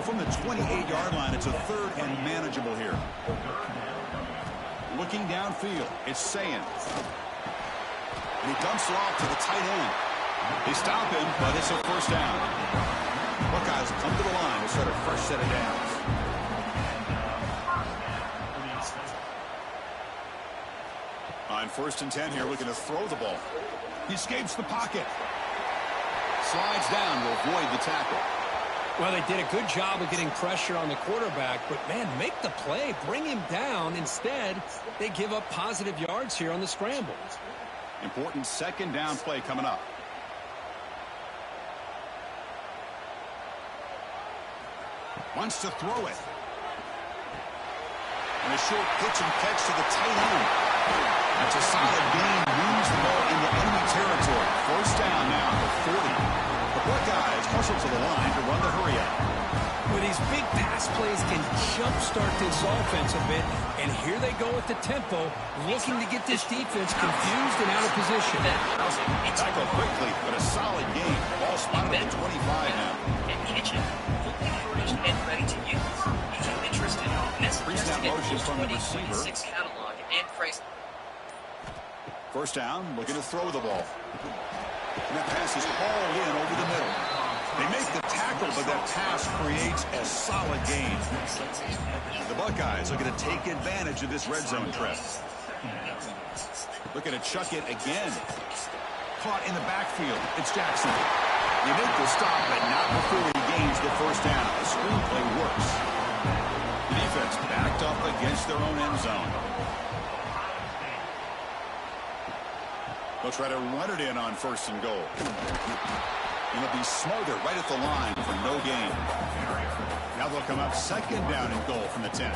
So from the 28-yard line, it's a third and manageable here. Looking downfield, it's Sayans. And he dumps it off to the tight end. They stop him, but it's a first down. Buckeyes come to the line to start a fresh set of downs. On 1st and 10 here, looking to throw the ball. He escapes the pocket. Slides down to avoid the tackle. Well, they did a good job of getting pressure on the quarterback, but, man, make the play. Bring him down. Instead, they give up positive yards here on the scramble. Important second down play coming up. Wants to throw it. And a short pitch and catch to the tight end. That's a solid gain. Moves the ball into enemy territory. First down now for 40. The Buckeyes hustle to the line to run the hurry-up. Well, these big pass plays can jumpstart this offense a bit. And here they go with the tempo, looking to get this defense confused and out of position. Tackle quickly, but a solid gain. Ball spotted at 25 now. And kitchen, fully encouraged and ready to use. If you're interested, message us to get the 2026 catalog and price. First down, looking to throw the ball. And that pass is hauled in over the middle. They make the tackle, but that pass creates a solid gain. The Buckeyes looking to take advantage of this red zone trip. Looking to chuck it again. Caught in the backfield. It's Jackson. You make the stop, but not before he gains the first down. The screenplay works. The defense backed up against their own end zone. They'll try to run it in on 1st and goal. And they'll be smothered right at the line for no gain. Now they'll come up 2nd down and goal from the 10.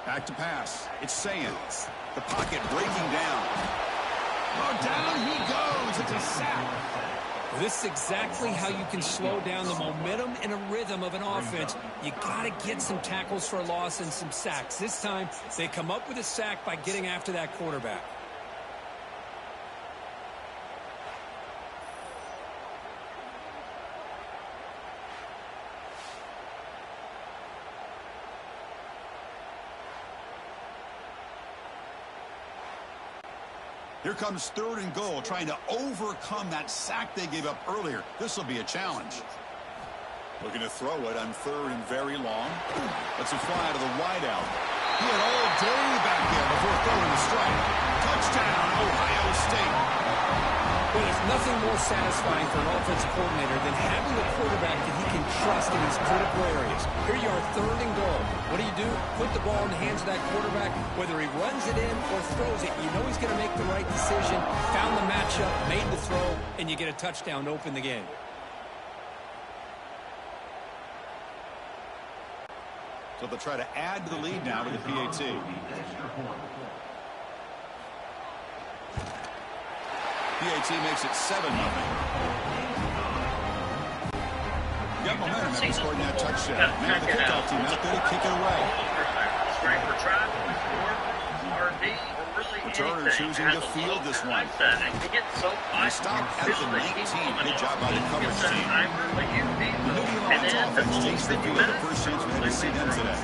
Back to pass. It's Sayans. The pocket breaking down. Oh, down he goes. It's a sack. This is exactly how you can slow down the momentum and a rhythm of an offense. You got to get some tackles for a loss and some sacks. This time, they come up with a sack by getting after that quarterback. Here comes 3rd and goal, trying to overcome that sack they gave up earlier. This will be a challenge. Looking to throw it on 3rd and very long. That's a fly out of the wideout. He had all day back there before throwing the strike. Touchdown, Ohio State. Well, there's nothing more satisfying for an offensive coordinator than having a quarterback that he can trust in these critical areas. Here you are, 3rd and goal. What do? Put the ball in the hands of that quarterback. Whether he runs it in or throws it, you know he's going to make the right decision. Found the matchup, made the throw, and you get a touchdown to open the game. So they'll try to add to the lead now with the PAT. PAT makes it 7-0. Got momentum after scoring that touchdown. Now the kickoff team out there to kick it away. Returner choosing to field this one. They stop at the 19. Good job by the coverage team. The New Orleans offense takes the field. The first chance we had to see them today.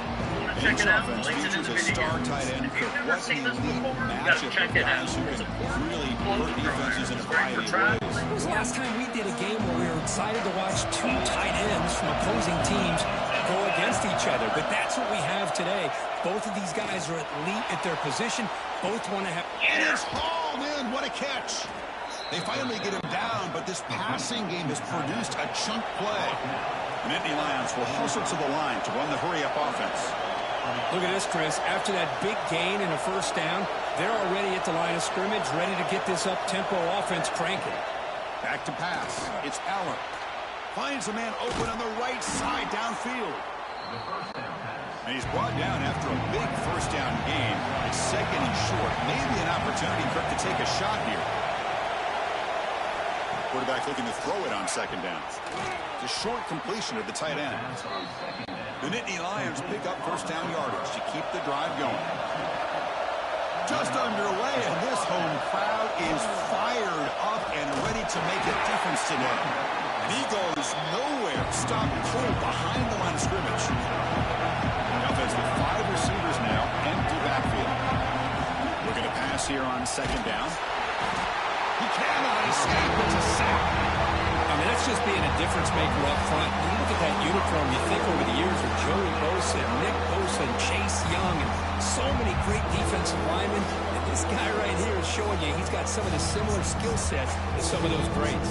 Each offense features a star tight end for what an elite matchup of guys who can really hurt defenses in a variety of ways. When was the last time we did a game where we were excited to watch 2 tight ends from opposing teams go against each other? But that's what we have today. Both of these guys are elite at their position. Both want to have... And it's hauled in. What a catch. They finally get him down, but this passing game has produced a chunk play. The Nittany Lions will hustle to the line to run the hurry-up offense. Look at this, Chris. After that big gain and a first down, they're already at the line of scrimmage, ready to get this up-tempo offense cranking. Back to pass. It's Allen. Finds a man open on the right side downfield. And he's brought down after a big first down gain. It's 2nd and short. Maybe an opportunity for him to take a shot here. Quarterback looking to throw it on 2nd down. It's a short completion of the tight end. The Nittany Lions pick up first down yardage to keep the drive going. Just underway, and this home crowd is fired up and ready times today. And he goes nowhere. Stop cold behind the line of scrimmage. The offense with 5 receivers now. Empty backfield. Looking to pass here on second down. He cannot escape. It's a sack. I mean, that's just being a difference maker up front. When you look at that uniform, you think over the years of Joey Bosa, Nick Bosa, and Chase Young, and so many great defensive linemen. And this guy right here is showing you he's got some of the similar skill sets as some of those greats.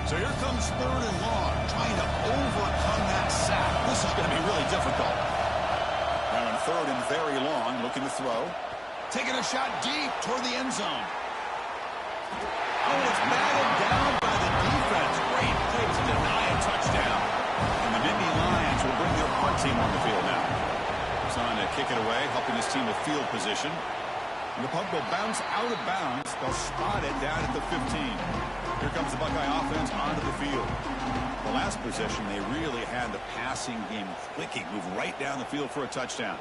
So here comes third and long, trying to overcome that sack. This is going to be really difficult. Now in third and very long, looking to throw. Taking a shot deep toward the end zone. Oh, it's batted down by the defense. Great play to deny a touchdown. And the Nittany Lions will bring their punt team on the field now. He's on to kick it away, helping his team with field position. And the punt will bounce out of bounds. They'll spot it down at the 15. Here comes the Buckeye offense onto the field. The last possession, they really had the passing game clicking. Move right down the field for a touchdown.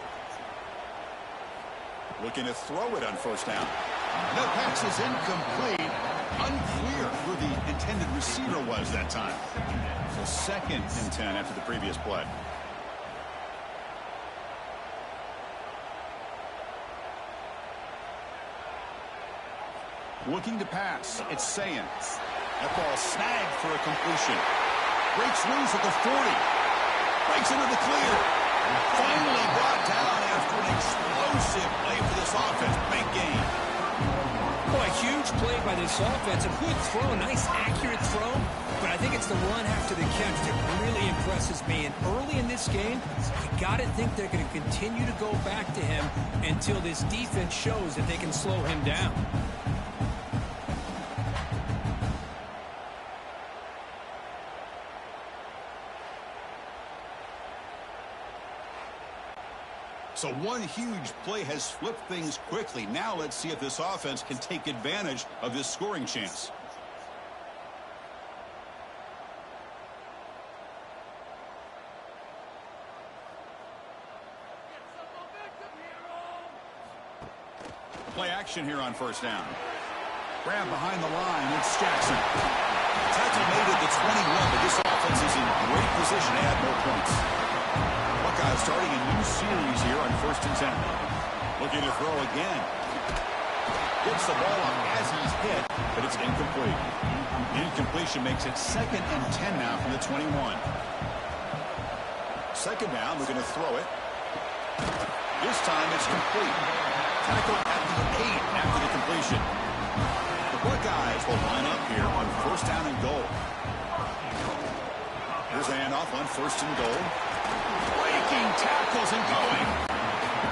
Looking to throw it on first down. That pass is incomplete. Unclear who the intended receiver was that time. So 2nd and 10 after the previous play. Looking to pass. It's Sayans. That ball snagged for a completion. Breaks loose at the 40. Breaks into the clear. Finally brought down after an explosive play for this offense. Big game. Well, a huge play by this offense. A good throw, a nice accurate throw. But I think it's the run after the catch that really impresses me. And early in this game, you got to think they're going to continue to go back to him until this defense shows that they can slow him down. So one huge play has flipped things quickly. Now let's see if this offense can take advantage of this scoring chance. Play action here on first down. Grab behind the line. It's Jackson. Tackle made at the 21, but this offense is in great position to add more points. Buckeyes starting a new series here on 1st and 10. Looking to throw again. Gets the ball up as he's hit, but it's incomplete. Incompletion makes it 2nd and 10 now from the 21. 2nd down, looking to throw it. This time it's complete. Tackle at the 8 after the completion. The Buckeyes will line up here on 1st down and goal. Here's a handoff on 1st and goal. Breaking tackles and going.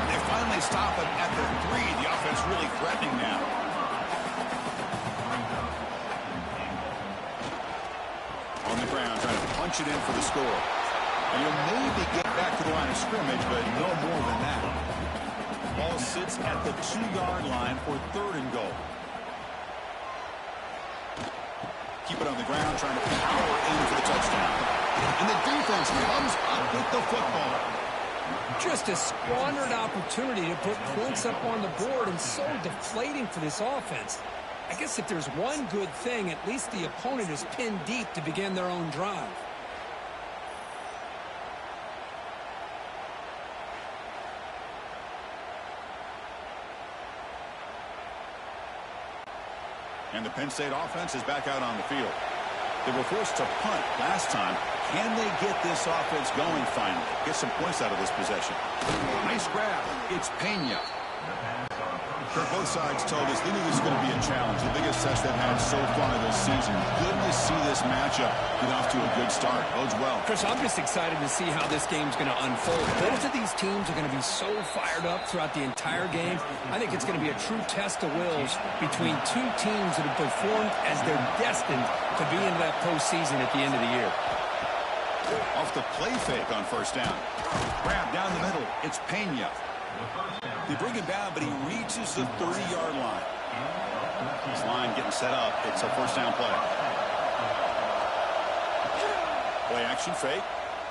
They finally stop him at the 3. The offense really threatening now. On the ground, trying to punch it in for the score. And he'll maybe get back to the line of scrimmage, but no more than that. Ball sits at the 2-yard line for 3rd and goal. Keep it on the ground, trying to power in for the touchdown. And the defense comes up with the football. Just a squandered opportunity to put points up on the board, and so deflating for this offense. I guess if there's one good thing, at least the opponent is pinned deep to begin their own drive. And the Penn State offense is back out on the field. They were forced to punt last time. Can they get this offense going finally? Get some points out of this possession. Nice grab. It's Pena. Kirk, both sides told us they knew this was going to be a challenge. The biggest test they've had so far this season. Good to see this matchup get off to a good start. Bodes well. Chris, I'm just excited to see how this game's going to unfold. Both of these teams are going to be so fired up throughout the entire game. I think it's going to be a true test of wills between two teams that have performed as they're destined to be into that postseason at the end of the year. Off the play fake on first down. Grab down the middle. It's Pena. They bring him down, but he reaches the 30-yard line. His line getting set up. It's a first down play. Play action fake.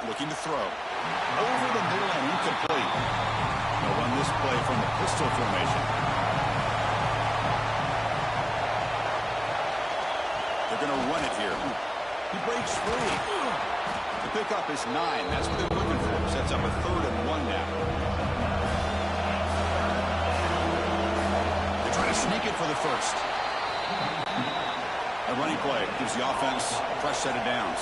Looking to throw. Over the middle and incomplete. They'll run this play from the pistol formation. going to run it here. He breaks free. The pickup is 9. That's what they're looking for. Sets up a 3rd and 1 now. They try to sneak it for the first. A running play gives the offense a fresh set of downs.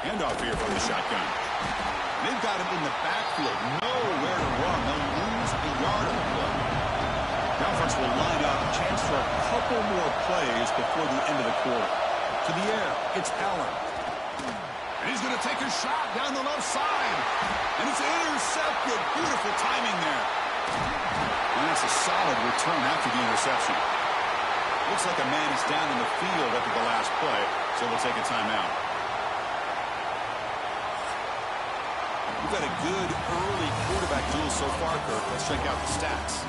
Handoff here from the shotgun. They've got him in the backfield. Nowhere to run. They'll lose a yard on the play. The offense will line up. Chance for a couple more plays before the end of the quarter. To the air. It's Allen. And he's going to take a shot down the left side. And it's intercepted. Beautiful timing there. And that's a solid return after the interception. Looks like a man is down in the field after the last play, so we'll take a timeout. We've got a good early quarterback duel so far, Kirk. Let's check out the stats.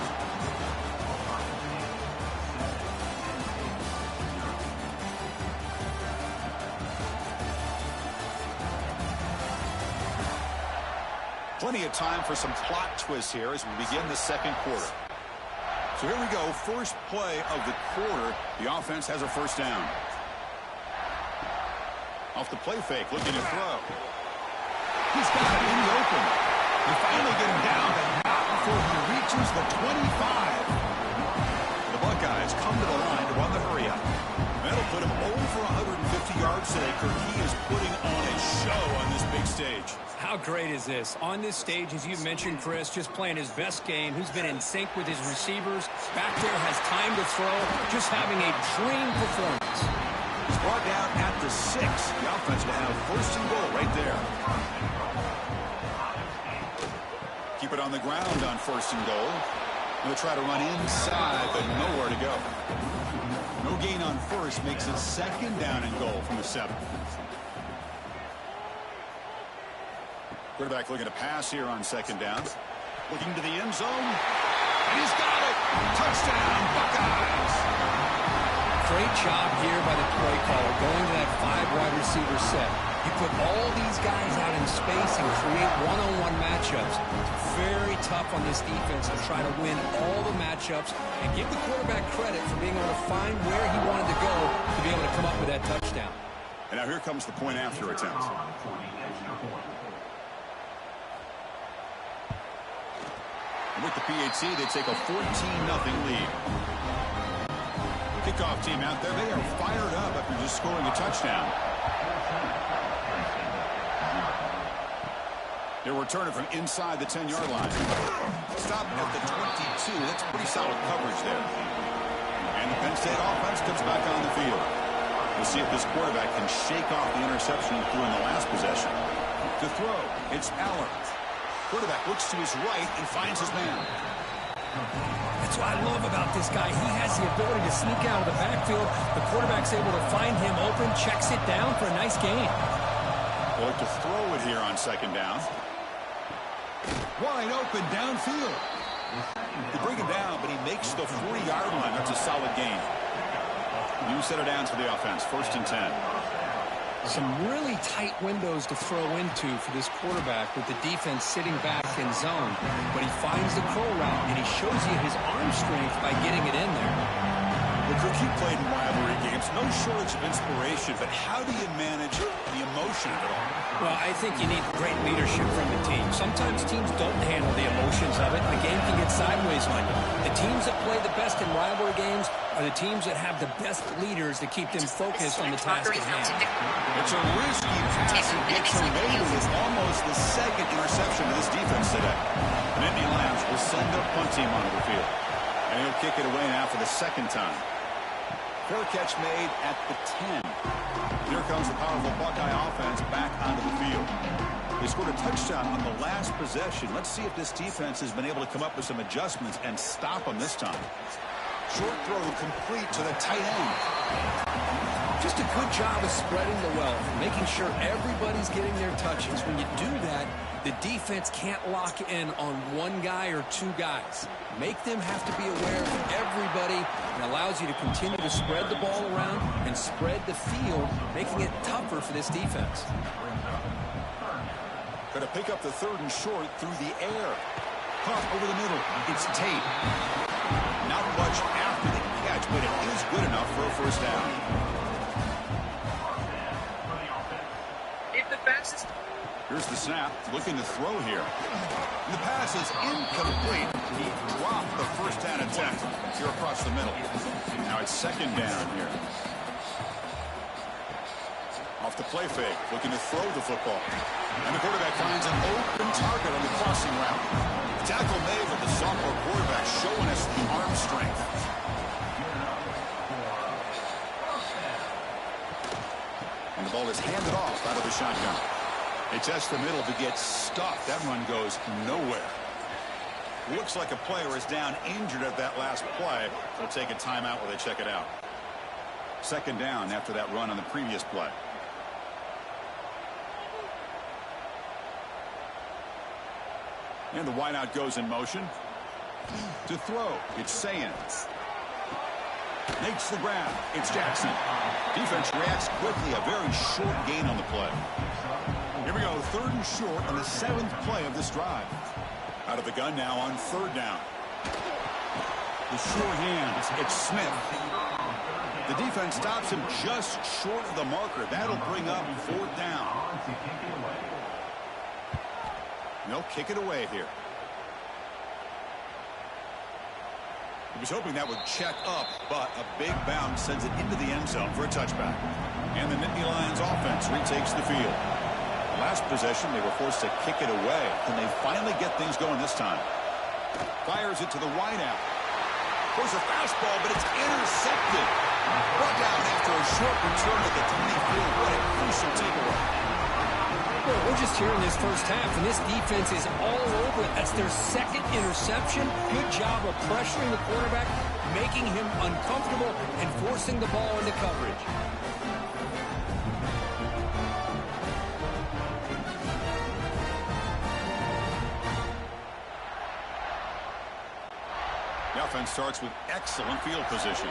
Plenty of time for some plot twists here as we begin the second quarter. So here we go. First play of the quarter. The offense has a first down. Off the play fake, looking to throw. He's got it in the open. They finally get him down, but not before he reaches the 25. The Buckeyes come to the line to run the hurry up. That'll put him over 150 yards today, Kirk. He is putting on a show on this big stage. How great is this? On this stage, as you mentioned, Chris, just playing his best game. He's been in sync with his receivers. Back there, has time to throw. Just having a dream performance. He's brought down at the 6. The offense will have first and goal right there. Keep it on the ground on first and goal. They'll try to run inside, but nowhere to go. No gain on first makes it second down and goal from the 7. Quarterback looking to pass here on second down. Looking to the end zone. And he's got it. Touchdown, Buckeyes. Great job here by the play caller going to that 5 wide receiver set. You put all these guys out in space and create one-on-one matchups. It's very tough on this defense to try to win all the matchups and give the quarterback credit for being able to find where he wanted to go to be able to come up with that touchdown. And now here comes the point after attempt. With the PAT, they take a 14-0 lead. Kickoff team out there. They are fired up after just scoring a touchdown. They're returning from inside the 10-yard line. Stopped at the 22. That's pretty solid coverage there. And the Penn State offense comes back on the field. We'll see if this quarterback can shake off the interception he threw in the last possession. To throw, it's Allen. Quarterback looks to his right and finds his man. That's what I love about this guy. He has the ability to sneak out of the backfield. The quarterback's able to find him open, checks it down for a nice gain. They'll look to throw it here on second down. Wide open downfield. They bring him down, but he makes the 40-yard line. That's a solid gain. New set of downs for the offense. First and 10. Some really tight windows to throw into for this quarterback with the defense sitting back in zone. But he finds the curl route, and he shows you his arm strength by getting it in there. Well, Kirk, you played in rivalry games. No shortage of inspiration, but how do you manage the emotion of it all? Well, I think you need great leadership from the team. Sometimes teams don't handle the emotions of it, and the game can get sideways on you. The teams that play the best in rivalry games are the teams that have the best leaders to keep them focused on the task at hand. It's a risky pass and gets away with almost the second interception of this defense today. And Indy Lambs will send their punt team onto the field. And he'll kick it away now for the second time. Fair catch made at the 10. Here comes the powerful Buckeye offense back onto the field. They scored a touchdown on the last possession. Let's see if this defense has been able to come up with some adjustments and stop them this time. Short throw complete to the tight end. Just a good job of spreading the wealth, making sure everybody's getting their touches. When you do that, the defense can't lock in on one guy or two guys. Make them have to be aware of everybody, and allows you to continue to spread the ball around and spread the field, making it tougher for this defense. Going to pick up the 3rd and short through the air. Caught over the middle. It's Tate. Not much after the catch, but it is good enough for a first down. If the pass is... Here's the snap, looking to throw here. The pass is incomplete. He dropped the first down attempt here across the middle. Now it's second down here. Off the play fake, looking to throw the football. And the quarterback finds an open target on the crossing route. Tackle made with the sophomore quarterback showing us the arm strength. And the ball is handed off out of the shotgun. They test the middle to get stuffed. That run goes nowhere. Looks like a player is down injured at that last play. They'll take a timeout while they check it out. Second down after that run on the previous play. And the wideout goes in motion. To throw, it's Sayans. Makes the grab, it's Jackson. Defense reacts quickly, a very short gain on the play. Here we go, third and short on the 7th play of this drive. Out of the gun now on third down. The sure hands, it's Smith. The defense stops him just short of the marker. That'll bring up fourth down. They'll kick it away here. He was hoping that would check up, but a big bounce sends it into the end zone for a touchback. And the Nittany Lions offense retakes the field. Last possession, they were forced to kick it away. Can they finally get things going this time? Fires it to the wideout. There's a fastball, but it's intercepted. Brought down after a short return at the 24. What a crucial takeaway. Well, we're just here in this first half, and this defense is all over it. That's their second interception. Good job of pressuring the quarterback, making him uncomfortable, and forcing the ball into coverage. The offense starts with excellent field position.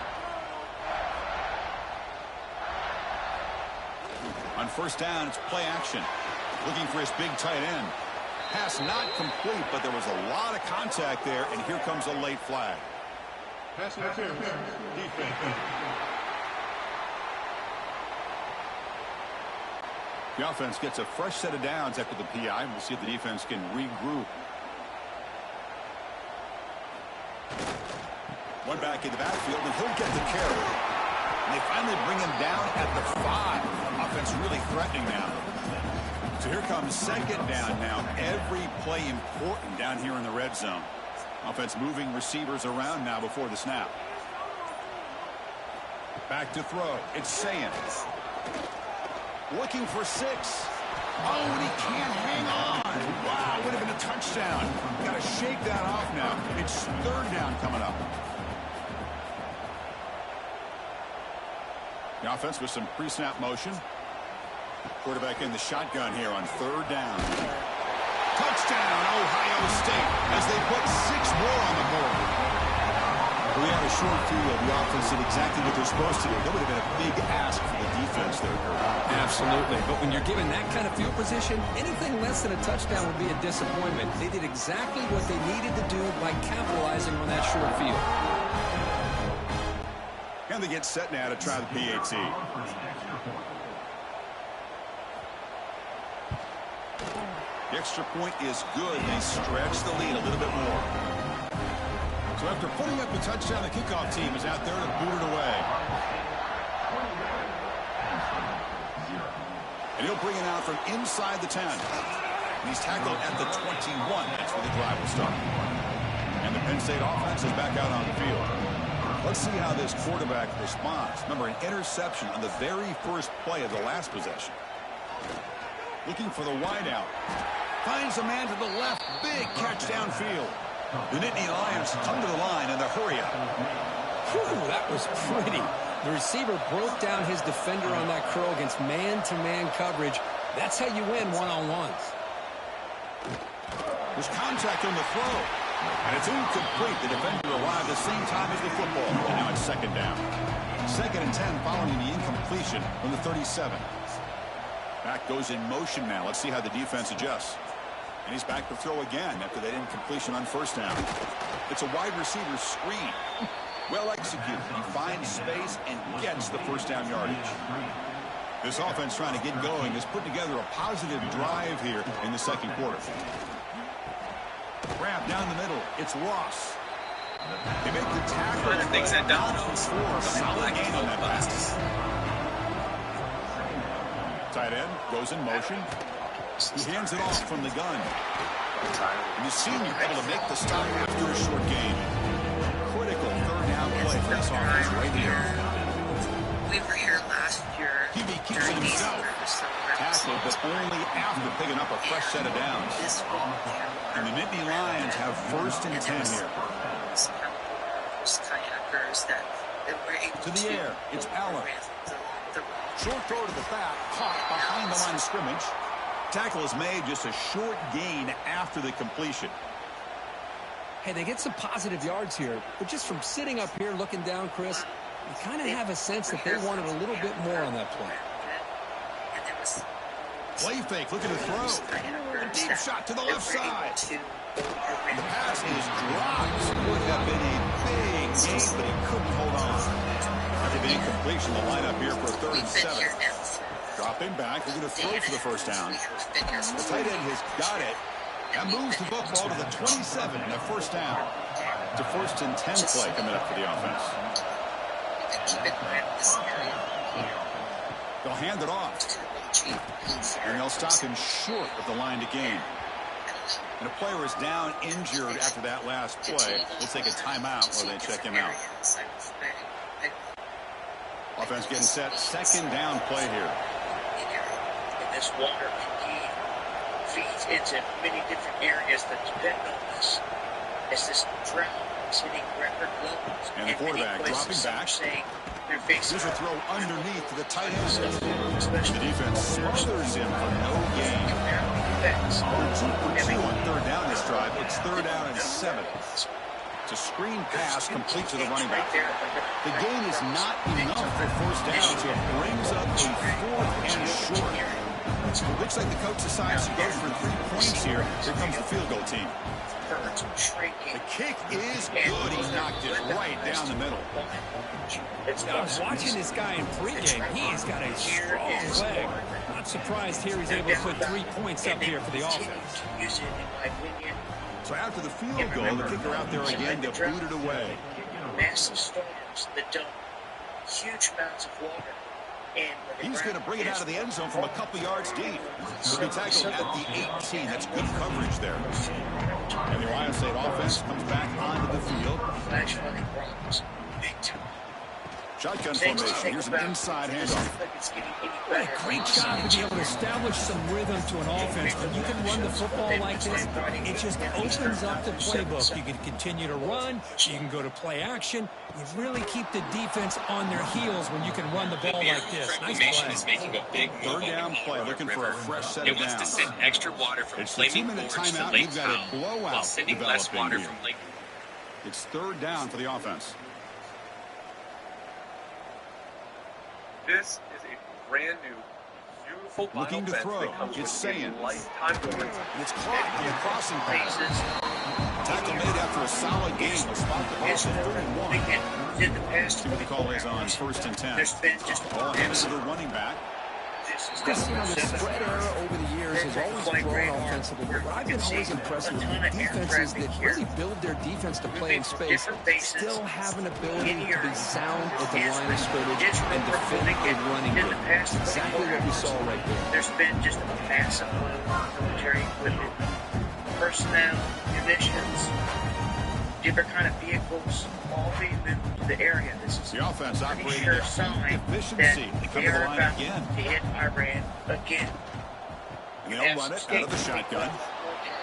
On first down, it's play action. Looking for his big tight end. Pass not complete, but there was a lot of contact there, and here comes a late flag. Pass interference. Defense. The offense gets a fresh set of downs after the PI. We'll see if the defense can regroup. One back in the backfield, and he'll get the carry. And they finally bring him down at the 5. Offense really threatening now. So here comes second down now. Every play important down here in the red zone. Offense moving receivers around now before the snap. Back to throw. It's Sayans. Looking for 6. Oh, and he can't hang on. Wow, would have been a touchdown. Got to shake that off now. It's third down coming up. The offense with some pre-snap motion. Quarterback in the shotgun here on third down. Touchdown, Ohio State, as they put 6 more on the board. We had a short field. The offense did exactly what they're supposed to do. That would have been a big ask for the defense there, Kurt. Absolutely. But when you're given that kind of field position, anything less than a touchdown would be a disappointment. They did exactly what they needed to do by capitalizing on that short field. And they get set now to try the PAT. The extra point is good. They stretch the lead a little bit more. So after putting up the touchdown, the kickoff team is out there to boot it away. And he'll bring it out from inside the 10. And he's tackled at the 21. That's where the drive will start. And the Penn State offense is back out on the field. Let's see how this quarterback responds. Remember, an interception on the very first play of the last possession. Looking for the wideout. Finds a man to the left. Big catch downfield. The Nittany Lions come to the line in the hurry up. Whew, that was pretty. The receiver broke down his defender on that curl against man-to-man coverage. That's how you win one-on-ones. There's contact on the throw. And it's incomplete. The defender arrived at the same time as the football. And now it's second down. 2nd and 10 following the incompletion from the 37. Back goes in motion now. Let's see how the defense adjusts. And he's back to throw again after that incompletion on first down. It's a wide receiver screen. Well executed. He finds space and gets the first down yardage. This offense trying to get going has put together a positive drive here in the second quarter. Grab down the middle. It's Ross. They make the tackle. Things that dominoes. Solid gain on that pass. Tight end goes in motion. He hands it off from the gun. And the senior able to make the stop after a short gain. Critical third down play for this offense right here. We were here last year. QB keeps it himself. Tackled, but only after picking up a fresh set of downs. And the Nittany Lions have first and 10 here. To the air, it's Allen. Short throw to the back, caught behind the line of scrimmage. Tackle is made, just a short gain after the completion. Hey, they get some positive yards here, but just from sitting up here looking down, Chris, you kind of have a sense that they wanted a little bit more on that play. Play fake, looking to throw. A deep shot to the left side. The pass is dropped. Would have been a big gain, but he couldn't hold on. After the incompletion, the lineup here for a 3rd and 7. Dropping back, looking to throw for the first down. The tight end has got it. That moves the football to the 27 and a first down. It's a 1st and 10 play coming up for the offense. They'll hand it off. And they'll stop him short of the line to gain. And a player is down injured after that last play. We'll take a timeout while they check him out. Offense getting set. 2nd down play here. And this water indeed feeds into many different areas that depend on this. As this drought is hitting record levels. And the quarterback dropping back. There's a throw underneath to the tight end. The defense smothers him for no gain. 2 for 2 on 3rd down this drive. It's 3rd down and 7. It's a screen pass complete to the running back. The gain is not enough for first down, so it brings up a 4th and short. It looks like the coach decides to go for 3 points here. Here comes the field goal team. The kick is good. He knocked it right down the middle. I was watching this guy in pregame. He has got a strong leg. Not surprised here he's able to put 3 points up here for the offense. So after the field goal, the kicker out there again to boot it away. Massive storms that dump huge amounts of water. He's going to bring it out of the end zone from a couple yards deep. He'll be tackled at the 18. That's good coverage there. And the Ohio State offense comes back onto the field. Shotgun formation. Here's an inside handoff. What a great job to be able to establish some rhythm to an offense. When you can run the football like this, it just opens up the playbook. You can continue to run. You can go to play action. You really keep the defense on their heels when you can run the ball like this. Nice play. Is making a big move 3rd down play, looking for a fresh set of downs. It wants to send extra water from it's the Flaming Gorge to Lake Powell while sending less water from Lake. It's 3rd down for the offense. This is a brand new, beautiful looking to throw. It's saying. It's caught in a crossing pass. Tackle made after a solid gain. Will spot the ball at 31. See what the call is on 1st and 10. Ball handed to the running back. Chris, you know, the spread era over the years has always grown offensively, but what I've been always impressed with defenses that really build their defense to play in space still have an ability to be sound at the line of scrimmage and defend a running game. That's exactly what we saw right there. There's been just a massive load of military equipment, personnel, munitions, different kind of vehicles, all being moved to the area. This is the offense operating sure at sign efficiency. that they are about to hit Iran again. And they'll run it out of the shotgun.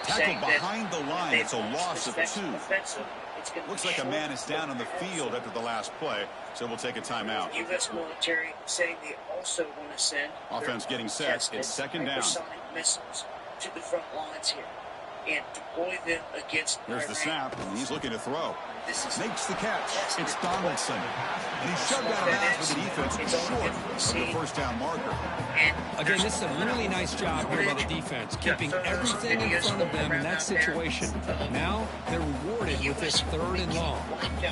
Tackle behind the line. It's a loss of 2. Looks like a man is down on the field after the last play, so we'll take a timeout. U.S. military saying they also want to send offense getting set. It's 2nd down. Hypersonic missiles to the front lines here. and deploy them against There's the snap, and he's looking to throw. Makes the catch. It's Donaldson. And he shoved out of bounds with the defense short of the first down marker. Again, this is a really nice job here by the defense, keeping everything in front of them in that situation. Now they're rewarded with this 3rd and long.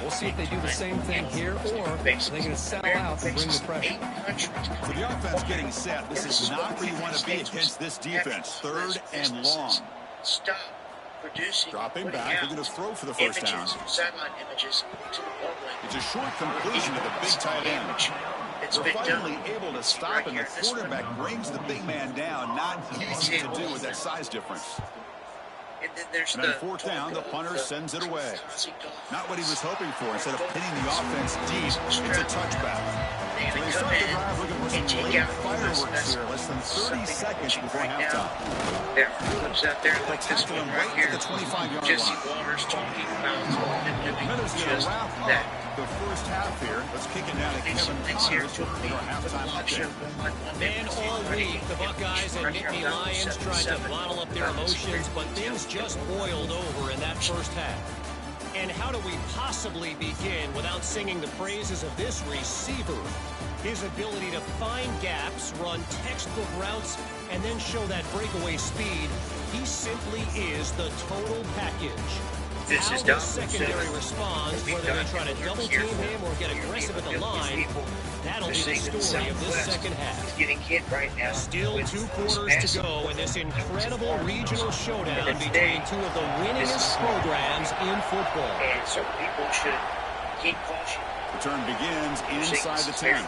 We'll see if they do the same thing here, or they're going to settle out and bring the pressure. For the offense getting set, this is not where you want to be against this defense. 3rd and long. Stop producing. Dropping back, they're going to throw for the first down. Sideline images to the public. It's a short completion to the big tight end. They're finally able to stop, and the quarterback brings the big man down. Not easy to do with that size difference. And then there's and on 4th down, the punter sends it away. Not what he was hoping for. Instead of pinning the offense deep, it's a touchback. So they start the drive looking for some late fireworks here. Less than 30 seconds before halftime. There are clips out there like this one right here. The 25-yard line. Jesse Waters talking about just that. The first half here. Let's kick it down to Kevin Connors for our halftime update. And all week, the Buckeyes and Nittany Lions tried to bottle up their emotions, but things just boiled over in that first half. And how do we possibly begin without singing the praises of this receiver? His ability to find gaps, run textbook routes, and then show that breakaway speed. He simply is the total package. This How is the secondary responds, whether they try to double team him or get aggressive at the line, that'll be the story of this second half. He's getting hit right now. Still 2 quarters to go in this incredible regional showdown between 2 of the winningest programs in football. And so people should keep caution. The turn begins inside the 10.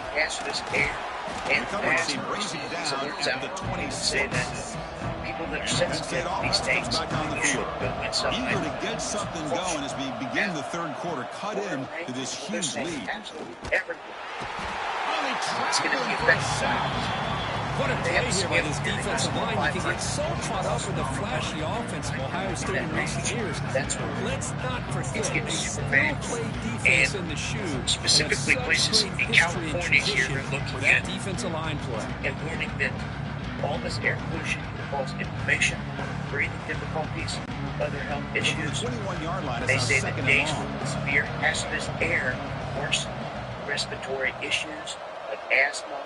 And the coverage team brings it down at the 26. People that are sensitive to these things, back on the field. Eager to get something going as we begin the 3rd quarter. Cut in to this huge lead. It's going to be effective. What a play here by this defensive line. You can get so caught up in the flashy offense of Ohio State in recent years. Let's not forget, they still play defense in the shoe. Specifically places in California here are looking at defensive line play. And warning that all this air pollution causes inflammation, breathing difficulties, other health issues. They say that days with severe hazardous air worsen respiratory issues like asthma.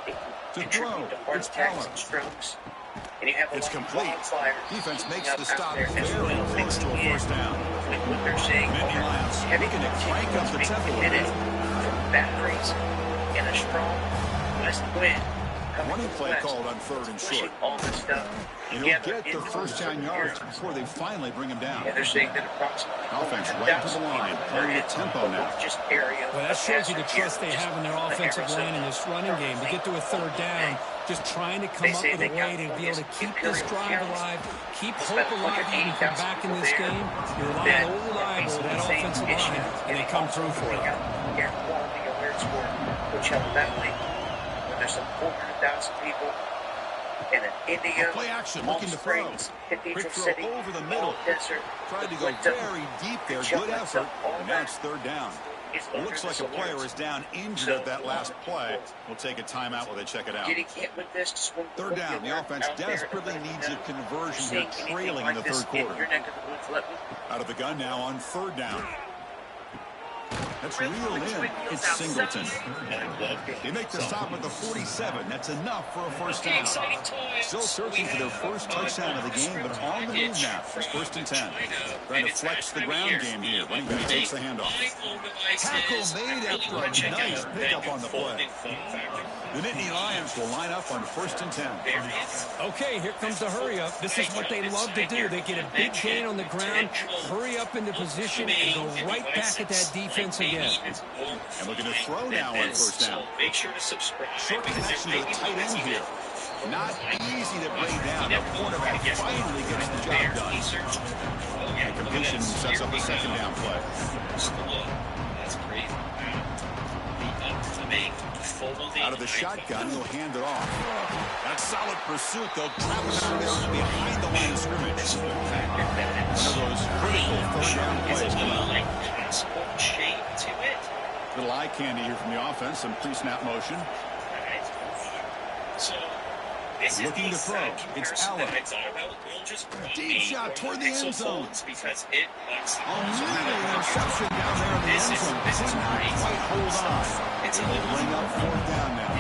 It can contribute to heart attacks and strokes. And you have a lot of wildfires. Defense makes the stop very close to a first down. With what they're saying, heavy continuous minute batteries and a strong west wind. Running play called on 3rd and short. All this stuff. And he'll get the first down yards before they finally bring him down. And they're saying that approximately offense right to the line, playing with tempo now. Well, that shows you the trust they have in their offensive line in this running game. To get to a 3rd down, just trying to come up with a way to be able to keep this drive alive, keep hope alive even come back in this game. You're relying reliable on that offensive line, and they come through for it. Air quality alerts for Coachella Valley. There's some 400,000 people in an India, play action, looking to throw. Cathedral City, over the middle. Desert. Tried to go very deep there. Good effort. And now it's 3rd down. It looks like a player is down injured at that last play. We'll take a timeout while they check it out. Getting hit with this, 3rd down. The offense desperately needs a conversion here, trailing in the 3rd quarter. Out of the gun now on 3rd down. That's reeled in. It's Singleton. They make the stop at the 47. That's enough for a first down. Still searching for their first touchdown of the game, but on the move now. It's 1st and 10. Trying to flex the ground game here. Running back takes the handoff. Tackle made after a nice pickup on the play. The Nittany Lions will line up on 1st and 10. Okay, here comes the hurry up. This is what they love to do. They get a big gain on the ground, hurry up into position, and go right back at that defense again. And looking to throw now on 1st down. Make sure to subscribe. Short connection to the tight end here. Not easy to bring down. The quarterback finally gets the job done. And completion sets up a 2nd down play. That's great. Out of the shotgun, he'll hand it off. That's solid pursuit. They'll trap him out there behind the line of scrimmage. One of those critical 3rd down plays coming up. Shape to it. Little eye candy here from the offense. Some pre-snap motion. So Looking to throw. It's Allen. Deep shot toward the end zone. Because it knocks the ball Nearly an interception down there in the end zone. Could not quite hold on. It's a They will bring up fourth down now.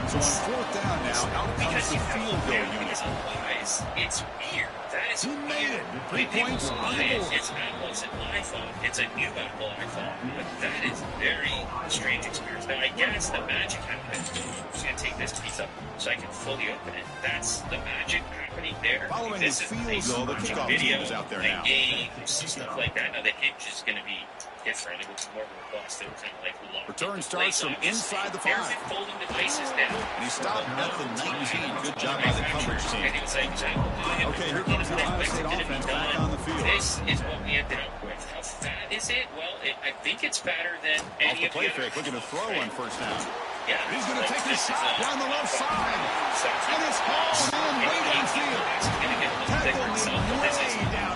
So on fourth down now, out comes the field goal unit. Otherwise, it's weird. That is He made it. 3 points on the board. It's apples and iPhone. It's a new Apple iPhone. But that is very strange experience. Now, I guess the magic happened. I'm just going to take this piece up so I can fully open it. That's the magic happening there. Following this his is field nice goal, the kickoff team video, is out there like now. games, stuff like that. Now, the hinge is going to be different. It was more robust. It was kind of like locked Return into starts place, from obviously. inside the They're 5. folding the places down. And he stopped at the 19. Good job by the coverage team. And it was like, Okay, here comes the Ohio State offense back on the field. This is what we ended up with. How fat is it? Well, I think it's fatter than Off any the of play the other. fake, looking to throw on first down. Yeah, He's going to take the this is shot down the left side. And it's hauled in way downfield. Tackle him way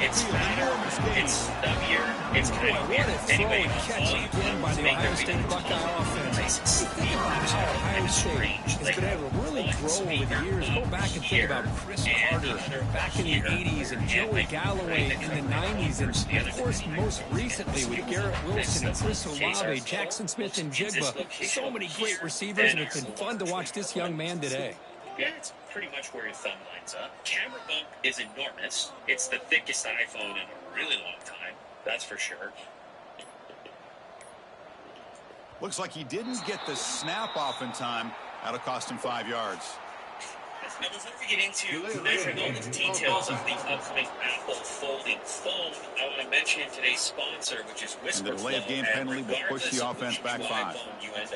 It's downfield. fatter, Enormous gain. it's stubbier, it's kind of What weird. a throw Anyway, and catch again by the Ohio State Buckeye offense. Think about how Ohio State has been able to really grow over the years. Go back and think about Chris Carter back in the 80s and Joey Galloway in the 90s. And, of course, most recently with Garrett Wilson and Chris Olave, Jackson Smith and Jigba. So many great receivers, and it's been fun to watch this young man today. Yeah, it's pretty much where your thumb lines up. Camera bump is enormous. It's the thickest iPhone in a really long time. That's for sure. Looks like he didn't get the snap off in time. That'll cost him 5 yards. Now, before we get into measuring all the details of the upcoming Apple folding phone, I want to mention today's sponsor, which is Whisper. And the delay of game penalty will push the offense back 5.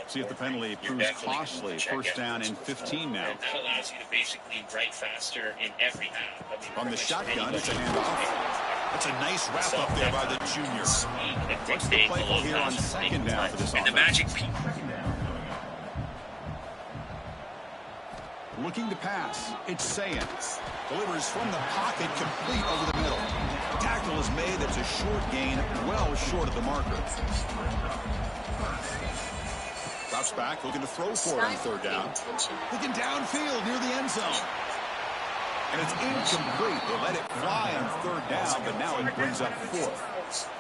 See if the penalty proves costly. First down and 15 now. And that allows you to basically write faster in every app. I mean, On the pretty much shotgun, any it's a handoff. That's a nice wrap up there by the junior. What's the play call here on second down for this and the offense? magic peak. Looking to pass. It's Sayans. Delivers from the pocket, complete over the middle. Tackle is made. That's a short gain, well short of the marker. Drops back, looking to throw for it on third down. Looking downfield near the end zone. And it's incomplete. They let it fly on third down, but now it brings up fourth.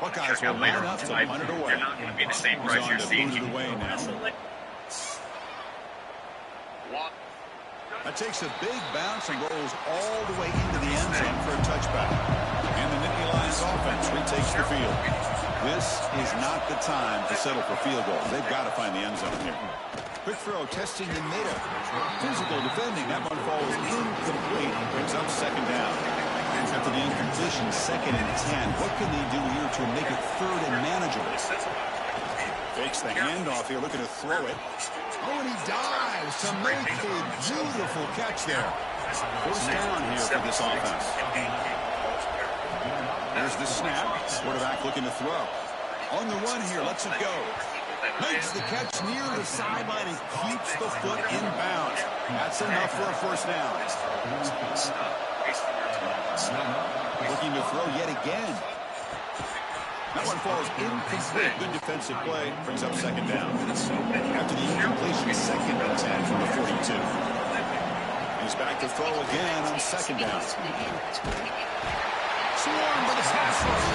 Buckeyes will line up to punt it away. They're not going to be the same He's price on you're to seeing. boot it away now. That takes a big bounce and rolls all the way into the end zone for a touchback. And the Nittany Lions offense retakes the field. This is not the time to settle for field goals. They've got to find the end zone here. Quick throw, testing the middle. Physical defending. That one falls incomplete. Brings up second down. After the incompletion, second and 10. What can they do here to make it third and manageable? Fakes the handoff here, looking to throw it. Oh, and he dives to make a beautiful catch there. First down here for this offense. There's the snap. Quarterback looking to throw. On the run here, lets it go. Makes the catch near the sideline and keeps the foot in bounds. That's enough for a first down. Looking to throw yet again. That one falls incomplete. Good defensive play. Brings up second down. After the incompletion, second and 10 from the 42. He's back to throw again on second down. Swarmed by the pass rush.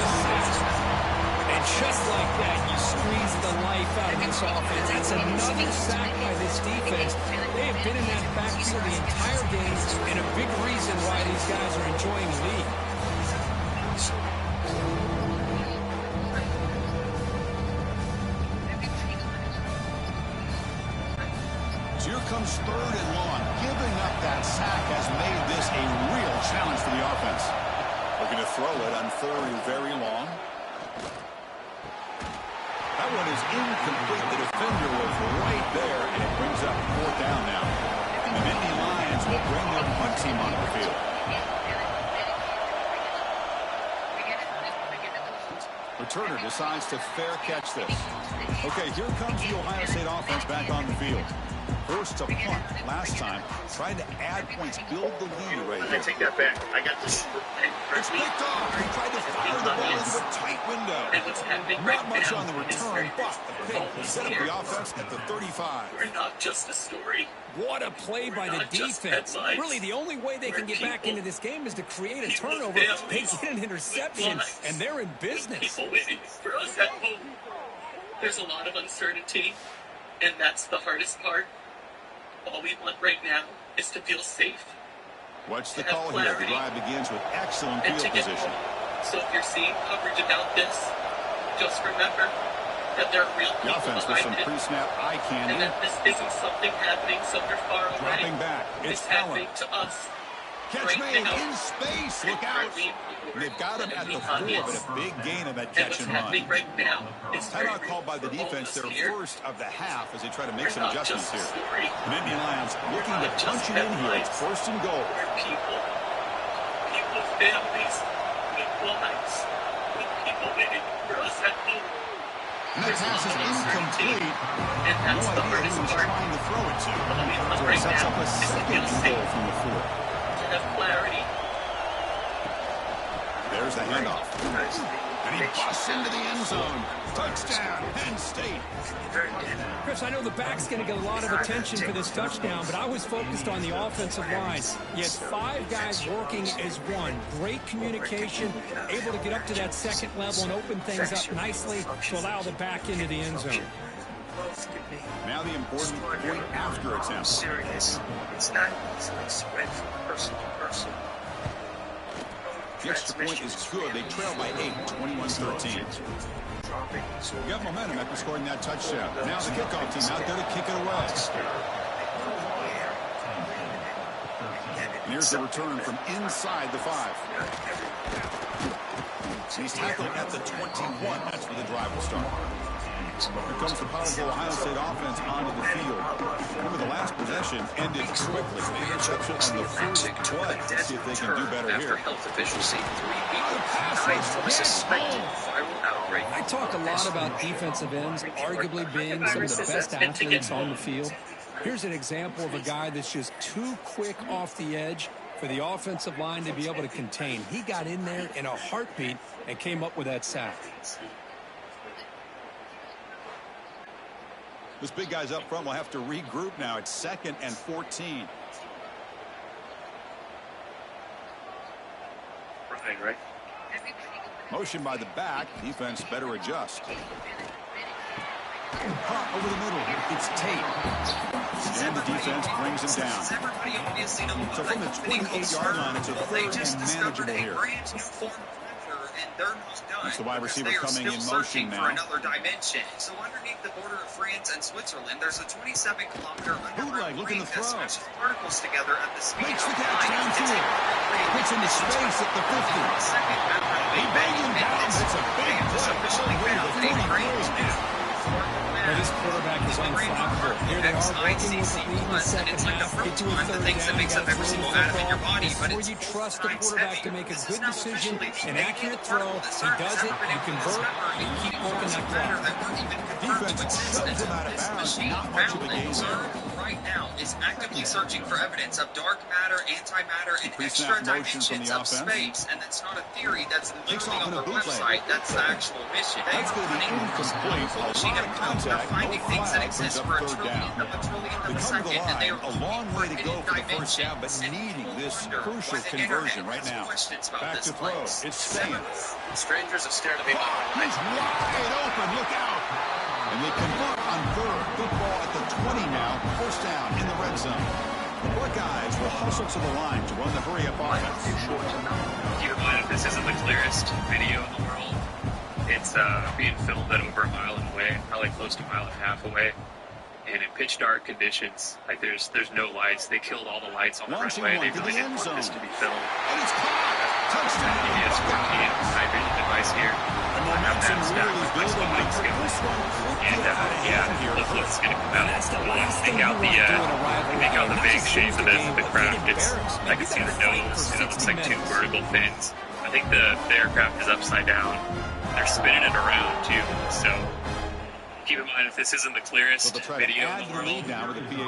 And just like that, you squeeze the life out of this offense. That's another sack by this defense. They have been in that backfield the entire game, and a big reason why these guys are enjoying the lead. So here comes third and long. Giving up that sack has made this a real challenge for the offense. Looking to throw it on third and very long. That one is incomplete. The defender was right there, and it brings up fourth down now. The Nittany Lions will bring their punt team onto the field. Returner decides to fair catch this. Okay, here comes the Ohio State offense back on the field. forced to punt last time. Tried to add points, build the lead right I here. take that back. I got this. It's picked off. He tried to fire the ball into a tight window. And what's happening Not right much now on the is return, very but the pick set up the offense at the 35. We're not just a story. What a play by the not just defense. headlines. Really, the only way they can We're get back people. into this game is to create a People's turnover. They families. get an interception, Lives. and they're in business. People waiting for us at home. There's a lot of uncertainty, and that's the hardest part. All we want right now is to feel safe. What's the To have call here? The clarity. drive begins with excellent And field to get position. home. So if you're seeing coverage about this, just remember that there are real The people offense with some behind it, pre-snap eye and candy. that this isn't something happening somewhere far away. Dropping back. It's It's Allen. happening to us. Catch right made now. in space. Look out. They've got him at the 4, but a big gain of that And catch what's and happening run. right now is very Timeout called by the real. defense, their All of us here, first of the half as they try to make we're some not adjustments just a here. story. The Nittany Lions looking We're to not just punch it in here. It's headlines. first and goal. We're people. People, families, with lives. With people waiting for us at home. And that pass is incomplete. And No that's the idea hardest who was part. trying to throw it to. All we want So it right sets now up a is to second feel and safe. goal from the 4. To have clarity. There's the handoff. And he busts into the end zone. Touchdown, Penn State. Chris, I know the back's going to get a lot of attention for this touchdown, but I was focused on the offensive line. You had 5 guys working as one. Great communication, able to get up to that second level and open things up nicely to allow the back into the end zone. Now the important point after attempt. Serious. It's not easily spread from person to person. The extra point is good. They trail by 8, 21-13. We got momentum after scoring that touchdown. Now the kickoff team out there to kick it away. And here's the return from inside the 5. He's tackled at the 21. That's where the drive will start. Here comes the powerful Ohio State offense onto the field. Remember, the last possession ended quickly. The interception on the first play. Let's see if they can do better After here. health officials say 3 people pass died was from a hit suspected home. viral outbreak. I talk a lot about defensive ends, arguably being some of the best athletes on the field. Here's an example of a guy that's just too quick off the edge for the offensive line to be able to contain. He got in there in a heartbeat and came up with that sack. This big guy's up front will have to regroup now. It's 2nd and 14. Right. Motion by the back. Defense better adjust. Caught over the middle. It's Tate. And the defense brings him down. So from the 28-yard line, it's a 3rd and manageable here. It's the wide receiver coming in motion now. For another dimension. So underneath the border of France and Switzerland, there's a 27-kilometer Bootleg looking to throw. that smashes particles together at the speed Makes of the catch light. downfield. Puts into space at the 50. He bangs him down. It's a big play. Officially found The 43. Well, this quarterback is unflappable. Here they are working with the lead in the second half. Get to a third things that down. makes up every single atom in your body, but Before it's you trust the quarterback to make a good decision, an accurate throw, he does it, you convert, and keep working that clock. Defense shoves him out of bounds. Not much of a gain there. Right now is actively searching for evidence of dark matter, antimatter, and Pre-snap extra motion from dimensions the of offense. space. And that's not a theory, that's Takes literally off on in a their bootleg. website. That's the actual mission. They That's are going to be running incomplete. full A machine lot of of proof. They're contact. finding No things that flag. exist Brings for a up 3rd down. trillionth of a trillionth They of a come to the second, and they line. are A long way to go for the first dimension. down, but needing this Wonder crucial why the conversion internet right has now. questions about Back this to throw. place. It's staying. Strangers have stared at me. He's wide open. Look out. And they convert on 3rd. Football at the 20 now. First down in the red zone. The Buckeyes will hustle to the line to run the hurry-up offense. Keep in mind, if this isn't the clearest video in the world, it's being filmed at over a mile away, probably close to a mile and a half away. And in pitch dark conditions, like there's no lights. They killed all the lights on the Launching runway. one They to really the didn't end want this zone. to be filmed. And it's caught. Touchdown. PBS 14 night vision device here. And I have momentum that stacked really with my building. slide This skill. one could And get out of hand here. look what's going to come out. That's the last Take thing out you the want to do in a rivalry. take out the Not big just shape lose of the the game, but craft. get It's embarrassed. I can see the nose. It looks like 2 vertical fins. I think the aircraft is upside down. They're spinning it around too. So Keep in mind, if this isn't the clearest video in the world,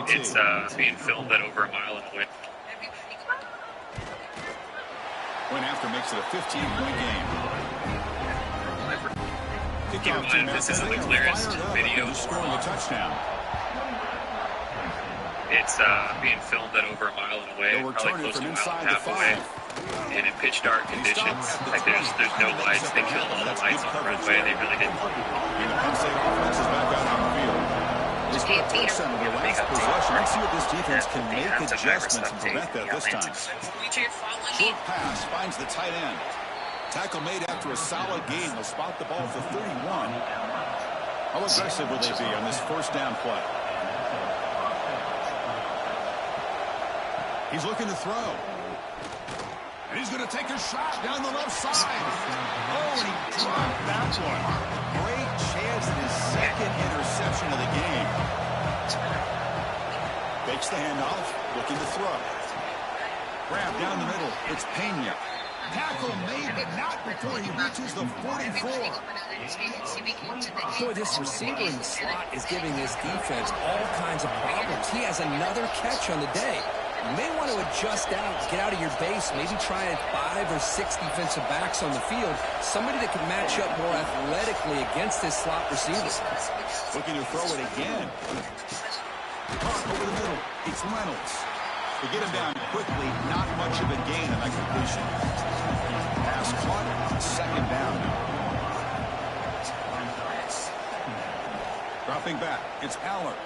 it's being filmed at over a mile and away. Point after makes it a 15-point game. Keep in mind, if this isn't the clearest video in the world, touchdown. It's being filmed at over a mile and away, probably close to a mile and a half away. And in pitch dark conditions, like there's no lights. They killed all the lights on the runway. They really didn't. The Penn State offense is back out on the field. They scored a touchdown in the last possession. Let's see if this defense can make adjustments and prevent that this time. Short pass finds the tight end. Tackle made after a solid game. They'll spot the ball for 31. How aggressive will they be on this first down play? He's looking to throw. And he's going to take a shot down the left side. Oh, and he dropped that one. Great chance at his second interception of the game. Fakes the handoff, looking to throw. Grab down the middle. It's Pena. Tackle made, but not before he reaches the 44. Boy, this receiver in the slot is giving this defense all kinds of problems. He has another catch on the day. You may want to adjust out, get out of your base, maybe try 5 or 6 defensive backs on the field, somebody that can match up more athletically against this slot receiver. Looking to throw it again. Caught over the middle. It's Reynolds. They get him down quickly. Not much of a gain on that completion. Pass caught on second down. Dropping back. It's Aller.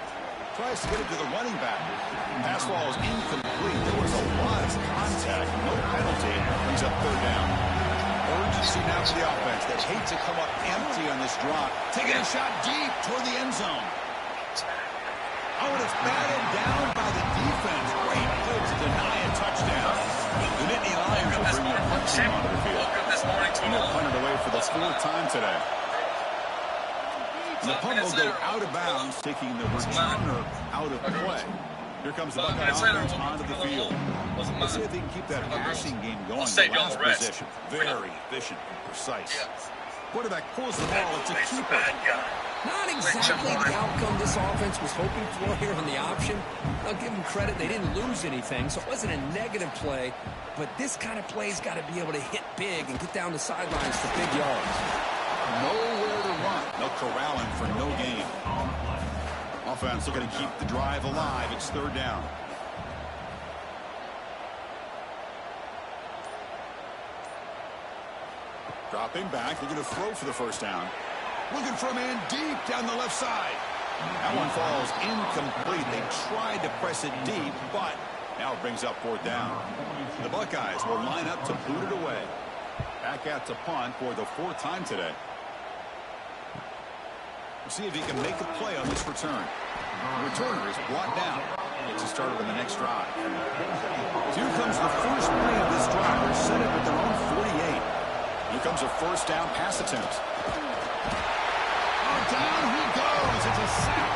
Tries to get it to the running back. Pass ball is incomplete. There was a lot of contact. No penalty. Brings up third down. Urgency now for the offense. They hate to come up empty on this drop. Taking a shot deep toward the end zone. Oh, and it's batted down by the defense. Great play to deny a touchdown. The Nittany Lions will bring their punt team onto the field. And they'll punt it away for the 4th time today. And the punt will go out of bounds, taking the returner out of play. Here comes the Buckeye offense onto the field. Let's see if they can keep that passing game going. The last possession, very efficient and precise. Quarterback pulls the ball. It's a keeper. Not exactly the outcome this offense was hoping for here on the option. I'll give them credit. They didn't lose anything, so it wasn't a negative play. But this kind of play's got to be able to hit big and get down the sidelines for big yards. Nowhere to run. They'll corral him for no gain. Offense looking to keep the drive alive. It's third down. Dropping back. They're going to throw for the first down. Looking for a man deep down the left side. That one falls incomplete. They tried to press it deep, but now it brings up fourth down. The Buckeyes will line up to boot it away. Back out to punt for the 4th time today. We'll see if he can make a play on this return. The returner is brought down. Gets it started on the next drive. Here comes the first play of this drive. They're set up at their own 48. Here comes a first down pass attempt. Oh, down he goes. It's a sack.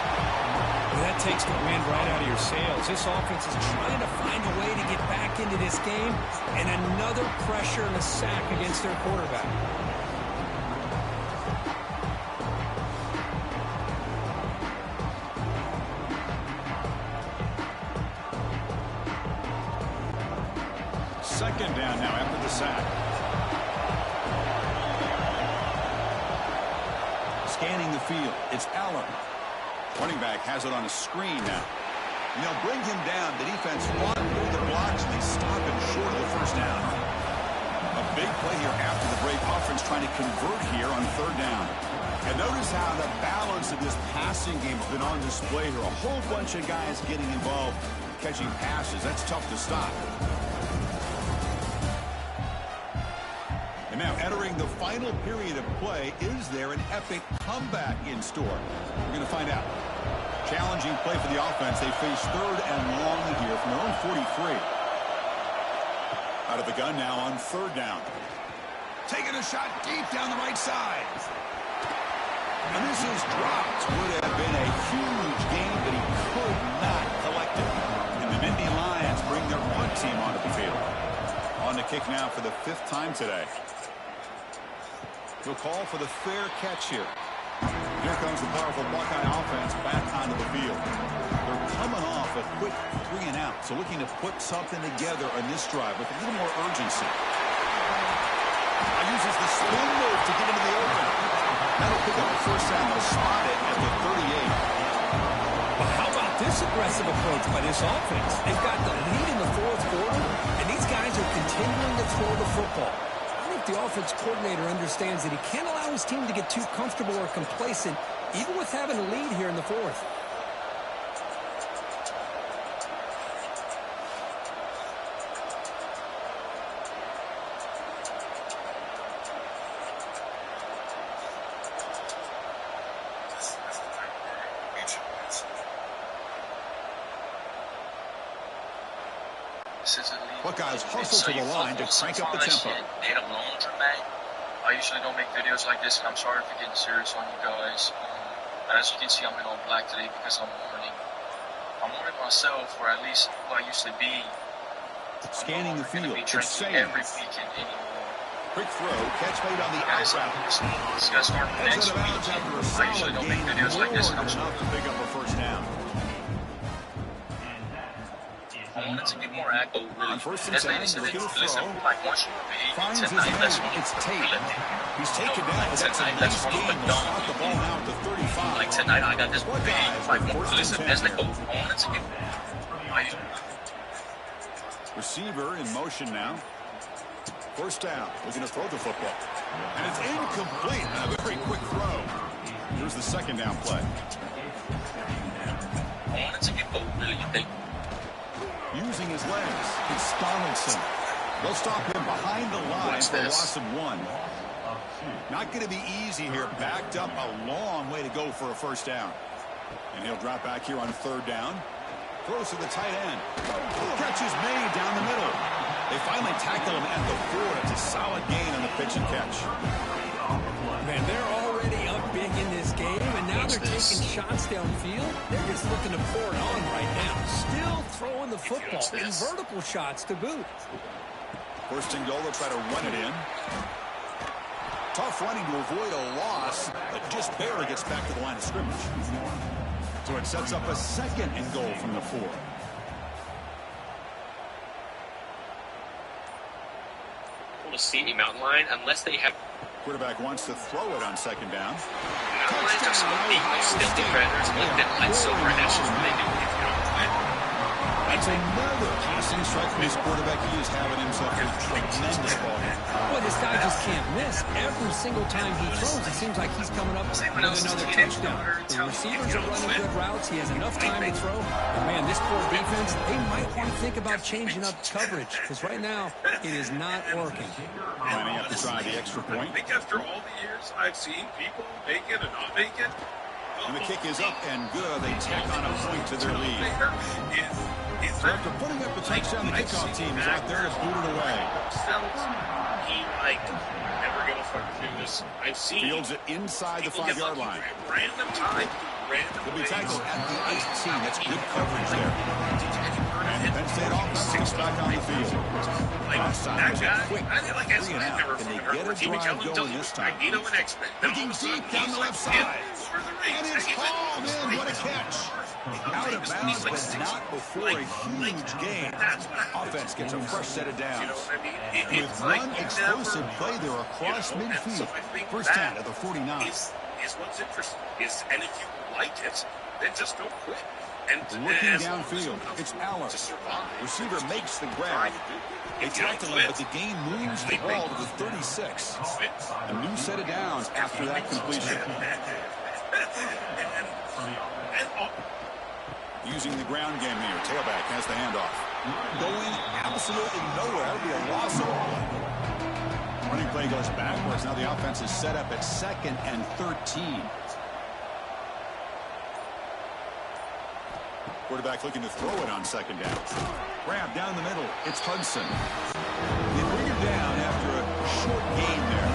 Well, that takes the wind right out of your sails. This offense is trying to find a way to get back into this game, and another pressure and a sack against their quarterback. Second down now after the sack. Scanning the field. It's Allen. Running back has it on a screen now. And they'll bring him down. The defense fought through the blocks, and they stop him short of the first down. A big play here after the break. Offense trying to convert here on third down. And notice how the balance of this passing game has been on display here. A whole bunch of guys getting involved, catching passes. That's tough to stop. And now entering the final period of play, is there an epic comeback in store? We're going to find out. Challenging play for the offense. They face third and long here from their own 43. Out of the gun now on third down. Taking a shot deep down the right side. And this is dropped. Would have been a huge game, but he could not collect it. And the Nittany Lions bring their punt team onto the field. On the kick now for the 5th time today. He'll call for the fair catch here. Here comes the powerful Buckeye offense back onto the field. They're coming off a quick 3 and out, so looking to put something together on this drive with a little more urgency. Uses the spin move to get into the open. That'll pick up a first down. They'll spot it at the 38. Well, how about this aggressive approach by this offense? They've got the lead in the fourth quarter, and these guys are continuing to throw the football. I think the offense coordinator understands that he can't allow his team to get too comfortable or complacent, even with having a lead here in the fourth. Buckeyes hustle to the line to crank up the tempo. I usually don't make videos like this, and I'm sorry for getting serious on you guys. But as you can see, I'm in all black today because I'm mourning. I'm mourning myself, or at least who I used to be. Scanning the field, it's every weekend anymore. Quick throw, catch made on the outside. This guy's starting next week. I usually don't make videos like this, and I'm sorry. To pick up a first down. I wanted to get more active. On first and 10, looking to throw. Finds his man. It's Tate. He's taken down. That's a nice game. They'll start the ball now at the 35. Like tonight, I got this big. Like, listen, as they go, I wanted to get. Receiver in motion now. First down. Looking to throw the football. And it's incomplete. A very quick throw. Here's the second down play. I wanted to get over, you think? Using his legs, it's Donaldson. They'll stop him behind the line for a loss of 1. Not going to be easy here. Backed up a long way to go for a first down. And he'll drop back here on third down. Throws to the tight end. Catch is made down the middle. They finally tackle him at the 4. It's a solid gain on the pitch and catch. Man, they're already up big in this game, and now they're taking shots downfield. They're just looking to pour it on right now. Still throwing the football in vertical shots to boot. First and goal, they'll try to run it in. Tough running to avoid a loss, but just barely gets back to the line of scrimmage. So it sets up a second and goal from the 4. To see a mountain lion unless they have. Quarterback wants to throw it on second down. Mountain lions are some big, stiff defenders, but then silver, and that's just what they do if you don't win. That's another passing strike for this quarterback. He is having himself a tremendous ball game. Well, this guy just can't miss. Every single time he throws, it seems like he's coming up with another touchdown. The receivers are running good routes. He has enough time to throw. But, man, this poor defense, they might want to think about changing up coverage because right now it is not working. Lining up to try the extra point. I think after all the years I've seen people make it and not make it. And the kick is up and good. They tack on a point to their lead. So after putting up the touchdown, the kickoff team is out there to boot it away. He never gonna fucking do this. I've seen Fields it inside the 5-yard line. Random time, He'll be tackled at the 18. That's good coverage there. And Penn State offense gets back on the field. Last time was a quick 3 and out. Can they get a drive going this time? Looking deep down the left side. And it's hauled in. What a catch. Out of bounds, but not before a huge gain. Offense gets a fresh set of downs. With one explosive play there across midfield. First down at the 49. Is what's interesting. And if you like it, then just don't quit. And looking downfield, it's Aller. Receiver makes the grab. They tackle him, but the game moves the ball to the 36. A new set of downs after that completion. Using the ground game here. Tailback has the handoff. Going absolutely nowhere. That would be a loss of ball. Running play goes backwards. Now the offense is set up at 2nd and 13. Quarterback looking to throw it on second down. Grab down the middle. It's Hudson. They bring him down after a short gain there.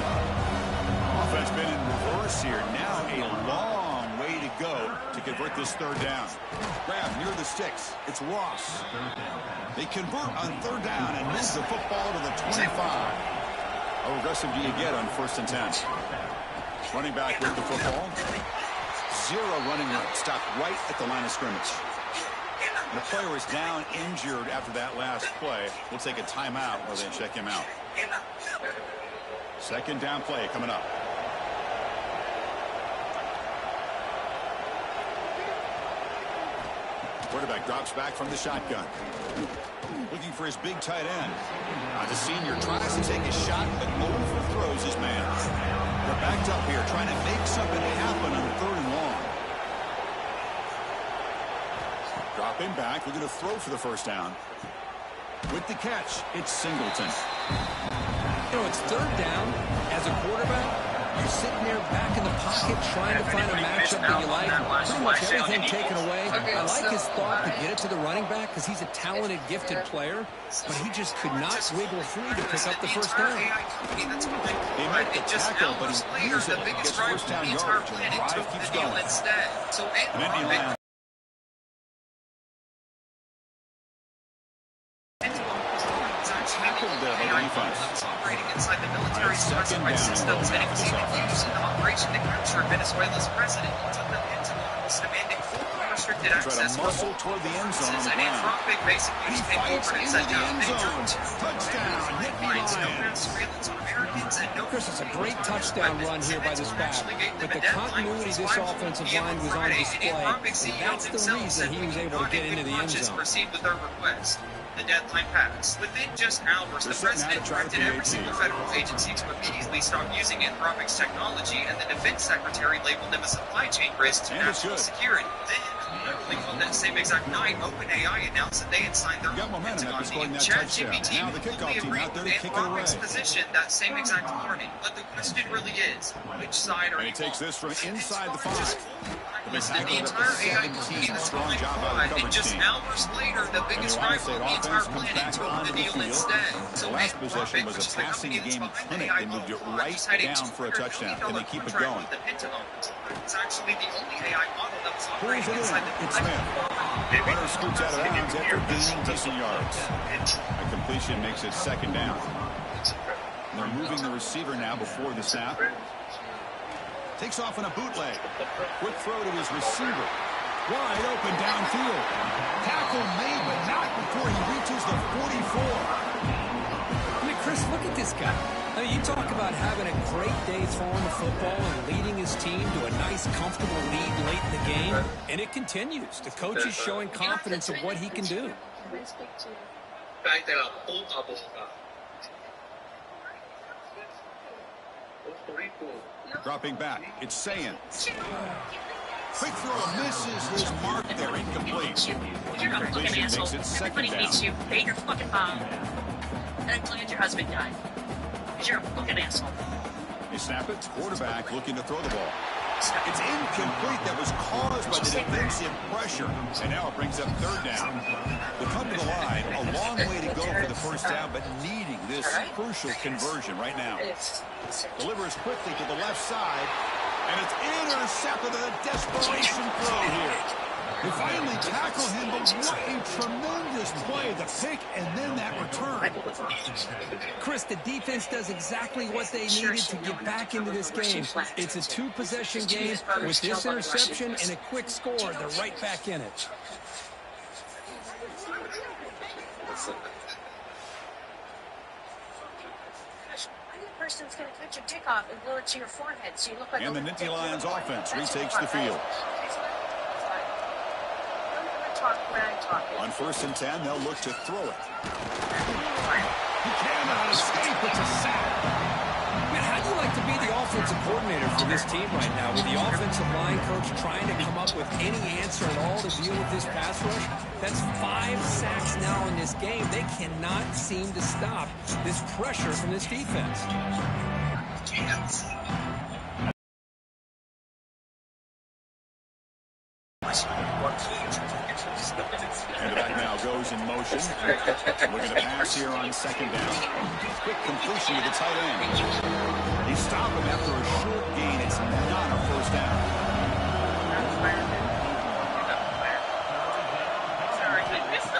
Offense been in reverse here. Now a long way to go to convert this third down. Grab near the sticks. It's Ross. They convert on third down and move the football to the 25. How aggressive do you get on 1st and 10? Running back with the football. zero running room. Stopped right at the line of scrimmage. And the player is down injured after that last play. We'll take a timeout while they check him out. Second down play coming up. Quarterback drops back from the shotgun. Looking for his big tight end. The senior tries to take a shot, but overthrows his man. They're backed up here, trying to make something happen on 3rd and long. Dropping back, looking to throw for the first down. With the catch, it's Singleton. You know, it's 3rd down. As a quarterback, you're sitting there back in the pocket trying to find a matchup that you like. Pretty much everything taken away. I like his thought to get it to the running back because he's a talented, gifted player, but he just could not wiggle free to pick up the first down. He made the tackle, but he used it to get first down yardage, and the drive keeps going. Nittany Lions. Tackled there by the defense. Operating inside the military specified systems and executing use in the operation to capture Venezuela's president took them into models demanding full unrestricted access. Try to muscle toward the end zone on the ground. He fights into the end zone. Touchdown, Nittany Lions. Chris, it's a great touchdown run here by this back, but the continuity this offensive line was on display, and that's the reason he was able to get into the end zone. Proceed with their request. The deadline passed. Within just hours, the president directed every single federal agency to immediately stop using Anthropic's technology, and the defense secretary labeled them a supply chain risk to national security. Then, literally on that same exact night, OpenAI announced that they had signed their own Pentagon deal. ChatGPT completely agreed with Anthropic's position that same exact morning. But the question really is, which side are you on? He takes this from inside the 5. Listed the entire AI company that's going fraud, and just hours later, the biggest rival of the entire planet took the deal instead. The last possession was a passing game clinic. They moved it right down for a touchdown, and they keep it going. It's actually the only AI model that was operating inside the It's Smith. Runner scoots out of bounds after gaining decent yards. A completion makes it second down. They're moving the receiver now before the snap. Takes off on a bootleg. Quick throw to his receiver. Wide open downfield. Tackle made, but not before he reaches the 44. I mean, Chris, look at this guy. I mean, you talk about having a great day throwing the football and leading his team to a nice, comfortable lead late in the game, and it continues. The coach is showing confidence of what he can do. Dropping back, it's Sayin. Quick throw misses his mark there, incomplete. Completion makes it second down. Hates you. Hate your fucking mom. And I'm glad your husband died. Because you're a fucking asshole. They snap it. Quarterback looking to throw the ball. It's incomplete. That was caused by the defensive pressure. And now it brings up third down. They come to the line. A long way to go for the first down, but needing this crucial conversion right now. Delivers quickly to the left side. And it's intercepted with a desperation throw here. They finally tackle him, but what a tremendous play. The pick and then that return. Chris, the defense does exactly what they needed to get back into this game. It's a 2-possession game. With this interception and a quick score, they're right back in it. Person's going to cut your dick off and blow it to your forehead, so you look like and the Nittany Lions offense retakes the field. On 1st and 10, they'll look to throw it. He cannot escape. It's a sack. Man, how do you like to be the offensive coordinator for this team right now, with the offensive line coach trying to come up with any answer at all to deal with this pass rush? That's 5 sacks now in this game. They cannot seem to stop this pressure from this defense. And the back now goes in motion. Looking to pass here on second down. Quick completion to the tight end. He stopped him after a short gain. It's not a first down.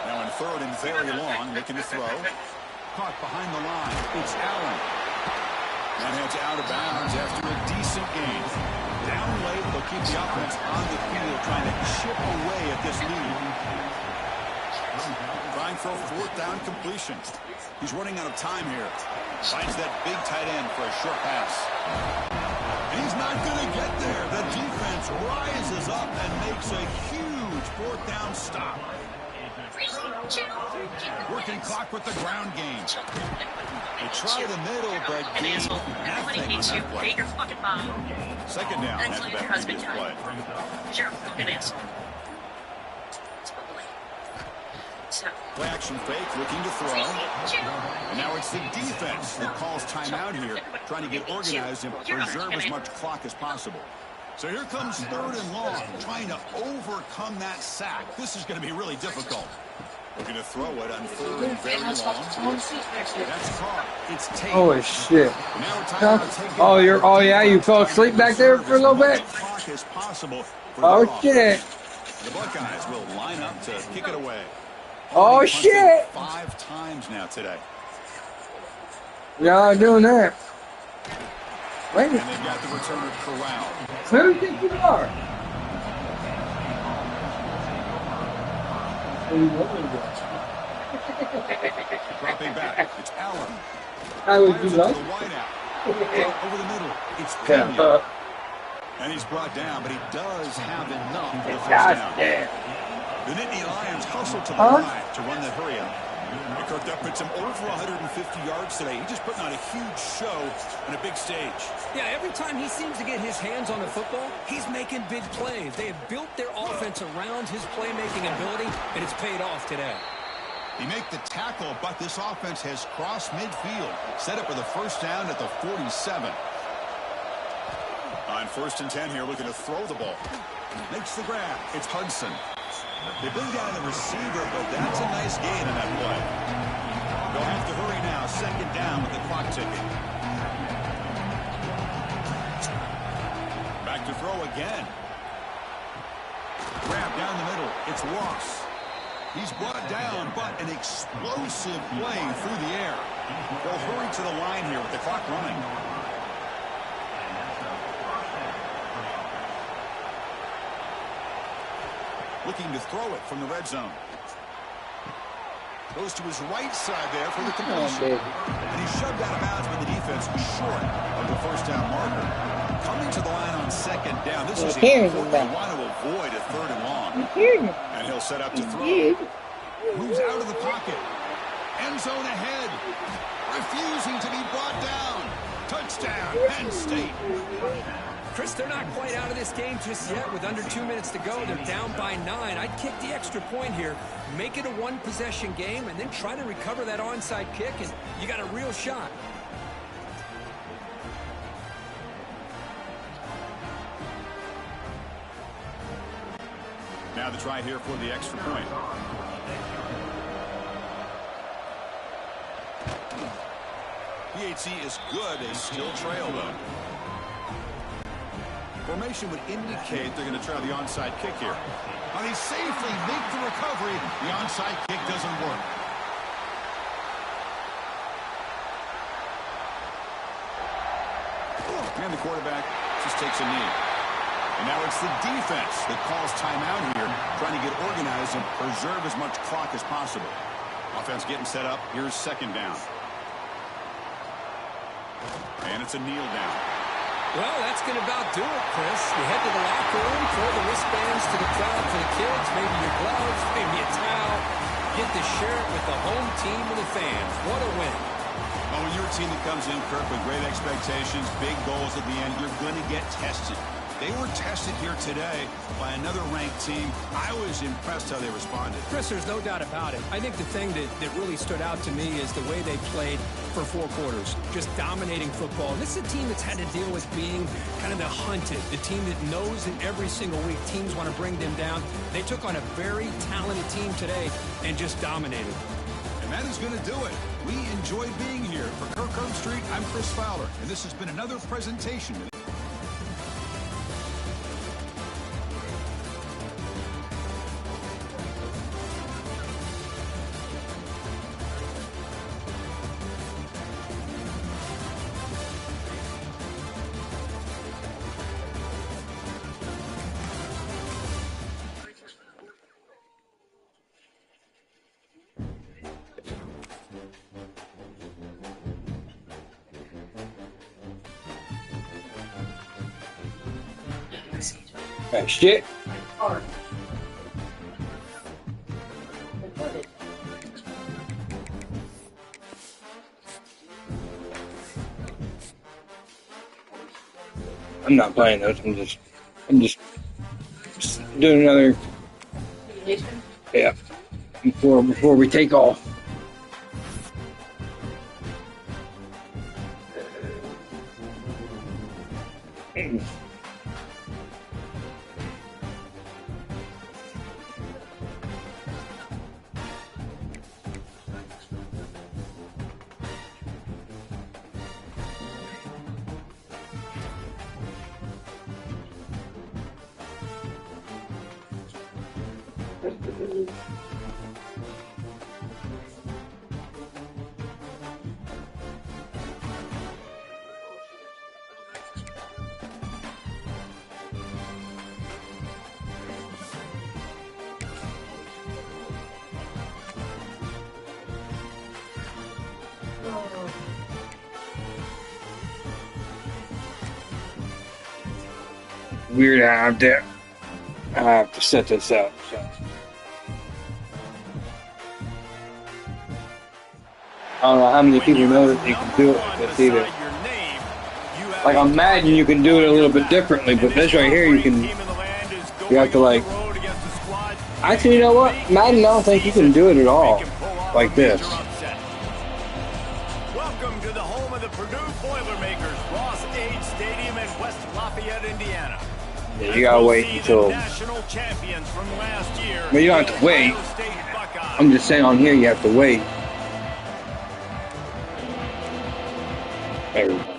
Now in 3rd and very long, looking to throw. Caught behind the line. It's Allen. That heads out of bounds after a decent gain. Down late, they'll keep the offense on the field, trying to chip away at this lead. Trying for a 4th down completion. He's running out of time here. Finds that big tight end for a short pass. And he's not going to get there. The defense rises up and makes a huge 4th down stop. Working clock with the ground game. They try the middle, but everybody hates you. Hate your fucking mom. 2nd down after that previous play. You're a fucking asshole. Play action fake, looking to throw. And now it's the defense that calls timeout here, trying to get organized and preserve as much clock as possible. So here comes 3rd and long, trying to overcome that sack. This is going to be really difficult. Looking to throw it on 3rd and very long. That's caught. It's taken. Oh shit. Oh, yeah, you fell asleep back there for a little bit? Oh shit. The Buckeyes will line up to kick it away. Oh shit. 5 times now today. Y'all doing that. Wait. And they've got the returner Corral. Who do you think you are? Dropping back. It's Allen. How would you like? Over the middle. It's Pena. And he's brought down, but he does have enough for the 1st down. The Nittany Lions hustle to the line to run the hurry up. Kirk that puts him over 150 yards today. He's just putting on a huge show on a big stage. Yeah, every time he seems to get his hands on the football, he's making big plays. They have built their offense around his playmaking ability, and it's paid off today. He make the tackle, but this offense has crossed midfield. Set up for the 1st down at the 47. On 1st and 10 here, looking to throw the ball. Makes the grab. It's Hudson. They bring down the receiver, but that's a nice gain on that play. They'll have to hurry now. 2nd down with the clock ticking. Back to throw again. Grab down the middle. It's Ross. He's brought down, but an explosive play through the air. They'll hurry to the line here with the clock running. Looking to throw it from the red zone. Goes to his right side there for the completion. And he shoved out of bounds with the defense short of the 1st down marker. Coming to the line on 2nd down. This is important. They want to avoid a 3rd and long. And he'll set up to throw. Moves out of the pocket. End zone ahead. Refusing to be brought down. Touchdown, Penn State. Chris, they're not quite out of this game just yet. With under 2 minutes to go, they're down by 9. I'd kick the extra point here, make it a 1-possession game, and then try to recover that onside kick, and you got a real shot. Now the try here for the extra point. PHC is good. They still trail, though. Formation would indicate they're going to try the onside kick here. But he safely make the recovery. The onside kick doesn't work. And the quarterback just takes a knee. And now it's the defense that calls timeout here, trying to get organized and preserve as much clock as possible. Offense getting set up. Here's 2nd down. And it's a kneel down. Well, that's going to about do it, Chris. You head to the locker room, throw the wristbands to the crowd for the kids, maybe your gloves, maybe a towel. Get to share it with the home team and the fans. What a win. Well, when you're a team that comes in, Kirk, with great expectations, big goals at the end, you're going to get tested. They were tested here today by another ranked team. I was impressed how they responded. Chris, there's no doubt about it. I think the thing that really stood out to me is the way they played for 4 quarters, just dominating football. This is a team that's had to deal with being kind of the hunted, the team that knows that every single week teams want to bring them down. They took on a very talented team today and just dominated. And that is going to do it. We enjoyed being here. For Kirk Herbstreit, I'm Chris Fowler, and this has been another presentation. That shit. I'm not playing those. I'm just doing another. Yeah. Before we take off. Weird. I have to set this up. So. I don't know how many people know that you can do it. It's either like on Madden, you can do it a little bit differently, but this right here, you have to like. Actually, you know what? Madden, I don't think you can do it at all like this. Welcome to the home of the Purdue Boilermakers, Ross Age Stadium in West Lafayette, Indiana. Yeah, you gotta wait until. Well, you don't have to wait. I'm just saying on here you have to wait. There we go.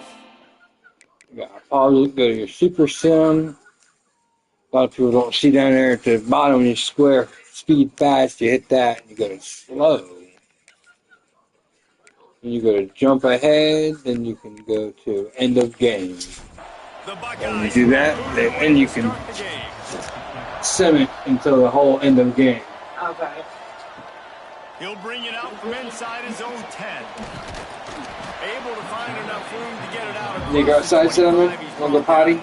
You gotta pause it, go to your Super Sim. A lot of people don't see down there at the bottom, you square speed fast, you hit that, and you go to slow. And you go to jump ahead, then you can go to end of game. And you do that, then you can sim it until the whole end of game. Okay. He'll bring it out from inside his own 10. Able to find enough room to get it out. You go outside, Cinnamon? Want to go potty?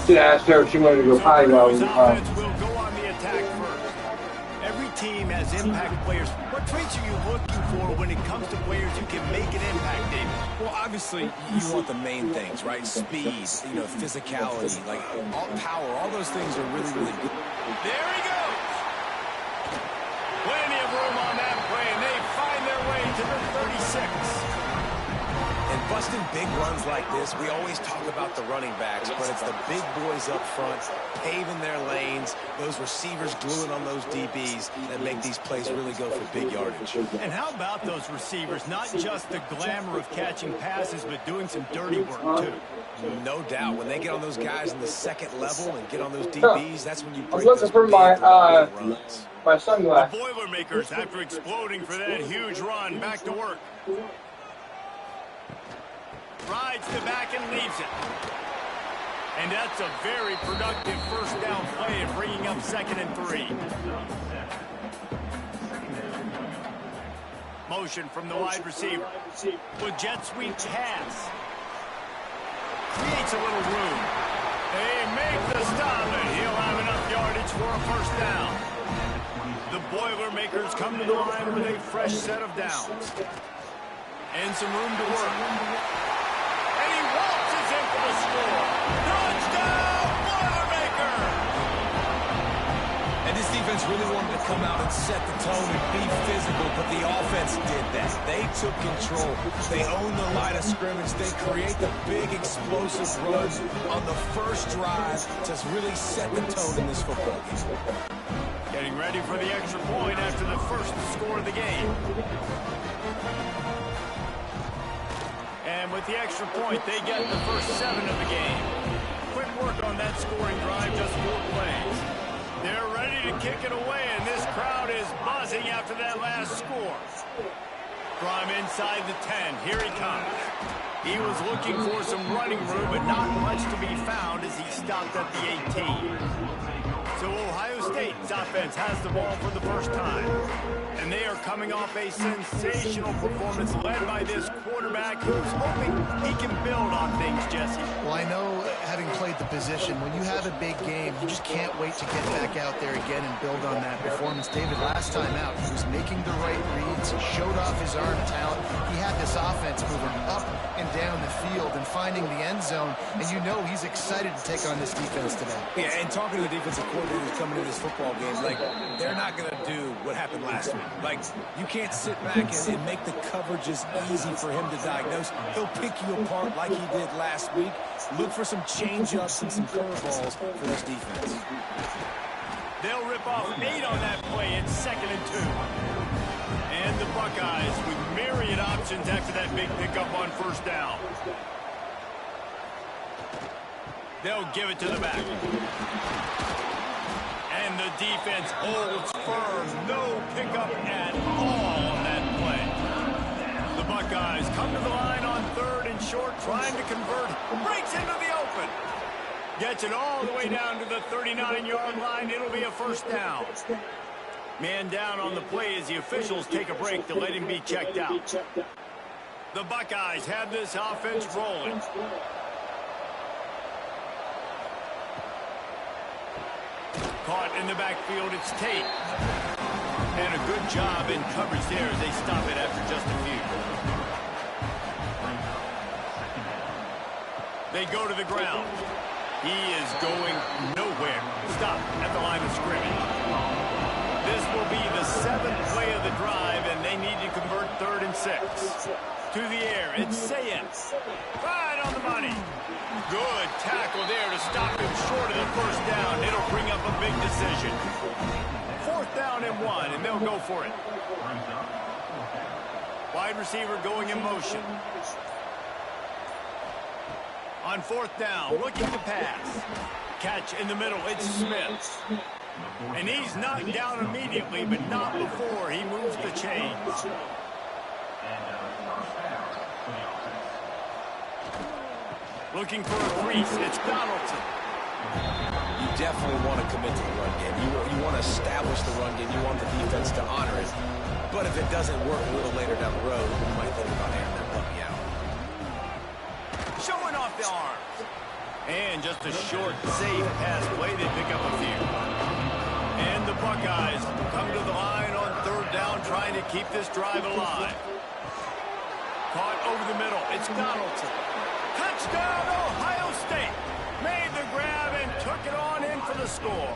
Should ask her if she wanted to go potty while we were potty. Every team has impact players. What traits are you looking for when it comes to players who can make an impact, David? Well, obviously, you want the main things, right? Speed, physicality, like all power, all those things are really, really good. There he goes. Plenty of room on that play, and they find their way to the 36. And busting big runs like this, we always talk about the running backs, but it's the big boys up front, paving their lanes, those receivers gluing on those DBs that make these plays really go for big yardage. And how about those receivers? Not just the glamour of catching passes, but doing some dirty work, too. No doubt. When they get on those guys in the second level and get on those DBs, that's when you break I was looking for my sunglasses. The Boilermakers, after exploding for that huge run, back to work. Rides the back and leaves it. And that's a very productive first down play of bringing up 2nd and 3. Motion from the wide receiver. With jet sweep pass. Creates a little room. They make the stop, and he'll have enough yardage for a first down. The Boilermakers come to the line with a fresh set of downs. And some room to work. And he waltzes in for the score. Touchdown, Boilermaker! And this defense really wanted to come out and set the tone and be physical, but the offense did that. They took control. They owned the line of scrimmage. They create the big explosive runs on the first drive to really set the tone in this football game. Getting ready for the extra point after the first score of the game. And with the extra point, they get the first 7 of the game. Quick work on that scoring drive, just 4 plays. They're ready to kick it away, and this crowd is buzzing after that last score. From inside the 10, here he comes. He was looking for some running room, but not much to be found as he stopped at the 18. So Ohio State's offense has the ball for the first time. And they are coming off a sensational performance led by this quarterback who's hoping he can build on things, Jesse. Well, I know, having played the position, when you have a big game, you just can't wait to get back out there again and build on that performance. David, last time out, he was making the right reads. He showed off his arm talent. He had this offense moving up and down the field and finding the end zone. And you know he's excited to take on this defense today. Yeah, and talking to the defensive coordinators coming into this football game, like, they're not going to do what happened last week. Like, you can't sit back and make the coverages easy for him to diagnose. He'll pick you apart like he did last week. Look for some change-ups and some curveballs for this defense. They'll rip off 8 on that play. It's 2nd and 2. And the Buckeyes with myriad options after that big pickup on first down. They'll give it to the back. And the defense holds firm. No pickup at all on that play. The Buckeyes come to the line on 3rd and short, trying to convert. Breaks into the open. Gets it all the way down to the 39-yard line. It'll be a first down. Man down on the play as the officials take a break to let him be checked out. The Buckeyes have this offense rolling. Caught in the backfield, it's Tate. And a good job in coverage there as they stop it after just a few. They go to the ground. He is going nowhere. Stop at the line of scrimmage. This will be the 7th play of the drive, and they need to convert 3rd and 6. To the air, it's Sayens. Right on the money. Good tackle there to stop him short of the first down. It'll bring up a big decision. 4th down and 1, and they'll go for it. Wide receiver going in motion. On 4th down, looking to pass. Catch in the middle, it's Smith. And he's knocked down immediately, but not before he moves the chains. Looking for a crease, it's Donaldson. You definitely want to commit to the run game. You want to establish the run game. You want the defense to honor it. But if it doesn't work a little later down the road, you might think about airing that puppy out. Showing off the arms. And just a short, safe pass play. They pick up a few. And the Buckeyes come to the line on 3rd down, trying to keep this drive alive. Caught over the middle. It's Donaldson. Touchdown, Ohio State. Made the grab and took it on in for the score.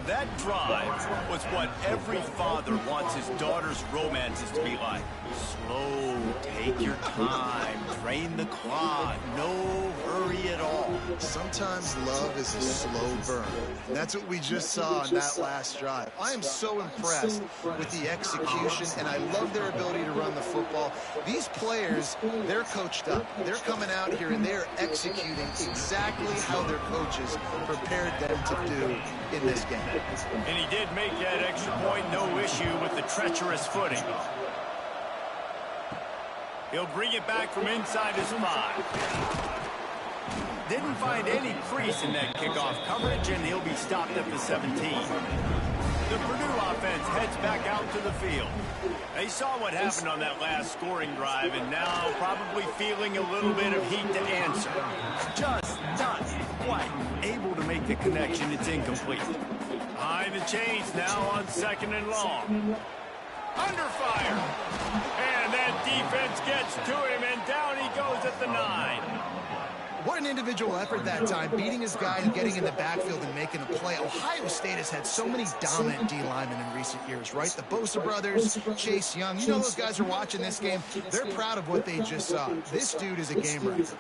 That drive was what every father wants his daughter's romances to be like. Slow, take your time, train the clock, no hurry at all. Sometimes love is a slow burn. That's what we just saw on that last drive. I am so impressed with the execution, and I love their ability to run the football. These players, they're coached up. They're coming out here, and they're executing exactly how their coaches prepared them to do in this game. And he did make that extra point, no issue with the treacherous footing. He'll bring it back from inside his 5. Didn't find any crease in that kickoff coverage, and he'll be stopped at the 17. The Purdue offense heads back out to the field. They saw what happened on that last scoring drive, and now probably feeling a little bit of heat to answer. Just not quite able to make the connection. It's incomplete. Behind the chains now on 2nd and long. Under fire. And that defense gets to him, and down he goes at the 9. What an individual effort that time, beating his guy and getting in the backfield and making a play. Ohio State has had so many dominant D linemen in recent years, right? The Bosa brothers, Chase Young. You know those guys are watching this game. They're proud of what they just saw. This dude is a game wrecker.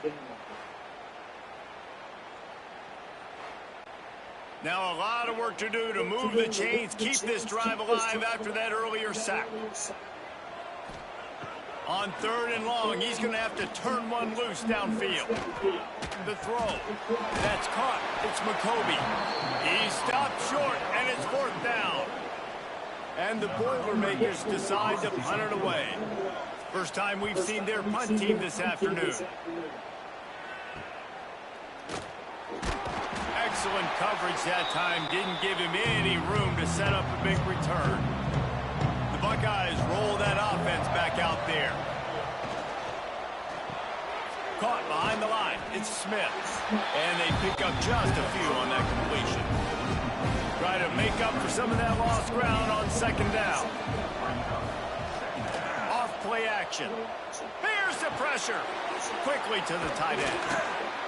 Now a lot of work to do to move the chains, keep this drive alive after that earlier sack. On 3rd and long, he's going to have to turn one loose downfield. The throw. That's caught. It's McCoby. He stopped short, and it's 4th down. And the Boilermakers decide to punt it away. First time we've seen their punt team this afternoon. Excellent coverage that time. Didn't give him any room to set up a big return. The Buckeyes roll that offense back out there. Caught behind the line. It's Smith. And they pick up just a few on that completion. Try to make up for some of that lost ground on second down. Off play action. Here's the pressure. Quickly to the tight end.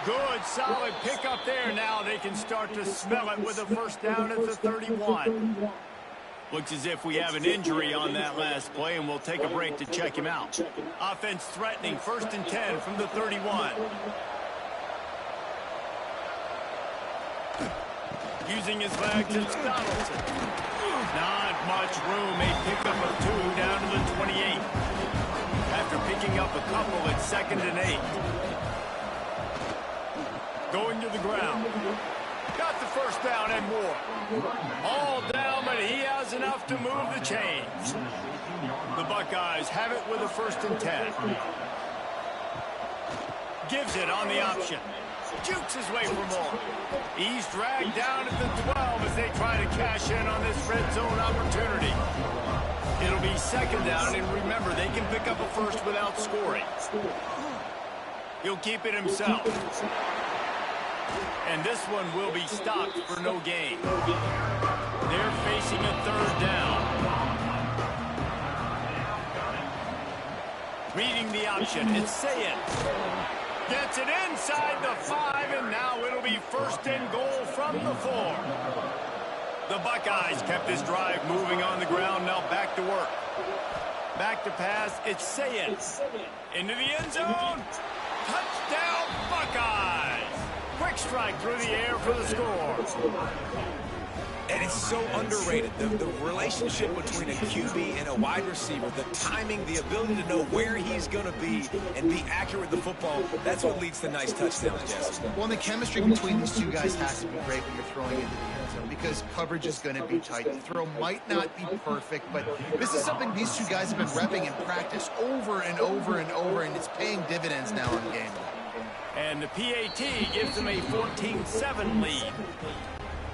Good, solid pickup there. Now they can start to smell it with a first down at the 31. Looks as if we have an injury on that last play, and we'll take a break to check him out. Offense threatening, 1st and 10 from the 31. Using his legs, it's Donaldson. Not much room. A pickup of 2 down to the 28. After picking up a couple, it's 2nd and 8. Going to the ground. Got the first down and more. All down, but he has enough to move the chains. The Buckeyes have it with a 1st and 10. Gives it on the option. Jukes his way for more. He's dragged down at the 12 as they try to cash in on this red zone opportunity. It'll be 2nd down, and remember, they can pick up a first without scoring. He'll keep it himself. And this one will be stopped for no gain. They're facing a 3rd down. Reading the option, it's Sayers. Gets it inside the 5, and now it'll be 1st and goal from the 4. The Buckeyes kept this drive moving on the ground, now back to work. Back to pass, it's Sayers. Into the end zone. Touchdown, Buckeyes! Quick strike through the air for the score. And it's so underrated, the relationship between a QB and a wide receiver, the timing, the ability to know where he's going to be and be accurate with the football, that's what leads to nice touchdowns, Jesse. Well, and the chemistry between these two guys has to be great when you're throwing into the end zone because coverage is going to be tight. The throw might not be perfect, but this is something these two guys have been repping in practice over and over and over, and it's paying dividends now in game. And the PAT gives them a 14-7 lead.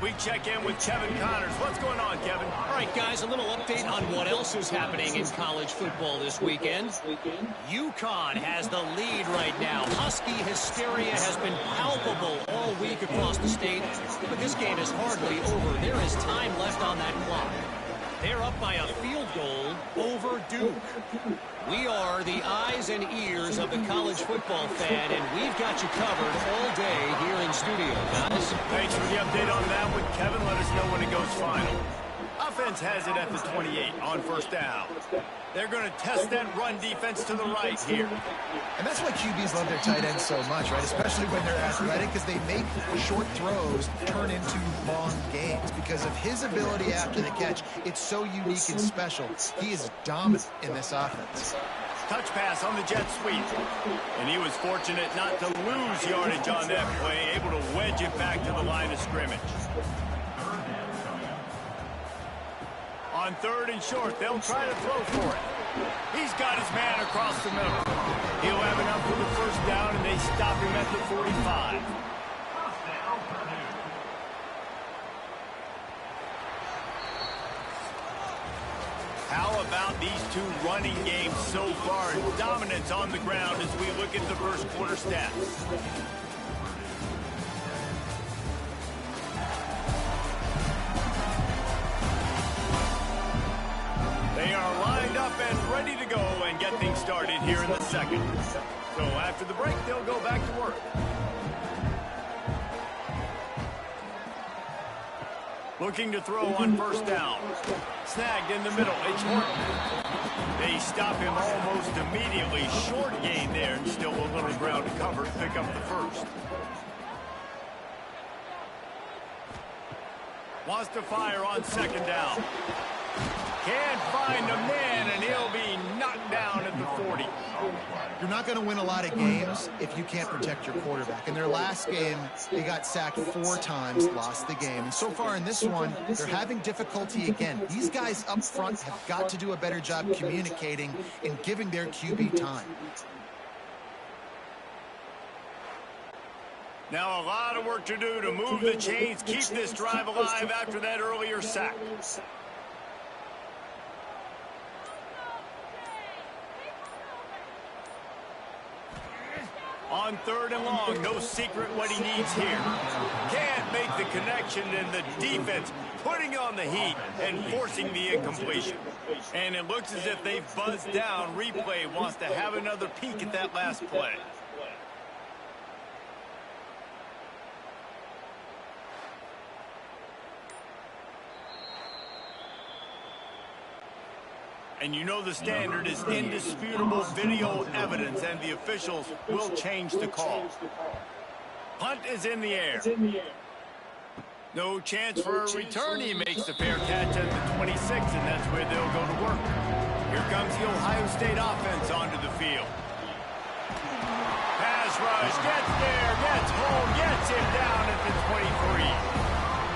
We check in with Kevin Connors. What's going on, Kevin? All right, guys, a little update on what else is happening in college football this weekend. UConn has the lead right now. Husky hysteria has been palpable all week across the state, but this game is hardly over. There is time left on that clock. They're up by a field goal over Duke. We are the eyes and ears of the college football fan, and we've got you covered all day here in studio, guys. Thanks for the update on that one, Kevin. Let us know when it goes final. Offense has it at the 28 on 1st down. They're going to test that run defense to the right here. And that's why QBs love their tight ends so much, right? Especially when they're athletic, because they make short throws turn into long gains. Because of his ability after the catch, it's so unique and special. He is dominant in this offense. Touch pass on the jet sweep. And he was fortunate not to lose yardage on that play, able to wedge it back to the line of scrimmage. On 3rd and short, they'll try to throw for it. He's got his man across the middle. He'll have enough for the 1st down, and they stop him at the 45. How about these two running games so far? Dominance on the ground as we look at the first quarter stats. They are lined up and ready to go and get things started here in the second. So after the break, they'll go back to work. Looking to throw on 1st down. Snagged in the middle. It's Horton. They stop him almost immediately. Short gain there and still a little ground to cover to pick up the 1st. Wants to fire on 2nd down. Can't find a man, and he'll be knocked down at the 40. You're not going to win a lot of games if you can't protect your quarterback. In their last game, they got sacked 4 times, lost the game. And so far in this one, they're having difficulty again. These guys up front have got to do a better job communicating and giving their QB time. Now a lot of work to do to move the chains, keep this drive alive after that earlier sack. On 3rd and long, no secret what he needs here. Can't make the connection, and the defense putting on the heat and forcing the incompletion. And it looks as if they've buzzed down. Replay wants to have another peek at that last play. And you know the standard is indisputable video evidence, and the officials will change the call. Punt is in the air. No chance for a return. He makes the fair catch at the 26, and that's where they'll go to work. Here comes the Ohio State offense onto the field. Pass rush, gets there, gets home, gets him down at the 23.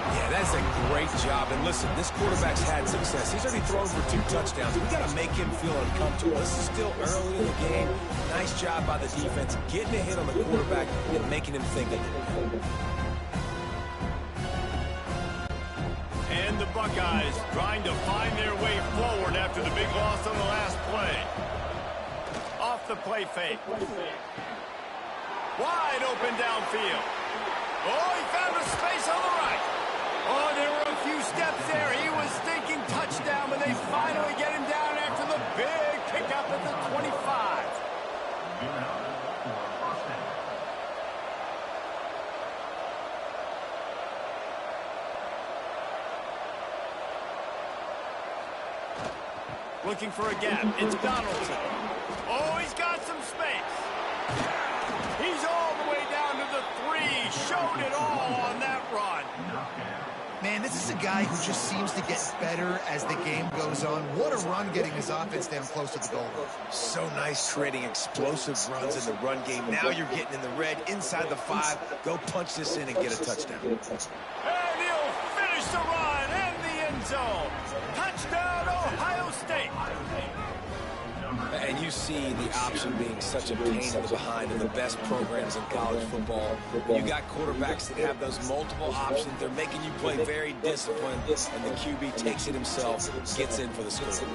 Yeah, that's a great job. And listen, this quarterback's had success. He's already thrown for 2 touchdowns. We got to make him feel uncomfortable. This is still early in the game. Nice job by the defense, getting a hit on the quarterback and making him think of it. And the Buckeyes trying to find their way forward after the big loss on the last play. Off the play fake. Wide open downfield. Oh, he found a space on the right. Oh, there were a few steps there. He was thinking touchdown, but they finally get him down after the big pickup at the 25. Looking for a gap. It's Donaldson. Oh, he's got some space. He's all the way down to the 3. Showed it all on that run. Man, this is a guy who just seems to get better as the game goes on. What a run getting his offense down close to the goal line. So nice creating explosive runs in the run game. Now you're getting in the red, inside the 5. Go punch this in and get a touchdown. And he'll finish the run in the end zone. Touchdown, Ohio State. And you see the option being such a pain in the behind of the best programs in college football. You got quarterbacks that have those multiple options. They're making you play very disciplined, and the QB takes it himself, gets in for the score.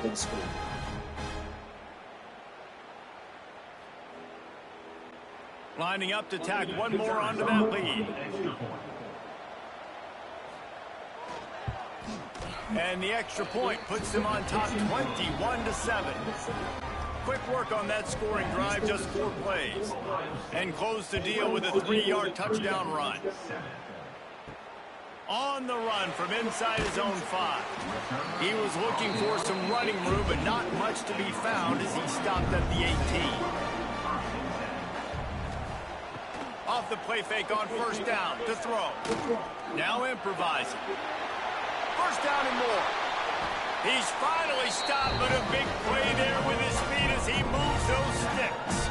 Lining up to tack one more onto that lead. And the extra point puts them on top 21-7. Quick work on that scoring drive, just 4 plays. And close the deal with a 3-yard touchdown run. On the run from inside his own 5. He was looking for some running room, but not much to be found as he stopped at the 18. Off the play fake on 1st down to throw. Now improvising. 1st down and more. He's finally stopped, but a big play there with his feet as he moves those sticks.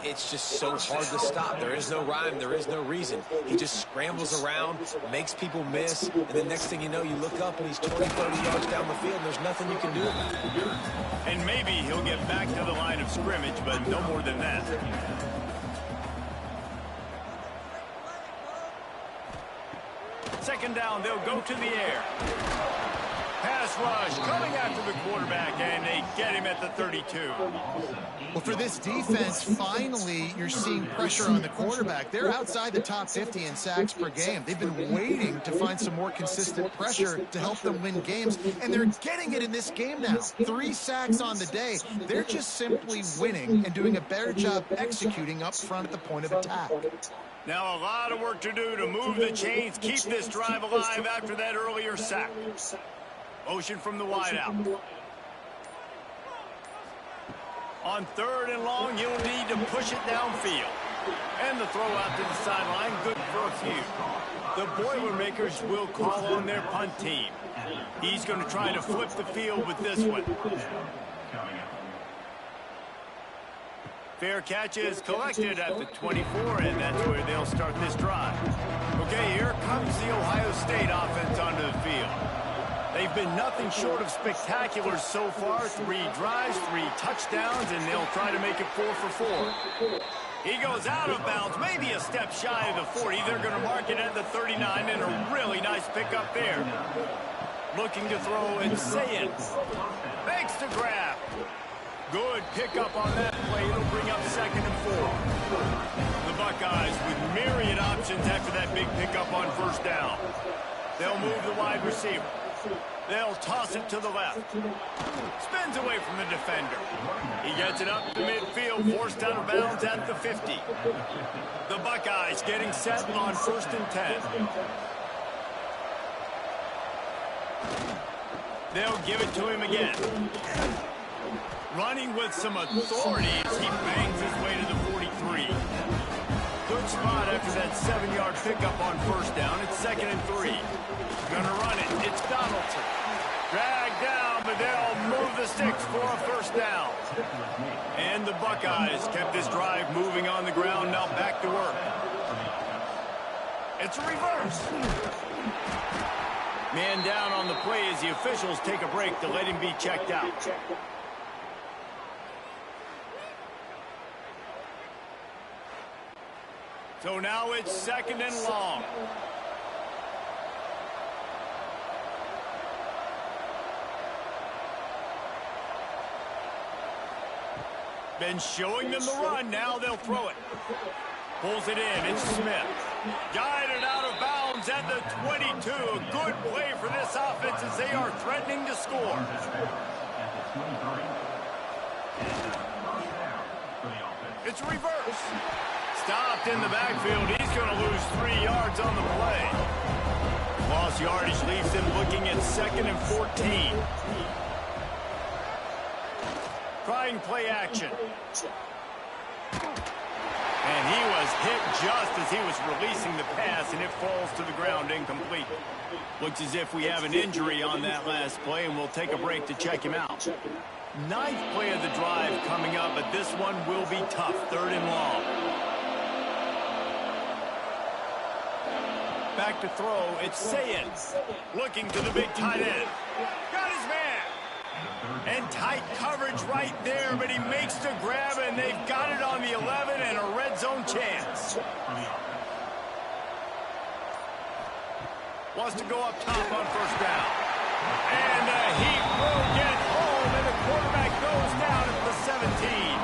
It's just so hard to stop. There is no rhyme. There is no reason. He just scrambles around, makes people miss, and the next thing you know, you look up and he's 20, 30 yards down the field, and there's nothing you can do about it. And maybe he'll get back to the line of scrimmage, but no more than that. Second down, they'll go to the air. Pass rush coming after the quarterback, and they get him at the 32. Well, for this defense, finally, you're seeing pressure on the quarterback. They're outside the top 50 in sacks per game. They've been waiting to find some more consistent pressure to help them win games, and they're getting it in this game now. 3 sacks on the day. They're just simply winning and doing a better job executing up front at the point of attack. Now a lot of work to do to move the chains, keep this drive alive after that earlier sack. Motion from the wideout. On 3rd and long, you'll need to push it downfield. And the throw out to the sideline, good for a few. The Boilermakers will call on their punt team. He's going to try to flip the field with this one. Fair catch is collected at the 24, and that's where they'll start this drive. Okay, here comes the Ohio State offense onto the field. They've been nothing short of spectacular so far. 3 drives, 3 touchdowns, and they'll try to make it 4 for 4. He goes out of bounds, maybe a step shy of the 40. They're going to mark it at the 39, and a really nice pickup there. Looking to throw, and Sayins makes the grab. Good pickup on that play. It'll bring up 2nd and 4. The Buckeyes with myriad options after that big pickup on 1st down. They'll move the wide receiver. They'll toss it to the left. Spins away from the defender. He gets it up to midfield, forced out of bounds at the 50. The Buckeyes getting set on 1st and 10. They'll give it to him again. Running with some authority as he bangs his way to the 43. Good spot after that 7-yard pickup on 1st down. It's 2nd and 3. Gonna run it. It's Donaldson. Dragged down, but they'll move the sticks for a 1st down. And the Buckeyes kept this drive moving on the ground. Now back to work. It's a reverse. Man down on the play as the officials take a break to let him be checked out. So now it's 2nd and long. Been showing them the run. Now they'll throw it. Pulls it in. It's Smith. Guided out of bounds at the 22. A good play for this offense as they are threatening to score. It's a reverse. Stopped in the backfield. He's going to lose 3 yards on the play. Lost yardage leaves him looking at 2nd and 14. Trying play action. And he was hit just as he was releasing the pass, and it falls to the ground incomplete. Looks as if we have an injury on that last play, and we'll take a break to check him out. 9th play of the drive coming up, but this one will be tough. 3rd and long. Back to throw, it's Sayins. Looking to the big tight end. Got his man. And tight coverage right there, but he makes the grab, and they've got it on the 11 and a red zone chance. Wants to go up top on 1st down. And he will get home, and the quarterback goes down at the 17.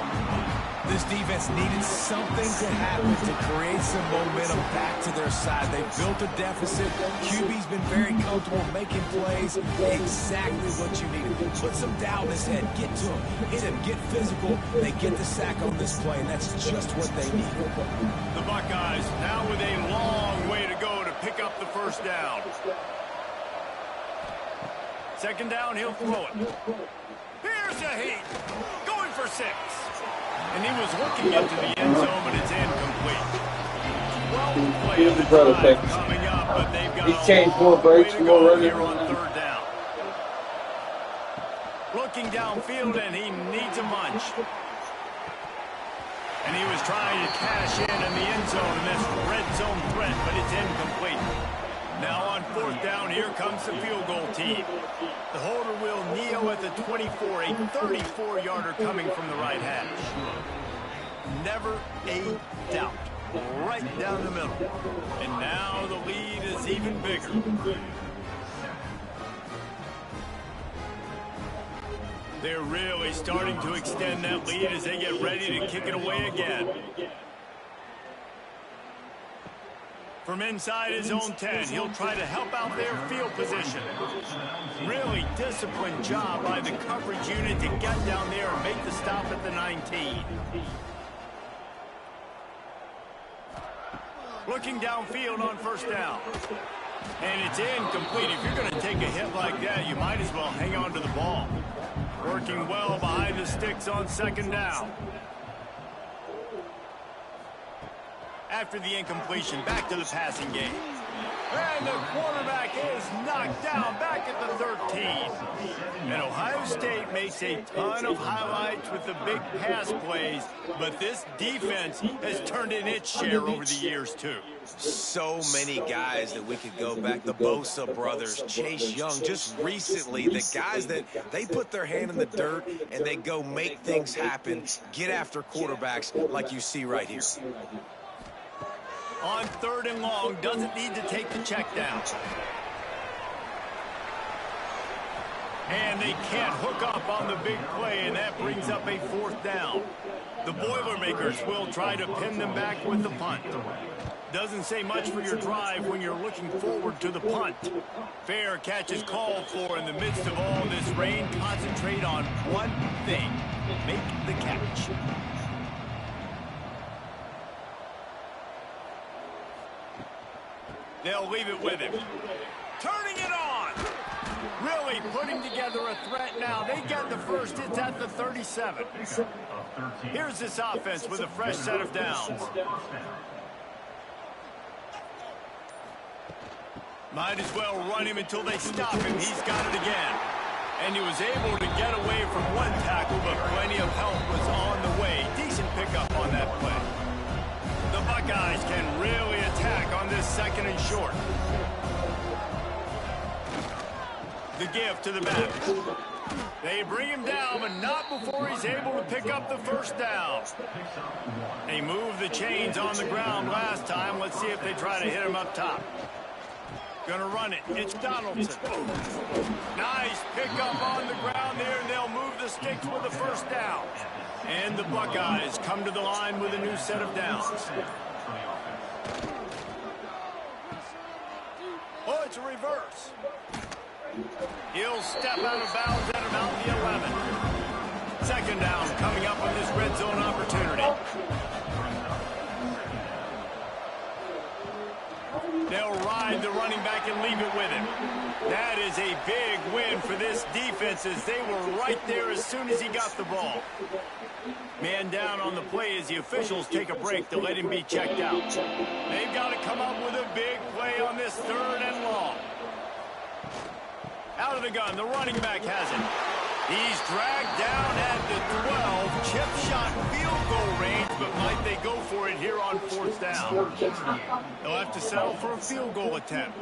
This defense needed something to happen to create some momentum back to their side. They built a deficit. QB's been very comfortable making plays. Exactly what you needed. Put some doubt in his head. Get to him. Hit him. Get physical. They get the sack on this play, and that's just what they need. The Buckeyes now with a long way to go to pick up the 1st down. 2nd down, he'll throw it. Here's a heat. Going for 6. And he was looking into the end zone, but it's incomplete. 12th play of the drive coming up, but they've got he's changed more breaks, more running here on 3rd down. Looking downfield, and he needs a munch. And he was trying to cash in the end zone in this red zone threat, but it's incomplete. Now on 4th down, here comes the field goal team. The holder will kneel at the 24, a 34-yarder coming from the right hash. Never a doubt. Right down the middle. And now the lead is even bigger. They're really starting to extend that lead as they get ready to kick it away again. From inside his own 10, he'll try to help out their field position. Really disciplined job by the coverage unit to get down there and make the stop at the 19. Looking downfield on 1st down. And it's incomplete. If you're going to take a hit like that, you might as well hang on to the ball. Working well behind the sticks on 2nd down. After the incompletion, back to the passing game. And the quarterback is knocked down back at the 13. And Ohio State makes a ton of highlights with the big pass plays, but this defense has turned in its share over the years, too. So many guys that we could go back. The Bosa brothers, Chase Young, just recently, the guys that they put their hand in the dirt and they go make things happen, get after quarterbacks like you see right here. On 3rd and long, doesn't need to take the check down. And they can't hook up on the big play, and that brings up a 4th down. The Boilermakers will try to pin them back with the punt. Doesn't say much for your drive when you're looking forward to the punt. Fair catch is called for in the midst of all this rain. Concentrate on one thing. Make the catch. They'll leave it with him. Turning it on. Really putting together a threat now. They get the first. It's at the 37. Here's this offense with a fresh set of downs. Might as well run him until they stop him. He's got it again. And he was able to get away from one tackle, but plenty of help was on the way. Decent pickup on that play. The Buckeyes can really attack on this 2nd and short. The give to the back. They bring him down, but not before he's able to pick up the 1st down. They moved the chains on the ground last time. Let's see if they try to hit him up top. Gonna run it. It's Donaldson. Nice pickup on the ground there, and they'll move the sticks with the 1st down. And the Buckeyes come to the line with a new set of downs. Oh, it's a reverse. He'll step out of bounds at about the 11. 2nd down coming up on this red zone opportunity. They'll ride the running back and leave it with him. That is a big win for this defense as they were right there as soon as he got the ball. Man down on the play as the officials take a break to let him be checked out. They've got to come up with a big play on this 3rd and long. Out of the gun, the running back has it. He's dragged down at the 12, chip shot field goal range, but might they go for it here on 4th down? They'll have to settle for a field goal attempt.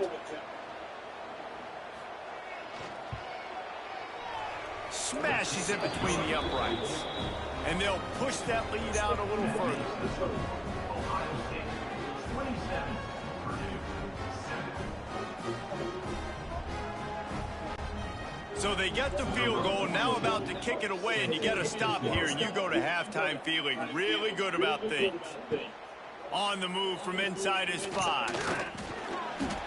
Smashes it between the uprights. And they'll push that lead out a little further. So they get the field goal, now about to kick it away, and you get a stop here, and you go to halftime feeling really good about things. On the move from inside his 5.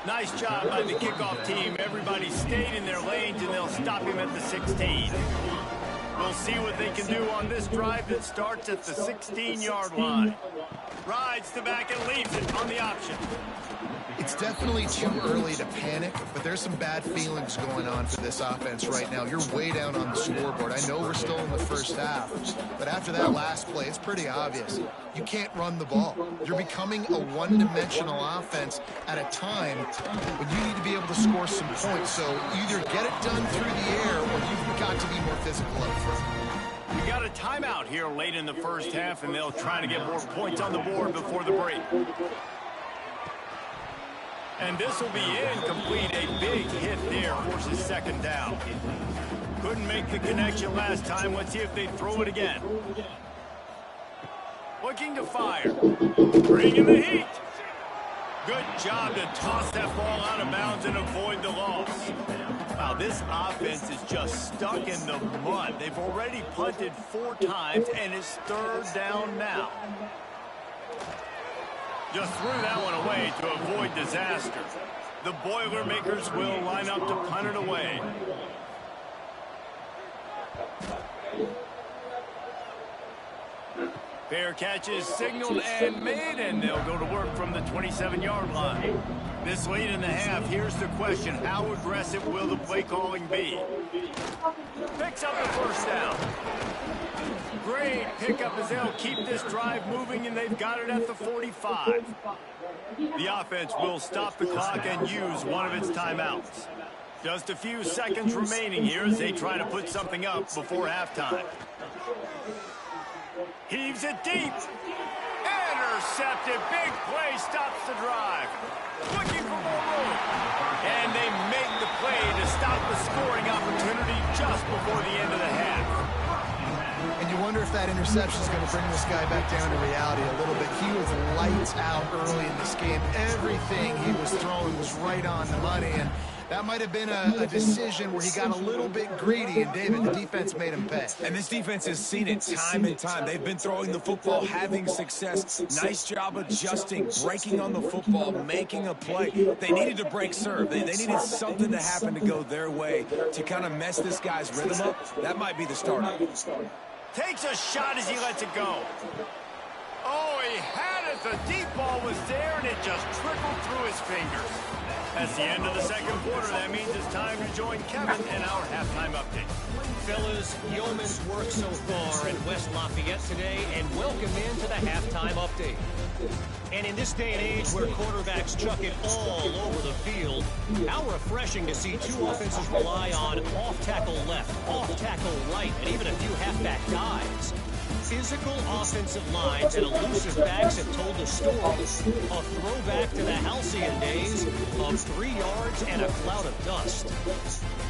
Nice job by the kickoff team. Everybody stayed in their lanes, and they'll stop him at the 16. We'll see what they can do on this drive that starts at the 16-yard line. Rides the back and leaves it on the option. It's definitely too early to panic, but there's some bad feelings going on for this offense right now. You're way down on the scoreboard. I know we're still in the 1st half, but after that last play, it's pretty obvious. You can't run the ball. You're becoming a one-dimensional offense at a time when you need to be able to score some points. So either get it done through the air or you've got to be more physical up front. We got a timeout here late in the 1st half, and they'll try to get more points on the board before the break. And this will be incomplete. A big hit there forces 2nd down. Couldn't make the connection last time. Let's see if they throw it again. Looking to fire. Bringing the heat. Good job to toss that ball out of bounds and avoid the loss. Wow, this offense is just stuck in the mud. They've already punted 4 times, and it's 3rd down now. Just threw that one away to avoid disaster. The Boilermakers will line up to punt it away. Fair catch is signaled and made, and they'll go to work from the 27-yard line. This late in the half, here's the question. How aggressive will the play calling be? Picks up the 1st down. Great pickup as they'll keep this drive moving, and they've got it at the 45. The offense will stop the clock and use one of its timeouts. Just a few seconds remaining here as they try to put something up before halftime. Heaves it deep. Intercepted. Big play stops the drive. Looking for more room. And they make the play to stop the scoring opportunity just before the end of the half. And you wonder if that interception is going to bring this guy back down to reality a little bit. He was lights out early in this game. Everything he was throwing was right on the money. And that might have been a decision where he got a little bit greedy, and David, the defense made him pay. And this defense has seen it time and time. They've been throwing the football, having success. Nice job adjusting, breaking on the football, making a play. They needed to break serve. They needed something to happen to go their way to kind of mess this guy's rhythm up. That might be the starter. Takes a shot as he lets it go. Oh, he had it. The deep ball was there, and it just trickled through his fingers. That's the end of the second quarter. That means it's time to join Kevin in our halftime update. Fellas, yeoman's work so far in West Lafayette today, and welcome into the halftime update. And in this day and age where quarterbacks chuck it all over the field, how refreshing to see two offenses rely on off-tackle left, off-tackle right, and even a few halfback dives. Physical offensive lines and elusive backs have told the story. A throwback to the halcyon days of 3 yards and a cloud of dust.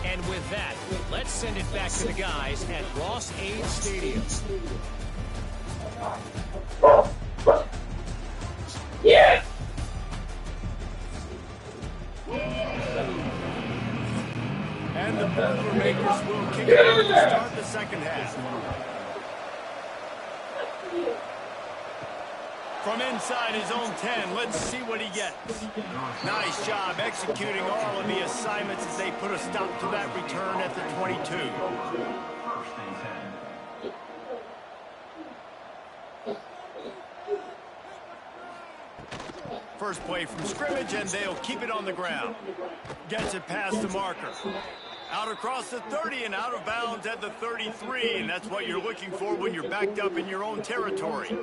And with that, let's send it back to the guys at Ross-Ade Stadium. Yeah. And the Boilermakers will kick it off to start the second half. From inside his own 10, let's see what he gets. Nice job executing all of the assignments as they put a stop to that return at the 22. First play from scrimmage, and they'll keep it on the ground. Gets it past the marker. Out across the 30 and out of bounds at the 33, and that's what you're looking for when you're backed up in your own territory.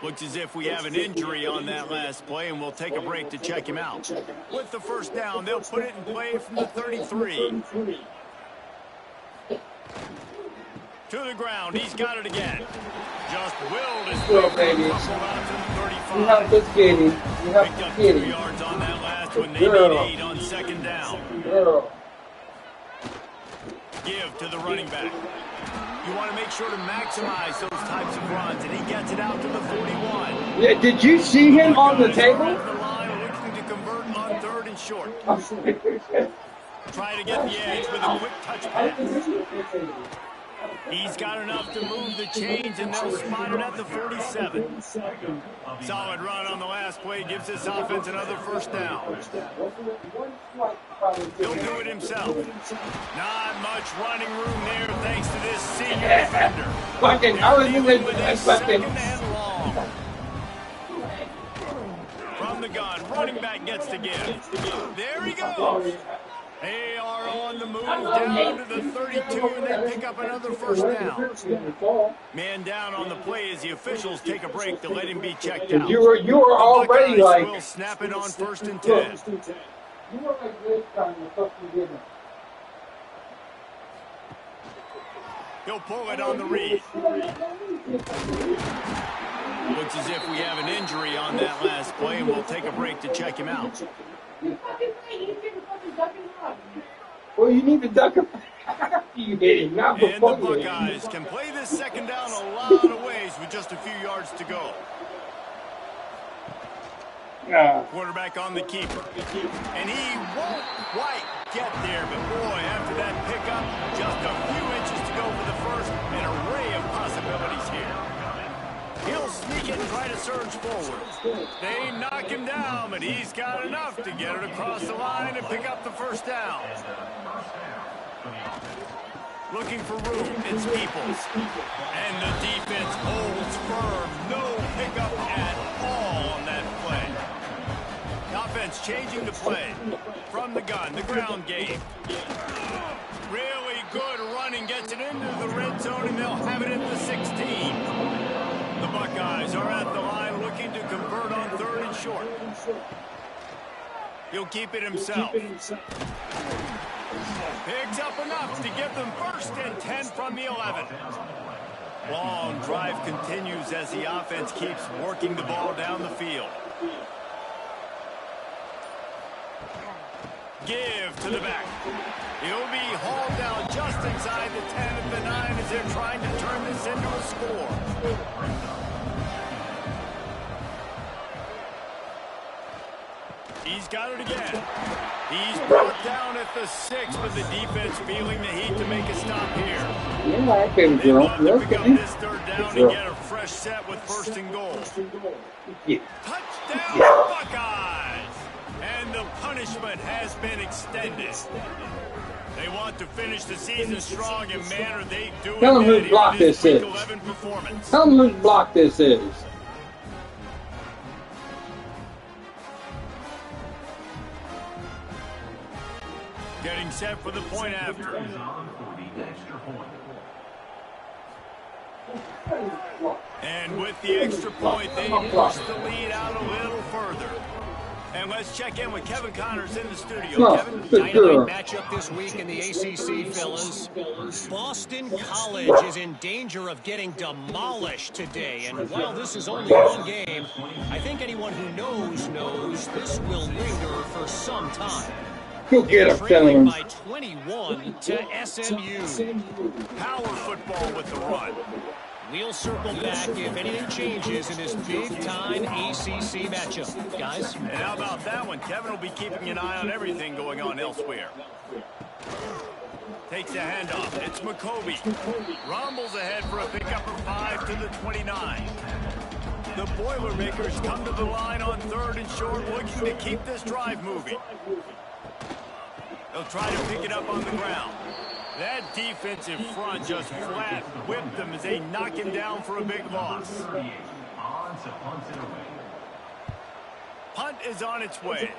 Looks as if we have an injury on that last play, and we'll take a break to check him out. With the first down, they'll put it in play from the 33. To the ground, he's got it again. Just willed his way from the out to the 35. You have to get it. You have Picked to up get 2 it. yards on that last one. They need 8 on second down. Give to the running back. You want to make sure to maximize those types of runs, and he gets it out to the 41. Yeah, did you see him on the table? The line looking to convert on 3rd and short. Try to get the edge with a quick touch pass. He's got enough to move the chains, and they'll spot it at the 47. Solid run on the last play gives this offense another first down. He'll do it himself. Not much running room there thanks to this senior defender. Fucking, I was in this fucking. From the gun, running back gets the give. There he goes. They are on the move down to the 32, and they pick up another first down. Man down on the play as the officials take a break to let him be checked out. You were already like. Will snap it on 1st and 10. You were like this time, the fuck you didn't. He'll pull it on the read. Looks as if we have an injury on that last play, and we'll take a break to check him out. Well, you need to duck him. You hit him, not And the before you. Buckeyes can play this second down a lot of ways with just a few yards to go. Quarterback on the keeper. And he won't quite get there, but boy, after that pickup, just a few inches to go for the first. An array of possibilities here. He'll sneak it and try to surge forward. They knock him down, but he's got enough to get it across the line and pick up the first down. Looking for room, it's Peoples. And the defense holds firm. No pickup at all on that play. The offense changing the play. From the gun, the ground game. Really good running and gets it into the red zone, and they'll have it at the 16. The Buckeyes are at the line looking to convert on 3rd and short. He'll keep it himself. Picks up enough to give them 1st and 10 from the 11. Long drive continues as the offense keeps working the ball down the field. Give to the back. He'll be hauled down just inside the 10 at the 9 as they're trying to turn this into a score. He's got it again. He's brought down at the 6, but the defense feeling the heat to make a stop here. Yeah, I can They want to pick up this 3rd down and get a fresh set with 1st and goal. Yeah. Touchdown, Buckeyes! And the punishment has been extended. They want to finish the season strong, and man, are they doing Tell them that whose block in this this Week is. 11 performance. Tell them whose block this is. Getting set for the point after. And with the extra point, they push the lead out a little further. And let's check in with Kevin Connors in the studio. Kevin? Dynamite matchup this week in the ACC, fellas. Boston College is in danger of getting demolished today. And while this is only one game, I think anyone who knows this will linger for some time. Go get him, Trailing Kevin. by 21 to SMU. Power football with the run. We'll circle back if anything changes in this big-time ACC matchup. Guys? And how about that one? Kevin will be keeping an eye on everything going on elsewhere. Takes a handoff. It's McCoby. Rumbles ahead for a pickup of 5 to the 29. The Boilermakers come to the line on 3rd and short, looking to keep this drive moving. They'll try to pick it up on the ground. That defensive front just flat whipped them as they knock him down for a big loss. Punt is on its way.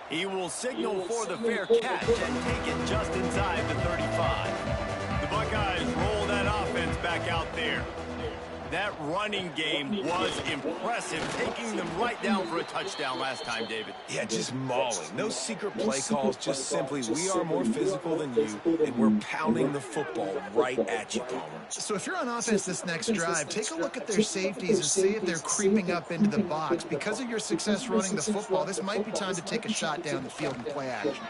He will signal for the fair catch and take it just inside the 35. The Buckeyes roll that offense back out there. That running game was impressive, taking them right down for a touchdown last time, David. Yeah, just mauling. No secret play calls, just simply we are more physical than you, and we're pounding the football right at you, Palmer. So if you're on offense this next drive, take a look at their safeties and see if they're creeping up into the box. Because of your success running the football, this might be time to take a shot down the field and play action.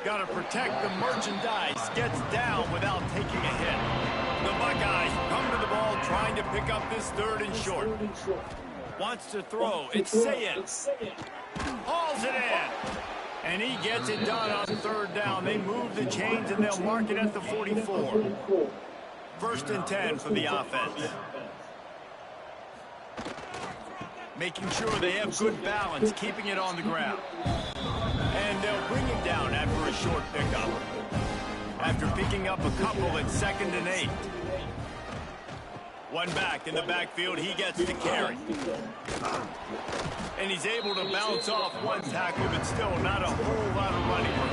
Got to protect the merchandise. Gets down without taking a hit. The Buckeyes come to the ball trying to pick up this 3rd and short. Wants to throw. It's Sayed. Hauls it in. And he gets it done on 3rd down. They move the chains and they'll mark it at the 44. 1st and 10 for the offense. Making sure they have good balance, keeping it on the ground. And they'll bring him down after a short pickup. After picking up a couple at 2nd and 8. One back in the backfield, he gets the carry. And he's able to bounce off one tackle, but still not a whole lot of running room.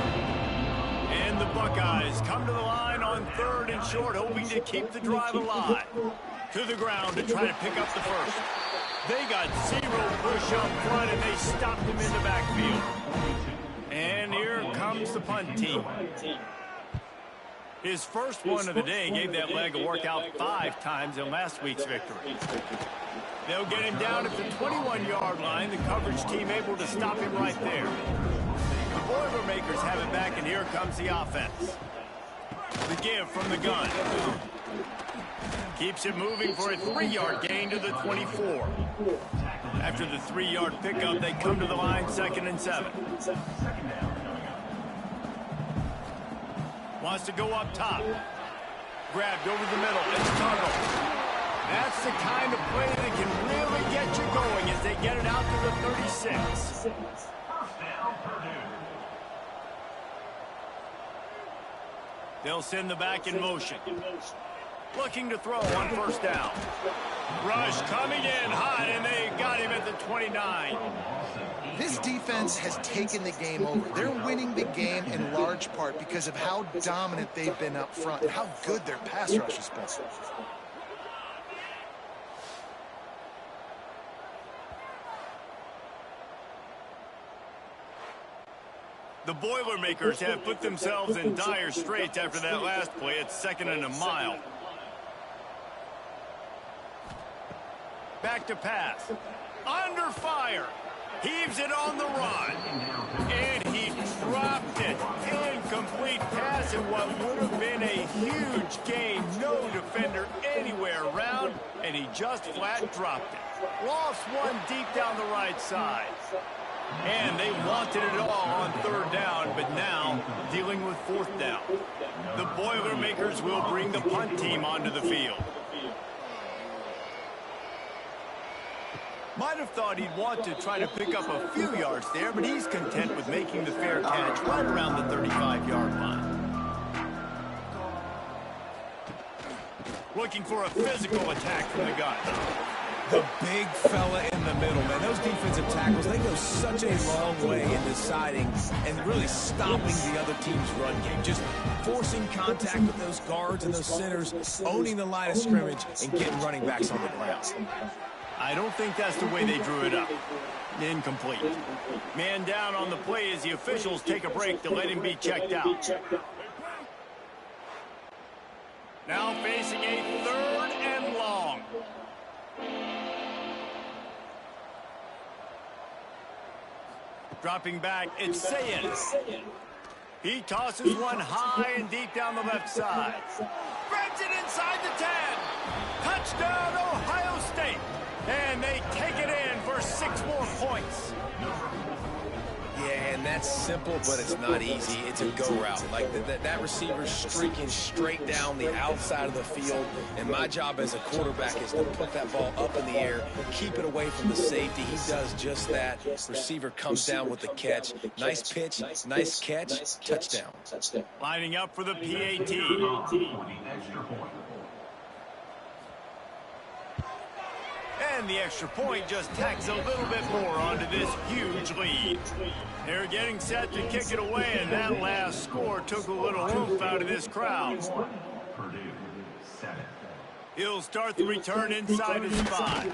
And the Buckeyes come to the line on 3rd and short, hoping to keep the drive alive. To the ground to try to pick up the 1st. They got 0 push up front, and they stopped him in the backfield. And here comes the punt team. His first one of the day gave that leg a workout 5 times in last week's victory. They'll get him down at the 21-yard line. The coverage team able to stop him right there. The Boilermakers have it back, and here comes the offense. The give from the gun. Keeps it moving for a 3-yard gain to the 24. After the 3-yard pickup, they come to the line 2nd and 7. Wants to go up top. Grabbed over the middle. It's Tuttle. That's the kind of play that can really get you going as they get it out to the 36. They'll send the back in motion. Looking to throw on first down. Rush coming in hot, and they got him at the 29. This defense has taken the game over. They're winning the game in large part because of how dominant they've been up front and how good their pass rush has been. The Boilermakers have put themselves in dire straits after that last play. It's 2nd and a mile. Back to pass. Under fire. Heaves it on the run. And he dropped it. Incomplete pass in what would have been a huge gain. No defender anywhere around. And he just flat dropped it. Lost one deep down the right side. And they wanted it all on 3rd down, but now dealing with 4th down. The Boilermakers will bring the punt team onto the field. Might have thought he'd want to try to pick up a few yards there, but he's content with making the fair catch right around the 35-yard line. Looking for a physical attack from the gun. The big fella in the middle, man. Those defensive tackles, they go such a long way in deciding and really stopping the other team's run game. Just forcing contact with those guards and those centers, owning the line of scrimmage, and getting running backs on the ground. I don't think that's the way they drew it up. Incomplete. Man down on the play as the officials take a break to let him be checked out. Now facing a 3rd and long. Dropping back, it's Sayers. He tosses one high and deep down the left side. Spreads it inside the 10. Touchdown, Ohio State. And they take it in for 6 more points. Yeah, and that's simple, but it's not easy. It's a go route. Like that receiver's streaking straight down the outside of the field, and my job as a quarterback is to put that ball up in the air, keep it away from the safety. He does just that. Receiver comes down with the catch. Nice pitch, nice catch, touchdown. Lining up for the PAT. And the extra point just tacks a little bit more onto this huge lead. They're getting set to kick it away, and that last score took a little oomph out of this crowd. He'll start the return inside his spot.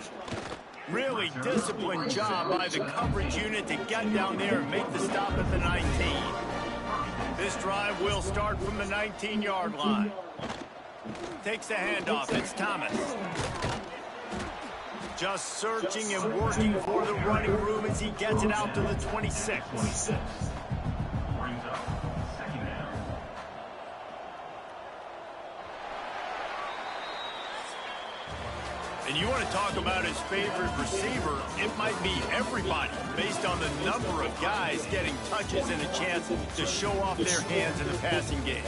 Really disciplined job by the coverage unit to get down there and make the stop at the 19. This drive will start from the 19-yard line. Takes the handoff. It's Thomas. Just searching and working for the running room as he gets it out to the 26. And you want to talk about his favorite receiver, it might be everybody based on the number of guys getting touches and a chance to show off their hands in the passing game.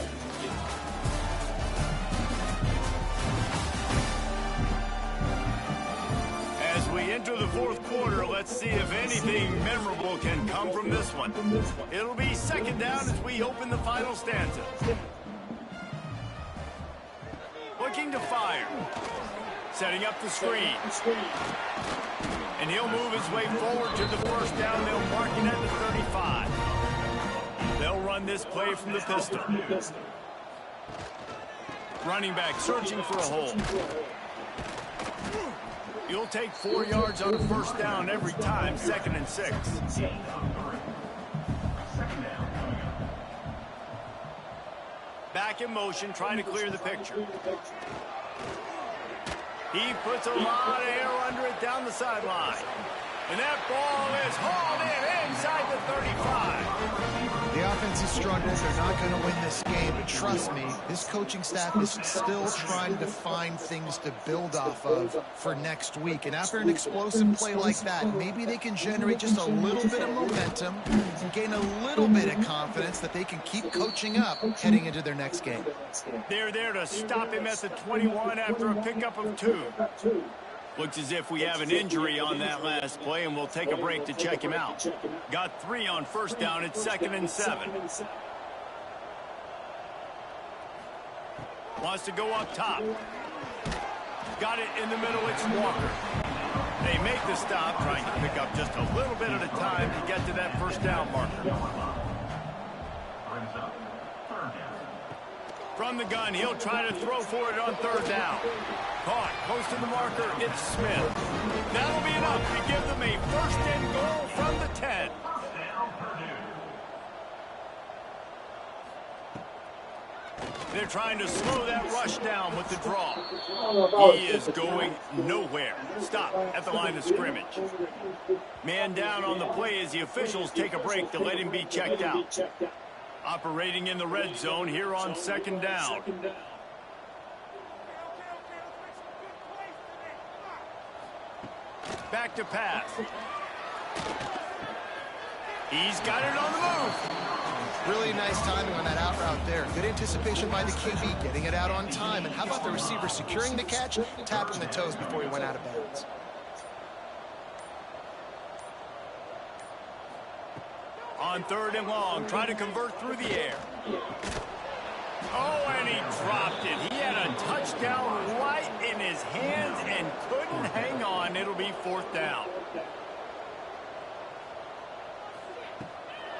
We enter the 4th quarter. Let's see if anything memorable can come from this one. It'll be 2nd down as we open the final stanza. Looking to fire. Setting up the screen. And he'll move his way forward to the 1st down. They'll mark it at the 35. They'll run this play from the pistol. Running back searching for a hole. You'll take 4 yards on a 1st down every time, 2nd and 6. Back in motion, trying to clear the picture. He puts a lot of air under it down the sideline. And that ball is hauled in inside the 35. The offense has struggled. They're not going to win this game, but trust me, this coaching staff is still trying to find things to build off of for next week. And after an explosive play like that, maybe they can generate just a little bit of momentum and gain a little bit of confidence that they can keep coaching up heading into their next game. They're there to stop him at the 21 after a pickup of 2. Looks as if we have an injury on that last play, and we'll take a break to check him out. Got 3 on 1st down. It's 2nd and 7. Wants to go up top. Got it in the middle. It's Walker. They make the stop, trying to pick up just a little bit at a time to get to that first down marker. From the gun, he'll try to throw for it on third down. Caught close to the marker. It's Smith. That'll be enough to give them a first and goal from the 10. They're trying to slow that rush down with the draw. He is going nowhere. Stop at the line of scrimmage. Man down on the play as the officials take a break to let him be checked out. Operating in the red zone here on second down. Back to pass. He's got it on the move. Really nice timing on that out route there. Good anticipation by the QB, getting it out on time. And how about the receiver securing the catch, tapping the toes before he went out of bounds. On third and long, trying to convert through the air. Oh, and he dropped it. He had a touchdown right in his hands and couldn't hang on. It'll be fourth down.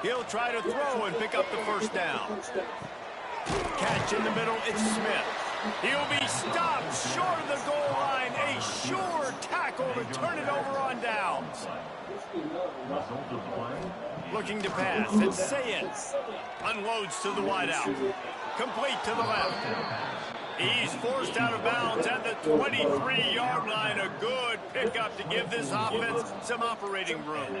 He'll try to throw and pick up the first down. Catch in the middle, it's Smith. He'll be stopped short of the goal line. A sure tackle to turn it over on downs. Looking to pass, it's Sayens. Unloads to the wideout. Complete to the left. He's forced out of bounds at the 23-yard line. A good pickup to give this offense some operating room.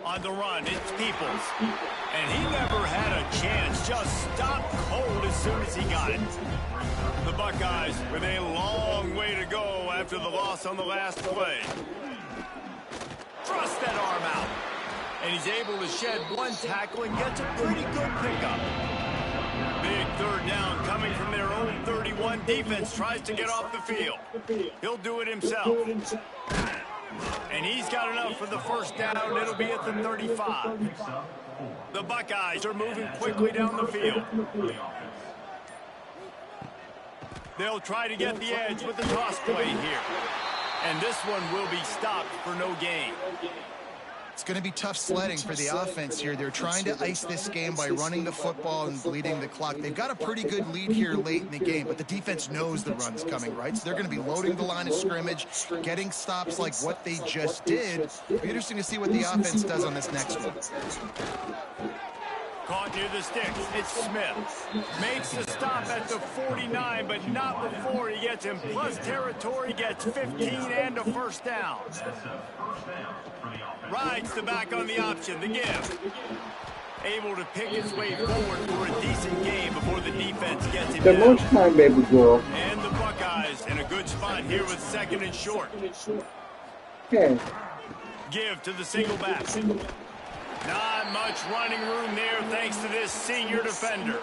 On the run, it's Peoples. And he never had a chance. Just stopped cold as soon as he got it. The Buckeyes with a long way to go after the loss on the last play. Thrust that arm out. And he's able to shed one tackle and gets a pretty good pickup. Big third down coming from their own 31. Defense tries to get off the field. He'll do it himself. And he's got enough for the first down. It'll be at the 35. The Buckeyes are moving quickly down the field. They'll try to get the edge with the toss play here. And this one will be stopped for no gain. It's going to be tough sledding for the offense here. They're trying to ice this game by running the football and bleeding the clock. They've got a pretty good lead here late in the game, but the defense knows the run's coming, right? So they're going to be loading the line of scrimmage, getting stops like what they just did. It'll be interesting to see what the offense does on this next one. Caught near the sticks, it's Smith. Makes the stop at the 49, but not before he gets in plus territory, gets 15 and a first down. Rides the back on the option, the give. Able to pick his way forward for a decent game before the defense gets him down. Most time, baby girl. And the Buckeyes in a good spot here with second and short. Okay. Give to the single back. Not much running room there thanks to this senior defender.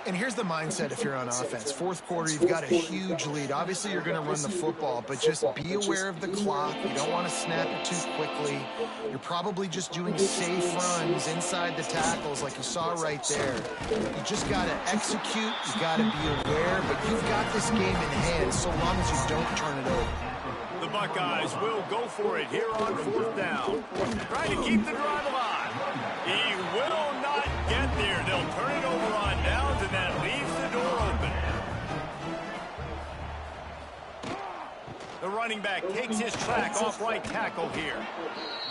And here's the mindset if you're on offense. Fourth quarter, you've got a huge lead. Obviously, you're going to run the football, but just be aware of the clock. You don't want to snap it too quickly. You're probably just doing safe runs inside the tackles like you saw right there. You just got to execute. You got to be aware, but you've got this game in hand so long as you don't turn it over. The Buckeyes will go for it here on fourth down. Trying to keep the drive alive. He will not get there. They'll turn it over on downs, and that leaves the door open. The running back takes his track off right tackle here.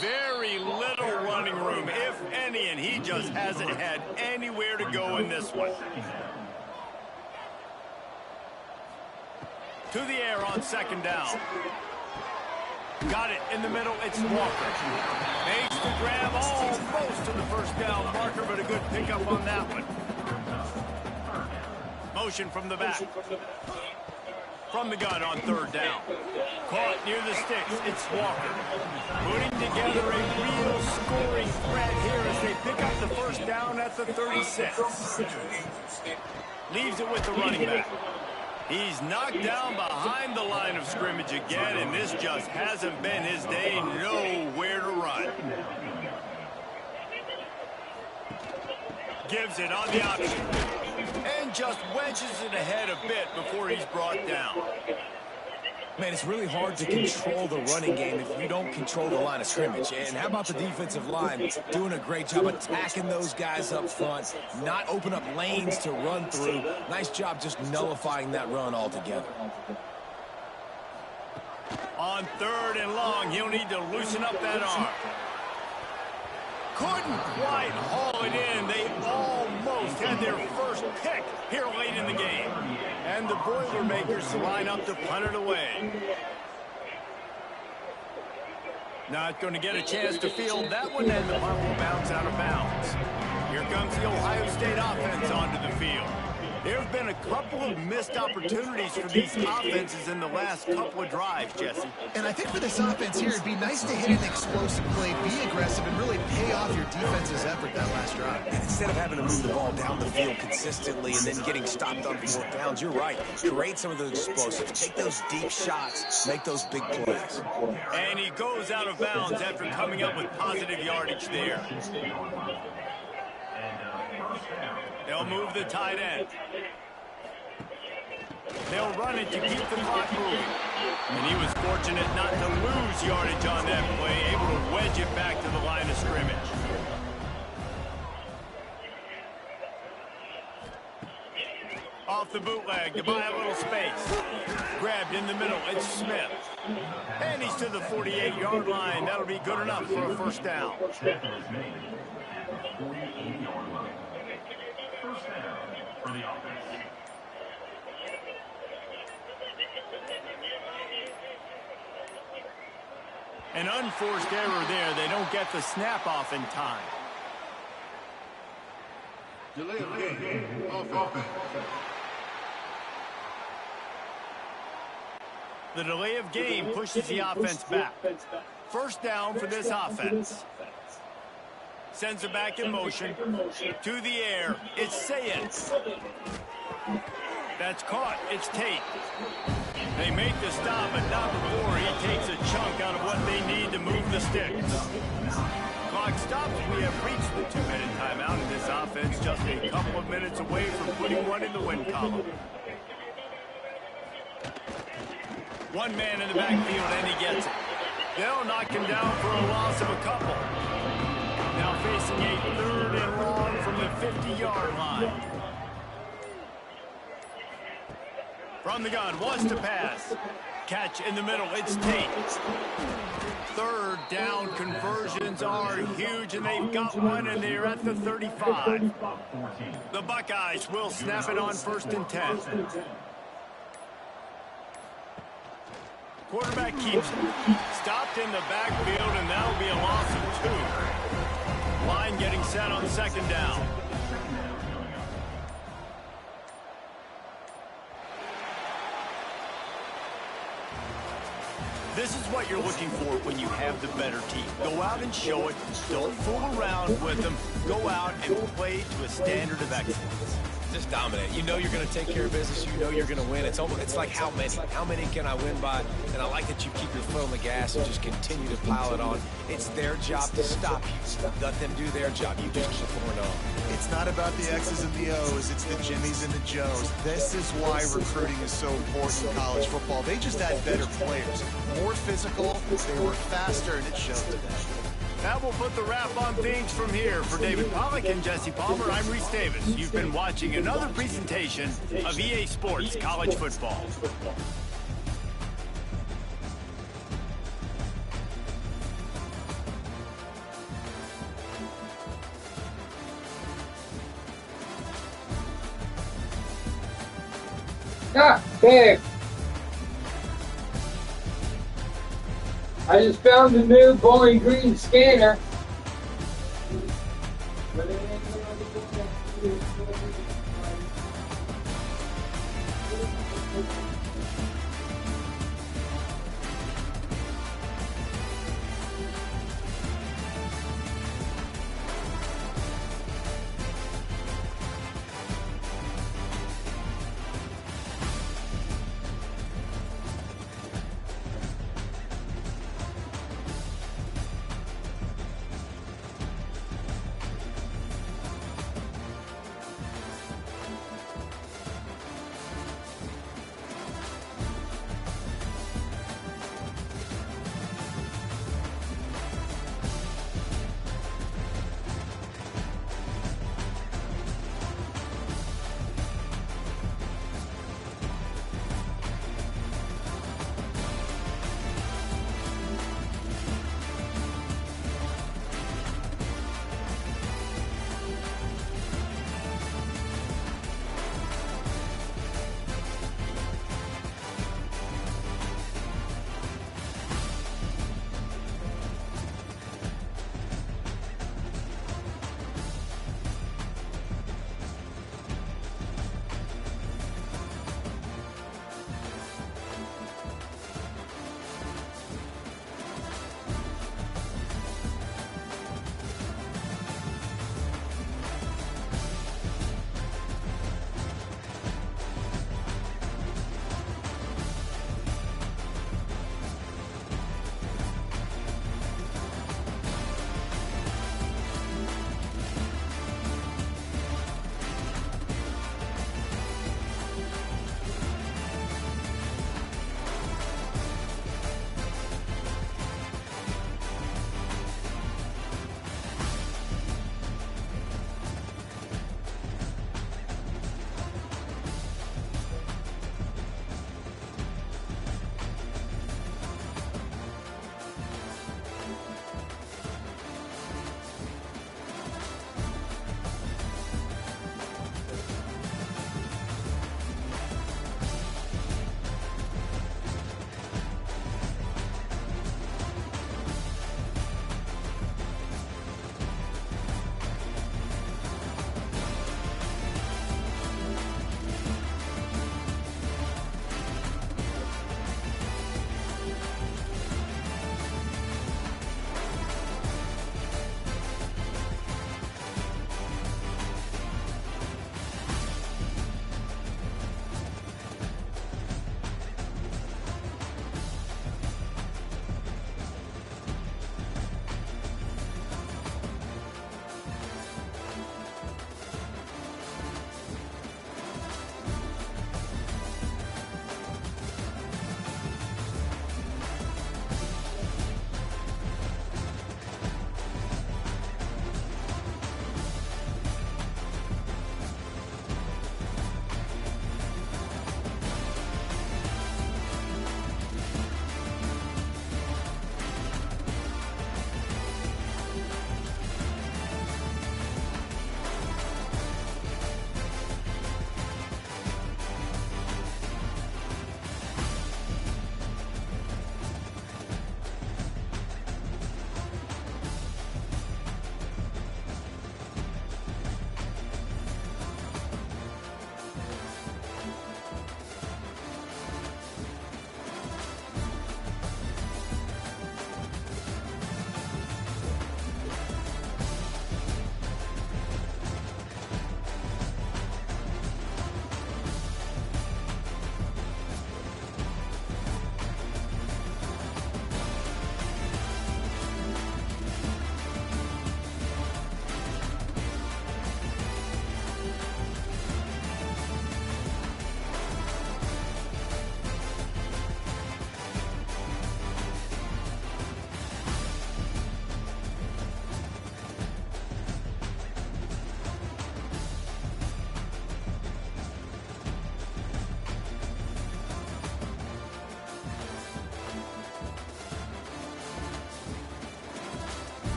Very little running room, if any, and he just hasn't had anywhere to go in this one. To the air on second down. Got it in the middle, it's Walker. Makes the grab almost to the first down marker, but a good pickup on that one. Motion from the back. From the gun on third down. Caught near the sticks, it's Walker. Putting together a real scoring threat here as they pick up the first down at the 36. Leaves it with the running back. He's knocked down behind the line of scrimmage again, and this just hasn't been his day. Nowhere to run. Gives it on the option. And just wedges it ahead a bit before he's brought down. Man, it's really hard to control the running game if you don't control the line of scrimmage. And how about the defensive line doing a great job attacking those guys up front, not open up lanes to run through. Nice job just nullifying that run altogether. On 3rd and long, he'll need to loosen up that arm. Couldn't quite haul it in. They almost had their first pick here late in the game. And the Boilermakers line up to punt it away. Not going to get a chance to field that one, and the punt will bounce out of bounds. Here comes the Ohio State offense onto the field. There have been a couple of missed opportunities for these offenses in the last couple of drives, Jesse. And I think for this offense here, it'd be nice to hit an explosive play, be aggressive, and really pay off your defense's effort that last drive. And instead of having to move the ball down the field consistently and then getting stopped on 4th downs, you're right. Create some of those explosives. Take those deep shots. Make those big plays. And he goes out of bounds after coming up with positive yardage there. They'll move the tight end. They'll run it to keep the clock moving. And he was fortunate not to lose yardage on that play, able to wedge it back to the line of scrimmage. Off the bootleg to buy a little space. Grabbed in the middle, it's Smith. And he's to the 48-yard line. That'll be good enough for a first down. An unforced error there. They don't get the snap off in time. Delay of game. Offense. The delay of game pushes the offense back. First down for this offense. Sends it back in motion. To the air. It's Sayers. That's caught. It's Tate. They make the stop, but not before he takes a chunk out of what they need to move the sticks. Clock stops. We have reached the 2-minute timeout, and this offense just a couple of minutes away from putting one in the win column. One man in the backfield, and he gets it. They'll knock him down for a loss of a couple. Now facing a 3rd and long from the 50-yard line. From the gun, wants to pass. Catch in the middle, it's Tate. 3rd down conversions are huge, and they've got one, and they're at the 35. The Buckeyes will snap it on 1st and 10. Quarterback keeps it. Stopped in the backfield, and that'll be a loss of 2. Line getting set on 2nd down. This is what you're looking for when you have the better team. Go out and show it. Don't fool around with them. Go out and play to a standard of excellence. Just dominate. You know you're going to take care of business. You know you're going to win. It's like how many? How many can I win by? And I like that you keep your foot on the gas and just continue to pile it on. It's their job to stop you. Let them do their job. You just keep pouring on. It's not about the X's and the O's. It's the Jimmies and the Joes. This is why recruiting is so important in college football. They just add better players. More physical, they work faster, and it shows today. That will put the wrap on things from here. For David Pollack and Jesse Palmer, I'm Reese Davis. You've been watching another presentation of EA Sports College Football. Ah, babe. I just found the new Bowling Green scanner.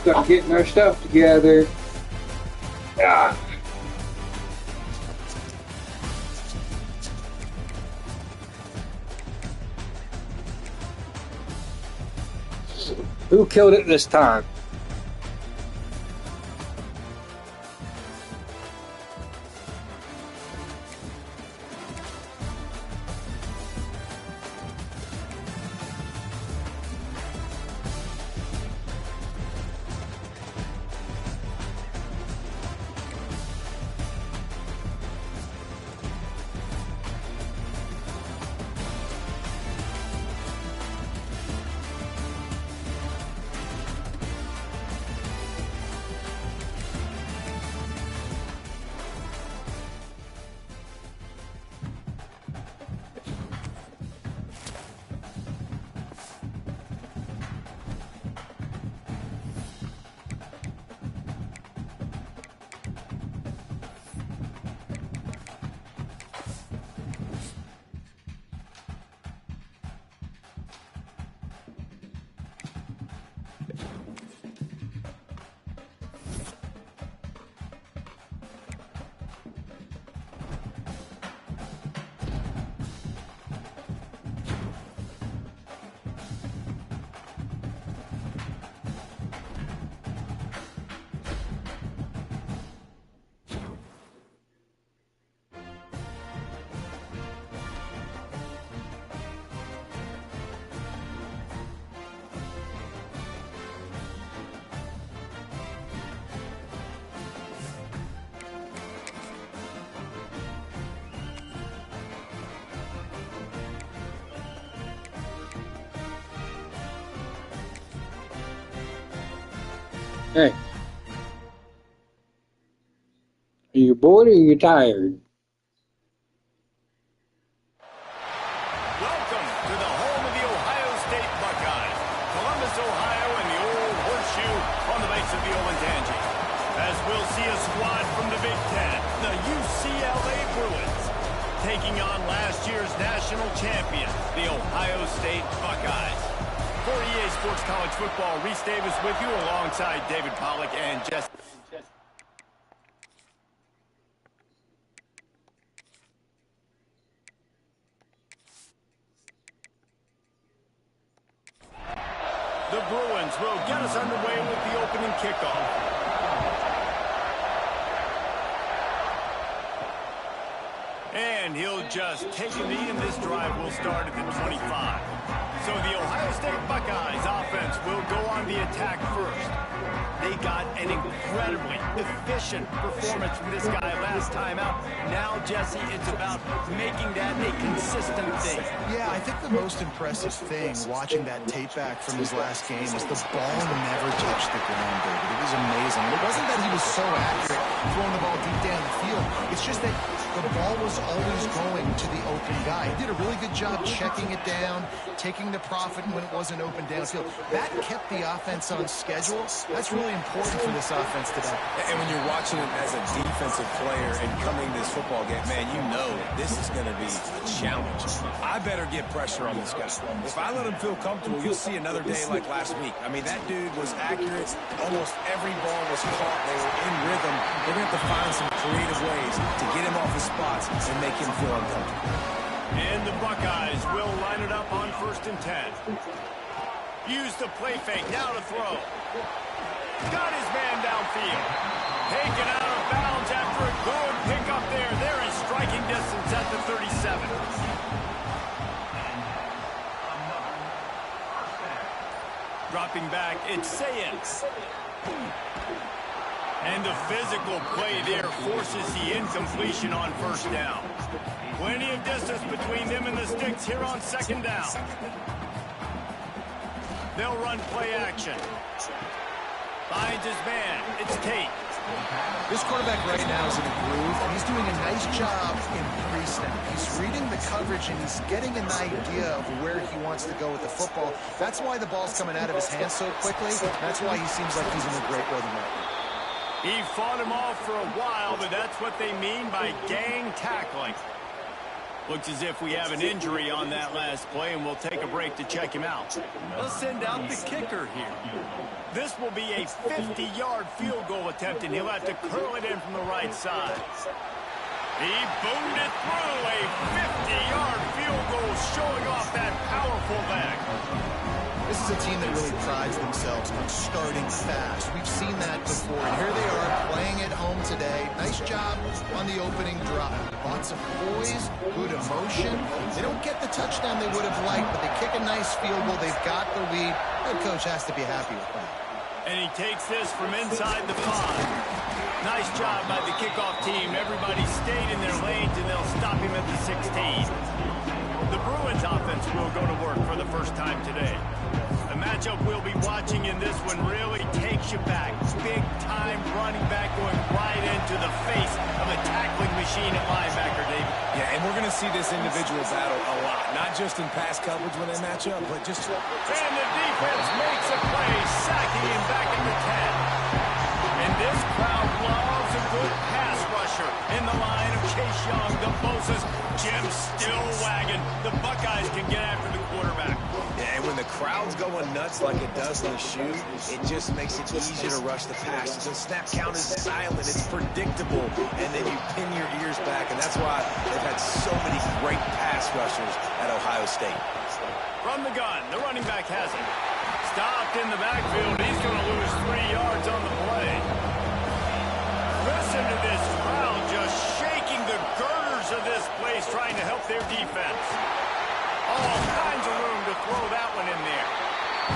start getting our stuff together. Ah. Who killed it this time? Hey. Are you bored or are you tired? Welcome to the home of the Ohio State Buckeyes. Columbus, Ohio, and the old horseshoe on the banks of the Olentangy. As we'll see a squad from the Big Ten, the UCLA Bruins, taking on last year's national champion, the Ohio State Buckeyes. For EA Sports College Football, Reese Davis with you alongside David Pollack and Jesse. The Bruins will get us underway with the opening kickoff. And he'll just take a knee, and this drive will start at the 25. So the Ohio State Buckeyes offense will go on the attack first. They got an incredibly efficient performance from this guy last time out. Now, Jesse, it's about making that a consistent thing. Yeah, I think the most impressive thing watching that tape back from his last game is the ball never touched the ground, David. It was amazing. And it wasn't that he was so accurate throwing the ball deep down the field. It's just that the ball was always going to the open guy. He did a really good job checking it down, taking the profit when it wasn't open downfield. That kept the offense on schedule. That's really important for this offense today. And when you're watching him as a defensive player and coming to this football game, man, you know this is going to be a challenge. I better get pressure on this guy. If I let him feel comfortable, you'll see another day like last week. I mean, that dude was accurate. Almost every ball was caught. They were in rhythm. They're going to have to find some creative ways to get him off his spots and make him feel uncomfortable. And the Buckeyes will line it up on 1st and 10. Use the play fake, now to throw. Got his man downfield. Taken out of bounds after a good pickup there. There is striking distance at the 37. Dropping back, it's Sayens. And the physical play there forces the incompletion on 1st down. Plenty of distance between them and the sticks here on 2nd down. They'll run play action. Finds his man. It's Tate. This quarterback right now is in a groove, and he's doing a nice job in pre-snap. He's reading the coverage, and he's getting an idea of where he wants to go with the football. That's why the ball's coming out of his hands so quickly. That's why he seems like he's in a great rhythm right now. He fought him off for a while, but that's what they mean by gang tackling. Looks as if we have an injury on that last play, and we'll take a break to check him out. They'll send out the kicker here. This will be a 50-yard field goal attempt, and he'll have to curl it in from the right side. He boomed it through. A 50-yard field goal showing off that powerful leg. This is a team that really prides themselves on starting fast. We've seen that before, and here they are playing at home today. Nice job on the opening drive. Lots of poise, good emotion. They don't get the touchdown they would have liked, but they kick a nice field goal. They've got the lead. Head coach has to be happy with that. And he takes this from inside the 5. Nice job by the kickoff team. Everybody stayed in their lanes, and they'll stop him at the 16. The Bruins offense will go to work for the first time today. The matchup we'll be watching in this one really takes you back. Big-time running back going right into the face of a tackling machine at linebacker, David. Yeah, and we're going to see this individual battle a lot. Not just in pass coverage when they match up, but just... And the defense makes a play, sacking him back in the 10. And this crowd loves a good pass rusher in the line of Chase Young, the Bosa's Jim still wagging. The Buckeyes can get after the quarterback. Yeah, and when the crowd's going nuts like it does in the shoe, it just makes it easier to rush the passes. The snap count is silent, it's predictable, and then you pin your ears back, and that's why they've had so many great pass rushers at Ohio State. From the gun, the running back has it. Stopped in the backfield. He's going to lose 3 yards on the play. Listen to this crowd just shaking the girders of this place, trying to help their defense. All kinds of room to throw that one in there.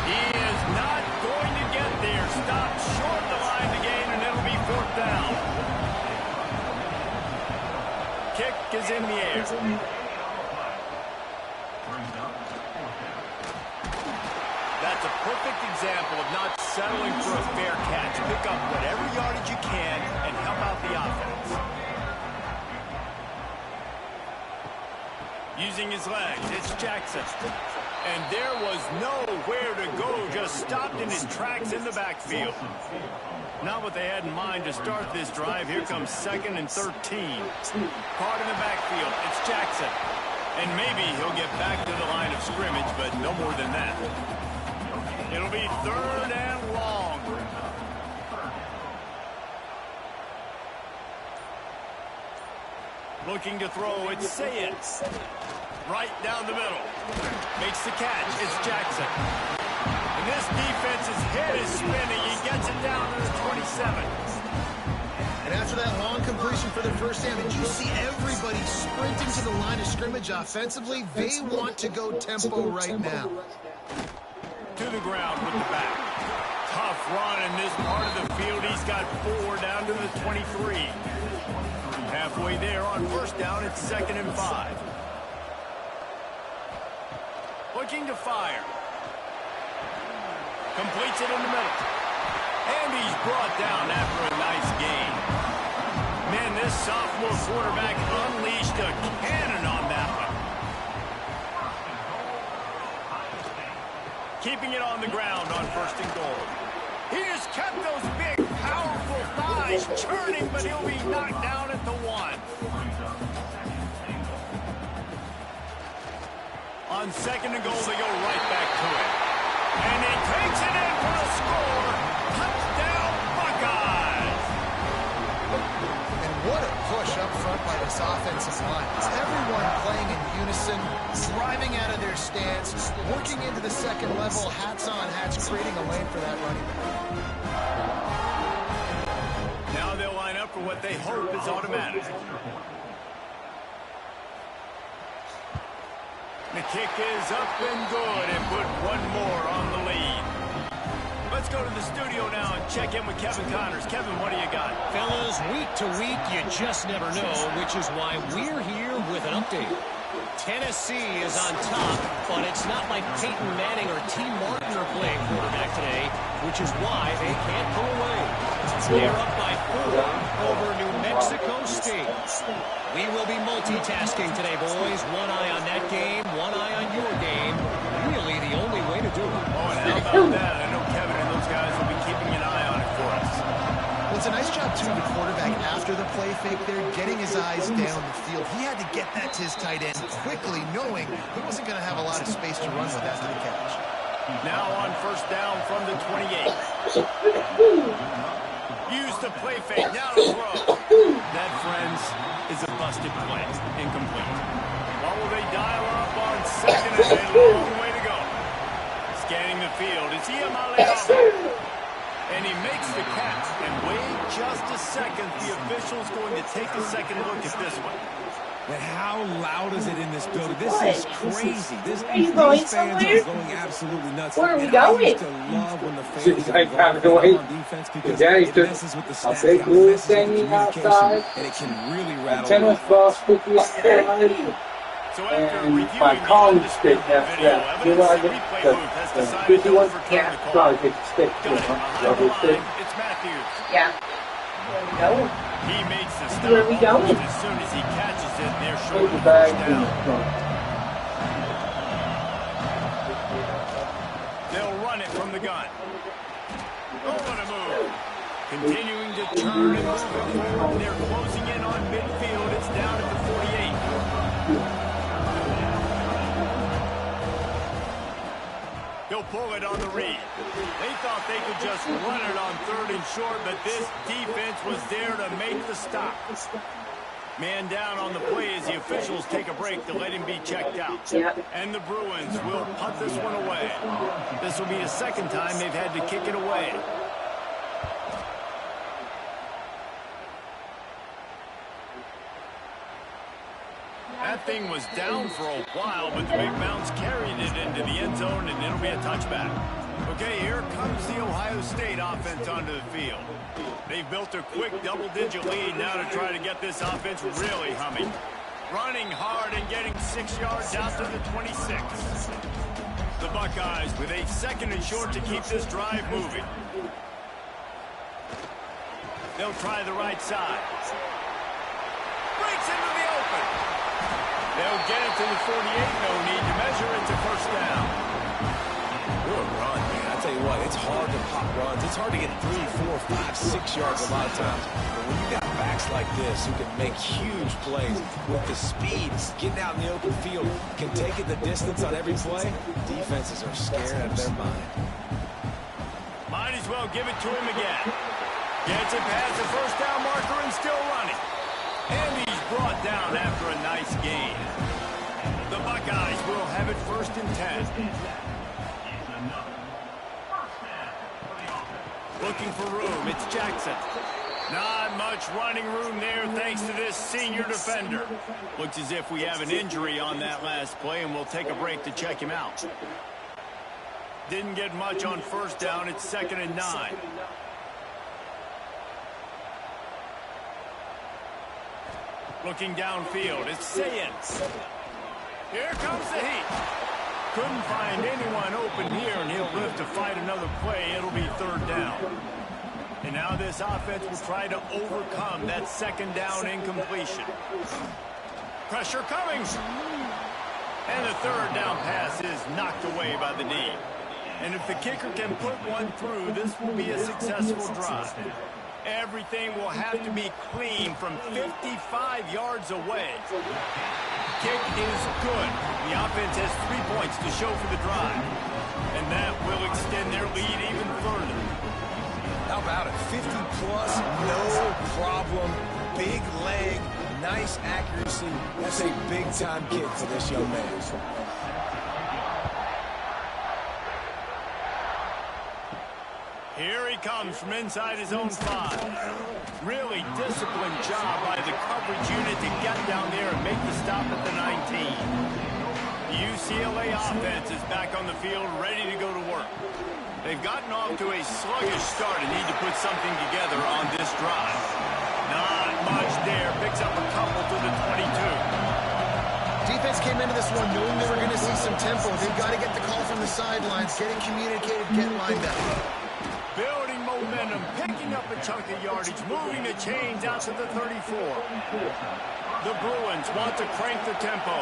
He is not going to get there. Stopped short the line to gain, and it'll be 4th down. Kick is in the air. That's a perfect example of not settling for a fair catch. Pick up whatever yardage you can and help out the offense. Using his legs, it's Jackson. And there was nowhere to go, just stopped in his tracks in the backfield. Not what they had in mind to start this drive. Here comes 2nd and 13. Caught in the backfield, it's Jackson. And maybe he'll get back to the line of scrimmage, but no more than that. It'll be 3rd and long. Looking to throw, it's Sayed. Right down the middle. Makes the catch, it's Jackson. And this defense's head is spinning. He gets it down to the 27. And after that long completion for the first down, did you see everybody sprinting to the line of scrimmage offensively? They want to go tempo right now. To the ground with the back. Tough run in this part of the field. He's got 4 down to the 23. Halfway there on 1st down, it's 2nd and 5. Looking to fire. Completes it in the middle. And he's brought down after a nice gain. Man, this sophomore quarterback unleashed a cannon on that one. Keeping it on the ground on 1st and goal. He just kept those big, powerful thighs churning, but he'll be knocked down at the 1. On 2nd and goal, they go right back to it. And he takes it in for the score. Touchdown, Buckeyes! And what a push up front by this offensive line. It's everyone playing in unison, driving out of their stance, working into the 2nd level, hats on hats, creating a lane for that running back. Now they'll line up for what they hope is automatic. The kick is up and good, and put 1 more on the lead. Let's go to the studio now and check in with Kevin Connors. Kevin, what do you got? Fellas, week to week, you just never know, which is why we're here with an update. Tennessee is on top, but it's not like Peyton Manning or T. Martin are playing quarterback today, which is why they can't pull away. They're up by 4 over New Mexico State. We will be multitasking today, boys. One eye on that game, one eye on your game. Really the only way to do it. Oh, and how about that? I know Kevin and those guys will be keeping an eye on it for us. Well, it's a nice job, too, the quarterback after the play fake there, getting his eyes down the field. He had to get that to his tight end quickly, knowing he wasn't going to have a lot of space to run with after the catch. Now on first down from the 28. Use the play fake, now to throw. That, friends, is a busted play. Incomplete. What will they dial up on second and a long way to go? Scanning the field, it's Iamaleava. And he makes the catch. And wait just a second, the official's going to take a second look at this one. But how loud is it in this building? This is crazy. These fans are going absolutely nuts. Where are we going? I used to love when the fans on defense because it messes with the stats. Big blue thing outside. And it can really rattle. Tennis ball sticky outside. And my college stick has that. You know, I get the 51 probably take a stick too, huh? Rubber stick. It's Matthews. Yeah. Where are we going? He makes the stop. Where are we going? As soon as he catches it, they're short Put the of bag first in the down. trunk. They'll run it from the gun. Oh, what a move. Continuing to turn and move it forward. They're closing in on midfield. It's down at the 48. He'll pull it on the read. They thought they could just run it on third and short, but this defense was there to make the stop. Man down on the play as the officials take a break to let him be checked out. Yep. And the Bruins will punt this one away. This will be the second time they've had to kick it away. That thing was down for a while, but the Big Mounts carried it into the end zone, and it'll be a touchback. Okay, here comes the Ohio State offense onto the field. They've built a quick double-digit lead now to try to get this offense really humming. Running hard and getting 6 yards out to the 26. The Buckeyes with a second and short to keep this drive moving. They'll try the right side. Breaks into the open. They'll get it to the 48. No need to measure it to first down. What a run, man. I tell you what, it's hard to pop runs. It's hard to get 3, 4, 5, 6 yards a lot of times. But when you got backs like this who can make huge plays with the speed, getting out in the open field, can take it the distance on every play, defenses are scared out of their mind. Might as well give it to him again. Gets it past the first down marker and still running. And he's brought down after a nice gain. The Buckeyes will have it first and 10. Looking for room, it's Jackson. Not much running room there thanks to this senior defender. Looks as if we have an injury on that last play, and we'll take a break to check him out. Didn't get much on first down, it's 2nd and 9. Looking downfield, it's Sayens. Here comes the heat. Couldn't find anyone open here, and he'll live to fight another play. It'll be 3rd down. And now this offense will try to overcome that 2nd down incompletion. Pressure coming. And the 3rd down pass is knocked away by the D. And if the kicker can put one through, this will be a successful drive. Everything will have to be clean from 55 yards away. Kick is good. The offense has 3 points to show for the drive. And that will extend their lead even further. How about it? 50-plus, no problem. Big leg, nice accuracy. That's a big-time kick for this young man. Here he comes from inside his own 5. Really disciplined job by the coverage unit to get down there and make the stop at the 19. The UCLA offense is back on the field, ready to go to work. They've gotten off to a sluggish start and need to put something together on this drive. Not much there. Picks up a couple to the 22. Defense came into this one knowing they were going to see some tempo. They've got to get the call from the sidelines, get it communicated, get lined up. Building momentum, picking up a chunk of yardage, moving the chains out to the 34. The Bruins want to crank the tempo.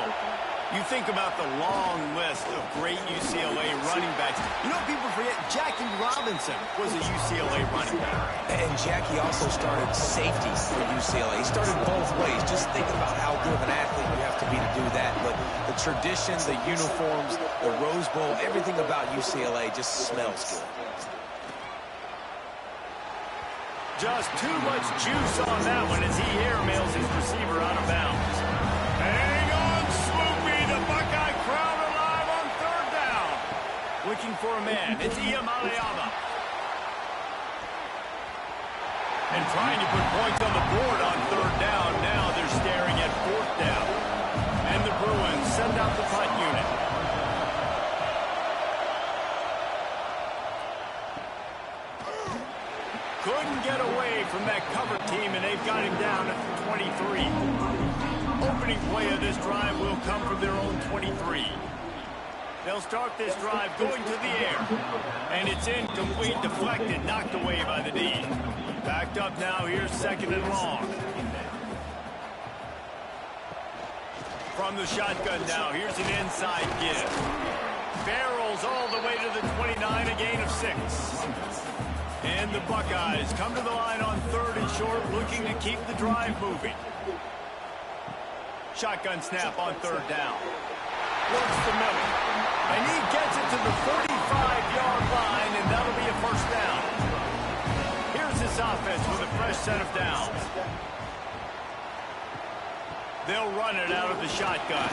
You think about the long list of great UCLA running backs. You know, people forget Jackie Robinson was a UCLA running back. And Jackie also started safety for UCLA. He started both ways. Just think about how good of an athlete you have to be to do that. But the tradition, the uniforms, the Rose Bowl, everything about UCLA just smells good. Just too much juice on that one as he airmails his receiver out of bounds. Hang on, Swoopy. The Buckeye crowd alive on third down. Looking for a man. It's Iamaleava. And trying to put points on the board on third down. Now they're staring at fourth down. And the Bruins send out the punt unit. Couldn't get away from that cover team, and they've got him down at the 23. Opening play of this drive will come from their own 23. They'll start this drive going to the air. And it's incomplete, deflected, knocked away by the D. Backed up now, here's second and long. From the shotgun now, here's an inside give. Barrels all the way to the 29, a gain of 6. And the Buckeyes come to the line on third and short, looking to keep the drive moving. Shotgun snap on third down. Works the middle. And he gets it to the 45-yard line, and that'll be a first down. Here's this offense with a fresh set of downs. They'll run it out of the shotgun.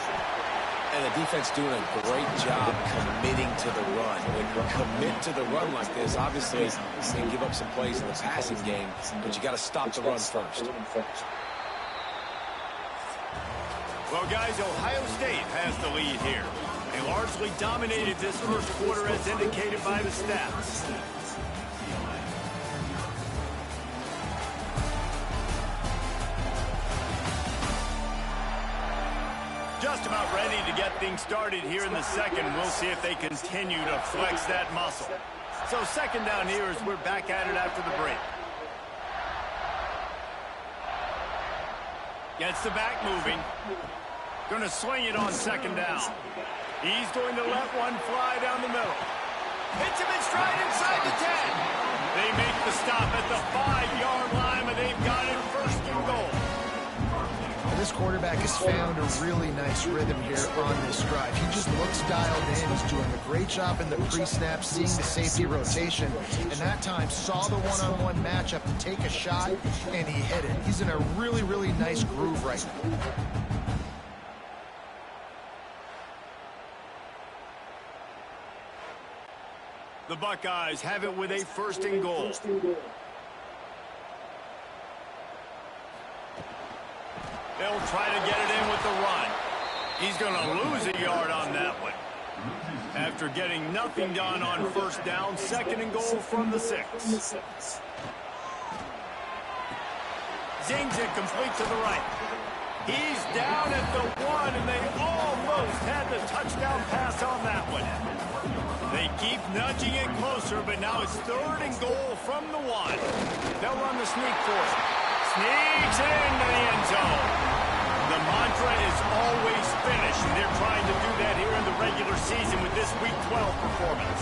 And the defense doing a great job committing to the run. When you commit to the run like this, obviously you can give up some plays in the passing game, but you got to stop the run first. Well, guys, Ohio State has the lead here. They largely dominated this first quarter as indicated by the stats. Just about ready to get things started here in the second. We'll see if they continue to flex that muscle. So second down here as we're back at it after the break. Gets the back moving. Going to swing it on second down. He's going to let one fly down the middle. Hits him in stride inside the 10. They make the stop at the 5-yard line, but they've got it first and goal. This quarterback has found a really nice rhythm here on this drive. He just looks dialed in. He's doing a great job in the pre-snap, seeing the safety rotation, and that time saw the one-on-one matchup to take a shot, and he hit it. He's in a really, really nice groove right now. The Buckeyes have it with a first and goal. They'll try to get it in with the run. He's going to lose a yard on that one. After getting nothing done on first down, second and goal from the 6. Zings it complete to the right. He's down at the 1, and they almost had the touchdown pass on that one. They keep nudging it closer, but now it's third and goal from the 1. They'll run the sneak for it. Sneaks it into the end zone. The mantra is always finish, and they're trying to do that here in the regular season with this Week 12 performance.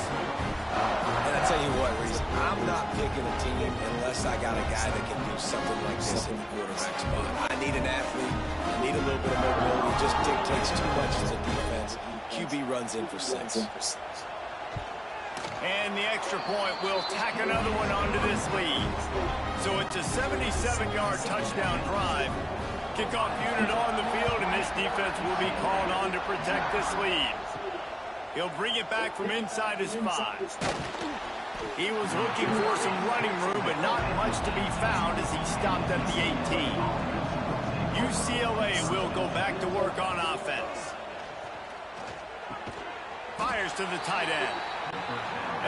And I tell you what, Reese, I'm not picking a team unless I got a guy that can do something like this in the quarterback spot. I need an athlete. I need a little bit of mobility. It just dictates too much as a defense. QB runs in for 6. And the extra point will tack another one onto this lead. So it's a 77-yard touchdown drive. Kickoff unit on the field, and this defense will be called on to protect this lead. He'll bring it back from inside his 5. He was looking for some running room, but not much to be found as he stopped at the 18. UCLA will go back to work on offense. Fires to the tight end.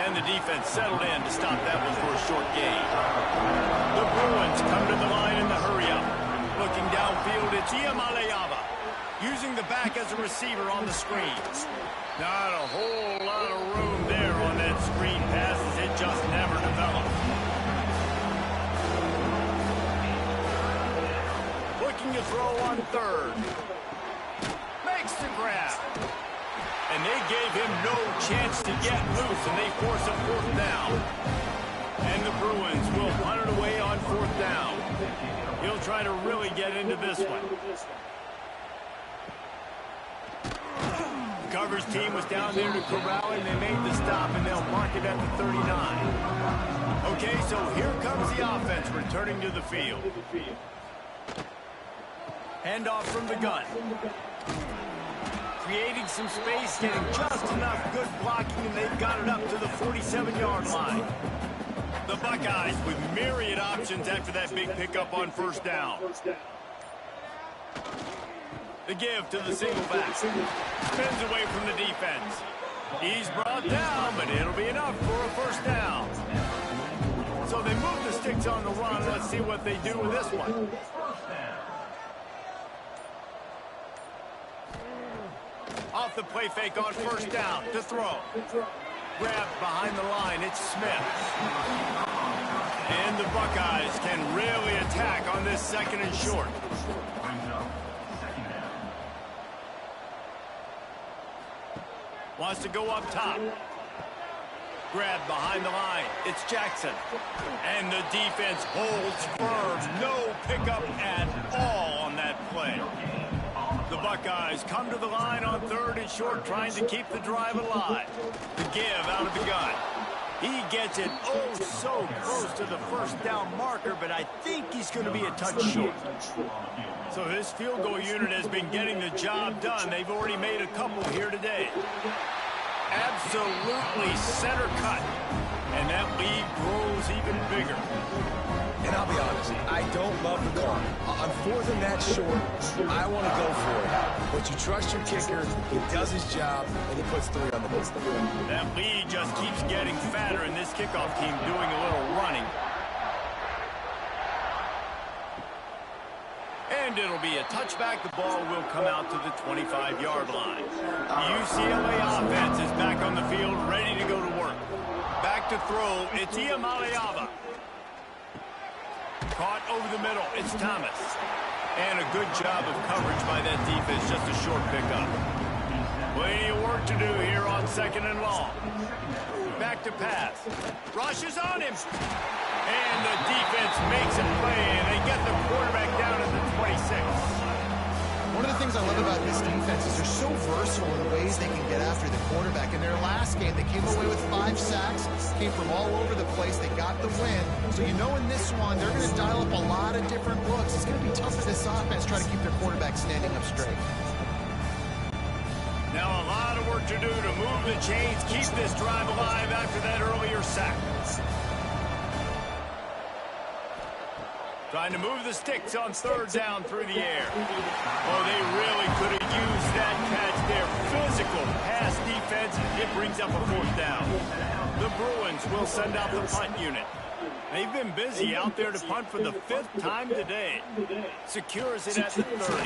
And the defense settled in to stop that one for a short gain. The Bruins come to the line in the hurry-up. Looking downfield, it's Iamaleava. Using the back as a receiver on the screen. Not a whole lot of room there on that screen pass as it just never developed. Looking to throw on third. Makes the grab. And they gave him no chance to get loose, and they force a 4th down. And the Bruins will punt it away on 4th down. He'll try to really get into this one. The coverage team was down there to corral him. They made the stop, and they'll mark it at the 39. Okay, so here comes the offense returning to the field. Handoff from the gun. Creating some space, getting just enough good blocking, and they've got it up to the 47-yard line. The Buckeyes with myriad options after that big pickup on 1st down. The give to the single back. Spins away from the defense. He's brought down, but it'll be enough for a 1st down. So they move the sticks on the run. Let's see what they do with this one. Off the play fake on 1st down to throw. Grabbed behind the line, it's Smith. And the Buckeyes can really attack on this 2nd and short. Wants to go up top. Grabbed behind the line, it's Jackson. And the defense holds firm. No pickup at all on that play. The Buckeyes come to the line on 3rd and short, trying to keep the drive alive. The give out of the gun. He gets it oh so close to the 1st down marker, but I think he's going to be a touch short. So his field goal unit has been getting the job done. They've already made a couple here today. Absolutely center cut. And that lead grows even bigger. And I'll be honest, I don't love the call. On 4th and that short, I want to go for it. But you trust your kicker, he does his job, and he puts 3 on the board. That lead just keeps getting fatter, and this kickoff team doing a little running. And it'll be a touchback. The ball will come out to the 25-yard line. The UCLA offense is back on the field, ready to go to work. Back to throw, it's Iamaleava. Caught over the middle, it's Thomas. And a good job of coverage by that defense, just a short pickup. Plenty of work to do here on 2nd and long. Back to pass. Rushes on him. And the defense makes a play, and they get the quarterback down at the 26. One of the things I love about this defense is they're so versatile in the ways they can get after the quarterback. In their last game, they came away with 5 sacks, came from all over the place. They got the win. So you know in this one, they're going to dial up a lot of different looks. It's going to be tough for this offense try to keep their quarterback standing up straight. Now a lot of work to do to move the chains, keep this drive alive after that earlier sack. Trying to move the sticks on 3rd down through the air. Oh, they really could have used that catch there. Physical pass defense. It brings up a 4th down. The Bruins will send out the punt unit. They've been busy out there to punt for the 5th time today. Secures it at the 30.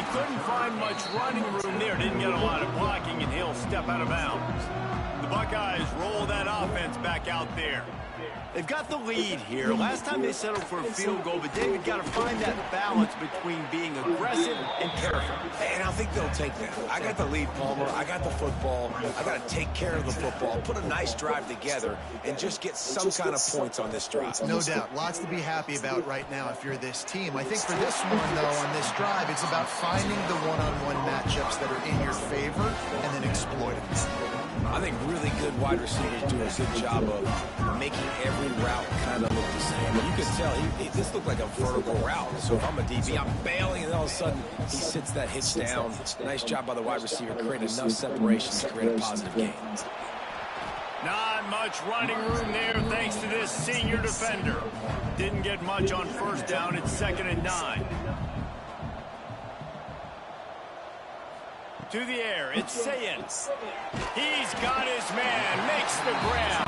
He couldn't find much running room there. Didn't get a lot of blocking, and he'll step out of bounds. The Buckeyes roll that offense back out there. They've got the lead here. Last time they settled for a field goal, but David got to find that balance between being aggressive and careful. And I think they'll take that. I got the lead, Palmer. I got the football. I got to take care of the football, put a nice drive together, and just get some kind of points on this drive. No doubt. Lots to be happy about right now if you're this team. I think for this one, though, on this drive, it's about finding the one-on-one matchups that are in your favor and then exploiting them. I think really good wide receivers do a good job of making every route kind of look the same. You can tell this looked like a vertical route. So if I'm a DB, I'm bailing, and all of a sudden he sits that hitch down. Nice job by the wide receiver, creating enough separation to create a positive gain. Not much running room there thanks to this senior defender. Didn't get much on 1st down. It's 2nd and 9. To the air, it's Sayens. He's got his man, makes the grab.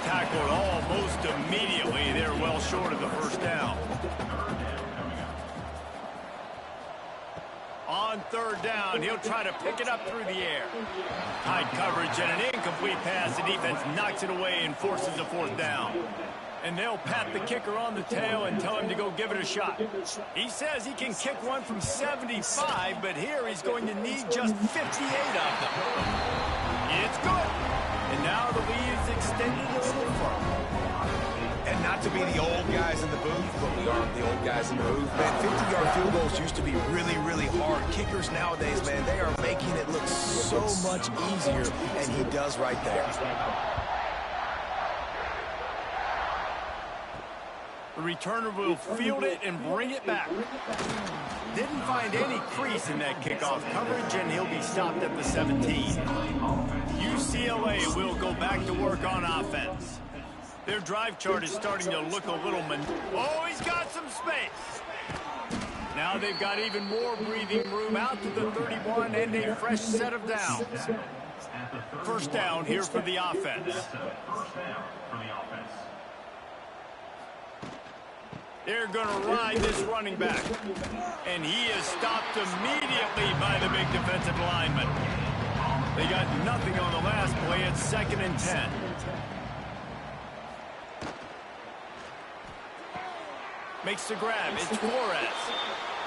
Tackled almost immediately. They're well short of the 1st down. On 3rd down, he'll try to pick it up through the air. Tight coverage and an incomplete pass. The defense knocks it away and forces a 4th down. And they'll pat the kicker on the tail and tell him to go give it a shot. He says he can kick one from 75, but here he's going to need just 58 of them. It's good. And now the lead is extended a little further. And not to be the old guys in the booth, but we are the old guys in the booth. Man, 50-yard field goals used to be really, really hard. Kickers nowadays, man, they are making it look so much easier, and he does right there. The returner will field it and bring it back. Didn't find any crease in that kickoff coverage, and he'll be stopped at the 17. UCLA will go back to work on offense. Their drive chart is starting to look a little oh, he's got some space. Now they've got even more breathing room out to the 31 and a fresh set of downs. First down here for the offense. They're going to ride this running back. And he is stopped immediately by the big defensive lineman. They got nothing on the last play. It's 2nd and 10. Makes the grab. It's Flores.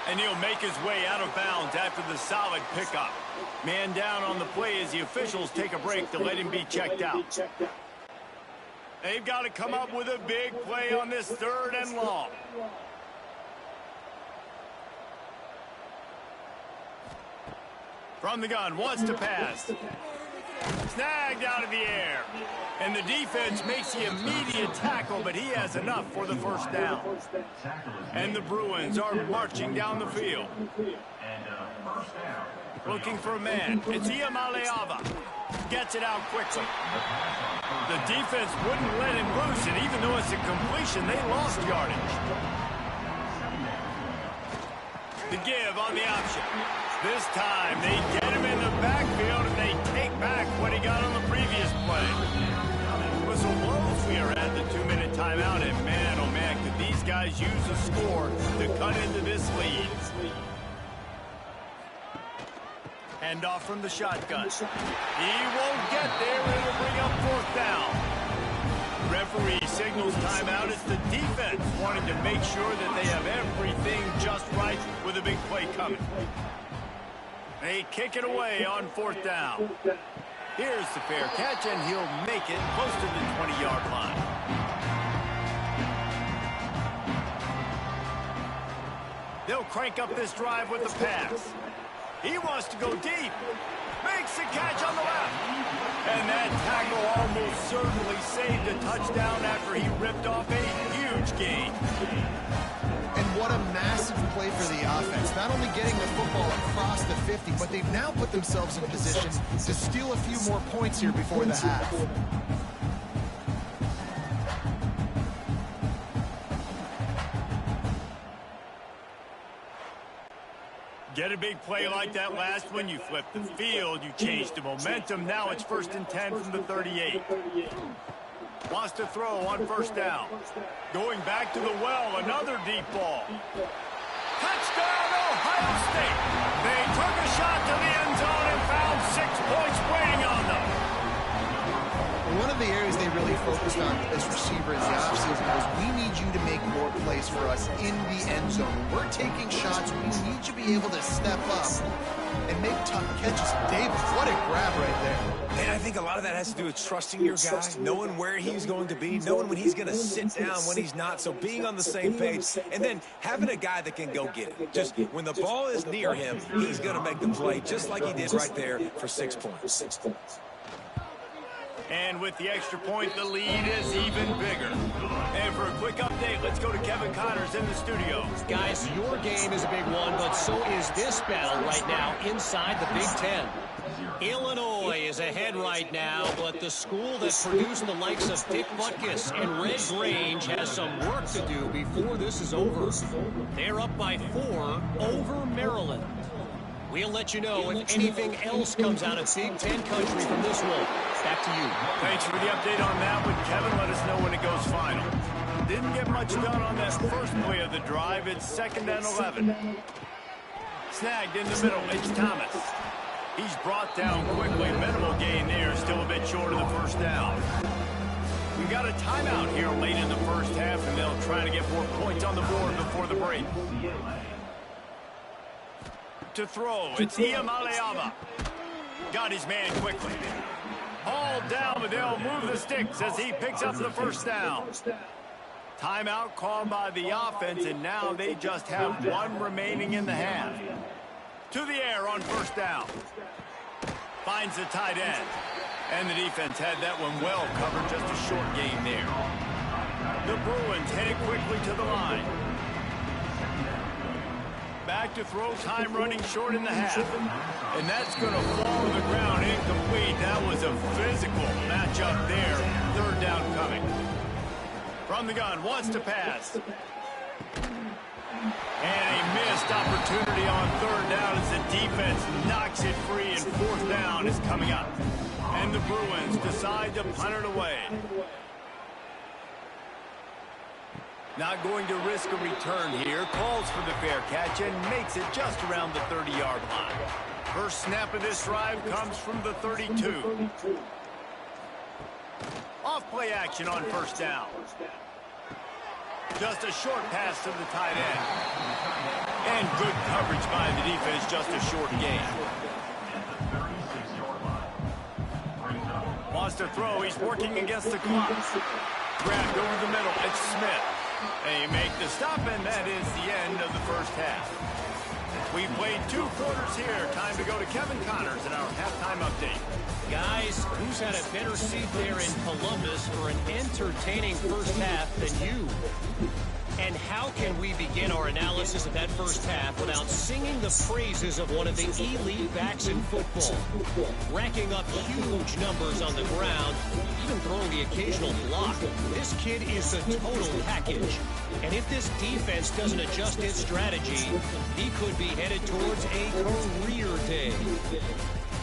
And he'll make his way out of bounds after the solid pickup. Man down on the play as the officials take a break to let him be checked out. They've got to come up with a big play on this 3rd and long. From the gun, wants to pass. Snagged out of the air. And the defense makes the immediate tackle, but he has enough for the first down. And the Bruins are marching down the field. Looking for a man. It's Iamaleava. Gets it out quickly. The defense wouldn't let him loose, and even though it's a completion, they lost yardage. The give on the option. This time, they get him in the backfield, and they take back what he got on the previous play. Whistle blows, we are at the 2-minute timeout, and man, oh man, could these guys use a score to cut into this lead. Hand off from the shotgun. He won't get there. It'll bring up 4th down. Referee signals timeout. It's the defense wanting to make sure that they have everything just right with a big play coming. They kick it away on 4th down. Here's the fair catch, and he'll make it close to the 20-yard line. They'll crank up this drive with the pass. He wants to go deep. Makes the catch on the left. And that tackle almost certainly saved a touchdown after he ripped off a huge gain. And what a massive play for the offense. Not only getting the football across the 50, but they've now put themselves in position to steal a few more points here before the half. Get a big play like that last one, you flip the field, you change the momentum. Now it's 1st and 10 from the 38. Wants to throw on 1st down. Going back to the well, another deep ball. Touchdown, Ohio State. They took a shot to the end zone and found 6 points waiting on them. One of the areas they really focused on as receiver in the offseason was we need you to make more plays for us in the end zone. When we're taking shots, we need you to be able to step up and make tough catches. Davis, what a grab right there. And I think a lot of that has to do with trusting your guy, knowing where he's going to be, knowing when he's going to sit down, when he's not. So being on the same page, and then having a guy that can go get it. Just when the ball is near him, he's going to make the play just like he did right there for 6 points. And with the extra point, the lead is even bigger. And for a quick update, let's go to Kevin Connors in the studio. Guys, your game is a big one, but so is this battle right now inside the Big Ten. Illinois is ahead right now, but the school that produced the likes of Dick Butkus and Red Grange has some work to do before this is over. They're up by 4 over Maryland. We'll let you know if anything else comes out of Big Ten country from this one. Back to you. Thanks for the update on that one, Kevin. Let us know when it goes final. Didn't get much done on that first play of the drive. It's 2nd and 11. Snagged in the middle. It's Thomas. He's brought down quickly. Minimal gain there. Still a bit short of the first down. We've got a timeout here late in the first half, and they'll try to get more points on the board before the break. To throw, it's Iamaleava. Got his man quickly. All down, but they'll move the sticks as he picks up the first down. Timeout called by the offense, and now they just have one remaining in the half. To the air on first down. Finds the tight end. And the defense had that one well covered, just a short gain there. The Bruins headed quickly to the line. Back to throw, time running short in the half. And that's going to fall to the ground incomplete. That was a physical matchup there. Third down coming. From the gun, wants to pass. And a missed opportunity on third down as the defense knocks it free, and fourth down is coming up. And the Bruins decide to punt it away. Not going to risk a return here. Calls for the fair catch and makes it just around the 30-yard line. First snap of this drive comes from the 32. Off play action on first down. Just a short pass to the tight end. And good coverage by the defense, just a short gain. Wants to throw, he's working against the clock. Grabbed over the middle, it's Smith. They make the stop, and that is the end of the first half. We've played 2 quarters here. Time to go to Kevin Connors in our halftime update. Guys, who's had a better seat there in Columbus for an entertaining first half than you? And how can we begin our analysis of that first half without singing the praises of one of the elite backs in football? Racking up huge numbers on the ground, even throwing the occasional block. This kid is a total package. And if this defense doesn't adjust its strategy, he could be headed towards a career day.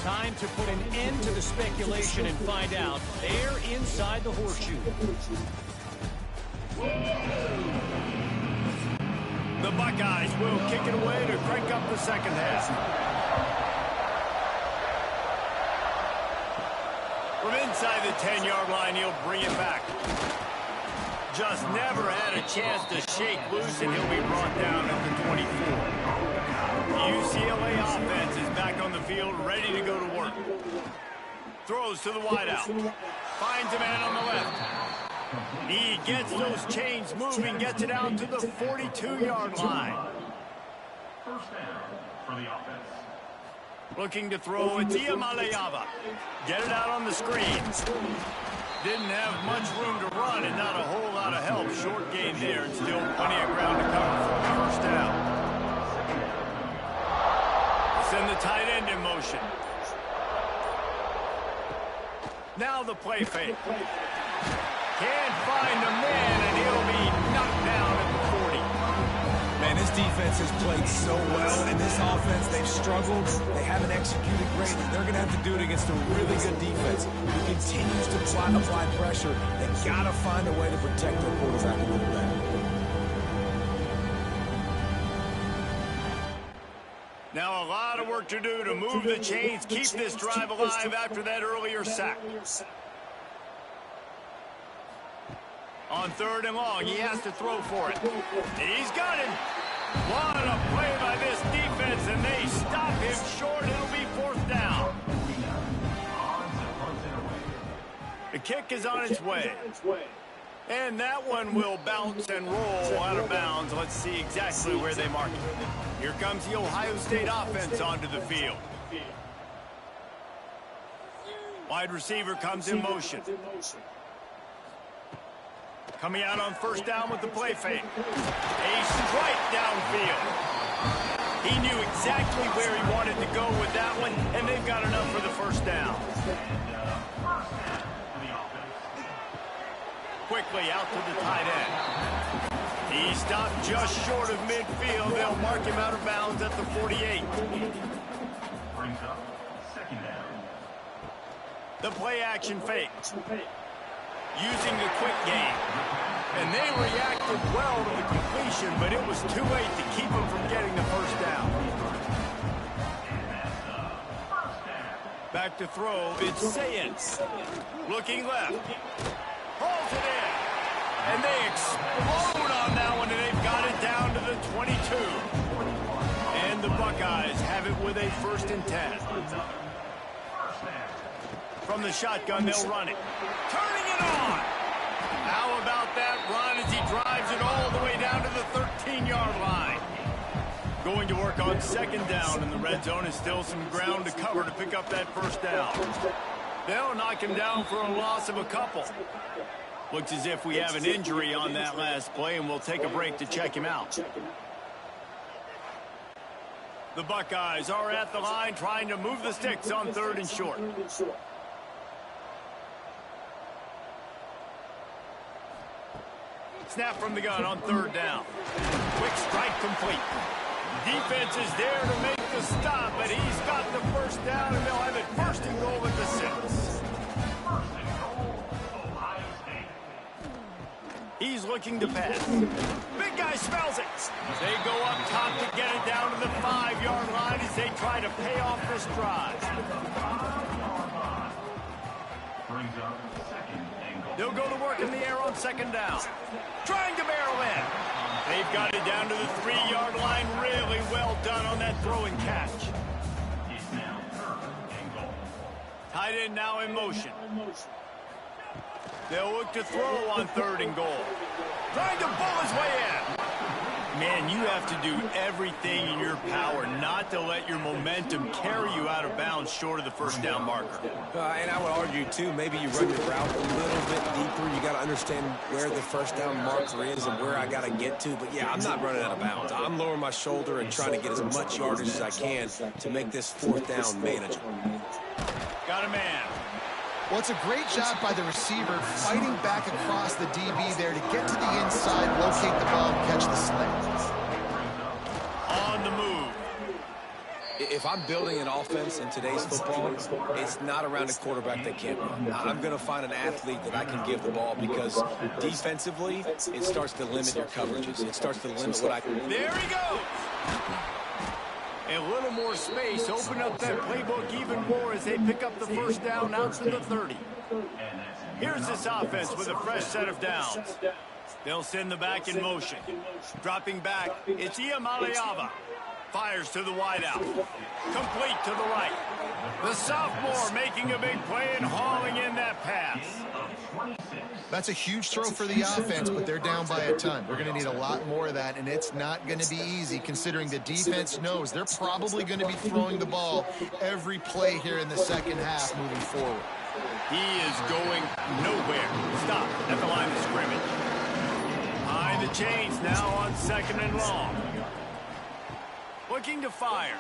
Time to put an end to the speculation and find out. They're inside the horseshoe. The Buckeyes will kick it away to crank up the second half. From inside the 10-yard line, he'll bring it back. Just never had a chance to shake loose, and he'll be brought down at the 24. The UCLA offense is back on the field, ready to go to work. Throws to the wideout. Finds a man on the left. He gets those chains moving, gets it out to the 42-yard line. First down for the offense. Looking to throw, it's Iamaleava. Get it out on the screen. Didn't have much room to run and not a whole lot of help. Short gain there and still plenty of ground to cover for the first down. Send the tight end in motion. Now the play fake. Can't find a man, and he'll be knocked down at the 40. Man, this defense has played so well, and this offense, they've struggled. They haven't executed greatly. They're going to have to do it against a really good defense who continues to apply pressure. They've got to find a way to protect their quarterback a little better. Now a lot of work to do to move the chains, keep this drive alive after that earlier sack. On third and long, he has to throw for it. And he's got him. What a play by this defense, and they stop him short. It'll be fourth down. The kick is on its way. And that one will bounce and roll out of bounds. Let's see exactly where they mark it. Here comes the Ohio State offense onto the field. Wide receiver comes in motion. Coming out on first down with the play fake. A strike downfield. He knew exactly where he wanted to go with that one, and they've got enough for the first down. Quickly out to the tight end. He stopped just short of midfield. They'll mark him out of bounds at the 48. Brings up second down. The play action fake. Using the quick game. And they reacted well to the completion, but it was too late to keep them from getting the first down. Back to throw, it's Sayens. Looking left. Hauls explode on that one, and they've got it down to the 22. And the Buckeyes have it with a 1st and 10. From the shotgun, they'll run it. Turning it on. How about that run as he drives it all the way down to the 13-yard line? Going to work on 2nd down in the red zone, and still some ground to cover to pick up that 1st down. They'll knock him down for a loss of a couple. Looks as if we have an injury on that last play, and we'll take a break to check him out. The Buckeyes are at the line trying to move the sticks on 3rd and short. Snap from the gun on 3rd down. Quick strike complete. Defense is there to make the stop, but he's got the 1st down, and they'll have it 1st and goal at the 6. He's looking to pass. Big guy smells it. They go up top to get it down to the 5-yard line as they try to pay off this drive. They'll go to work in the air on 2nd down. Trying to barrel in. They've got it down to the 3-yard line. Really well done on that throw and catch. Tight end now in motion. They'll look to throw on 3rd and goal. Trying to bull his way in. Man, you have to do everything in your power not to let your momentum carry you out of bounds short of the 1st down marker. And I would argue, too, maybe you run your route a little bit deeper. You got to understand where the 1st down marker is and where I got to get to. But, yeah, I'm not running out of bounds. I'm lowering my shoulder and trying to get as much yardage as I can to make this 4th down manageable. Got a man. Well, it's a great job by the receiver fighting back across the DB there to get to the inside, locate the ball, and catch the slant. On the move. If I'm building an offense in today's football, it's not around a quarterback that can't run. I'm going to find an athlete that I can give the ball because defensively, it starts to limit your coverages. It starts to limit what I can. There he goes. A little more space, open up that playbook even more as they pick up the 1st down out to the 30. Here's this offense with a fresh set of downs. They'll send the back in motion. Dropping back, it's Iamaleava. Fires to the wideout. Complete to the right. The sophomore making a big play and hauling in that pass. That's a huge throw for the offense, but they're down by a ton. We're going to need a lot more of that, and it's not going to be easy considering the defense knows they're probably going to be throwing the ball every play here in the 2nd half moving forward. He is going nowhere. Stop at the line of scrimmage. High the chains now on 2nd and long. Looking to fire.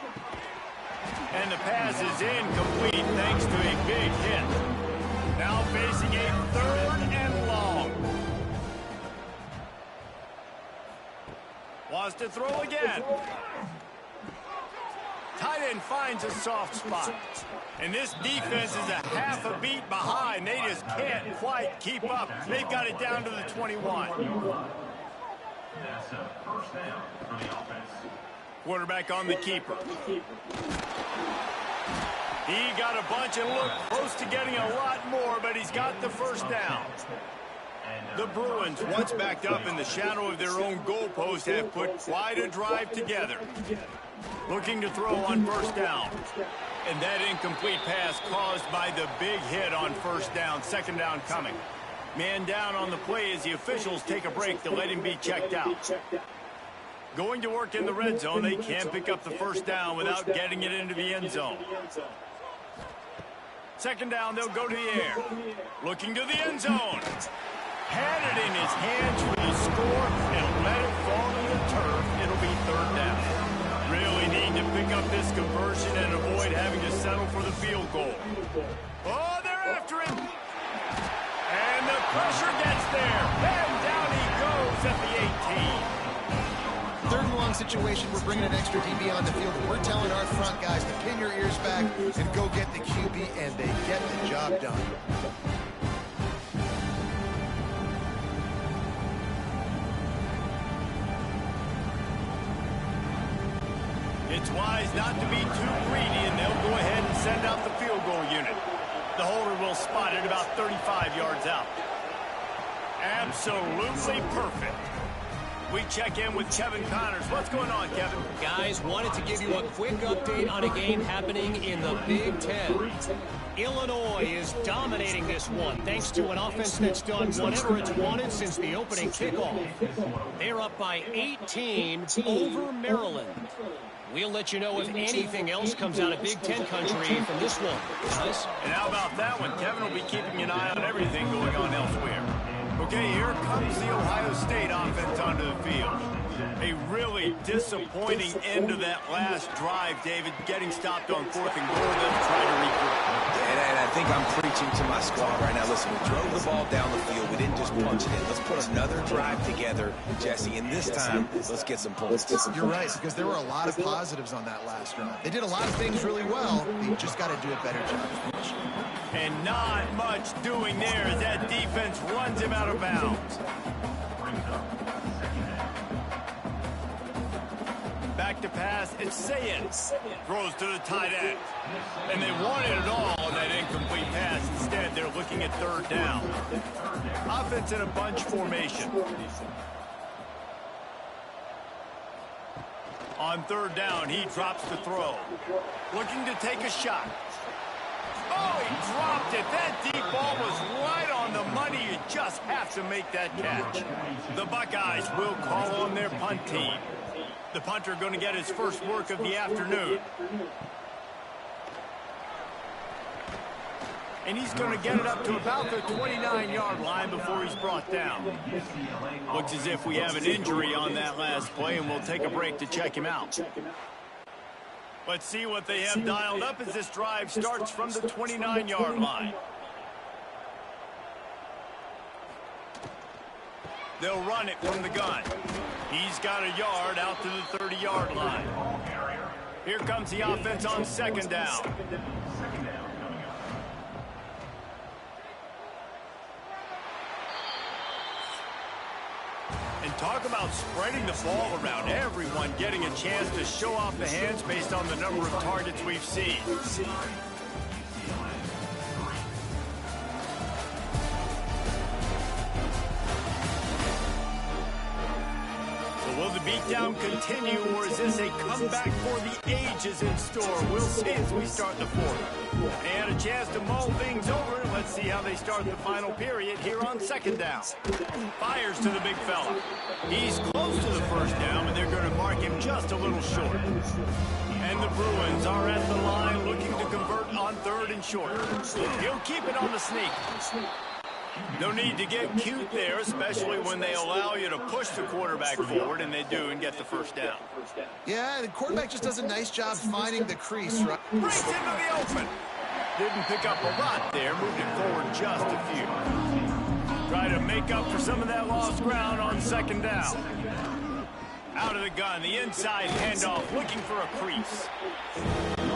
And the pass is incomplete thanks to a big hit. Now facing a 3rd and long. Wants to throw again. Tight end finds a soft spot. And this defense is a half a beat behind. They just can't quite keep up. They've got it down to the 21. That's a 1st down for the offense. Quarterback on the keeper. He got a bunch and looked close to getting a lot more, but he's got the 1st down. The Bruins, once backed up in the shadow of their own goalpost, have put quite a drive together. Looking to throw on 1st down. And that incomplete pass caused by the big hit on 1st down. 2nd down coming. Man down on the play as the officials take a break to let him be checked out. Going to work in the red zone. They can't pick up the 1st down without getting it into the end zone. 2nd down, they'll go to the air. Looking to the end zone. Had it in his hands for the score and let it fall to the turf. It'll be 3rd down. Really need to pick up this conversion and avoid having to settle for the field goal. Oh, they're after him. And the pressure gets there. And down he goes at the 18. 3rd and long situation, we're bringing an extra DB on the field. We're telling our front guys to pin your ears back and go get the QB, and they get the job done. It's wise not to be too greedy, and they'll go ahead and send out the field goal unit. The holder will spot it about 35 yards out. Absolutely perfect. We check in with Kevin Connors. What's going on, Kevin? Guys, wanted to give you a quick update on a game happening in the Big Ten. Illinois is dominating this one thanks to an offense that's done whatever it's wanted since the opening kickoff. They're up by 18 over Maryland. We'll let you know if anything else comes out of Big Ten country from this one, guys. And how about that one? Kevin will be keeping an eye on everything going on elsewhere. Okay, here comes the Ohio State offense onto the field. A really disappointing end of that last drive, David, getting stopped on 4th and goal. They'll try to regroup. And I think I'm preaching to my squad right now. Listen, we drove the ball down the field. We didn't just punch it in. Let's put another drive together, Jesse, and this time, let's get some points. You're right, because there were a lot of positives on that last drive. They did a lot of things really well. They just got to do a better job of finishing. And not much doing there as that defense runs him out of bounds. Back to pass, it's Sayers. Throws to the tight end. And they wanted it all on that incomplete pass. Instead, they're looking at 3rd down. Offense in a bunch formation. On 3rd down, he drops the throw. Looking to take a shot. Oh, he dropped it. That deep ball was right on the money. You just have to make that catch. The Buckeyes will call on their punt team. The punter going to get his first work of the afternoon. And he's going to get it up to about the 29-yard line before he's brought down. Looks as if we have an injury on that last play, and we'll take a break to check him out. Let's see what they have dialed up as this drive starts from the 29-yard line. They'll run it from the gun. He's got a yard out to the 30-yard line. Here comes the offense on 2nd down. And talk about spreading the ball around. Everyone getting a chance to show off the hands based on the number of targets we've seen. Will the beatdown continue, or is this a comeback for the ages in store? We'll see as we start the 4th. They had a chance to mull things over. Let's see how they start the final period here on 2nd down. Fires to the big fella. He's close to the 1st down, and they're going to mark him just a little short. And the Bruins are at the line looking to convert on 3rd and short. He'll keep it on the sneak. No need to get cute there, especially when they allow you to push the quarterback forward, and they do, and get the 1st down. Yeah, the quarterback just does a nice job finding the crease, right? Breaks into the open. Didn't pick up a lot there, moved it forward just a few. Try to make up for some of that lost ground on 2nd down. Out of the gun, the inside handoff, looking for a crease.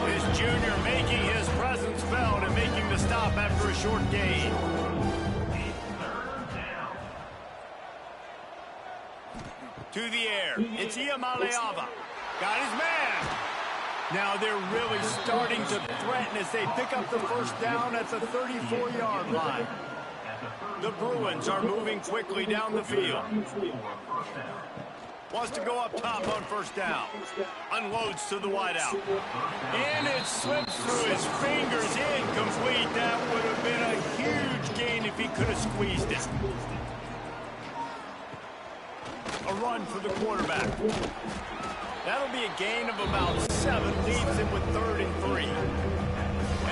This junior making his presence felt and making the stop after a short gain. To the air, it's Iamaleava. Got his man. Now they're really starting to threaten as they pick up the 1st down at the 34-yard line. The Bruins are moving quickly down the field. Wants to go up top on 1st down. Unloads to the wideout. And it slips through his fingers. Incomplete. That would have been a huge gain if he could have squeezed it. A run for the quarterback. That'll be a gain of about 7. Leaves him with 3rd and 3.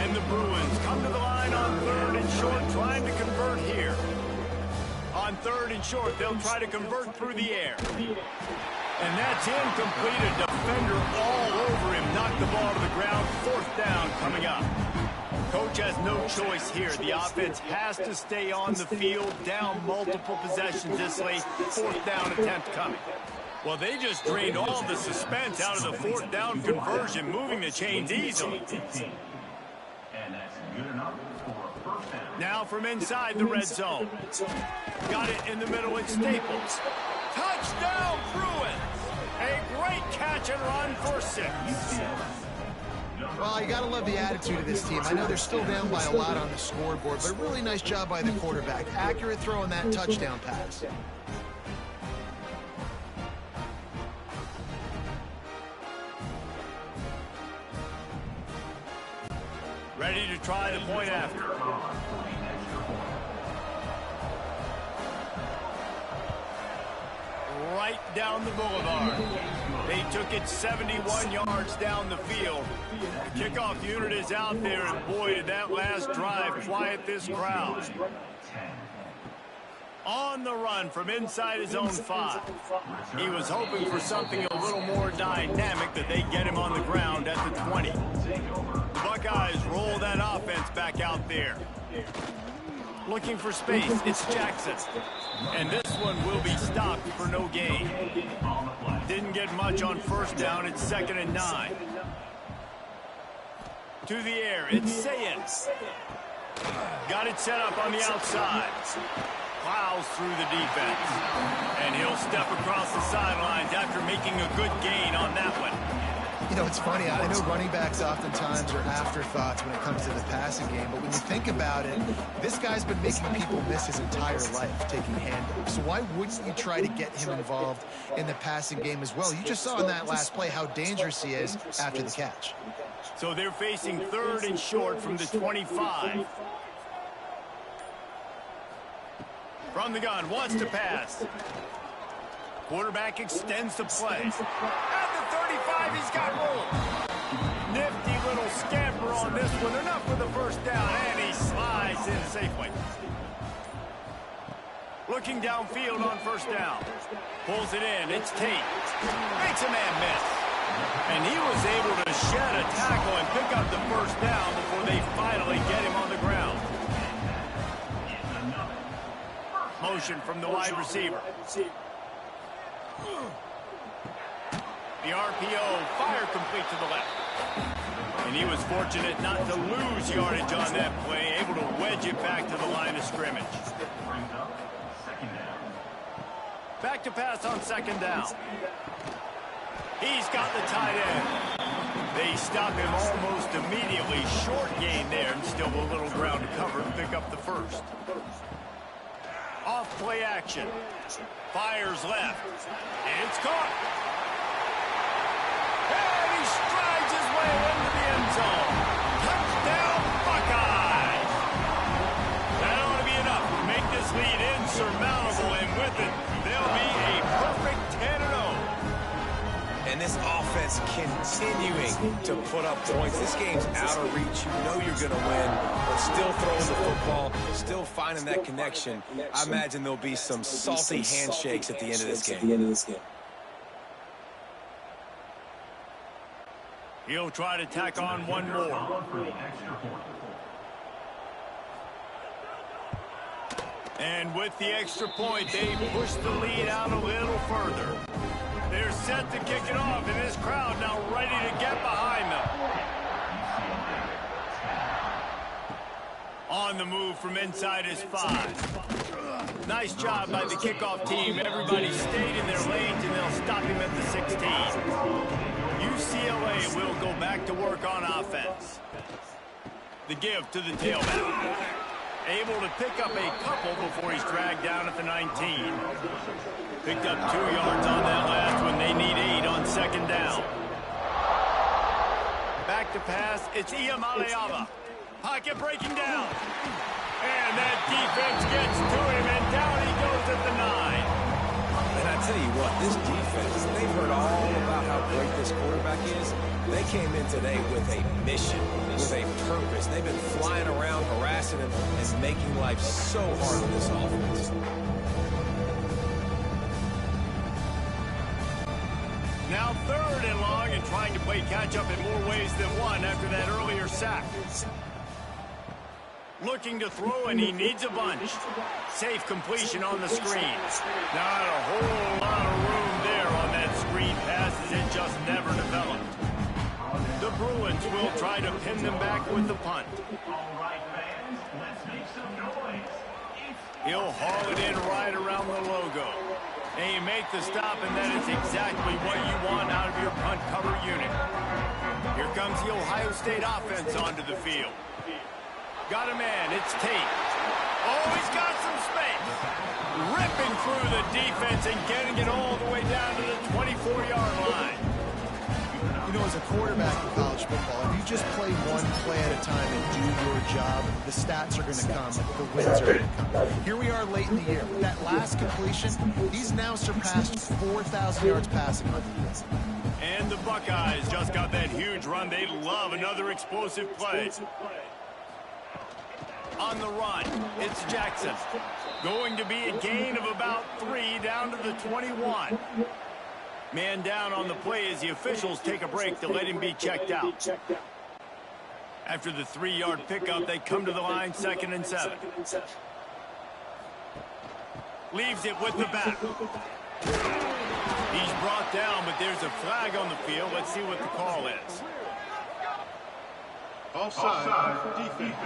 And the Bruins come to the line on 3rd and short, trying to convert here. On 3rd and short, they'll try to convert through the air. And that's incomplete. A defender all over him. Knocked the ball to the ground. 4th down coming up. Coach has no choice here. The offense has to stay on the field, down multiple possessions this late. 4th down attempt coming. Well, they just drained all the suspense out of the 4th down conversion, moving the chains easily. Now from inside the red zone. Got it in the middle at Staples. Touchdown, Bruins! A great catch and run for 6. Well, you got to love the attitude of this team. I know they're still down by a lot on the scoreboard, but a really nice job by the quarterback. Accurate throw on that touchdown pass. Ready to try the point after. Right down the boulevard. They took it 71 yards down the field. The kickoff unit is out there, and boy, did that last drive quiet this crowd. On the run from inside his own 5. He was hoping for something a little more dynamic, that they get him on the ground at the 20. The Buckeyes roll that offense back out there. Looking for space, it's Jackson. And this one will be stopped for no gain. Didn't get much on first down, it's 2nd and 9. To the air, it's Sayans. Got it set up on the outside. Plows through the defense. And he'll step across the sidelines after making a good gain on that one. You know, it's funny. I know running backs oftentimes are afterthoughts when it comes to the passing game, but when you think about it, this guy's been making people miss his entire life taking handoffs. So why wouldn't you try to get him involved in the passing game as well? You just saw in that last play how dangerous he is after the catch. So they're facing 3rd and short from the 25. From the gun, wants to pass. Quarterback extends the play. At the 35, he's got room. Nifty little scamper on this one. Enough for the first down, and he slides in safely. Looking downfield on first down. Pulls it in. It's Tate. Makes a man miss. And he was able to shed a tackle and pick up the first down before they finally get him on the ground. Motion from the wide receiver. The RPO, fire complete to the left. And he was fortunate not to lose yardage on that play, able to wedge it back to the line of scrimmage. Back to pass on 2nd down. He's got the tight end. They stop him almost immediately. Short gain there, and still a little ground to cover to pick up the first. Off play action. Fires left. And it's caught. And he strides his way into the end zone. Touchdown, Buckeyes! That ought to be enough to make this lead insurmountable, and with it, they'll be a perfect 10-0. And this offense continuing to put up points. This game's out of reach. You know you're going to win, but still throwing the football, still finding that connection. I imagine there'll be some salty handshakes at the end of this game. He'll try to tack on one more. And with the extra point, they push the lead out a little further. They're set to kick it off, and this crowd now ready to get behind them. On the move from inside his 5. Nice job by the kickoff team. Everybody stayed in their lanes, and they'll stop him at the 16. UCLA will go back to work on offense. The give to the tailback. Able to pick up a couple before he's dragged down at the 19. Picked up 2 yards on that last one. They need 8 on 2nd down. Back to pass. It's Iamaleava. Pocket breaking down. And that defense gets to him, and down he goes at the 9. And I tell you what, this defense, they've heard all about how great this quarterback is. They came in today with a mission, with a purpose. They've been flying around, harassing him, and making life so hard on this offense. Now 3rd and long, and trying to play catch-up in more ways than one after that earlier sack. Looking to throw, and he needs a bunch. Safe completion on the screen. Not a whole lot of room there on that screen pass, as it just never developed. The Bruins will try to pin them back with the punt. He'll haul it in right around the logo. And you make the stop, and that is exactly what you want out of your punt cover unit. Here comes the Ohio State offense onto the field. Got a man, it's Tate. Oh, he's got some space. Ripping through the defense and getting it all the way down to the 24-yard line. You know, as a quarterback in college football, if you just play one play at a time and do your job, the stats are going to come, the wins are going to come. Here we are late in the year. With that last completion, he's now surpassed 4,000 yards passing on the year. And the Buckeyes just got that huge run. They love another explosive play. On the run, it's Jackson. Going to be a gain of about 3 down to the 21. Man down on the play as the officials take a break to let him be checked out. After the 3-yard pickup, they come to the line, 2nd and 7. Leaves it with the back. He's brought down, but there's a flag on the field. Let's see what the call is. Offside, defense.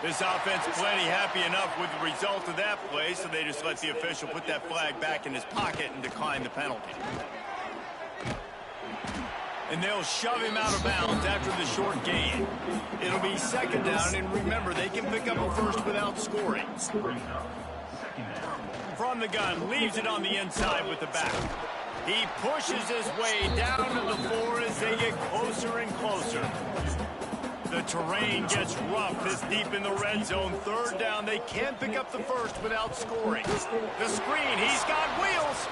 This offense plenty happy enough with the result of that play, so they just let the official put that flag back in his pocket and decline the penalty. And they'll shove him out of bounds after the short gain. It'll be 2nd down, and remember, they can pick up a first without scoring. From the gun, leaves it on the inside with the back. He pushes his way down to the 4 as they get closer and closer. The terrain gets rough this deep in the red zone. 3rd down, they can't pick up the first without scoring. The screen, he's got wheels.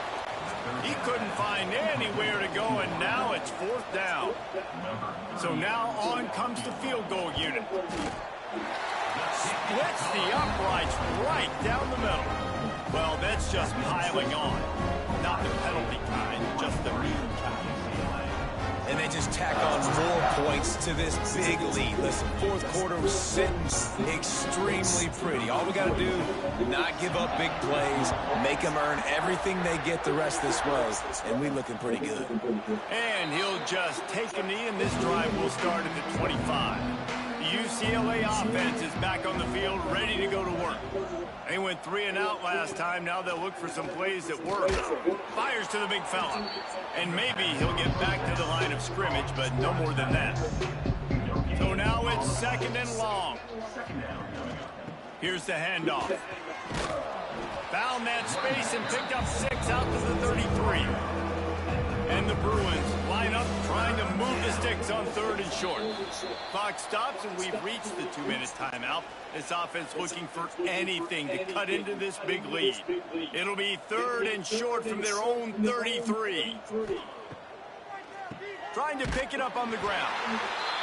He couldn't find anywhere to go, and now it's 4th down. So now on comes the field goal unit. Splits the uprights right down the middle. Well, that's just piling on. Not the penalty kind, just the real kind. And they just tack on more points to this big lead. Listen, 4th quarter was sitting extremely pretty. All we got to do, not give up big plays, make them earn everything they get the rest of this way, and we looking pretty good. And he'll just take a knee, and this drive will start at the 25. The UCLA offense is back on the field, ready to go to work. They went 3 and out last time. Now they'll look for some plays that work. Fires to the big fella. And maybe he'll get back to the line of scrimmage, but no more than that. So now it's 2nd and long. Here's the handoff. Found that space and picked up 6 out to the 33. And the Bruins line up trying to move the sticks on 3rd and short. Clock stops and we've reached the 2-minute timeout. This offense looking for anything to cut into this big lead. It'll be 3rd and short from their own 33. Trying to pick it up on the ground.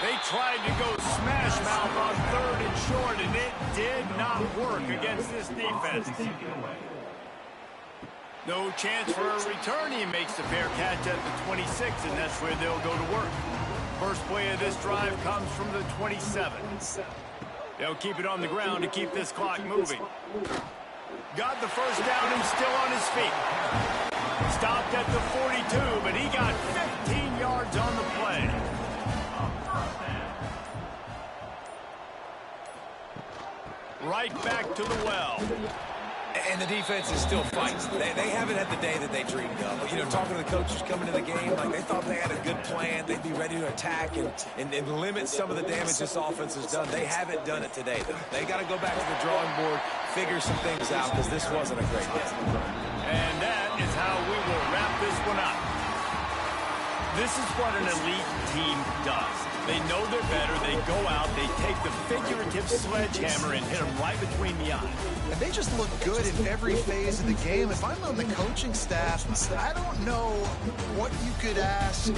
They tried to go smash mouth on 3rd and short, and it did not work against this defense. No chance for a return. He makes the fair catch at the 26, and that's where they'll go to work. First play of this drive comes from the 27. They'll keep it on the ground to keep this clock moving. Got the first down and still on his feet. Stopped at the 42, but he got 15 yards on the play. Right back to the well. And the defense is still fighting. They haven't had the day that they dreamed of. But, you know, talking to the coaches coming to the game, like they thought they had a good plan. They'd be ready to attack and limit some of the damage this offense has done. They haven't done it today, though. They got to go back to the drawing board, figure some things out, because this wasn't a great day. And that is how we will wrap this one up. This is what an elite team does. They know they're better. They go out. They take the figurative sledgehammer and hit them right between the eyes. And they just look good in every phase of the game. If I'm on the coaching staff, I don't know what you could ask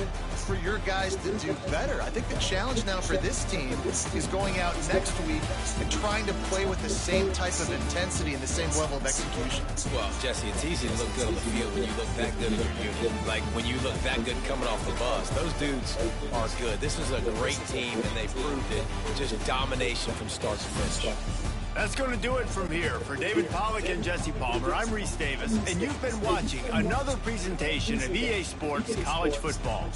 for your guys to do better. I think the challenge now for this team is going out next week and trying to play with the same type of intensity and the same level of execution. Well, Jesse, it's easy to look good on the field when you look that good in your unit. Like when you look that good coming off the bus. Those dudes are good. This is a great team, and they proved it. Just domination from start to finish. That's going to do it from here. For David Pollack and Jesse Palmer, I'm Reese Davis, and you've been watching another presentation of EA Sports College Football.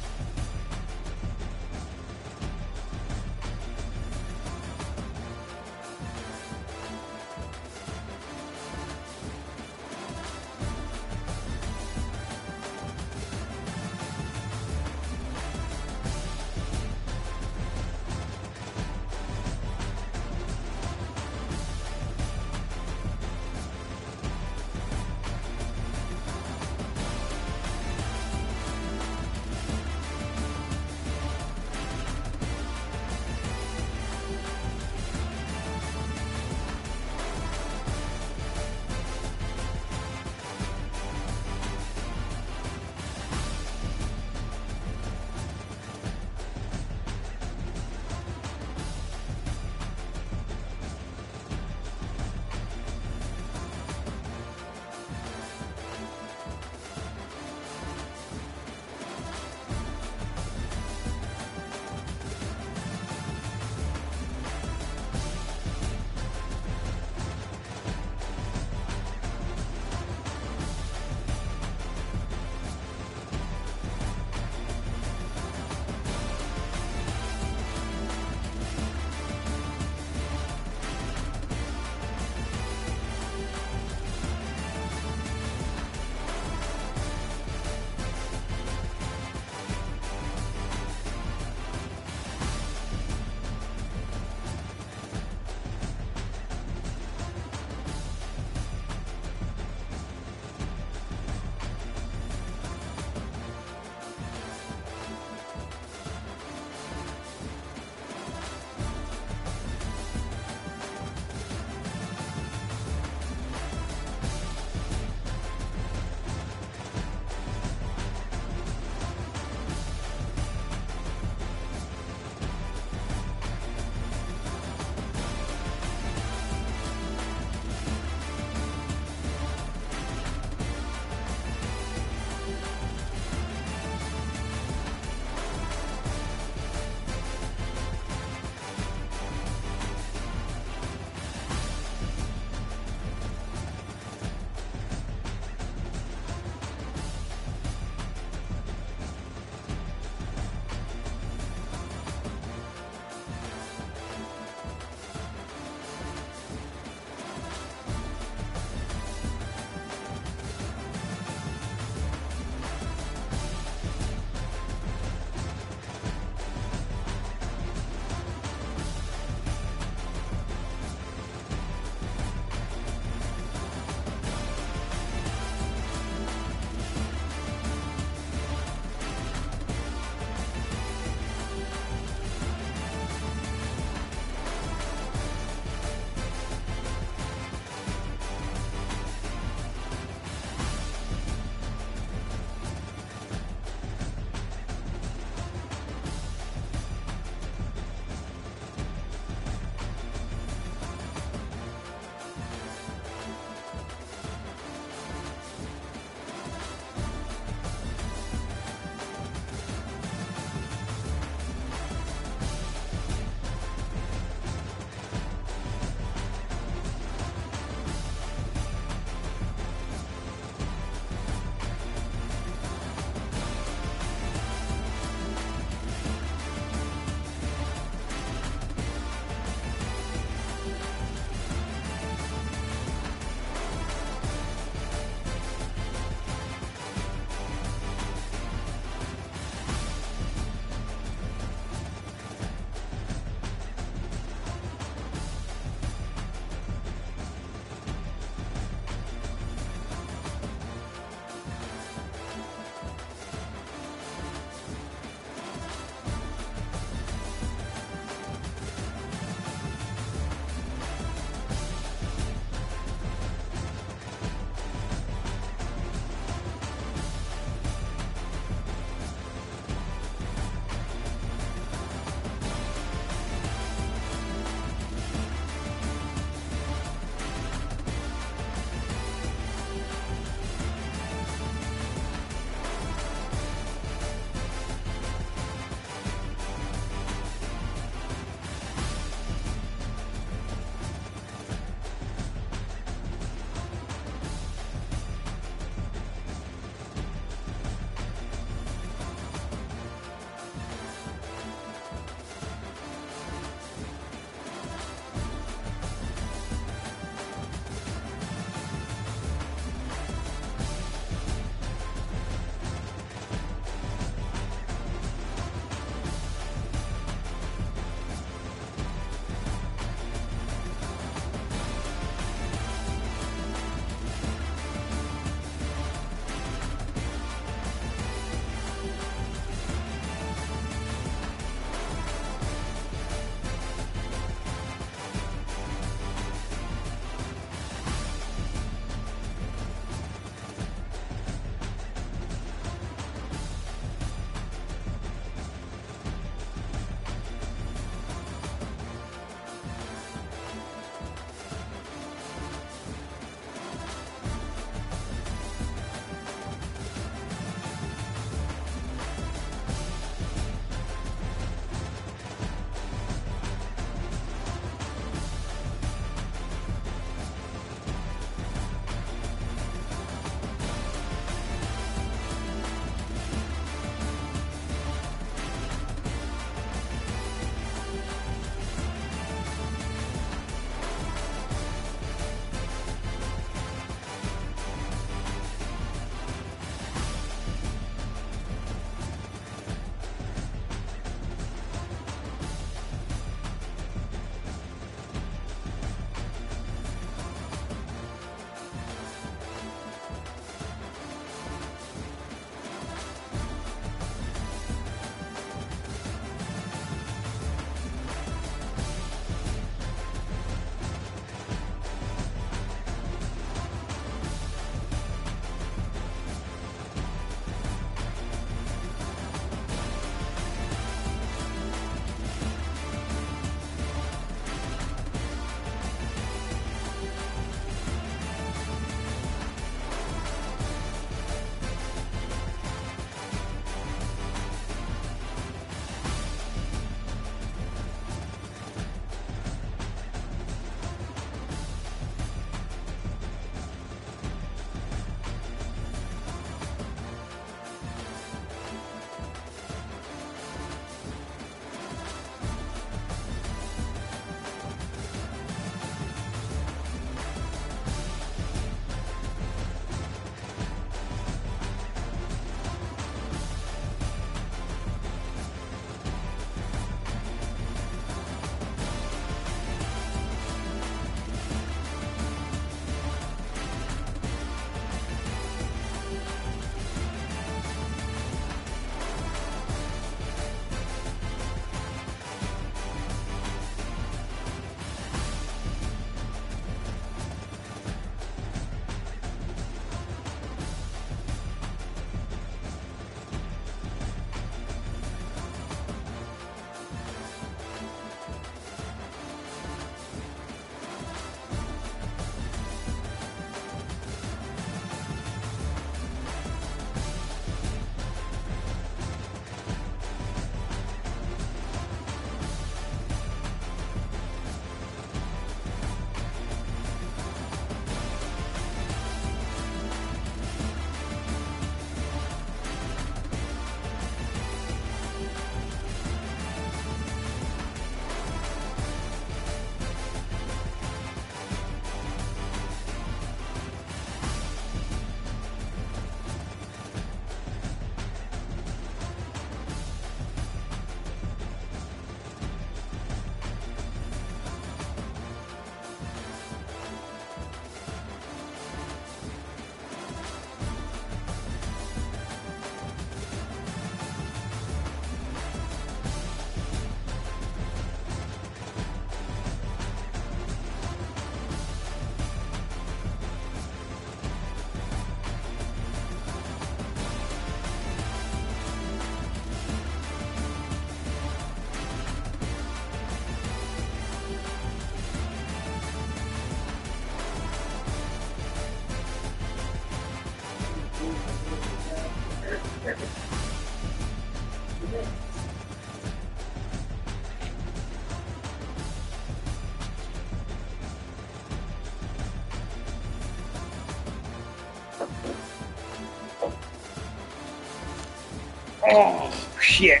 Oh, shit.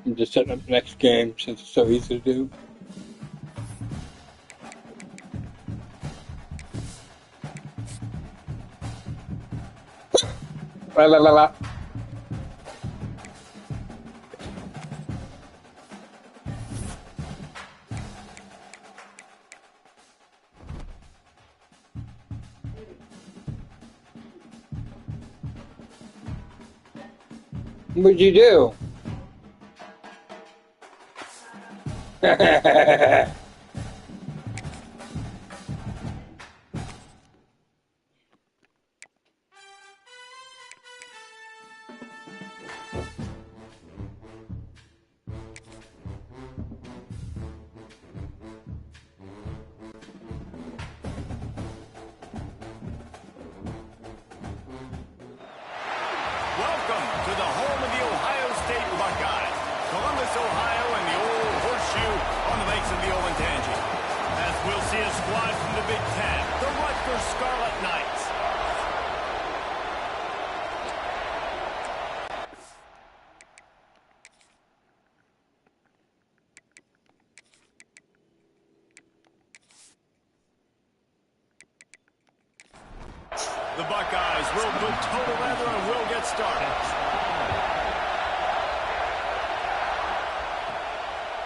I'm just setting up the next game since it's so easy to do. La la la la. What'd you do? The Buckeyes will put total leather and will get started.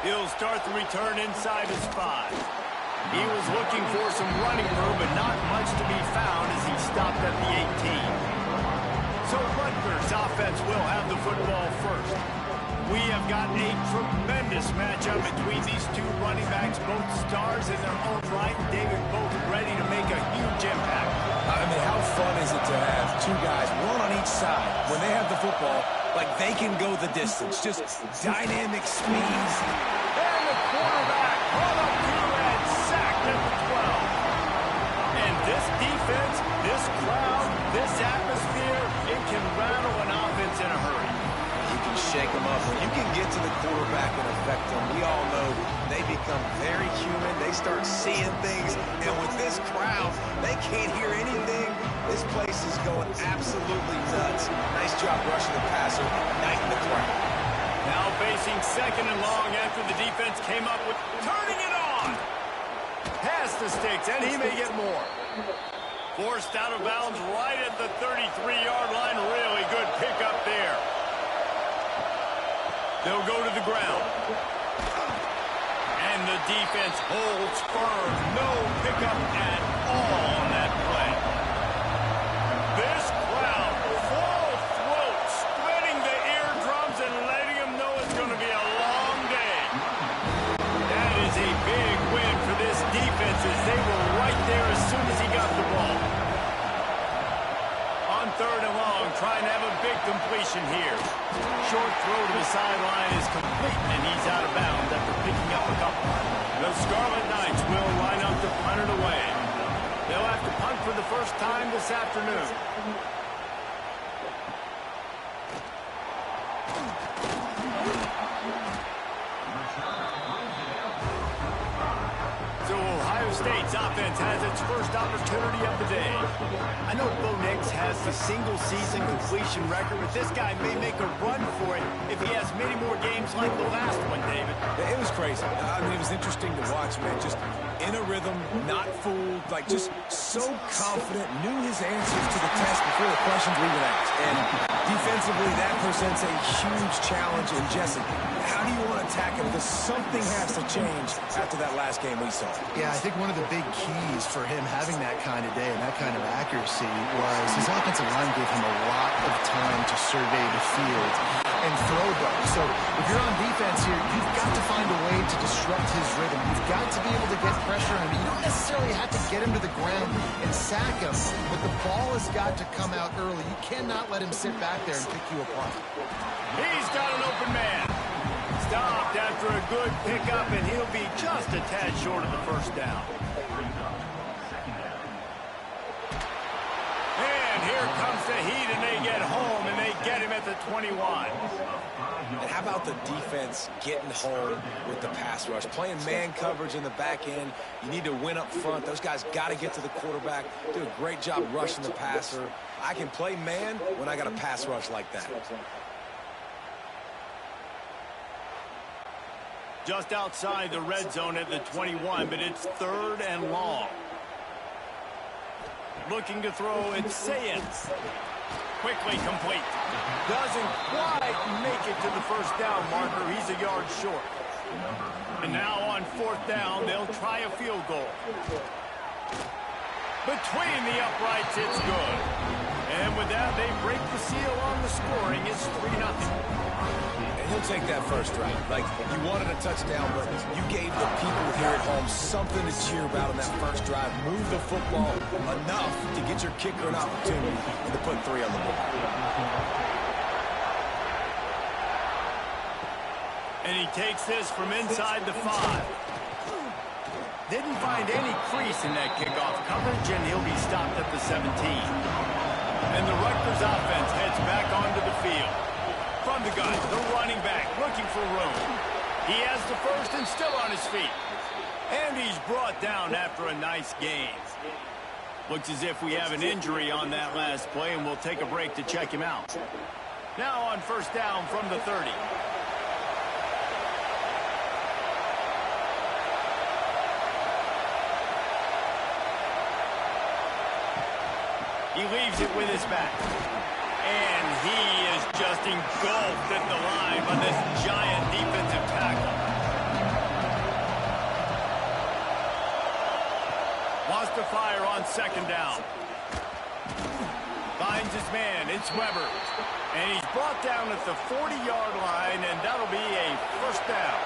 He'll start the return inside his 5. He was looking for some running room, but not much to be found as he stopped at the 18. So Rutgers offense will have the football first. We have got a tremendous matchup between these two running backs, both stars in their own right. David, both ready to make a huge impact. I mean, how fun is it to have two guys, one on each side, when they have the football, like they can go the distance, just dynamic speeds. And the quarterback brought up through and sacked at the 12. And this defense, this crowd, this atmosphere, it can rattle an offense in a hurry. You can shake them up. When you can get to the quarterback and affect them, we all know they become very human. They start seeing things. And with this crowd, they can't hear anything. This place is going absolutely nuts. Nice job rushing the passer, igniting the crowd. Now facing second and long after the defense came up with turning it on. Past the sticks, and he may get more. Forced out of bounds right at the 33-yard line. Really good pickup there. They'll go to the ground. And the defense holds firm. No pickup at all on that play. This crowd, full throat, splitting the eardrums and letting them know it's going to be a long day. That is a big win for this defense as they were right there as soon as he got the ball. On third and long, trying to have a big completion here. Short throw to the sideline is complete, and he's out of bounds after picking up a couple. The Scarlet Knights will line up to punt it away. They'll have to punt for the first time this afternoon. So Ohio State's offense has its first opportunity of the day. I know Bo Nix has the single-season completion record, but this guy may make a run for it if he has many more games like the last one, David. It was crazy. I mean, it was interesting to watch, man. Just in a rhythm, not fooled, like just so confident, knew his answers to the test before the questions were even asked. And defensively, that presents a huge challenge. And Jesse, how do you want to attack him? Because something has to change after that last game we saw. Yeah, I think one of the big keys for him having that kind of day and that kind of accuracy was his offensive line gave him a lot of time to survey the field and throw darts. So if you're on defense here, you've got to find a way to disrupt his rhythm. You've got to be able to get pressure on him. You don't necessarily have to get him to the ground and sack him, but the ball has got to come out early. You cannot let him sit back there and pick you apart. He's got an open man. Stopped after a good pickup, and he'll be just a tad short of the first down. And here comes the heat, and they get home, and they get him at the 21. And how about the defense getting home with the pass rush? Playing man coverage in the back end. You need to win up front. Those guys got to get to the quarterback. Do a great job rushing the passer. I can play man when I got a pass rush like that. Just outside the red zone at the 21, but it's 3rd and long. Looking to throw, it's Sayers. Quickly complete. Doesn't quite make it to the first down marker. He's a yard short. And now on 4th down, they'll try a field goal. Between the uprights, it's good. And with that, they break the seal on the scoring. It's 3-0. And he'll take that first drive. Like, you wanted a touchdown, but you gave the people here at home something to cheer about in that first drive. Move the football enough to get your kicker an opportunity and to put 3 on the board. And he takes this from inside the 5. Didn't find any crease in that kickoff coverage, and he'll be stopped at the 17. And the Rutgers offense heads back onto the field. From the gun, the running back looking for room. He has the first and still on his feet. And he's brought down after a nice gain. Looks as if we have an injury on that last play, and we'll take a break to check him out. Now on 1st down from the 30. He leaves it with his back. And he is just engulfed at the line by this giant defensive tackle. Wants to fire on 2nd down. Finds his man. It's Weber. And he's brought down at the 40-yard line, and that'll be a 1st down.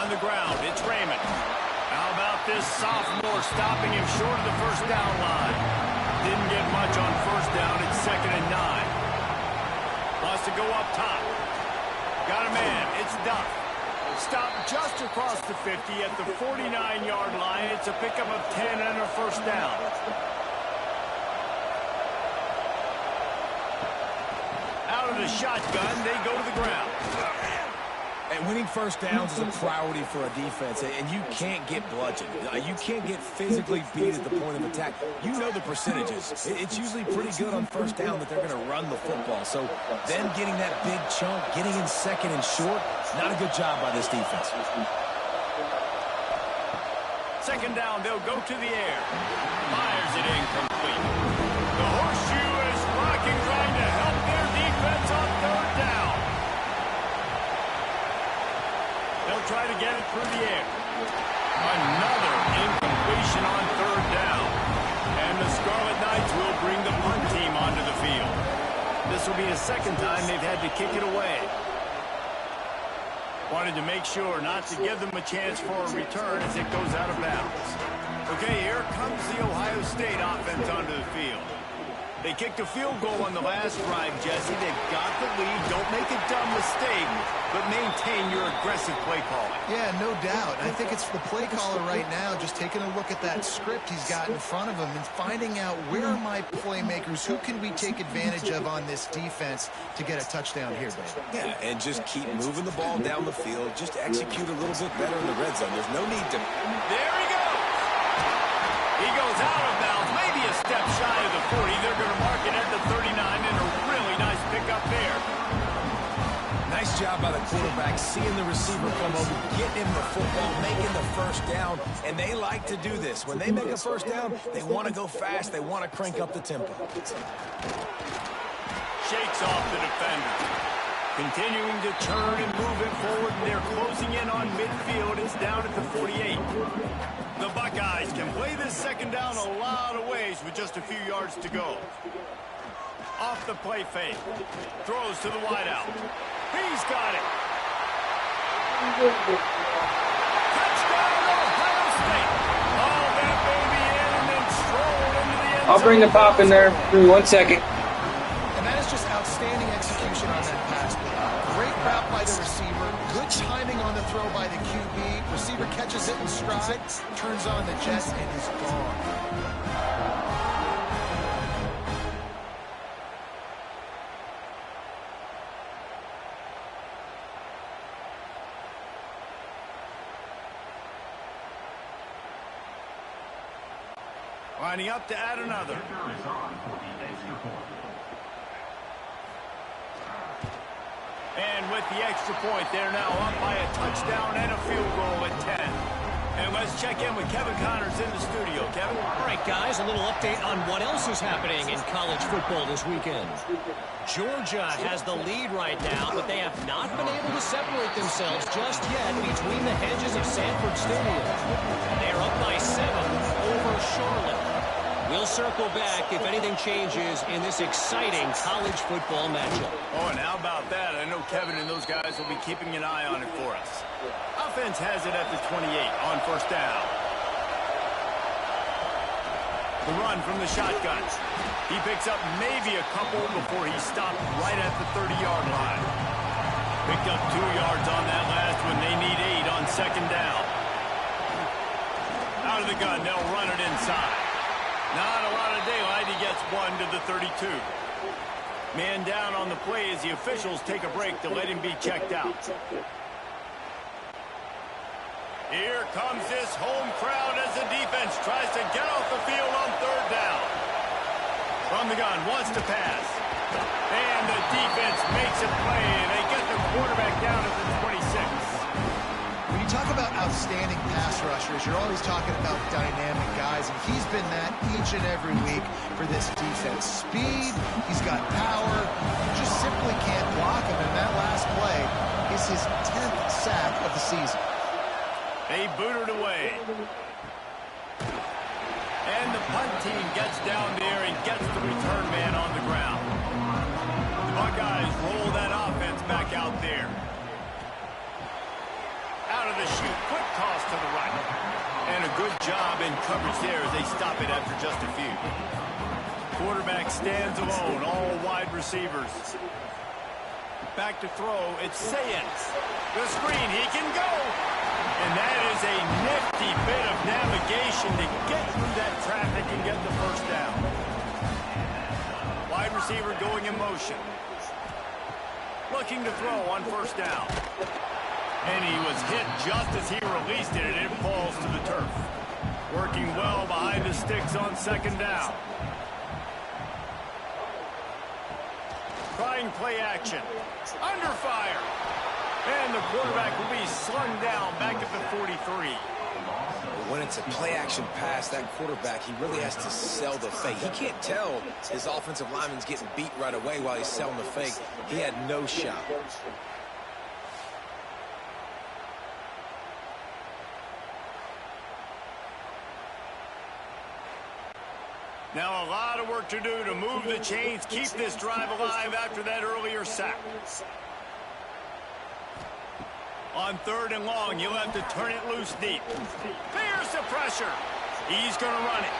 On the ground, it's Raymond. How about this sophomore stopping him short of the 1st down line? Didn't get much on 1st down. It's 2nd and 9. Wants to go up top. Got a man. It's Duff. Stopped just across the 50 at the 49-yard line. It's a pickup of 10 and a 1st down. Out of the shotgun, they go to the ground. And winning 1st downs is a priority for a defense, and you can't get bludgeoned. You can't get physically beat at the point of attack. You know the percentages. It's usually pretty good on 1st down that they're going to run the football. So them getting that big chunk, getting in 2nd and short, not a good job by this defense. 2nd down, they'll go to the air. Fires it incomplete. The horseshoe is rocking, trying to help their defense on 3rd down. They'll try to get it through the air. Another incompletion on 3rd down. And the Scarlet Knights will bring the punt team onto the field. This will be the 2nd time they've had to kick it away. Wanted to make sure not to give them a chance for a return as it goes out of bounds. Okay, here comes the Ohio State offense onto the field. They kicked a field goal on the last drive, Jesse. They've got the lead. Don't make a dumb mistake, but maintain your aggressive play calling. Yeah, no doubt. I think it's the play caller right now just taking a look at that script he's got in front of him and finding out where are my playmakers, who can we take advantage of on this defense to get a touchdown here, baby. Yeah, and just keep moving the ball down the field. Just execute a little bit better in the red zone. There's no need to... There he goes! He goes out of bounds, maybe a step shy of the 40. They're going to mark it at the 39, and a really nice pickup there. Nice job by the quarterback, seeing the receiver come over, getting him the football, making the 1st down, and they like to do this. When they make a 1st down, they want to go fast. They want to crank up the tempo. Shakes off the defender. Continuing to turn and move it forward, and they're closing in on midfield. It's down at the 48. The Buckeyes can play this 2nd down a lot of ways with just a few yards to go. Off the play fake. Throws to the wideout. He's got it. Touchdown, Ohio State. Oh, that baby in and then stroll into the end zone. I'll bring the pop in there. Give me 1 second. And that is just outstanding execution on that pass. Great route by the receiver. Good timing on the throw by the QB. Receiver catches it in stride, turns on the jets, and is gone. Lining up to add another. And with the extra point, they're now up by a touchdown and a field goal at 10. And let's check in with Kevin Connors in the studio. Kevin? All right, guys, a little update on what else is happening in college football this weekend. Georgia has the lead right now, but they have not been able to separate themselves just yet between the hedges of Sanford Stadium. They are up by 7 over Charlotte. We'll circle back if anything changes in this exciting college football matchup. Oh, and how about that? I know Kevin and those guys will be keeping an eye on it for us. Offense has it at the 28 on first down. The run from the shotgun. He picks up maybe a couple before he stopped right at the 30-yard line. Picked up 2 yards on that last one. They need 8 on second down. Out of the gun, they'll run it inside. Not a lot of daylight. He gets 1 to the 32. Man down on the play as the officials take a break to let him be checked out. Here comes this home crowd as the defense tries to get off the field on third down. From the gun, wants to pass. And the defense makes a play, and they get the quarterback down at the 26. When you talk about outstanding pass rushers, you're always talking about dynamic guys, and he's been that each and every week for this defense. Speed, he's got power, you just simply can't block him, and that last play is his 10th sack of the season. They boot it away. And the punt team gets down there and gets the return man on the ground. The Buckeyes roll that offense back out there. Out of the chute, quick toss to the right. And a good job in coverage there as they stop it after just a few. Quarterback stands alone, all wide receivers. Back to throw, it's Sayens. The screen, he can go. And that is a nifty bit of navigation to get through that traffic and get the first down. Wide receiver going in motion. Looking to throw on first down. And he was hit just as he released it, and it falls to the turf. Working well behind the sticks on second down. Trying play action. Under fire. And the quarterback will be slung down back at the 43. When it's a play-action pass, that quarterback, he really has to sell the fake. He can't tell his offensive lineman's getting beat right away while he's selling the fake. He had no shot. Now a lot of work to do to move the chains, keep this drive alive after that earlier sack. On third and long, you'll have to turn it loose deep. There's the pressure. He's going to run it.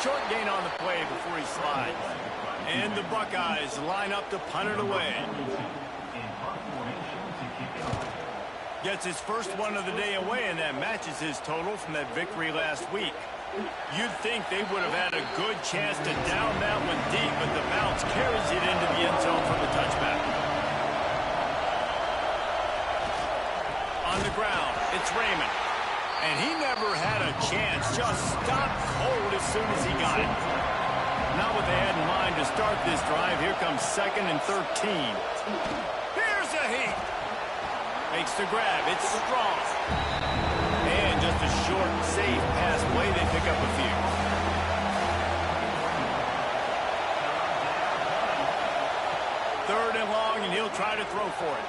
Short gain on the play before he slides. And the Buckeyes line up to punt it away. Gets his first one of the day away, and that matches his total from that victory last week. You'd think they would have had a good chance to down that one deep, but the bounce carries it into the end zone for the touchback. On the ground, it's Raymond. And he never had a chance, just stopped cold as soon as he got it. Not what they had in mind to start this drive. Here comes 2nd and 13. Here's a heat. Makes the grab, it's strong. And just a short, safe pass play, they pick up a few. Third and long, and he'll try to throw for it.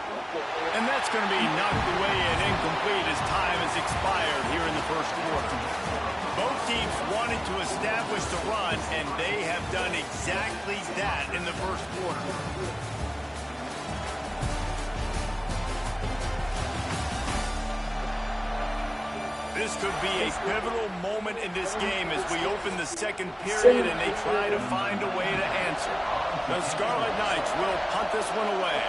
And that's going to be knocked away and incomplete as time has expired here in the first quarter. Both teams wanted to establish the run, and they have done exactly that in the first quarter. This could be a pivotal moment in this game as we open the second period and they try to find a way to answer. The Scarlet Knights will punt this one away.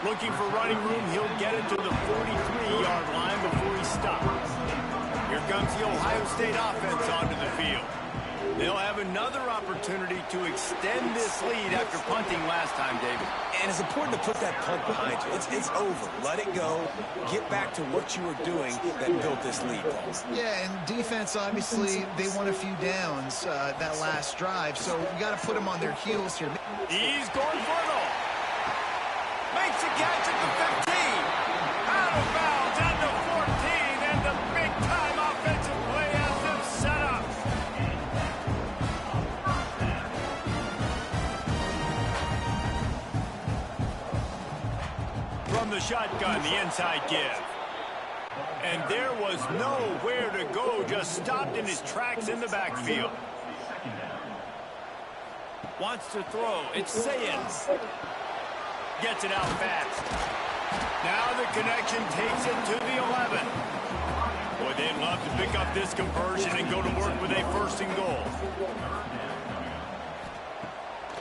Looking for running room, he'll get it to the 43-yard line before he stops. Here comes the Ohio State offense onto the field. They'll have another opportunity to extend this lead after punting last time, David. And it's important to put that punt behind you. It's over. Let it go. Get back to what you were doing that built this lead, Paul. Yeah, and defense, obviously, they won a few downs that last drive, so you got to put them on their heels here. He's going for it all. Makes a catch at the 15. Out of bounds at the 14, and the big-time offensive play has them set up. From the shotgun, the inside give. And there was nowhere to go, just stopped in his tracks in the backfield. Wants to throw. It's Sayers. Gets it out fast. Now the connection takes it to the 11. Boy, they'd love to pick up this conversion and go to work with a 1st and goal.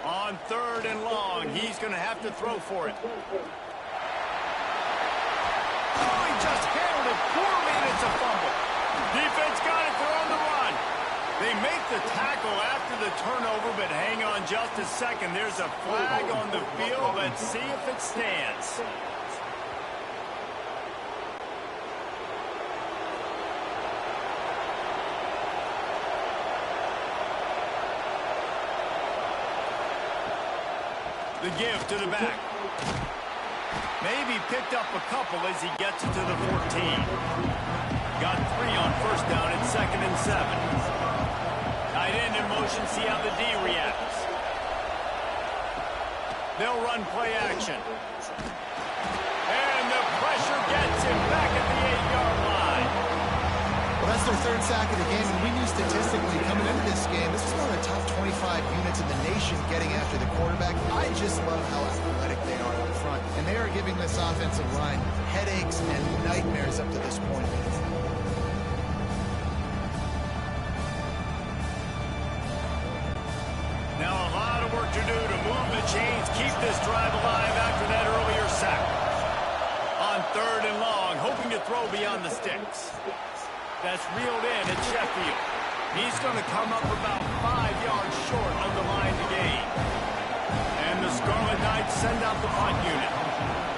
On 3rd and long, he's going to have to throw for it. Oh, he just handled it poorly, and it's a fumble. Defense got it. They're on the run. They make the tackle after the turnover, but hang on just a second. There's a flag on the field. Let's see if it stands. The give to the back. Maybe picked up a couple as he gets it to the 14. Got 3 on 1st down at 2nd and 7. Tight end in motion, see how the D reacts. They'll run play action. And the pressure gets him back at the 8-yard line. Well, that's their 3rd sack of the game, and we knew statistically coming into this game, this is one of the top 25 units in the nation getting after the quarterback. I just love how athletic they are up front, and they are giving this offensive line headaches and nightmares up to this point. Now a lot of work to do to move the chains, keep this drive alive after that earlier sack. On 3rd and long, hoping to throw beyond the sticks. That's reeled in at Sheffield. He's going to come up about 5 yards short of the line to gain. And the Scarlet Knights send out the punt unit.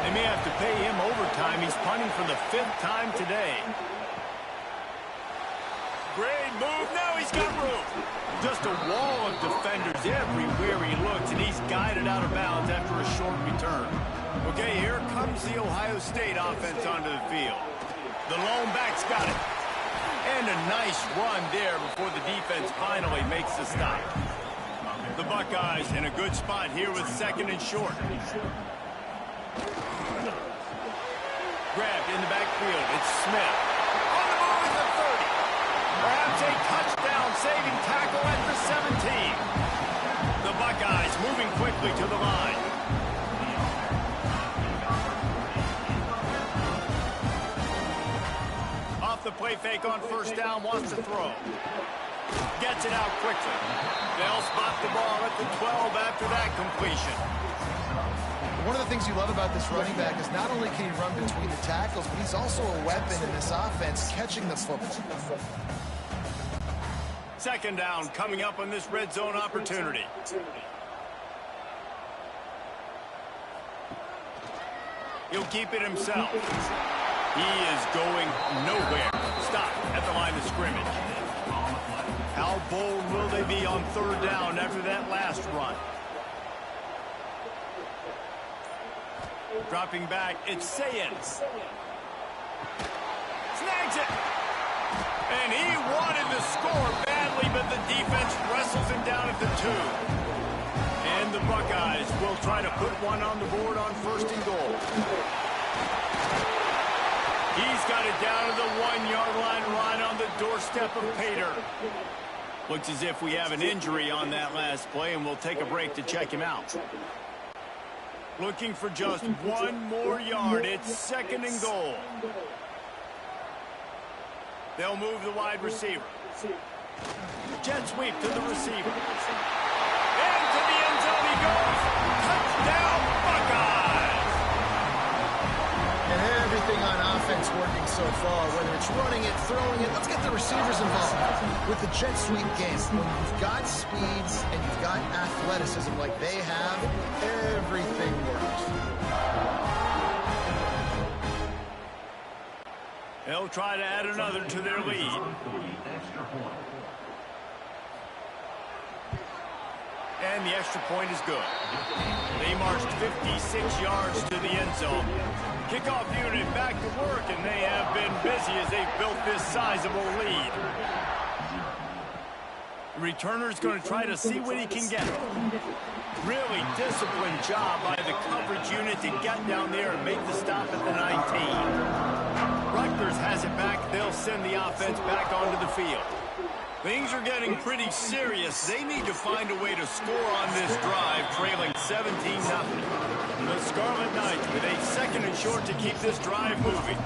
They may have to pay him overtime. He's punting for the 5th time today. Great move. Now he's got room. Just a wall of defenders everywhere he looks, and he's guided out of bounds after a short return. Okay, here comes the Ohio State offense onto the field. The lone back's got it. And a nice run there before the defense finally makes the stop. The Buckeyes in a good spot here with 2nd and short. Grabbed in the backfield. It's Smith. On the move at the 30. Perhaps a touchdown-saving tackle at the 17. The Buckeyes moving quickly to the line. Off the play fake on 1st down, wants to throw. Gets it out quickly. They'll spot the ball at the 12 after that completion. One of the things you love about this running back is not only can he run between the tackles, but he's also a weapon in this offense, catching the football. 2nd down coming up on this red zone opportunity. He'll keep it himself. He is going nowhere. Stop at the line of scrimmage. How bold will they be on 3rd down after that last run? Dropping back, it's Sayers. Snags it. And he wanted to score badly, but the defense wrestles him down at the 2. And the Buckeyes will try to put one on the board on 1st and goal. He's got it down to the 1-yard line right on the doorstep of Pater. Looks as if we have an injury on that last play, and we'll take a break to check him out. Looking for just 1 more yard. It's 2nd and goal. They'll move the wide receiver. Jet sweep to the receiver. Into the end zone he goes. Touchdown, Buckeyes! And everything on offense working so far, whether it's running it, throwing it. Let's get the receivers involved. With the jet sweep game, when you've got speed and you've got athleticism like they have, everything works. They'll try to add another to their lead. And the extra point is good. They marched 56 yards to the end zone. Kickoff unit back to work, and they have been busy as they've built this sizable lead. The returner's going to try to see what he can get. Really disciplined job by the coverage unit to get down there and make the stop at the 19. Rutgers has it back. They'll send the offense back onto the field. Things are getting pretty serious. They need to find a way to score on this drive, trailing 17-0. The Scarlet Knights with a second and short to keep this drive moving.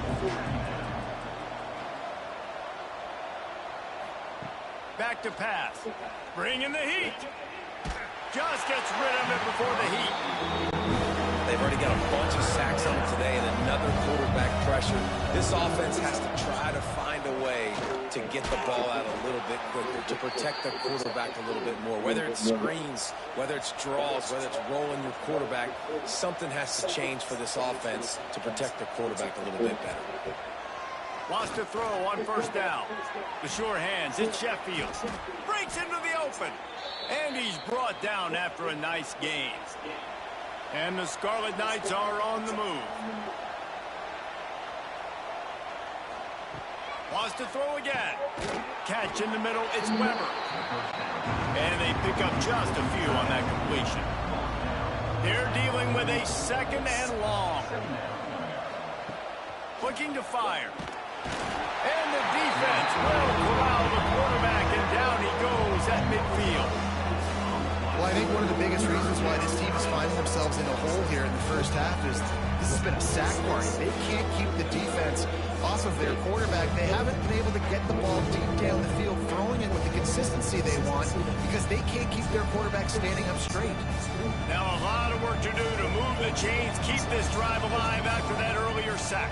Back to pass. Bring in the heat. Just gets rid of it before the heat. They've already got a bunch of sacks on them today and another quarterback pressure. This offense has to try to find a way to get the ball out a little bit quicker, to protect the quarterback a little bit more. Whether it's screens, whether it's draws, whether it's rolling your quarterback, something has to change for this offense to protect the quarterback a little bit better. Wants to throw on first down. The sure hands, it's Sheffield. Breaks into the open. And he's brought down after a nice gain. And the Scarlet Knights are on the move. Wants to throw again. Catch in the middle, it's Weber. And they pick up just a few on that completion. They're dealing with a second and long. Looking to fire. And the defense will corral the quarterback, and down he goes at midfield. Well, I think one of the biggest reasons why this team is finding themselves in a hole here in the first half is this has been a sack party. They can't keep the defense off of their quarterback. They haven't been able to get the ball deep down the field, throwing it with the consistency they want because they can't keep their quarterback standing up straight. Now a lot of work to do to move the chains, keep this drive alive after that earlier sack.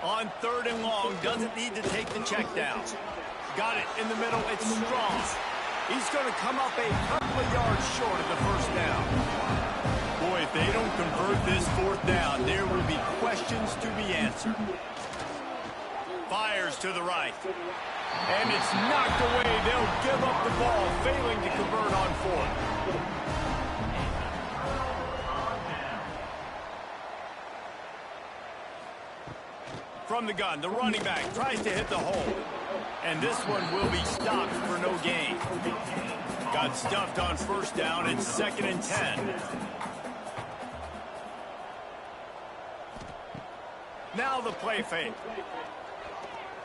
On third and long, doesn't need to take the check down. Got it in the middle, it's Strong. He's going to come up a couple of yards short of the first down. Boy, if they don't convert this fourth down, there will be questions to be answered. Fires to the right. And it's knocked away. They'll give up the ball, failing to convert on fourth. From the gun, the running back tries to hit the hole. And this one will be stopped for no gain. Got stuffed on first down. It's 2nd and 10. Now the play fake.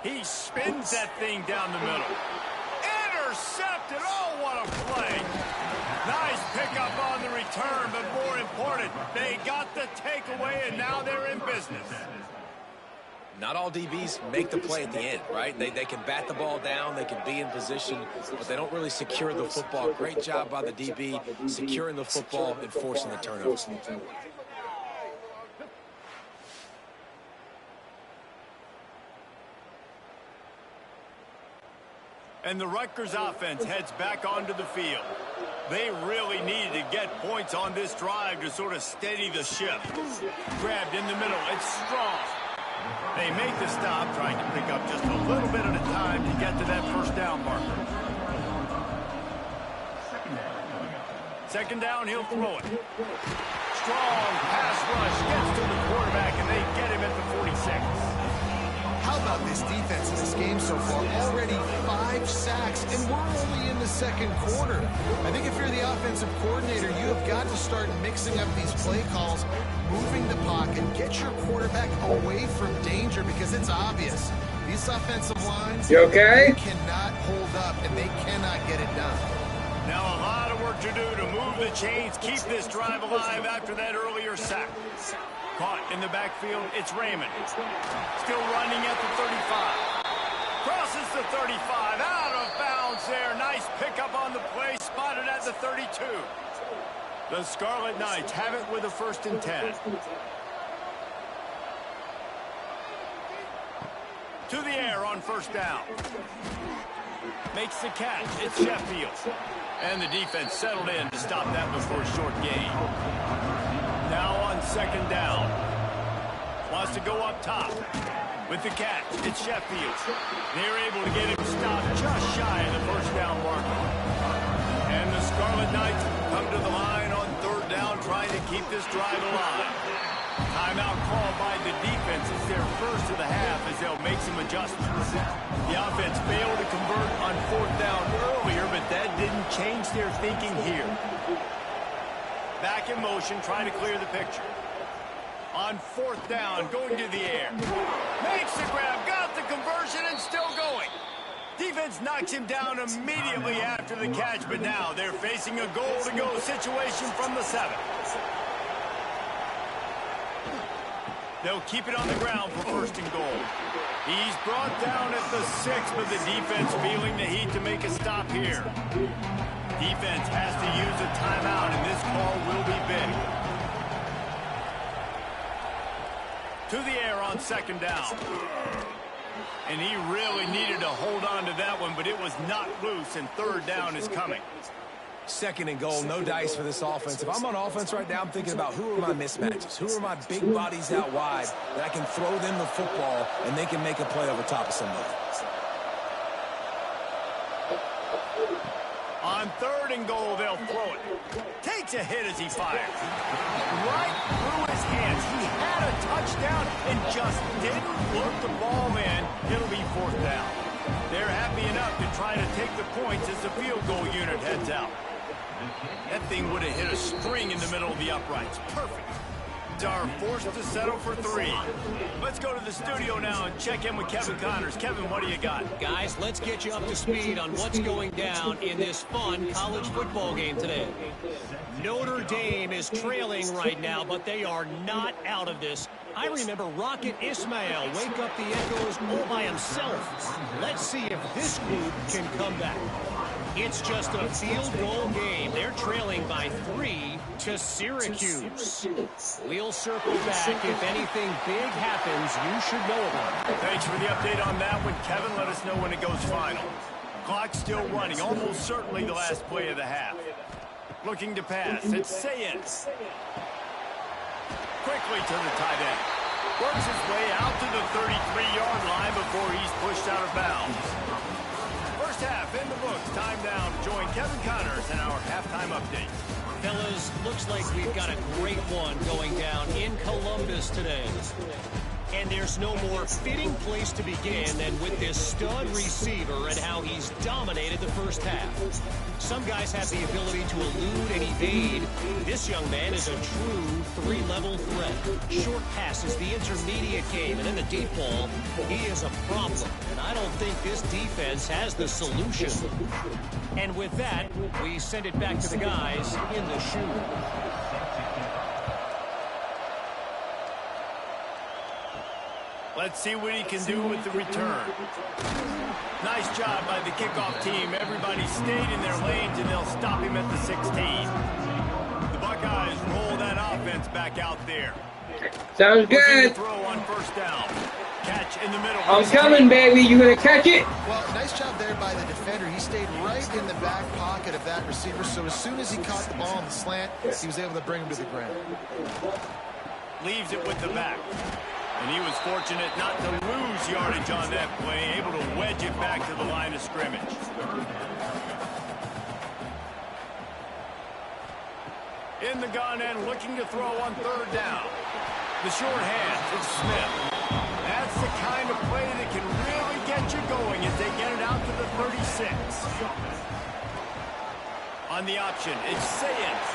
He spins that thing down the middle. Intercepted. Oh, what a play. Nice pickup on the return, but more important, they got the takeaway, and now they're in business. Not all DBs make the play at the end, right? They can bat the ball down, they can be in position, but they don't really secure the football. Great job by the DB securing the football and forcing the turnovers. And the Rutgers offense heads back onto the field. They really needed to get points on this drive to sort of steady the ship. Grabbed in the middle, it's Strong. They make the stop, trying to pick up just a little bit at a time to get to that first down marker. Second down, he'll throw it. Strong pass rush, gets to the quarterback, and they get him at the 46. How about this defense in this game so far? Already 5 sacks, and we're only in the second quarter. I think if you're the offensive coordinator, you have got to start mixing up these play calls, moving the pocket, get your quarterback away from danger because it's obvious. These offensive lines, you okay? They cannot hold up, and they cannot get it done. Now a lot of work to do to move the chains, keep this drive alive after that earlier sack. Caught in the backfield, it's Raymond. Still running at the 35. Crosses the 35, out of bounds there. Nice pickup on the play, spotted at the 32. The Scarlet Knights have it with a 1st and 10. To the air on first down. Makes the catch. It's Sheffield. And the defense settled in to stop that before a short gain. Now on second down. Wants to go up top. With the catch, it's Sheffield. They're able to get him stopped just shy of the first down marker. And the Scarlet Knights come to the line on third down, trying to keep this drive alive. Timeout called by the defense. It's their first of the half as they'll make some adjustments. The offense failed to convert on fourth down earlier, but that didn't change their thinking here. Back in motion, trying to clear the picture. On fourth down, going to the air. Makes the grab, got the conversion, and still going. Defense knocks him down immediately after the catch, but now they're facing a goal-to-go situation from the 7. They'll keep it on the ground for first and goal. He's brought down at the 6, but the defense feeling the heat to make a stop here. Defense has to use a timeout, and this call will be big. To the air on second down. And he really needed to hold on to that one, but it was not loose, and third down is coming. Second and goal, no dice for this offense. If I'm on offense right now, I'm thinking about who are my mismatches? Who are my big bodies out wide that I can throw them the football and they can make a play over top of somebody. On third and goal, they'll throw it. Takes a hit as he fires. Right through his hands. He had a touchdown and just didn't look the ball in. It'll be fourth down. They're happy enough to try to take the points as the field goal unit heads out. That thing would have hit a string in the middle of the uprights. Perfect. Are forced to settle for 3. Let's go to the studio now and check in with Kevin Connors. Kevin, what do you got? Guys, let's get you up to speed on what's going down in this fun college football game today. Notre Dame is trailing right now, but they are not out of this. I remember Rocket Ismail wake up the Echoes all by himself. Let's see if this group can come back. It's just a field goal game. They're trailing by 3 to Syracuse. We'll circle back. If anything big happens, you should know about it. Thanks for the update on that one, Kevin. Let us know when it goes final. Clock's still running. Almost certainly the last play of the half. Looking to pass. It's Sayens. Quickly to the tight end. Works his way out to the 33-yard line before he's pushed out of bounds. First half in the books. Time down to join Kevin Connors in our halftime update. Fellas, looks like we've got a great one going down in Columbus today. And there's no more fitting place to begin than with this stud receiver and how he's dominated the first half. Some guys have the ability to elude and evade. This young man is a true 3-level threat. Short passes, the intermediate game, and then the deep ball. He is a problem, and I don't think this defense has the solution. And with that, we send it back to the guys in the shoe. Let's see what he can do with the return. Nice job by the kickoff team. Everybody stayed in their lanes, and they'll stop him at the 16. The Buckeyes roll that offense back out there. Sounds good. Throw on first down. Catch in the middle. I'm coming, baby. You gonna catch it? Well, nice job there by the defender. He stayed right in the back pocket of that receiver, so as soon as he caught the ball on the slant, he was able to bring him to the ground. Leaves it with the back. And he was fortunate not to lose yardage on that play, able to wedge it back to the line of scrimmage. In the gun and looking to throw on third down. The short hands, it's Smith. That's the kind of play that can really get you going as they get it out to the 36. On the option, it's Sayens.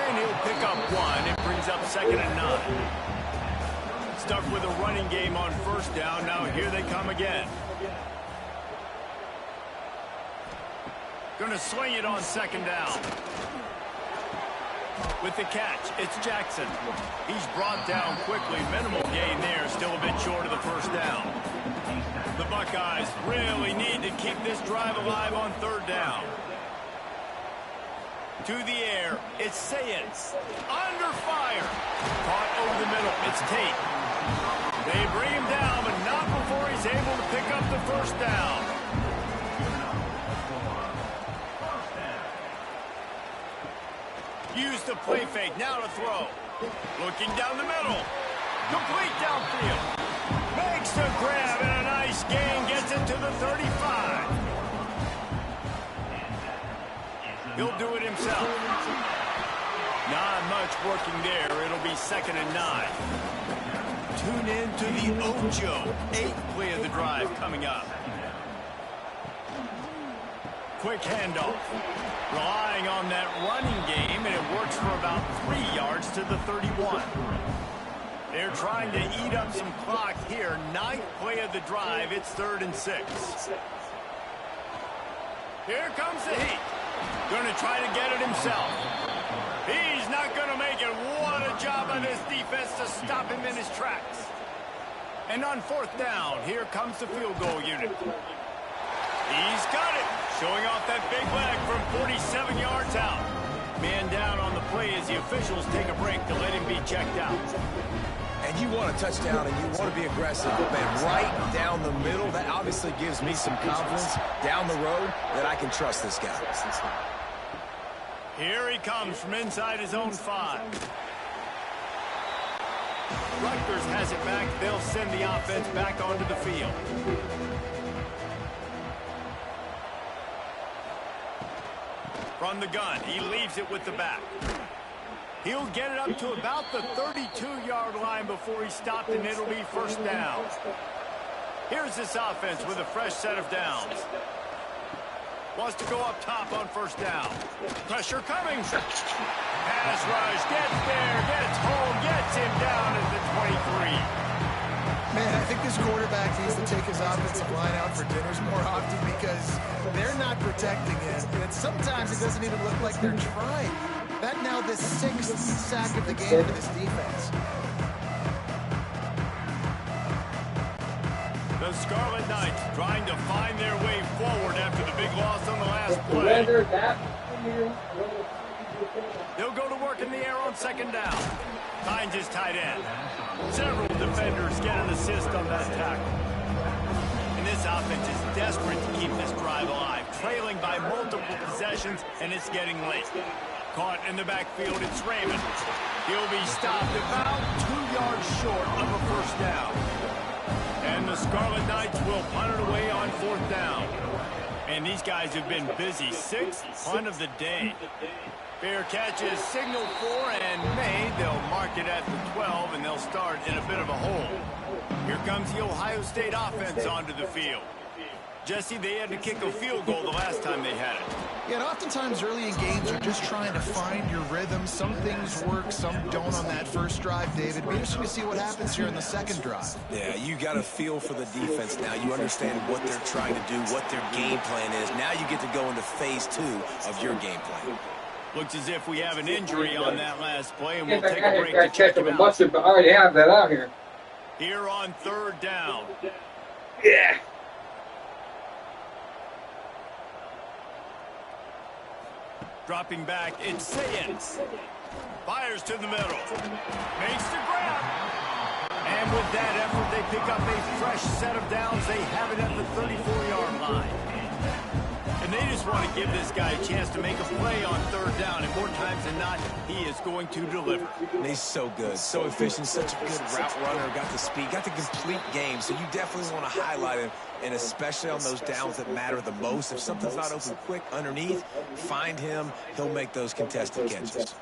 And he'll pick up 1. It brings up 2nd and 9. Stuck with a running game on first down. Now here they come again. Going to swing it on 2nd down. With the catch, it's Jackson. He's brought down quickly. Minimal gain there, still a bit short of the first down. The Buckeyes really need to keep this drive alive on third down. To the air, it's Sayens. Under fire. Caught over the middle, it's Tate. They bring him down, but not before he's able to pick up the first down. Use the play fake, now to throw. Looking down the middle. Complete downfield. Makes the grab and a nice gain. Gets it to the 35. He'll do it himself. Not much working there. It'll be 2nd and 9. Tune in to the Ocho. 8th play of the drive coming up. Quick handoff. Relying on that running game, and it works for about 3 yards to the 31. They're trying to eat up some clock here. 9th play of the drive. It's 3rd and 6. Here comes the heat. Going to try to get it himself. He's not going to make it. What a job by this defense to stop him in his tracks. And on 4th down, here comes the field goal unit. He's got it. Showing off that big leg from 47 yards out. Man down on the play as the officials take a break to let him be checked out. And you want a touchdown and you want to be aggressive, man, right down the middle. That obviously gives me some confidence down the road that I can trust this guy. Here he comes from inside his own 5. Rutgers has it back. They'll send the offense back onto the field. From the gun, he leaves it with the back. He'll get it up to about the 32-yard line before he's stopped, and it'll be 1st down. Here's this offense with a fresh set of downs. Wants to go up top on 1st down. Pressure coming. Pass rush, gets there, gets home, gets him down at the 23. Man, I think this quarterback needs to take his offensive line out for dinners more often because they're not protecting him. And sometimes it doesn't even look like they're trying. That now the 6th sack of the game for this defense. The Scarlet Knights trying to find their way forward after the big loss on the last play. They'll go to work in the air on 2nd down. Finds his tight end. Several defenders get an assist on that tackle. And this offense is desperate to keep this drive alive, trailing by multiple possessions, and it's getting late. Caught in the backfield, it's Raymond. He'll be stopped about 2 yards short of a 1st down. And the Scarlet Knights will punt it away on 4th down. And these guys have been busy. 6th punt of the day. Fair catch is signaled for and made. They'll mark it at the 12, and they'll start in a bit of a hole. Here comes the Ohio State offense onto the field. Jesse, they had to kick a field goal the last time they had it. Yeah, and oftentimes early in games you're just trying to find your rhythm. Some things work, some don't on that first drive, David. Be interesting to see what happens here in the 2nd drive. Yeah, you got a feel for the defense now. You understand what they're trying to do, what their game plan is. Now you get to go into phase 2 of your game plan. Looks as if we have an injury on that last play, and we'll take a break to check him out. Mustard, but I already have that out here. Here on 3rd down. Yeah. Dropping back, it's Sayens. Fires to the middle. Makes the grab. And with that effort, they pick up a fresh set of downs. They have it at the 34-yard line. And they just want to give this guy a chance to make a play on 3rd down. And more times than not, he is going to deliver. And he's so good, so efficient, such a good route runner. Got the speed, got the complete game. So you definitely want to highlight him. And especially on those downs that matter the most. If something's not open quick underneath, find him. He'll make those contested catches.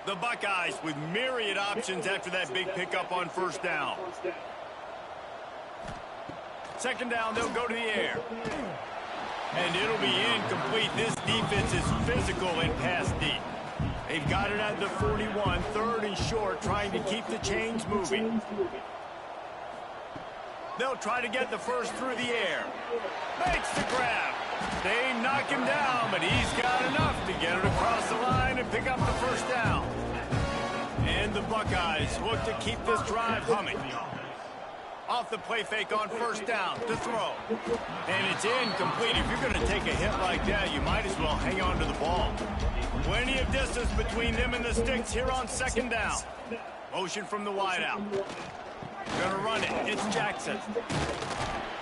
The Buckeyes with myriad options after that big pickup on 1st down. 2nd down, they'll go to the air. And it'll be incomplete. This defense is physical and pass deep. They've got it at the 41, 3rd and short, trying to keep the chains moving. They'll try to get the first through the air. Makes the grab. They knock him down, but he's got enough to get it across the line and pick up the 1st down. And the Buckeyes look to keep this drive humming. Off the play fake on 1st down to throw. And it's incomplete. If you're going to take a hit like that, you might as well hang on to the ball. Plenty of distance between them and the sticks here on 2nd down. Motion from the wideout. Gonna run it. It's Jackson.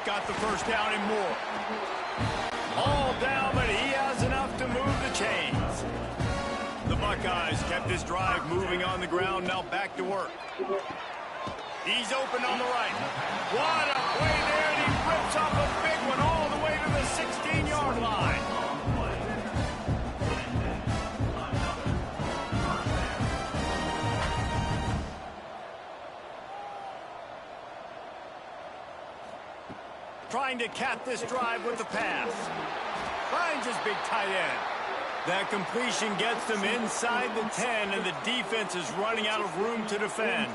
Got the first down and more. All down, but he has enough to move the chains. The Buckeyes kept this drive moving on the ground. Now back to work. He's open on the right. What a play there, and he rips off a big one all the way to the 16-yard line. Trying to cap this drive with the pass. Finds his big tight end. That completion gets them inside the 10, and the defense is running out of room to defend.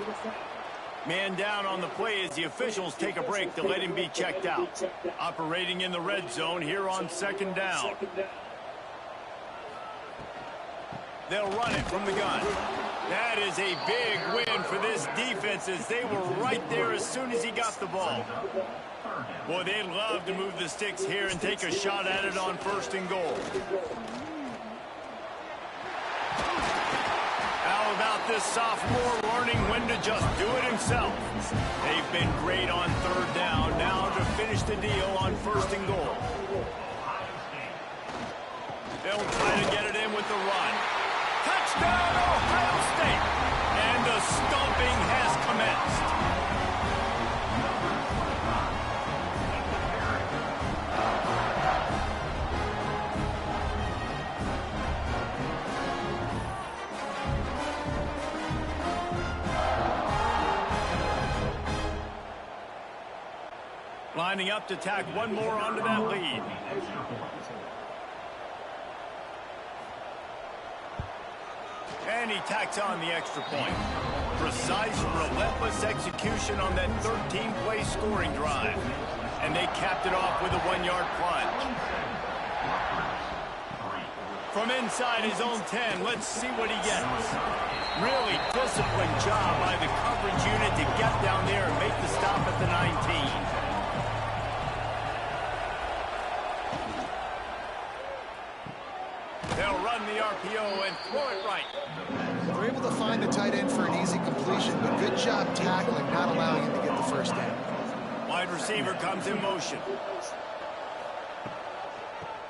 Man down on the play as the officials take a break to let him be checked out. Operating in the red zone here on second down. They'll run it from the gun. That is a big win for this defense as they were right there as soon as he got the ball. Boy, they'd love to move the sticks here and take a shot at it on 1st and goal. How about this sophomore learning when to just do it himself? They've been great on 3rd down. Now to finish the deal on 1st and goal. They'll try to get it in with the run. Touchdown, Ohio State! And the stomping has commenced. Lining up to tack one more onto that lead. And he tacks on the extra point. Precise, relentless execution on that 13-play scoring drive. And they capped it off with a 1-yard plunge. From inside his own 10, let's see what he gets. Really disciplined job by the coverage unit to get down there and make the stop at the 19. They'll run the RPO and throw it right. They're able to find the tight end for an easy completion, but good job tackling, not allowing him to get the first down. Wide receiver comes in motion.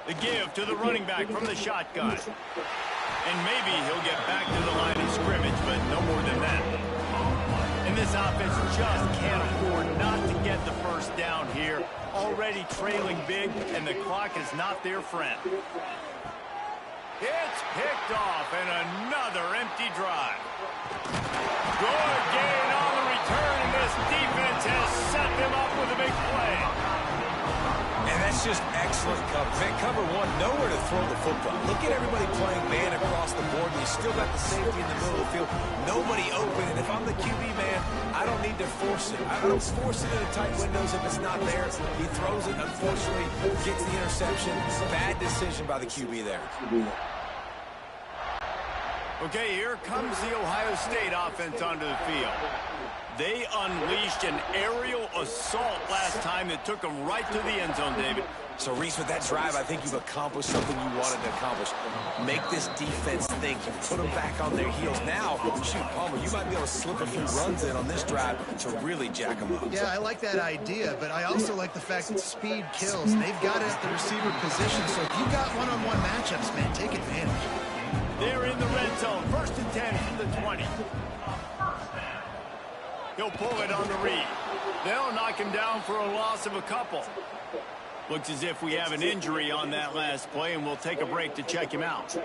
The give to the running back from the shotgun. And maybe he'll get back to the line of scrimmage, but no more than that. And this offense just can't afford not to get the first down here. Already trailing big, and the clock is not their friend. It's picked off, and another empty drive. Good gain on the return, and this defense has set them up with a big play. And that's just excellent coverage. Man, cover one, nowhere to throw the football. Look at everybody playing man across the board, and you still got the safety in the middle of the field. Nobody open, and if I'm the QB, man, I don't need to force it. I don't force it into tight windows if it's not there. He throws it, unfortunately, gets the interception. Bad decision by the QB there. Okay, here comes the Ohio State offense onto the field. They unleashed an aerial assault last time that took them right to the end zone, David. So, Reese, with that drive, I think you've accomplished something you wanted to accomplish. Make this defense think. You put them back on their heels. Now, shoot, Palmer, you might be able to slip a few runs in on this drive to really jack them up. Yeah, I like that idea, but I also like the fact that speed kills. And they've got it at the receiver position, so if you've got one-on-one matchups, man, take advantage. They're in the red zone. 1st and 10 from the 20. He'll pull it on the read. They'll knock him down for a loss of a couple. Looks as if we have an injury on that last play, and we'll take a break to check him out.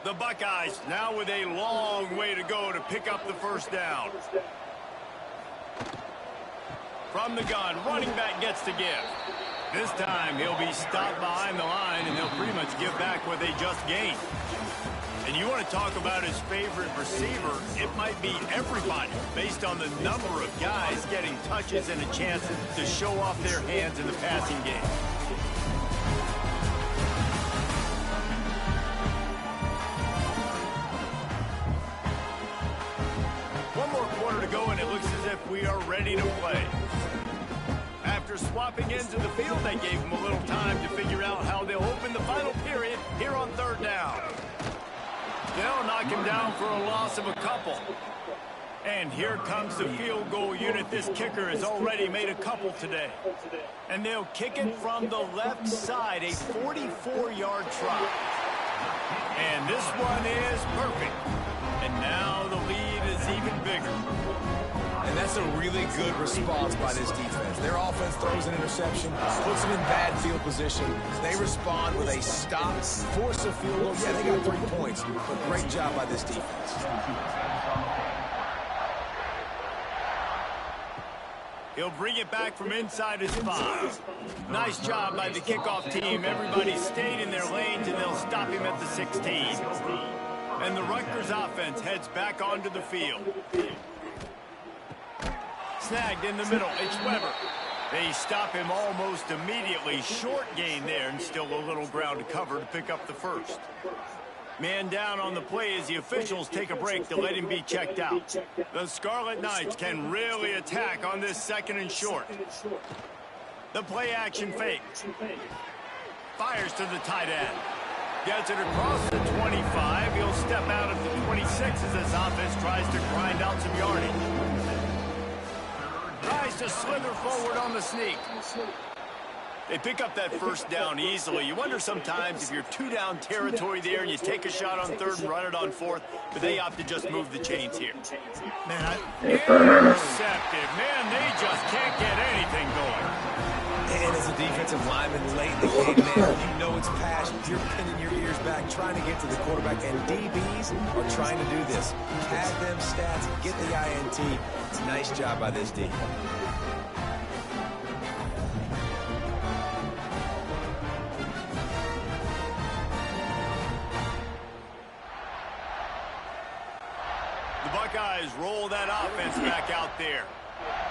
The Buckeyes now with a long way to go to pick up the first down. From the gun, running back gets to give. This time, he'll be stopped behind the line, and they'll pretty much give back what they just gained. And you want to talk about his favorite receiver, it might be everybody, based on the number of guys getting touches and a chance to show off their hands in the passing game. One more quarter to go, and it looks as if we are ready to play. After swapping ends of the field, they gave him a little time to figure out how they'll open the final period here on 3rd down. They'll knock him down for a loss of a couple. And here comes the field goal unit. This kicker has already made a couple today. And they'll kick it from the left side, a 44-yard try. And this one is perfect. And now the lead is even bigger. And that's a really good response by this defense. Their offense throws an interception, puts them in bad field position. They respond with a stop, force a field goal. Yeah, they got 3 points, but great job by this defense. He'll bring it back from inside his 5. Nice job by the kickoff team. Everybody stayed in their lanes, and they'll stop him at the 16. And the Rutgers offense heads back onto the field. Snagged in the middle. It's Weber. They stop him almost immediately. Short gain there, and still a little ground to cover to pick up the first. Man down on the play as the officials take a break to let him be checked out. The Scarlet Knights can really attack on this 2nd and short. The play action fake. Fires to the tight end. Gets it across the 25. He'll step out at the 26 as this offense tries to grind out some yardage. Tries to slither forward on the sneak. They pick up that first down easily. You wonder sometimes if you're 2-down territory there and you take a shot on 3rd and run it on 4th, but they opt to just move the chains here. Man, intercepted. Man, they just can't get anything going. And as a defensive lineman late in the game, man, you know it's passion. You're pinning your ears back, trying to get to the quarterback, and DBs are trying to do this. Pad them stats, get the INT. It's a nice job by this D. The Buckeyes roll that offense back out there.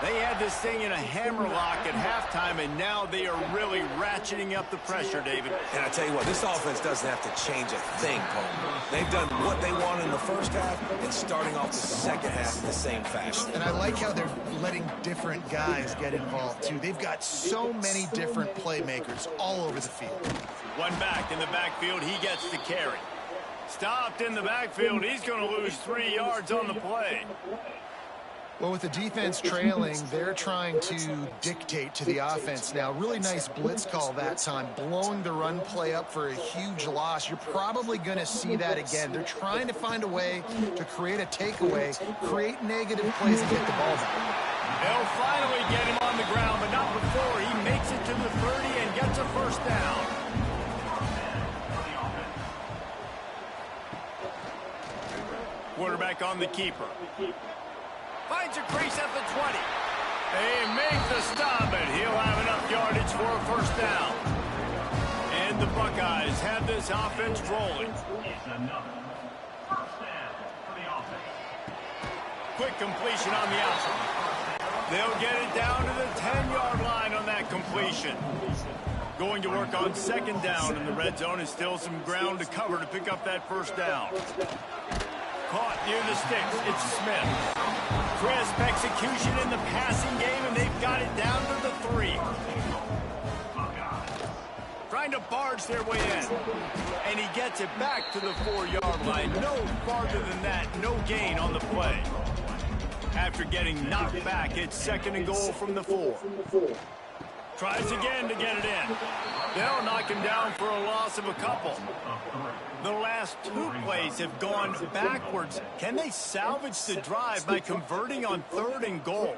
They had this thing in a hammerlock at halftime, and now they are really ratcheting up the pressure, David. And I tell you what, this offense doesn't have to change a thing, Coleman. They've done what they want in the first half and starting off the second half in the same fashion. And I like how they're letting different guys get involved, too. They've got so many different playmakers all over the field. One back in the backfield, he gets the carry. Stopped in the backfield, he's going to lose 3 yards on the play. Well, with the defense trailing, they're trying to dictate to the offense now. Really nice blitz call that time, blowing the run play up for a huge loss. You're probably going to see that again. They're trying to find a way to create a takeaway, create negative plays, and get the ball back. They'll finally get him on the ground, but not before he makes it to the 30 and gets a first down. Quarterback on the keeper. Finds a crease at the 20. They make the stop, and he'll have enough yardage for a first down. And the Buckeyes have this offense rolling. Quick completion on the outside. They'll get it down to the 10-yard line on that completion. Going to work on 2nd down in the red zone, and still some ground to cover to pick up that first down. Caught near the sticks. It's Smith. Crisp execution in the passing game, and they've got it down to the 3. Trying to barge their way in. And he gets it back to the 4-yard line. No farther than that. No gain on the play. After getting knocked back, it's 2nd and goal from the 4. Tries again to get it in. They'll knock him down for a loss of a couple. The last 2 plays have gone backwards. Can they salvage the drive by converting on 3rd and goal?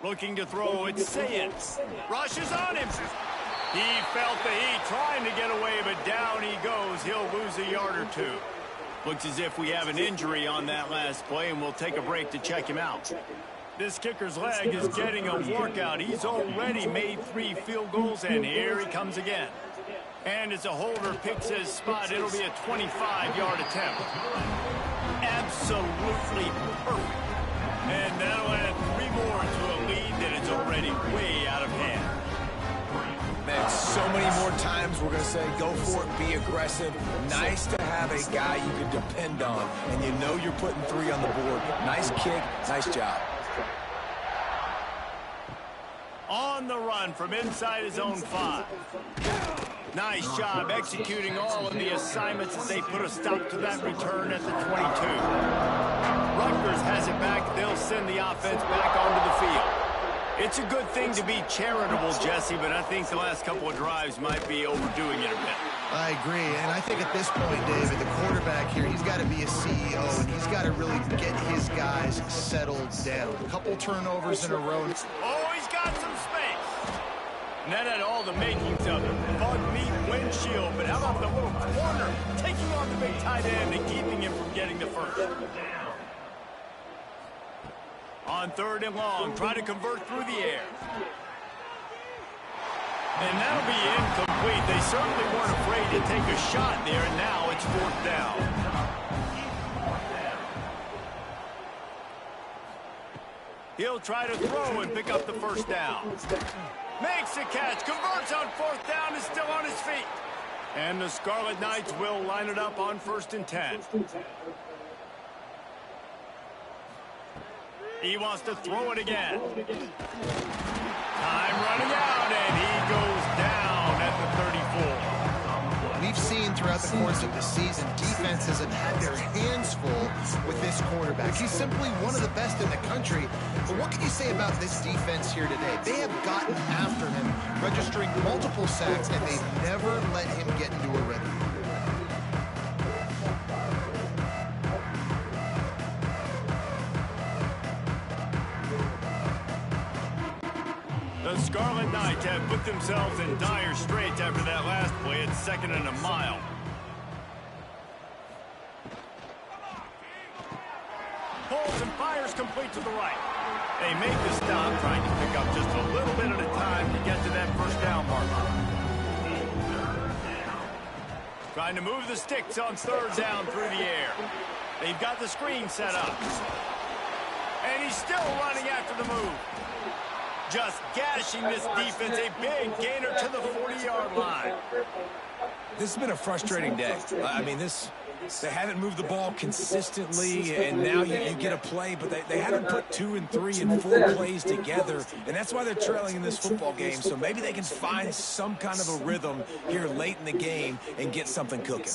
Looking to throw, it's Sayans. Rushes on him. He felt the heat, trying to get away, but down he goes. He'll lose a yard or 2. Looks as if we have an injury on that last play, and we'll take a break to check him out. This kicker's leg is getting a workout. He's already made 3 field goals, and here he comes again. And as a holder picks his spot, it'll be a 25-yard attempt. Absolutely perfect. And that'll add 3 more to a lead that is already way out of hand. Man, so many more times we're going to say, go for it, be aggressive. Nice to have a guy you can depend on, and you know you're putting 3 on the board. Nice kick, nice job. On the run from inside his own 5. Nice job executing all of the assignments as they put a stop to that return at the 22. send the offense back onto the field. It's a good thing to be charitable, Jesse, but I think the last couple of drives might be overdoing it a bit. I agree, and I think at this point, David, the quarterback here, he's got to be a CEO, and he's got to really get his guys settled down. A couple turnovers in a row. Oh, he's got some space. And that had all the makings of it. Bug meat windshield, but how about the little corner taking on the big tight end and keeping him from getting the first? On 3rd and long, try to convert through the air. And that'll be incomplete. They certainly weren't afraid to take a shot there, and now it's 4th down. He'll try to throw and pick up the first down. Makes the catch, converts on 4th down, is still on his feet. And the Scarlet Knights will line it up on 1st and 10. He wants to throw it again. Time running out, and he goes down at the 34. We've seen throughout the course of the season, defenses have had their hands full with this quarterback. He's simply one of the best in the country. But what can you say about this defense here today? They have gotten after him, registering multiple sacks, and they've never let him get into a rhythm. The Scarlet Knights have put themselves in dire straits after that last play at 2nd and a mile. Pulls and fires complete to the right. They make the stop, trying to pick up just a little bit at a time to get to that first down marker. Trying to move the sticks on 3rd down through the air. They've got the screen set up. And he's still running after the move. Just gashing this defense, a big gainer to the 40-yard line. This has been a frustrating day. I mean, they haven't moved the ball consistently, and now you get a play, but they haven't put 2 and 3 and 4 plays together, and that's why they're trailing in this football game. So maybe they can find some kind of a rhythm here late in the game and get something cooking.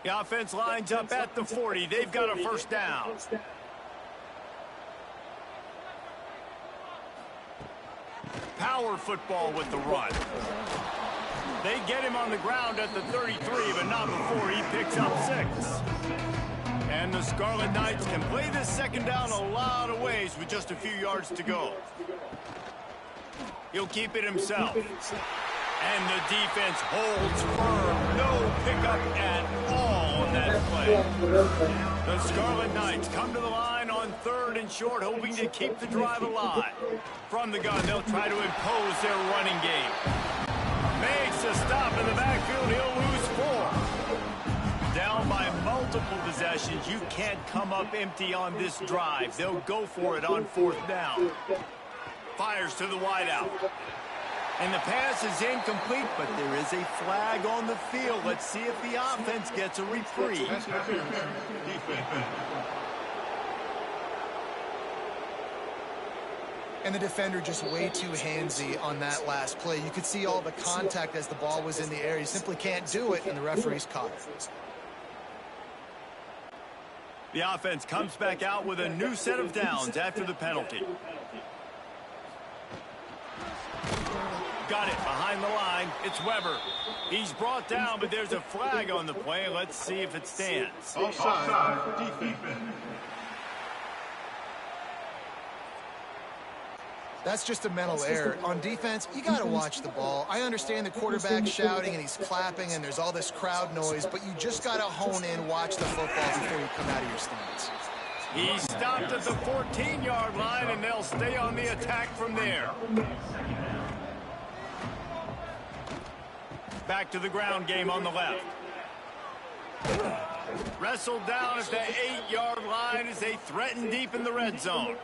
The offense lines up at the 40. They've got a first down. Power football with the run. They get him on the ground at the 33, but not before he picks up 6. And the Scarlet Knights can play this 2nd down a lot of ways with just a few yards to go. He'll keep it himself. And the defense holds firm. No pickup at all on that play. The Scarlet Knights come to the line on 3rd and short, hoping to keep the drive alive. From the gun, they'll try to impose their running game. Makes a stop in the backfield. He'll lose 4. Down by multiple possessions. You can't come up empty on this drive. They'll go for it on 4th down. Fires to the wideout. And the pass is incomplete, but there is a flag on the field. Let's see if the offense gets a reprieve. And the defender just way too handsy on that last play. You could see all the contact as the ball was in the air. He simply can't do it, and the referee's caught it. The offense comes back out with a new set of downs after the penalty. Got it behind the line. It's Weber. He's brought down, but there's a flag on the play. Let's see if it stands. Offside. Defense. That's just a mental error. On defense, you got to watch the ball. I understand the quarterback shouting and he's clapping and there's all this crowd noise, but you just got to hone in, watch the football before you come out of your stance. He stopped at the 14-yard line, and they'll stay on the attack from there. Back to the ground game on the left. Wrestled down at the 8-yard line as they threaten deep in the red zone.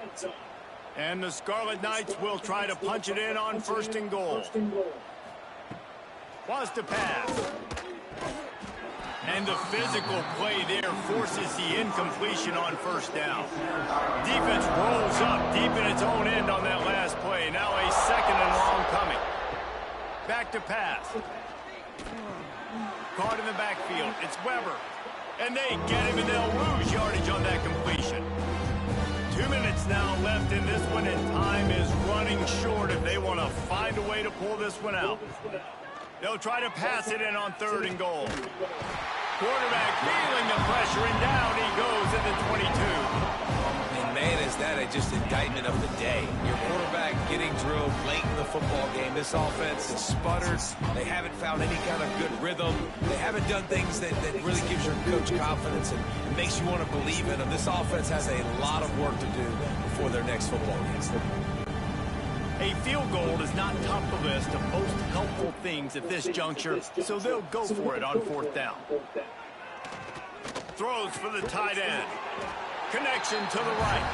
And the Scarlet Knights will try to punch it in on 1st and goal. Wants to pass. And the physical play there forces the incompletion on first down. Defense rolls up deep in its own end on that last play. Now a 2nd and long coming. Back to pass. Caught in the backfield. It's Weber. And they get him, and they'll lose yardage on that completion. 2 minutes now left in this one, and time is running short if they want to find a way to pull this one out. They'll try to pass it in on 3rd and goal. Quarterback feeling the pressure, and down he goes at the 22. And man, is that just indictment of the day. Your quarterback getting drilled late in the football game. This offense is sputtered. They haven't found any kind of good rhythm. They haven't done things that really gives your coach confidence and makes you want to believe in them. This offense has a lot of work to do before their next football game. A field goal is not top of the list of most helpful things at this juncture, so they'll go for it on 4th down. Throws for the tight end. Connection to the right.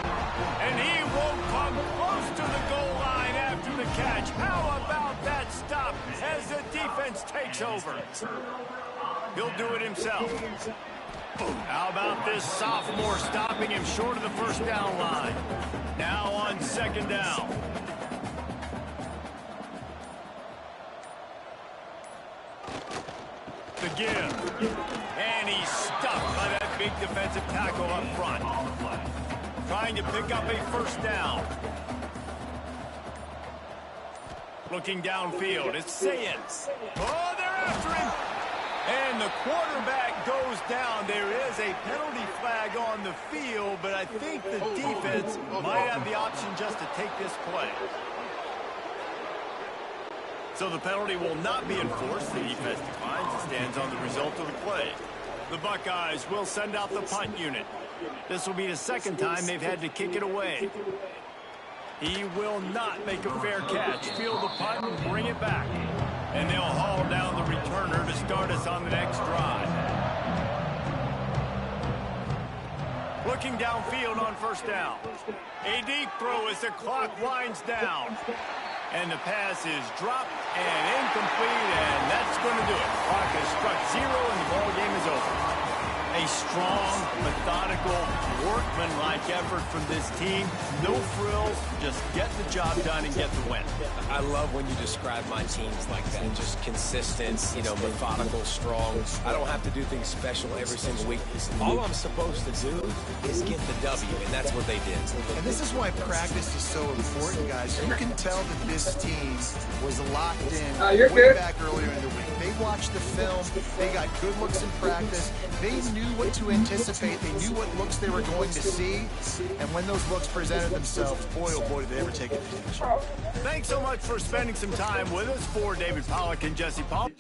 And he won't come close to the goal line after the catch. How about that stop as the defense takes over? He'll do it himself. How about this sophomore stopping him short of the 1st down line? Now on 2nd down. The give. And he's stuffed by that big defensive tackle up front. Trying to pick up a 1st down. Looking downfield, it's Sayens. Oh, they're after him. And the quarterback goes down. There is a penalty flag on the field, but I think the defense might have the option just to take this play. So the penalty will not be enforced. The defense declines and stands on the result of the play. The Buckeyes will send out the punt unit. This will be the 2nd time they've had to kick it away. He will not make a fair catch. Field the punt and bring it back. And they'll haul down the returner to start us on the next drive. Looking downfield on 1st down. A deep throw as the clock winds down. And the pass is dropped and incomplete, and that's going to do it. Clock has struck 0, and the ball game is over. A strong, methodical, workmanlike effort from this team. No frills, just get the job done and get the win. I love when you describe my teams like that. Just consistent, methodical, strong. I don't have to do things special every single week. All I'm supposed to do is get the W, and that's what they did. And this is why practice is so important, guys. You can tell that this team was locked in way back earlier in the week. They watched the film. They got good looks in practice. They knew what to anticipate. They knew what looks they were going to see. And when those looks presented themselves, boy, oh boy, did they ever take advantage. Thanks so much for spending some time with us. For David Pollack and Jesse Paul.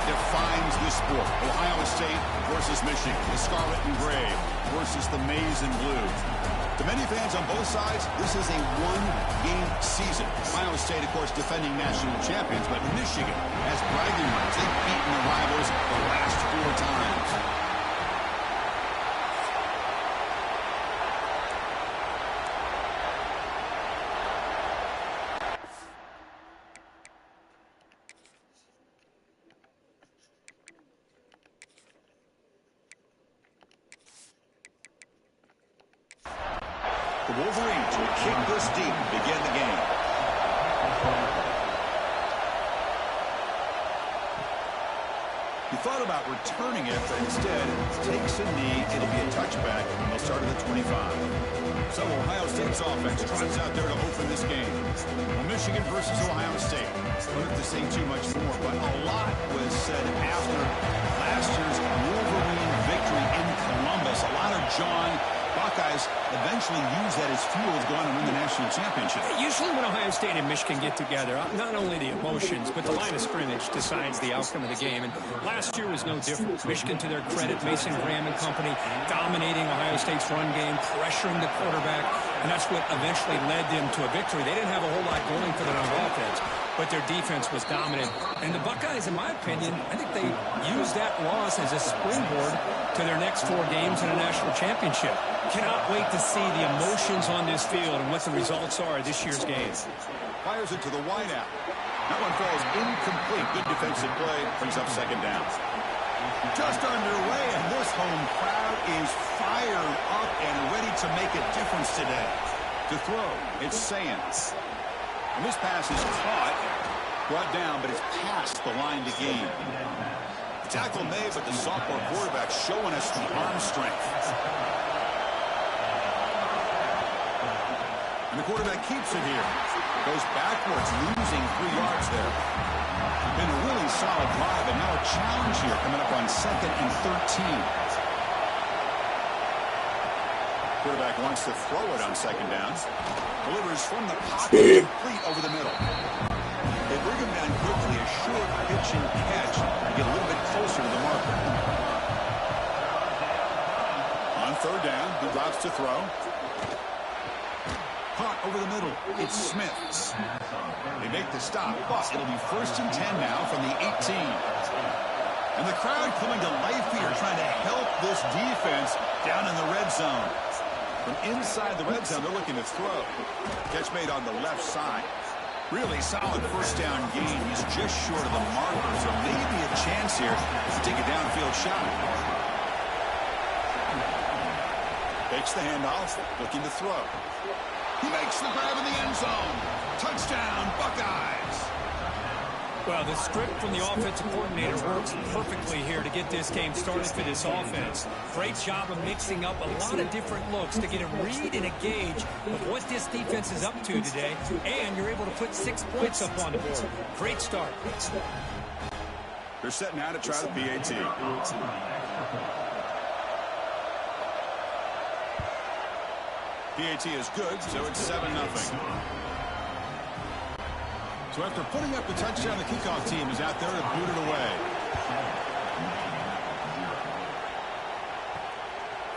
defines this sport. Ohio State versus Michigan. The scarlet and gray versus the maize and blue. To many fans on both sides, this is a one-game season. Ohio State, of course, defending national champions, but Michigan has bragging rights. They've beaten the rivals the last 4 times. Wolverines will kick this deep to begin the game. He thought about returning it, but instead takes a knee. It'll be a touchback, and they'll start at the 25. So Ohio State's offense trots out there to open this game. Well, Michigan versus Ohio State. Don't have to say too much more, but a lot was said after last year's Wolverine victory in Columbus. A lot of John. Buckeyes eventually use that as fuel to go on and win the national championship. Usually when Ohio State and Michigan get together, not only the emotions, but the line of scrimmage decides the outcome of the game. And last year was no different. Michigan, to their credit, Mason Graham and company, dominating Ohio State's run game, pressuring the quarterback, and that's what eventually led them to a victory. They didn't have a whole lot going for them on offense, but their defense was dominant. And the Buckeyes, in my opinion, I think they used that loss as a springboard to their next 4 games in a national championship. Cannot wait to see the emotions on this field and what the results are of this year's game. Fires it to the wideout. That one falls incomplete. Good defensive play. Brings up second down. Just underway, and this home crowd is fired up and ready to make a difference today. To throw, it's Sayans. And this pass is caught, brought down, but it's past the line to gain. The tackle made, but the sophomore quarterback showing us the arm strength. And the quarterback keeps it here. Goes backwards, losing 3 yards there. Been a really solid drive, and now a challenge here coming up on 2nd and 13. Quarterback wants to throw it on 2nd down. Delivers from the pocket, complete over the middle. They bring him down quickly, a short pitch and catch, to get a little bit closer to the marker. On 3rd down, he drops to throw. Caught over the middle. It's Smith. They make the stop, but it'll be 1st and 10 now from the 18. And the crowd coming to life here, trying to help this defense down in the red zone. From inside the red zone, they're looking to throw. Catch made on the left side. Really solid 1st down gain. He's just short of the marker, so maybe a chance here to take a downfield shot. Takes the handoff, looking to throw. He makes the grab in the end zone. Touchdown, Buckeyes. Well, the script from the offensive coordinator works perfectly here to get this game started for this offense. Great job of mixing up a lot of different looks to get a read and a gauge of what this defense is up to today, and you're able to put 6 points up on the board. Great start. They're setting out to try the PAT. PAT is good, so it's 7-0. So after putting up the touchdown, the kickoff team is out there to boot it away.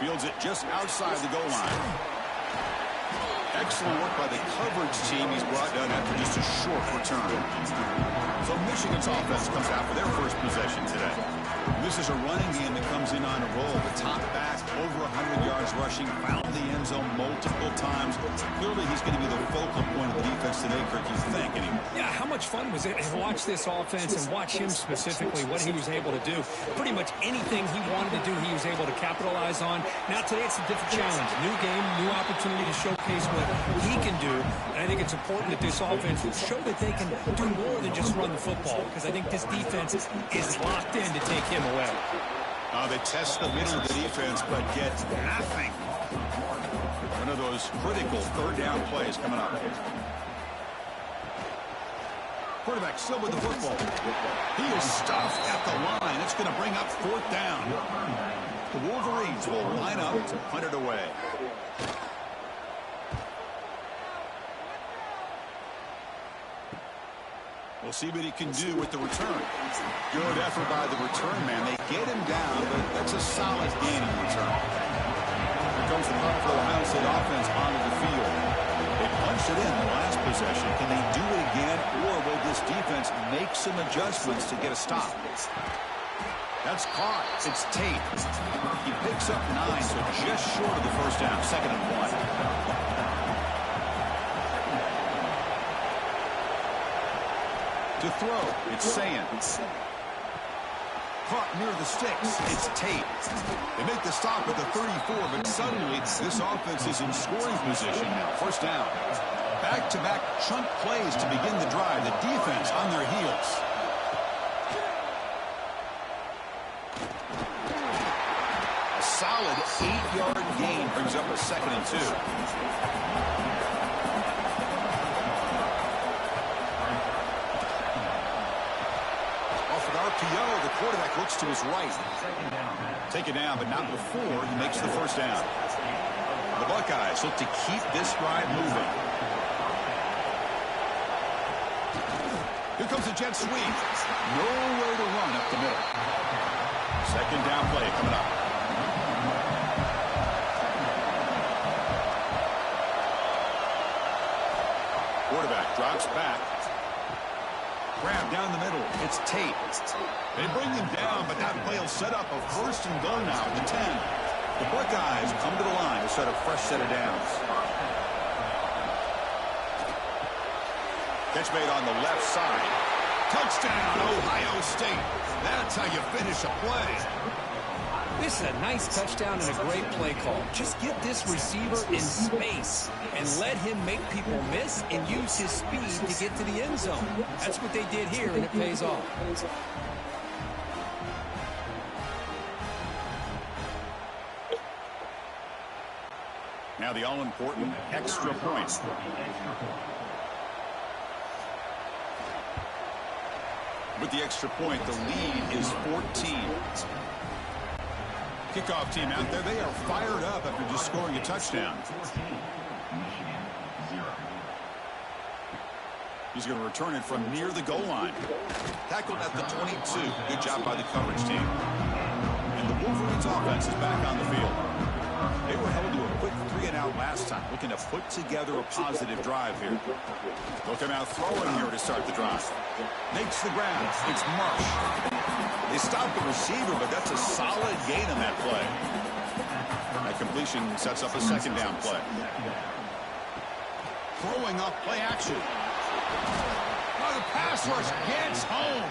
Fields it just outside the goal line. Excellent work by the coverage team. He's brought down after just a short return. So Michigan's offense comes out for their first possession today. This is a running game that comes in on a roll. The top back, over 100 yards rushing, found the end zone multiple times. Clearly, he's going to be the focal point of the defense today, Kirk, you think, anymore. Yeah, how much fun was it to watch this offense and watch him specifically, what he was able to do. Pretty much anything he wanted to do, he was able to capitalize on. Now, today, it's a different challenge. New game, new opportunity to showcase what he can do. And I think it's important that this offense will show that they can do more than just run the football, because I think this defense is locked in to take him away. They test the middle of the defense, but get nothing. One of those critical 3rd down plays coming up. Quarterback still with the football. He is stuffed at the line. It's going to bring up 4th down. The Wolverines will line up to punt it away. We'll see what he can do with the return. Good effort by the return man. They get him down, but that's a solid gain in return. Here comes the punt for the Ohio State offense onto the field. They punched it in the last possession. Can they do it again, or will this defense make some adjustments to get a stop? That's caught. It's Tate. He picks up 9, so just short of the 1st down. 2nd and 1. To throw, it's Sayans. Caught near the sticks. It's Tate. They make the stop at the 34, but suddenly this offense is in scoring position now. First down. Back-to-back chunk plays to begin the drive. The defense on their heels. A solid 8-yard gain brings up a 2nd and 2. RPO, the quarterback looks to his right. Take it down, but not before he makes the first down. The Buckeyes look to keep this drive moving. Here comes the jet sweep. Nowhere to run up the middle. 2nd down play coming up. Quarterback drops back. Grab down the middle. It's Tate. They bring him down, but that play will set up a 1st and goal now at the 10. The Buckeyes come to the line to set a fresh set of downs. Catch made on the left side. Touchdown, Ohio State. That's how you finish a play. This is a nice touchdown and a great play call. Just get this receiver in space and let him make people miss and use his speed to get to the end zone. That's what they did here, and it pays off. Now the all-important extra point. With the extra point, the lead is 14. Kickoff team out there, they are fired up after just scoring a touchdown. He's going to return it from near the goal line. Tackled at the 22. Good job by the coverage team. And the Wolverines offense is back on the field. They were held to a quick 3-and-out last time, looking to put together a positive drive here. They'll come out throwing here to start the drive. Makes the grab. It's Marsh. They stopped the receiver, but that's a solid gain on that play. That completion sets up a 2nd down play. Throwing up play action. Oh, the pass rush gets home.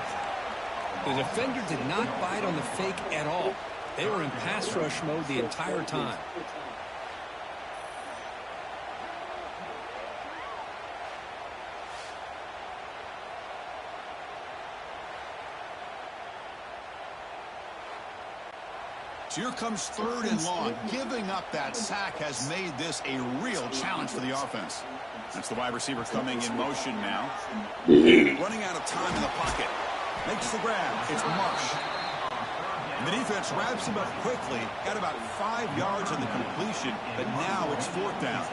The defender did not bite on the fake at all. They were in pass rush mode the entire time. So here comes 3rd and long. Giving up that sack has made this a real challenge for the offense. That's the wide receiver coming in motion now. Running out of time in the pocket. Makes the grab. It's Marsh. And the defense wraps him up quickly. Got about 5 yards on the completion, but now it's 4th down.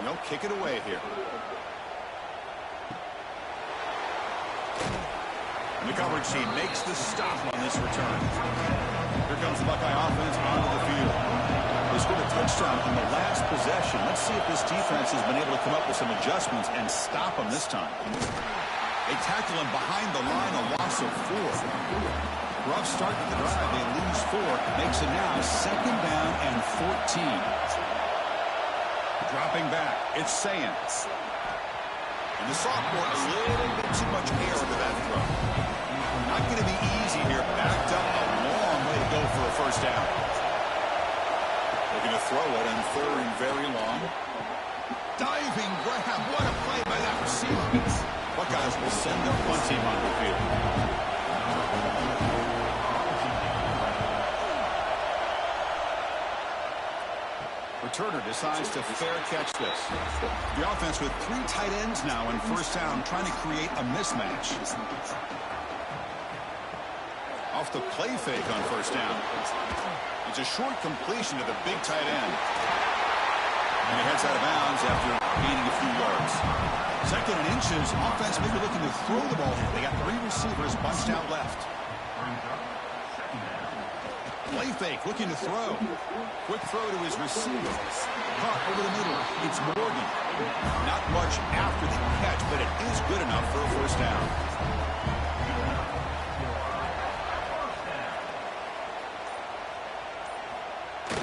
They'll kick it away here. And the coverage team makes the stop on this return. Here comes the Buckeye offense onto the field. They scored a touchdown on the last possession. Let's see if this defense has been able to come up with some adjustments and stop them this time. They tackle him behind the line, a loss of 4. Rough start to the drive. They lose 4. Makes it now 2nd down and 14. Dropping back. It's Sayans. And the sophomore, a little bit too much air into that throw. Not going to be easy here. Backed up a long way to go for a 1st down. Looking to throw it on 3rd and very long. Diving grab. What a play by that receiver. Buckeyes will send their punt team on the field. Returner decides to fair catch this. The offense with 3 tight ends now in 1st down, trying to create a mismatch. Off the play fake on 1st down. It's a short completion to the big tight end. And he heads out of bounds after gaining a few yards. 2nd and inches. Offense maybe looking to throw the ball. They got 3 receivers bunched out left. Play fake, looking to throw. Quick throw to his receiver. Caught over the middle. It's Morgan. Not much after the catch, but it is good enough for a 1st down.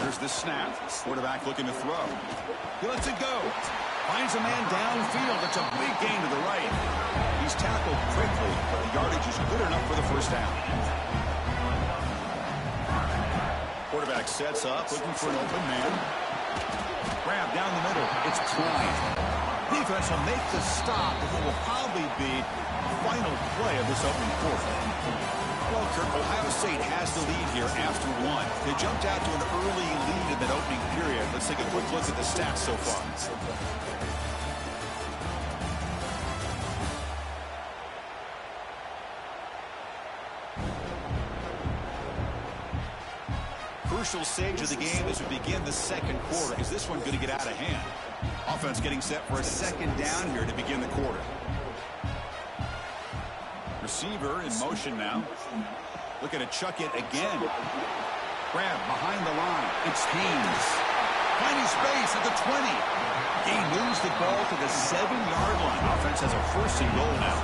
Here's the snap. Quarterback looking to throw. He lets it go. Finds a man downfield. It's a big gain to the right. He's tackled quickly, but the yardage is good enough for the first down. Quarterback sets up, looking for an open man. Grab down the middle. It's Klein. Defense will make the stop, and it will probably be the final play of this opening quarter. Well, Kirk, Ohio State has the lead here after one. They jumped out to an early lead in that opening period. Let's take a quick look at the stats so far. Crucial stage of the game as we begin the second quarter. Is this one going to get out of hand? Offense getting set for a second down here to begin the quarter. Receiver in motion now. Looking to chuck it again. Grab behind the line. It's Haynes. Finding space at the 20. He moves the ball to the 7-yard line. Offense has a first and goal now.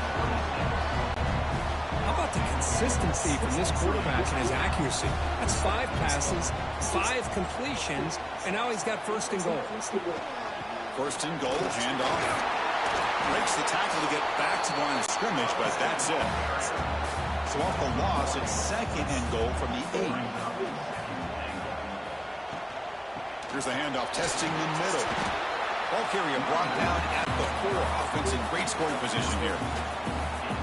How about the consistency from this quarterback and his accuracy? That's 5 passes, 5 completions, and now he's got first and goal. First and goal, handoff. Breaks the tackle to get back to the line of scrimmage, but that's it. So off the loss, it's second and goal from the 8. Here's the handoff, testing the middle. Ball carrier brought down at the 4. Offense in great scoring position here.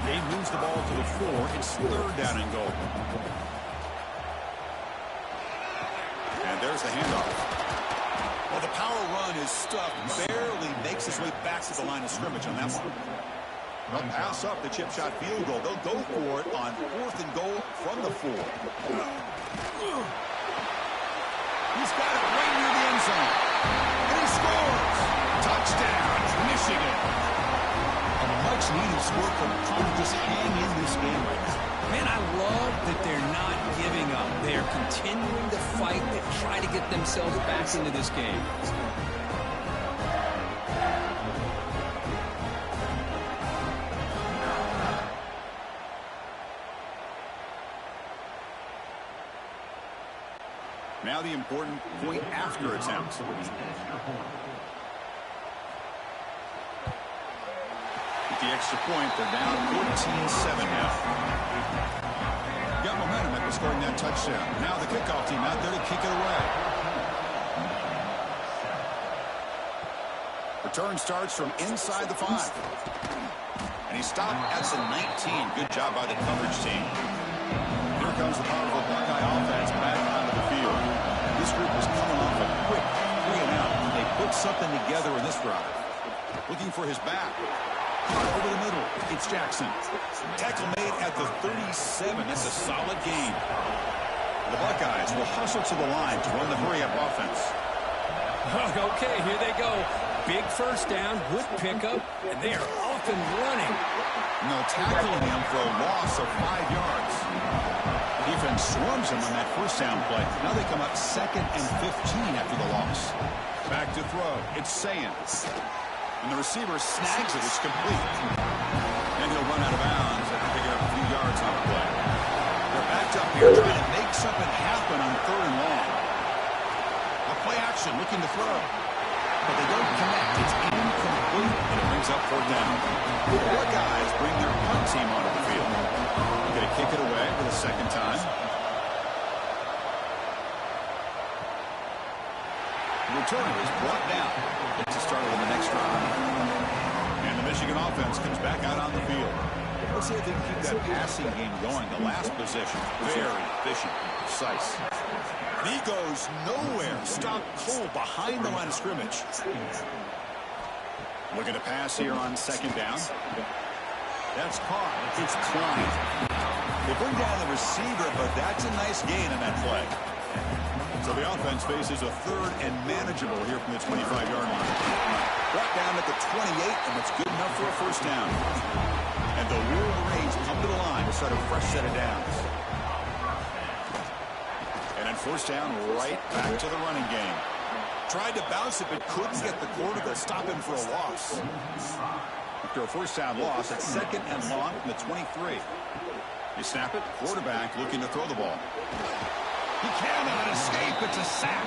They moves the ball to the 4. It's third down and goal. And there's the handoff. Well, the power run is stuffed. Barely makes his way back to the line of scrimmage on that one. They'll pass up the chip shot field goal. They'll go for it on 4th and goal from the 4. He's got it right near the end zone. And he scores. Touchdown, Michigan. A much-needed score from trying to just hang in this game right now. Man, I love that they're not giving up. They are continuing to fight to try to get themselves back into this game. Now the important point after attempt. With the extra point, they're down 14-7 now. Got momentum after scoring that touchdown. Now the kickoff team out there to kick it away. Return starts from inside the 5. And he stopped at the 19. Good job by the coverage team. Here comes the powerful Buckeye offense back onto the field. This group was coming off a quick 3-and-out. They put something together in this drive. Looking for his back. Over the middle, it's Jackson. Tackle made at the 37. That's a solid gain. The Buckeyes will hustle to the line to run the hurry-up offense. Okay, here they go. Big first down, good pickup, and they are off and running. And they'll tackle him for a loss of 5 yards. The defense swarms him on that first down play. Now they come up 2nd and 15 after the loss. Back to throw. It's Sayans. And the receiver snags it. It's complete. And he'll run out of bounds after picking up a few yards on the play. They're backed up here trying to make something happen on 3rd and long. A play action looking to throw. But they don't connect. It's incomplete. And it brings up 4th down. The Buckeyes bring their punt team onto the field. They're going to kick it away for the second time. The returner is brought down. It's a start of the next drive. And the Michigan offense comes back out on the field. Let's see if they can keep that passing game going. The last possession, very efficient, precise. And he goes nowhere. Stopped cold behind the line of scrimmage. Looking to pass here on 2nd down. That's caught. It's Klein. They bring down the receiver, but that's a nice gain in that play. So the offense faces a 3rd and manageable here from the 25-yard line. Brought down at the 28, and it's good enough for a first down. And the Wolverines come to the line to start a fresh set of downs. And then first down, right back to the running game. Tried to bounce it, but couldn't get the quarter to stop him for a loss. After a first down loss, it's 2nd and long from the 23. You snap it, quarterback looking to throw the ball. He cannot escape. It's a sack.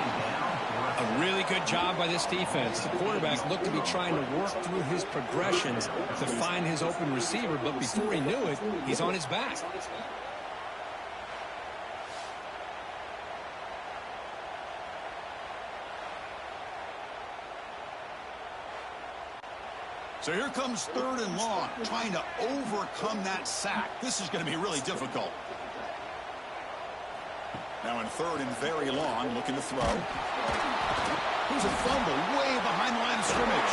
A really good job by this defense. The quarterback looked to be trying to work through his progressions to find his open receiver, but before he knew it, he's on his back. So here comes 3rd and long, trying to overcome that sack. This is going to be really difficult. Now in 3rd and very long, looking to throw. Here's a fumble way behind the line of scrimmage.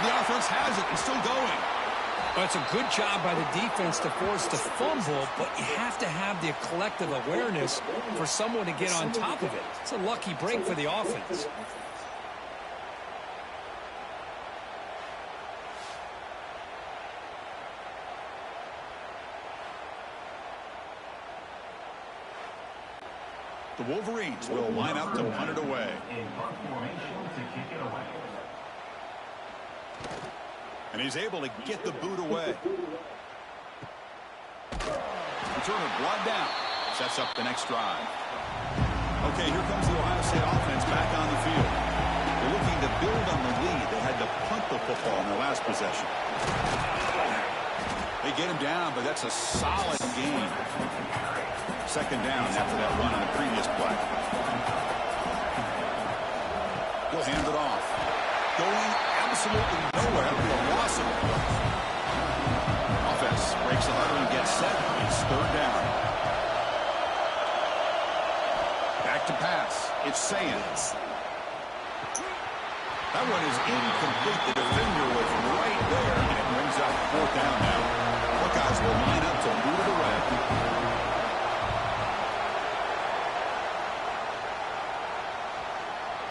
The offense has it and still going. Well, it's a good job by the defense to force the fumble, but you have to have the collective awareness for someone to get on top of it. It's a lucky break for the offense. The Wolverines will line up to punt it away. And he's able to get the boot away. Returner blood down. Sets up the next drive. Okay, here comes the Ohio State offense back on the field. They're looking to build on the lead. They had to punt the football in their last possession. They get him down, but that's a solid gain. 2nd down after that run on the previous play. He'll hand it off. Going absolutely nowhere after a loss of it. Offense breaks the huddle and gets set. It's 3rd down. Back to pass. It's Sayans. That one is incomplete. The defender was right there, and it brings up 4th down now. Buckeyes will line up to boot it away.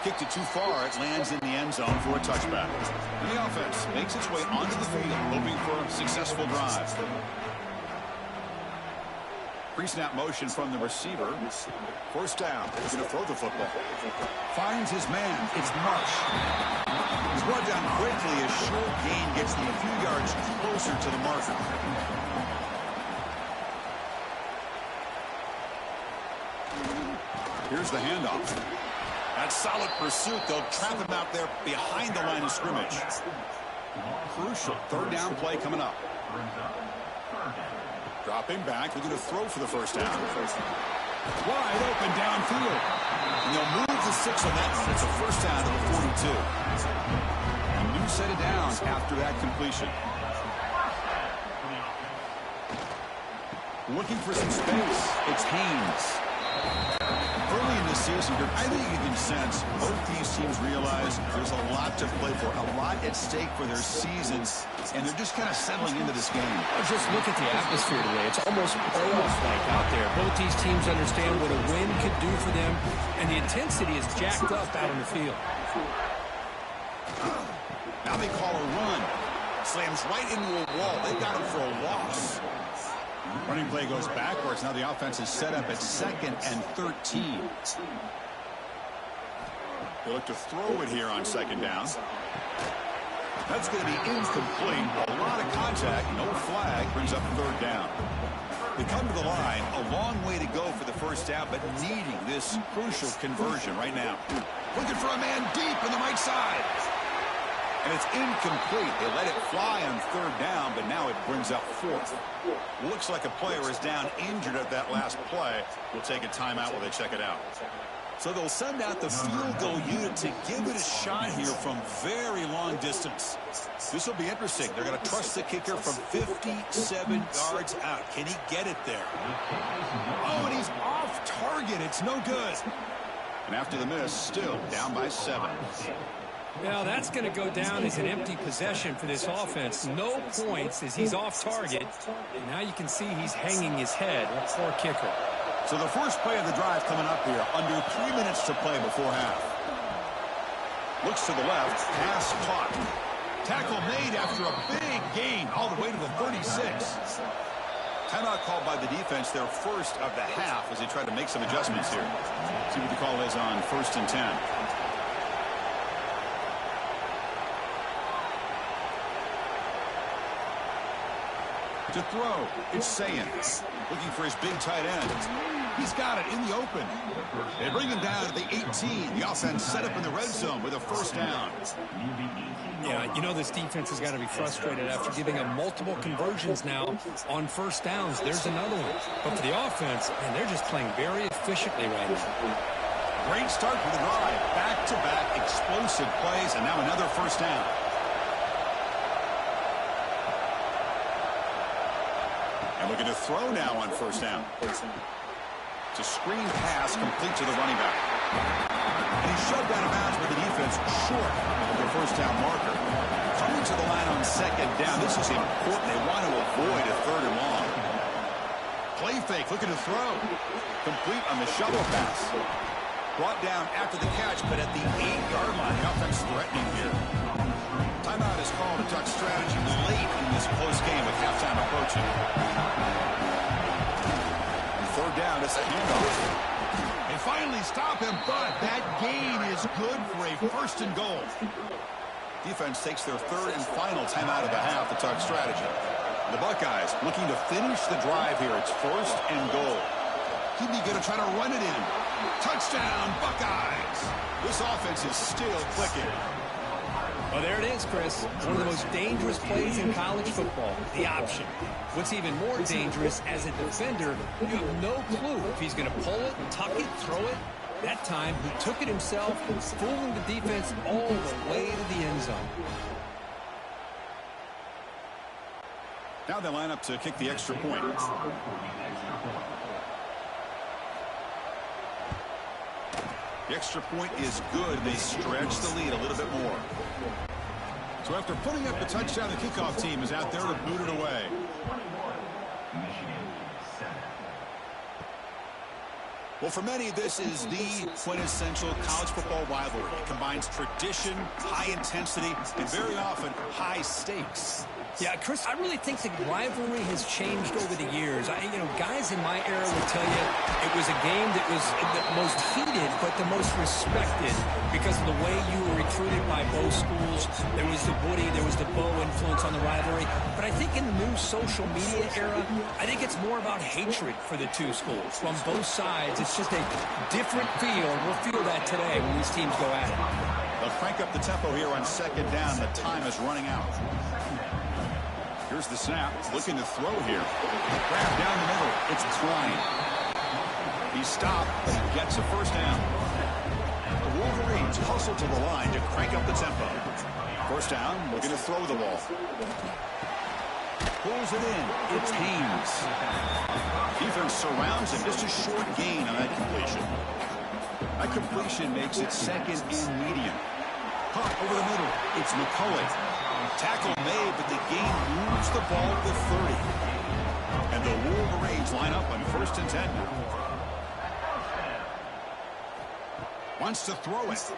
Kicked it too far. It lands in the end zone for a touchback. And the offense makes its way onto the field, hoping for a successful drive. Pre-snap motion from the receiver. 1st down. He's going to throw the football. Finds his man. It's Marsh. He's brought down quickly. A short gain gets them a few yards closer to the marker. Here's the handoff. That solid pursuit. They'll trap him out there behind the line of scrimmage. Crucial 3rd down play coming up. Dropping back. They're going to throw for the 1st down. Wide open downfield. And they'll move the 6 on that one. It's a 1st down to the 42. A new set of downs after that completion. Looking for some space. It's Haynes. Early in the season, I think you can sense both these teams realize there's a lot to play for, a lot at stake for their seasons, and they're just kind of settling into this game. Just look at the atmosphere today. It's almost playoff-like out there. Both these teams understand what a win could do for them, and the intensity is jacked up out on the field. Now they call a run. Slams right into a wall. They got him for a loss. Running play goes backwards. Now the offense is set up at 2nd and 13. They look to throw it here on 2nd down. That's going to be incomplete. A lot of contact. No flag. Brings up 3rd down. They come to the line. A long way to go for the 1st down, but needing this crucial conversion right now. Looking for a man deep on the right side. And it's incomplete. They let it fly on 3rd down, but now it brings up 4th. Looks like a player is down injured at that last play. We'll take a timeout while they check it out. So they'll send out the field goal unit to give it a shot here from very long distance. This will be interesting. They're going to trust the kicker from 57 yards out. Can he get it there? Oh, and he's off target. It's no good. And after the miss, still down by 7. Now that's going to go down as an empty possession for this offense. No points as he's off target. And now you can see he's hanging his head. Poor kicker. So the first play of the drive coming up here. Under 3 minutes to play before half. Looks to the left. Pass caught. Tackle made after a big gain all the way to the 36. Timeout called by the defense, their first of the half, as they try to make some adjustments here. See what the call is on 1st and 10. To throw, it's Sayans. Looking for his big tight end. He's got it in the open. They bring him down to the 18. The offense set up in the red zone with a first down. Yeah, you know this defense has got to be frustrated after giving them multiple conversions now on first downs. There's another one. But for the offense, man, they're just playing very efficiently right now. Great start for the drive. Back-to-back explosive plays, and now another first down. And we're going to throw now on first down. It's a screen pass complete to the running back. And he's shoved out of bounds with the defense short of the first down marker. Coming to the line on second down. This is important. They want to avoid a third and long. Play fake, looking to throw. Complete on the shovel pass. Brought down after the catch, but at the 8-yard line. The offense threatening here. Timeout is called to Duck strategy late in this close game with halftime approaching. And third down, it's a handoff. They finally stop him, but that gain is good for a first and goal. Defense takes their third and final timeout of the half, the Duck strategy. The Buckeyes looking to finish the drive here. It's first and goal. He'd be going to try to run it in. Touchdown, Buckeyes! This offense is still clicking. Well, there it is, Chris. One of the most dangerous plays in college football, the option. What's even more dangerous, as a defender, you have no clue if he's going to pull it, tuck it, throw it. That time, he took it himself, fooling the defense all the way to the end zone. Now they line up to kick the extra point. The extra point is good. They stretch the lead a little bit more. So after putting up the touchdown, the kickoff team is out there to boot it away. Well, for many, this is the quintessential college football rivalry. It combines tradition, high intensity, and very often high stakes. Yeah, Chris, I really think the rivalry has changed over the years. Guys in my era would tell you it was a game that was the most heated, but the most respected because of the way you were recruited by both schools. There was the Woody, there was the Bo influence on the rivalry. But I think in the new social media era, I think it's more about hatred for the two schools. From both sides, it's just a different feel. We'll feel that today when these teams go at it. They'll crank up the tempo here on second down. The time is running out. Here's the snap, looking to throw here. Grab down the middle, it's Klein. He's stopped, but he gets a first down. The Wolverines hustle to the line to crank up the tempo. First down, looking to throw the ball. Pulls it in, it's Haynes. Defense surrounds him, just a short gain on that completion. That completion makes it second and medium. Caught over the middle, it's McCullough. Tackle made, but the game moves the ball to 30. And the Wolverines line up on first and 10 now. Wants to throw it.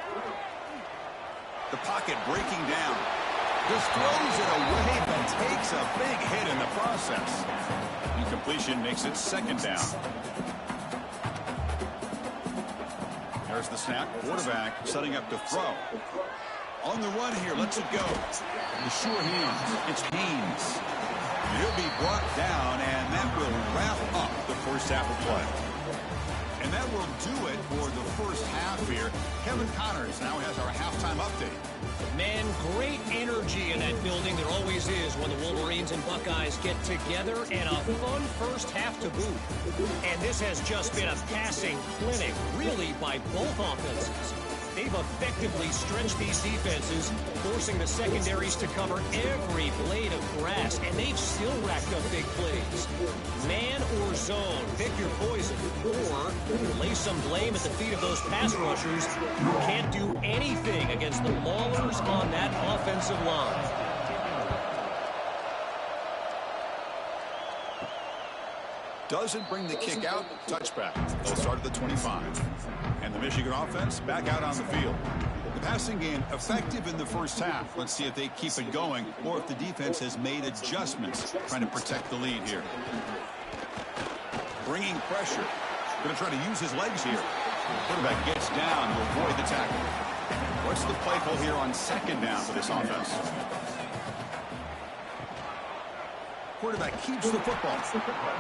The pocket breaking down. Just throws it away, but takes a big hit in the process. Incompletion makes it second down. There's the snap. Quarterback setting up to throw. On the run here, lets it go. The sure hands, it's Haynes. He'll be brought down, and that will wrap up the first half of play. And that will do it for the first half here. Kevin Connors now has our halftime update. Man, great energy in that building. There always is when the Wolverines and Buckeyes get together, and a fun first half to boot. And this has just been a passing clinic, really, by both offenses. They've effectively stretched these defenses, forcing the secondaries to cover every blade of grass, and they've still racked up big plays. Man or zone, pick your poison, or lay some blame at the feet of those pass rushers who can't do anything against the maulers on that offensive line. Doesn't bring the kick out, touchback. They'll start at the 25. And the Michigan offense back out on the field. The passing game effective in the first half. Let's see if they keep it going or if the defense has made adjustments trying to protect the lead here. Bringing pressure. Going to try to use his legs here. Quarterback gets down to avoid the tackle. What's the play call here on second down for this offense? quarterback keeps the football.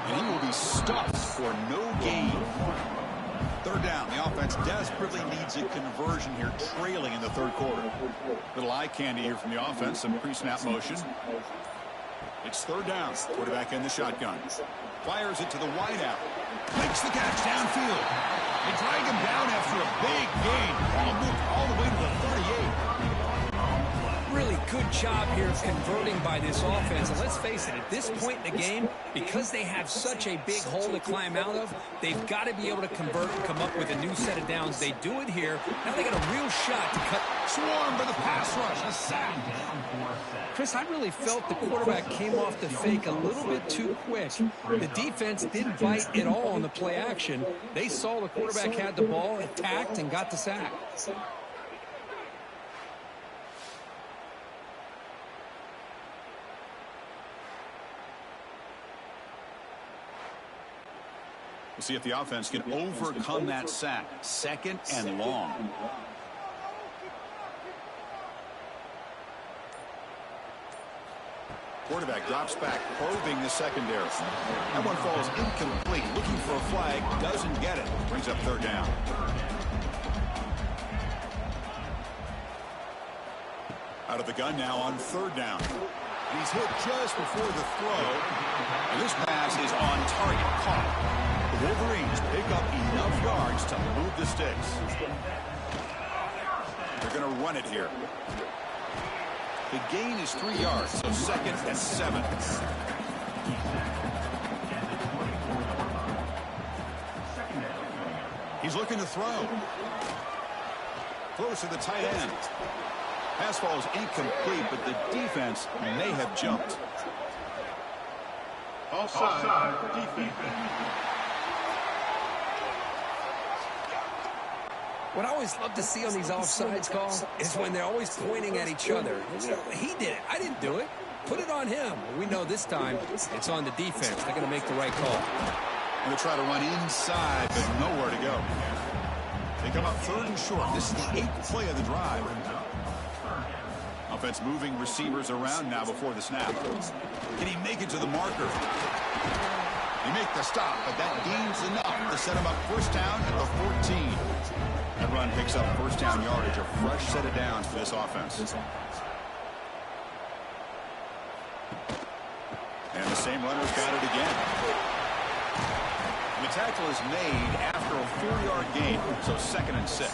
And he will be stuffed for no gain. Third down. The offense desperately needs a conversion here, trailing in the third quarter. Little eye candy here from the offense. Some pre-snap motion. It's third down. Quarterback in the shotgun. Fires it to the wideout. Makes the catch downfield. They drag him down after a big gain. He moved all the way to the 38. Really good job here of converting by this offense. And let's face it, at this point in the game, because they have such a big hole to climb out of, they've got to be able to convert and come up with a new set of downs. They do it here. Now they got a real shot to cut. Swarm for the pass rush. A sack. Chris, I really felt the quarterback came off the fake a little bit too quick. The defense didn't bite at all on the play action. They saw the quarterback had the ball, attacked, and got the sack. We'll see if the offense can overcome that sack. Second and long. Quarterback drops back, probing the secondary. That one falls incomplete. Looking for a flag, doesn't get it. Brings up third down. Out of the gun now on third down. He's hit just before the throw. And this pass is on target. Caught. The Wolverines pick up enough yards to move the sticks. They're going to run it here. The gain is 3 yards, so second and 7. He's looking to throw. Throws to the tight end. Pass falls incomplete, but the defense may have jumped. Offside defense. What I always love to see on these offsides calls is when they're always pointing at each other. He did it. I didn't do it. Put it on him. We know this time it's on the defense. They're going to make the right call. Going to try to run inside, but nowhere to go. They come up third and short. This is the 8th play of the drive. Offense moving receivers around now before the snap. Can he make it to the marker? He make the stop, but that gains enough to set him up first down at the 14. That run picks up first down yardage, a fresh set of downs for this offense. And the same runner's got it again. The tackle is made after a 4-yard gain, so second and 6.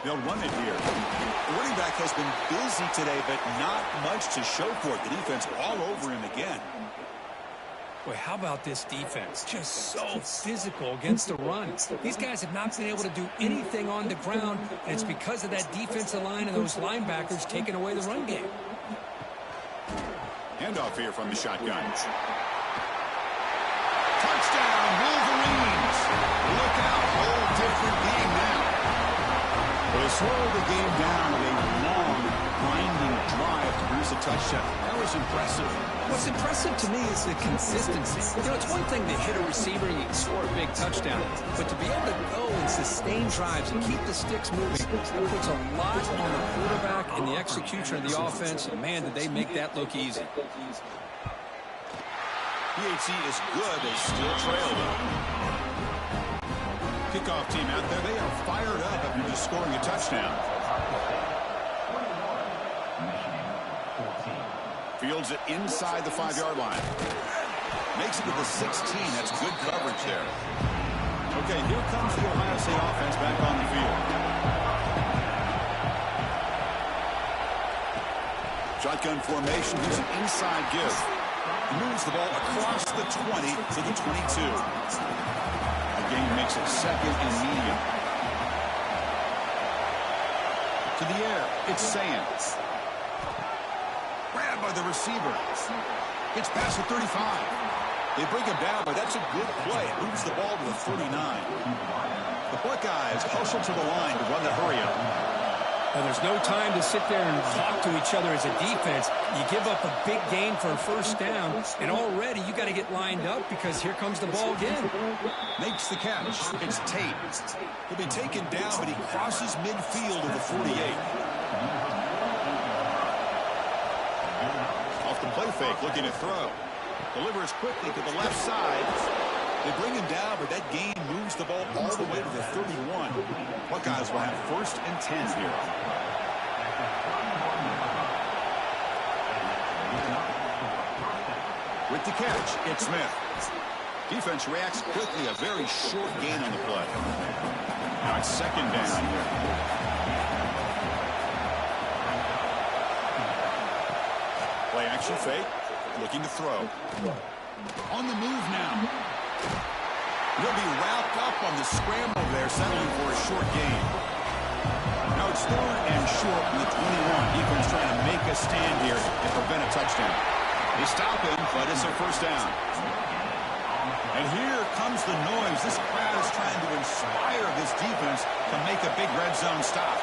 They'll run it here. The running back has been busy today, but not much to show for it. The defense all over him again. Boy, how about this defense? Just so physical against the run. These guys have not been able to do anything on the ground, and it's because of that defensive line and those linebackers taking away the run game. Handoff here from the shotgun. Touchdown, Wolverines! Look out, whole different game now. They slowed the game down with a long, grinding drive to produce a touchdown. That was impressive. What's impressive to me is the consistency. You know, it's one thing to hit a receiver and you can score a big touchdown, but to be able to go and sustain drives and keep the sticks moving, that puts a lot on the quarterback and the execution of the offense, and man, did they make that look easy. PHC is good. They still trail though. Kickoff team out there, they are fired up after just scoring a touchdown. Fields it inside the 5-yard line. Makes it to the 16. That's good coverage there. Okay, here comes the Ohio State offense back on the field. Shotgun formation. Here's an inside give. He moves the ball across the 20 to the 22. Gain makes it second and medium. To the air, it's Sands. Grabbed by the receiver. Gets past the 35. They bring him down, but that's a good play. It moves the ball to the 39. The Buckeyes hustle to the line to run the hurry up. Now, there's no time to sit there and talk to each other as a defense. You give up a big gain for a first down, and already you got to get lined up because here comes the ball again. Makes the catch. It's Tate. He'll be taken down, but he crosses midfield of the 48. Off the play fake, looking to throw. Delivers quickly to the left side. They bring him down, but that gain moves the ball all the way to the 31. Buckeyes will have 1st and 10 here. With the catch, it's Smith. Defense reacts quickly, a very short gain on the play. Now it's 2nd down here. Play action fake, looking to throw. On the move now. He'll be wrapped up on the scramble there, settling for a short gain. Now it's 3rd and short from the 21. Defense trying to make a stand here and prevent a touchdown. They stop him, but it's a 1st down. And here comes the noise. This crowd is trying to inspire this defense to make a big red zone stop.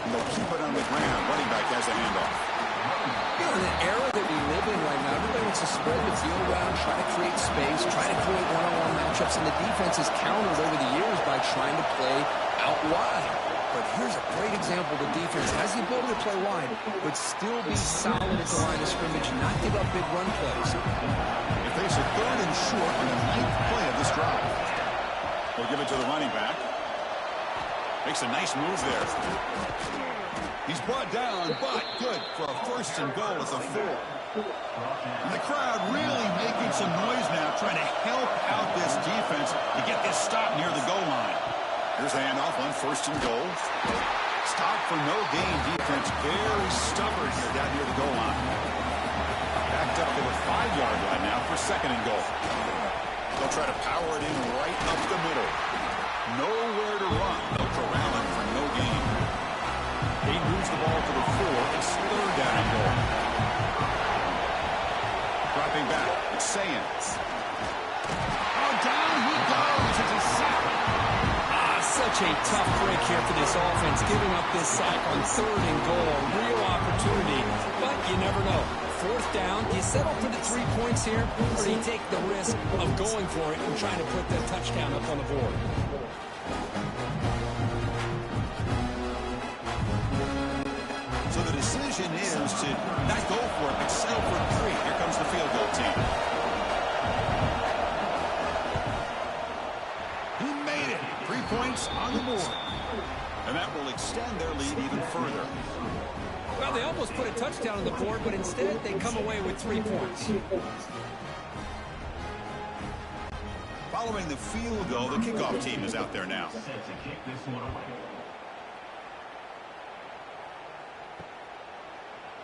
And they'll keep it on the ground. Running back has a handoff. You know, in the era that we live in right now, everybody wants to spread the field around, try to create space, try to create one-on-one matchups, and the defense has countered over the years by trying to play out wide. But here's a great example. The defense has the ability to play wide, but still be solid at the line of scrimmage and not give up big run plays. They face a 3rd and short on the 9th play of this drive. They'll give it to the running back. Makes a nice move there. He's brought down, but good for a 1st and goal at the 4. And the crowd really making some noise now, trying to help out this defense to get this stop near the goal line. Here's the handoff on 1st and goal. Stop for no gain. Defense very stubborn here down near the goal line. Backed up to the 5-yard line now for 2nd and goal. They'll try to power it in right up the middle. Nowhere to run. They'll corral him for no gain. He moves the ball to the 4. It's 3rd down and goal. Dropping back. It's Sayans. Oh, down he goes. It's a sack. Such a tough break here for this offense, giving up this sack on 3rd and goal. Real opportunity, but you never know. 4th down, do you settle for the 3 points here, or do you take the risk of going for it and trying to put that touchdown up on the board? So the decision is to not go for it, but settle for 3. Here comes the field goal team. He made it. 3 points on the board. And that will extend their lead even further. Well, they almost put a touchdown on the board, but instead they come away with 3 points. Following the field goal, the kickoff team is out there now.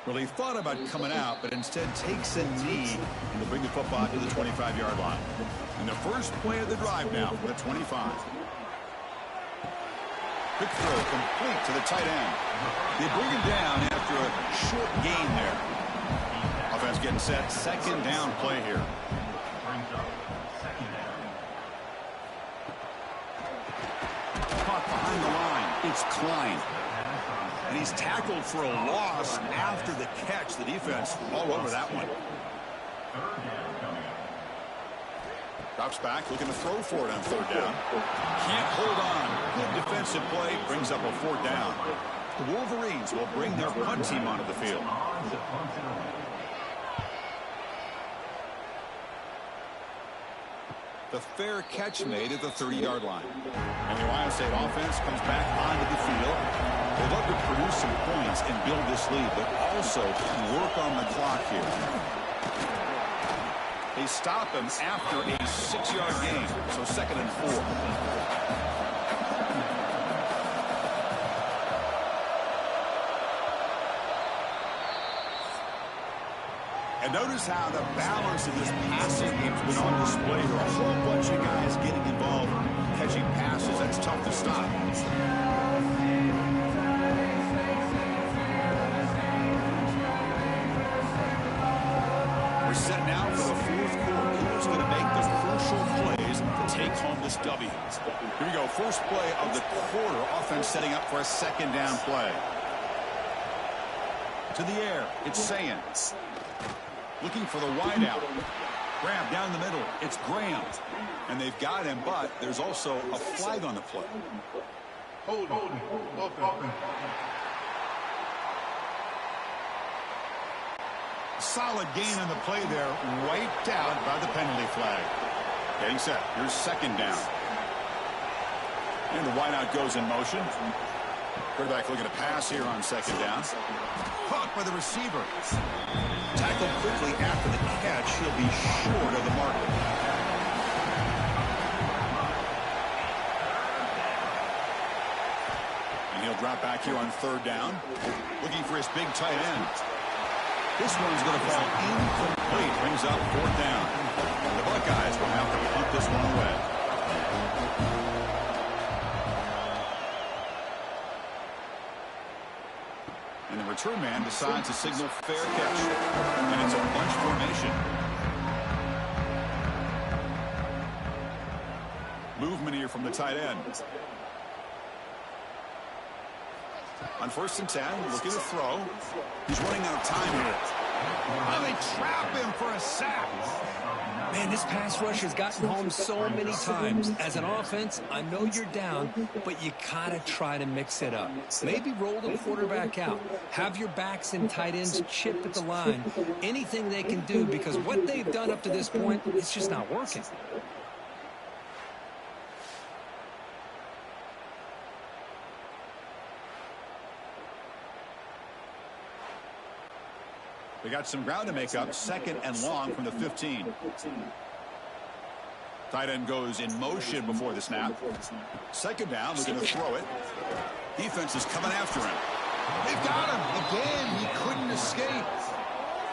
Well, he thought about coming out, but instead takes a knee and to bring the football to the 25-yard line. And the first play of the drive now for the 25. Quick throw complete to the tight end. They bring him down after a short gain there. Offense getting set. 2nd down play here. Caught behind the line. It's Klein. And he's tackled for a loss after the catch. The defense all over that one. Drops back, looking to throw for it on 3rd down. Can't hold on. Good defensive play, brings up a 4th down. The Wolverines will bring their punt team onto the field. The fair catch made at the 30-yard line. And the Ohio State offense comes back onto the field. They'd love to produce some points and build this lead, but also work on the clock here. They stop him after a 6-yard gain, so 2nd and 4. And notice how the balance of this passing game's been on display here. A whole bunch of guys getting involved, catching passes. That's tough to stop. We're set now for the 4th quarter. Who's going to make the crucial plays to take home the this W. Here we go. First play of the quarter. Offense setting up for a second down play. To the air. It's Sayans. Looking for the wideout. Grab down the middle. It's Graham. And they've got him, but there's also a flag on the play. Hold on. Open. Solid gain on the play there. Wiped out by the penalty flag. Getting set. Here's second down. And the wideout goes in motion. Quarterback looking to pass here on second down. Caught by the receiver. Tackled quickly after the catch. He'll be short of the marker. And he'll drop back here on third down. Looking for his big tight end. This one's going to fall incomplete. Brings up fourth down. The Buckeyes will have to punt this one away. And the return man decides to signal fair catch. And it's a bunch formation. Movement here from the tight end. On 1st and 10, looking to throw. He's running out of time here. Oh, they trap him for a sack. Man, this pass rush has gotten home so many times. As an offense, I know you're down, but you gotta try to mix it up. Maybe roll the quarterback out. Have your backs and tight ends chip at the line. Anything they can do, because what they've done up to this point, it's just not working. They got some ground to make up. Second and long from the 15. Tight end goes in motion before the snap. Second down, looking to throw it. Defense is coming after him. They've got him. Again, he couldn't escape.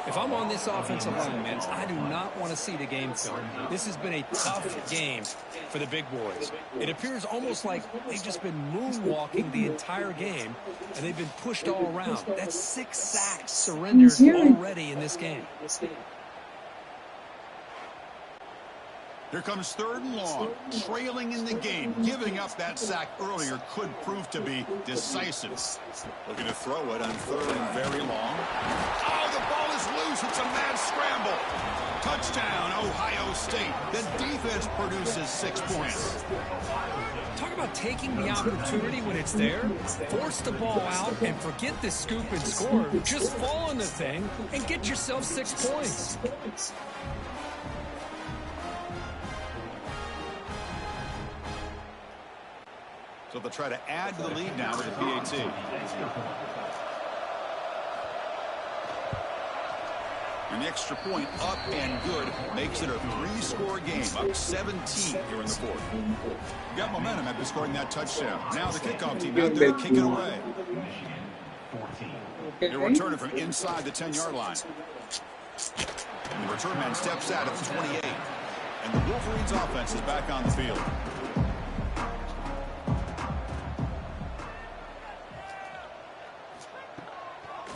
If I'm on this offensive line, man, I do not want to see the game film. This has been a tough game for the big boys. It appears almost like they've just been moonwalking the entire game, and they've been pushed all around. That's 6 sacks surrendered already in this game. Here comes third and long, trailing in the game. Giving up that sack earlier could prove to be decisive. Looking to throw it on third and very long. Oh, the ball is loose. It's a mad scramble. Touchdown, Ohio State. The defense produces 6 points. Talk about taking the opportunity when it's there. Force the ball out and forget the scoop and score. Just fall on the thing and get yourself 6 points. So they'll try to add to the lead now with the PAT. An extra point up and good makes it a 3-score game, up 17 here in the fourth. Got momentum after scoring that touchdown. Now the kickoff team out there to kick it away. They're returning from inside the 10-yard line. And the return man steps out at the 28. And the Wolverines offense is back on the field.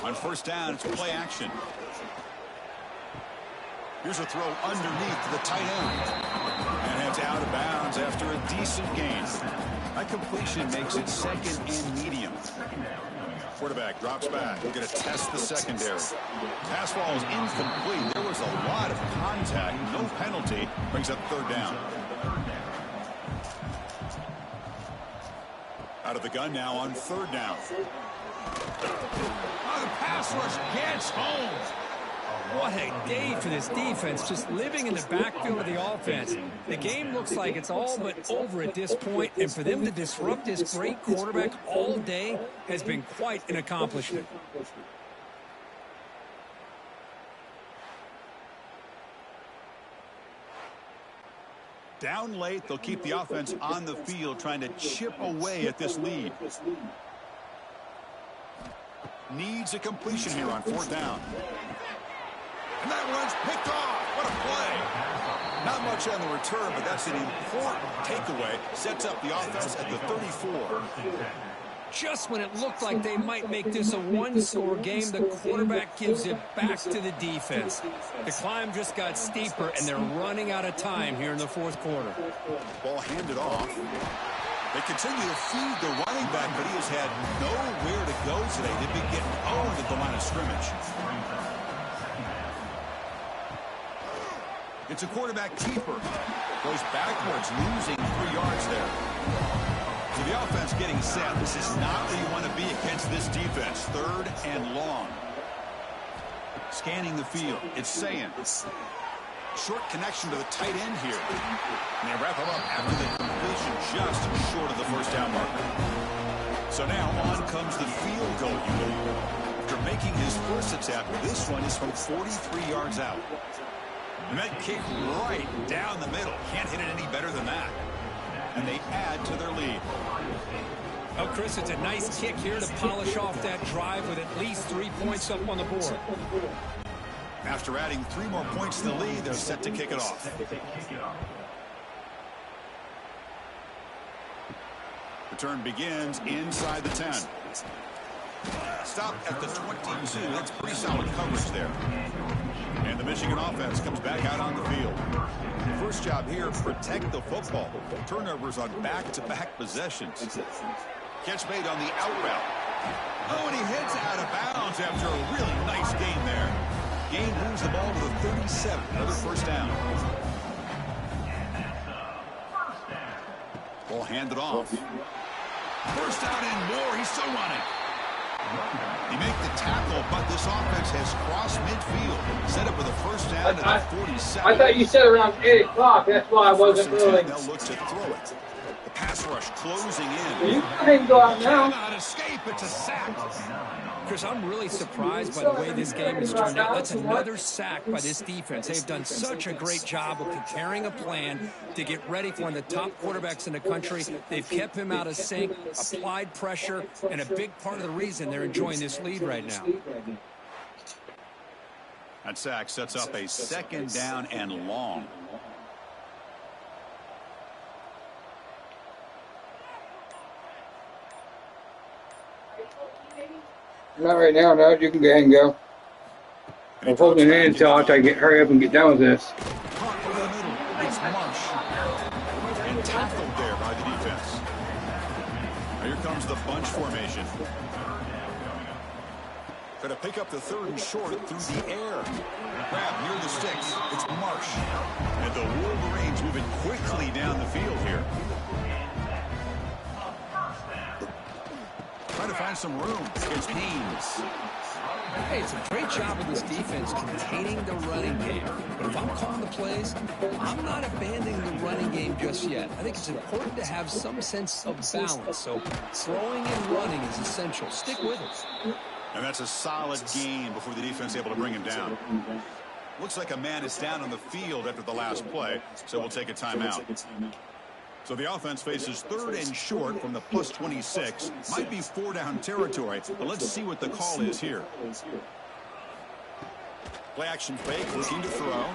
On first down, it's play action. Here's a throw underneath to the tight end. And it's out of bounds after a decent gain. That completion makes it second and medium. Quarterback drops back. We're going to test the secondary. Pass ball is incomplete. There was a lot of contact. No penalty. Brings up third down. Out of the gun now on third down. Oh, the pass rush gets home. What a day for this defense, just living in the backfield of the offense. The game looks like it's all but over at this point, and for them to disrupt this great quarterback all day has been quite an accomplishment. Down late, they'll keep the offense on the field trying to chip away at this lead. Needs a completion here on fourth down. And that one's picked off. What a play. Not much on the return, but that's an important takeaway. Sets up the offense at the 34. Just when it looked like they might make this a one-score game, the quarterback gives it back to the defense. The climb just got steeper, and they're running out of time here in the fourth quarter. Ball handed off. They continue to feed the running back, but he has had nowhere to go today. They've been getting owned at the line of scrimmage. It's a quarterback keeper. Goes backwards, losing 3 yards there. So the offense getting set. This is not where you want to be against this defense. 3rd and long. Scanning the field. It's Sayans. Short connection to the tight end here. And they wrap him up after the completion just short of the first down marker. So now on comes the field goal unit. After making his first attempt, this one is from 43 yards out. And that kick right down the middle. Can't hit it any better than that. And they add to their lead. Oh, Chris, it's a nice kick here to polish off that drive with at least 3 points up on the board. After adding 3 more points to the lead, they're set to kick it off. Return begins inside the 10. Stop at the 22. That's pretty solid coverage there. And the Michigan offense comes back out on the field. First job here, protect the football. Turnovers on back-to-back possessions. Catch made on the out route. Oh, and he heads out of bounds after a really nice game there. Gain moves the ball to the 37. Another first down. Ball handed off. First down and more. He's still running. He make the tackle, but this offense has crossed midfield. Set up with a first down at the 47. I thought you said around 8 o'clock. That's why I wasn't really. They'll look to throw it. The pass rush closing in. You can't go out now. Cannot escape. It's a sack. Chris, I'm really surprised by the way this game has turned out. That's another sack by this defense. They've done such a great job of preparing a plan to get ready for one of the top quarterbacks in the country. They've kept him out of sync, applied pressure, and a big part of the reason they're enjoying this lead right now. That sack sets up a 2nd down and long. Not right now, no. You can go ahead and go. I'm holding it until I try to hurry up and get done with this. It's Marsh. And tackled there by the defense. Now here comes the bunch formation. Going to pick up the 3rd and short through the air. Grab near the sticks. It's Marsh. And the Wolverines moving quickly down the field here. Trying to find some room. It's Haynes. Hey, it's a great job of this defense containing the running game. But if I'm calling the plays, I'm not abandoning the running game just yet. I think it's important to have some sense of balance. So throwing and running is essential. Stick with it. And that's a solid gain before the defense is able to bring him down. Looks like a man is down on the field after the last play, so we'll take a timeout. So the offense faces 3rd and short from the plus 26. Might be 4-down territory, but let's see what the call is here. Play action fake, looking to throw.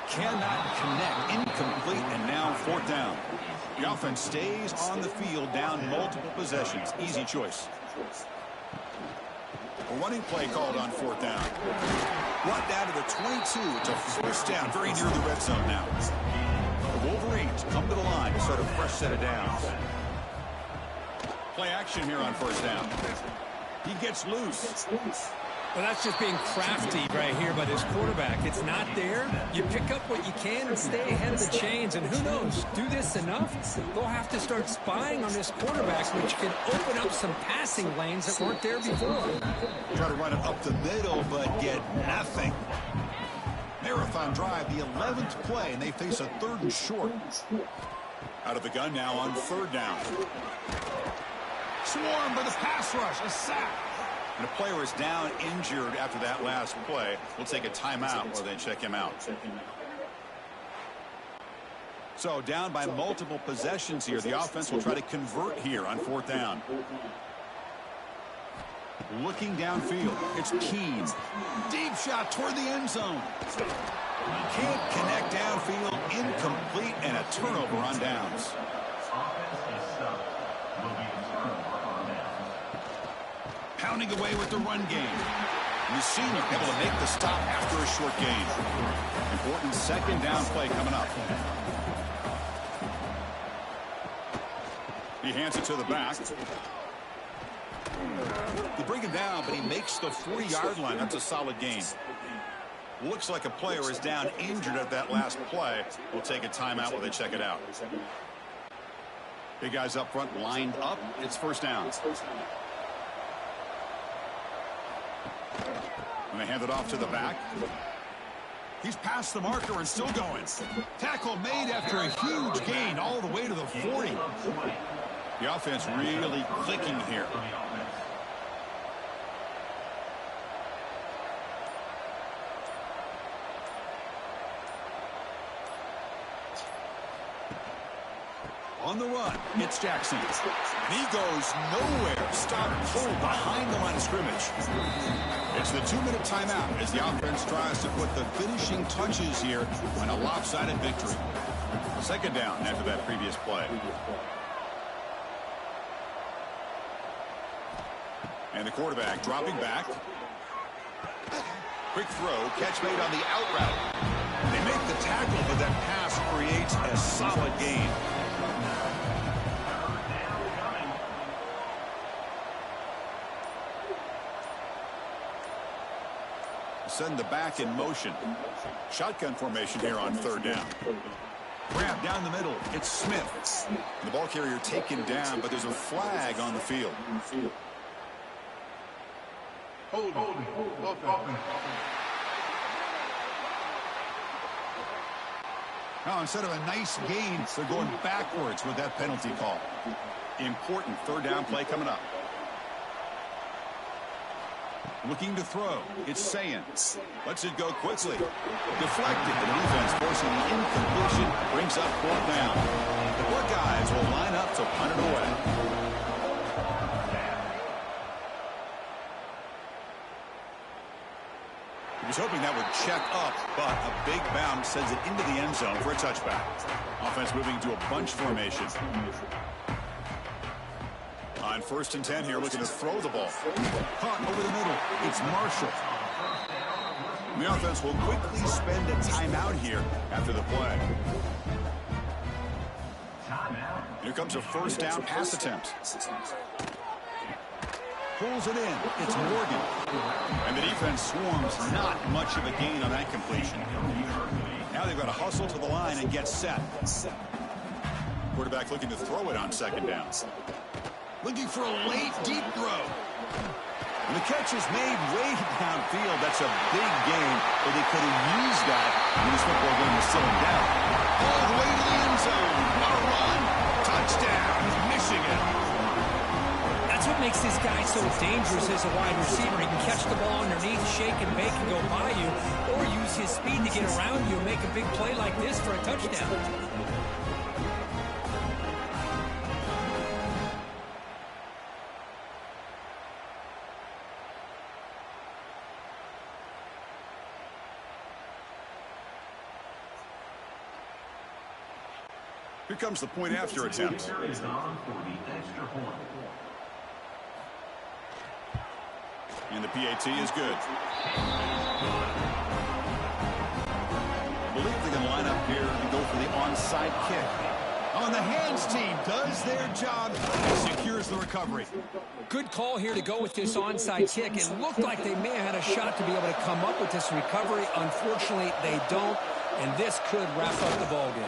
Cannot connect, incomplete, and now 4th down. The offense stays on the field, down multiple possessions. Easy choice. A running play called on 4th down. Brought down to the 22. It's a first down, very near the red zone now. The Wolverines come to the line to start a fresh set of downs. Play action here on 1st down. He gets loose. Well, that's just being crafty right here by this quarterback. It's not there. You pick up what you can and stay ahead of the chains. And who knows, do this enough, they'll have to start spying on this quarterback, which can open up some passing lanes that weren't there before. Try to run it up the middle, but get nothing. Marathon drive, the 11th play, and they face a 3rd and short. Out of the gun now on 3rd down. Swarmed by the pass rush, a sack. And a player is down injured after that last play. We'll take a timeout while they check him out. So down by multiple possessions here. The offense will try to convert here on 4th down. Looking downfield. It's Keene. Deep shot toward the end zone. Can't connect downfield. Incomplete and a turnover on downs. running away with the run game. And the senior able to make the stop after a short gain. Important second down play coming up. He hands it to the back. They bring him down, but he makes the 40-yard line. That's a solid gain. Looks like a player is down injured at that last play. We'll take a timeout while they check it out. Big guys up front lined up. It's first down. And they hand it off to the back. He's past the marker and still going. Tackle made after a huge gain all the way to the 40. The offense really clicking here. On the run, it's Jackson. And he goes nowhere. Stop pulled behind the line of scrimmage. It's the 2-minute timeout as the offense tries to put the finishing touches here on a lopsided victory. Second down after that previous play. And the quarterback dropping back. Quick throw, catch made on the out route. They make the tackle, but that pass creates a solid gain. Send the back in motion. Shotgun formation here on third down. Grab down the middle. It's Smith. The ball carrier taken down, but there's a flag on the field. Hold. Now, instead of a nice gain, they're going backwards with that penalty call. Important third down play coming up. Looking to throw. It's Sayans. Lets it go quickly. Deflected. The defense forcing the incompletion. Brings up fourth down. The Buckeyes will line up to punt it away. He was hoping that would check up, but a big bounce sends it into the end zone for a touchback. Offense moving to a bunch formation. On 1st and 10 here, looking to throw the ball. Caught over the middle. It's Marshall. And the offense will quickly spend a timeout here after the play. Here comes a first down pass attempt. Pulls it in. It's Morgan. And the defense swarms. Not much of a gain on that completion. Now they've got to hustle to the line and get set. Quarterback looking to throw it on second down. Looking for a late, deep throw. And the catch is made way downfield. That's a big gain, but they could have used that when this football game was slowing down. All the way to the end zone. A run. Touchdown, Michigan. That's what makes this guy so dangerous as a wide receiver. He can catch the ball underneath, shake and bake and go by you, or use his speed to get around you and make a big play like this for a touchdown. Here comes the point after attempt. And the PAT is good. I believe they can line up here and go for the onside kick. On the hands team does their job and secures the recovery. Good call here to go with this onside kick. It looked like they may have had a shot to be able to come up with this recovery. Unfortunately, they don't, and this could wrap up the ball game.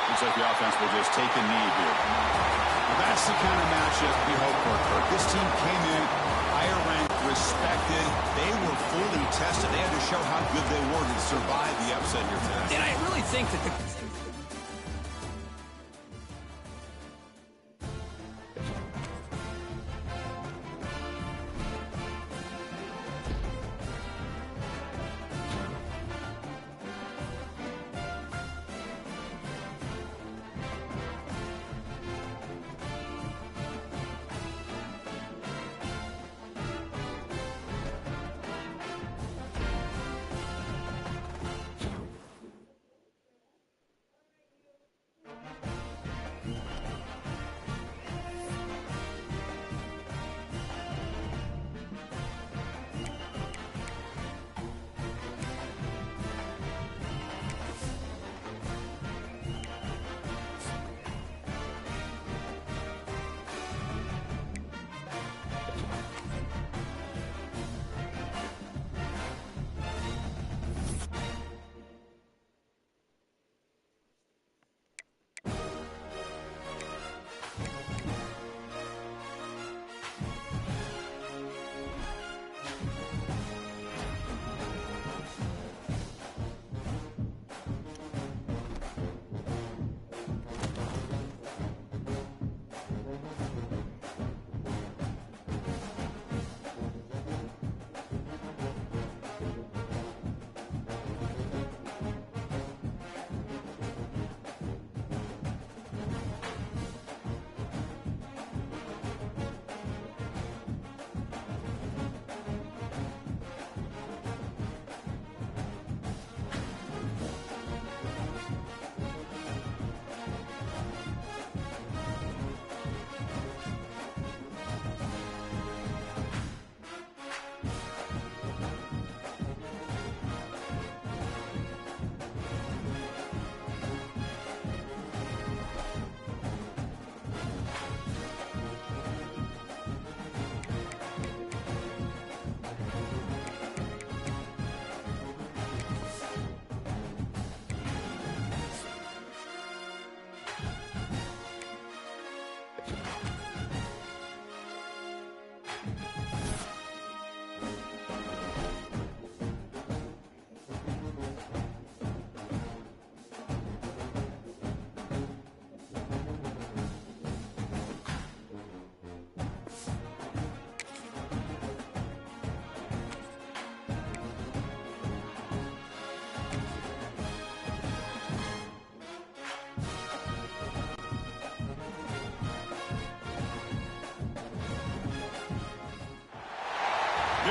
Looks like the offense will just take a knee here. Well, that's the kind of matchup you hope for, Kirk. This team came in higher ranked, respected. They were fully tested. They had to show how good they were to survive the upset here today. And I really think that the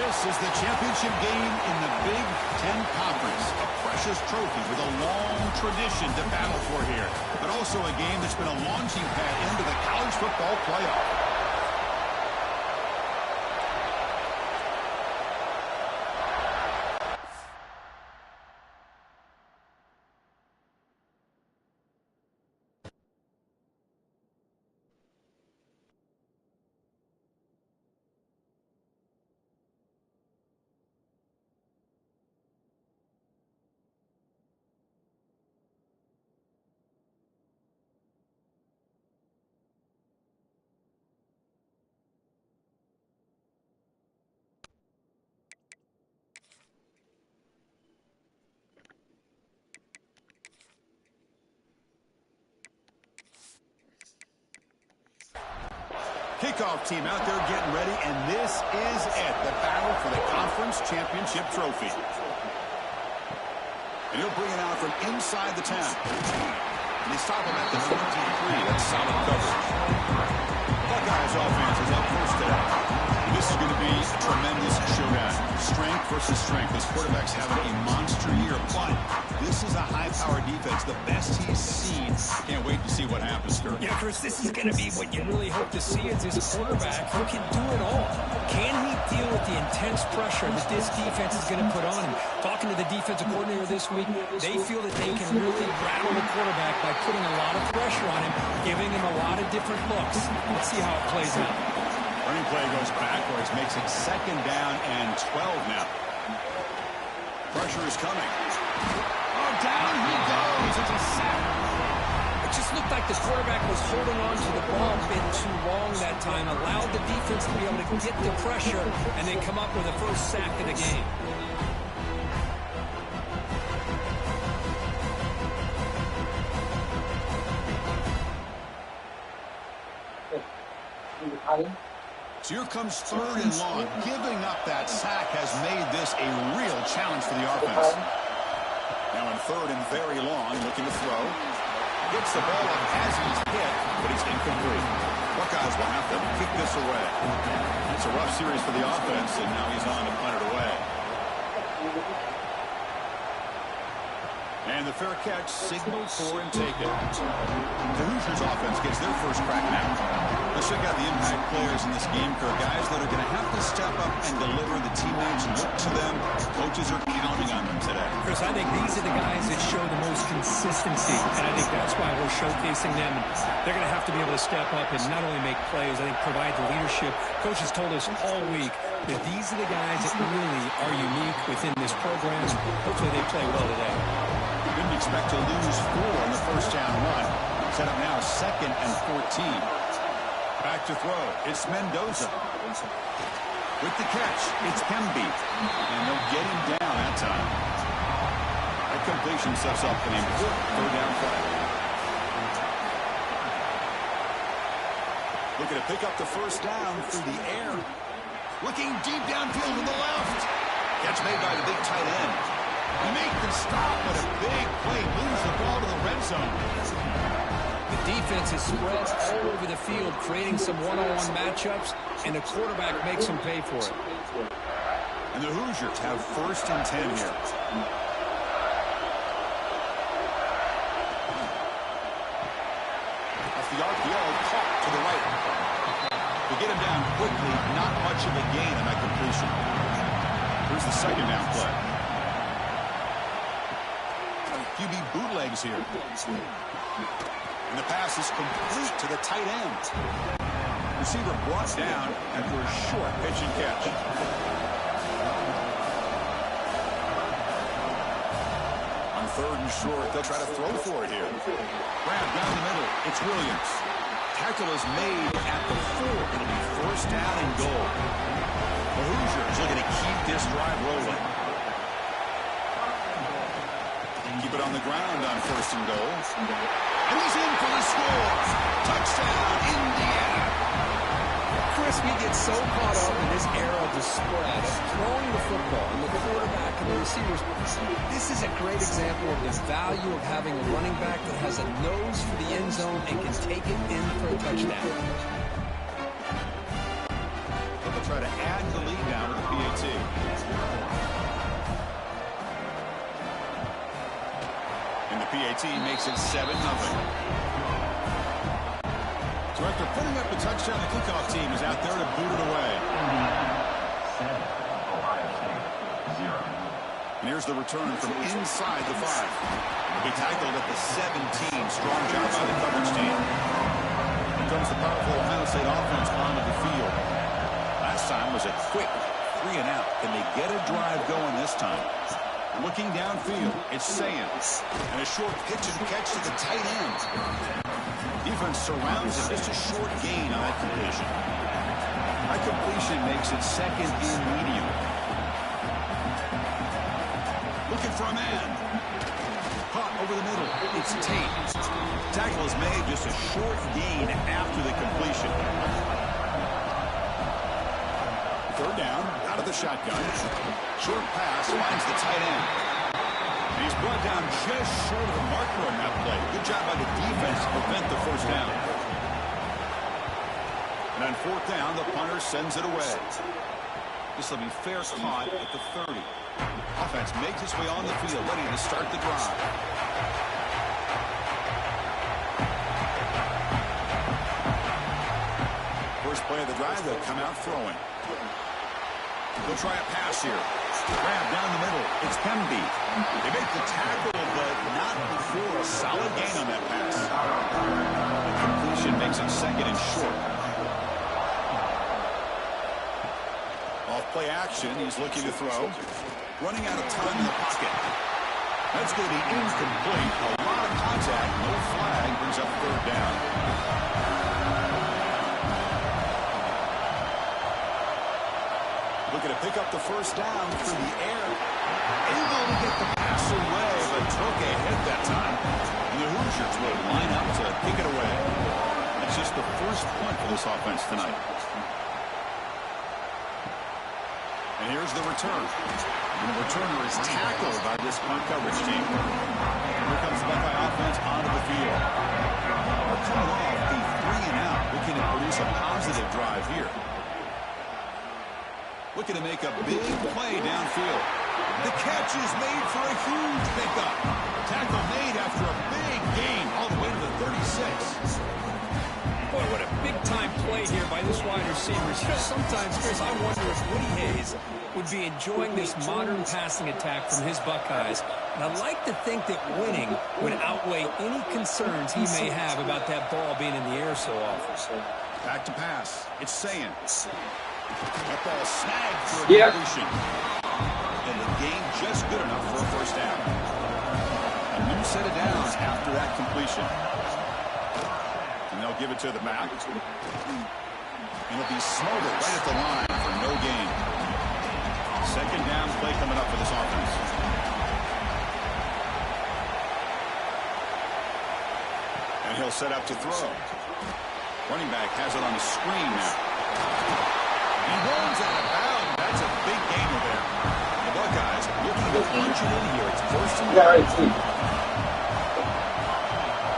This is the championship game in the Big Ten Conference. A precious trophy with a long tradition to battle for here. But also a game that's been a launching pad into the college football playoff. Kickoff team out there getting ready, and this is it, the battle for the conference championship trophy. And he'll bring it out from inside the 10. And they stop him at the 23. That's solid coverage. Buckeyes offense is up first today. This is going to be a tremendous showdown. Strength versus strength. This quarterback's having a monster year, but this is a high-powered defense, the best he's seen. Can't wait to see what happens, Kurt. Yeah, Chris, this is going to be what you really hope to see is this quarterback who can do it all. Can he deal with the intense pressure that this defense is going to put on him? Talking to the defensive coordinator this week, they feel that they can really rattle the quarterback by putting a lot of pressure on him, giving him a lot of different looks. Let's see how it plays out. Running play goes backwards, makes it 2nd down and 12 now. Pressure is coming. Oh, down he goes. It's a sack. It just looked like the quarterback was holding on to the ball a bit too long that time, allowed the defense to be able to get the pressure and then come up with the first sack of the game. So here comes 3rd and long. Giving up that sack has made this a real challenge for the offense. Now in 3rd and very long, looking to throw. Gets the ball up as he's hit, but it's incomplete. Buckeyes will have to kick this away. It's a rough series for the offense, and now he's on to punt it away. And the fair catch signaled for and taken. The Hoosiers offense gets their first crack now. Let's check out the impact players in this game, Kirk. Guys that are going to have to step up and deliver. The teammates look to them. Coaches are counting on them today. Chris, I think these are the guys that show the most consistency, and I think that's why we're showcasing them. They're going to have to be able to step up and not only make plays, I think provide the leadership. Coach has told us all week that these are the guys that really are unique within this program. Hopefully they play well today. Didn't expect to lose 4 on the first down run. Set up now 2nd and 14. Back to throw. It's Mendoza. With the catch, it's Hemby. And they'll get him down that time. That completion sets up an important 3rd down play. Looking to pick up the first down through the air. Looking deep downfield to the left. Catch made by the big tight end. You make the stop, but a big play moves the ball to the red zone. The defense is spread all over the field, creating some one-on-one matchups, and the quarterback makes them pay for it. And the Hoosiers have 1st and 10 here. Off the RPO, caught to the right. To get him down quickly, not much of a gain on that completion. Here's the 2nd down play. QB bootlegs here. And the pass is complete to the tight end. Receiver brought down after a short pitch and catch. On 3rd and short, they'll try to throw for it here. Grab down the middle. It's Williams. Tackle is made at the 4. It'll be 1st down and goal. The Hoosiers looking to keep this drive rolling. Keep it on the ground on 1st and goal. And he's in for the score. Touchdown, Indiana. Chris, we get so caught up in this era of the spread, of throwing the football, and the quarterback and the receivers. This is a great example of the value of having a running back that has a nose for the end zone and can take it in for a touchdown. try to add to the lead now with the PAT. And the PAT makes it 7-0. So after putting up a touchdown, the kickoff team is out there to boot it away. And here's the return from inside the 5. He tackled at the 17. Strong job by the coverage team. Here comes the powerful Ohio State offense onto the field. Last time was a quick 3-and-out. Can they get a drive going this time? Looking downfield, it's Sayans. And a short pitch and catch to the tight end. Defense surrounds him. Just a short gain on that completion. That completion makes it 2nd and medium. Looking for a man. Caught over the middle. It's Tate. Tackle is made, just a short gain after the completion. 3rd down, out of the shotgun. Short pass finds the tight end. And he's brought down just short of the marker on that play. Good job by the defense to prevent the 1st down. And on 4th down, the punter sends it away. This will be fair caught at the 30. Offense makes its way on the field, ready to start the drive. First play of the drive, they'll come out throwing. They'll try a pass here. Grab down the middle. It's Pemby. They make the tackle, but not before a solid gain on that pass. The completion makes it 2nd and short. Off play action, he's looking to throw. Running out of time in the pocket. That's going to be incomplete. A lot of contact, no flag, brings up 3rd down. Looking to pick up the 1st down through the air. Able to get the pass away, but took a hit that time. And the Hoosiers will line up to kick it away. That's just the 1st point for this offense tonight. And here's the return. And the returner is tackled by this punt coverage team. Here comes the Buckeye offense onto the field. We're coming off the 3-and-out, looking to produce a positive drive here. Looking to make a big play downfield. The catch is made for a huge pickup. Tackle made after a big gain all the way to the 36. Boy, what a big-time play here by this wide receiver. Sometimes, Chris, I wonder if Woody Hayes would be enjoying this modern passing attack from his Buckeyes. And I'd like to think that winning would outweigh any concerns he may have about that ball being in the air so often. Back to pass. It's Sayans. That ball snagged for a completion. And the gain just good enough for a 1st down. A new set of downs after that completion. And they'll give it to the back. And it'll be smothered right at the line for no gain. 2nd down play coming up for this offense. And he'll set up to throw. Running back has it on the screen now. He runs out of bounds. That's a big gainer there. The Buckeyes looking to punch it in here. It's 1st and goal.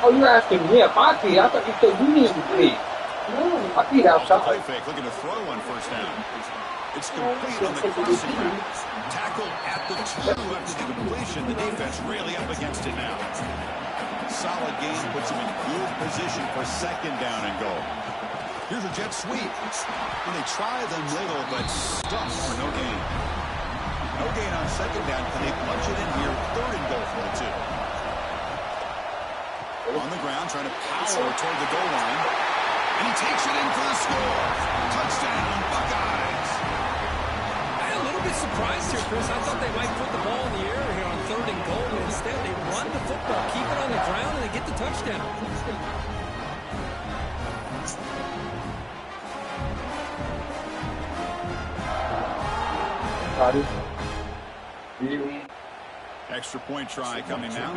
Oh, you're asking me if I feed? I thought you said you needed to feed. No, I feed outside. Play fake, looking to throw on 1st down. It's complete on the crossing route. Tackle at the 2 after the completion. The defense really up against it now. Solid gain puts him in good position for 2nd down and goal. Here's a jet sweep. And they try the middle, but stuffed for no gain. No gain on 2nd down. Can they punch it in here? 3rd and goal for the 2. On the ground, trying to power toward the goal line. And he takes it in for the score. Touchdown, Buckeyes. I'm a little bit surprised here, Chris. I thought they might put the ball in the air here on 3rd and goal. But instead, they run the football, keep it on the ground, and they get the touchdown. Extra point try coming now.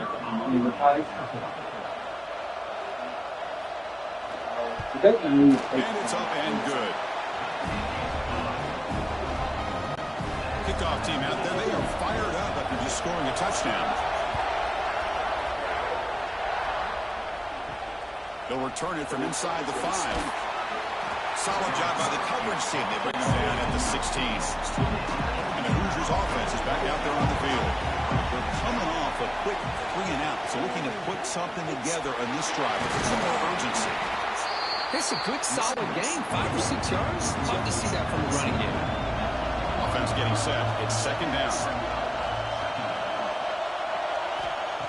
And it's up and good. Kickoff team out there. They are fired up after just scoring a touchdown. They'll return it from inside the 5. solid job by the coverage team. They bring them down at the 16. And the Hoosiers offense is back out there on the field. They're coming off a quick 3-and-out, so looking to put something together on this drive with some more urgency. It's a good, solid game. 5 or 6 yards. Love to see that from the running game. Offense getting set. It's second down.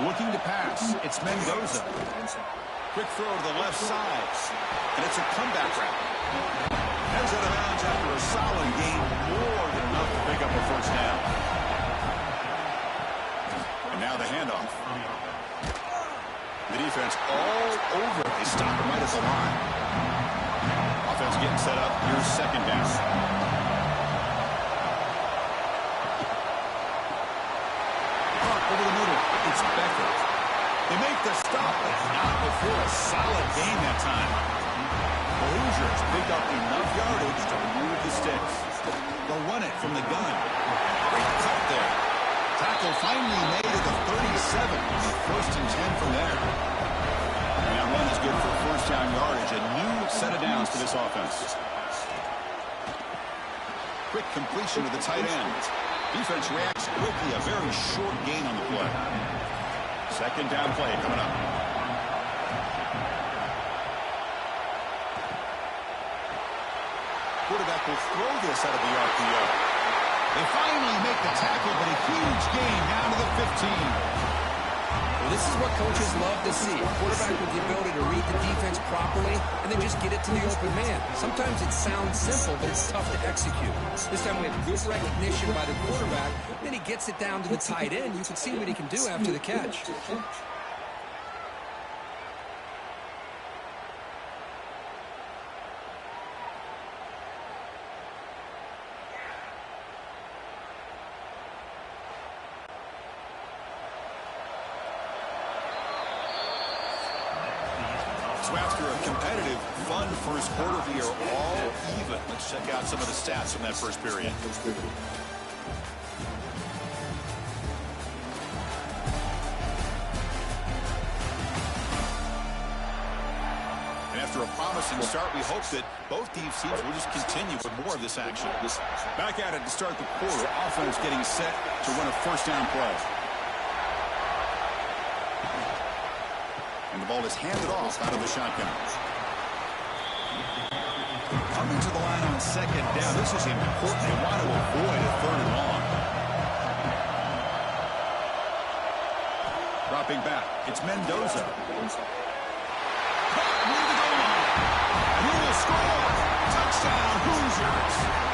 Looking to pass. It's Mendoza. Quick throw to the left side. And it's a comeback route. Heads out of bounds after a solid game. More than enough to pick up a first down. And now the handoff. The defense all over. They stop him right at the line. Offense getting set up. Here's second down. Over the middle. It's Becker. They make the stop, but not before a solid game that time. The Hoosiers pick up enough yardage to remove the sticks. They'll run it from the gun. Great cut there. Tackle finally made at the 37. First and 10 from there. And that run is good for first down yardage. A new set of downs to this offense. Quick completion to the tight end. Defense reacts quickly. A very short gain on the play. Second down play coming up. Quarterback will throw this out of the RPO. They finally make the tackle, but a huge gain down to the 15. Well, this is what coaches love to see. A quarterback with the ability to read the defense properly and then just get it to the open man. Sometimes it sounds simple, but it's tough to execute. This time we have good recognition by the quarterback. Then he gets it down to the tight end. You can see what he can do after the catch. So after a competitive, fun first quarter, we are all even. Let's check out some of the stats from that first period. And after a promising start, we hope that both these teams will just continue with more of this action. Back at it to start the quarter. Offense getting set to run a first down play. And the ball is handed off out of the shotgun. Coming to the line on second down. This is important. They want to avoid a third and long. Dropping back. It's Mendoza. Caught near the goal line. He will score. Touchdown, Hoosiers.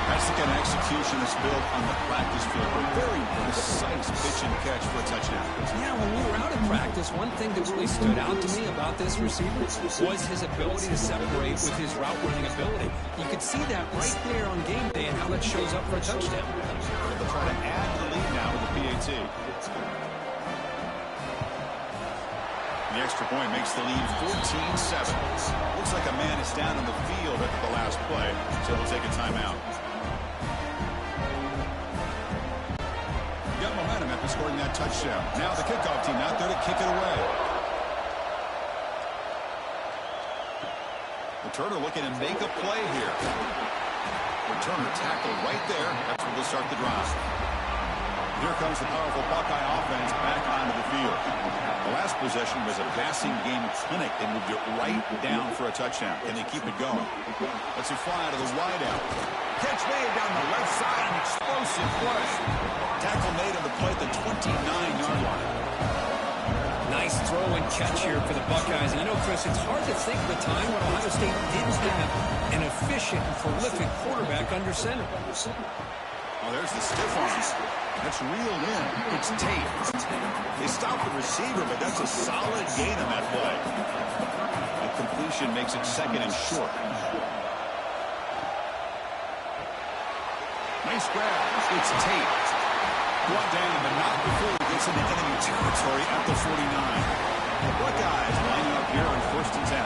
That's the kind of execution that's built on the practice field. A very precise pitch and catch for a touchdown. Yeah, when we were out in practice, one thing that really stood out to me about this receiver was his ability to separate with his route running ability. You could see that right there on game day and how that shows up for a touchdown. They'll try to add the lead now with the PAT. The extra point makes the lead 14-7. Looks like a man is down in the field after the last play, so we'll take a timeout. Got momentum after scoring that touchdown. Now the kickoff team out there to kick it away. Returner looking to make a play here. Returner tackled right there. That's where they'll start the drive. Here comes the powerful Buckeye offense back onto the field. The last possession was a passing game clinic. They moved it right down for a touchdown. Can they keep it going? Let's see fly out of the wideout. Catch made down the left side. An explosive play. Tackle made on the play at the 29-yard line. Nice throw and catch here for the Buckeyes. And you know, Chris, it's hard to think of a time when Ohio State didn't have an efficient and prolific quarterback under center. Oh, there's the stiff arm. That's reeled in. It's Tate. They stopped the receiver, but that's a solid gain on that play. The completion makes it second and short. Nice grab. It's Tate. Brought down, but not before he gets into enemy territory at the 49. The Buckeyes lining up here on first and 10.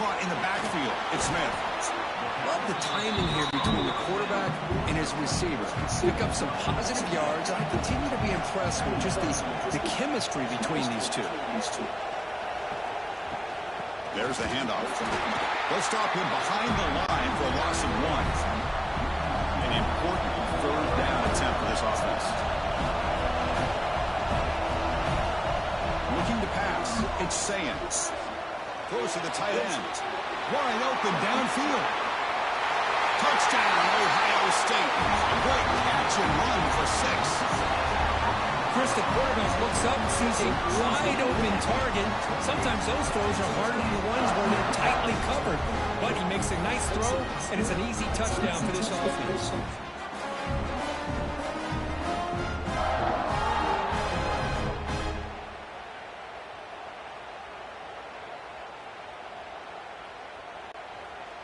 Caught in the backfield. It's Smith. Love the timing here between the quarterback and his receiver. Pick up some positive yards, and I continue to be impressed with just the chemistry between these two. There's the handoff. They'll stop him behind the line for a loss of 1. An important third down attempt for this offense. Looking to pass. It's Sayans. Throws to the tight end. Wide open downfield. Touchdown, Ohio State. Great catch and run for 6. Chris, the quarterback looks up and sees a wide-open target. Sometimes those throws are harder than the ones where they're tightly covered. But he makes a nice throw, and it's an easy touchdown for this offense.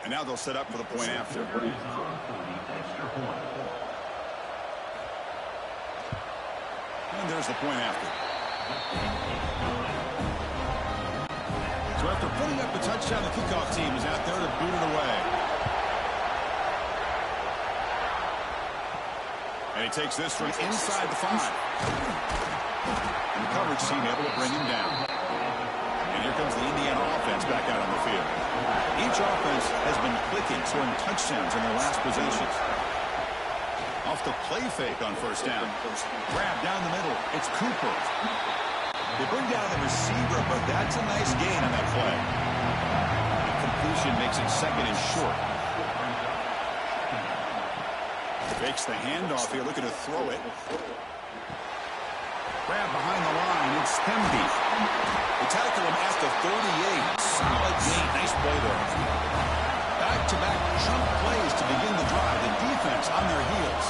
And now they'll set up for the point after. And there's the point after. So after putting up the touchdown, the kickoff team is out there to boot it away. And he takes this from inside the 5. And the coverage team able to bring him down. And here comes the Indiana offense back out on the field. Each offense has been clicking, scoring touchdowns in their last possessions. Off the play fake on first down. Grab down the middle. It's Cooper. They bring down the receiver, but that's a nice gain on that play. Completion makes it second and short. Fakes the handoff here, looking to throw it. Grab behind the line. It's Themby. They tackle him at the 38. Solid gain. Nice play there. Back-to-back jump plays to begin the drive. The defense on their heels.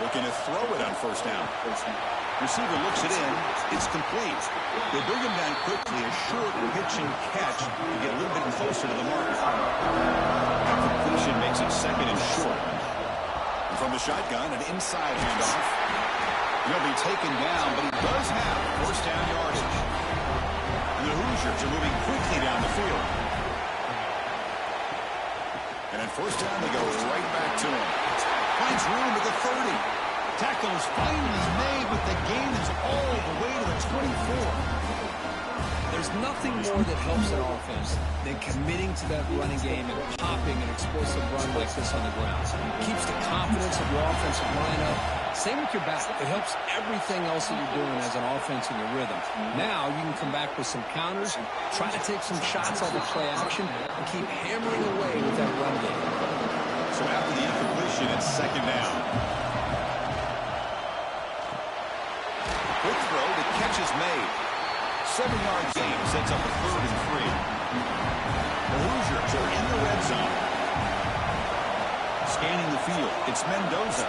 Looking to throw it on first down. Receiver looks it in. It's complete. They bring him down quickly. A short pitch and catch to get a little bit closer to the mark. Completion makes it second and short. And from the shotgun, an inside handoff. He'll be taken down, but he does have first down yardage. And the Hoosiers are moving quickly down the field. And at first down, they go right back to him. Finds room at the 30. Tackle is finally made, but the gain is all the way to the 24. There's nothing more that helps an offense than committing to that running game and popping an explosive run like this on the ground. It keeps the confidence of your offensive line up. Same with your back. It helps everything else that you're doing as an offense in your rhythm. Now you can come back with some counters, try to take some shots off the play action, and keep hammering away with that run game. So after the incompletion, it's second down. Quick throw, the catch is made. 7-yard gain sets up a 3rd and 3. The Hoosiers are in the red zone. Scanning the field, it's Mendoza.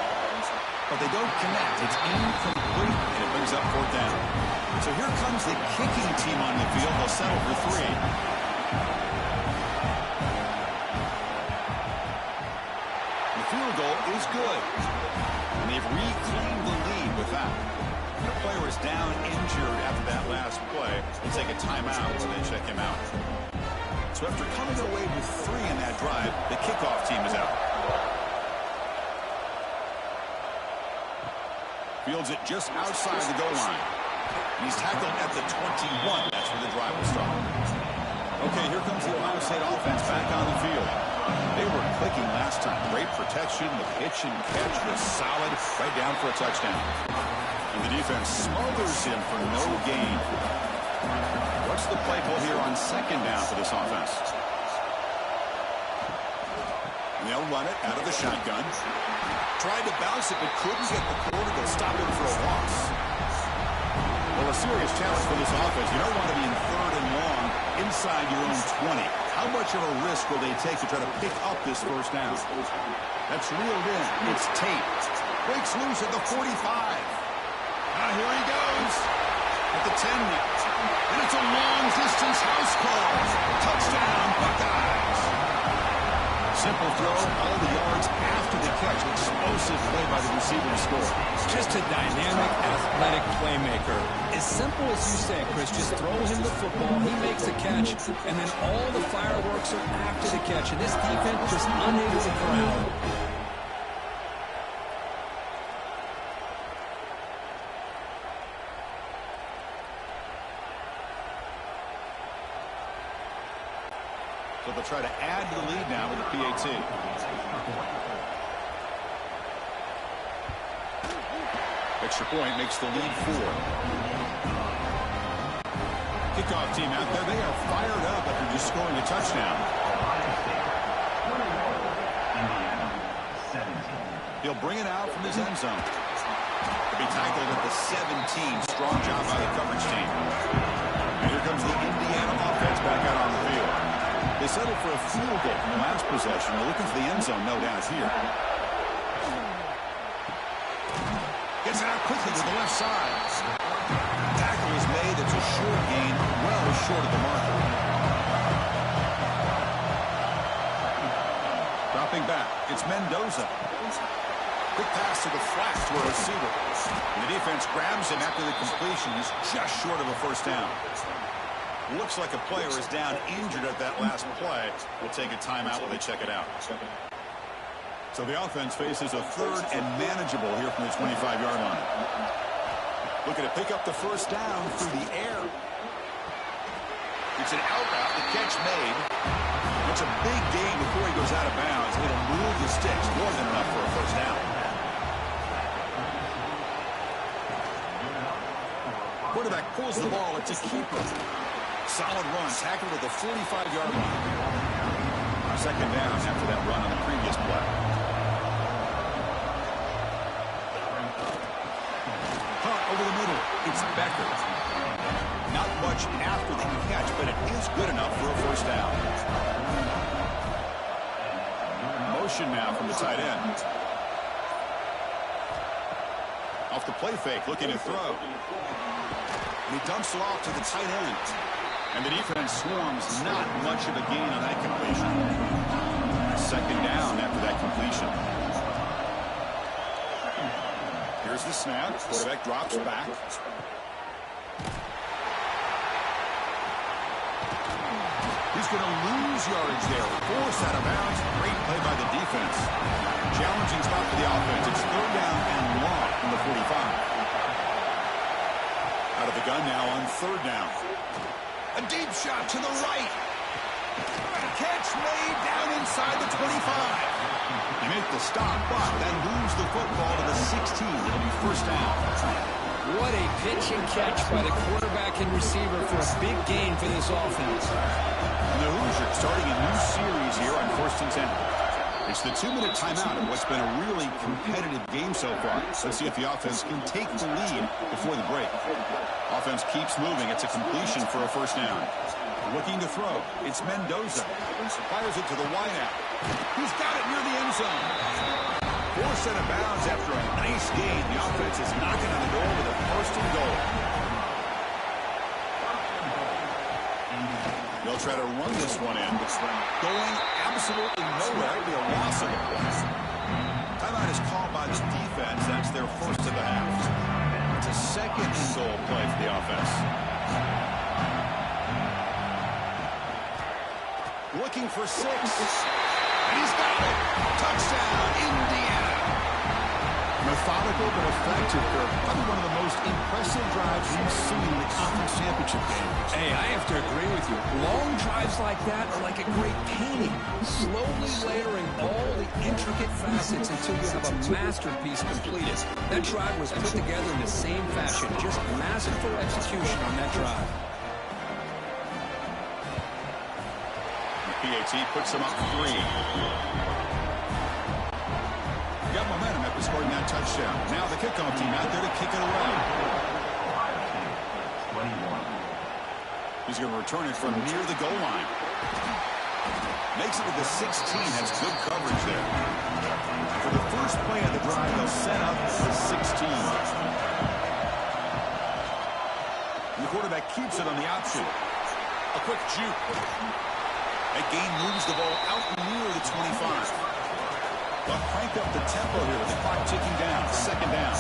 But they don't connect. It's incomplete, and it brings up 4th down. So here comes the kicking team on the field. They'll settle for 3. The field goal is good. And they've reclaimed the lead with that. The player is down injured after that last play. We'll take a timeout and then check him out. So after coming away with 3 in that drive, the kickoff team is out. Fields it just outside the goal line. And he's tackled at the 21. That's where the drive will start. Okay, here comes the Ohio State offense back on the field. They were clicking last time. Great protection. The pitch and catch was solid. Right down for a touchdown. And the defense smothers him for no gain. What's the play call here on second down for this offense? And they'll run it out of the shotgun. Tried to bounce it, but couldn't get the quarter to stop him for a loss. Well, a serious challenge for this offense. You don't want to be in 3rd and long inside your own 20. How much of a risk will they take to try to pick up this first down? That's reeled in. It's Tate. Breaks loose at the 45. Now here he goes at the 10 now. And it's a long-distance house call. Touchdown, Buckeyes. simple throw, all the yards after the catch. Explosive play by the receiver to score. Just a dynamic, athletic playmaker. As simple as you say, Chris, just throw him the football, he makes a catch, and then all the fireworks are after the catch. And this defense just unable to corral. So they'll try to add to the lead now with the PAT. Extra point makes the lead 4. Kickoff team out there. They are fired up after just scoring a touchdown. He'll bring it out from his end zone. To be tackled at the 17. Strong job by the coverage team. And here comes the Indiana offense back out on the field. They settled for a field goal from the last possession. They're looking for the end zone, no doubt, here. Gets it out quickly to the left side. Tackle is made. It's a short gain, well short of the marker. Dropping back. It's Mendoza. Quick pass to the flat to a receiver. And the defense grabs him after the completion. He's just short of a first down. Looks like a player is down injured at that last play. We'll take a timeout while they check it out. So the offense faces a third and manageable here from the 25-yard line. Looking to pick up the first down through the air. It's an out route. The catch made. It's a big gain before he goes out of bounds. It'll move the sticks. More than enough for a first down. Quarterback pulls the ball. It's a keeper. Solid run, tackled at the 45-yard line. Second down after that run on the previous play. Punt over the middle. It's Becker. Not much after the catch, but it is good enough for a first down. Motion now from the tight end. Off the play fake, looking to throw. He dumps it off to the tight end. And the defense swarms. Not much of a gain on that completion. Second down after that completion. Here's the snap. Quarterback drops back. He's going to lose yardage there. Forced out of bounds. Great play by the defense. Challenging spot for the offense. It's third down and long from the 45. Out of the gun now on third down. A deep shot to the right. Catch made down inside the 25. They make the stop, but then lose the football to the 16. It'll be first down. What a pitch and catch by the quarterback and receiver for a big gain for this offense. And the Hoosiers starting a new series here on 1st and 10. It's the 2-minute timeout of what's been a really competitive game so far. Let's see if the offense can take the lead before the break. Offense keeps moving. It's a completion for a first down. Looking to throw. It's Mendoza. Fires it to the wideout. He's got it near the end zone. Forced out of bounds after a nice gain. The offense is knocking on the door with a first and goal. They'll try to run this one in. Going absolutely nowhere. It'll be a loss of a play. Timeout is called by the defense. That's their first of the half. It's a second and goal play for the offense. Looking for 6. And he's got it. Touchdown, Indiana. Methodical but effective, Kirk. Probably one of the most impressive drives we've seen in the conference championship game. Hey, I have to agree with you. Long drives like that are like a great painting. Slowly layering all the intricate facets until you have a masterpiece completed. That drive was put together in the same fashion. Just masterful execution on that drive. PAT puts them up 3. Got momentum after scoring that touchdown. Now the kickoff team out there to kick it away. He's going to return it from near the goal line. Makes it to the 16. Has good coverage there. For the first play of the drive, they'll set up the 16. And the quarterback keeps it on the option. A quick juke. That gain moves the ball out near the 25. They'll crank up the tempo here with the clock ticking down. Second down.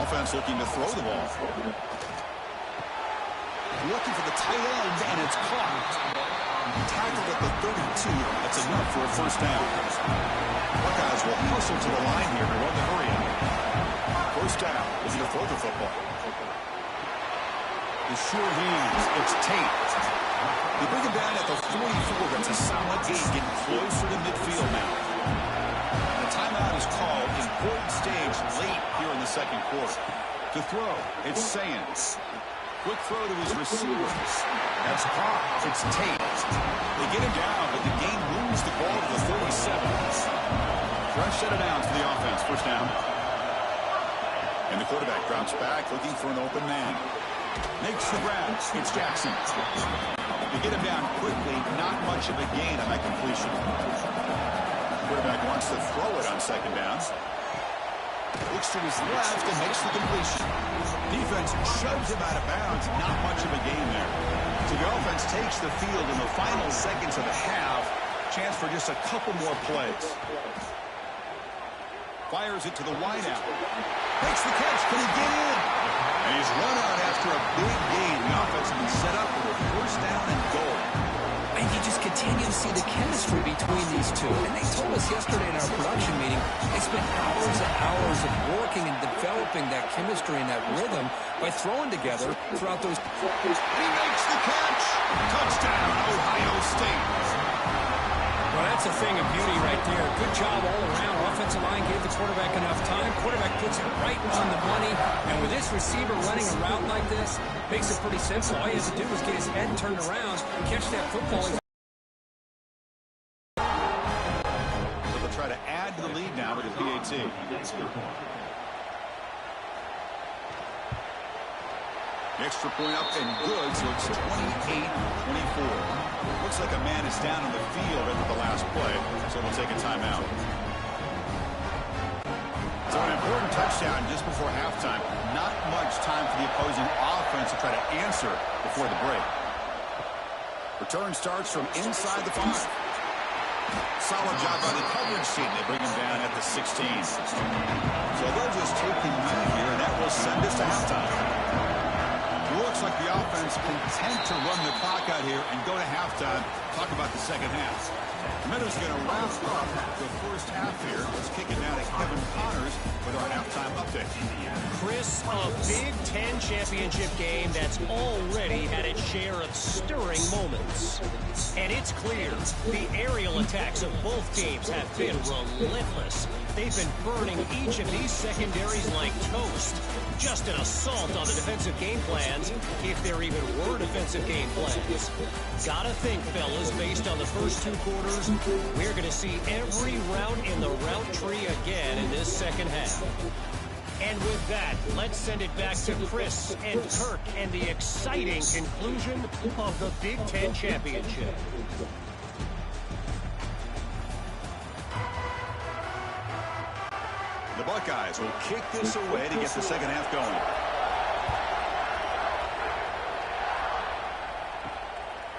Offense looking to throw the ball. Looking for the tight end, and it's caught. Tackled at the 32. That's enough for a first down. Buckeyes will hustle to the line here to run the hurry out. First down. Is to throw the football. The sure hands. It's Tate. They bring him down at the 44. That's a solid gain, getting closer to midfield now. And the timeout is called. Important stage late here in the second quarter. To throw, it's Sayans. Quick throw to his receivers. That's caught. It's Tate. They get him down, but the gain moves the ball to the 37. Fresh set of downs for the offense. First down. And the quarterback drops back, looking for an open man. Makes the grab. It's Jackson. They get him down quickly. Not much of a gain on that completion. Quarterback wants to throw it on second down. Looks to his left and makes the completion. Defense shoves him out of bounds. Not much of a gain there. So the offense takes the field in the final seconds of the half. Chance for just a couple more plays. Fires it to the wideout. Makes the catch. Can he get in? And he's run out after a big gain. The offense has been set up for a first down and goal. And you just continue to see the chemistry between these two. And they told us yesterday in our production meeting, they spent hours and hours of working and developing that chemistry and that rhythm by throwing together throughout those. He makes the catch. Touchdown, Ohio State. Well, that's a thing of beauty right there. Good job all around. Offensive line gave the quarterback enough time. Quarterback puts it right on the money. And with this receiver running a route like this, makes it pretty simple. All he has to do is get his head turned around and catch that football. They'll try to add to the lead now with the PAT. Extra point up and good, so it's 28-24. Looks like a man is down on the field after the last play, so we'll take a timeout. So an important touchdown just before halftime. Not much time for the opposing offense to try to answer before the break. Return starts from inside the 5. Solid job by the coverage team. They bring him down at the 16. So they'll just take the lead here, and that will send us to halftime. Looks like the offense content to run the clock out here and go to halftime. Talk about the second half. Minutes going to wrap up the first half here. Let's kick it down to Kevin Connors with our halftime update. Chris, a Big Ten championship game that's already had its share of stirring moments. And it's clear the aerial attacks of both teams have been relentless. They've been burning each of these secondaries like toast. Just an assault on the defensive game plans, if there even were defensive game plans. Gotta think, fellas, based on the first 2 quarters, we're going to see every route in the route tree again in this second half. And with that, let's send it back to Chris and Kirk and the exciting conclusion of the Big Ten Championship. The Buckeyes will kick this away to get the second half going.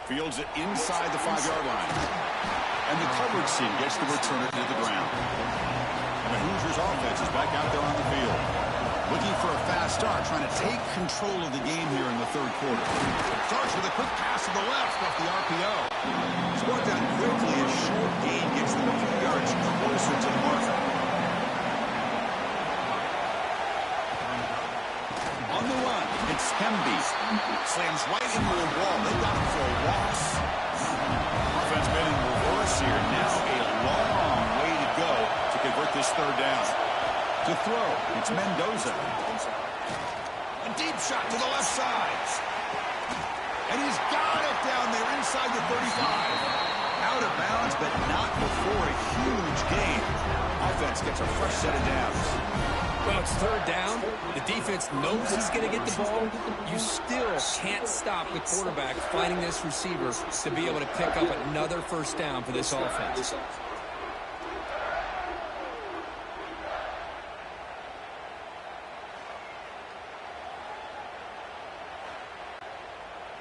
Fields it inside the 5-yard line. And the coverage team gets the returner to the ground. And the Hoosiers offense is back out there on the field. Looking for a fast start, trying to take control of the game here in the third quarter. Starts with a quick pass to the left off the RPO. It's brought down quickly. A short gain gets them a few yards closer to the marker. On the run, it's Hemby. Slams right into the wall. They got him for a loss. Offense been in reverse here. Now a long way to go to convert this third down. To throw, it's Mendoza. A deep shot to the left side. And he's got it down there inside the 35. Out of bounds, but not before a huge gain. Offense gets a fresh set of downs. Well, it's third down. The defense knows he's going to get the ball. You still can't stop the quarterback finding this receiver to be able to pick up another first down for this offense.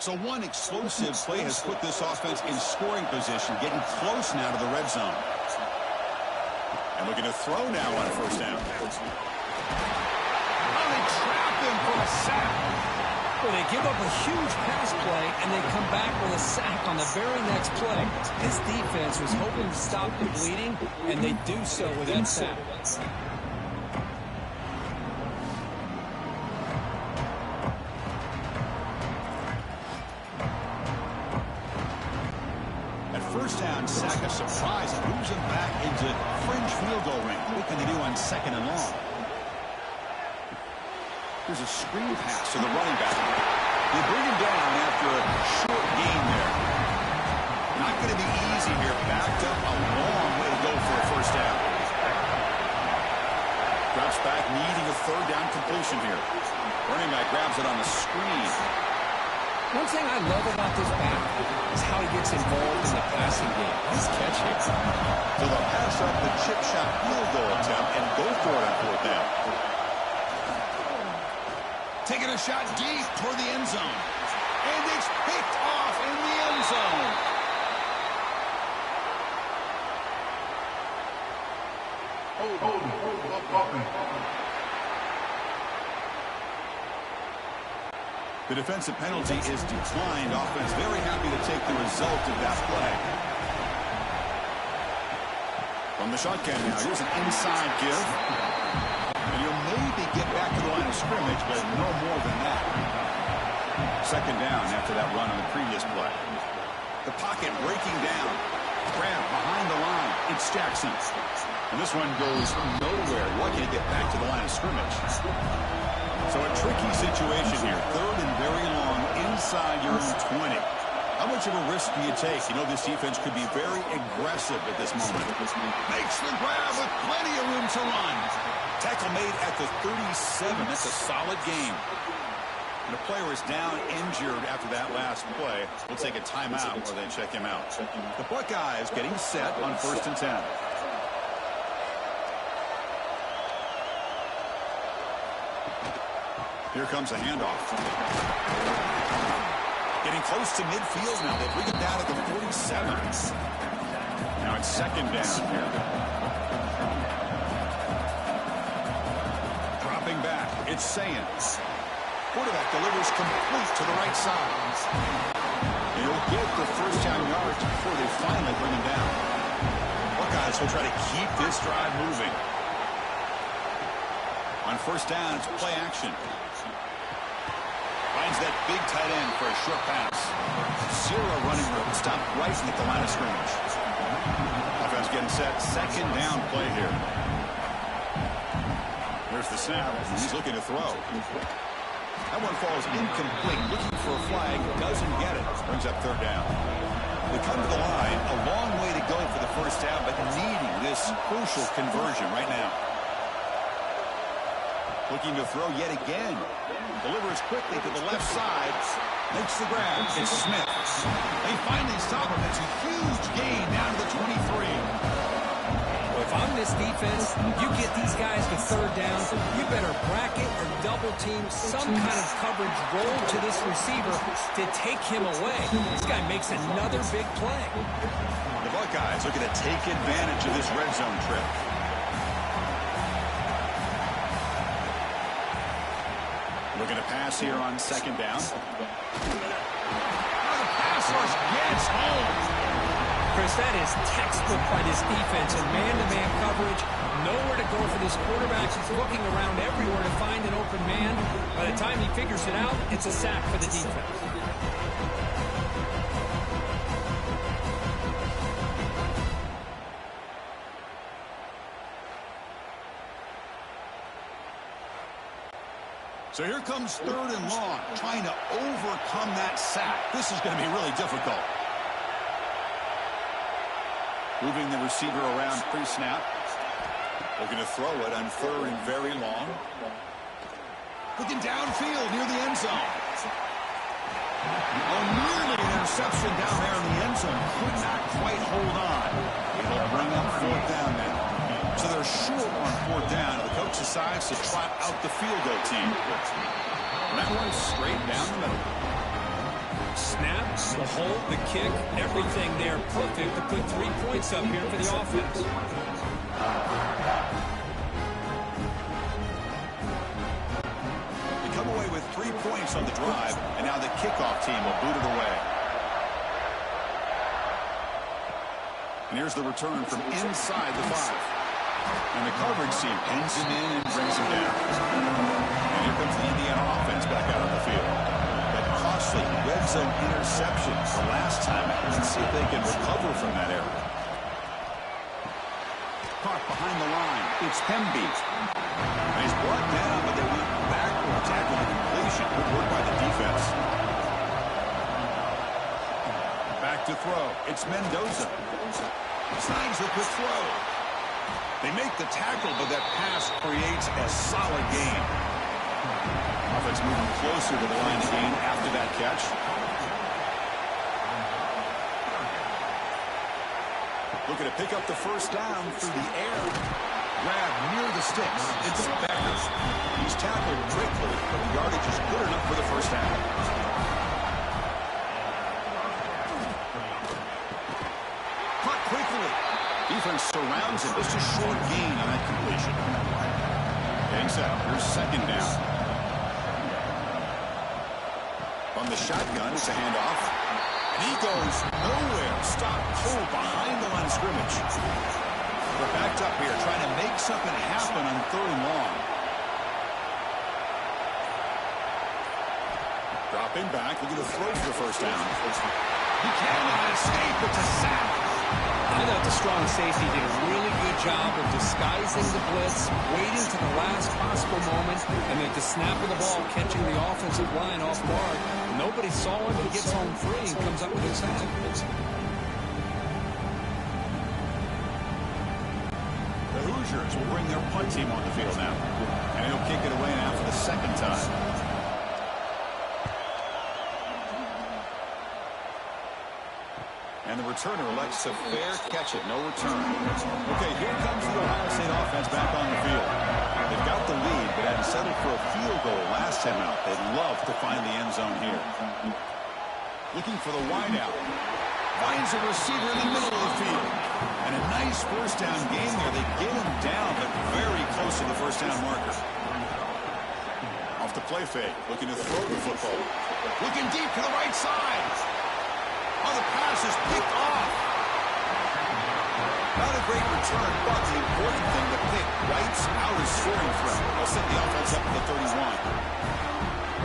So one explosive play has put this offense in scoring position, getting close now to the red zone. And looking to throw now on first down. Oh, they trap him for a sack. Well, they give up a huge pass play, and they come back with a sack on the very next play. This defense was hoping to stop the bleeding, and they do so with that sack. First down, sack a surprise. It moves him back into fringe field goal range. What can they do on second and long? Here's a screen pass to the running back. They bring him down after a short gain there. Not going to be easy here. Backed up a long way to go for a first down. Drops back, needing a third down completion here. Running back grabs it on the screen. One thing I love about this back is how he gets involved in the passing game. Nice catch here. So they'll pass up the chip shot field goal attempt and go for it on fourth down. Taking a shot deep toward the end zone. And it's picked off in the end zone. The defensive penalty is declined. Offense very happy to take the result of that play. From the shotgun now, here's an inside give. And you'll maybe get back to the line of scrimmage, but no more than that. Second down after that run on the previous play. The pocket breaking down. Grab behind the line. It's Jackson. And this one goes nowhere. Lucky to get back to the line of scrimmage. So a tricky situation here. Third and very long inside your own 20. How much of a risk do you take? You know this defense could be very aggressive at this moment. Makes the grab with plenty of room to run. Tackle made at the 37. That's a solid game. And the player is down injured after that last play. We'll take a timeout or they check him out. The Buckeyes getting set on 1st and 10. Here comes a handoff. Getting close to midfield now. They bring it down at the 47. Now it's second down here. Dropping back. It's Sayans. Quarterback delivers complete to the right side. He'll get the first down yards before they finally bring him down. Buckeyes will try to keep this drive moving. On first down, it's play action. Finds that big tight end for a short pass. Zero running room. Stopped right at the line of scrimmage. Offense getting set. Second down play here. There's the snap. He's looking to throw. That one falls incomplete. Looking for a flag. Doesn't get it. Brings up third down. They come to the line. A long way to go for the first down, but needing this crucial conversion right now. Looking to throw yet again. Delivers quickly to the left side. Makes the grab. It's Smith. They finally stop him. It's a huge gain down to the 23. Well, if I'm this defense, you get these guys to third down, you better bracket or double team some kind of coverage roll to this receiver to take him away. This guy makes another big play. The Buckeyes looking to take advantage of this red zone trip. Looking to pass here on second down. The pass rush gets home. Chris, that is textbook by this defense and man-to-man coverage. Nowhere to go for this quarterback. He's looking around everywhere to find an open man. By the time he figures it out, it's a sack for the defense. So here comes third and long, trying to overcome that sack. This is going to be really difficult. Moving the receiver around pre-snap. Looking to throw it on third and very long. Looking downfield near the end zone. Oh, nearly an interception down there in the end zone. Could not quite hold on. It'll bring up fourth down now. So they're short on fourth down. The coach decides to trot out the field goal team. And that one's straight down the middle. Snap, the hold, the kick, everything there perfect to put 3 points up here for the offense. They come away with 3 points on the drive, and now the kickoff team will boot it away. And here's the return from inside the 5. And the coverage team pins him in and brings him down. And here comes the Indiana offense back out on the field. That costly red zone interception the last time. Let's see if they can recover from that error. Caught behind the line. It's Hemby. And he's brought down, but they went backwards after the completion. Good work by the defense. Back to throw. It's Mendoza. Signs the quick throw. They make the tackle, but that pass creates a solid gain. Offense moving closer to the line of gain after that catch. Looking to pick up the first down through the air. Grab near the sticks. It's Becker. He's tackled quickly, but the yardage is good enough for the first down. Caught quickly. Defense surrounds him. Just a short gain on that completion. Getting set. Here's second down. On the shotgun, it's a handoff. And he goes nowhere. Stop cold behind the line of scrimmage. We're backed up here trying to make something happen on 3rd and long. Dropping back. Looking to throw for the first down. He cannot escape. It's a sack. I thought the strong safety did a really good job of disguising the blitz, waiting to the last possible moment, and at the snap of the ball, catching the offensive line off guard. Nobody saw him, but he gets home free and comes up with his sack. The Hoosiers will bring their punt team on the field now. And he'll kick it away now for the second time. And the returner elects to fair catch it. No return. Okay, here comes the Ohio State offense back on the field. They've got the lead, but had settled for a field goal last time out. They'd love to find the end zone here. Looking for the wideout. Finds a receiver in the middle of the field. And a nice first down game there. They get him down, but very close to the first down marker. Off the play fake. Looking to throw the football. Looking deep to the right side. Oh, the pass is picked off. Not a great return, but the important thing, the pick wipes out his scoring threat. They'll set the offense up at the 31.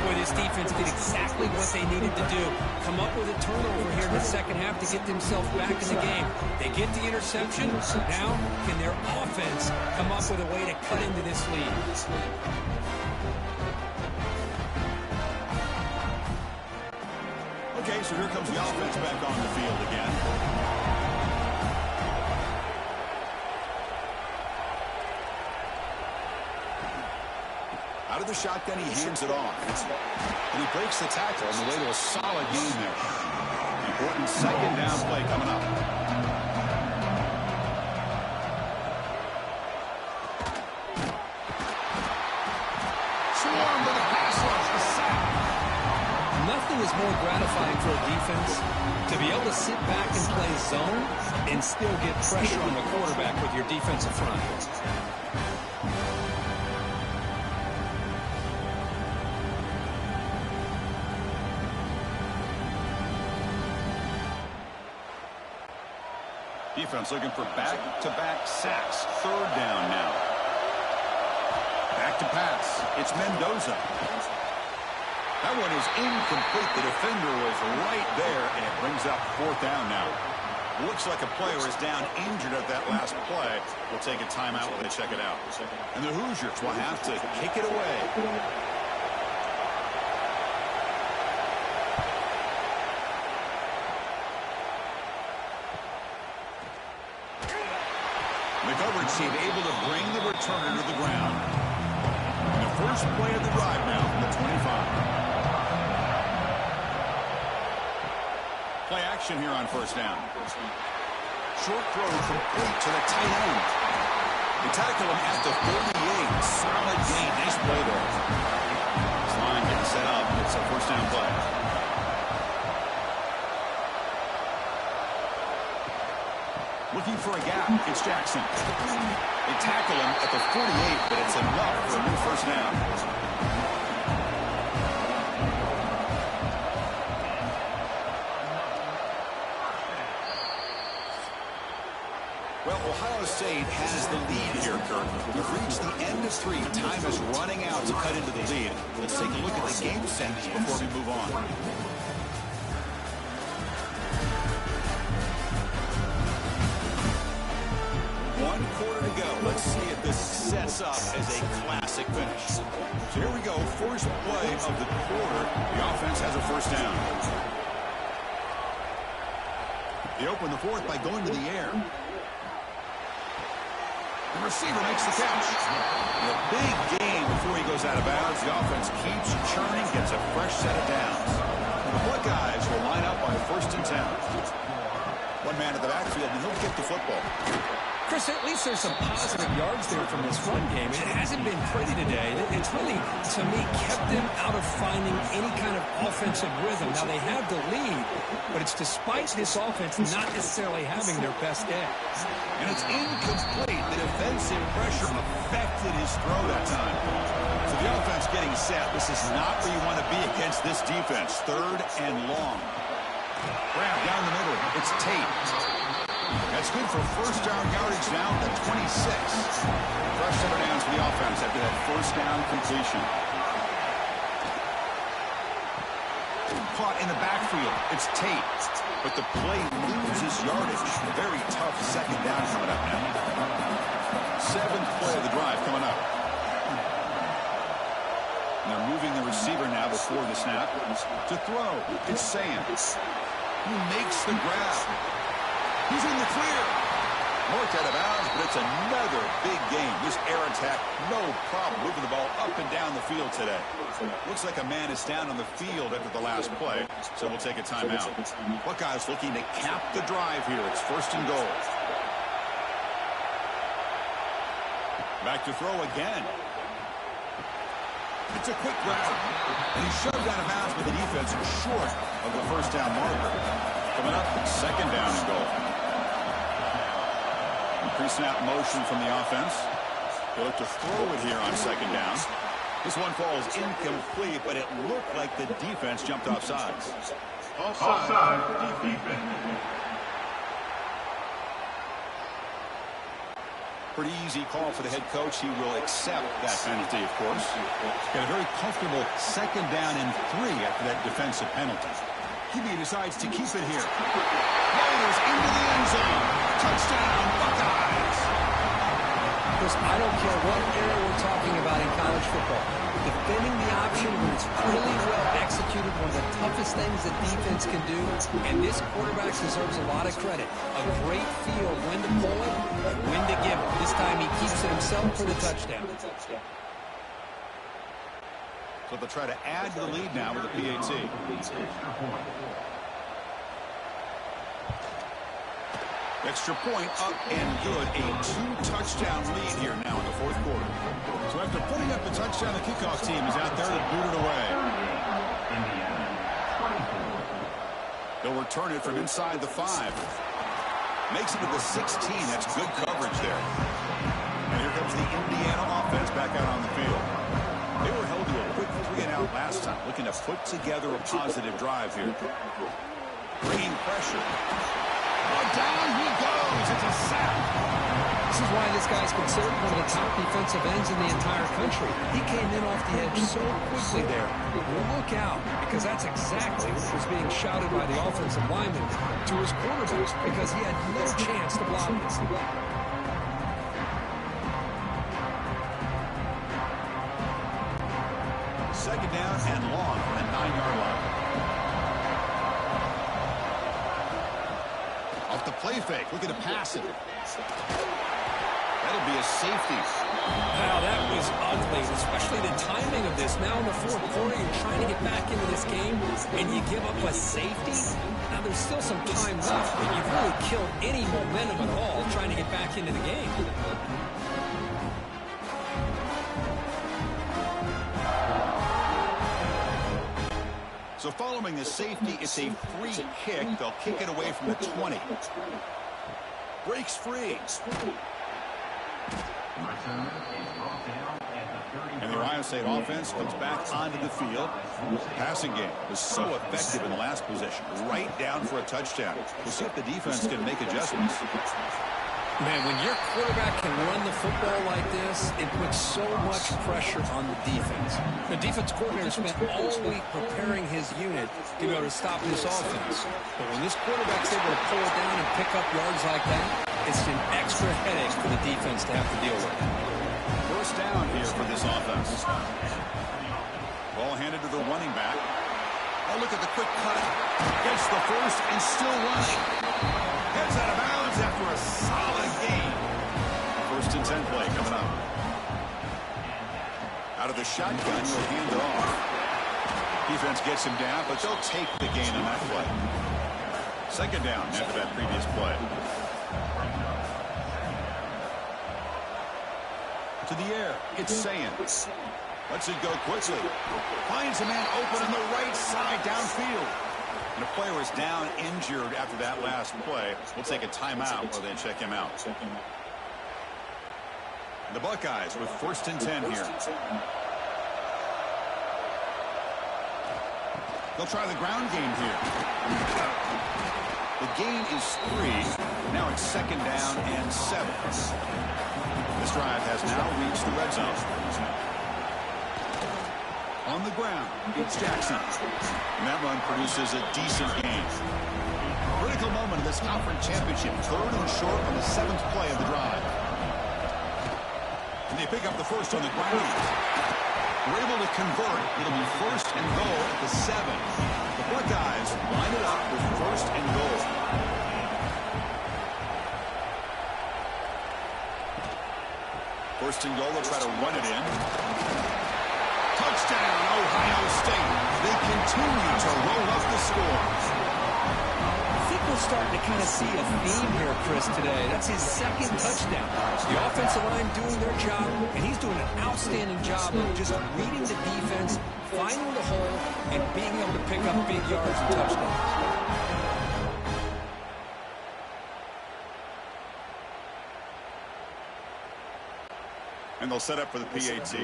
Boy, this defense did exactly what they needed to do. Come up with a turnover here in the second half to get themselves back in the game. They get the interception. Now, can their offense come up with a way to cut into this lead? Okay, so here comes the offense back on the field again. Out of the shotgun, he hands it off. And he breaks the tackle on the way to a solid gain there. Important second down play coming up. Swarm to the pass rush, the sack. Nothing is more gratifying for a defense to be able to sit back and play zone and still get pressure on the quarterback with your defensive front. Defense looking for back-to-back sacks. 3rd down now. Back to pass. It's Mendoza. That one is incomplete. The defender was right there, and it brings up 4th down now. Looks like a player is down injured at that last play. We'll take a timeout while they check it out. And the Hoosiers will have to kick it away. The coverage team able to bring the returner to the ground. And the first play of the drive now from the 25. Play action here on first down. Short throw complete to the tight end. They tackle him at the 38. Solid gain. Nice play there. This line getting set up. It's a first down play. looking for a gap. It's Jackson. They tackle him at the 48, but it's enough for a new first down. Well, Ohio State has the lead here, Kirk. We've reached the end of 3. Time is running out to cut into the lead. Let's take a look at the game sentence before we move on. 1 quarter to go. Let's see if this sets up as a classic finish. So here we go. First play of the quarter. The offense has a first down. They open the fourth by going to the air. The receiver makes the catch. A big gain before he goes out of bounds. The offense keeps churning, gets a fresh set of downs. The Buckeyes will line up on 1st and 10. One man at the backfield, and he'll get the football. Chris, at least there's some positive yards there from this run game. It hasn't been pretty today. It's really, to me, kept them out of finding any kind of offensive rhythm. Now, they have the lead, but it's despite this offense not necessarily having their best day. And it's incomplete. The defensive pressure affected his throw that time. So the offense getting set. This is not where you want to be against this defense. 3rd and long. Grab down the middle. It's Tate. That's good for first down yardage now at 26. Fresh set of downs for the offense after that first down completion. Caught in the backfield. It's Tate. But the play loses yardage. Very tough second down coming up now. 7th play of the drive coming up. And they're moving the receiver now before the snap. To throw. It's Sands. He makes the grab. He's in the clear. Marked out of bounds, but it's another big game. This air attack, no problem moving the ball up and down the field today. Looks like a man is down on the field after the last play, so we'll take a timeout. Buckeyes looking to cap the drive here. It's 1st and goal. Back to throw again. It's a quick grab, and he's shoved out of bounds with the defense short of the first down marker. Coming up, 2nd down and goal. Pre-snap motion from the offense. They look to throw it here on 2nd down. This one falls incomplete, but it looked like the defense jumped off sides. Offside, defense. Pretty easy call for the head coach. He will accept that penalty, of course. Got a very comfortable 2nd down and 3 after that defensive penalty. He decides to keep it here. Raiders into the end zone. Touchdown, Buckeyes. Chris, I don't care what era we're talking about in college football. Defending the option when it's really well executed, one of the toughest things that defense can do, and this quarterback deserves a lot of credit. A great feel of when to pull it and when to give it. This time he keeps it himself for the touchdown. So they'll try to add to the lead now with a PAT. Extra point up and good. A 2-touchdown lead here now in the 4th quarter. So after putting up the touchdown, the kickoff team is out there to boot it away. They'll return it from inside the 5. Makes it to the 16. That's good coverage there. And here comes the Indiana offense back out on the field. They were held to a quick 3-and-out last time, looking to put together a positive drive here. Bringing pressure. Oh, down he goes. It's a sack. This is why this guy's considered one of the top defensive ends in the entire country. He came in off the edge so quickly there. Look out, because that's exactly what was being shouted by the offensive lineman to his quarterback, because he had no chance to block this. 2nd down and long from the 9-yard line. Off the play fake, looking to pass it. That'll be a safety. Wow, that was ugly, especially the timing of this. Now in the 4th quarter, you're trying to get back into this game, and you give up a safety. Now there's still some time left, but you've really killed any momentum at all trying to get back into the game. So following the safety, it's a free kick. They'll kick it away from the 20. breaks free. And the Ohio State offense comes back onto the field. Passing game was so effective in the last possession, right down for a touchdown. We'll see if the defense can make adjustments. Man, when your quarterback can run the football like this, it puts so much pressure on the defense. The defense coordinator spent all week preparing his unit to be able to stop this offense. But when this quarterback's able to pull it down and pick up yards like that, it's an extra headache for the defense to have to deal with. First down here for this offense. Ball handed to the running back. Oh, look at the quick cut. Gets the first and still running. Heads out of bounds after a solid gain. First and 10 play coming up. Out of the shotgun, he'll hand it off. Defense gets him down, but they'll take the gain on that play. Second down after that previous play. To the air, it's Sayans. Lets it go quickly. Finds a man open on the right side downfield. And a player is down injured after that last play. We'll take a timeout while they check him out. The Buckeyes with first and 10 here. They'll try the ground game here. The gain is 3. Now it's second down and 7. This drive has now reached the red zone. On the ground, it's Jackson. And that run produces a decent gain. Critical moment of this conference championship. Third and short on the 7th play of the drive. And they pick up the first on the ground. We're able to convert. It'll be first and goal at the 7. The Buckeyes line it up with first and goal. First and goal, they'll try to run it in. Touchdown, Ohio State. They continue to roll up the score. I think we're starting to kind of see a theme here, Chris, today. That's his second touchdown. The offensive line doing their job, and he's doing an outstanding job of just reading the defense, finding the hole, and being able to pick up big yards and touchdowns. And they'll set up for the PAT.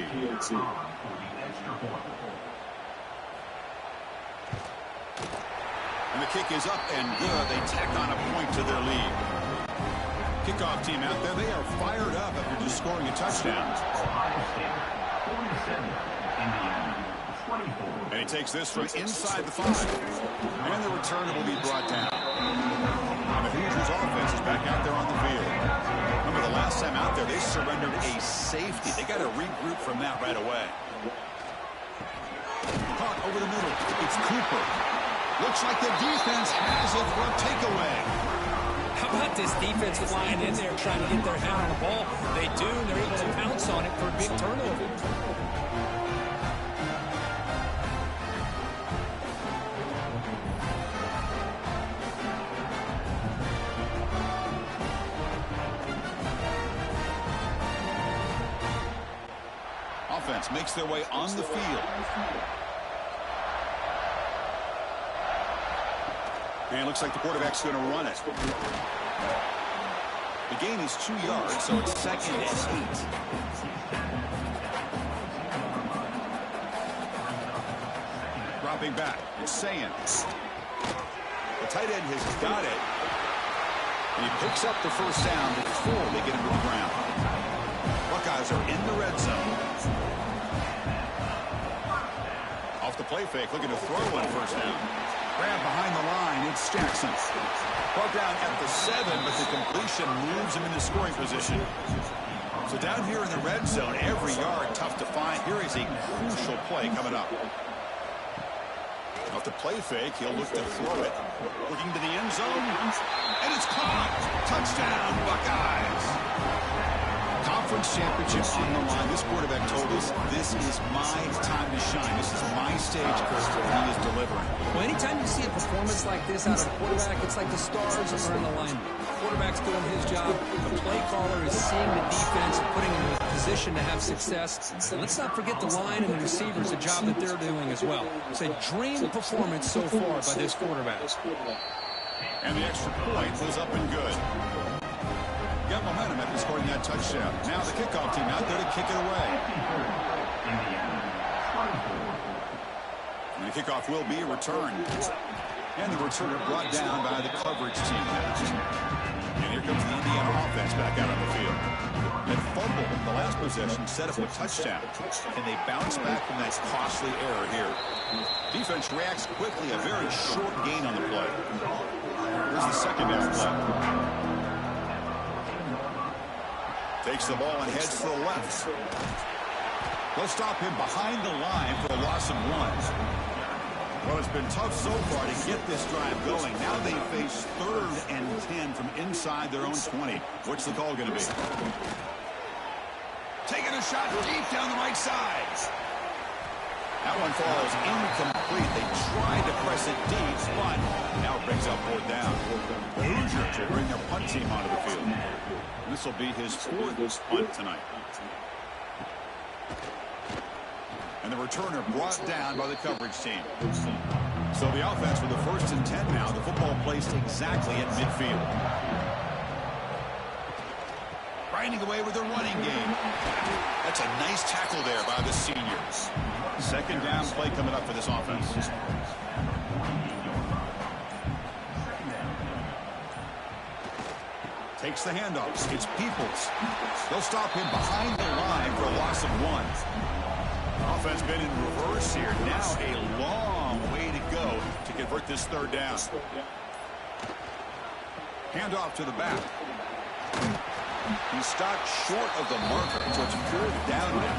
And the kick is up and good. They tack on a point to their lead. Kickoff team out there. They are fired up after just scoring a touchdown. And he takes this from inside the 5. And the return will be brought down. And the Hoosiers offense is back out there on the field. Remember the last time out there, they surrendered a safety. They got to regroup from that right away. Caught over the middle. It's Cooper. Looks like the defense has it for a takeaway. How about this defense flying in there trying to get their hand on the ball? They do, and they're able to pounce on it for a big turnover. Offense makes their way on the field. And it looks like the quarterback's going to run it. The gain is 2 yards, so it's second and 8. Dropping back, it's Sayans. The tight end has got it. And he picks up the first down before they get him to the ground. Buckeyes are in the red zone. Off the play fake, looking to throw one first down. Grab behind the line, it's Jackson. Brought down at the 7, but the completion moves him into scoring position. So down here in the red zone, every yard tough to find. Here is a crucial play coming up. Off the play fake, he'll look to throw it. Looking to the end zone, and it's caught. Touchdown, Buckeyes. Conference championship on the line. This quarterback told us, this is my time to shine. This is my stage, Chris, and he is delivering. Well, anytime you see a performance like this out of a quarterback, it's like the stars are in alignment. The quarterback's doing his job. The play caller is seeing the defense and putting him in a position to have success. And let's not forget the line and the receivers, the job that they're doing as well. It's a dream performance so far by this quarterback. And the extra point was up and good. got momentum after scoring that touchdown. Now the kickoff team out there to kick it away. And the kickoff will be returned. And the returner brought down by the coverage team. And here comes the Indiana offense back out on the field. That fumble, the last possession, set up a touchdown. And they bounce back from that costly error here. Defense reacts quickly, a very short gain on the play. Here's the second down play. Takes the ball and heads to the left. They'll stop him behind the line for a loss of 1. Well, it's been tough so far to get this drive going. Now they face 3rd and 10 from inside their own 20. What's the call going to be? Taking a shot deep down the right side. That one falls incomplete. They tried to press it deep, but now it brings up 4th down. The Hoosiers will bring their punt team onto the field. This will be his 4th punt tonight. And the returner brought down by the coverage team. So the offense with the 1st and 10 now. The football placed exactly at midfield. Grinding away with the running game. That's a nice tackle there by the seniors. Second down play coming up for this offense. Takes the handoff. It's Peoples. They'll stop him behind the line for a loss of 1. Offense been in reverse here. Now a long way to go to convert this 3rd down. Handoff to the back. He stopped short of the marker, so it's 4th down now.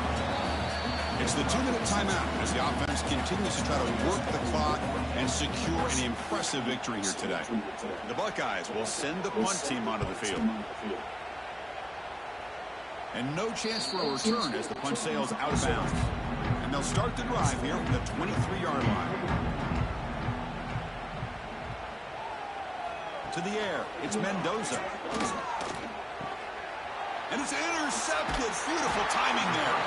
It's the 2-minute timeout as the offense continues to try to work the clock and secure an impressive victory here today. The Buckeyes will send the punt team onto the field. And no chance for a return as the punt sails out of bounds. And they'll start the drive here from the 23-yard line. To the air, it's Mendoza. And it's intercepted. Beautiful timing there.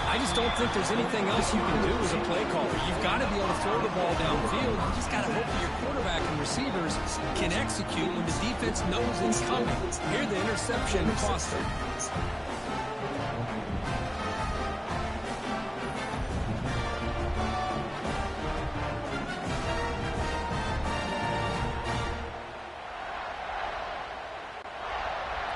I just don't think there's anything else you can do as a play caller. You've got to be able to throw the ball downfield. You just got to hope that your quarterback and receivers can execute when the defense knows it's coming. Here the interception cost them.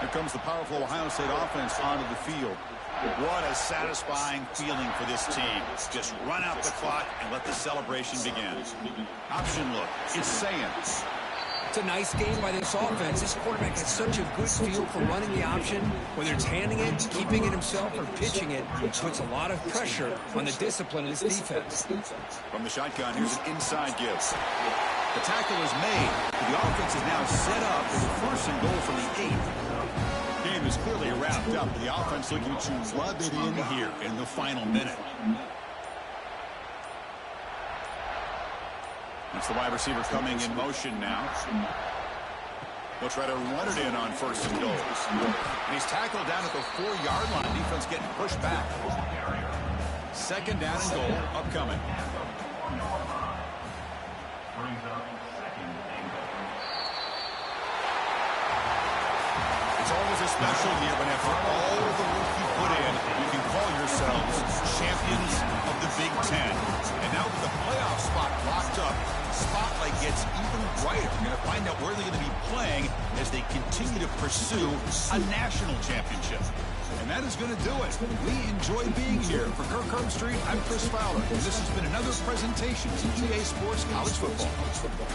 Here comes the powerful Ohio State offense onto the field. What a satisfying feeling for this team. Just run out the clock and let the celebration begin. Option look. It's Sayans. It's a nice game by this offense. This quarterback has such a good feel for running the option. Whether it's handing it, keeping it himself, or pitching it, puts a lot of pressure on the discipline of this defense. From the shotgun, here's an inside give. The tackle is made. The offense is now set up for the 1st and goal from the 8. Game is clearly wrapped up. The offense looking to rub it in here in the final minute. That's the wide receiver coming in motion now. They'll try to run it in on 1st and goal. And he's tackled down at the 4-yard line. Defense getting pushed back. 2nd down and goal upcoming. It's always a special year, but after all the work you put in, you can call yourselves champions of the Big Ten. And now with the playoff spot locked up, the spotlight gets even brighter. We're going to find out where they're going to be playing as they continue to pursue a national championship. And that is going to do it. We enjoy being here. For Kirk Herbstreit, I'm Chris Fowler. And this has been another presentation of EA Sports College Football.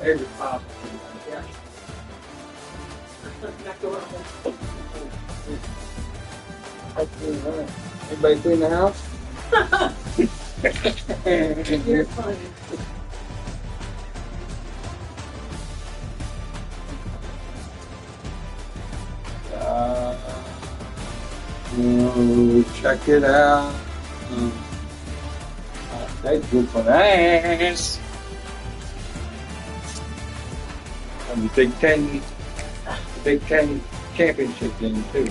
favorite pop. Anybody clean the house? You're funny. Check it out. That's good for that. And the Big Ten championship game too.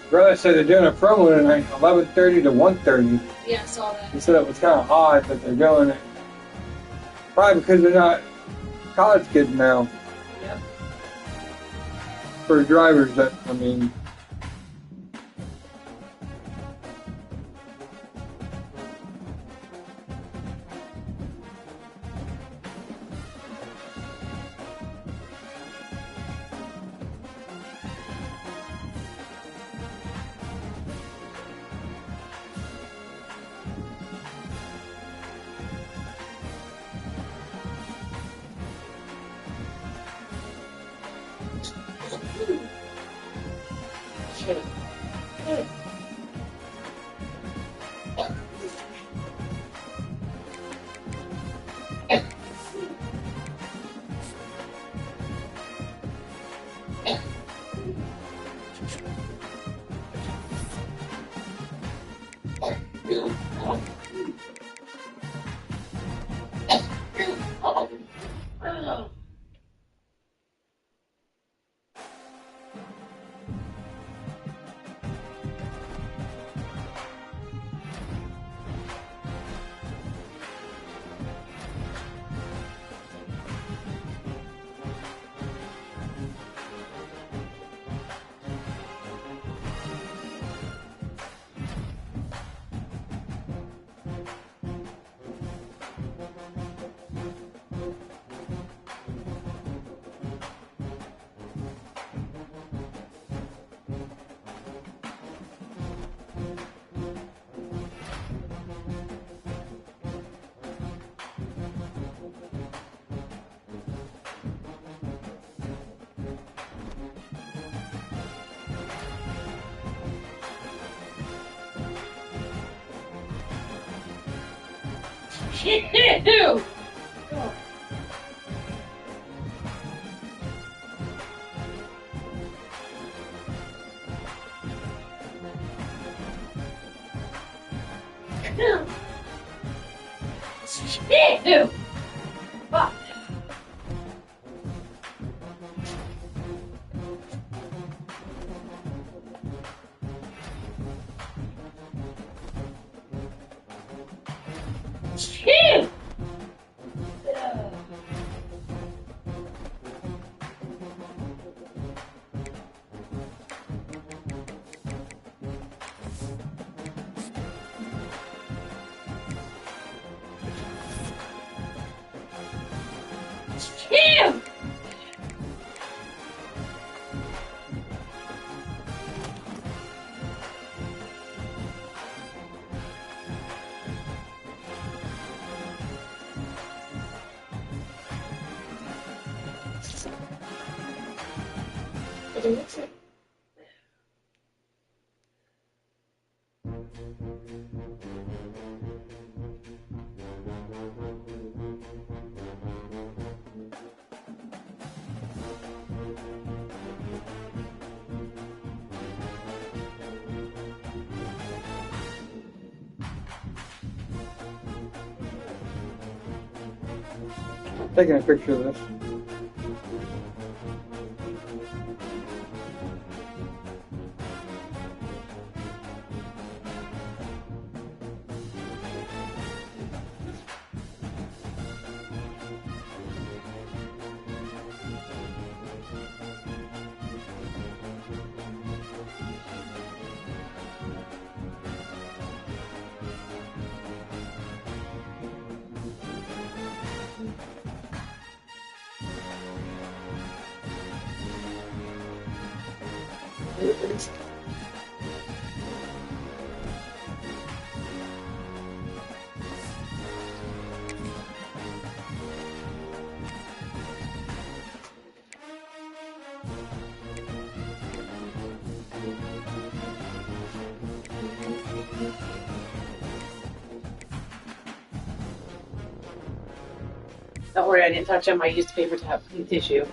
Brother said they're doing a promo tonight, 11:30 to 1:30. Yeah, I saw that. He said it was kind of odd that they're doing it. Probably because they're not college kids now. Yep. For drivers, that I mean. Ew! Ew! Fuck. Ew! Taking a picture of this. Don't worry, I didn't touch them. I used paper tissue.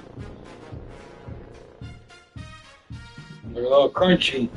They're a little crunchy.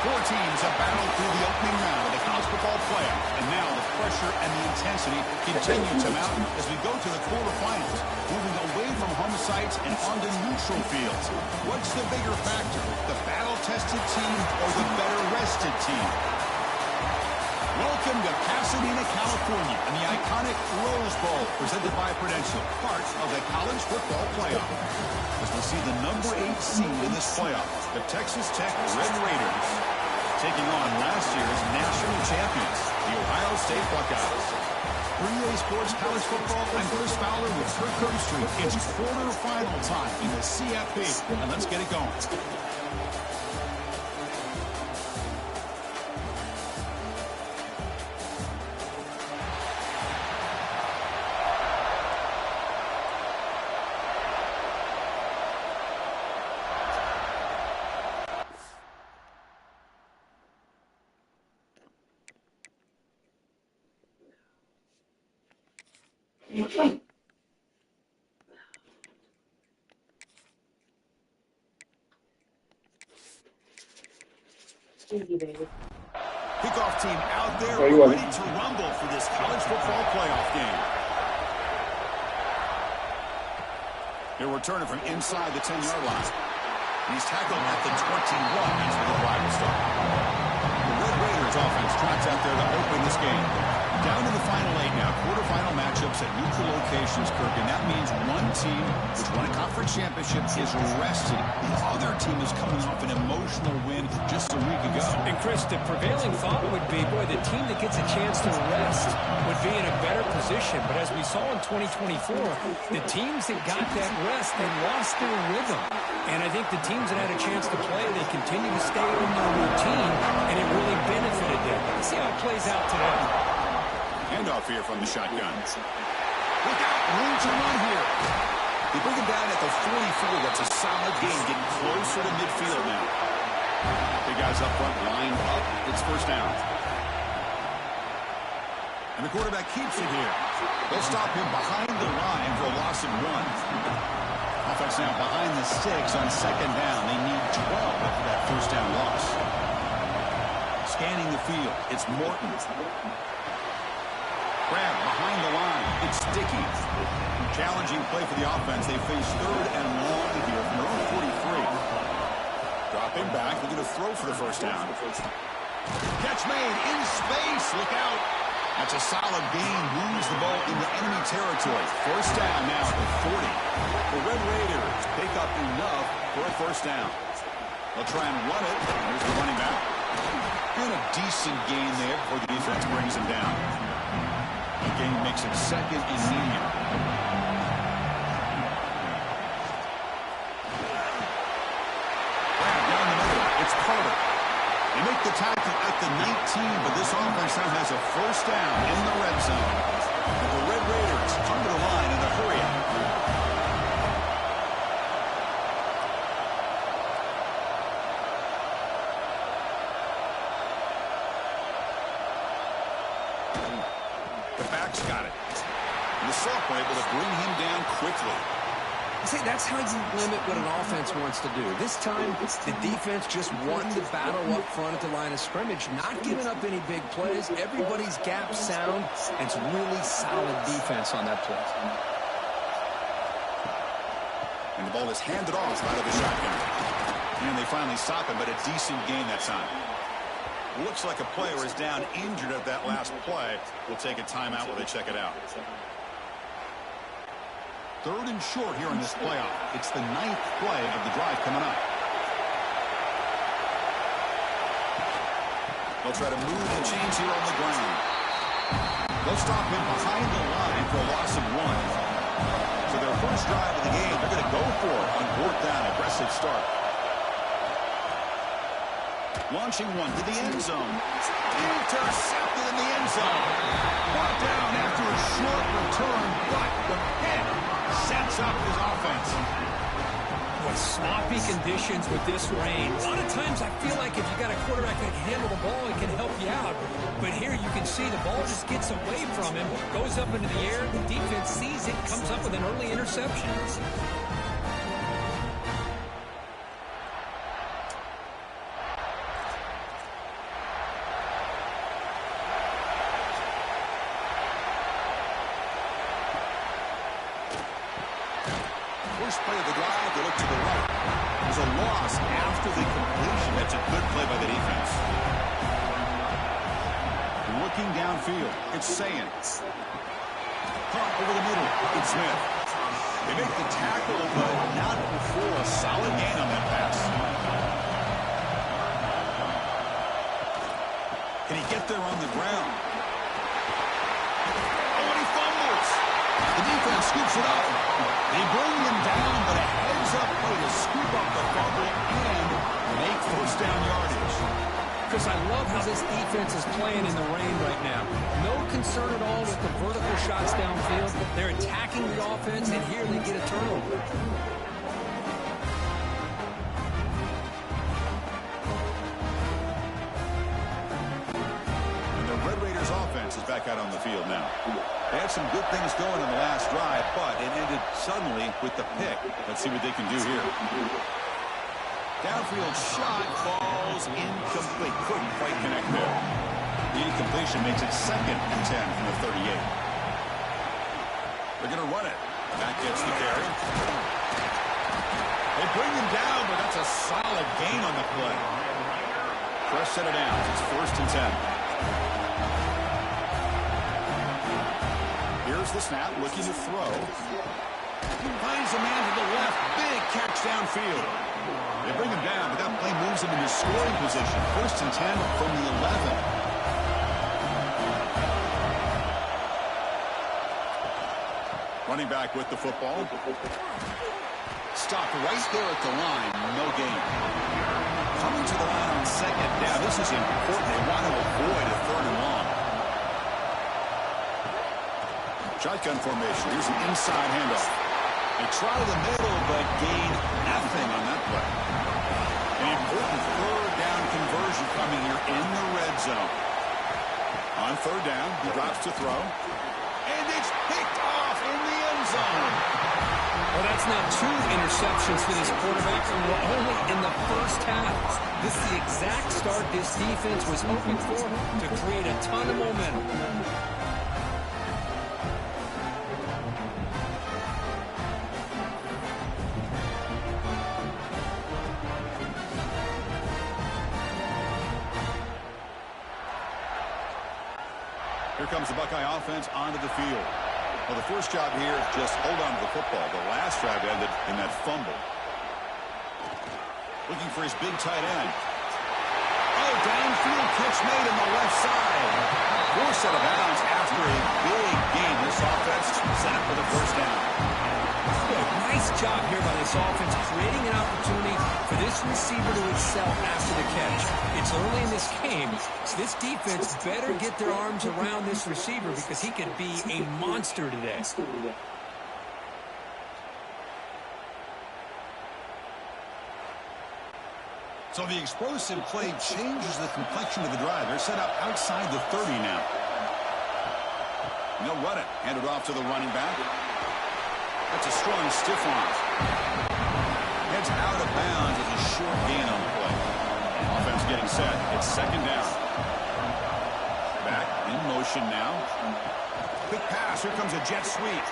Four teams have battled through the opening round of the college football playoff, and now the pressure and the intensity continue to mount as we go to the quarterfinals, moving away from home sites and onto neutral fields. What's the bigger factor, the battle-tested team or the better-rested team? Welcome to Pasadena, California, and the iconic Rose Bowl, presented by Prudential, part of the college football playoff. As we'll see the number 8 seed in this playoff, the Texas Tech Red Raiders, taking on last year's national champions, the Ohio State Buckeyes. For EA Sports College Football, I'm Chris Fowler with Kirk Herbstreit. It's quarterfinal time in the CFP, and let's get it going. Kickoff team out there ready to rumble for this college football playoff game. He'll return it from inside the 10-yard line. He's tackled at the 21 as the drive will start. The Red Raiders offense tracks out there to open this game. Down to the final 8 now. Quarterfinal matchups at neutral locations, Kirk, and that means one team which won a conference championship is rested. The other team is coming off an emotional win just a week ago. And Chris, the prevailing thought would be, boy, the team that gets a chance to rest would be in a better position. But as we saw in 2024, the teams that got that rest, they lost their rhythm. And I think the teams that had a chance to play, they continue to stay in their routine, and it really benefited them. Let's see how it plays out today. Handoff here from the shotgun. Look out, room to run here. They bring him down at the 44. That's a solid gain, getting closer to midfield now. Big guys up front, lined up. It's first down. And the quarterback keeps it here. They'll stop him behind the line for a loss of 1. Offense now behind the 6 on second down. They need 12 after that first down loss. Scanning the field, it's Morton. Grab behind the line. It's Sticky. Challenging play for the offense. They face third and long here from their own 43. Dropping back. They're going to throw for the first down. Catch made in space. Look out. That's a solid gain. Moves the ball into enemy territory. First down now at the 40. The Red Raiders pick up enough for a first down. They'll try and run it. Here's the running back. Doing a decent gain there before the defense brings him down. makes it second and medium. Down the middle, it's Carter. They make the tackle at the 19, but this offense now has a first down in the red zone. And the Red Raiders come to the line in a hurry up. The back's got it. And the sophomore able to bring him down quickly. See, that's how you limit what an offense wants to do. This time, the defense just won the battle up front at the line of scrimmage, not giving up any big plays. Everybody's gap sound, and it's really solid defense on that play. And the ball is handed off out of the shotgun. And they finally stop him, but a decent gain that time. Looks like a player is down injured at that last play. We'll take a timeout while they check it out. Third and short here in this playoff. It's the 9th play of the drive coming up. They'll try to move the chains here on the ground. They'll stop him behind the line for a loss of 1. So their first drive of the game, they're going to go for it on 4th down. Aggressive start. Launching one to the end zone. Intercepted in the end zone. Brought down after a short return, but the pick sets up his offense. With sloppy conditions with this rain, a lot of times I feel like if you got a quarterback that can handle the ball, it can help you out. But here you can see the ball just gets away from him, goes up into the air, the defense sees it, comes up with an early interception. First play of the drive, they look to the right. There's a loss after the completion. That's a good play by the defense. Looking downfield, it's Sayans. Pump over the middle, it's Smith. They make the tackle, but not before a solid gain on that pass. Can he get there on the ground? Oh, and he fumbles. The defense scoops it up. They bring him down, but a heads-up play to scoop up the fumble and make first down yardage. Chris, I love how this defense is playing in the rain right now. No concern at all with the vertical shots downfield. They're attacking the offense, and here they get a turnover. And the Red Raiders offense is back out on the field now. They had some good things going in the last drive, but it ended suddenly with the pick. Let's see what they can do here. Downfield shot falls incomplete. Couldn't quite connect there. The incompletion makes it second and 10 from the 38. They're going to run it. That gets the carry. They bring him down, but that's a solid gain on the play. Fresh set of downs. It's first and 10. Here's the snap, looking to throw. Finds a man to the left. Big catch downfield. They bring him down, but that play moves him into scoring position. First and 10 from the 11. Running back with the football. Stopped right there at the line. No gain. Coming to the line on second down. This is important. They want to avoid a third and long. Shotgun formation. Here's an inside handoff. They try the middle, but gain nothing on that play. An important third down conversion coming here in the red zone. On third down, he drops to throw. And it's picked off in the end zone. Well, that's now 2 interceptions for this quarterback, and we're only in the first half. This is the exact start this defense was hoping for to create a ton of momentum. Here comes the Buckeye offense onto the field. Well, the first job here is just hold on to the football. The last drive ended in that fumble. Looking for his big tight end. Oh, downfield catch made on the left side. Forced out of bounds after a big gain. Nice job here by this offense, creating an opportunity for this receiver to excel after the catch. It's early in this game, so this defense better get their arms around this receiver because he could be a monster today. So the explosive play changes the complexion of the drive. They're set up outside the 30 now. And they'll run it. Hand it off to the running back. That's a strong stiff arm. Heads out of bounds as a short gain on the play. Offense getting set. It's second down. Back in motion now. Quick pass. Here comes a jet sweep.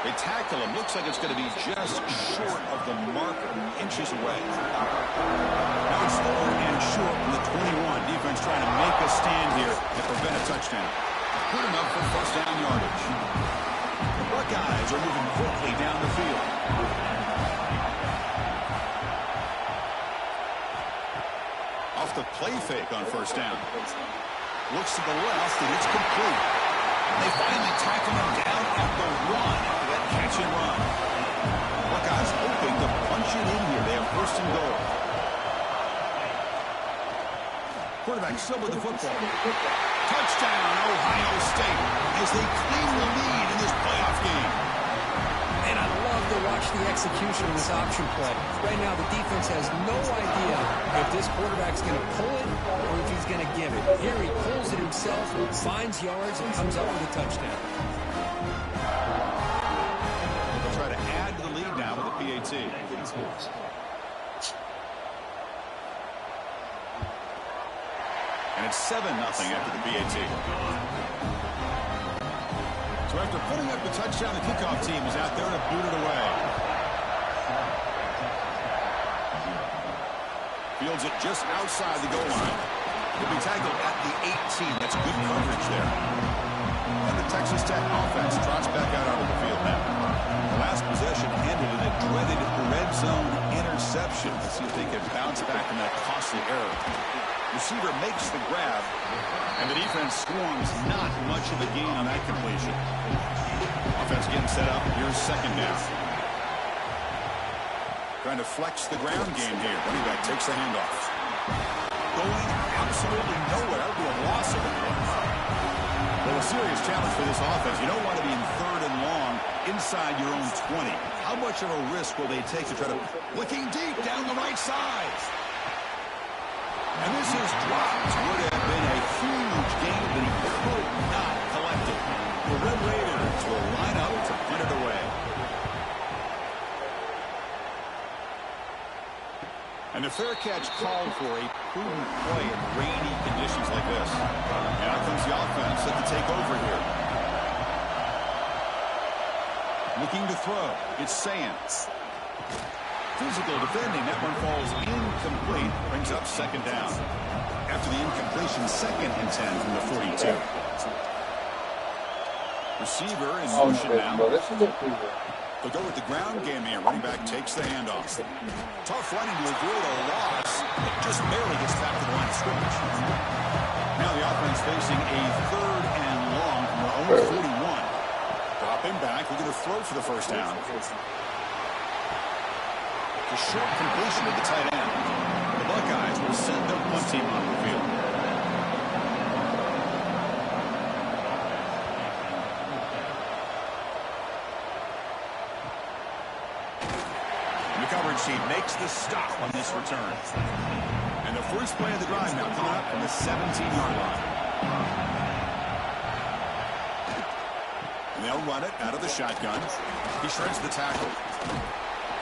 They tackle him. Looks like it's going to be just short of the marker, inches away. Now it's third and short from the 21. Defense trying to make a stand here to prevent a touchdown. Good enough for first down yardage. The Buckeyes are moving quickly down the field. Off the play fake on first down. Looks to the left, and it's complete. They finally tackle him down at the 1. Catch and run. Buckeyes hoping to punch it in here. They have first and goal. Quarterback still with the football. Touchdown, Ohio State, as they claim the lead in this playoff game. And I love to watch the execution of this option play. Right now, the defense has no idea if this quarterback's going to pull it or if he's going to give it. Here he pulls it himself, finds yards, and comes up with a touchdown. Try to add to the lead now with a PAT. And it's 7-0 after the PAT. So after putting up the touchdown, the kickoff team is out there to boot it away. Fields it just outside the goal line. He'll be tackled at the 18. That's good coverage there. And the Texas Tech offense trots back out onto the field now. The last possession ended in a dreaded red zone interception. Let's see if they can bounce back from that costly error. Receiver makes the grab, and the defense swarms not much of a gain on that completion. Offense getting set up. Here's second down. Trying to flex the ground game here. Running back takes the handoff. Going absolutely nowhere. That would be a loss of a play. Well, a serious challenge for this offense. You don't want to be in third and long inside your own 20. How much of a risk will they take to try to... Looking deep down the right side. And this is dropped. Would have been a huge gain, but he could not collect it. The Red Raiders will line up to punt it away. And the fair catch called for a prudent play in rainy conditions like this. And out comes the offense set to take over here. Looking to throw. It's Sands. Physical defending. That one falls incomplete. Brings up second down. After the incompletion, 2nd and 10 from the 42. Receiver in motion now. They'll go with the ground game here. Running back takes the handoff. Tough running to avoid a loss. It just barely gets back to the line of scrimmage. Now the offense facing a 3rd and long from their own 41. Dropping back. We're going to throw for the first down. The short completion of the tight end. The Buckeyes will send their punt team on the field. The coverage sheet makes the stop on this return. And the first play of the drive now coming up from the 17-yard line. And they'll run it out of the shotgun. He shreds the tackle.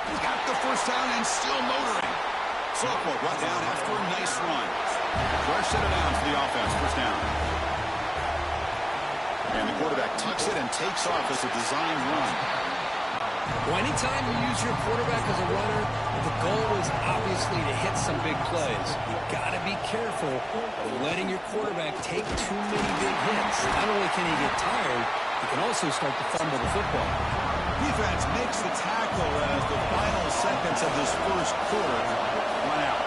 He got the first down and still motoring. Sophomore brought down after a nice run. Fresh set of downs for the offense. First down. And the quarterback tucks it and takes off as a designed run. Well, anytime you use your quarterback as a runner, the goal is obviously to hit some big plays. You've got to be careful of letting your quarterback take too many big hits. Not only can he get tired, he can also start to fumble the football. Defense makes the tackle as the final seconds of this first quarter run out.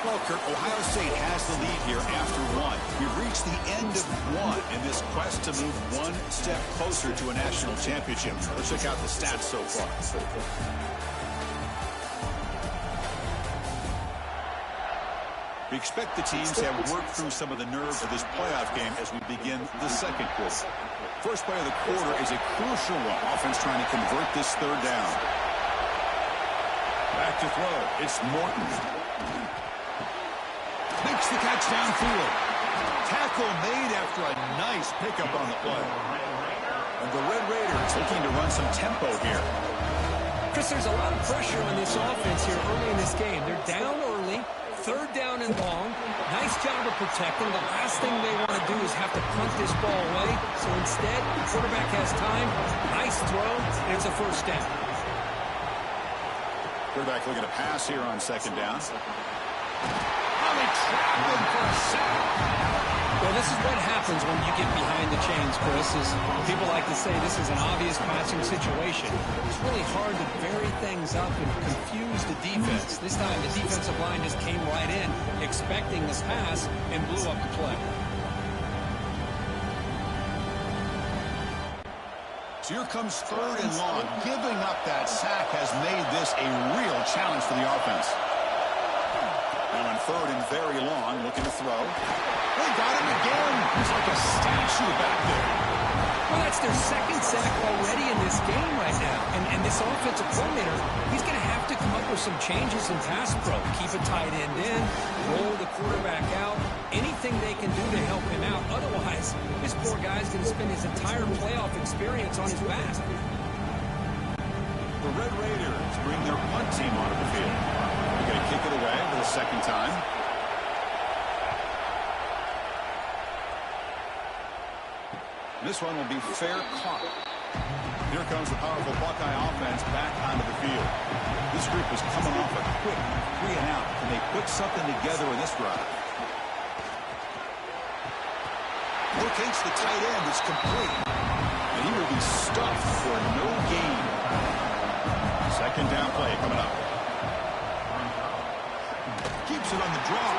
Well, Kurt, Ohio State has the lead here after one. We've reached the end of one in this quest to move one step closer to a national championship. Let's check out the stats so far. We expect the teams to have worked through some of the nerves of this playoff game as we begin the second quarter. First play of the quarter is a crucial one. Offense trying to convert this third down. Back to throw. It's Morton. Makes the catch downfield. Tackle made after a nice pickup on the play. And the Red Raiders looking to run some tempo here. Chris, there's a lot of pressure on this offense here early in this game. They're down early, third down and long. Nice job of protecting. The last thing they want to do is have to punt this ball away. So instead, the quarterback has time. Nice throw, and it's a first down. Quarterback looking to pass here on second down. They trap him for a sack. Well, this is what happens when you get behind the chains, Chris. Is people like to say this is an obvious passing situation. It's really hard to vary things up and confuse the defense. This time, the defensive line just came right in, expecting this pass, and blew up the play. So here comes third and long. Giving up that sack has made this a real challenge for the offense. Now on third and very long, looking to throw. They got him again. He's like a statue back there. Well, that's their second sack already in this game right now. And this offensive coordinator, he's going to have to come up with some changes in pass pro. Keep a tight end in, roll the quarterback out, anything they can do to help him out. Otherwise, this poor guy's going to spend his entire playoff experience on his back. The Red Raiders bring their punt team onto the field. They're going to kick it away for the second time. This one will be fair caught. Here comes the powerful Buckeye offense back onto the field. This group is coming off a quick 3-and-out. Can they put something together in this drive? Locates the tight end. It's complete. And he will be stuffed for no gain. Second down play coming up. Keeps it on the draw.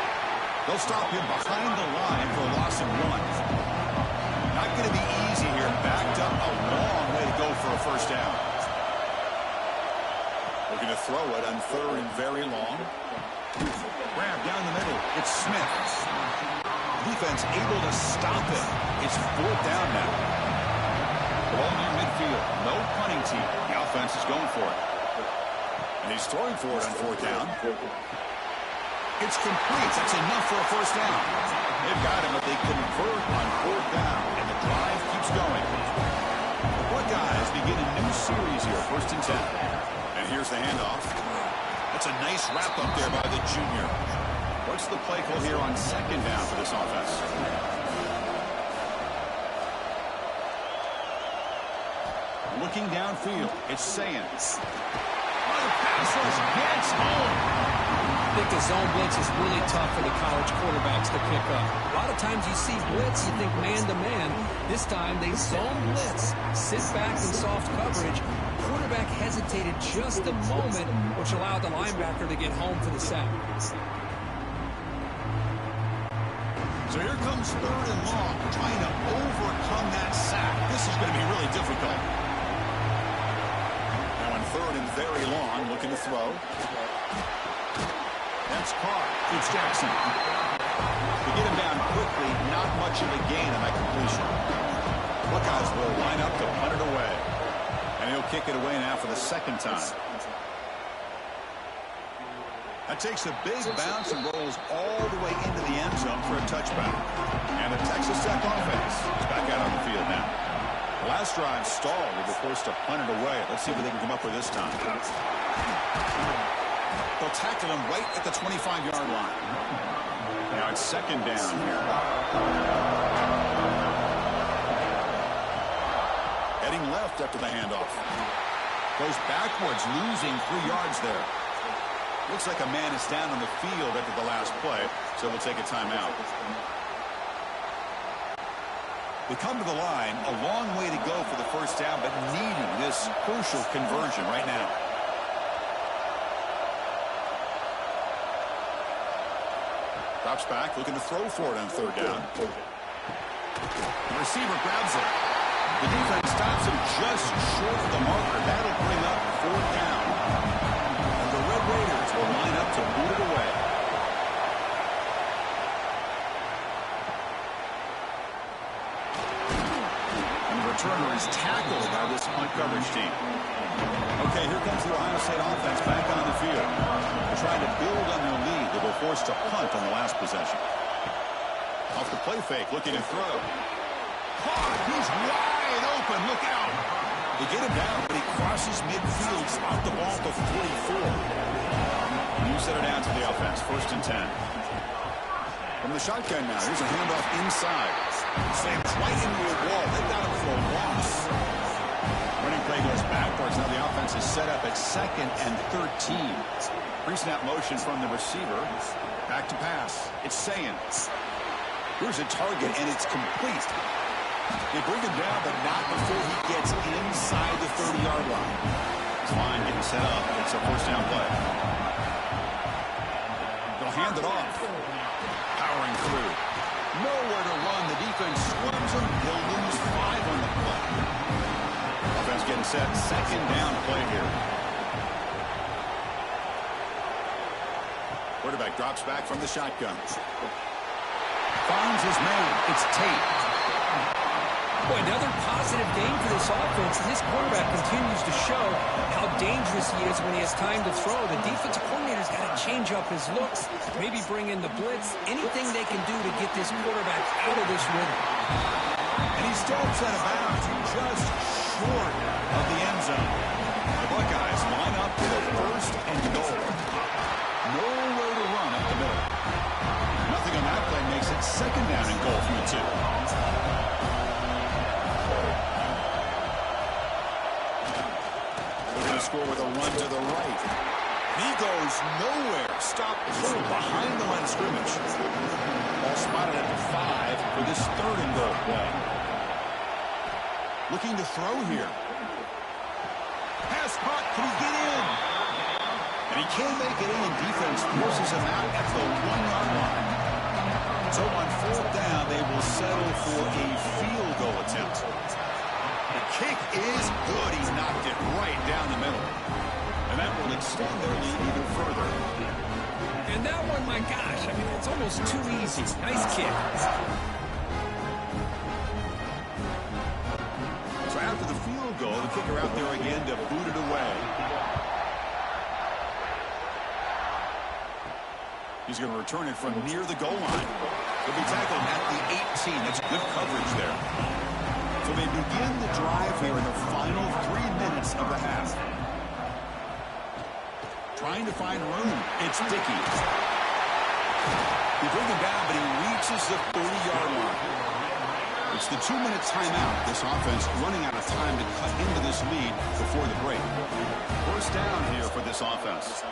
They'll stop him behind the line for a loss of 1. Not going to be easy here. Backed up a long way to go for a first down. Looking to throw it on third and very long. Grab down the middle. It's Smith. Defense able to stop it. It's fourth down now. Ball near midfield. No punting team. The offense is going for it. And he's throwing for it on fourth down. It's complete. That's enough for a first down. They've got him, but they convert on fourth down, and the drive keeps going. The Buckeyes begin a new series here, 1st and 10. And here's the handoff. That's a nice wrap-up there by the junior. What's the play call here on second down for this offense? Looking downfield, it's Sayans. The pass rush gets home. I think the zone blitz is really tough for the college quarterbacks to pick up. A lot of times you see blitz, you think man-to-man. This time they zone blitz, sit back in soft coverage. Quarterback hesitated just a moment, which allowed the linebacker to get home for the sack. So here comes third and long, trying to overcome that sack. This is going to be really difficult. Now on third and very long, looking to throw. That's Carr. It's Jackson. To get him down quickly, not much of a gain on that completion. Buckeyes will line up to punt it away. And he'll kick it away now for the second time. That takes a big bounce and rolls all the way into the end zone for a touchback. And the Texas Tech offense is back out on the field now. The last drive stalled. They were forced to punt it away. Let's see what they can come up with this time. They'll tackle him right at the 25-yard line. Now it's second down here. Heading left after the handoff. Goes backwards, losing 3 yards there. Looks like a man is down on the field after the last play, so we'll take a timeout. They come to the line, a long way to go for the first down, but needing this crucial conversion right now. Drops back, looking to throw for it on third down. The receiver grabs it. The defense stops him just short of the marker. That'll bring up fourth down. And the Red Raiders will line up to boot it away. And the returner is tackled by this punt coverage team. Okay, here comes the Ohio State offense back on the field. They're trying to build on their lead. They were forced to punt on the last possession. Off the play fake, looking to throw. Caught! He's wide open. Look out! They get him down, but he crosses midfield. Spot the ball to 44. You set it down to the offense. 1st and 10. From the shotgun now. Here's a handoff inside. Slammed right into a wall. They got him for a loss. Running play goes backwards. Now the offense is set up at 2nd and 13. Pre-snap motion from the receiver. Back to pass. It's Sayans. Here's a target, and it's complete. They bring him down, but not before he gets inside the 30-yard line. It's fine getting set up. It's a 1st down play. They'll hand it off. Powering through. Nowhere to run. The defense swarms him. He'll lose 5 on the play. Offense getting set. 2nd down play here. Quarterback drops back from the shotgun. Finds his man. It's Tate. Boy, another positive game for this offense, and this quarterback continues to show how dangerous he is when he has time to throw. The defensive coordinator's got to change up his looks, maybe bring in the blitz, anything they can do to get this quarterback out of this rhythm. And he steps out of bounds just short of the end zone. The Buckeyes line up with a 1st and goal. Nowhere to run up the middle. Nothing on that play makes it 2nd down and goal from the 2. They're going to score with a run to the right. He goes nowhere. Stop pulled behind the line of scrimmage. Ball spotted at the 5 for this 3rd and goal play. Looking to throw here. Pass caught. Can he get in? And he can't make it in. Defense forces him out at the 1-yard line. So on 4th down, they will settle for a field goal attempt. The kick is good. He knocked it right down the middle. And that will extend their lead even further. And that one, my gosh, I mean, it's almost too easy. Nice kick. So after the field goal, the kicker out there again to boot it away. He's going to return it from near the goal line. He'll be tackled at the 18. That's good coverage there. So they begin the drive here in the final 3 minutes of the half. Trying to find room. It's Dickey. They bring him down, but he reaches the 30-yard line. It's the 2-minute timeout. This offense running out of time to cut into this lead before the break. 1st down here for this offense.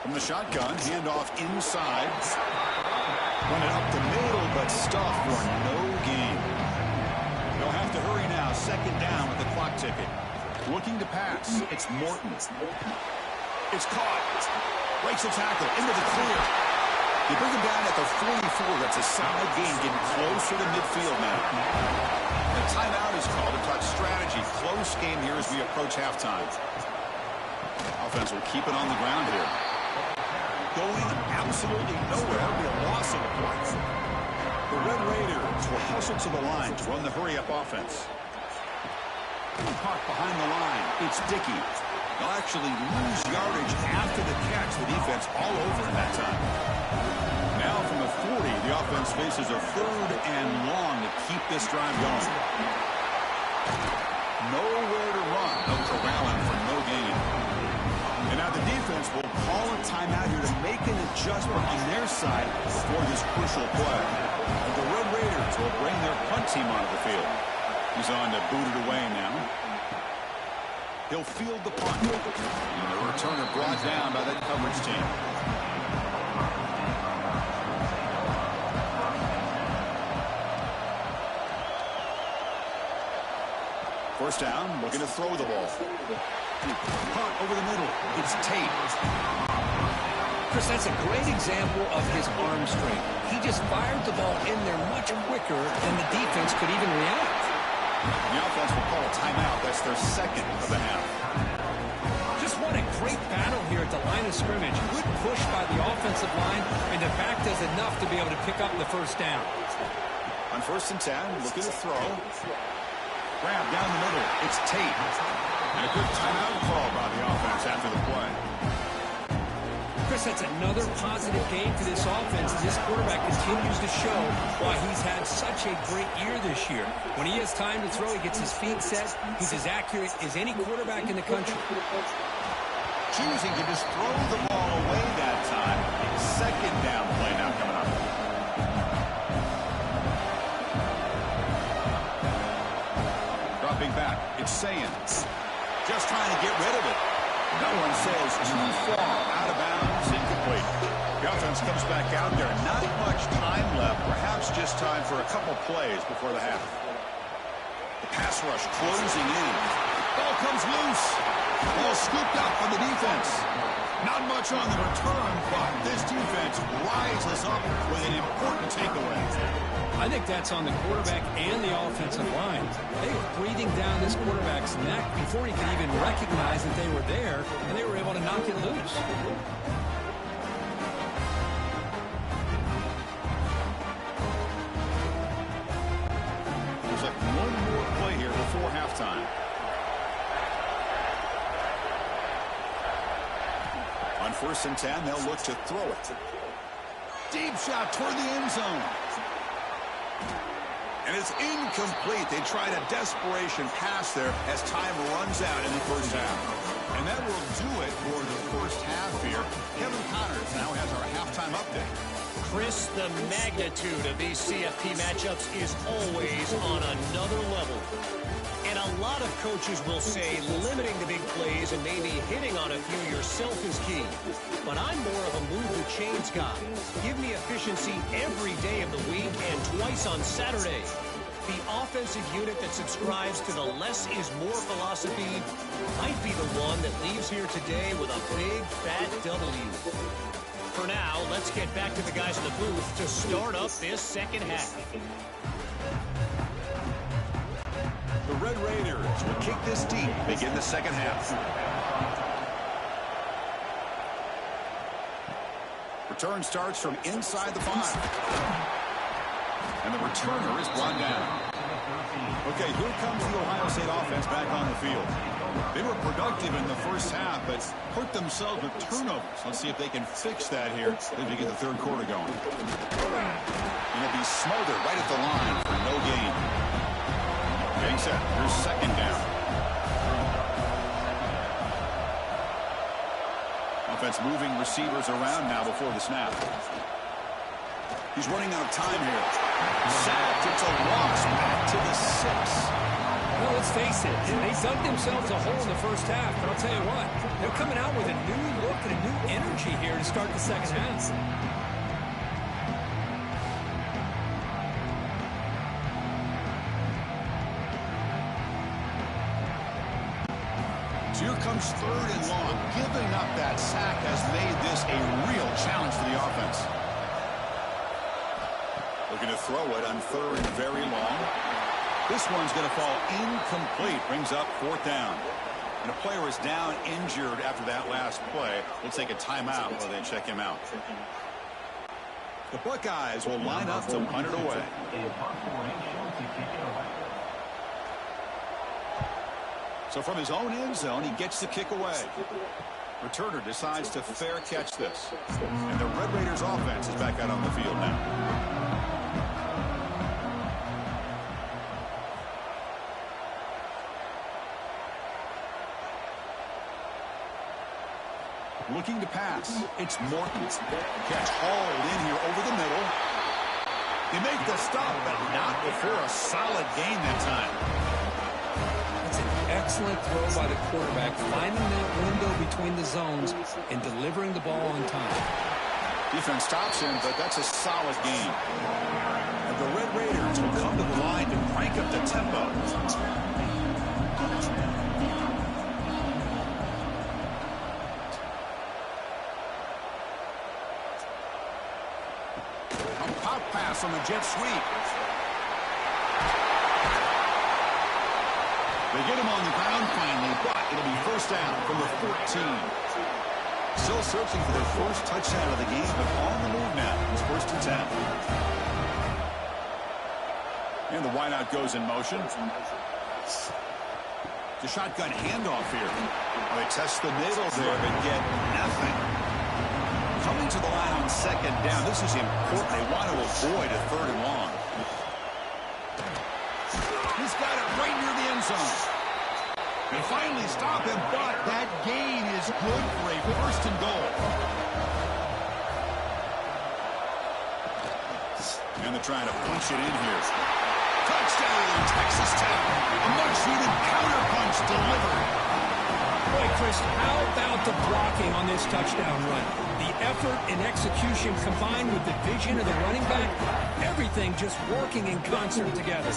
From the shotgun, handoff inside. Run it up the middle, but stuffed for no gain. They'll have to hurry now. 2nd down with the clock ticking. Looking to pass. It's Morton. It's caught. Breaks the tackle. Into the clear. They bring him down at the 44. That's a solid gain, getting closer to midfield now. The timeout is called to talk strategy. Close game here as we approach halftime. Offense will keep it on the ground here. Going absolutely nowhere. That'll be a loss of a point. The Red Raiders will hustle to the line to run the hurry-up offense. Caught behind the line. It's Dickey. They'll actually lose yardage after the catch. The defense all over in that time. Now from the 40, the offense faces a 3rd and long to keep this drive going. Nowhere to run. No corralling for no gain. And now the defense will call a timeout here to make an adjustment on their side before this crucial play. And the Red Raiders will bring their punt team onto the field. He's on to boot it away now. He'll field the punt. And the returner brought down by that coverage team. First down, looking to throw the ball. Punt over the middle. It's Tate. Chris, that's a great example of his arm strength. He just fired the ball in there much quicker than the defense could even react. The offense will call a timeout. That's their second of the half. Just what a great battle here at the line of scrimmage. Good push by the offensive line, and the back does enough to be able to pick up the first down. On 1st and 10, looking to throw. Grab down the middle. It's Tate. And a good timeout call by the offense after the play. Chris, that's another positive game for this offense. This quarterback continues to show why he's had such a great year this year. When he has time to throw, he gets his feet set. He's as accurate as any quarterback in the country. Choosing to just throw the ball away that time. Second down play now coming up. Dropping back, it's Sayans. Just trying to get rid of it. No one says too far, out of bounds, incomplete. The offense comes back out there. Not much time left, perhaps just time for a couple plays before the half. The pass rush closing in. Ball comes loose. Ball scooped up on the defense. Not much on the return, but this defense rises up with an important takeaway. I think that's on the quarterback and the offensive line. They were breathing down this quarterback's neck before he could even recognize that they were there, and they were able to knock it loose. There's like one more play here before halftime. On 1st and 10, they'll look to throw it. Deep shot toward the end zone. And it's incomplete. They tried a desperation pass there as time runs out in the first half. And that will do it for the first half here. Kevin Connors now has our halftime update. Chris, the magnitude of these CFP matchups is always on another level. And a lot of coaches will say limiting the big plays and maybe hitting on a few yourself is key. But I'm more of a move the chains guy. Give me efficiency every day of the week and twice on Saturday. The offensive unit that subscribes to the less is more philosophy might be the one that leaves here today with a big fat W. For now, let's get back to the guys in the booth to start up this second half. The Red Raiders will kick this deep, begin the second half. Return starts from inside the 5. And the returner is brought down. Okay, here comes the Ohio State offense back on the field. They were productive in the first half, but hurt themselves with turnovers. Let's see if they can fix that here as we get the third quarter going. And it'll be smothered right at the line for no gain. Getting set. Here's second down. Offense moving receivers around now before the snap. He's running out of time here. Sacked. It's a loss. Back to the 6. Well, let's face it. They dug themselves a hole in the first half. But I'll tell you what, they're coming out with a new look and a new energy here to start the second half. So here comes third and long. Giving up that sack has made this a real challenge for the offense. Looking to throw it on third and very long. This one's going to fall incomplete. Brings up 4th down. And a player is down injured after that last play. We'll take a timeout while they check him out. The Buckeyes will line up to punt it away. So from his own end zone, he gets the kick away. Returner decides to fair catch this. And the Red Raiders offense is back out on the field now. Looking to pass. It's Morton. Catch hauled in here over the middle. They make the stop, but not before a solid gain that time. That's an excellent throw by the quarterback, finding that window between the zones and delivering the ball on time. Defense stops him, but that's a solid gain. And the Red Raiders will come to the line to crank up the tempo. out pass on the jet sweep. They get him on the ground finally, but it'll be first down from the 14. Still searching for their first touchdown of the game, but on the move now. It's 1st and 10. And the wideout goes in motion. The shotgun handoff here. They test the middle there and get nothing. Coming to the line on 2nd down. This is important. They want to avoid a 3rd and long. He's got it right near the end zone. They finally stop him, but that gain is good for a 1st and goal. And they're trying to punch it in here. Touchdown, Texas Tech. A much-needed counter-punch delivered. Boy, Chris, how about the blocking on this touchdown run? The effort and execution combined with the vision of the running back, everything just working in concert together.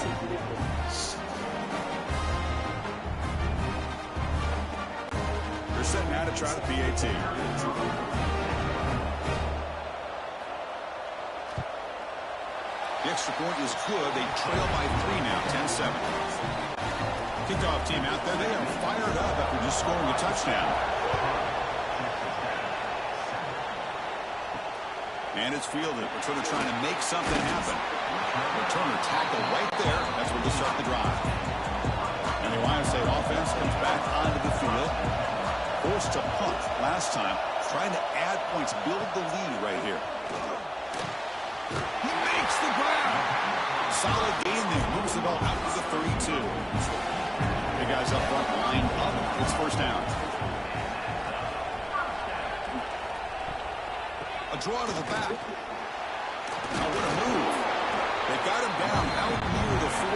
They're setting out to try the PAT. The extra point is good. They trail by 3 now, 10-7. Kickoff team out there. They are fired up after just scoring a touchdown. And it's fielded. Returner trying to make something happen. Returner tackle right there. That's where they start the drive. And the Ohio State offense comes back onto the field. Forced to punt last time. Trying to add points, build the lead right here. He makes the grab. Solid game there. Moves the ball out to the 32. The guys up front line up. It's 1st down. A draw to the back. Now what a move. They got him down out near the 40.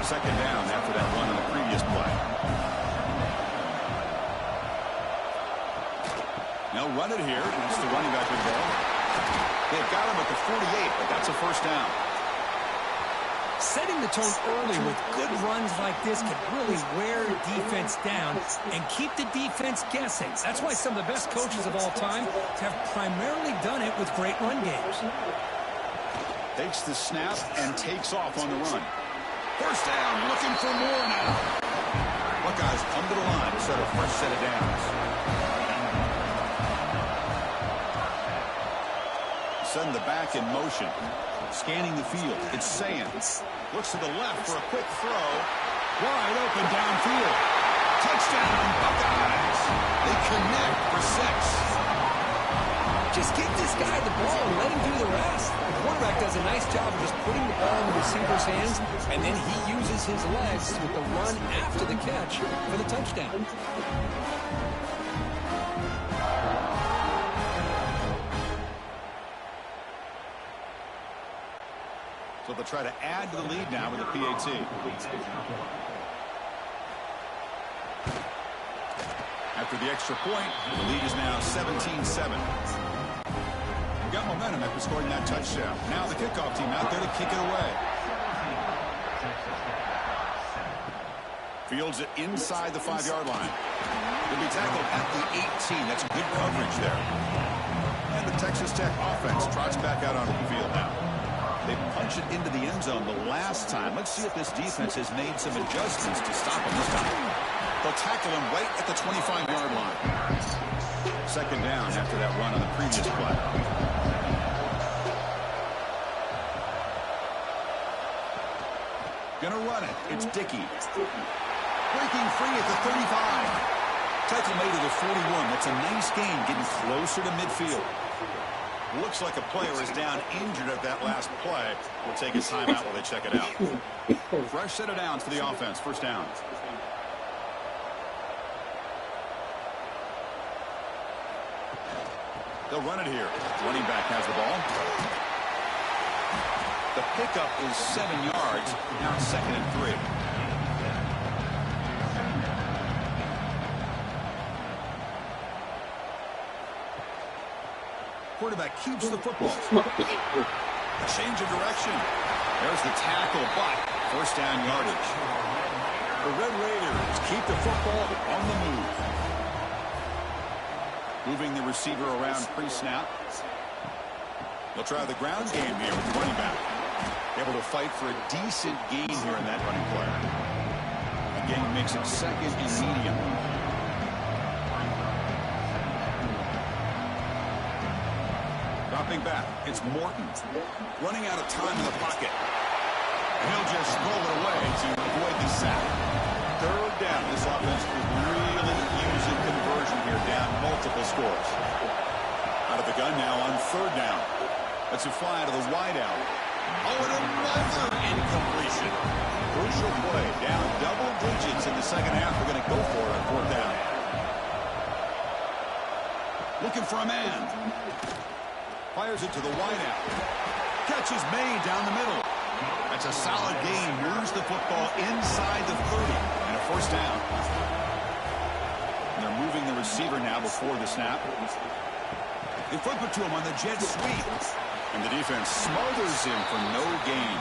2nd down after that run on the previous play. Now run it here. It's the running back with the ball. They've got him at the 48, but that's a 1st down. Setting the tone early with good runs like this can really wear defense down and keep the defense guessing. That's why some of the best coaches of all time have primarily done it with great run games. Takes the snap and takes off on the run. 1st down, looking for more now. Buckeyes under the line to set a fresh set of downs. Send the back in motion. Scanning the field. It's Sands. Looks to the left for a quick throw. Wide open downfield. Touchdown, Buckeyes. They connect for 6. Just give this guy the ball and let him do the rest. The quarterback does a nice job of just putting the ball in the receiver's hands, and then he uses his legs with the run after the catch for the touchdown. So they'll try to add to the lead now with the PAT. After the extra point, the lead is now 17-7. We've got momentum after scoring that touchdown. Now the kickoff team out there to kick it away. Fields it inside the 5-yard line. He'll be tackled at the 18. That's good coverage there. And the Texas Tech offense trots back out onto the field now. They punch it into the end zone the last time. Let's see if this defense has made some adjustments to stop him this time. They'll tackle him right at the 25-yard line. 2nd down after that run on the previous play. Gonna run it. It's Dickey. Breaking free at the 35. Tackle made to the 41. That's a nice gain, getting closer to midfield. Looks like a player is down injured at that last play. We'll take his timeout while they check it out. Fresh set of downs for the offense. 1st down. They'll run it here. Running back has the ball. The pickup is 7 yards. Now 2nd and 3. Quarterback keeps the football. A change of direction. There's the tackle, but 1st down yardage. The Red Raiders keep the football on the move. Moving the receiver around pre-snap. They'll try the ground game here with the running back. Able to fight for a decent gain here in that running play. The game makes it second and medium. Dropping back, it's Morton. Running out of time in the pocket. And he'll just roll it away to avoid the sack. Third down. This offense could really use a conversion here, down multiple scores. Out of the gun now on third down. Let's it fly out of the wideout. Oh, and another incompletion. Crucial play. Down double digits in the second half. We're going to go for it on fourth down. Looking for a man. Fires it to the wideout. Catch is made down the middle. That's a solid gain. Moves the football inside the 30. And a first down. And they're moving the receiver now before the snap. They flip it to him on the jet sweep. And the defense smothers him for no gain.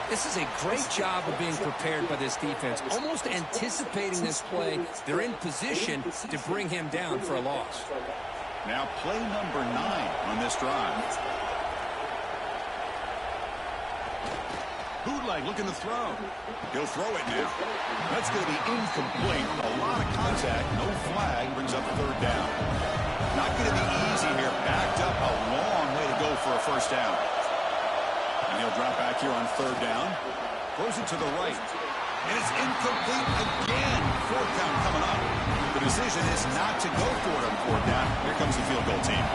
This is a great job of being prepared by this defense. Almost anticipating this play. They're in position to bring him down for a loss. Now play number 9 on this drive. Bootleg looking to throw. He'll throw it now. That's going to be incomplete. A lot of contact. No flag. Brings up third down. Not going to be easy here. Backed up a long way to go for a first down. And he'll drop back here on third down. Throws it to the right. And it's incomplete again. Fourth down coming up. The decision is not to go for it on fourth down. Here comes the field goal team.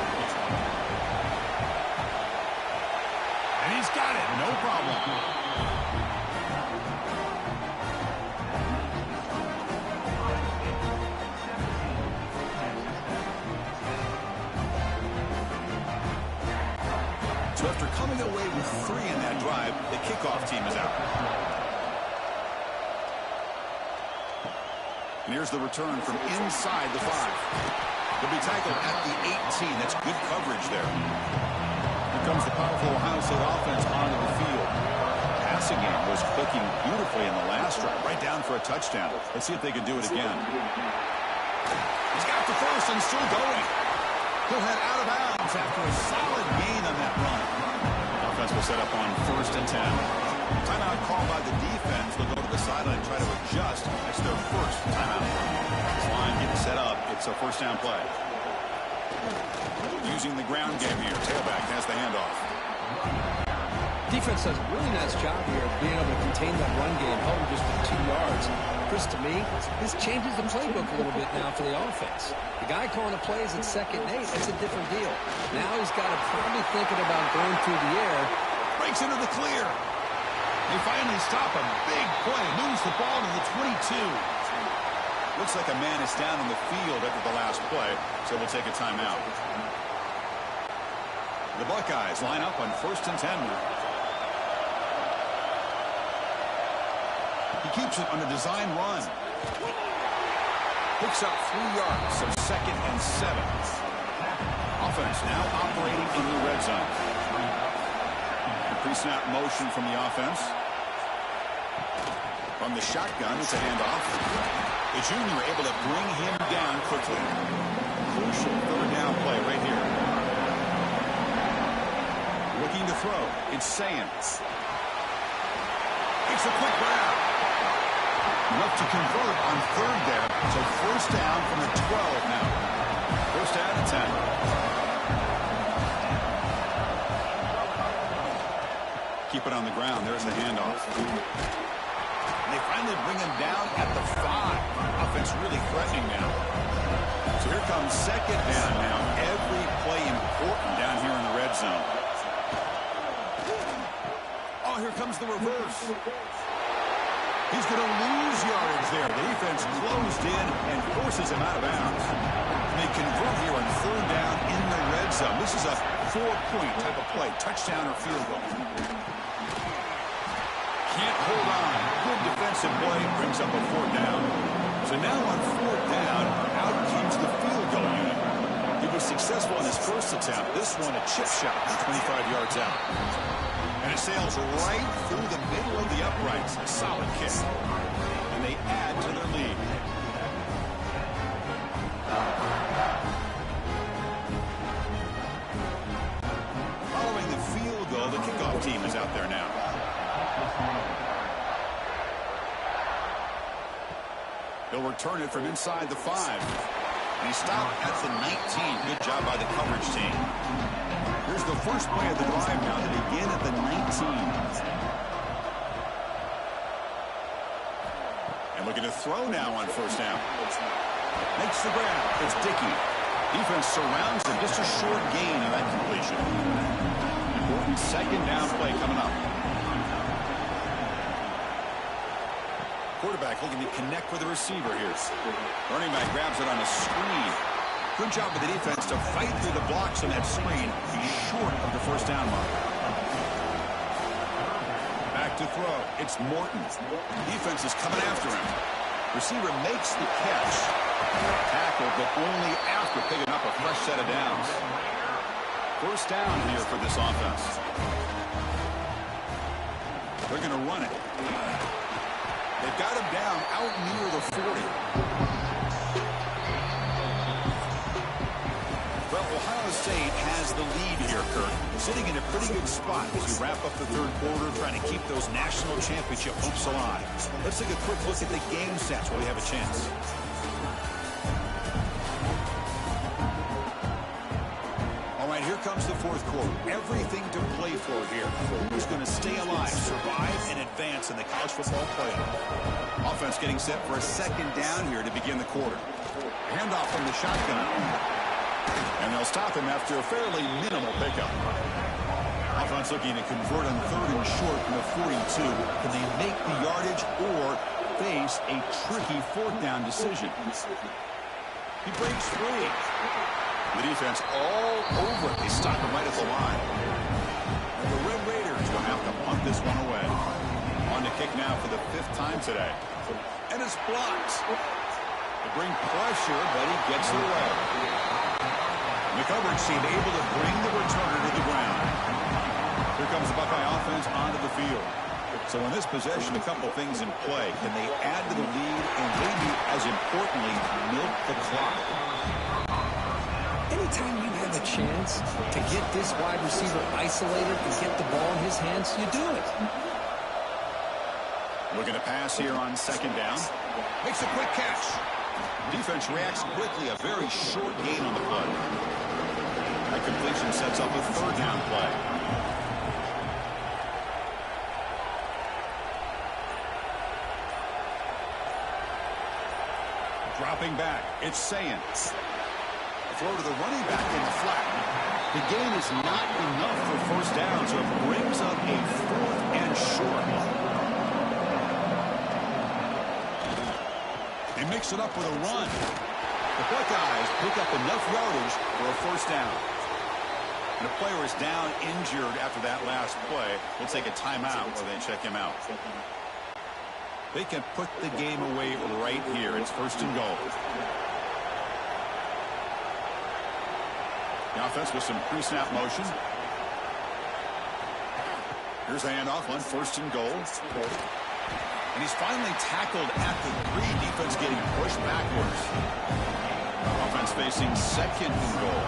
And he's got it. No problem. So after coming away with 3 in that drive, the kickoff team is out. And here's the return from inside the 5. He'll be tackled at the 18. That's good coverage there. Here comes the powerful Ohio State offense onto the field. Passing game was clicking beautifully in the last drive, right down for a touchdown. Let's see if they can do it again. He's got the first and still going. He'll head out of bounds after a solid gain on that run. Offense will set up on 1st and 10. Timeout called by the defense. They'll go to the sideline and try to adjust. That's their first timeout. This line getting set up. It's a first down play. Using the ground game here. Tailback has the handoff. Defense does a really nice job here of being able to contain that run game, held just for 2 yards. Chris, to me, this changes the playbook a little bit now for the offense. The guy calling the plays at 2nd and 8, that's a different deal. Now he's got to probably thinking about going through the air. Breaks into the clear. They finally stop a big play. Moves the ball to the 22. Looks like a man is down in the field after the last play, so we'll take a timeout. The Buckeyes line up on 1st and 10. He keeps it on a design run. Picks up 3 yards, so 2nd and 7. Offense now operating in the red zone. Pre-snap motion from the offense. From the shotgun, it's a handoff. The junior able to bring him down quickly. Crucial third down play right here. Looking to throw. It's Sands. It's a quick grab. Enough to convert on 3rd there. So 1st down from the 12 now. 1st down and 10. Keep it on the ground. There's the handoff. And they finally bring him down at the 5. Offense really threatening now. So here comes 2nd down now. Every play important down here in the red zone. Oh, here comes the reverse. He's going to lose yardage there. The defense closed in and forces him out of bounds. And they convert here on 3rd down in the red zone. This is a 4-point type of play. Touchdown or field goal. Can't hold on. Good defensive play. Brings up a 4th down. So now on 4th down, out comes the field goal unit. He was successful in his first attempt. This one a chip shot from 25 yards out. And it sails right through the middle of the uprights. A solid kick. And they add to their lead. team is out there now. He'll return it from inside the 5. And he stopped at the 19. Good job by the coverage team. Here's the first play of the drive now to begin at the 19. And looking to throw now on first down. Makes the grab. It's Dickey. Defense surrounds him. Just a short gain on that completion. Important second down play coming up. Quarterback looking to connect with the receiver here. Running back grabs it on a screen. Good job with the defense to fight through the blocks on that screen. He's short of the first down mark. Back to throw. It's Morton. Defense is coming after him. Receiver makes the catch. Tackled, but only after picking up a fresh set of downs. First down here for this offense. They're going to run it. They've got him down out near the 40. Well, Ohio State has the lead here, Kurt. Sitting in a pretty good spot as we wrap up the third quarter, trying to keep those national championship hopes alive. Let's take a quick look at the game stats while we have a chance. All right, here comes the fourth quarter. Everything to play for here. Who's going to stay alive, survive, and advance in the college football playoff? Offense getting set for a second down here to begin the quarter. Handoff from the shotgun. And they'll stop him after a fairly minimal pickup. Offense looking to convert on third and short from the 42. Can they make the yardage or face a tricky fourth down decision? He breaks free. The defense all over it. They stop him right at the line. And the Red Raiders will have to punt this one away. On to kick now for the 5th time today. And it's blocked. They bring pressure, but he gets it away. The coverage team able to bring the returner to the ground. Here comes the Buckeye offense onto the field. So in this possession, a couple things in play. Can they add to the lead and maybe, as importantly, milk the clock? Anytime you have a chance to get this wide receiver isolated and get the ball in his hands, you do it. Looking to pass here on second down. Makes a quick catch. Defense reacts quickly. A very short gain on the play. That completion sets up a third down play. Dropping back. It's Sayans. Throw to the running back in the flat. The gain is not enough for first down, so it brings up a 4th and short. They mix it up with a run. The Buckeyes pick up enough yardage for a first down. And the player is down injured after that last play. We'll take a timeout while they check him out. They can put the game away right here. It's 1st and goal. The offense with some pre-snap motion. Here's a handoff on 1st and goal. And he's finally tackled at the 3. Defense getting pushed backwards. Offense facing 2nd and goal.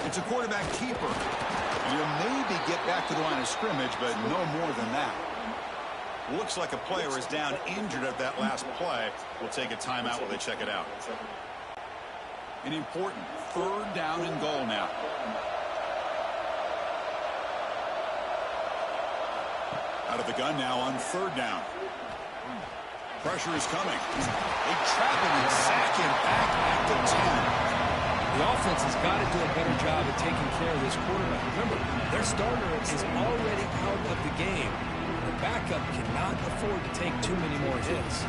It's a quarterback keeper. You'll maybe get back to the line of scrimmage, but no more than that. Looks like a player is down injured at that last play. We'll take a timeout while they check it out. An important 3rd down and goal now. Out of the gun now on 3rd down. Pressure is coming. They trap him and sack him back at the 10. The offense has got to do a better job of taking care of this quarterback. Remember, their starter is already out of the game. The backup cannot afford to take too many more hits.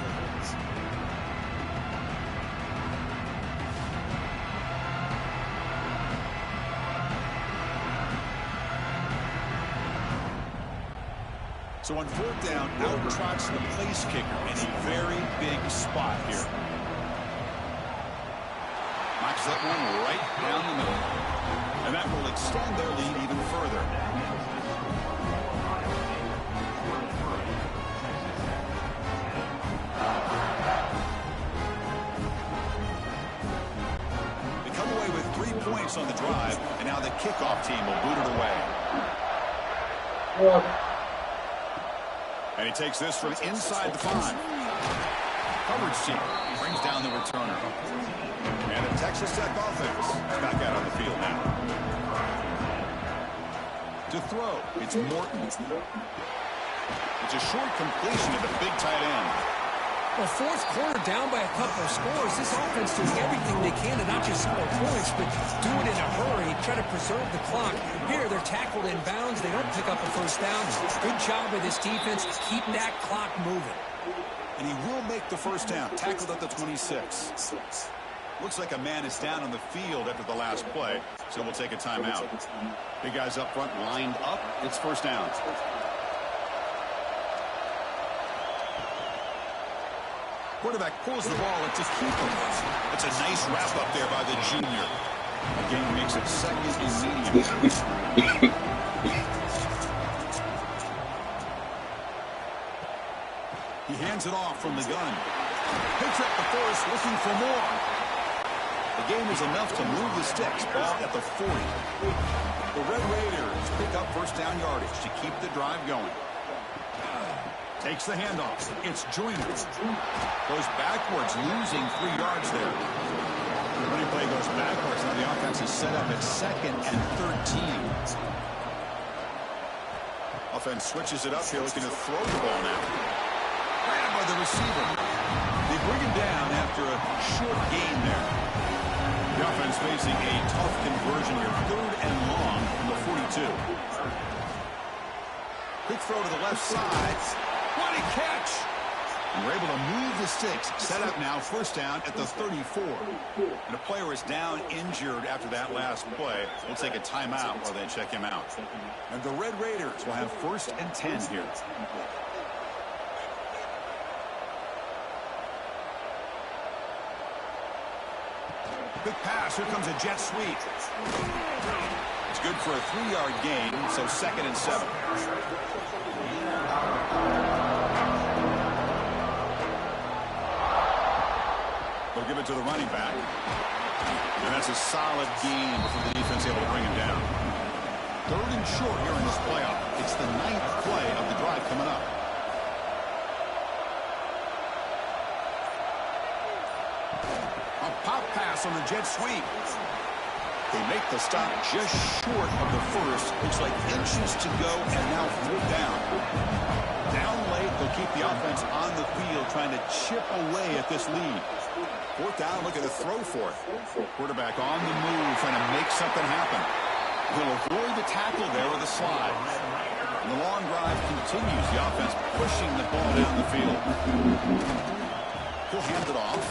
So on 4th down, out trots the place kicker in a very big spot here. Knocks that one right down the middle. And that will extend their lead even further. They come away with 3 points on the drive, and now the kickoff team will boot it away. And he takes this from inside the 5. Coverage team brings down the returner. And the Texas Tech offense is back out on the field now. To throw, it's Morton. It's a short completion to the big tight end. Well, fourth quarter down by a couple of scores. This offense doing everything they can to not just score points, but do it in a hurry, try to preserve the clock. Here, they're tackled in bounds. They don't pick up a first down. Good job by this defense to keep that clock moving. And he will make the first down, tackled at the 26. Looks like a man is down on the field after the last play, so we'll take a timeout. Big guys up front lined up. It's first down. Quarterback pulls the ball to keep him. That's a nice wrap up there by the junior. The game makes it second and medium. He hands it off from the gun. Picks up the force, looking for more. The game is enough to move the sticks. Ball at the 40. The Red Raiders pick up first down yardage to keep the drive going. Takes the handoff. It's Joyner. Goes backwards, losing 3 yards there. The running play goes backwards. Now the offense is set up at 2nd and 13. Offense switches it up here, looking to throw the ball now. Grabbed by the receiver. They bring him down after a short gain there. The offense facing a tough conversion here. 3rd and long from the 42. Quick throw to the left side. What a catch! And we're able to move the sticks. Set up now, first down at the 34. And a player is down injured after that last play. We'll take a timeout while they check him out. And the Red Raiders will have 1st and 10 here. Quick pass. Here comes a jet sweep. It's good for a 3-yard gain, so 2nd and 7. They'll give it to the running back. And that's a solid gain for the defense able to bring him down. 3rd and short here in this playoff. It's the 9th play of the drive coming up. A pop pass on the jet sweep. They make the stop just short of the first. Looks like inches to go, and now 4th down. Down late, they'll keep the offense on the field, trying to chip away at this lead. 4th down, looking to throw for it. Quarterback on the move, trying to make something happen. He'll avoid the tackle there with a slide. And the long drive continues. The offense pushing the ball down the field. He'll hand it off.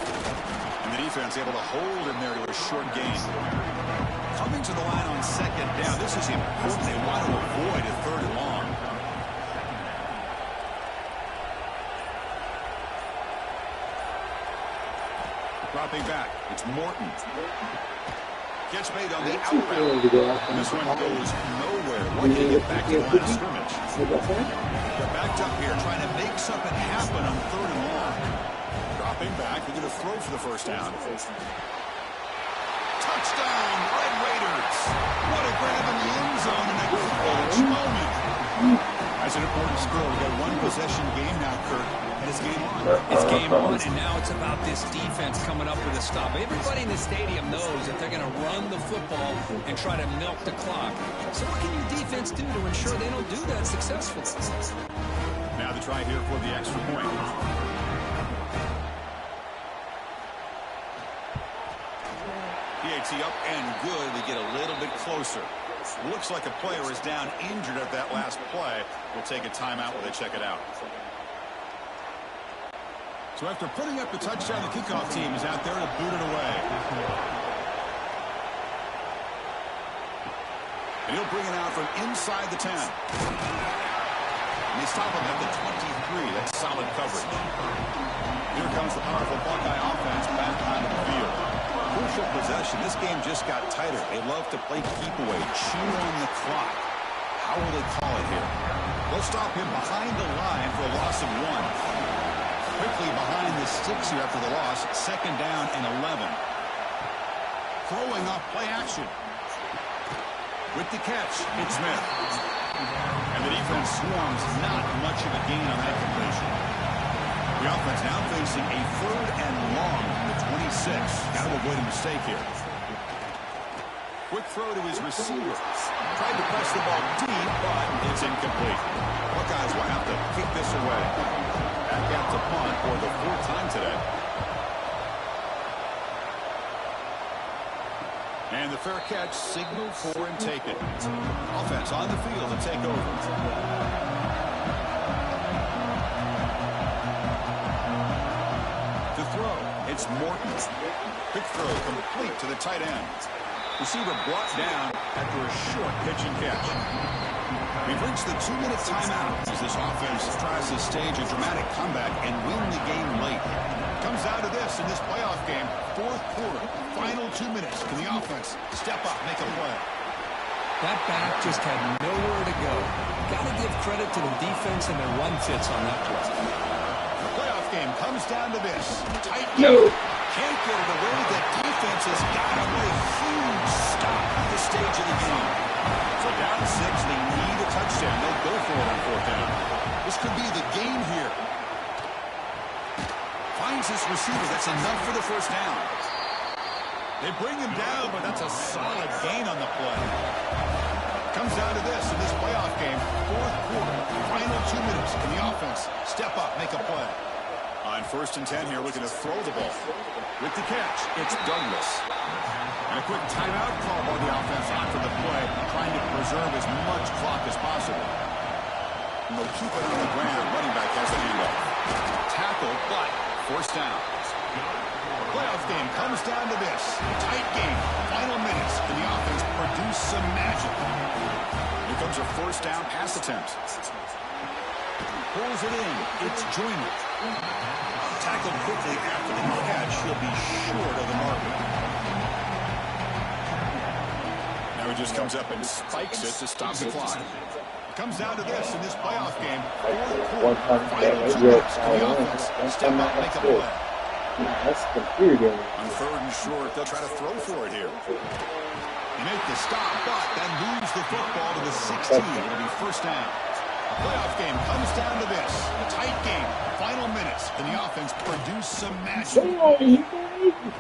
And the defense able to hold him there to a short gain. Coming to the line on 2nd down. This is important. They want to avoid a 3rd and long. Dropping back. It's Morton. Gets made on the outbound. This one goes nowhere. Why can't he get back to the line of scrimmage? They're backed up here, trying to make something happen on 3rd and long. Dropping back. They're going to throw for the first down. Touchdown, Red Raiders. What a grab in the end zone in a clutch moment. That's an important score. We've got 1 possession game now, Kurt. And it's game on. It's game on, and now it's about this defense coming up with a stop. Everybody in the stadium knows that they're going to run the football and try to milk the clock. So what can your defense do to ensure they don't do that successfully? Now the try here for the extra point. PAT up and good. They get a little bit closer. Looks like a player is down injured at that last play. We'll take a timeout while they check it out. So after putting up the touchdown, the kickoff team is out there to boot it away. And he'll bring it out from inside the 10. And they stop him at the 23. That's solid coverage. Here comes the powerful Buckeye offense back onto the field. Crucial possession. This game just got tighter. They love to play keep away, chew on the clock. How will they call it here? They'll stop him behind the line for a loss of 1. Quickly behind the sticks here after the loss. 2nd down and 11. throwing off play action. With the catch, it's Smith. And the defense swarms, not much of a gain on that completion. The offense now facing a 3rd and long from the 26. Got to avoid a mistake here. Quick throw to his receiver. Tried to press the ball deep, but it's incomplete. Buckeyes will have to kick this away. Back out to punt for the 4th time today. And the fair catch signaled for and taken. Offense on the field to take over. To throw, it's Morton. Quick throw complete to the tight end. Receiver brought down after a short pitch and catch. We've reached the 2-minute timeout as this offense tries to stage a dramatic comeback and win the game late. Comes down to this in this playoff game, 4th quarter, final 2 minutes. Can the offense step up, make a play? That back just had nowhere to go. Got to give credit to the defense and their run fits on that play. The playoff game comes down to this. Tight game. Can't get it away. The defense has got him with a huge stop at this stage of the game. So down 6, they need a touchdown. They'll go for it on 4th down. This could be the game here. Finds his receiver. That's enough for the 1st down. They bring him down, but that's a solid gain on the play. Comes down to this in this playoff game, 4th quarter, final 2 minutes. Can the offense step up, make a play? On 1st and 10 here, looking to throw the ball. With the catch, it's Douglas. And a quick timeout call by the offense after the play, trying to preserve as much clock as possible. And they'll keep it on the ground. Running back has the handoff. Tackle, but 1st down. Playoff game comes down to this. Tight game. Final minutes. Can the offense produce some magic? Here comes a 1st down pass attempt. Pulls it in. It's Joyner. Tackled quickly after the catch. He'll be short of the marker. Now he just comes up and spikes it to stop the clock. Comes down to this in this playoff game. 4th quarter. Final 2 minutes. Can the offense step up, make a play? That's the computer. On 3rd and short, they'll try to throw for it here. They make the stop, but then moves the football to the 16. It'll be 1st down. The playoff game comes down to this. A tight game. Final minutes. Can the offense produce some magic? Nowhere to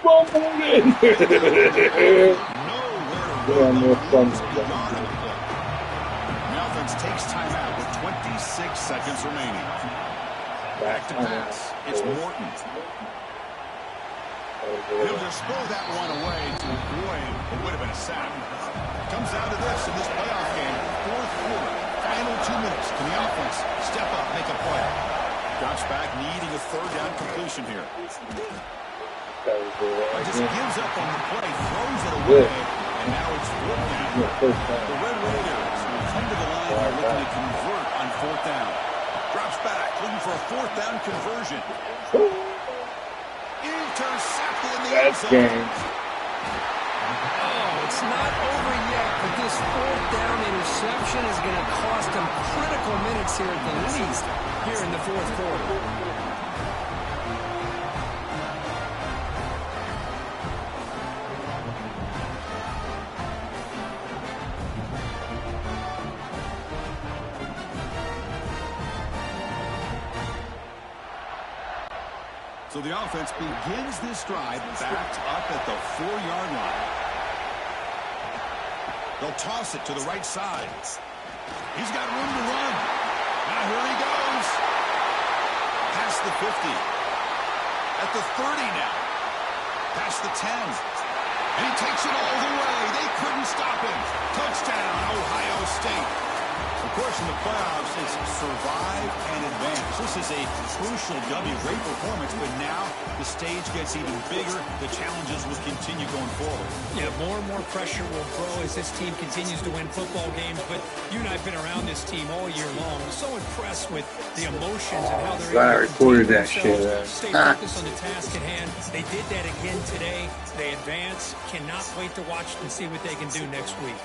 run. The offense takes time out with 26 seconds remaining. Back to pass. It's Morton. He'll just throw that one away to avoid what would have been a sack. Comes down to this in this playoff game. 4th quarter. Final 2 minutes. Can the offense step up, make a play? Drops back, needing a 3rd down completion here. Just gives up on the play, throws it away, and now it's 4th down. The Red Raiders will come to the line here looking to convert on 4th down. Drops back, looking for a 4th down conversion. Intercepted in the end zone. Oh, it's not over yet, but this 4th down interception is going to cost them critical minutes here at the least here in the 4th quarter. So the offense begins this drive backed up at the 4-yard line. They'll toss it to the right side. He's got room to run. Now here he goes. Past the 50. At the 30 now. Past the 10. And he takes it all the way. They couldn't stop him. Touchdown, Ohio State. Of course, in the playoffs, it's survive and advance. This is a crucial W. Great performance, but now the stage gets even bigger. The challenges will continue going forward. Yeah, more and more pressure will grow as this team continues to win football games. But you and I have been around this team all year long. I'm so impressed with the emotions and how they're I recorded that shit. Stay focused on the task at hand. They did that again today. They advance. Cannot wait to watch and see what they can do next week.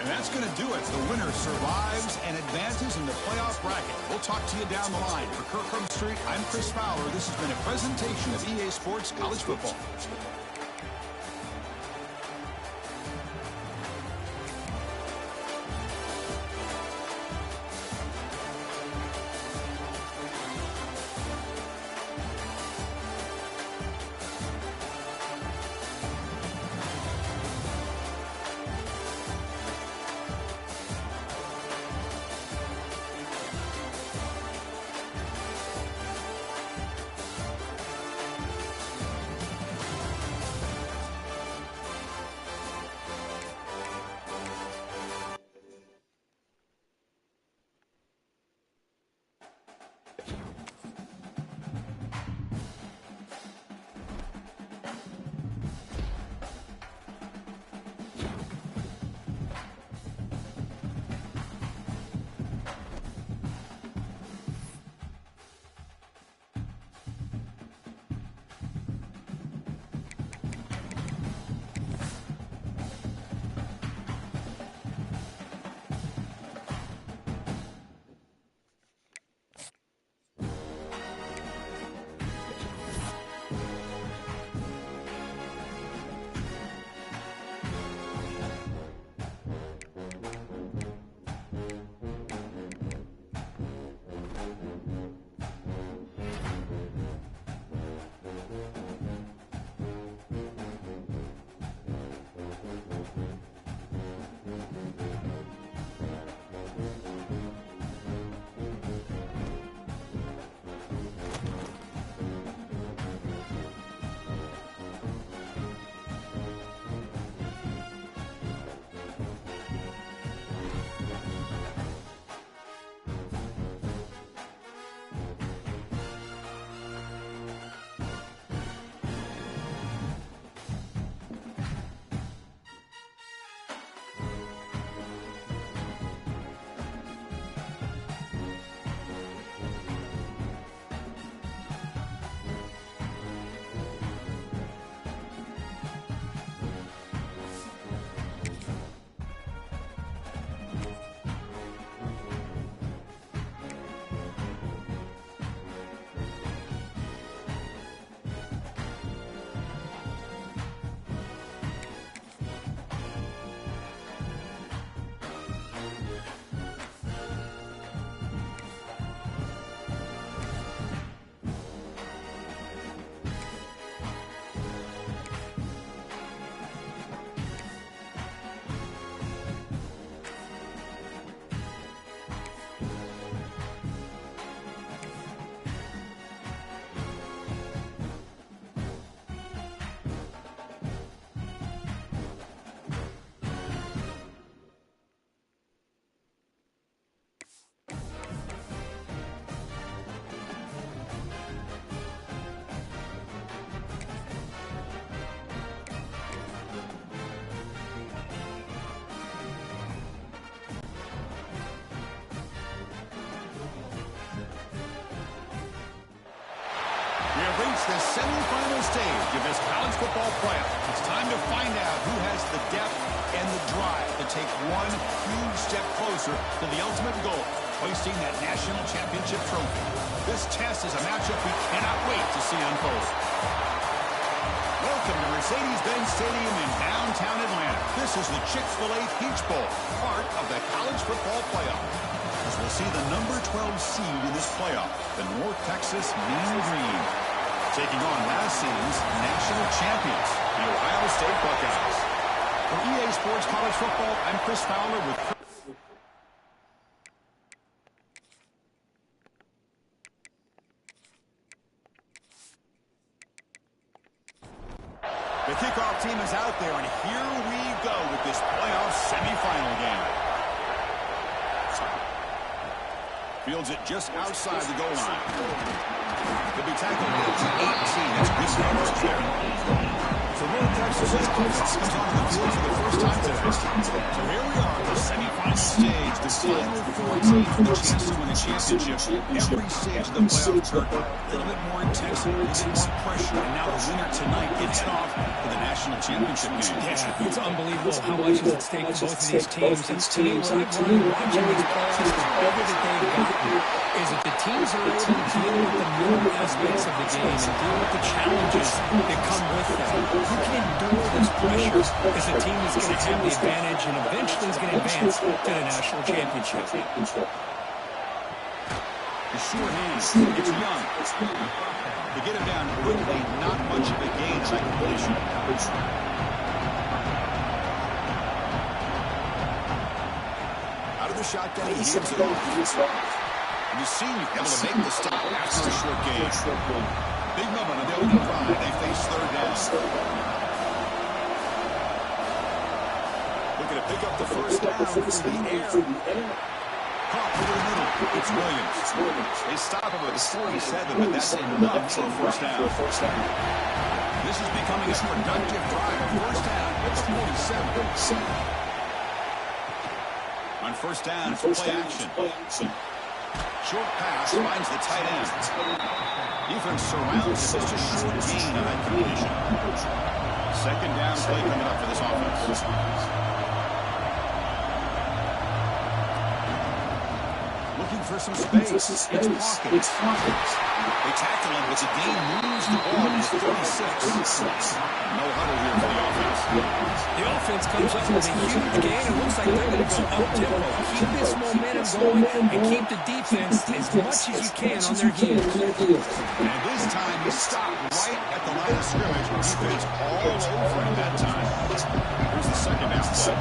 And that's going to do it. The winner survives and advances in the playoff bracket. We'll talk to you down the line. For Kirk Herbstreit, I'm Chris Fowler. This has been a presentation of EA Sports College Football. the semifinal stage of this college football playoff. It's time to find out who has the depth and the drive to take one huge step closer to the ultimate goal, hoisting that national championship trophy. This test is a matchup we cannot wait to see unfold. Welcome to Mercedes-Benz Stadium in downtown Atlanta. This is the Chick-fil-A Peach Bowl, part of the college football playoff. As we'll see the number 12 seed in this playoff, the North Texas Mean Green, taking on last season's national champions, the Ohio State Buckeyes. For EA Sports College Football, I'm Chris Fowler with the kickoff team is out there, and here we go with this playoff semifinal game. Fields it just outside the goal line. Could be tackled at the 18. That's good coverage there. So North Texas' offense comes onto the field for the first time today. So here we are, the semifinal stage, the final 4 teams with a chance to win a championship. Every stage of the playoff tournament, a little bit more intense, a little bit more pressure, and now the winner tonight gets head off to the national championship game. Yeah, it's unbelievable how much is at stake for both of these teams. And to me, what I've learned watching these playoffs, the better that they've gotten, is that the teams are able to deal with the minimum aspects of the game and deal with the challenges that come with that. You can endure this pressure as a team is going to have the advantage and eventually is going to advance to the national championship. The short hand, it's Young. To get him down quickly, not much of a gain on that completion. Out of the shotgun, he gives it off. And you see him able to make the stop after a short gain. Big moment on the opening drive. They face third down. Looking to pick up the first down through the air. Caught over the middle. It's Williams. They stop him at the 47, but that's enough for a first down. This is becoming a productive drive. First down at the 47. On first down, it's play action. Short pass finds the tight end. Defense surrounds him. It's just short gain on that completion. Second down play coming up for this offense. Looking for some space. It's Hawkins. They tackle him, but the gain moves the ball to 36. No huddle here for the offense. The offense comes up with a huge gain. It looks like they're going to go up-tempo. Keep this momentum going and keep the defense as much as you can on their heels. And this time he stopped right at the line of scrimmage. Defense all over him that time. Here's the second down play.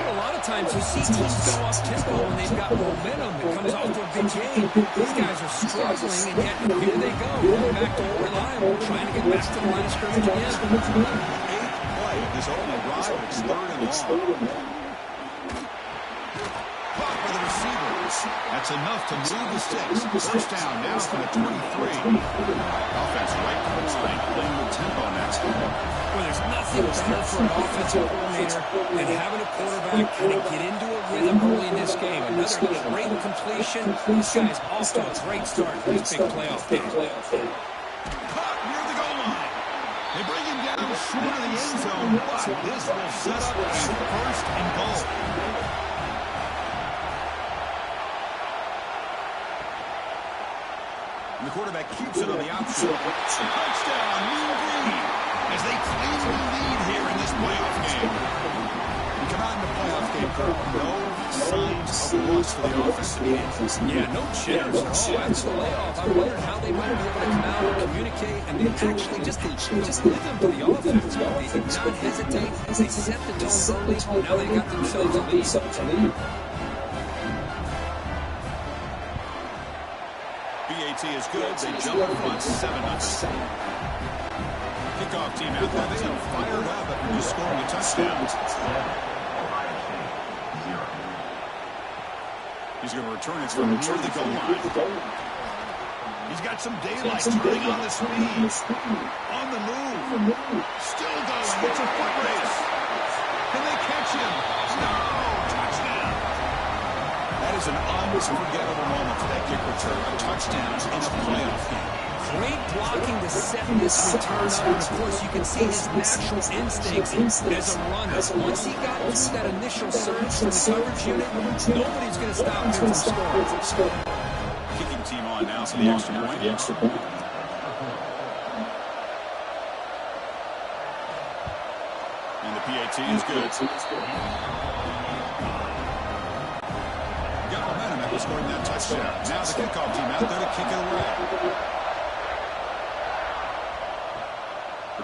A lot of times you see teams go up-tempo when they've got momentum that comes off to a big gain. These guys are struggling, and yet here they go. Going back to reliable, trying to get back to the line of scrimmage again. 8th play of this opening drive. It's third and long. Caught by the receiver. That's enough to move the sticks. First down now for the 23. Offense right to the line, playing with tempo next. Well, there's nothing better for an offensive coordinator than having a quarterback kind of get into a rhythm early in this game. Another great completion. This guy's off to a great start in this big playoff game. Caught near the goal line. They bring him down short of the end zone, but this will set up a first and goal. And the quarterback keeps it on the outside. Touchdown, Mean Green, as they claim the lead here in this playoff game. We come out in the playoff game, no signs of loss for the offense. Yeah, no jitters at all. After the layoff, I wondered how they might be able to come out and communicate, and they actually just rhythm to the offense. They did not hesitate. They set the tone early. Now they got themselves a lead. BAT is good. They jump front 7-0. Kickoff team out there. They are fired up after just scoring a touchdown. He's going to return it from near the goal line. He's got some daylight turning on the speed. On the move. Still going. It's a foot race. Can they catch him? No! Touchdown. That is an unforgettable moment for that kick return. A touchdown in a playoff game. Great blocking to set this return up, and of course you can see his natural instincts as a runner. Once he got through that initial surge from the coverage unit, nobody's going to stop him from scoring. Kicking team on now for the extra point. And the PAT is good. Got momentum after scoring that touchdown. Now the kickoff team out there to kick it away.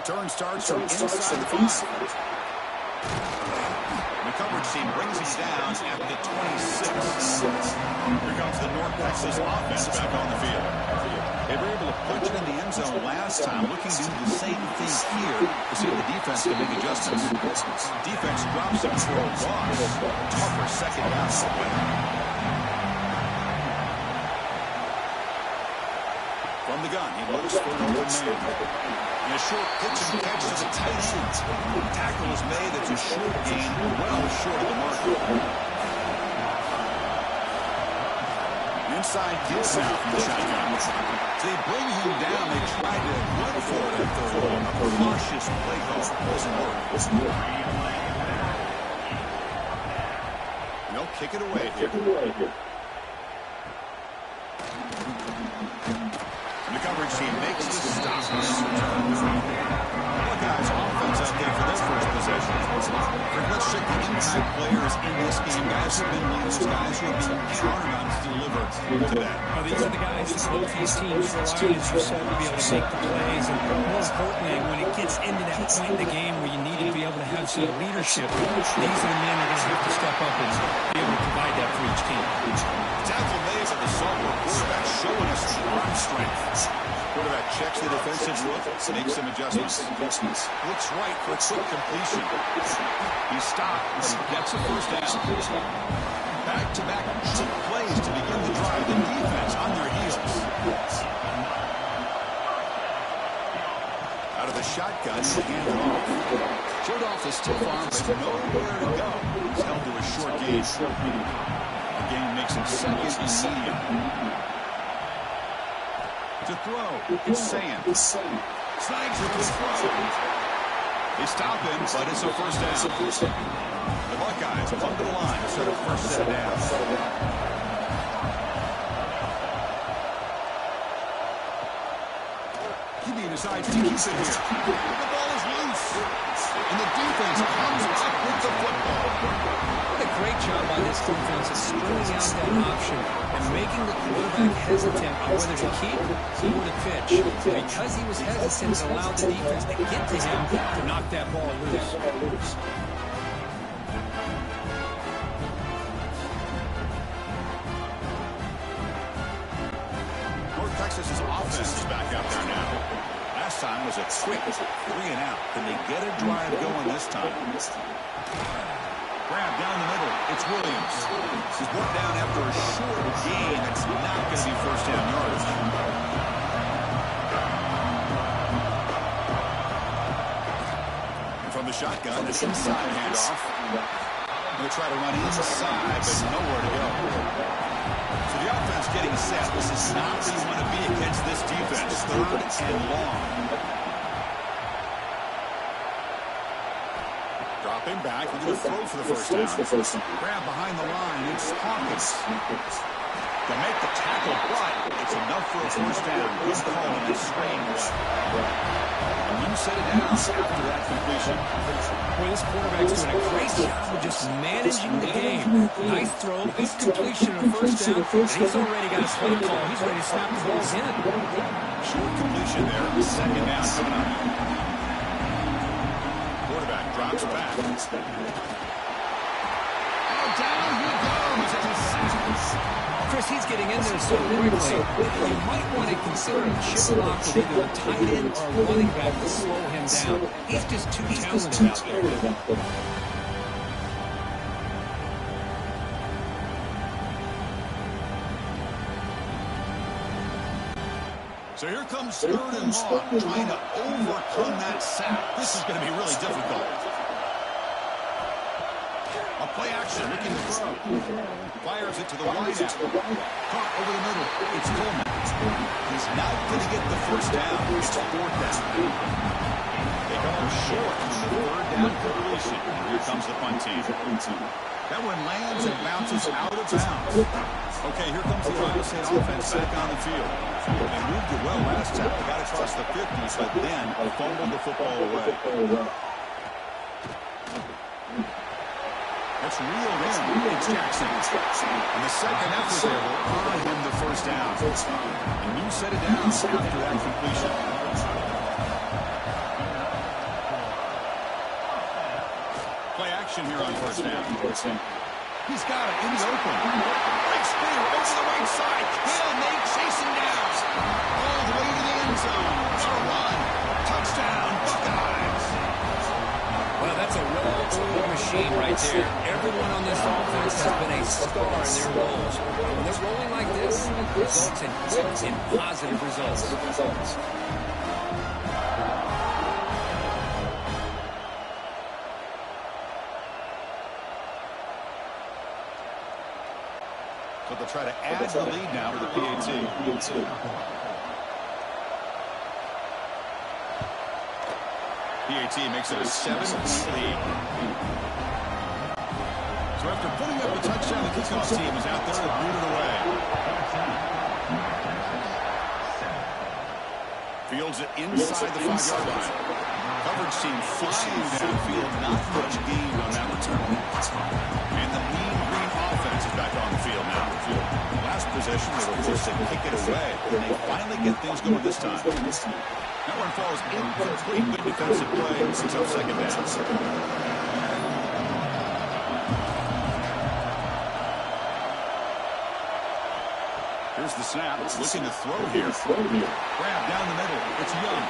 Return starts from inside the 5. The coverage team brings him down at the 26. Here comes the North Texas offense back on the field. They were able to punch it in the end zone last time, looking to do the same thing here to see if the defense can make adjustments. Defense drops it for a loss. Tougher second down. From the gun, he looks for an open man. And a short pitch and catch to the tight end. Tackle is made. It's a short gain, well short of the marker. Inside kick now from the shotgun. They bring him down. They tried to run for it at third. A cautious play call doesn't work. They'll kick it away here. The coverage team makes the stop on this return. Buckeyes offense out there for their first possession. Let's check the impact players in this game. Guys who have been leaders, guys who have been paramount to deliver to that. Well, these are the guys that both these teams rely on, as you said, to be able to make the plays. And more importantly, when it gets into that point in the game where you need to be able to have some leadership, these are the men that are going to have to step up and be able to provide that for each team. Tackle made by the sophomore quarterback, showing us the arm strength. Quarterback checks the defensive look, makes some adjustments. Looks right for a quick completion. He stopped, but he gets a first down. Back-to-back cheap plays to begin the drive. The defense on their heels. Out of the shotgun, he'll hand it off. Showed off the stiff arm, but nowhere to go. He's held to a short gain. The game makes him second and medium. To throw, it's Sands. Snides with the throw. They stop him, but it's a first down. The Buckeyes come to the line to start a first set of downs. QB decides to keep it here. The ball is loose. And the defense comes up with the football. What a great job by this defense of stringing out that option and making the quarterback hesitant on whether to keep or to pitch. Because he was hesitant, it allowed the defense to get to him to knock that ball loose. North Texas's offense is back out there now. Last time was a quick 3-and-out. Can they get a drive going this time? Grab down the middle. It's Williams. He's brought down after a short gain. That's not going to be first down yardage. And from the shotgun, it's inside handoff. They'll try to run inside, but nowhere to go. So the offense getting set. This is not where you want to be against this defense. Third and long. Dropping back, we're going to throw for the first down. Grab behind the line, it's Hawkins. To make the tackle, but it's enough for a first down. Good call on that screen play. And you set it down after that completion. Boy, this quarterback's doing a great job of just managing the game. Nice throw, good completion on first down, and he's already got a play call. He's ready to snap the ball in. Short completion there, second down coming up. Quarterback drops back. And down he goes at the 6. Chris, he's getting in there so quickly. You might want to consider a chip block with either a tight end or a running back to slow him down. He's just too talented out there. So here comes third and long, trying to overcome that sack. This is going to be really difficult. A Play action, looking to throw. Fires it to the wide out. Caught over the middle. It's Coleman. He's not going to get the first down. It's a fourth down. They come up short on the third down completion. Here comes the punt team. That one lands and bounces out of bounds. Okay, here comes the Ohio State offense back on the field. They moved it well last time. They got across the 50s, but then fumbled the football away. That's reeled in. It's Jackson. And the second effort there will earn him the first down. A new set of downs after that completion. Play action here on first down. He's got it in the open. Great speed over the right side. Hill may chase him down. All the way to the end zone. For one. Touchdown, Buckeyes. Well, that's a well-oiled machine right there. Everyone on this offense has been a star in their roles. When they're rolling like this, it results in quick and positive results. So they'll try to add the lead now with the PAT. PAT makes it a 7-point lead. So after putting up a touchdown, the kickoff team is out there to boot it away. Fields it inside the 5-yard line. Coverage team flying downfield, not much gain on that return. And the mean green offense is back on the field now. Last possession, they were forced to kick it away, and they finally get things going this time. That one falls incomplete. Good defensive play. It's a second down. Here's the snap. Looking to throw here. Grab down the middle. It's Young.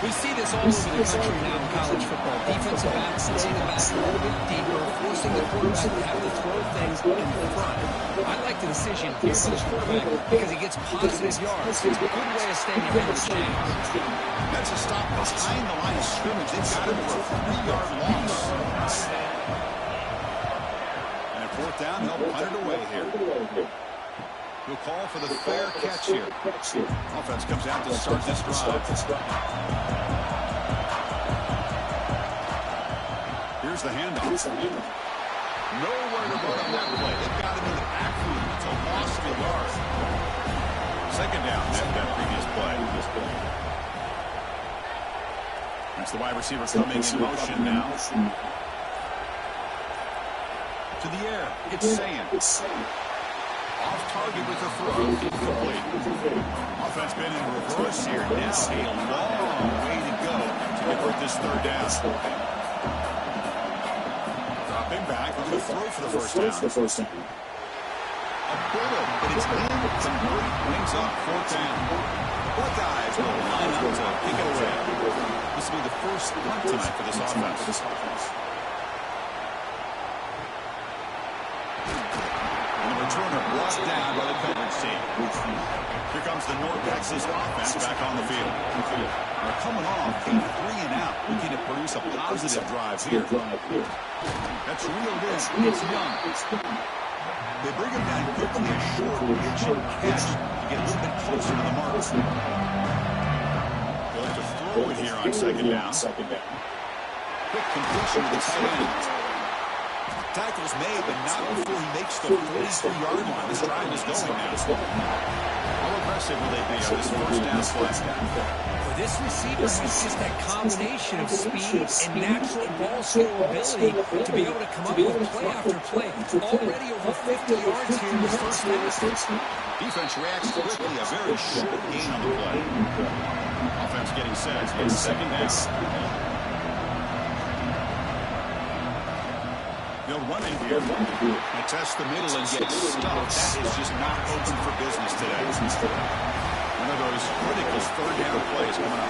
We see this all over the country now in college football. Defensive backs sitting the back a little bit deeper, forcing the quarterback to have to throw things in front. I like the decision here for the quarterback because he gets positive yards. It's a good way of staying ahead of the chains. That's a stop behind the line of scrimmage. They've got him for a 3-yard loss. And at fourth down, they'll punt it away here. He'll call for the fair catch here. Offense comes out to start this drive. Here's the handoff. Nowhere to run on that play. They've got him in the backfield until loss of a yard. Second down after that previous play. That's the wide receiver coming in motion now. To the air. It's Saying. Off target with the throw. Incomplete. Offense been in reverse here. Now a long way to go to convert this third down. Dropping back. We're going to throw for the first down. A bullet, but it's incomplete. Wings up, fourth down. Buckeyes will line up to pick it away. This will be the first punt tonight for this offense. Returner brought down by the coverage team. Here comes the North Texas offense back on the field. They're coming off a 3-and-out, looking to produce a positive drive here. That's reeled in. It's Young. They bring him down quickly, a short pitch and catch to get a little bit closer to the mark. They'll have to throw it here on second down. Quick completion to the tight end. Tackle's made, but not before he makes the 43-yard line. This drive is going now. How aggressive will they be on this first down play? For this receiver has just that combination of speed and natural ball skill ability to be able to come up with play after play. Already over 50 yards here in the first half. Defense reacts quickly. A very short gain on the play. Offense getting set. It's second down. They'll run it here. They test the middle and get stuffed. That is just not open for business today. One of those critical third down plays coming up.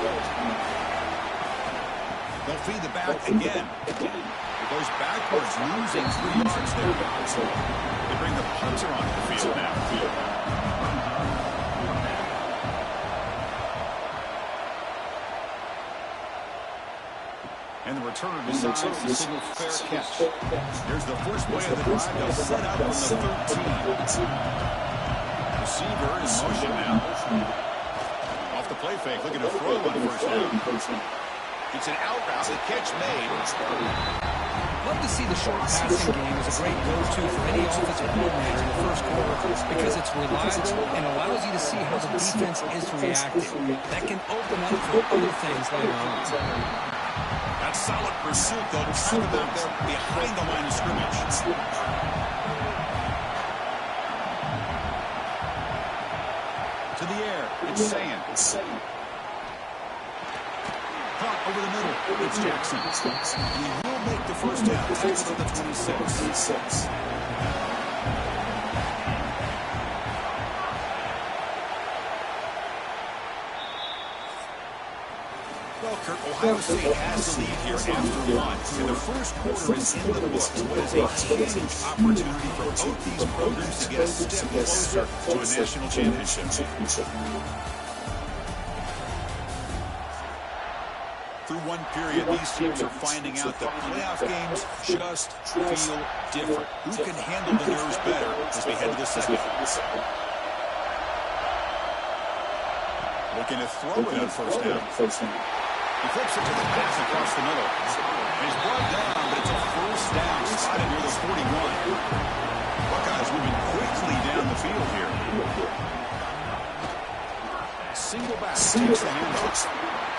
They'll feed the back again. It goes backwards, losing 3 yards there. They bring the punter onto the field now. And the returner decides to signal fair catch. Here's the first play of the drive. They'll set up from the 13. Receiver in motion now. Off the play fake, looking to throw on first down. It's an out route, a catch made. Love to see the short passing game as a great go-to for any offensive coordinator in the first quarter because it's reliable and allows you to see how the defense is reacting. That can open up for other things later on. That solid pursuit, though, trap him out there behind the line of scrimmage. To the air, it's Sand. Caught over the middle, it's Jackson. And he will make the first down, tackled at the 26. Well, Kurt, Ohio State has the lead here after one. And the first quarter is in the books. What is a huge opportunity for both these programs to get a step closer to a national championship. Through one period, these teams are finding out that playoff games just feel different. Who can handle the nerves better as we head to the second? Looking to throw it on first down. He flips it to the pass across the middle. And he's brought down, but it's a first down, spotted near the 41. Buckeyes moving quickly down the field here. Single back takes the handoff.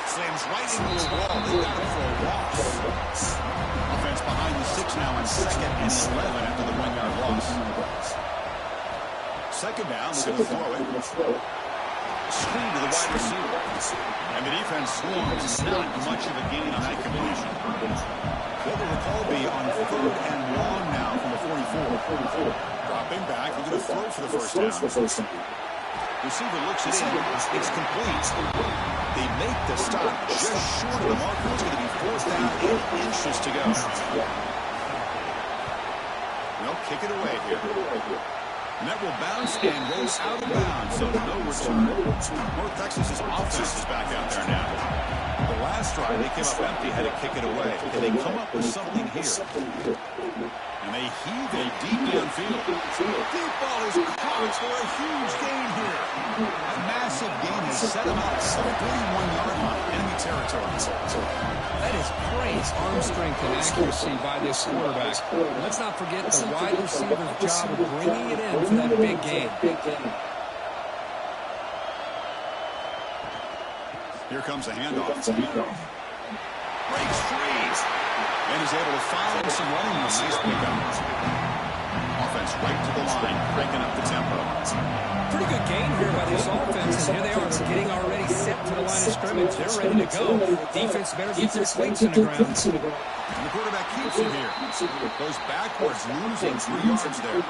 Slams right into the wall. They got him for a loss. Offense behind the 6 now on 2nd and 11 after the 1-yard loss. Second down, looking to throw it. Screen to the wide receiver. And the defense swarms. Not much of a gain on that completion. What will the call be on 3rd and long now from the 44? Dropping back, looking to throw for the first down. Receiver looks it in. It's complete. They make the stop just short of the marker. It's going to be 4th down, 8 inches to go. They'll kick it away here. And that will bounce and roll out of bounds, so no return. North Texas's offense is back out there now. The last drive, they came up empty, had to kick it away. And they come up with something here. And they heave it deep downfield. Deep ball is caught for a huge gain here. A massive gain has set them out at the 41-yard line, enemy territory. That is great arm strength and accuracy by this quarterback. And let's not forget the wide receiver's job of bringing it in for that big gain. Here comes a handoff. Breaks free. And is able to find some running room. Nice pickup. Offense right to the line, cranking up the tempo. Pretty good game here by this offense, and here they are getting already set to the line of scrimmage. They're ready to go. Defense better get their cleats in the ground. And the quarterback keeps it here. Goes backwards, losing 3 yards there.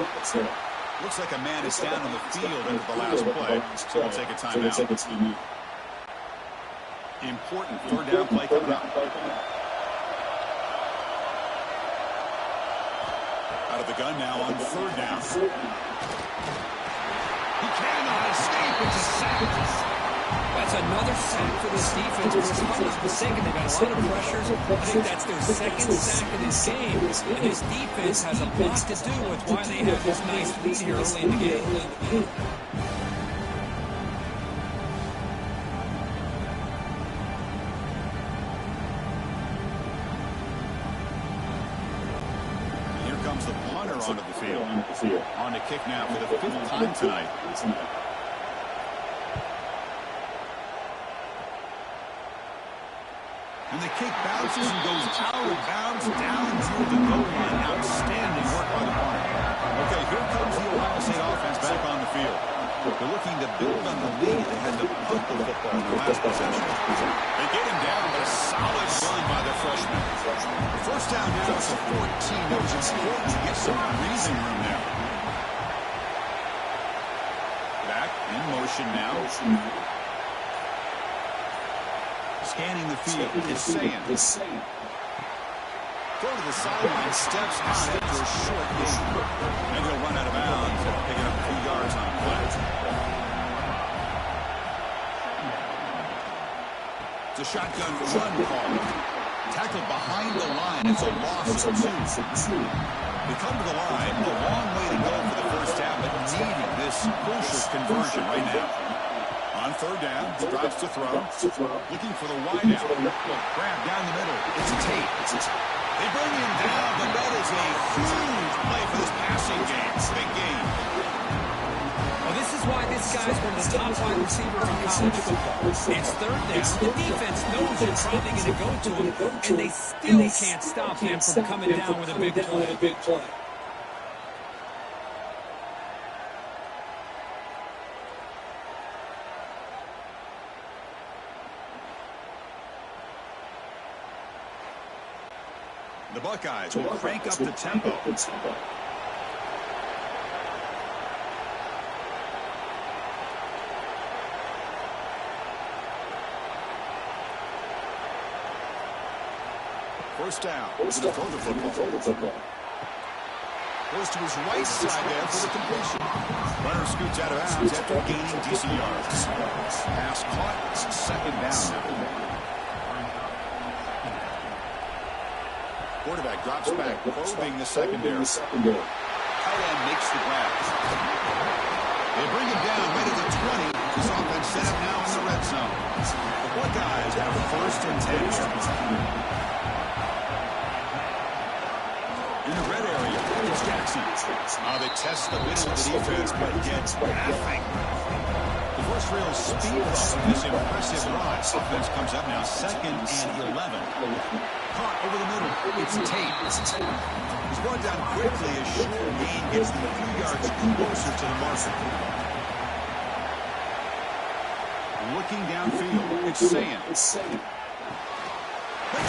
Looks like a man is down on the field after the last play, so we'll take a timeout. Important 3rd down play coming up. Out of the gun now on 3rd down. He cannot escape. It's a sack. That's another sack for this defense. If I'm not mistaken, they've got a lot of pressures. I think that's their 2nd sack of this game. And this defense has a lot to do with why they have this nice lead here early in the game. Onto the field. On to kick now for the 5th time tonight. And the kick bounces and goes out of bounds down through the goal line. Outstanding work by the punter. Okay, here comes the Ohio State offense back on the field. They're looking to build on the lead. They had to punt the football in the last possession. They get him down, but a solid run by the freshman. First down now to 14. It was important to get some breathing room there. Back in motion now. Scanning the field is Sand. Throw to the sideline, steps on it for a short gain. And he'll run out of bounds, picking up a few yards on a play. It's a shotgun run call. Tackled behind the line. It's a loss of 2. They come to the line. A long way to go for the first half, but needing this crucial conversion right now. On third down, drops to throw. Looking for the wide out. Grab down the middle. It's Tate. They bring him down, but that is a huge play for this passing game. Big game. Well, this is why this guy's one of the top wide receivers in college football. It's third down. The defense knows they're probably going to go to him, and they still can't stop him from coming down with a big play. The Buckeyes will crank up the tempo. First down. He's going to throw the football. Goes to his right side there for the completion. Runner scoots out of bounds after gaining decent yards. Pass caught. Second down. Quarterback drops back, probing the secondary. Tight end makes the grab. They bring him down right at the 20. This offense set up now in the red zone. The Buckeyes have a 1st and 10. In the red area, it's Jackson. They test the middle of the defense, but get nothing. The first real speed bump of this impressive run. Offense comes up now, 2nd and 11. Caught over the middle. It's Tate. He's brought down quickly as short gain gets a few yards closer to the marker. Looking downfield, it's Saying. Makes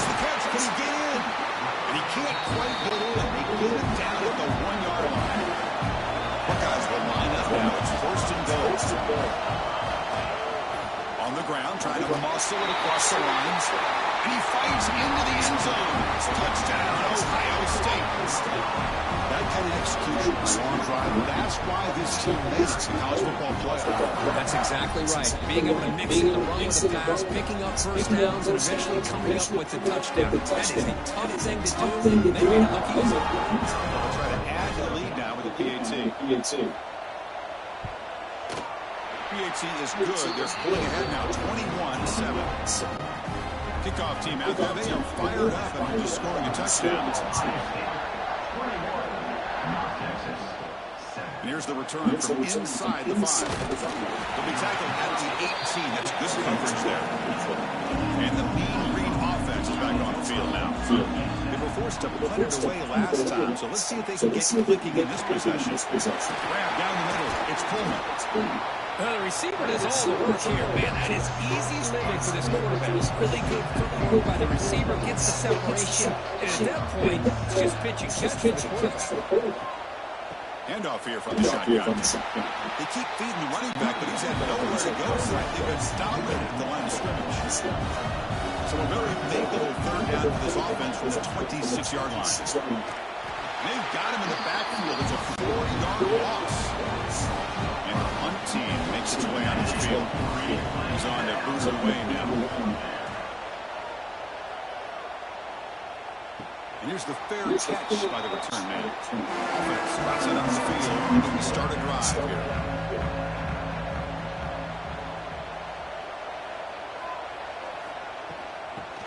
the catch. Can he get in? And he can't quite get in. They get him down at the 1-yard line. Buckeyes will line up now. It's 1st and goal. On the ground, trying to muscle it across the lines. And he fights into the end zone. Touchdown, Ohio State. That kind of execution, long drive. That's why this team makes the college football playoff. That's exactly right. Being able to mix in the run with the pass, picking up first downs, and eventually coming up with the touchdown. That is a tough thing to do. They made it look easy. They'll try to add the lead now with the PAT. PAT is good. They're pulling ahead now, 21-7. Kickoff team out there. They are fired up after just scoring a touchdown. And here's the return from inside the 5. They'll be tackled at the 18. That's good coverage there. And the mean read offense is back on the field now. They were forced to put it away last time, so let's see if they can get clicking in this possession. Grab down the middle. It's Pullman. The receiver does all the work here, man. That is easy living for this quarterback. Really good footwork by the receiver, gets the separation, and at that point, it's just pitch and catch for the quarterback. Handoff here from the shotgun. They keep feeding the running back, but he's had nowhere to go tonight. They've been dominant at the line of scrimmage. So a very makeable third down for this offense from the 26-yard line. They've got him in the backfield. It's a 40-yard loss. And the punt team makes its way on this field. He's on to boot it away now. And here's the fair catch by the return man. Offense routes it up the field. Looking to start a drive here.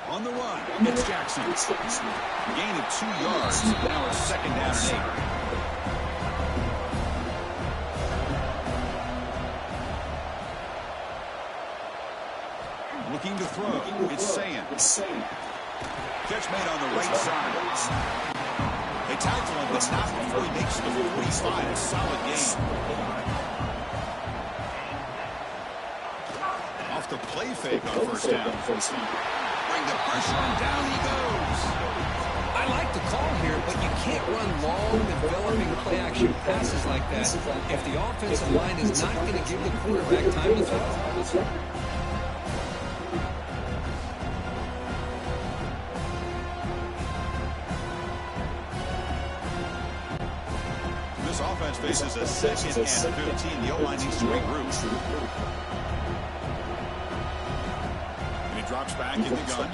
On the run, it's Jackson. Gain of 2 yards. Now it's 2nd down and 8. Looking to throw. It's Saying. Catch made on the right side. They tackle him, but not before he makes the 45. A solid gain. Off the play fake on first down. Bring the pressure on, down he goes. I like the call here, but you can't run long, developing play-action passes like that if the offensive line is not going to give the quarterback time to throw. This offense faces a 2nd and 15. The O-line needs to regroup. And he drops back in the gun.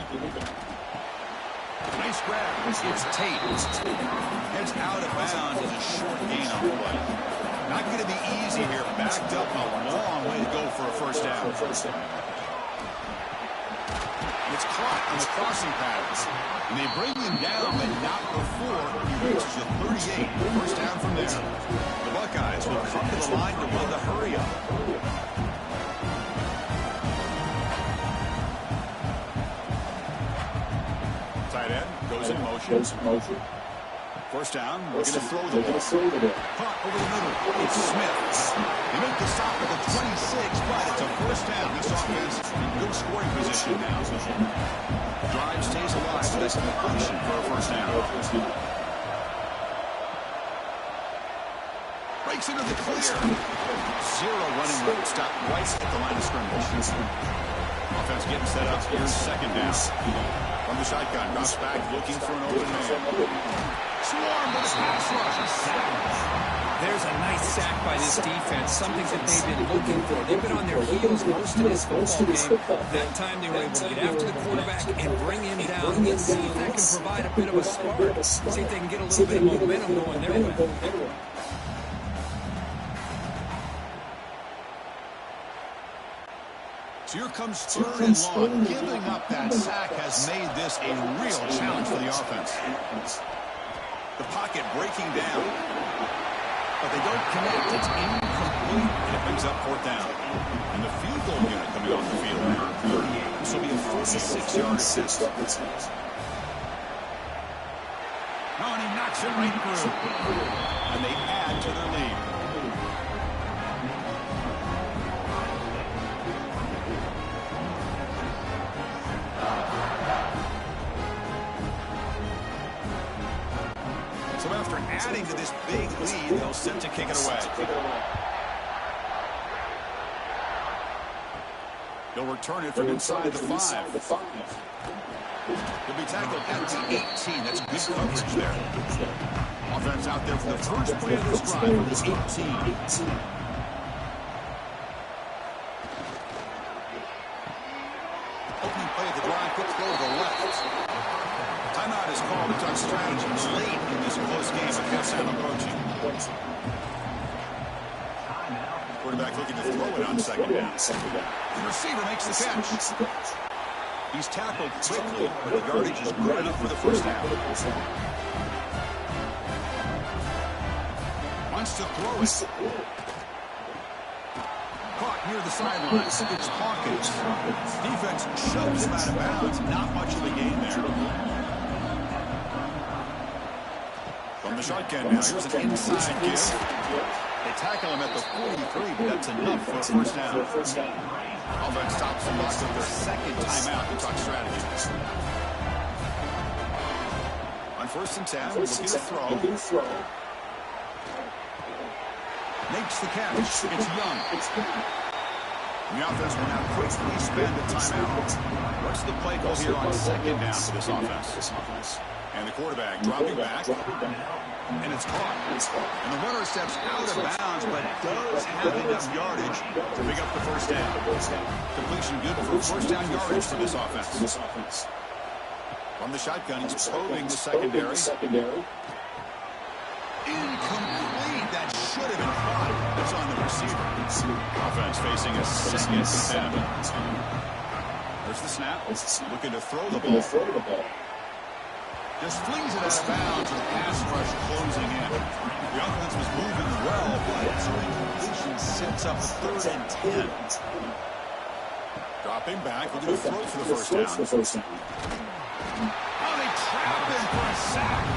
Nice grab. It's Tate. It's out of bounds as a short gain on the play. Not going to be easy here. Backed up a long way to go for a first down. It's caught on the crossing pattern. And they bring him down, but not before he reaches the 38. First down from there. The Buckeyes will come to the line to run the hurry up. Tight end goes in motion. First down, we're going to throw the ball. Caught over the middle. It's Smith. They make the stop at the 26, but it's a first down. This offense in good scoring position now. Drive stays alive, but that's completion for a first down. Breaks into the clear. Zero running route. Stop right at the line of scrimmage. Offense getting set up. Here's second down. From the shotgun, drops back, looking for an open man. Swarm with a pass rush. There's a nice sack by this defense, something that they've been looking for. They've been on their heels most of this football game. That time they were able to get after the quarterback and bring him down. Let's see if that can provide a bit of a spark. See if they can get a little bit of momentum going their way. Here comes third and long. Giving up that sack has made this a real challenge for the offense. The pocket breaking down. But they don't connect. It's incomplete. And it brings up fourth down. And the field goal unit coming off the field. This will be a 46-yard assist. Oh, and he knocks it right through. And they add to their lead. So after adding to this big lead, they'll set to kick it away. They'll return it from inside the 5. He'll be tackled at the 18. That's good coverage there. Offense out there for the first play of this drive from the 18. Opening play of the drive, quick throw to the left. Timeout is called to touch strategy late in this close game with halftime approaching. Quarterback looking to throw it on second down. The receiver makes the catch. He's tackled quickly, but the yardage is good enough for the first down. Wants to throw it. Caught near the sideline. It's Hawkins. Defense shoves him out of bounds. Not much of a gain there. From the shotgun now, here's an inside give. They tackle him at the 43, but that's enough for a first down. Offense stops the clock with their second timeout to talk strategy. On first and 10, looking to throw. Makes the catch. It's Young. And the offense will now quickly spend a timeout. What's the play call here on second down for this offense? And the quarterback dropping back. And it's caught. And the runner steps out of bounds, but does have enough yardage to pick up the first down. Completion good for first down yardage for this offense. From the shotgun, he's probing the secondary. Incomplete. That should have been caught. That's on the receiver. Offense facing a second and 10. There's the snap. Looking to throw the ball. Just flings it out of bounds with pass rush closing in. The offense was moving well, but incompletion sets up third and 10. Dropping back, looking to throw for the first down. Oh, they trap him for a sack.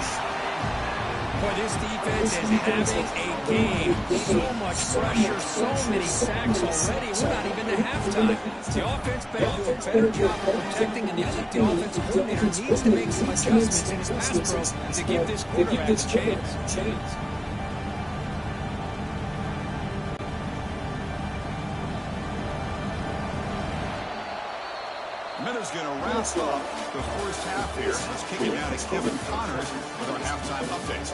Boy, this defense is having a game. So much pressure, so many sacks already. We're not even to halftime. The offense better do a better job of protecting, and the offensive coordinator needs to make some adjustments in his pass pro to give this quarterback a chance. Miller's going to wrap up the first half here. Let's kick it down to Kevin Connors with our halftime update.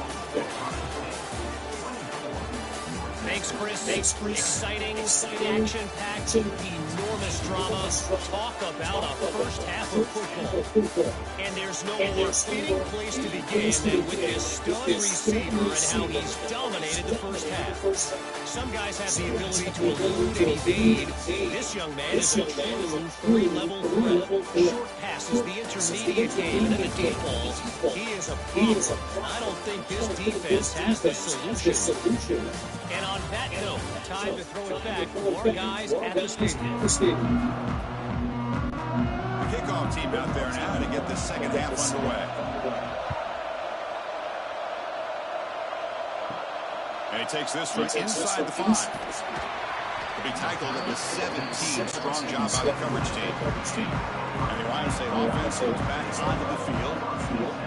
Thanks, Chris. Exciting, action-packed, enormous drama. Talk about a first half of football. And there's no more fitting place to begin than with this stud receiver and how he's dominated the first half. Some guys have the ability to elude and evade. This young man is a true three-level threat. Short passes, the intermediate game, and then the deep balls. He is a problem. I don't think this defense has the solution. And on that note, time to throw it back to our guys at the stadium. The kickoff team out there now to get the second half underway. And he takes this from inside the 5. To be tackled at the 17. Strong job by the coverage team. And the Ohio State offense goes back onto the field.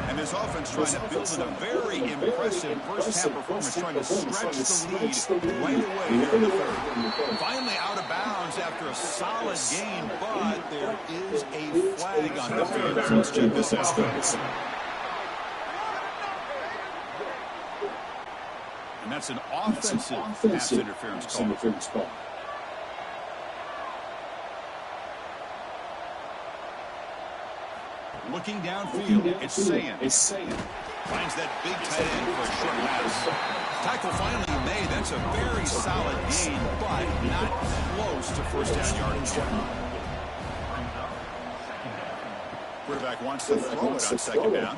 And this offense trying to build in a very impressive first-half performance, trying to stretch the lead right away here in the third. Finally out of bounds after a solid game, but there is a flag on the field. So let's check this out. And that's an offensive pass interference call. Looking downfield, it's Sayin. Finds that big tight end for a short pass. Tackle finally made. That's a very solid gain, but not close to first down yardage. Quarterback wants to throw it on second down.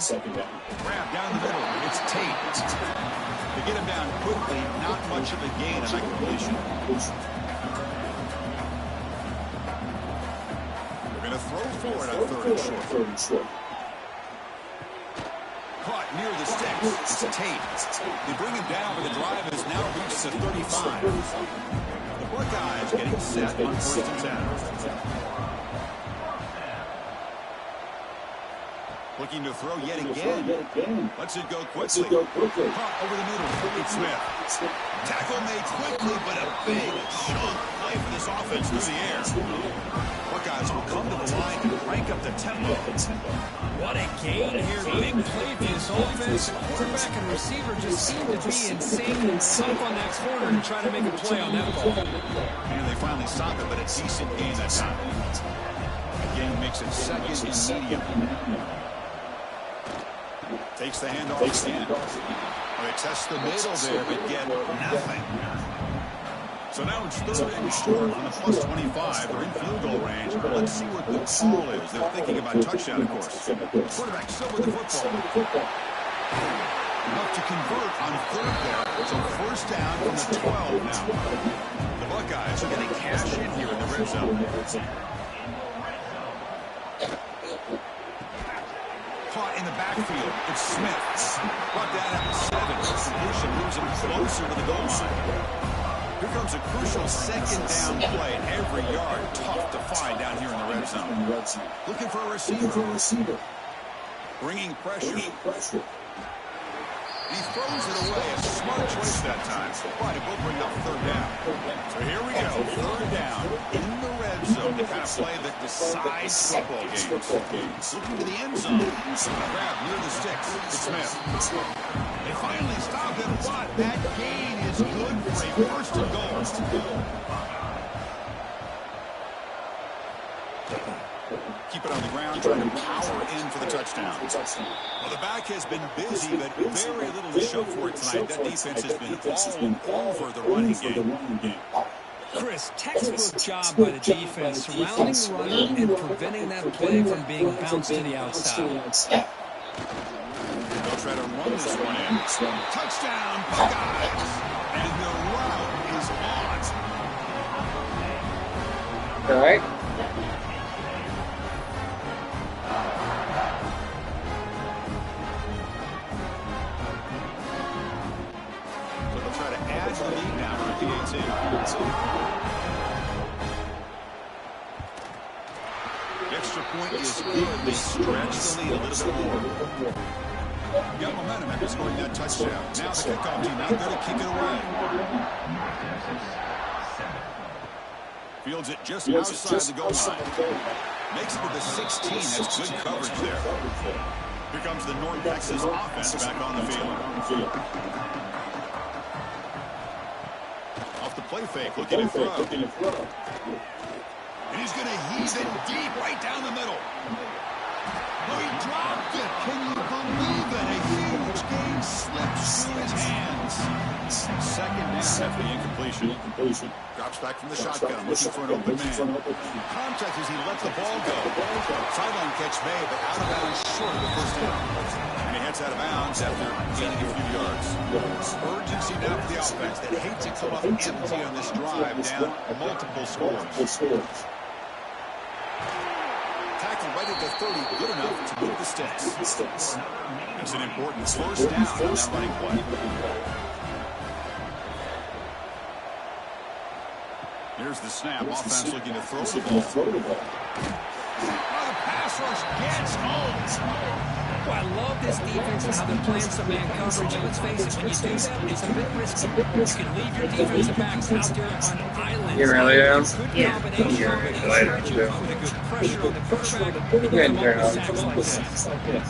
Grab down the middle. It's Tate. To get him down quickly, not much of a gain on that completion. They're going to throw for it on third and short. Caught near the sticks. It's Tate. They bring him down, but the drive has now reached the 35. The Buckeyes getting set on first and 10. Looking to throw yet again. Lets it go quickly. Caught over the middle. It's Smith. Tackle made quickly, but a big chunk play for this offense through the air. Buckeyes will come to the line and crank up the tempo. What a gain here. Big play for this offense. Quarterback and receiver just seem to be insanely up on that corner and try to make a play on that ball. And they finally stop it, but a decent gain that time. Again, makes it second and medium. Takes the handoff again. They test the middle there, but get nothing. So now it's third and short from the plus 25. They're in field goal range. Let's see what the call is. They're thinking about touchdown, of course. Quarterback still with the football. Enough to convert on third there. So first down from the 12 now. The Buckeyes are going to cash in here in the red zone. Caught in the backfield. It's Smith. Brought down at the 7. Solution moves him closer to the goal line. Here comes a crucial second down play. Every yard tough to find down here in the red zone. Looking for a receiver. Bringing pressure. He throws it away. A smart choice that time. But it will bring up third down. So here we go. Third down in the red zone to kind of play that decides football games. Looking to the end zone. Grab near the sticks. It's Smith. They finally stop him, but that gain is good for a first and goal. Keep it on the ground, trying to power in for the touchdown. Well, the back has been busy, but very little to show for it tonight. That defense has been all over the running game. Chris, textbook job by the defense, surrounding the runner and preventing that play from being bounced to the outside. They'll try to run this one in. Touchdown, Buckeyes! And the route is on. All right. So they'll try to add to the lead now on the 18. The extra point is good. They stretch the lead a little bit more. Got momentum after scoring that touchdown. Now the kickoff team out there to kick it away. Fields it just outside the goal line. Makes it to the 16. That's good coverage there. Here comes the North Texas offense back on the field. Play fake, looking to throw. And he's going to heave it deep right down the middle. Oh, he dropped it. Can you believe it? A huge gain slips through his hands. Second down after the incompletion. Drops back from the shotgun, looking for an open man. Contact as he lets the ball go. Sideline catch made, but out of bounds short of the first down. And he heads out of bounds after gaining a few yards. Urgency now for the offense that hate to come up empty on this drive, down multiple scores. Tackle right at the 30, good enough to move the sticks. It's an important first down on that running play. Here's the snap. Offense looking to throw the ball. Oh, the pass rush gets home. Well, I love this defense and how they're playing some man coverage. Let's face it, when you do that, it's a bit risky. You can leave your defensive backs out there on islands. You really am? Yeah. You're excited to do. With a good pressure on the quarterback. You can turn off sacks like this.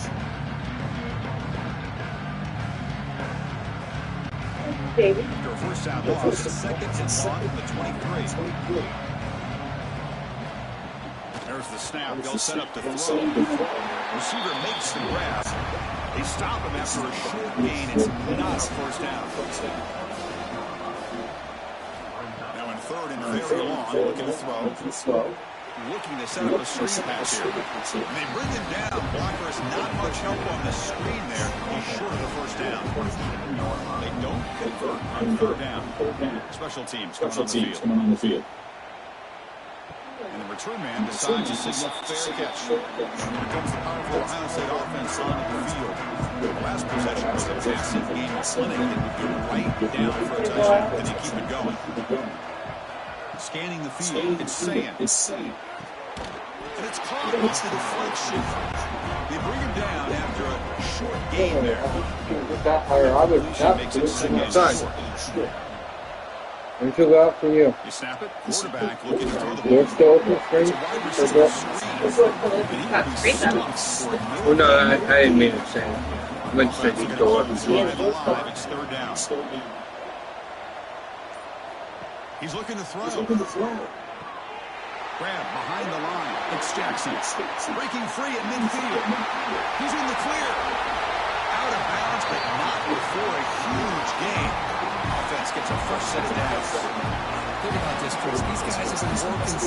After a first down loss, second and long from the 23. There's the snap. They'll set up to throw. Receiver makes the grab. They stop him after a short gain. It's not a first down. Now in third and very long, looking to throw. Looking to set up a screen pass here. And they bring him down. Blockers not much help on the screen there. He's short of the first down. They don't convert on third down. Special teams coming on the field. And the return man decides to signal fair catch. Here comes the powerful Ohio State offense onto the field. The last possession was a massive game of clinic that would go right down for a touchdown. Then they keep it going. Scanning the field, it's Sayan. And it's caught off the deflection. They bring him down after a short gain there. Makes it second and short. Let me go out for you. You snap it, quarterback looking to throw the They're ball. still open screen. Oh no, I didn't mean to say it. I meant to say you go up. It's third down. He's looking to throw. Grab behind the line. It's Jackson. Breaking free at midfield. He's in the clear. Out of bounds, but not before a huge gain. Offense gets a fresh set of downs. Think about this, Chris. These guys have been working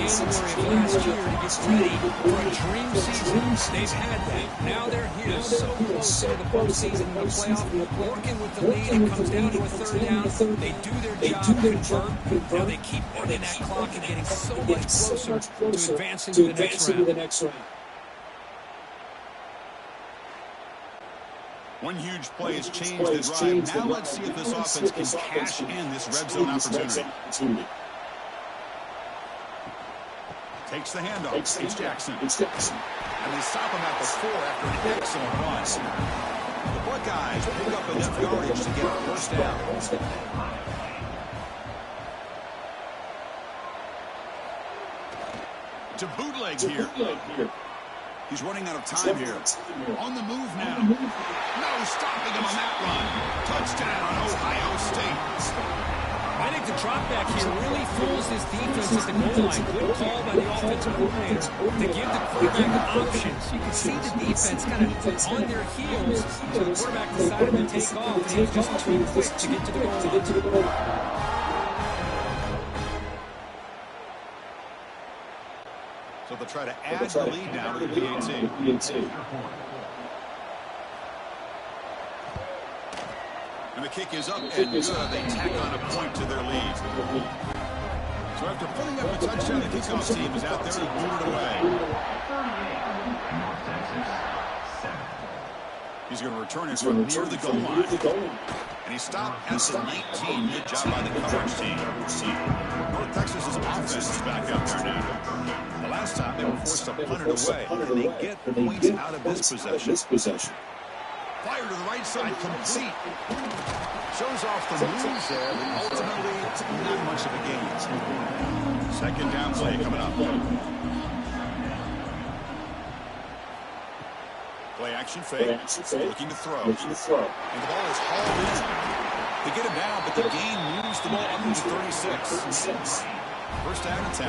since January of last year to get ready for a dream season. They've had that. Now they're here so close to the postseason and the playoff. Working with the lead, it comes down to a third down. They do their job, convert. Now they keep running that clock and getting so much closer to advancing to the next round. One huge play has changed the drive. Now let's see if this offense can cash in this red zone opportunity. Takes the handoff. It's Jackson. And they stop him at the 4 after an excellent run. The Buckeyes pick up enough yardage to get a first down. To bootleg here. He's running out of time here. On the move now. No stopping him on that run. Touchdown, Ohio State. I think the drop back here really fools this defense at the goal line. Good call by the offensive coordinator to give the quarterback options. You can see the defense kind of on their heels. So the quarterback decided to take off, and he was just too quick to get to the goal line. So they'll try to add the lead now to the PAT. And the kick is up and good. They tack on a point to their lead. So after putting up a touchdown, the kickoff team is out there and booted away. He's going to return it from near the goal line. And he stopped at the 19. Good job by the coverage team. North Texas' offense is back out there now. The last time they were forced to punt it away, and they get points out of this possession. Fire to the right side, complete. Shows off the moves there, but ultimately not much of a gain. Second down play coming up. Play action fake, looking to throw. And the ball is hauled in. They get him down, but the gain moves the ball up to 36. First down and 10.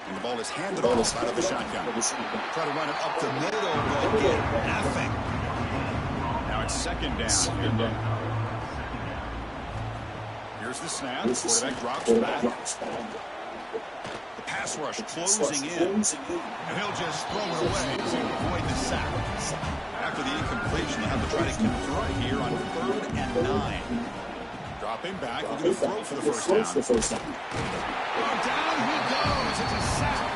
And the ball is handed off out of the shotgun. Try to run it up the middle, but get nothing. Now it's second down. Here's the snap. Quarterback drops back. The pass rush closing in. And he'll just throw it away to avoid the sack. After the incompletion, they'll have to try to convert here on 3rd and 9. Dropping back, looking to throw for the first down. Down he goes. It's a sack.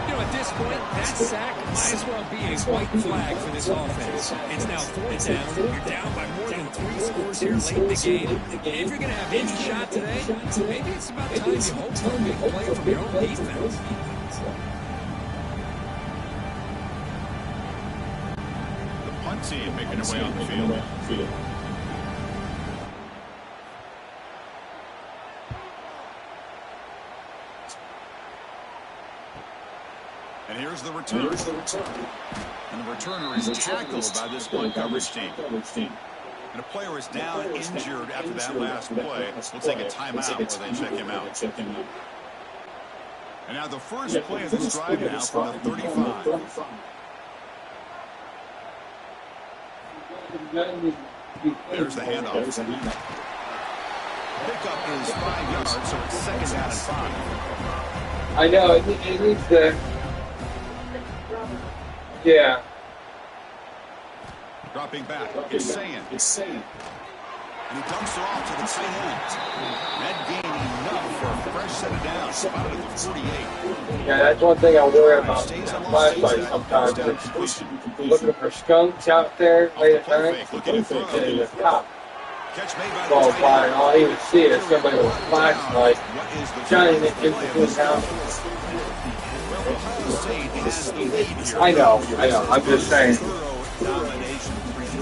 You know, at this point, that sack might as well be a white flag for this offense. It's now 4th down. You're down by more than 3 scores here late in the game. If you're going to have any shot today, maybe it's about time you hope for a big play from your own defense. The punt team making their way on the field. And here's the return. And the returner is tackled by this punt coverage team. And a player is down injured after that last play. We'll take a timeout while they check him out. And now the first play of this drive now from the 35. There's the handoff. Pickup is 5 yards, so it's second down and 5. I know, it needs to... Yeah. Dropping back, it's saying. And he dumps it off to the tight end. That gain enough for a fresh set of downs. Spotted at the 48. Yeah, that's one thing I worry about flashlights sometimes. It's looking for skunks out there late at night. And the cop falls by, and all he would see is somebody with a flashlight shining it into his house. I know. I'm just saying.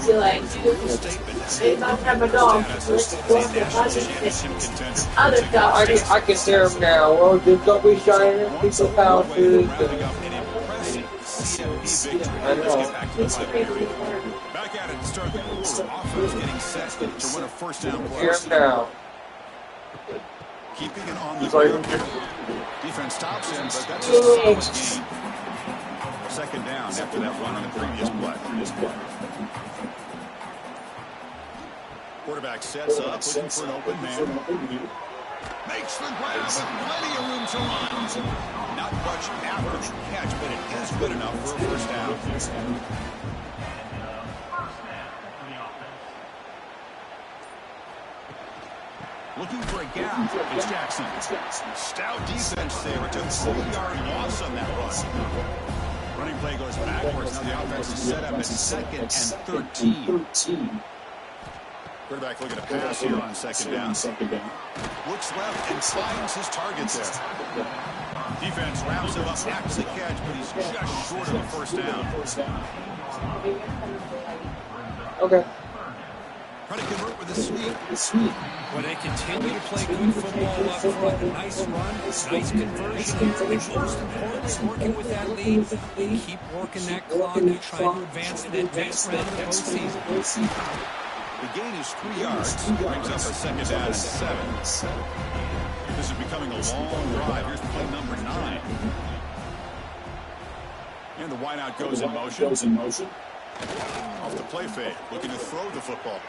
Like, if I have a dog, other stuff. I can hear him now. Well, just don't be shining in people's houses. I know. Back at it to start the quarter. Offense getting set to win a first down play. Hear him now. Keeping it on the ground. Defense stops him, but that's a solid gain. Second down after that run on the previous play. Quarterback sets up, looking for an open man. Makes the grab with plenty of room to run. Not much after the catch, but it is good enough for a first down. Looking for a gap. It's Jackson. Stout defense there. It took a 4-yard loss on that run. Running play goes backwards. Now the offense is set up at 2nd and 13. Quarterback looking to pass here on second down. Looks left and finds his target there. Defense rounds him up after the catch, but he's just short of the first down. Okay. Trying to convert with a sweep. Well, they continue to play good football up front. Nice run, nice conversion, and most importantly, working with that lead. They keep working that clock and try to advance to that next round of the postseason. The gain is 3 yards. Brings up a second down and 7. This is becoming a long drive. Here's play number 9. And the wideout goes in motion. Off the play fake. Looking to throw the football.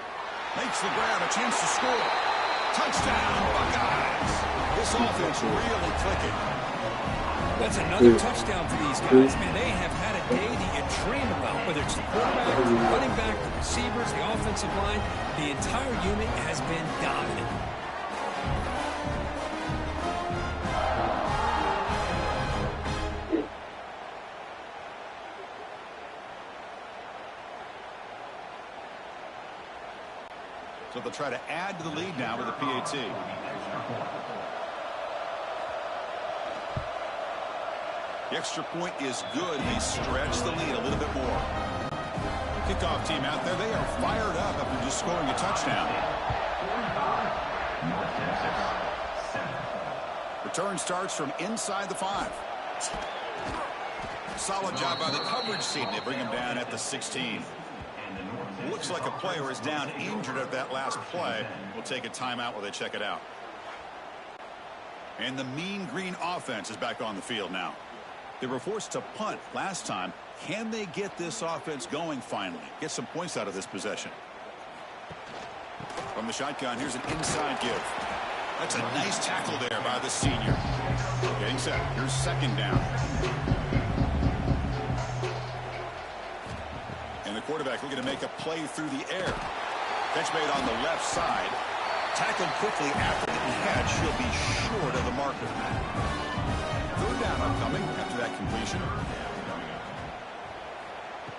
Makes the grab. A chance to score. Touchdown, Buckeyes. This offense really clicking. That's another touchdown for these guys. Man, they have had a day that you dream about. Whether it's the quarterback, the running back, the receivers, the offensive line, the entire unit has been dominant. So they'll try to add to the lead now with a PAT. The extra point is good. They stretch the lead a little bit more. Kickoff team out there. They are fired up after just scoring a touchdown. Return starts from inside the 5. Solid job by the coverage team. They bring him down at the 16. Looks like a player is down injured at that last play. We'll take a timeout while they check it out. And the Mean Green offense is back on the field now. They were forced to punt last time. Can they get this offense going finally? Get some points out of this possession. From the shotgun, here's an inside give. That's a nice tackle there by the senior. Getting set. Here's second down. And the quarterback looking to make a play through the air. Catch made on the left side. Tackled quickly after the catch. She'll be short of the marker. Third down upcoming after that completion.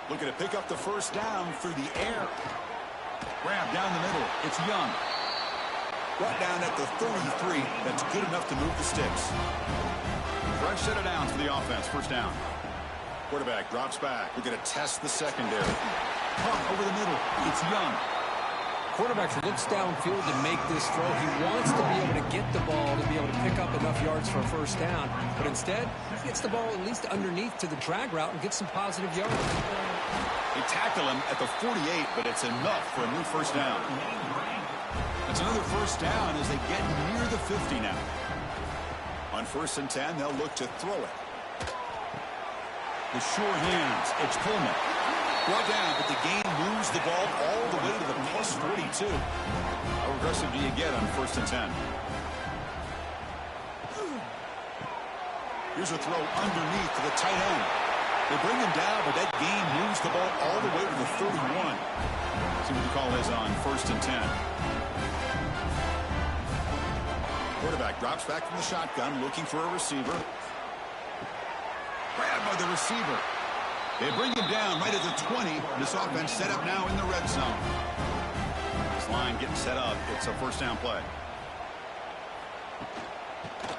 Looking to pick up the first down through the air. Grab down the middle. It's Young. Brought down at the 33. That's good enough to move the sticks. Fresh set of downs for the offense. First down. Quarterback drops back. We're going to test the secondary. Pump over the middle. It's Young. Quarterback looks downfield to make this throw. He wants to be able to get the ball to be able to pick up enough yards for a first down. But instead, he gets the ball at least underneath to the drag route and gets some positive yards. They tackle him at the 48, but it's enough for a new first down. That's another first down as they get near the 50 now. On 1st and 10, they'll look to throw it. The sure hands. It's Coleman. Brought down, but the game moves the ball all the way to the plus 42. How aggressive do you get on 1st and 10? Here's a throw underneath to the tight end. They bring him down, but that game moves the ball all the way to the 31. See what the call is on 1st and 10. Quarterback drops back from the shotgun, looking for a receiver. Grabbed by the receiver. They bring him down right at the 20. This offense set up now in the red zone. This line getting set up. It's a first down play.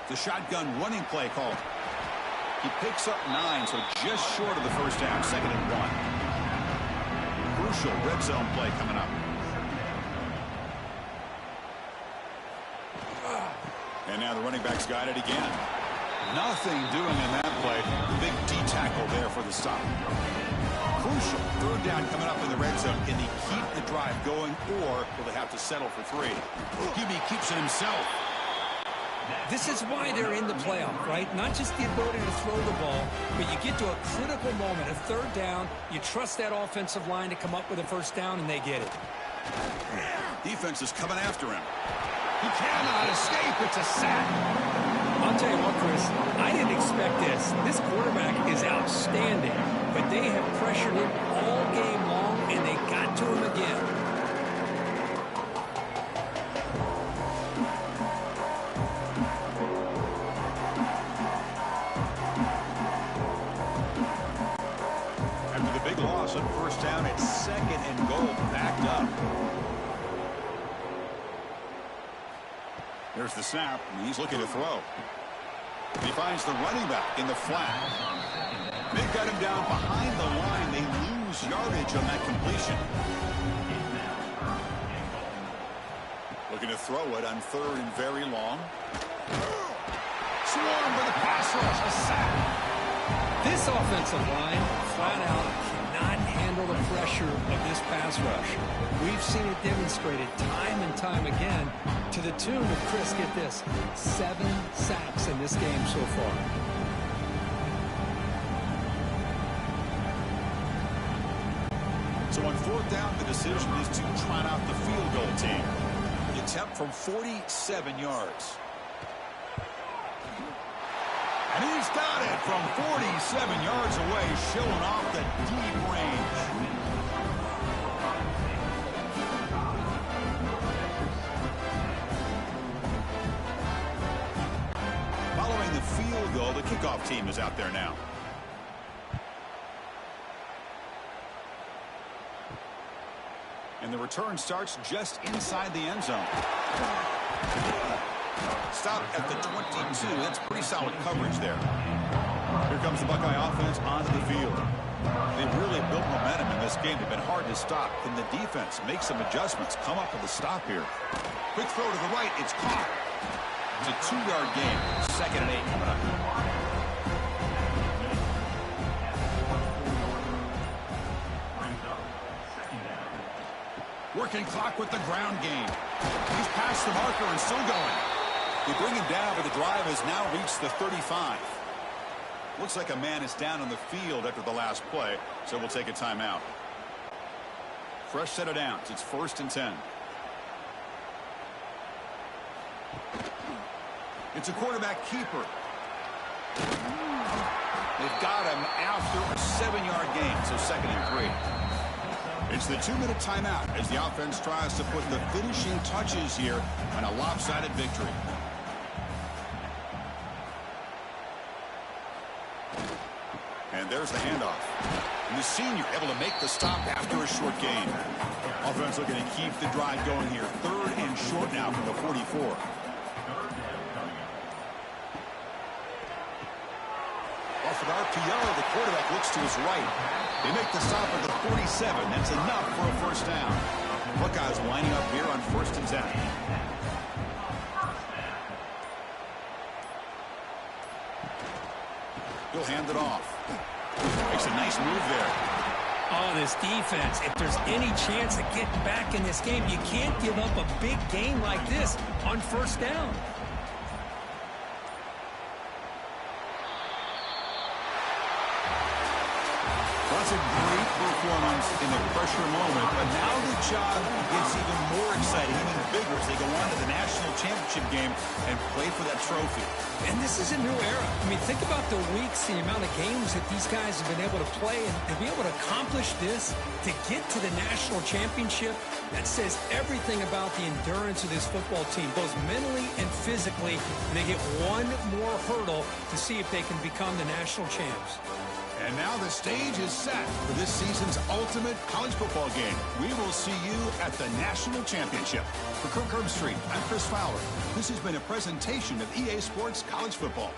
The shotgun running play called. He picks up 9, so just short of the first down. 2nd and 1. Crucial red zone play coming up. And now the running back's got it again. Nothing doing in that play. Big D tackle there for the stop. Crucial. 3rd down coming up in the red zone. Can they keep the drive going, or will they have to settle for 3? QB keeps it himself. This is why they're in the playoff, right? Not just the ability to throw the ball, but you get to a critical moment, a 3rd down. You trust that offensive line to come up with a first down, and they get it. Defense is coming after him. He cannot escape. It's a sack. I'll tell you what, Chris, I didn't expect this. This quarterback is outstanding, but they have pressured him all game long, and they got to him again. After the big loss on 1st down, it's 2nd and goal, backed up. There's the snap, and he's looking to throw. He finds the running back in the flat. They've got him down behind the line. They lose yardage on that completion. Looking to throw it on 3rd and very long. Swarmed by the pass rush, a sack. This offensive line, flat out, cannot handle the pressure of this pass rush. We've seen it demonstrated time and time again to the tune of, Chris, get this, 7 sacks in this game so far. So on 4th down, the decision is to trot out the field goal team. The attempt from 47 yards. And he's got it from 47 yards away, showing off the deep range. Following the field goal, the kickoff team is out there now. And the return starts just inside the end zone. Stop at the 22. That's pretty solid coverage there. Here comes the Buckeye offense onto the field. They've really built momentum in this game. They've been hard to stop. Can the defense make some adjustments? Come up with a stop here. Quick throw to the right. It's caught. It's a 2-yard gain. 2nd and 8 coming up. Working clock with the ground game. He's past the marker and still going. They bring him down, but the drive has now reached the 35. Looks like a man is down on the field after the last play, so we'll take a timeout. Fresh set of downs. It's 1st and 10. It's a quarterback keeper. They've got him after a 7-yard gain, so 2nd and 3. It's the 2-minute timeout as the offense tries to put the finishing touches here on a lopsided victory. And there's the handoff. And the senior able to make the stop after a short gain. Offense looking to keep the drive going here. 3rd and short now from the 44. Off an RPO, the quarterback looks to his right. They make the stop at the 47. That's enough for a 1st down. Buckeyes lining up here on 1st and 10. He'll hand it off. Makes a nice move there. Oh, this defense. If there's any chance of getting back in this game, you can't give up a big game like this on 1st down. That's a great performance in the pressure moment, but now the job gets even more exciting, even bigger as they go on to the national championship game and play for that trophy. And this is a new era. I mean, think about the weeks, the amount of games that these guys have been able to play, and to be able to accomplish this, to get to the national championship, that says everything about the endurance of this football team, both mentally and physically. And they get one more hurdle to see if they can become the national champs. And now the stage is set for this season's ultimate college football game. We will see you at the national championship. For Kirk Herbstreit, I'm Chris Fowler. This has been a presentation of EA Sports College Football.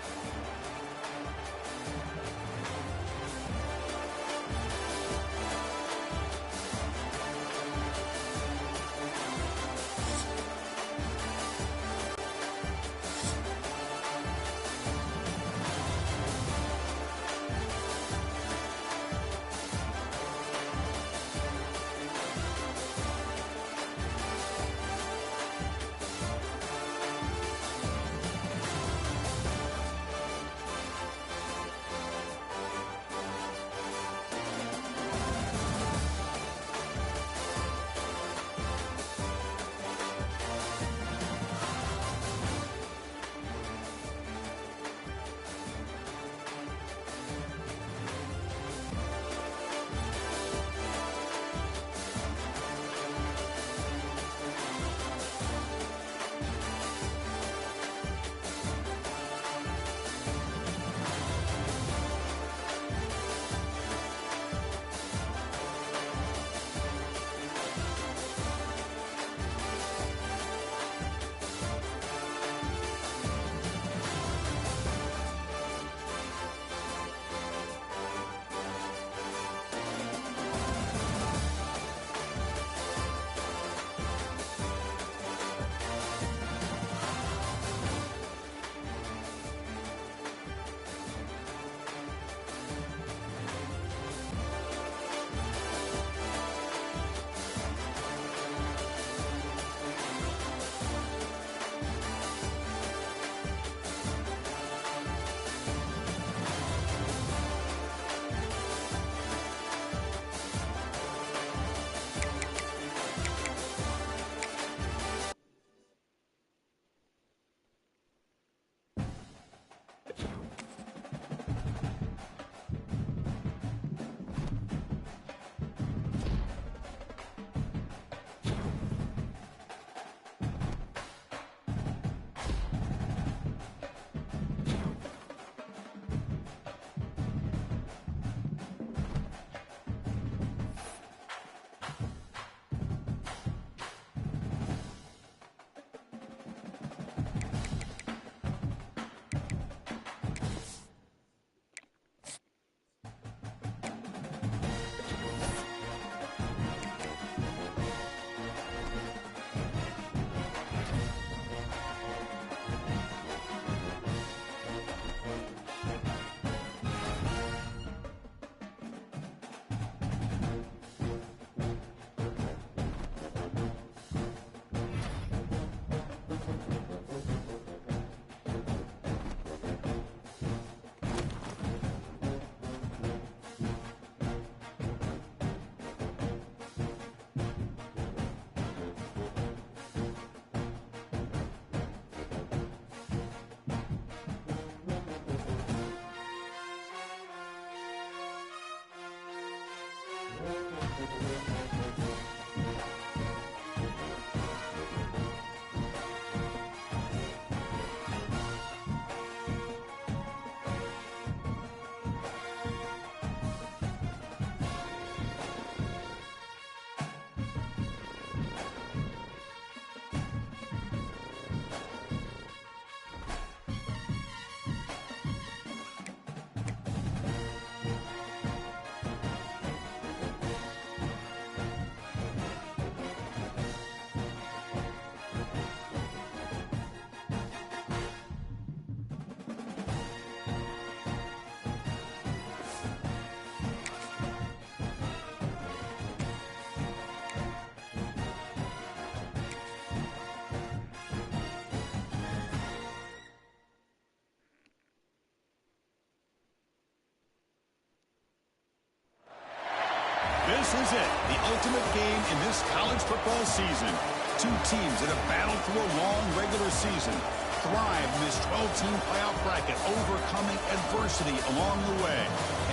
This is it, the ultimate game in this college football season. Two teams that have battled through a long regular season, thrived in this 12-team playoff bracket, overcoming adversity along the way.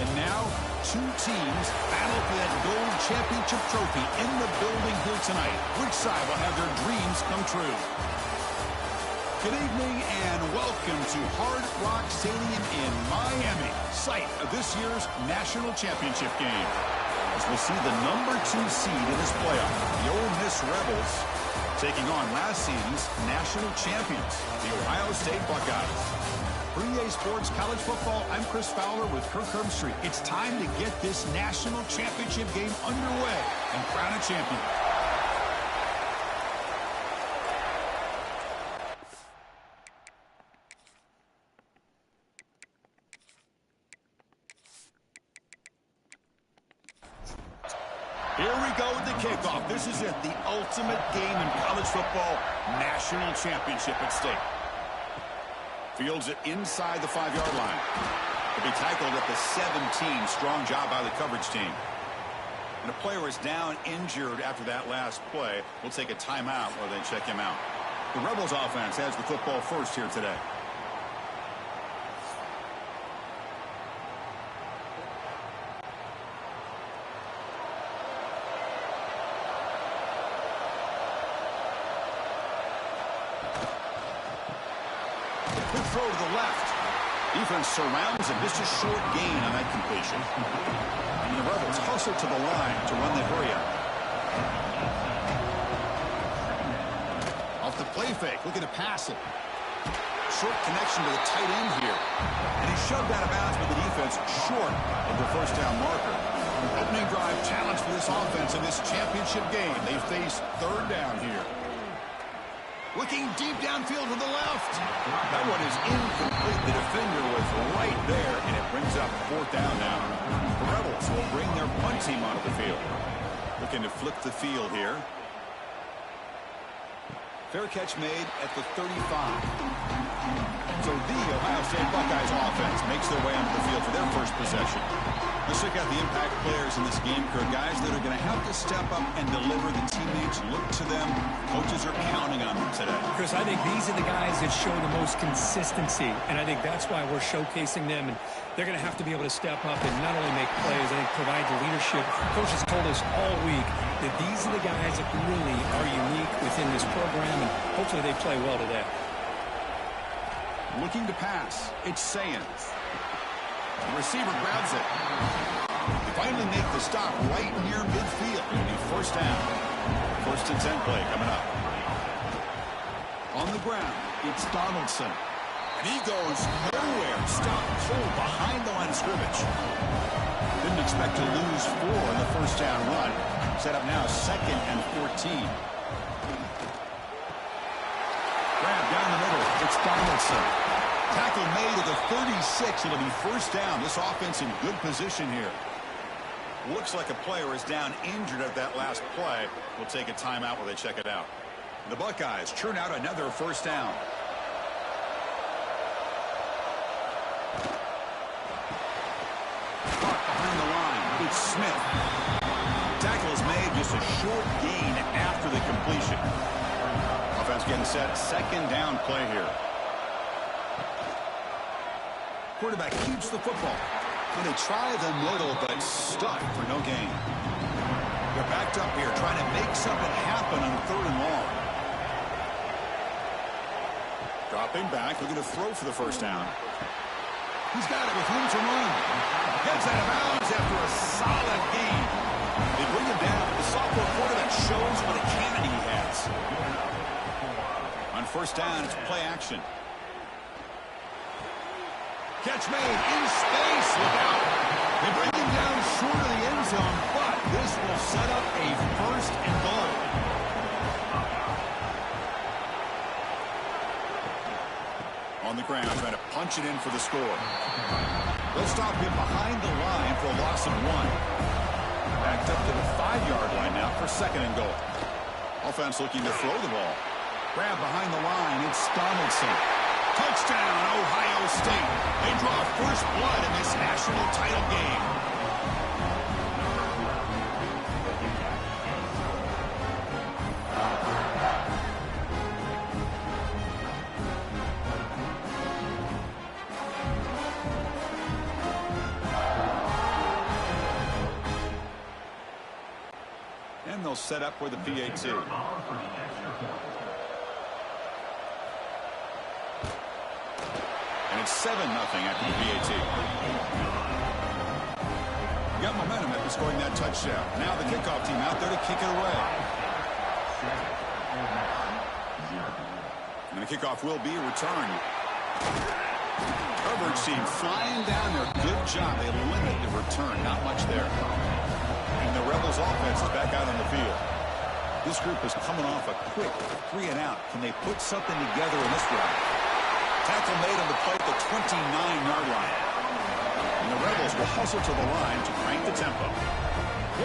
And now, two teams battle for that gold championship trophy in the building here tonight. Which side will have their dreams come true? Good evening and welcome to Hard Rock Stadium in Miami, site of this year's national championship game. As we'll see the number 2 seed in this playoff, the Ole Miss Rebels, taking on last season's national champions, the Ohio State Buckeyes. For EA Sports College Football, I'm Chris Fowler with Kirk Herbstreit. It's time to get this national championship game underway and crown a champion. Here we go with the kickoff. This is it, the ultimate game in college football, national championship at stake. Fields it inside the 5-yard line. To be tackled at the 17. Strong job by the coverage team. And a player is down injured after that last play. We'll take a timeout while they check him out. The Rebels offense has the football first here today. Good throw to the left. Defense surrounds him. Just a short gain on that completion. And the Rebels hustle to the line to run the hurry-up. Off the play fake, looking to pass it. Short connection to the tight end here. And he's shoved out of bounds by the defense short of the first down marker. Opening drive challenge for this offense in this championship game. They face third down here. Looking deep downfield to the left. That one is incomplete. The defender was right there, and it brings up fourth down now. The Rebels will bring their punt team onto the field. Looking to flip the field here. Fair catch made at the 35. So the Ohio State Buckeyes offense makes their way onto the field for their first possession. Let's check out the impact players in this game, Kirk. Guys that are going to have to step up and deliver. The teammates look to them. Coaches are counting on them today. Chris, I think these are the guys that show the most consistency, and I think that's why we're showcasing them. And they're going to have to be able to step up and not only make plays, I think provide the leadership. Coaches told us all week that these are the guys that really are unique within this program, and hopefully they play well today. Looking to pass. It's Sayans. The receiver grabs it. They finally make the stop right near midfield. It'll be first down. First and 10 play coming up. On the ground, it's Donaldson. And he goes nowhere. Stop cold behind the line of scrimmage. Didn't expect to lose 4 in the first down run. Set up now 2nd and 14. Grab down the middle. It's Donaldson. Tackle made at the 36. It'll be first down. This offense in good position here. Looks like a player is down injured at that last play. We'll take a timeout while they check it out. The Buckeyes churn out another first down. Behind the line, it's Smith. Tackle is made, just a short gain after the completion. Offense getting set. Second down play here. Quarterback keeps the football. And they try the middle, but stuck for no gain. They're backed up here trying to make something happen on 3rd and long. Dropping back, looking to throw for the first down. He's got it with room to run. Gets out of bounds after a solid gain. They bring him down. The sophomore quarterback shows what a cannon he has. On first down, it's play action. Catch made in space. Look out. They bring him down short of the end zone, but this will set up a 1st and goal. On the ground, trying to punch it in for the score. They'll stop him behind the line for a loss of 1. Backed up to the 5-yard line now for 2nd and goal. Offense looking to throw the ball. Grab behind the line, it's Donaldson. Touchdown, Ohio State. They draw first blood in this national title game. And they'll set up for the PAT. And it's 7-0 after the PAT. Got momentum after scoring that touchdown. Now the kickoff team out there to kick it away. And the kickoff will be returned. Herbert's team flying down there. Good job. They limit the return. Not much there. And the Rebels offense is back out on the field. This group is coming off a quick 3-and-out. Can they put something together in this round? Tackle made on the play at the 29-yard line. And the Rebels will hustle to the line to crank the tempo.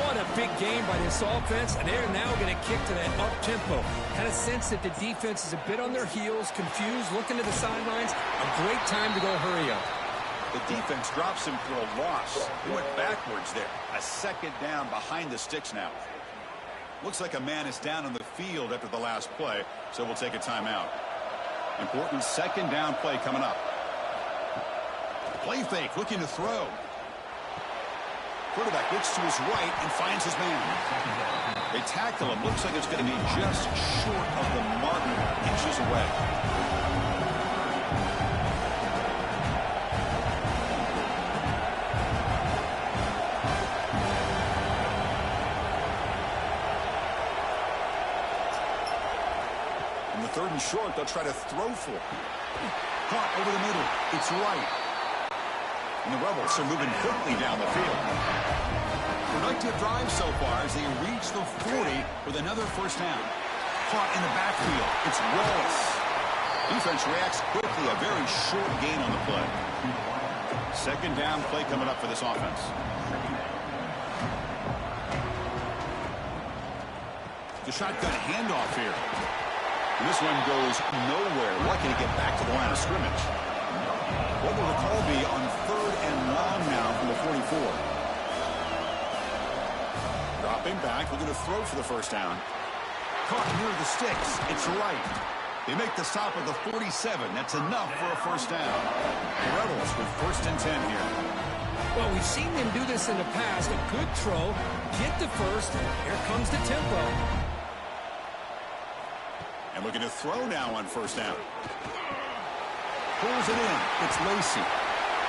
What a big game by this offense, and they're now going to kick to that up-tempo. Had a sense that the defense is a bit on their heels, confused, looking to the sidelines. A great time to go hurry up. The defense drops him for a loss. He went backwards there. A 2nd down behind the sticks now. Looks like a man is down on the field after the last play, so we'll take a timeout. Important 2nd down play coming up. Play fake, looking to throw. Quarterback looks to his right and finds his man. They tackle him. Looks like it's going to be just short of the mark, inches away. On the 3rd and short, they'll try to throw for it. Caught over the middle. It's right. And the Rebels are moving quickly down the field. Productive drive so far as they reach the 40 with another first down. Caught in the backfield. It's Wallace. Defense reacts quickly. A very short gain on the play. 2nd down play coming up for this offense. The shotgun handoff here. And this one goes nowhere. Lucky to get back to the line of scrimmage. What will the call be on 3rd and long now from the 44? Dropping back, looking to throw for the first down. Caught near the sticks. It's right. They make the stop at the 47. That's enough for a first down. The Rebels with 1st and 10 here. Well, we've seen them do this in the past. A good throw, get the first. Here comes the tempo. And looking to throw now on first down. Pulls it in. It's Lacey.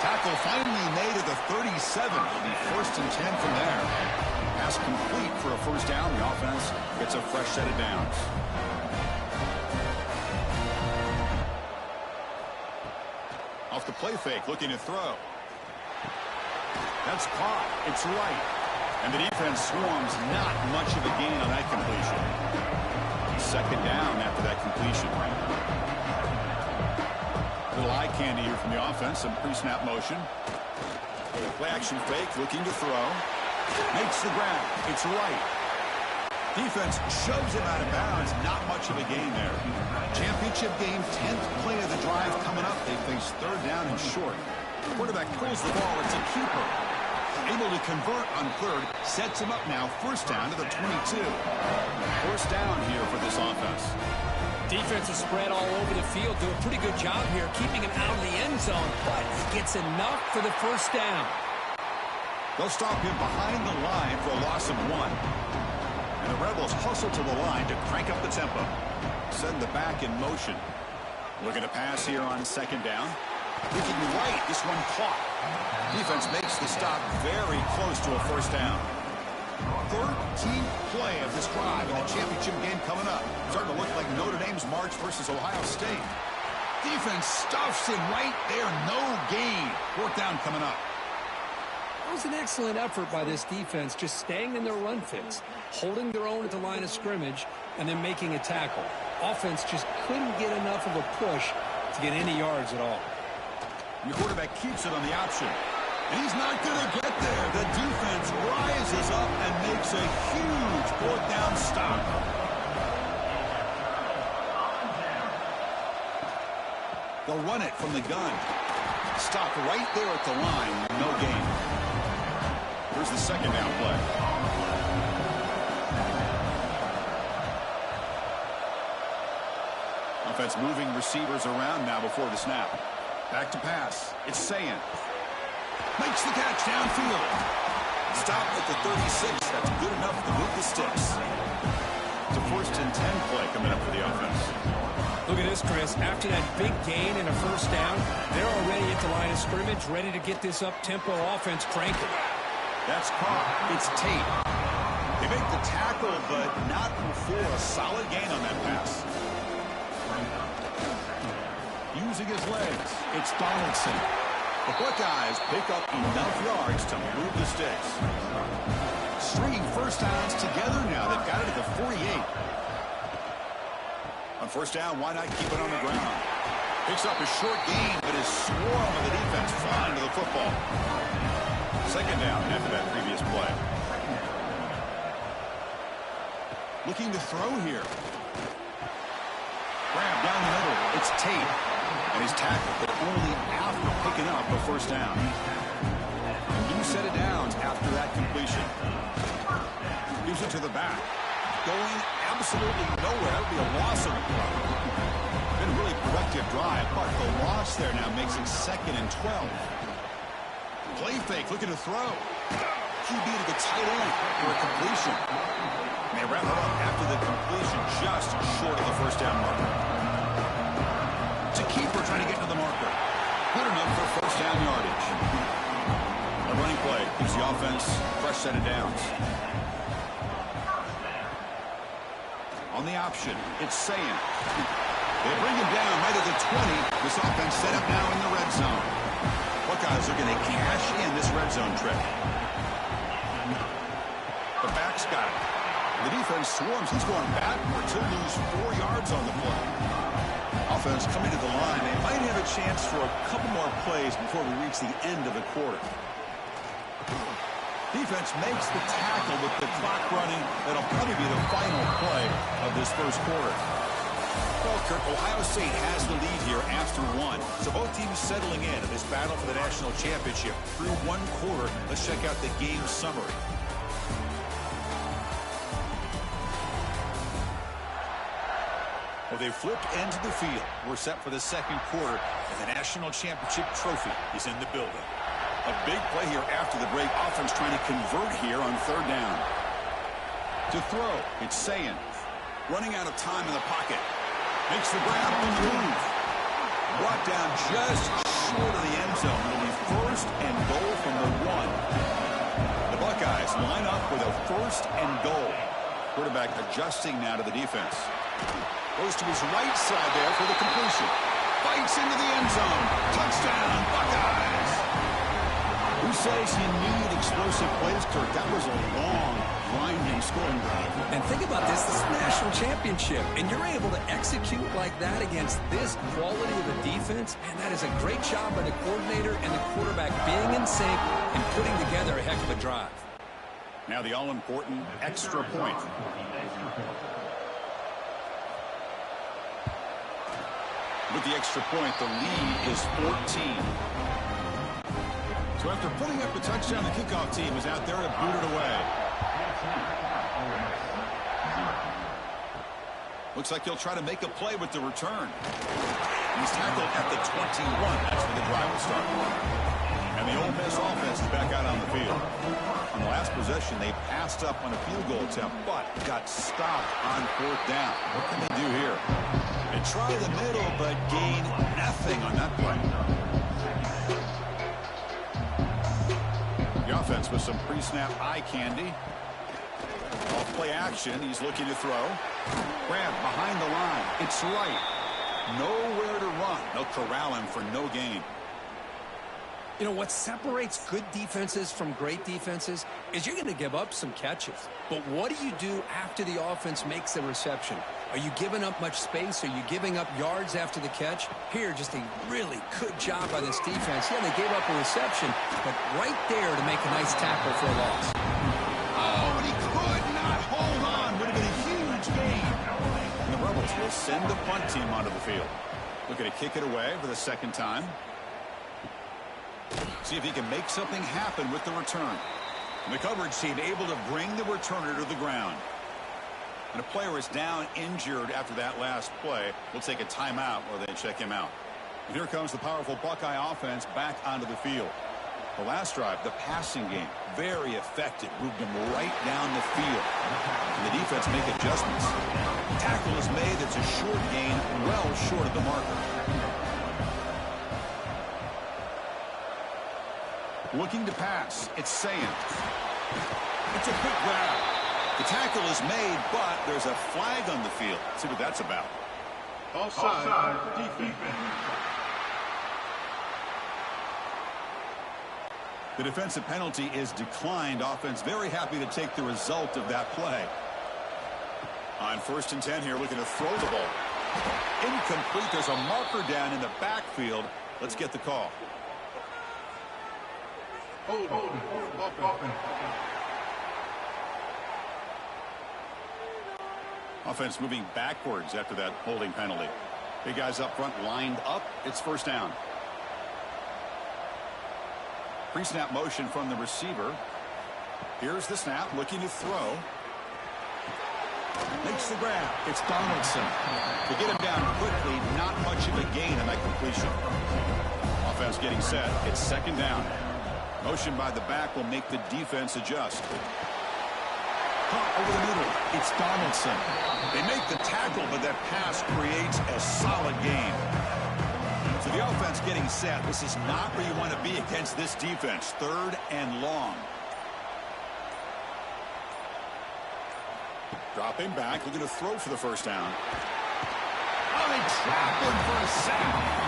Tackle finally made at the 37. It'll be 1st and 10 from there. Pass complete for a first down. The offense gets a fresh set of downs. Off the play fake, looking to throw. That's caught. It's right. And the defense swarms. Not much of a gain on that completion. 2nd down after that completion. Little eye candy here from the offense. Some pre-snap motion. Play action fake, looking to throw. Makes the grab. It's right. Defense shoves him out of bounds. Not much of a gain there. Championship game, 10th play of the drive coming up. They face 3rd down and short. Quarterback pulls the ball. It's a keeper. Able to convert on 3rd. Sets him up now. First down to the 22. First down here for this offense. Defense is spread all over the field. Do a pretty good job here keeping him out of the end zone, but he gets enough for the first down. They'll stop him behind the line for a loss of 1. And the Rebels hustle to the line to crank up the tempo. Send the back in motion. Looking to pass here on second down. Looking right, this one caught. Defense makes the stop very close to a first down. 13th play of this drive in the championship game coming up. Starting to look like Notre Dame's March versus Ohio State. Defense stuffs him right there. No gain. Fourth down coming up. That was an excellent effort by this defense, just staying in their run fits, holding their own at the line of scrimmage, and then making a tackle. Offense just couldn't get enough of a push to get any yards at all. Your quarterback keeps it on the option. And he's not going to get there. The defense rises up and makes a huge fourth down stop. They'll run it from the gun. Stop right there at the line. No gain. Here's the second down play. Offense moving receivers around now before the snap. Back to pass. It's Sayan. Makes the catch downfield. Stop at the 36. That's good enough to move the sticks. It's a 1st and 10 play coming up for the offense. Look at this, Chris. After that big gain and a first down, they're already at the line of scrimmage, ready to get this up-tempo offense cranking. That's caught. It's Tate. They make the tackle, but not before a solid gain on that pass. Using his legs, it's Donaldson. The Buckeyes pick up enough yards to move the sticks. Stringing first downs together now. They've got it at the 48. On first down, why not keep it on the ground? Picks up a short gain, but is swarmed with the defense flying to the football. Second down after that previous play. Looking to throw here. Grab down the middle. It's Tate. And he's tackled, but only after picking up a first down. A new set of downs after that completion. Gives it to the back. Going absolutely nowhere. That would be a loss of the play. Been a really productive drive, but the loss there now makes it 2nd and 12. Play fake, looking to throw. QB to the tight end for a completion. And they wrap it up after the completion, just short of the first down marker. To keeper trying to get to the marker. Good enough for first down yardage. A running play gives the offense a fresh set of downs. On the option, it's Sayan. They bring him down right at the 20. This offense set up now in the red zone. Buckeyes are going to cash in this red zone trip. The back's got it. The defense swarms. He's going backward to lose 4 yards on the play. Offense coming to the line. They might have a chance for a couple more plays before we reach the end of the quarter. Defense makes the tackle with the clock running. That'll probably be the final play of this first quarter. Well, Kirk, Ohio State has the lead here after 1. So both teams settling in this battle for the national championship. Through 1 quarter, let's check out the game summary. Well, they flipped into the field. We're set for the second quarter, and the national championship trophy is in the building. A big play here after the break. Offense trying to convert here on third down. To throw, it's Sayan. Running out of time in the pocket. Makes the grab on the move. Brought down just short of the end zone. It'll be 1st and goal from the 1. The Buckeyes line up with a 1st and goal. Quarterback adjusting now to the defense. Goes to his right side there for the completion. Fights into the end zone. Touchdown, Buckeyes. Who says you need explosive plays, Kirk? That was a long, grinding scoring drive. And think about this. This is a national championship, and you're able to execute like that against this quality of a defense, and that is a great job by the coordinator and the quarterback being in sync and putting together a heck of a drive. Now the all-important extra point. With the extra point, the lead is 14. So after putting up the touchdown, the kickoff team is out there to boot it away. Looks like he'll try to make a play with the return. He's tackled at the 21. That's where the drive will start. And And the Ole Miss offense is back out on the field. On the last possession, they passed up on a field goal attempt, but got stopped on 4th down. What can they do here? They try the middle, but gain nothing on that play. The offense with some pre-snap eye candy. Off play action, he's looking to throw. Grab behind the line. It's right. Nowhere to run. They'll corral him for no gain. You know, what separates good defenses from great defenses is you're going to give up some catches. But what do you do after the offense makes a reception? Are you giving up much space? Are you giving up yards after the catch? Here, just a really good job by this defense. Yeah, they gave up a reception, but right there to make a nice tackle for a loss. Oh, and he could not hold on. Would have been a huge gain. And the Rebels will send the punt team onto the field. Looking to kick it away for the second time. See if he can make something happen with the return. And the coverage team able to bring the returner to the ground. And a player is down injured after that last play. We'll take a timeout while they check him out. And here comes the powerful Buckeye offense back onto the field. The last drive, the passing game, very effective. Moved them right down the field. And the defense make adjustments. Tackle is made. It's a short gain, well short of the marker. Looking to pass. It's Sayant. It's a quick grab. The tackle is made, but there's a flag on the field. Let's see what that's about. Offside. Defense. The defensive penalty is declined. Offense very happy to take the result of that play. On 1st and 10 here, looking to throw the ball. Incomplete. There's a marker down in the backfield. Let's get the call. Offense moving backwards after that holding penalty. Big guys up front lined up. It's 1st down. Pre-snap motion from the receiver. Here's the snap, looking to throw. Makes the grab. It's Donaldson. To get him down quickly, not much of a gain on that completion. Offense getting set. It's 2nd down. Motion by the back will make the defense adjust. Caught over the middle. It's Donaldson. They make the tackle, but that pass creates a solid gain. So the offense getting set. This is not where you want to be against this defense. 3rd and long. Dropping back, looking to throw for the 1st down. Oh, they trap him for a sack.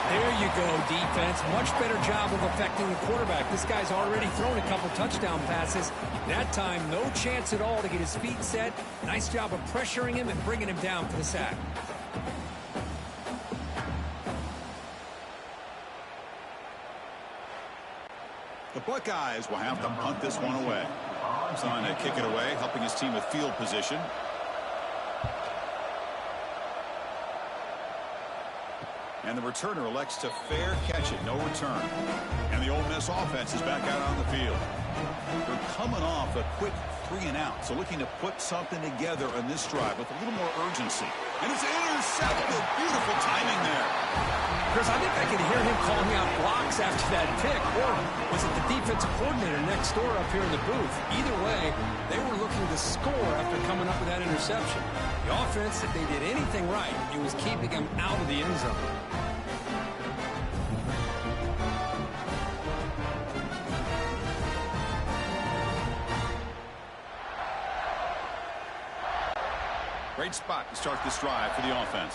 There you go, defense. Much better job of affecting the quarterback. This guy's already thrown a couple touchdown passes. That time, no chance at all to get his feet set. Nice job of pressuring him and bringing him down for the sack. The Buckeyes will have to punt this one away. He's on to kick it away, helping his team with field position. And the returner elects to fair catch it, no return. And the Ole Miss offense is back out on the field. They're coming off a quick 3-and-out, so looking to put something together on this drive with a little more urgency. And it's intercepted. Beautiful timing there. Chris, I think I could hear him calling out blocks after that pick. Or was it the defensive coordinator next door up here in the booth? Either way, they were looking to score after coming up with that interception. The offense, if they did anything right, it was keeping them out of the end zone. Great spot to start this drive for the offense.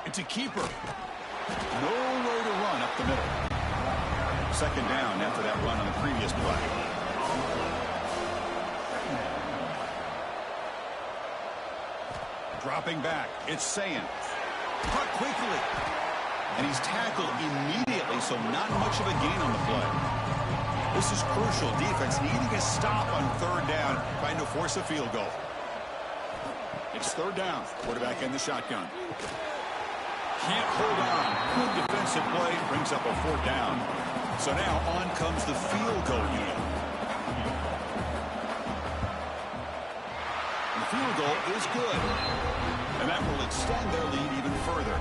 It's a keeper. Nowhere to run up the middle. 2nd down after that run on the previous play. Dropping back. It's Sayant. Cut quickly. And he's tackled immediately, so not much of a gain on the play. This is crucial. Defense needing a stop on 3rd down, trying to force a field goal. It's 3rd down. Quarterback in the shotgun. Can't hold on. Good defensive play. Brings up a 4th down. So now on comes the field goal unit. And the field goal is good. And that will extend their lead even further.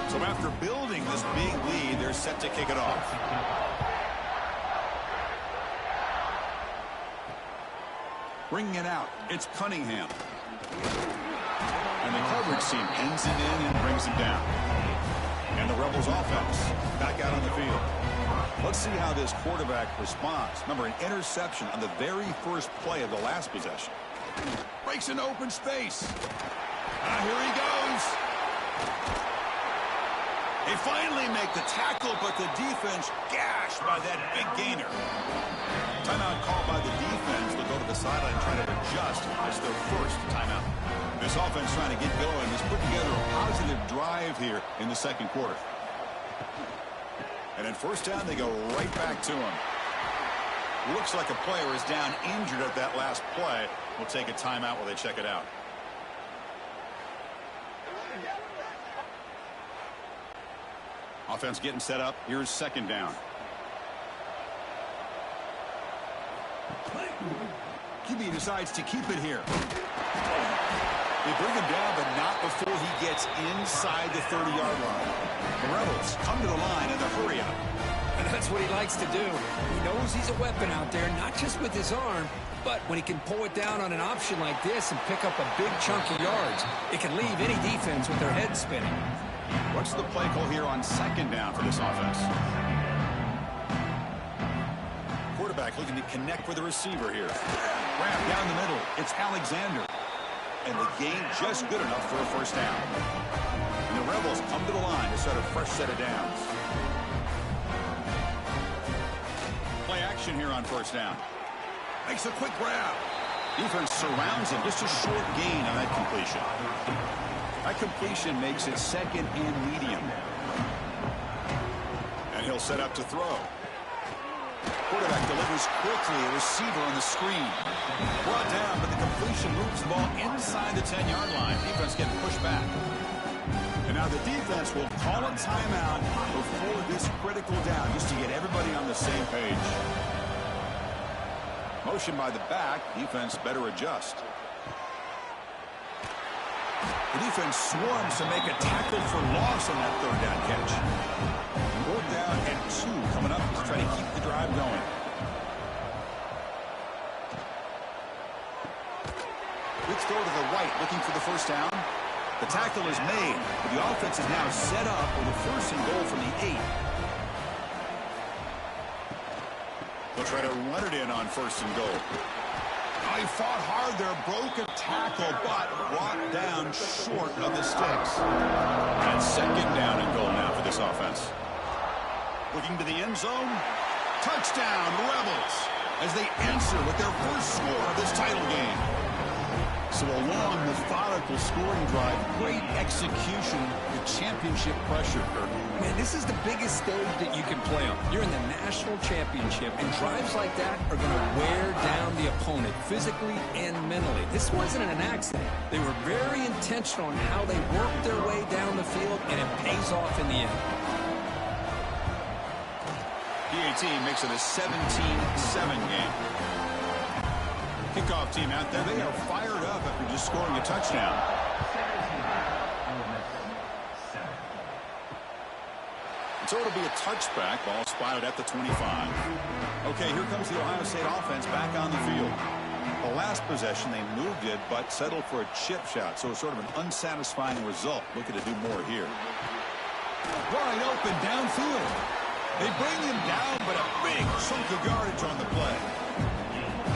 So after building this big lead, they're set to kick it off. Bringing it out, it's Cunningham. And the coverage team ends it in and brings him down. And the Rebels offense back out on the field. Let's see how this quarterback responds. Remember, an interception on the very first play of the last possession. Breaks into open space. Here he goes. They finally make the tackle, but the defense gashed by that big gainer. Timeout called by the defense. They'll go to the sideline trying to adjust. It's their first timeout. This offense trying to get going has put together a positive drive here in the second quarter. And in first down, they go right back to him. Looks like a player is down injured at that last play. We'll take a timeout while they check it out. Offense getting set up. Here's second down. QB decides to keep it here. They bring him down, but not before he gets inside the 30-yard line. The Rebels come to the line in a hurry-up. And that's what he likes to do. He knows he's a weapon out there, not just with his arm, but when he can pull it down on an option like this and pick up a big chunk of yards, it can leave any defense with their head spinning. What's the play call here on second down for this offense? Quarterback looking to connect with the receiver here. Grab down the middle. It's Alexander. And the gain just good enough for a first down. And the Rebels come to the line to start a fresh set of downs. Play action here on first down. Makes a quick grab. Defense surrounds him. Just a short gain on that completion. That completion makes it second and medium. And he'll set up to throw. Quarterback delivers quickly. A receiver on the screen. Brought down, but the completion moves the ball inside the 10-yard line. Defense getting pushed back. And now the defense will call a timeout before this critical down, just to get everybody on the same page. Motion by the back. Defense better adjust. The defense swarms to make a tackle for loss on that third down catch. 4th down and 2 coming up to try to keep the drive going. Let's go to the right, looking for the first down. The tackle is made, but the offense is now set up with a first and goal from the 8. They'll try to run it in on first and goal. He fought hard there, broke a tackle, but brought down short of the sticks. And second down and goal now for this offense. Looking to the end zone. Touchdown, Rebels, as they answer with their first score of this title game. So a long, methodical scoring drive, great execution, the championship pressure. Man, this is the biggest stage that you can play on. You're in the national championship, and drives like that are going to wear down the opponent physically and mentally. This wasn't an accident. They were very intentional on how they worked their way down the field, and it pays off in the end. PAT makes it a 17-7 game. Kickoff team out there, they are fired up after just scoring a touchdown. So it'll be a touchback. Ball spotted at the 25. Okay, here comes the Ohio State offense back on the field. The last possession, they moved it, but settled for a chip shot. So it's sort of an unsatisfying result. Looking to do more here. Wide open downfield. They bring him down, but a big chunk of yardage on the play.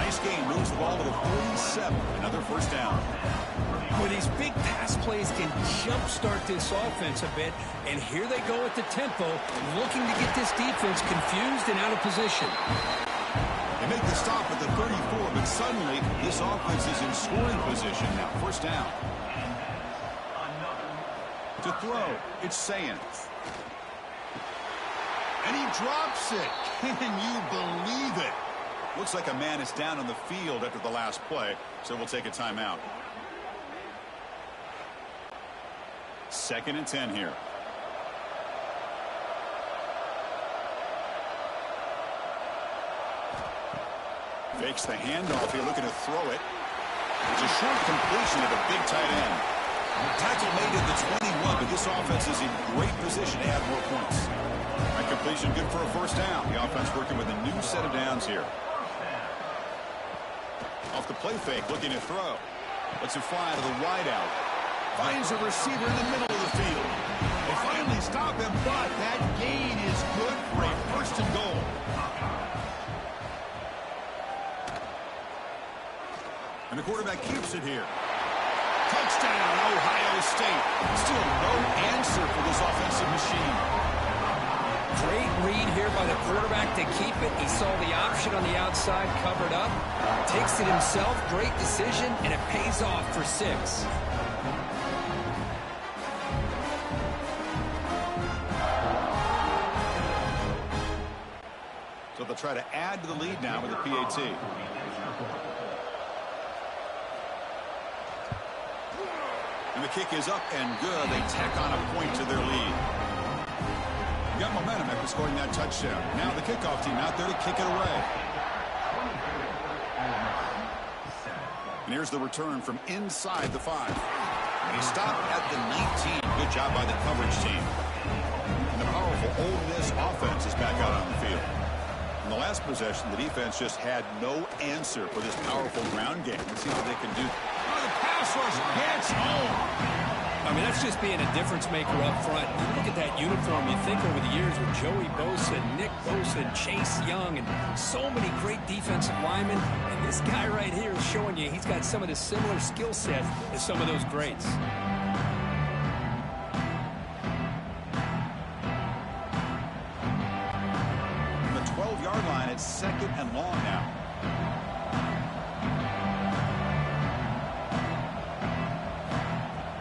Nice game. Moves the ball to the 47. Another first down. Well, these big pass plays can jumpstart this offense a bit, and here they go at the tempo, looking to get this defense confused and out of position. They make the stop at the 34, but suddenly this offense is in scoring position now. First down. To throw, it's Sayans. And he drops it. Can you believe it? Looks like a man is down on the field after the last play, so we'll take a timeout. 2nd and 10 here. Fakes the handoff here, looking to throw it. It's a short completion to the big tight end. Tackle made at the 21, but this offense is in great position to add more points. That completion good for a first down. The offense working with a new set of downs here. Off the play fake, looking to throw. Lets it fly to the wideout. Finds a receiver in the middle of the field. They finally stop him, but that gain is good for a first and goal. And the quarterback keeps it here. Touchdown, Ohio State. Still no answer for this offensive machine. Great read here by the quarterback to keep it. He saw the option on the outside covered up. Takes it himself. Great decision, and it pays off for 6. So they'll try to add to the lead now with the PAT. And the kick is up and good. They tack on a point to their lead. Got momentum after scoring that touchdown. Now the kickoff team out there to kick it away. And here's the return from inside the 5. He stopped at the 19. Good job by the coverage team. And the powerful Ole Miss offense is back out on the field. In the last possession, the defense just had no answer for this powerful ground game. Let's see what they can do. Oh, the pass rush gets home. I mean, that's just being a difference maker up front. You look at that uniform, you think over the years with Joey Bosa, Nick Bosa, Chase Young, and so many great defensive linemen. And this guy right here is showing you he's got some of the similar skill set as some of those greats. On the 12-yard line, it's 2nd and long now.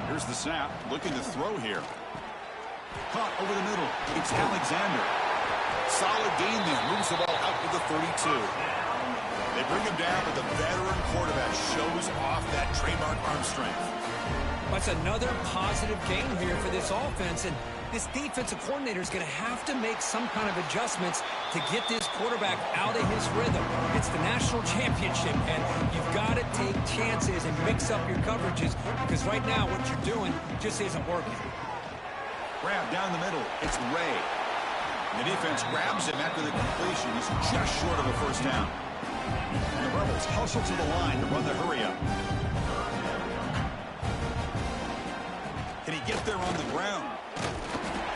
Here's the snap, looking to throw here. Caught over the middle. It's Alexander. Solid gain there. Moves the ball out to the 32. They bring him down, but the veteran quarterback shows off that trademark arm strength. That's another positive game here for this offense, and this defensive coordinator is going to have to make some kind of adjustments to get this quarterback out of his rhythm. It's the national championship, and you've got to take chances and mix up your coverages, because right now what you're doing just isn't working. Grab down the middle. It's Ray. And the defense grabs him after the completion. He's just short of a first down. And the Rebels hustle to the line to run the hurry-up. Can he get there on the ground?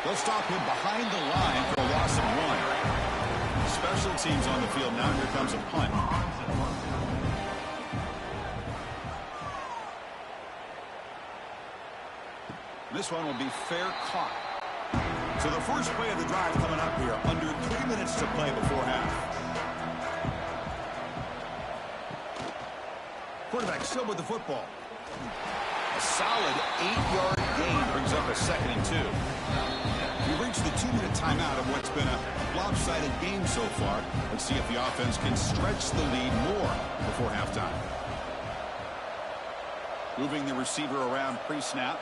They'll stop him behind the line for a loss of 1. Special teams on the field. Now here comes a punt. This one will be fair caught. So the first play of the drive coming up here. Under 3 minutes to play before half. Quarterback still with the football. A solid 8-yard gain brings up a 2nd and 2. We reached the 2-minute timeout of what's been a lopsided game so far. Let's see if the offense can stretch the lead more before halftime. Moving the receiver around pre-snap.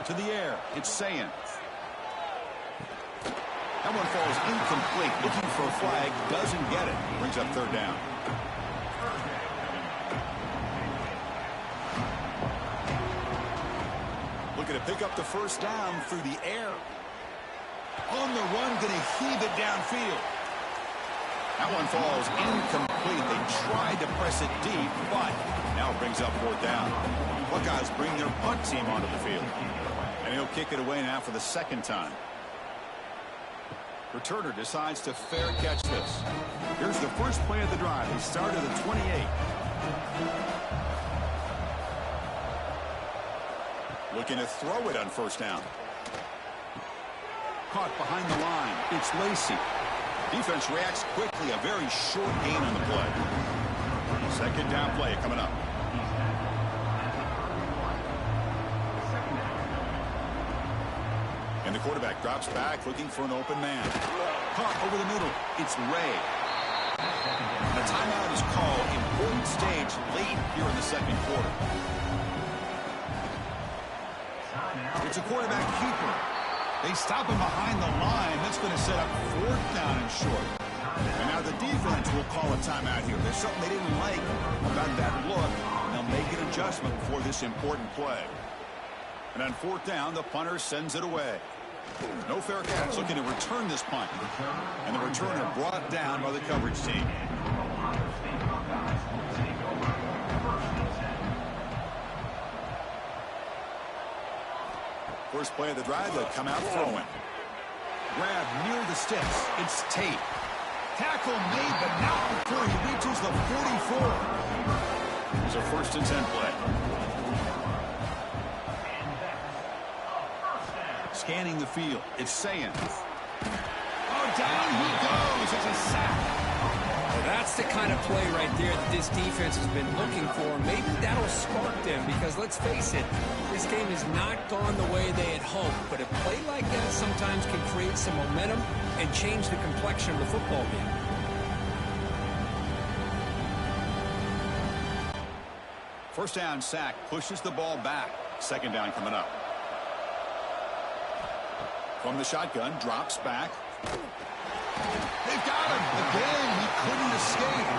To the air. It's Sayin. That one falls incomplete. Looking for a flag. Doesn't get it. Brings up 3rd down. Looking to pick up the first down through the air. On the run, going to heave it downfield. That one falls incomplete. They tried to press it deep, but now it brings up 4th down. Buckeyes bring their punt team onto the field. And he'll kick it away now for the 2nd time. Returner decides to fair catch this. Here's the first play of the drive. They start at the 28. Looking to throw it on first down. Caught behind the line. It's Lacey. Defense reacts quickly. A very short gain on the play. 2nd down play coming up. And the quarterback drops back looking for an open man. Caught over the middle. It's Ray. And a timeout is called. Important stage late here in the 2nd quarter. It's a quarterback keeper. They stop him behind the line. That's going to set up 4th down and short. And now the defense will call a timeout here. There's something they didn't like about that look. And they'll make an adjustment before this important play. And on 4th down, the punter sends it away. No fair catch, looking to return this punt. And the returner brought down by the coverage team. First play of the drive, they come out throwing. Grab near the sticks. It's Tate. Tackle made, but not before he reaches the 44. It's a 1st and 10 play. Scanning the field. It's Sayans. Oh, down he goes. It's a sack. Well, that's the kind of play right there that this defense has been looking for. Maybe that'll spark them because, let's face it, this game has not gone the way they had hoped. But a play like that sometimes can create some momentum and change the complexion of the football game. First down sack pushes the ball back. 2nd down coming up. From the shotgun, drops back. They've got him. Again, he couldn't escape.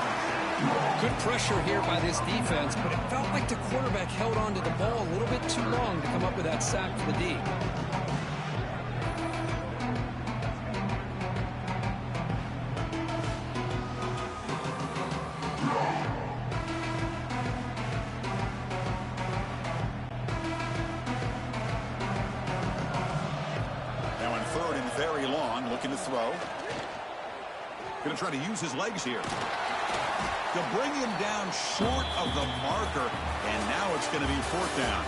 Good pressure here by this defense, but it felt like the quarterback held on to the ball a little bit too long to come up with that sack for the D. To throw. Going to try to use his legs here. They'll bring him down short of the marker, and now it's going to be 4th down.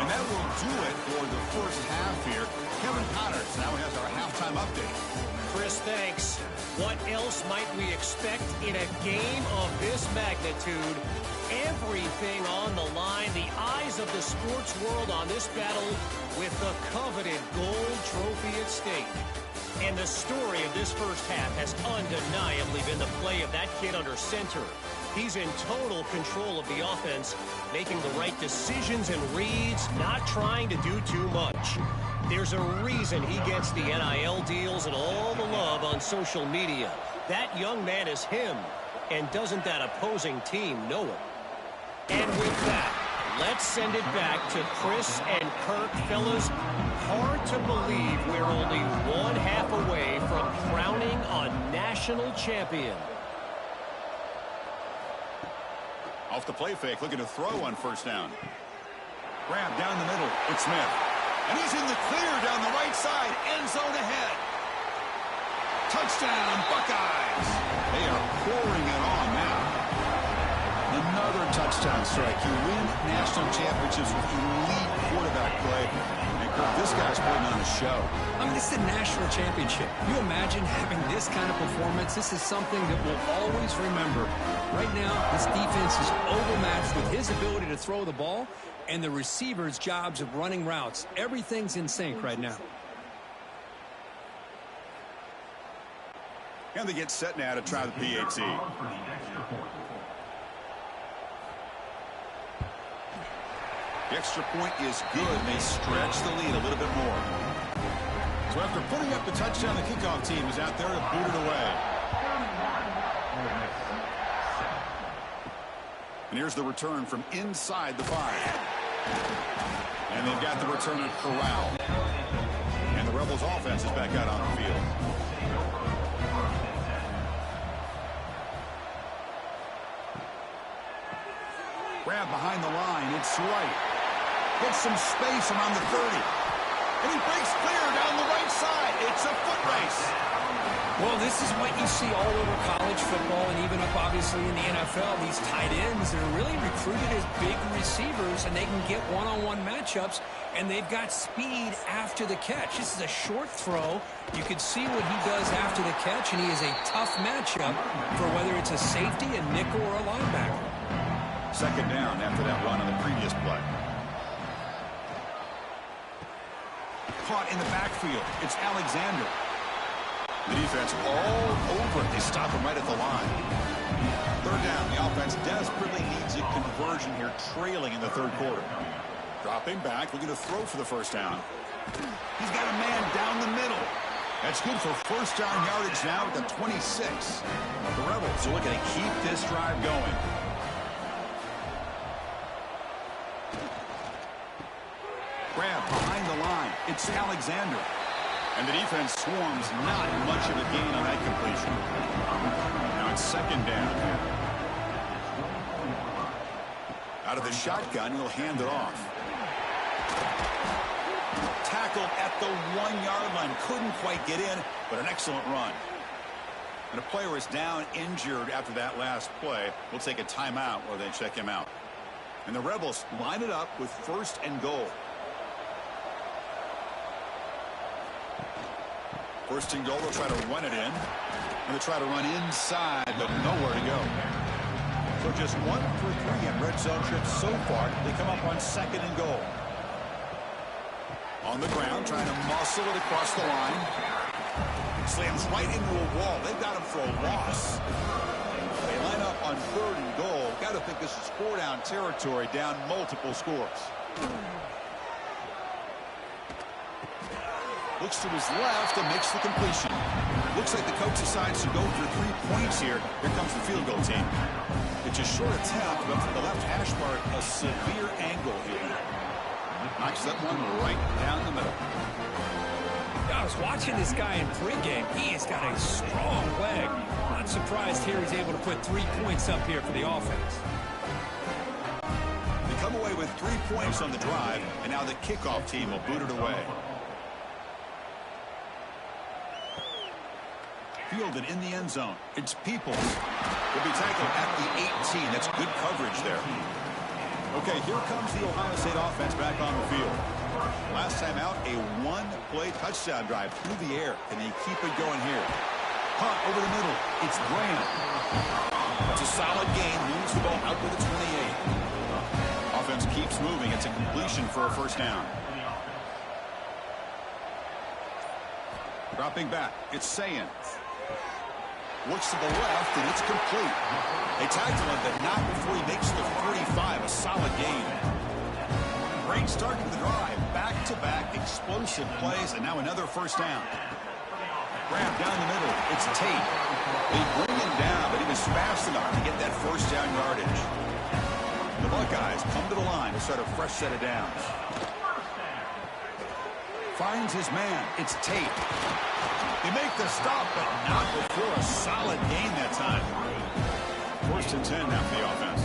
And that will do it for the first half here. Kevin Connors now has our halftime update. Chris, thanks. What else might we expect in a game of this magnitude? Everything on the line, the eyes of the sports world on this battle with the coveted gold trophy at stake. And the story of this first half has undeniably been the play of that kid under center. He's in total control of the offense, making the right decisions and reads, not trying to do too much. There's a reason he gets the NIL deals and all the love on social media. That young man is him, and doesn't that opposing team know it? And with that, let's send it back to Chris and Kirk. Fellas, hard to believe we're only 1/2 away from crowning a national champion. Off the play fake, looking to throw on 1st down. Grab down the middle. It's Smith. And he's in the clear down the right side. End zone ahead. Touchdown, Buckeyes. They are pouring it on now. Another touchdown strike. You win national championships with elite quarterback play. And Kirk, this guy's putting on a show. I mean, this is a national championship. Can you imagine having this kind of performance? This is something that we'll always remember. Right now, this defense is overmatched with his ability to throw the ball and the receivers' jobs of running routes. Everything's in sync right now. And they get set now to try the PAT. The extra point is good. They stretch the lead a little bit more. So after putting up the touchdown, the kickoff team is out there to boot it away. And here's the return from inside the 5. And they've got the returner corralled. And the Rebels offense is back out on the field. Grab behind the line. It's Wright. Gets some space around the 30. And he breaks clear down the right side. It's a foot race. Well, this is what you see all over college football and even up, obviously, in the NFL. These tight ends that are really recruited as big receivers, and they can get one-on-one matchups, and they've got speed after the catch. This is a short throw. You can see what he does after the catch, and he is a tough matchup for whether it's a safety, a nickel, or a linebacker. 2nd down after that run on the previous play. Caught in the backfield. It's Alexander. The defense all over it. They stop him right at the line. 3rd down. The offense desperately needs a conversion here, trailing in the 3rd quarter. Dropping back, looking to throw for the 1st down. He's got a man down the middle. That's good for first down yardage now at the 26. The Rebels are looking to keep this drive going. Grab behind the line. It's Alexander. And the defense swarms, not much of a gain on that completion. Now it's second down. Out of the shotgun, he'll hand it off. Tackled at the 1-yard line. Couldn't quite get in, but an excellent run. And a player is down injured after that last play. We'll take a timeout while they check him out. And the Rebels line it up with first and goal. First and goal, they'll try to run it in. And they'll try to run inside, but nowhere to go. So just 1 for 3 in red zone trips so far. They come up on second and goal. On the ground, trying to muscle it across the line. Slams right into a wall. They've got him for a loss. They line up on third and goal. Got to think this is 4-down territory, down multiple scores. Looks to his left and makes the completion. Looks like the coach decides to go for 3 points here. Here comes the field goal team. It's a short attempt, but from the left hash mark, a severe angle here. Knocks that one right down the middle. I was watching this guy in pregame. He has got a strong leg. Not surprised here he's able to put 3 points up here for the offense. They come away with 3 points on the drive, and now the kickoff team will boot it away. Fielded in the end zone. It's Peoples. Will be tackled at the 18. That's good coverage there. Okay, here comes the Ohio State offense back on the field. Last time out, a 1-play touchdown drive through the air. Can they keep it going here? Punt over the middle. It's Graham. It's a solid gain. Moves the ball out to the 28. Offense keeps moving. It's a completion for a first down. Dropping back. It's Sayin. Looks to the left, and it's complete. They tackle him, but not before he makes the 35. A solid gain. Great start to the drive. Back-to-back explosive plays, and now another first down. Grab down the middle. It's Tate. They bring him down, but he was fast enough to get that first down yardage. The Buckeyes come to the line to start a fresh set of downs. Finds his man. It's Tate. They make the stop, but not before a solid gain that time. First and 10 now for the offense.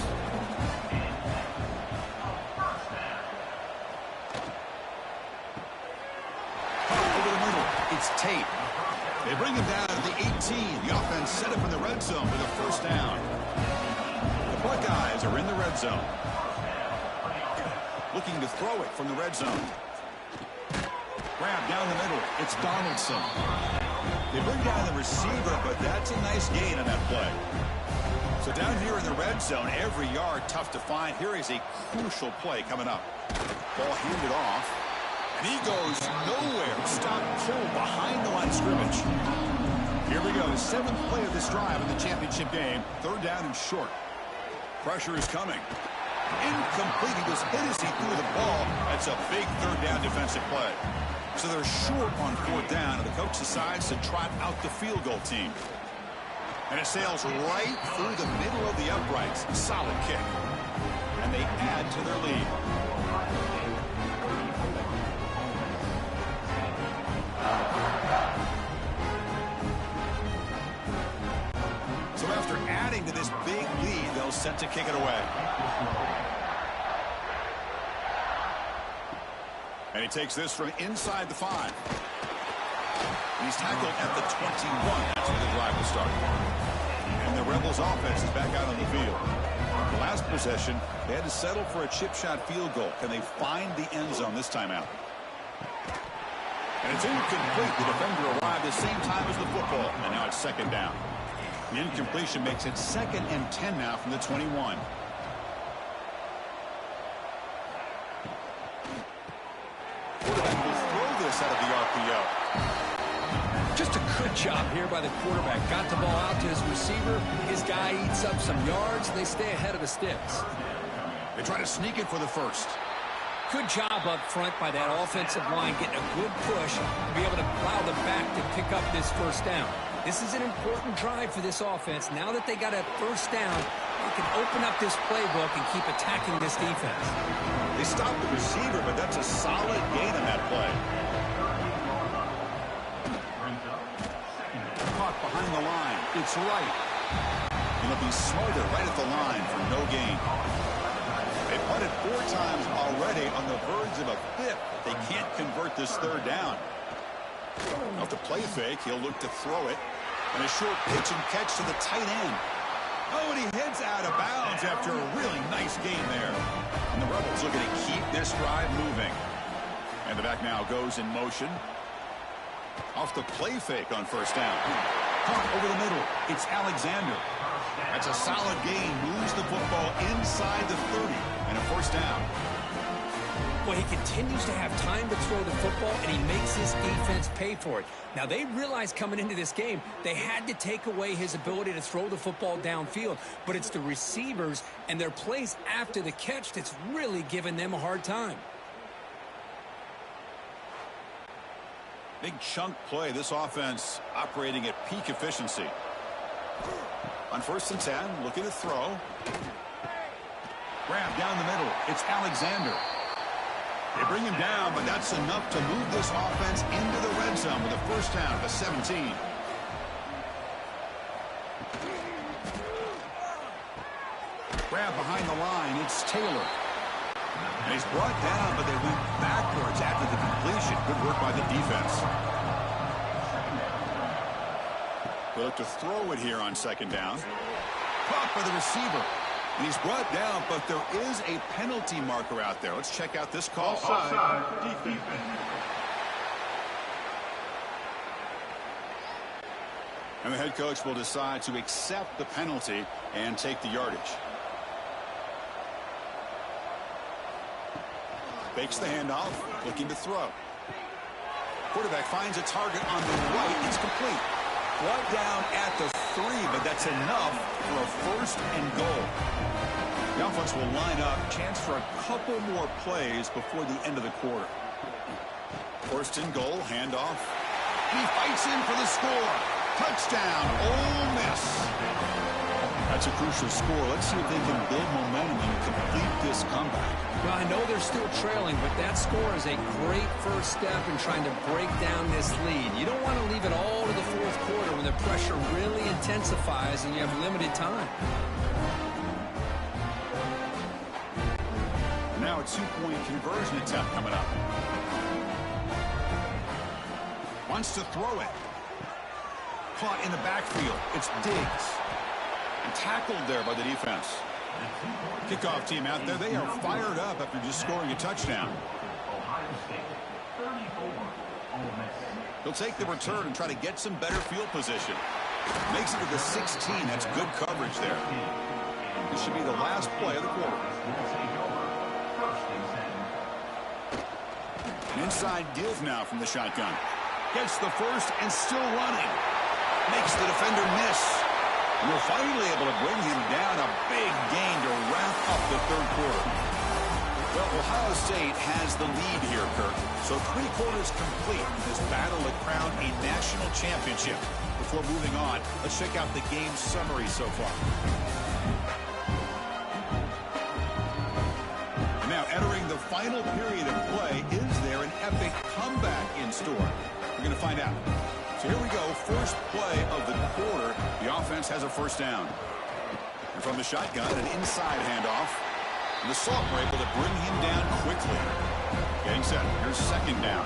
Over the middle, it's Tate. They bring him down to the 18. The offense set up in the red zone with a first down. The Buckeyes are in the red zone. Looking to throw it from the red zone. Grab down the middle. It's Donaldson. They bring down the receiver, but that's a nice gain on that play. So down here in the red zone, every yard tough to find. Here is a crucial play coming up. Ball handed off. And he goes nowhere. Stop, pull behind the line of scrimmage. Here we go. The 7th play of this drive in the championship game. Third down and short. Pressure is coming. Incomplete. He was hit as he threw the ball. That's a big third down defensive play. So they're short on fourth down, and the coach decides to trot out the field goal team. And it sails right through the middle of the uprights. Solid kick. And they add to their lead. So after adding to this big lead, they'll set to kick it away. And he takes this from inside the 5. And he's tackled at the 21. That's where the drive will start. And the Rebels offense is back out on the field. The last possession, they had to settle for a chip shot field goal. Can they find the end zone this time out? And it's incomplete. The defender arrived at the same time as the football. And now it's second down. The incompletion makes it 2nd and 10 now from the 21. Out of the RPO. Just a good job here by the quarterback. Got the ball out to his receiver. His guy eats up some yards, and they stay ahead of the sticks. They try to sneak it for the first. Good job up front by that offensive line, getting a good push to be able to allow the back to pick up this first down. This is an important drive for this offense. Now that they got a first down, they can open up this playbook and keep attacking this defense. They stopped the receiver, but that's a solid gain on that play. Caught behind the line. It's right. It'll be smarter right at the line for no gain. They punted 4 times already, on the verge of a 5th. They can't convert this third down. Off the play fake, he'll look to throw it. And a short pitch and catch to the tight end. Oh, and he heads out of bounds after a really nice gain there. And the Rebels looking to keep this drive moving. And the back now goes in motion. Off the play fake on first down. Caught over the middle. It's Alexander. That's a solid gain. Moves the football inside the 30. And a first down. Well, he continues to have time to throw the football, and he makes his defense pay for it. Now, they realized coming into this game, they had to take away his ability to throw the football downfield. But it's the receivers and their plays after the catch that's really giving them a hard time. Big chunk play. This offense operating at peak efficiency. On 1st and 10, looking to throw. Grab down the middle. It's Alexander. They bring him down, but that's enough to move this offense into the red zone with a first down to 17. Grab behind the line. It's Taylor. And he's brought down, but they went backwards after the completion. Good work by the defense. They look to throw it here on 2nd down. Caught by the receiver. And he's brought down, but there is a penalty marker out there. Let's check out this call. Offside, defense. And the head coach will decide to accept the penalty and take the yardage. Fakes the handoff, looking to throw. Quarterback finds a target on the right. It's complete. Brought down at the 3, but that's enough for a 1st and goal. The offense will line up. Chance for a couple more plays before the end of the quarter. 1st and goal, handoff. And he fights in for the score. Touchdown, Ole Miss. That's a crucial score. Let's see if they can build momentum and complete this comeback. Well, I know they're still trailing, but that score is a great first step in trying to break down this lead. You don't want to leave it all to the 4th quarter when the pressure really intensifies and you have limited time. Now a 2-point conversion attempt coming up. Wants to throw it. Caught in the backfield. It's Diggs. And tackled there by the defense. Kickoff team out there. They are fired up after just scoring a touchdown. He'll take the return and try to get some better field position. Makes it to the 16. That's good coverage there. This should be the last play of the quarter. An inside give now from the shotgun. Gets the first and still running. Makes the defender miss. We're finally able to bring him down. A big gain to wrap up the 3rd quarter. Well, Ohio State has the lead here, Kirk. So 3 quarters complete in this battle to crown a national championship. Before moving on, let's check out the game summary so far. And now entering the final period of play, is there an epic comeback in store? We're going to find out. So here we go, first play of the quarter. The offense has a first down. And from the shotgun, an inside handoff. And the Salt were able to bring him down quickly. Getting set. Here's 2nd down.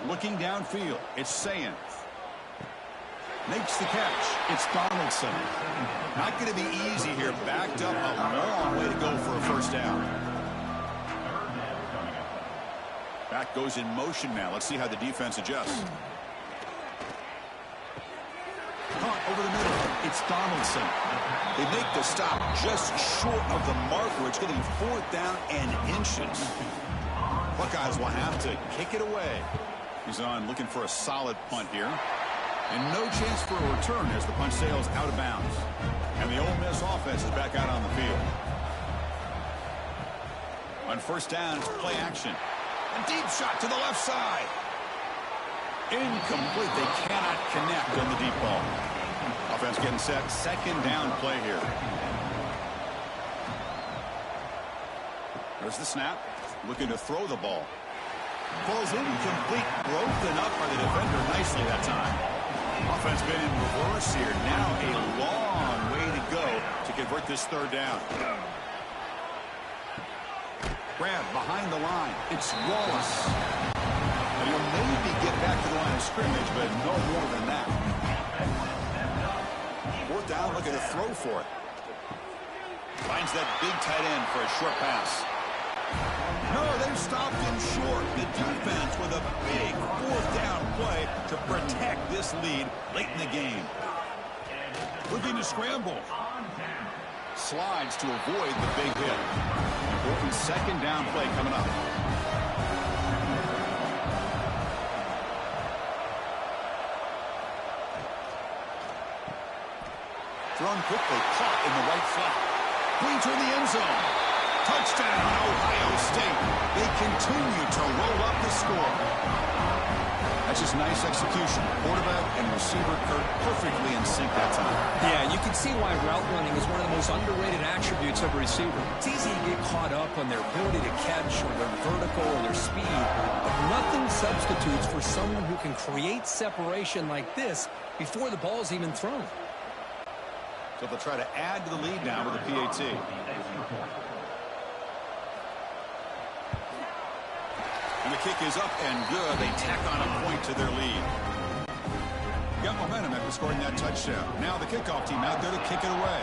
Looking downfield, it's Sayans. Makes the catch. It's Donaldson. Not going to be easy here. Backed up a long way to go for a first down. Back goes in motion now. Let's see how the defense adjusts. Caught over the middle. It's Donaldson. They make the stop just short of the marker. It's going to be 4th down and inches. Buckeyes will have to kick it away. He's on looking for a solid punt here. And no chance for a return as the punch sails out of bounds. And the Ole Miss offense is back out on the field. On first down, it's play action. A deep shot to the left side. Incomplete. They cannot connect on the deep ball. Offense getting set. Second down play here. There's the snap. Looking to throw the ball. Falls incomplete. Broken up by the defender nicely that time. Offense been in reverse here. Now a long way to go to convert this third down. Grab behind the line. It's Wallace. And he'll maybe get back to the line of scrimmage, but no more than that. Fourth down, looking to throw for it. Finds that big tight end for a short pass. No, they've stopped him short. The defense with a big fourth down play to protect this lead late in the game. Looking to scramble. Slides to avoid the big hit. Important second down play coming up. Thrown quickly, caught in the right flat. Clean to the end zone. Touchdown, Ohio State. They continue to roll up the score. That's just nice execution. Quarterback and receiver Kirk perfectly in sync that time. Yeah, you can see why route running is one of the most underrated attributes of a receiver. It's easy to get caught up on their ability to catch or their vertical or their speed, but nothing substitutes for someone who can create separation like this before the ball's even thrown. So they'll try to add to the lead now with a PAT. And the kick is up and good. They tack on a point to their lead. Got momentum after scoring that touchdown. Now the kickoff team out there to kick it away.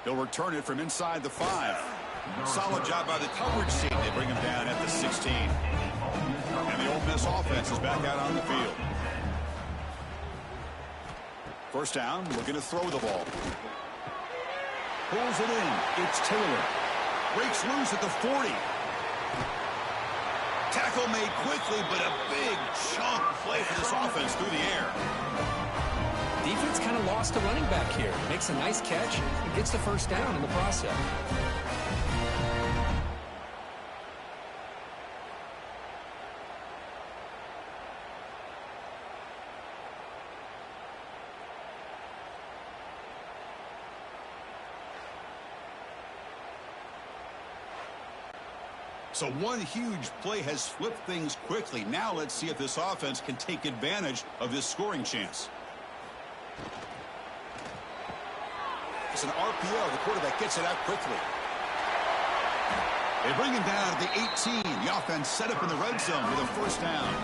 They'll return it from inside the 5. Solid job by the coverage team. They bring him down at the 16. And the Ole Miss offense is back out on the field. First down, looking to throw the ball. Pulls it in. It's Taylor. Breaks loose at the 40. Tackle made quickly, but a big chunk play for this offense through the air. Defense kind of lost a running back here. Makes a nice catch and gets the first down in the process. So one huge play has flipped things quickly. Now let's see if this offense can take advantage of this scoring chance. It's an RPO. The quarterback gets it out quickly. They bring him down at the 18. The offense set up in the red zone with a first down.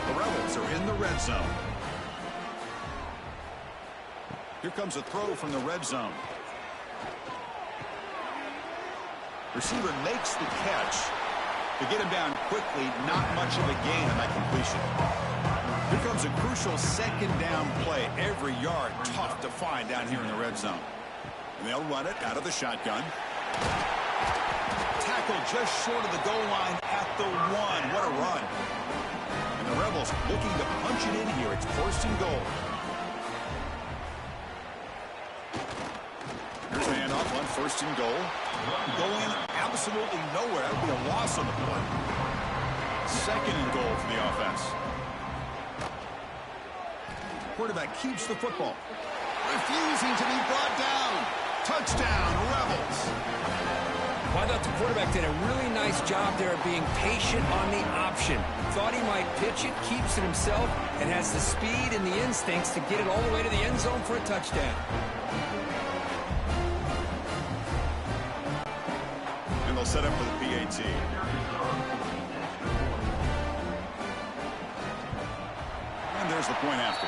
The Rebels are in the red zone. Here comes a throw from the red zone. Receiver makes the catch to get him down quickly. Not much of a gain on that completion. Here comes a crucial second down play. Every yard tough to find down here in the red zone. And they'll run it out of the shotgun. Tackle just short of the goal line at the 1. What a run. And the Rebels looking to punch it in here. It's first and goal. Here's the handoff on first and goal. Going absolutely nowhere. That would be a loss on the play. Second and goal for the offense. Quarterback keeps the football. Refusing to be brought down. Touchdown, Rebels. Well, I thought the quarterback did a really nice job there of being patient on the option. Thought he might pitch it, keeps it himself, and has the speed and the instincts to get it all the way to the end zone for a touchdown. Set up for the PAT. And there's the point after.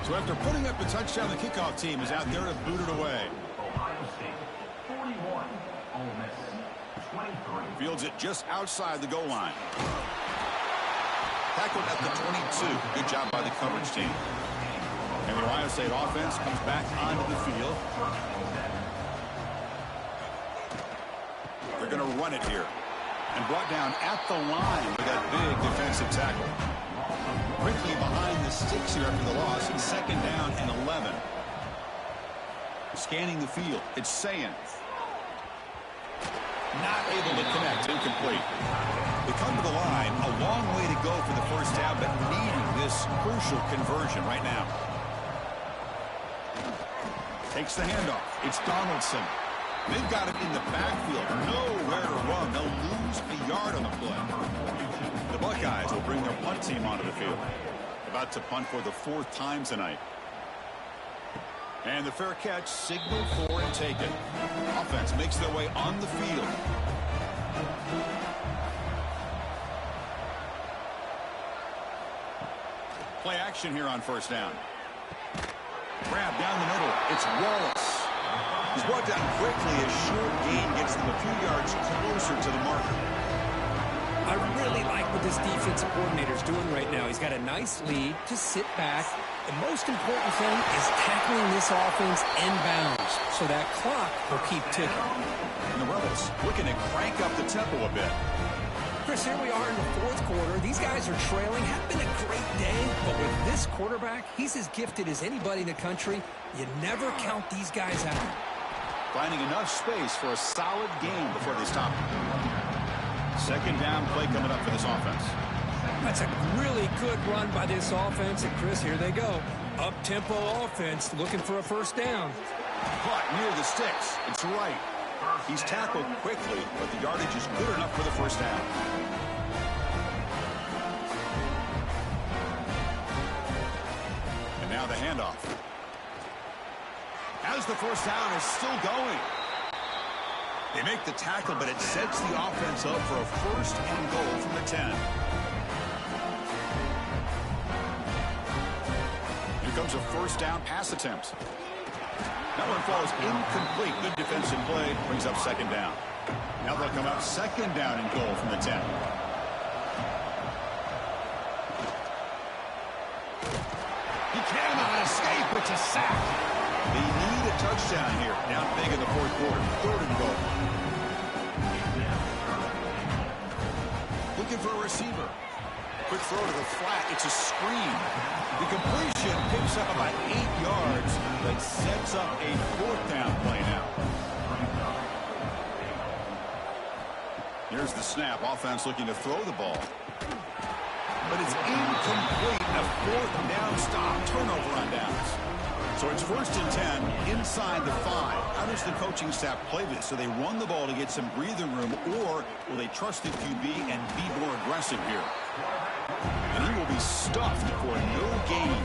So after putting up the touchdown, the kickoff team is out there to boot it away. Ohio State 41, Ole Miss 23. Fields it just outside the goal line. Tackled at the 22. Good job by the coverage team. And the Ohio State offense comes back onto the field. They're going to run it here. And brought down at the line with that big defensive tackle. Quickly behind the sticks here after the loss. And 2nd down and 11. Scanning the field. It's Sayin. Not able to connect. Incomplete. They come to the line. A long way to go for the first down, but needing this crucial conversion right now. Takes the handoff. It's Donaldson. They've got him in the backfield. Nowhere to run. They'll lose a yard on the play. The Buckeyes will bring their punt team onto the field. About to punt for the 4th time tonight. And the fair catch, signaled for and taken. Offense makes their way on the field. Play action here on first down. Grab down the middle. It's Wallace. He's brought down quickly. A short gain gets them a few yards closer to the marker. I really like what this defensive coordinator is doing right now. He's got a nice lead. Just sit back. The most important thing is tackling this offense inbounds so that clock will keep ticking. And the Rebels looking to crank up the tempo a bit. Chris, here we are in the 4th quarter. These guys are trailing. Have been a great day, but with this quarterback, he's as gifted as anybody in the country. You never count these guys out. Finding enough space for a solid game before they stop. 2nd down play coming up for this offense. That's a really good run by this offense. And, Chris, here they go. Up-tempo offense looking for a first down. Caught near the sticks. It's right. He's tackled quickly, but the yardage is good enough for the first down. And now the handoff. As the first down is still going. They make the tackle, but it sets the offense up for a 1st and goal from the 10. Here comes a first down pass attempt. That one falls incomplete. Good defensive play. Brings up 2nd down. Now they'll come up 2nd down and goal from the 10. He cannot escape. It's a sack. They need a touchdown here. Down big in the 4th quarter. 3rd and goal. Looking for a receiver. Quick throw to the flat. It's a screen. The completion picks up about 8 yards, but sets up a 4th down play now. Here's the snap. Offense looking to throw the ball. But it's incomplete. A 4th down stop. Turnover on downs. So it's 1st and 10 inside the 5. How does the coaching staff play this? So they run the ball to get some breathing room, or will they trust the QB and be more aggressive here? And he will be stuffed for no gain.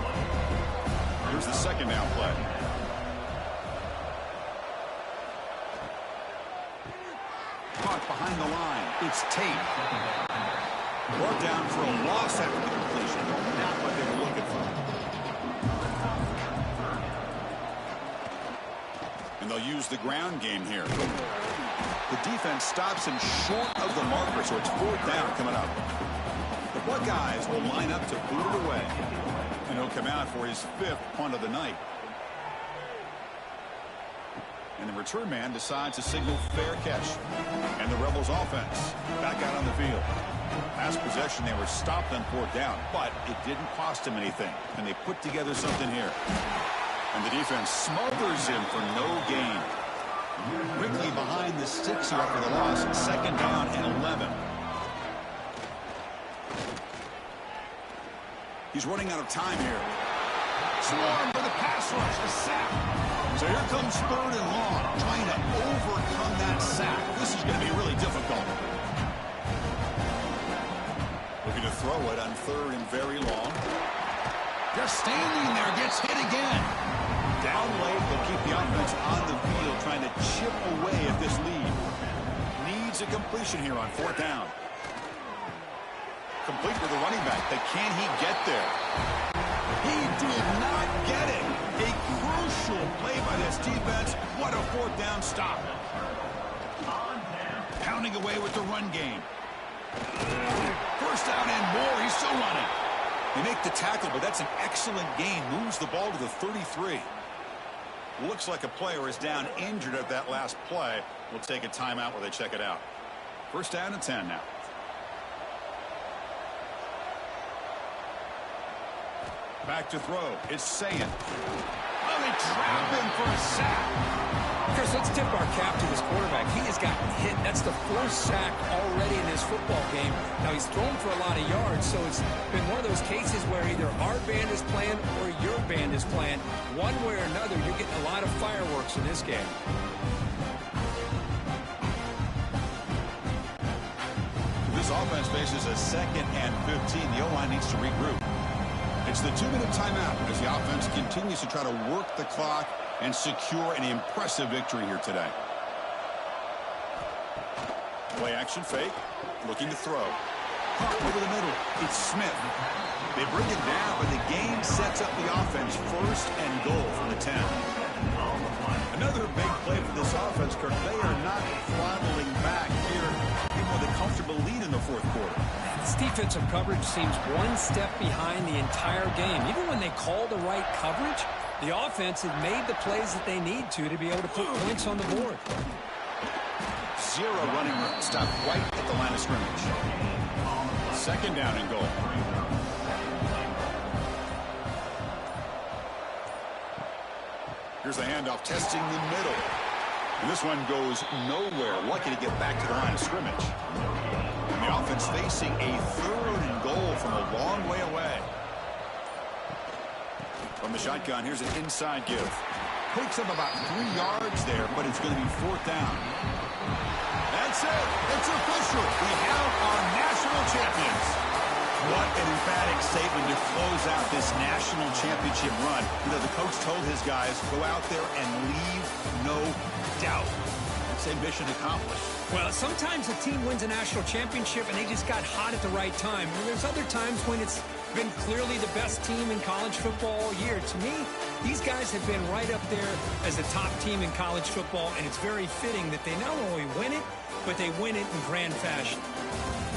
Here's the 2nd down play. Caught behind the line. It's Tate. Brought down for a loss after the completion. Not what they were looking for. And they'll use the ground game here. The defense stops him short of the marker, so it's 4th down coming up. The Buckeyes will line up to boot it away. And he'll come out for his 5th punt of the night. And the return man decides to signal fair catch. And the Rebels offense back out on the field. Last possession, they were stopped on 4th down, but it didn't cost them anything. And they put together something here. And the defense smothers him for no gain. Quickly behind the sticks here after the loss. 2nd down and 11. He's running out of time here. Swarm for the pass rush, the sack. So here comes 3rd and long, trying to overcome that sack. This is going to be really difficult. Looking to throw it on 3rd and very long. Just standing there, gets hit again. Down late, they'll keep the offense on the field, trying to chip away at this lead. Needs a completion here on 4th down. Complete with the running back, but can he get there? He did not get it. A crucial play by this defense. What a 4th down stop. Pounding away with the run game. First down and more. He's still running. They make the tackle, but that's an excellent gain. Moves the ball to the 33. Looks like a player is down injured at that last play. We'll take a timeout while they check it out. First down and 10 now. Back to throw. It's Saying. Oh, they trap him for a sack. Chris, let's tip our cap to this quarterback. He has gotten hit. That's the 4th sack already in this football game. Now, he's thrown for a lot of yards, so it's been one of those cases where either our band is playing or your band is playing. One way or another, you're getting a lot of fireworks in this game. This offense faces a 2nd and 15. The O-line needs to regroup. It's the 2-minute timeout as the offense continues to try to work the clock and secure an impressive victory here today. Play action fake. Looking to throw. Pump over the middle. It's Smith. They bring it down, but the game sets up the offense 1st and goal from the 10. Another big play for this offense, Kirk. They are not throttling back here, even with a comfortable lead in the 4th quarter. This defensive coverage seems one step behind the entire game. Even when they call the right coverage, the offense has made the plays that they need to be able to put points on the board. 0 running room. Stop right at the line of scrimmage. 2nd down and goal. Here's the handoff, testing the middle. And this one goes nowhere. Lucky to get back to the line of scrimmage. And the offense facing a 3rd and goal from a long way away. From the shotgun, here's an inside give. Picks up about 3 yards there, but it's going to be 4th down. That's it. It's official. We have our national champions. What an emphatic statement to close out this national championship run. You know, the coach told his guys, go out there and leave no doubt. Say mission accomplished. Well, sometimes a team wins a national championship and they just got hot at the right time. And there's other times when it's been clearly the best team in college football all year. To me, these guys have been right up there as a top team in college football, and it's very fitting that they not only win it, but they win it in grand fashion.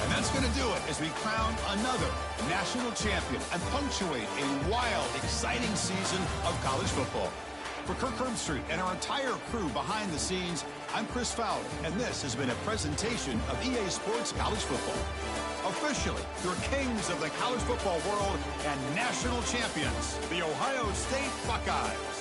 And that's going to do it as we crown another national champion and punctuate a wild, exciting season of college football. For Kirk Herbstreit and our entire crew behind the scenes, I'm Chris Fowler, and this has been a presentation of EA Sports College Football. Officially, your kings of the college football world and national champions, the Ohio State Buckeyes.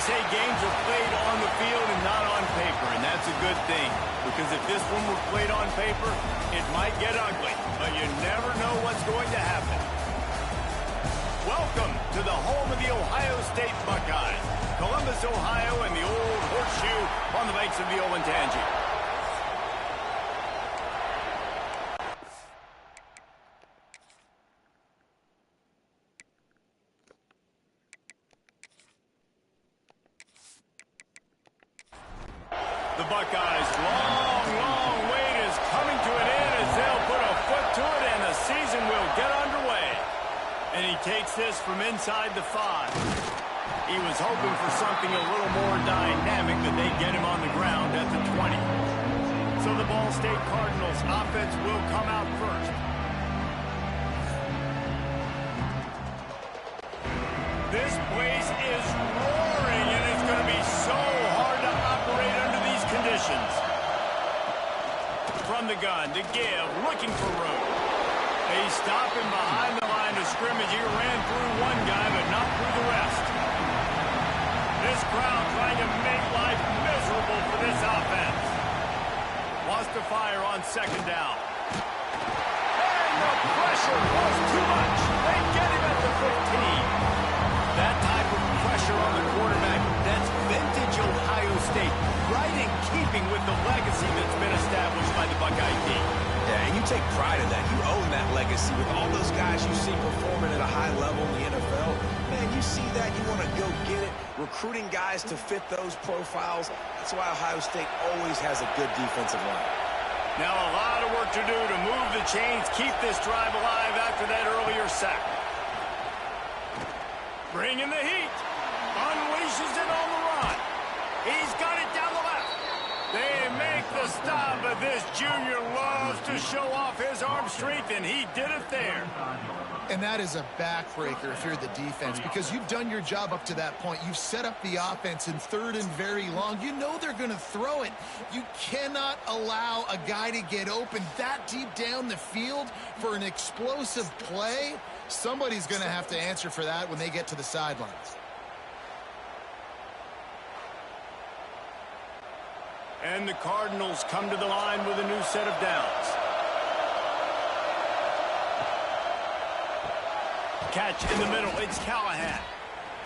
They say games are played on the field and not on paper, and that's a good thing. Because if this one were played on paper, it might get ugly. But you never know what's going to happen. Welcome to the home of the Ohio State Buckeyes. Columbus, Ohio, and the old horseshoe on the banks of the Olentangy. The Buckeyes' long wait is coming to an end as they'll put a foot to it and the season will get underway. And he takes this from inside the 5. He was hoping for something a little more dynamic, but they get him on the ground at the 20. So the Ball State Cardinals offense will come out first. This place is roaring, and it's going to be so hard to operate under these conditions. From the gun to give, looking for room. They stop him behind the line of scrimmage. He ran through one guy, but not through the rest. This crowd trying to make life miserable for this offense. Wants to fire on second down. And the pressure was too much. They get him at the 15. That type of pressure on the quarterback, that's vintage Ohio State. Right in keeping with the legacy that's been established by the Buckeye team. Yeah, and you take pride in that. You own that legacy with all those guys you see performing at a high level in the NFL. Man, you see that, you want to go get it. Recruiting guys to fit those profiles. That's why Ohio State always has a good defensive line. Now a lot of work to do to move the chains, keep this drive alive after that earlier sack. Bringing the heat. Unleashes it on the run. He's got it down the left. They make the stop, but this junior loves to show off his arm strength, and he did it there. And that is a backbreaker if you're the defense, because you've done your job up to that point. You've set up the offense in 3rd and very long. You know they're going to throw it. You cannot allow a guy to get open that deep down the field for an explosive play. Somebody's going to have to answer for that when they get to the sidelines. And the Cardinals come to the line with a new set of downs. Catch in the middle. It's Callahan.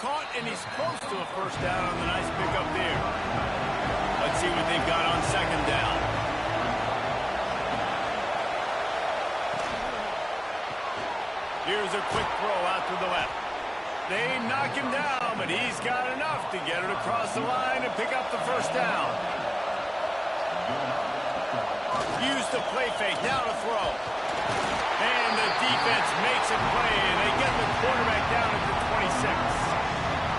Caught, and he's close to a first down on the nice pickup there. Let's see what they've got on second down. Here's a quick throw out to the left. They knock him down, but he's got enough to get it across the line and pick up the first down. Use the play fake, now to throw. And the defense makes a play, and they get the quarterback down at the 26.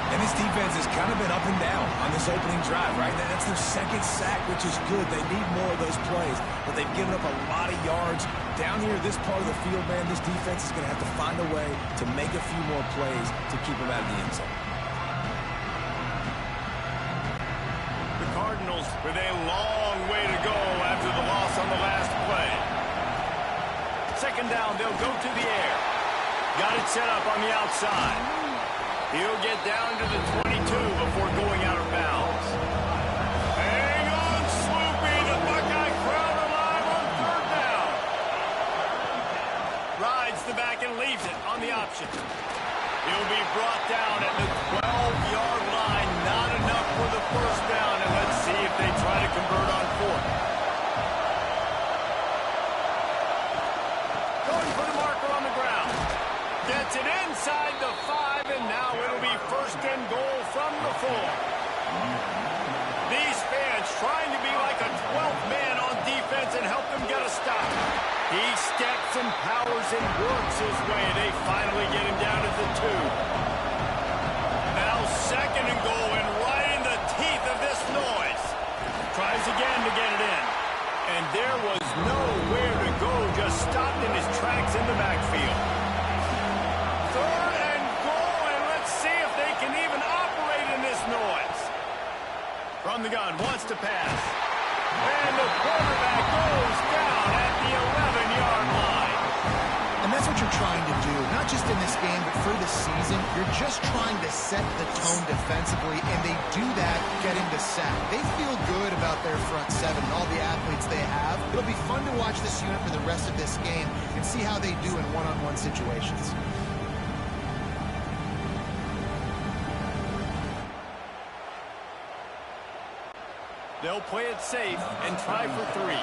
And this defense has kind of been up and down on this opening drive, right? That's their second sack, which is good. They need more of those plays, but they've given up a lot of yards. Down here, this part of the field, man, this defense is going to have to find a way to make a few more plays to keep them out of the end zone. The Cardinals with a long way to go after the loss on the last play. Second down, they'll go to the air. Got it set up on the outside. He'll get down to the 22 before going out of bounds. Hang on, Sloopy. The Buckeye crowd alive on third down. Rides the back and leaves it on the option. He'll be brought down at the 12-yard line. Not enough for the first down, and let's see if they try to convert on fourth. Going for the marker on the ground. Gets it inside the 5, and now it'll be first and goal from the 4. These fans trying to be like a 12th man on defense and help them get a stop. He steps and powers and works his way. They finally get him down at the 2. Now second and goal, and right in the teeth of this noise. Tries again to get it in. And there was nowhere to go, just stopped in his tracks in the backfield. Third and goal, and let's see if they can even operate in this noise. From the gun, wants to pass. And the quarterback goes down at the 11-yard line. And that's what you're trying to do, not just in this game, but for season, you're just trying to set the tone defensively, and they do that getting the sack. They feel good about their front seven and all the athletes they have. It'll be fun to watch this unit for the rest of this game and see how they do in one-on-one situations. They'll play it safe and try for 3.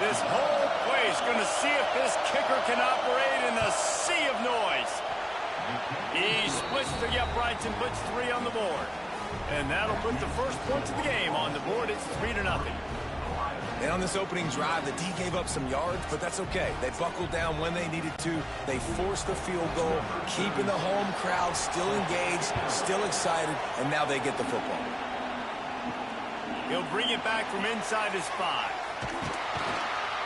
This whole play is going to see if this kicker can operate in the sea of noise. He splits the uprights and puts 3 on the board. And that'll put the first points of the game on the board. It's 3-0. And on this opening drive, the D gave up some yards, but that's okay. They buckled down when they needed to. They forced the field goal, keeping the home crowd still engaged, still excited, and now they get the football. He'll bring it back from inside his 5.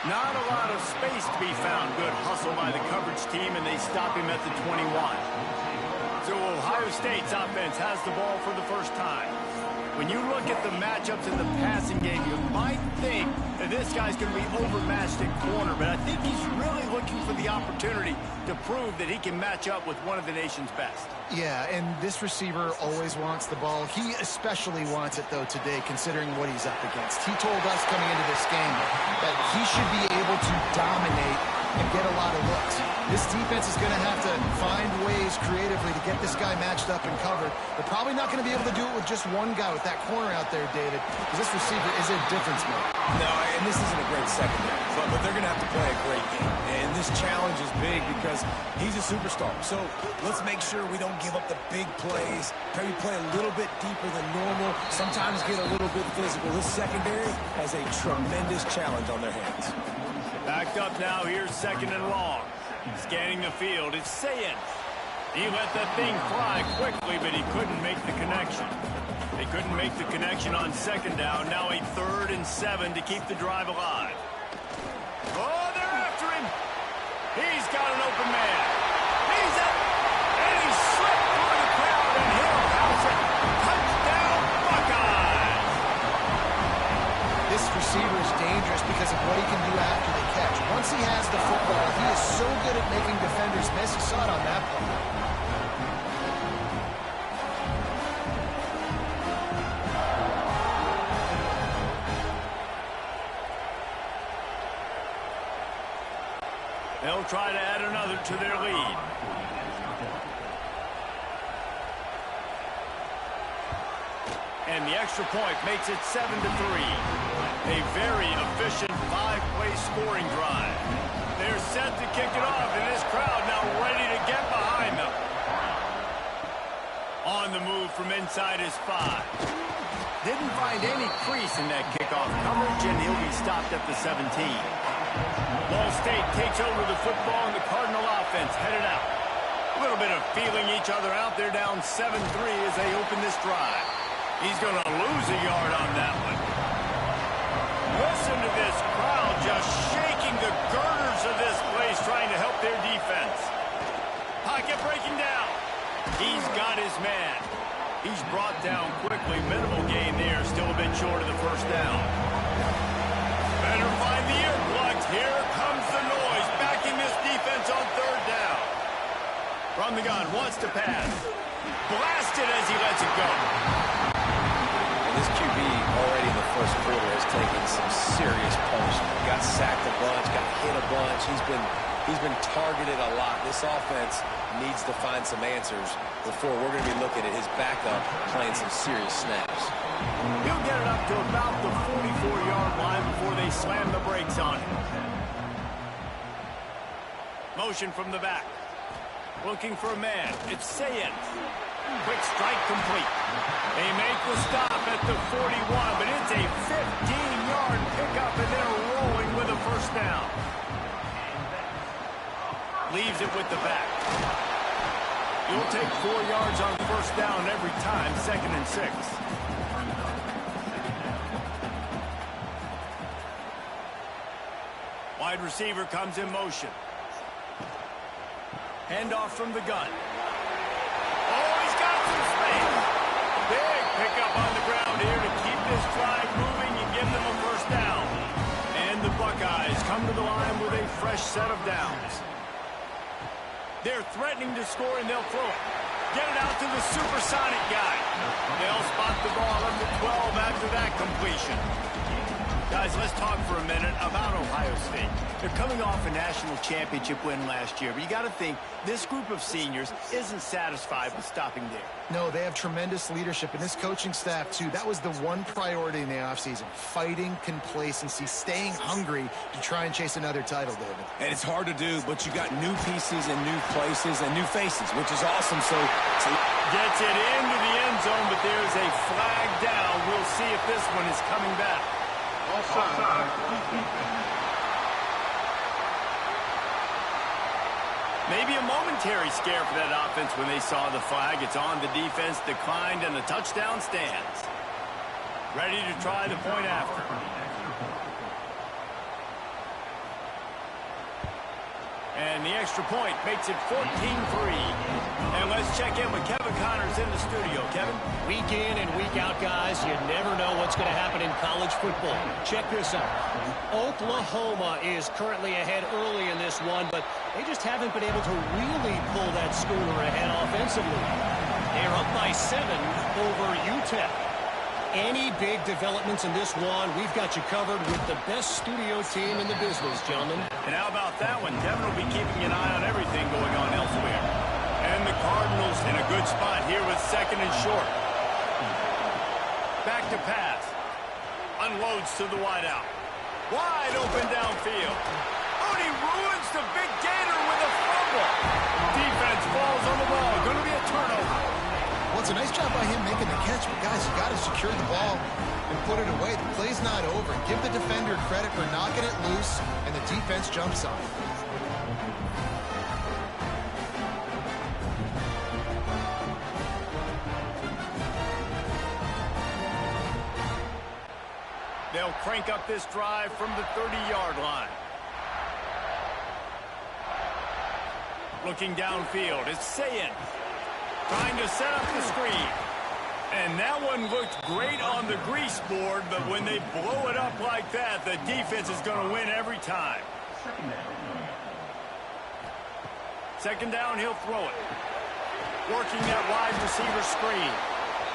Not a lot of space to be found. Good hustle by the coverage team, and they stop him at the 21. So Ohio State's offense has the ball for the first time. When you look at the matchups in the passing game, you might think that this guy's going to be overmatched at corner, but I think he's really looking for the opportunity to prove that he can match up with one of the nation's best. Yeah, and this receiver always wants the ball. He especially wants it, though, today, considering what he's up against. He told us coming into this game that he should be able to dominate and get a lot of looks. This defense is going to have to find ways creatively to get this guy matched up and covered. They're probably not going to be able to do it with just one guy with that corner out there, David, because this receiver is a difference maker. No, and this isn't a great secondary, but they're going to have to play a great game. And this challenge is big because he's a superstar. So let's make sure we don't give up the big plays. Maybe play a little bit deeper than normal. Sometimes get a little bit physical. This secondary has a tremendous challenge on their hands. Backed up now. Here's 2nd and long. Scanning the field. It's Sayin. He let that thing fly quickly, but he couldn't make the connection. They couldn't make the connection on 2nd down. Now a 3rd and 7 to keep the drive alive. Oh, they're after him. He's got an open man. He's up. And he slipped through the crowd, and he'll house it. Touchdown, Buckeyes. This receiver is dangerous because of what he can do after the catch. Once he has the football, he is so good at making defenders miss. You saw it on that play. They'll try to add another to their lead. And the extra point makes it 7-3. A very efficient 5-play scoring drive. They're set to kick it off, and this crowd now ready to get behind them. On the move from inside his 5. Didn't find any crease in that kickoff coverage, and he'll be stopped at the 17. Ball State takes over the football, and the Cardinal offense headed out. A little bit of feeling each other out. They're down 7-3 as they open this drive. He's going to lose a yard on that one. Listen to this crowd just shaking the girders of this place, trying to help their defense. Pocket breaking down. He's got his man. He's brought down quickly. Minimal gain there, still a bit short of the first down. Better find the earplugs. Here comes the noise, backing this defense on 3rd down. From the gun, wants to pass. Blasted as he lets it go. This QB already in the first quarter has taken some serious punishment. Got sacked a bunch, got hit a bunch. He's been targeted a lot. This offense needs to find some answers before we're going to be looking at his backup playing some serious snaps. He'll get it up to about the 44-yard line before they slam the brakes on him. Motion from the back. Looking for a man. It's Sayin. Quick strike complete. They make the stop at the 41, but it's a 15-yard pickup, and they're rolling with a first down. Leaves it with the back. You'll take 4 yards on first down every time, 2nd and 6. Wide receiver comes in motion. Handoff from the gun. Oh, he's got some space. Big pickup on the ground here to keep this drive moving and give them a first down. And the Buckeyes come to the line with a fresh set of downs. They're threatening to score, and they'll throw it. Get it out to the supersonic guy. They'll spot the ball up to 12 after that completion. Guys, let's talk for a minute about Ohio State. They're coming off a national championship win last year, but you got to think this group of seniors isn't satisfied with stopping there. No, they have tremendous leadership, and this coaching staff, too. That was the one priority in the offseason, fighting complacency, staying hungry to try and chase another title, David. And it's hard to do, but you got new pieces and new places and new faces, which is awesome. So gets it into the end zone, but there's a flag down. We'll see if this one is coming back. Offside. Maybe a momentary scare for that offense when they saw the flag. It's on, the defense declined, and the touchdown stands. Ready to try the point after. And the extra point makes it 14-3. And let's check in with Kevin Connors in the studio. Kevin? Week in and week out, guys, you never know what's going to happen in college football. Check this out. Oklahoma is currently ahead early in this one, but they just haven't been able to really pull that schooner ahead offensively. They're up by 7 over UTEP. Any big developments in this one, we've got you covered with the best studio team in the business, gentlemen. And how about that one? Kevin will be keeping an eye on everything going on elsewhere. And the Cardinals in a good spot here with 2nd and short. Back to pass. Unloads to the wideout. Wide open downfield. Oh, he ruins the big gator with a fumble. Defense falls on the ball. Going to be a turnover. Well, it's a nice job by him making the catch, but guys, you got to secure the ball and put it away. The play's not over. Give the defender credit for knocking it loose, and the defense jumps on it. They'll crank up this drive from the 30-yard line. Looking downfield, it's Sayin. Trying to set up the screen. And that one looked great on the grease board, but when they blow it up like that, the defense is going to win every time. 2nd down, he'll throw it. Working that wide receiver screen.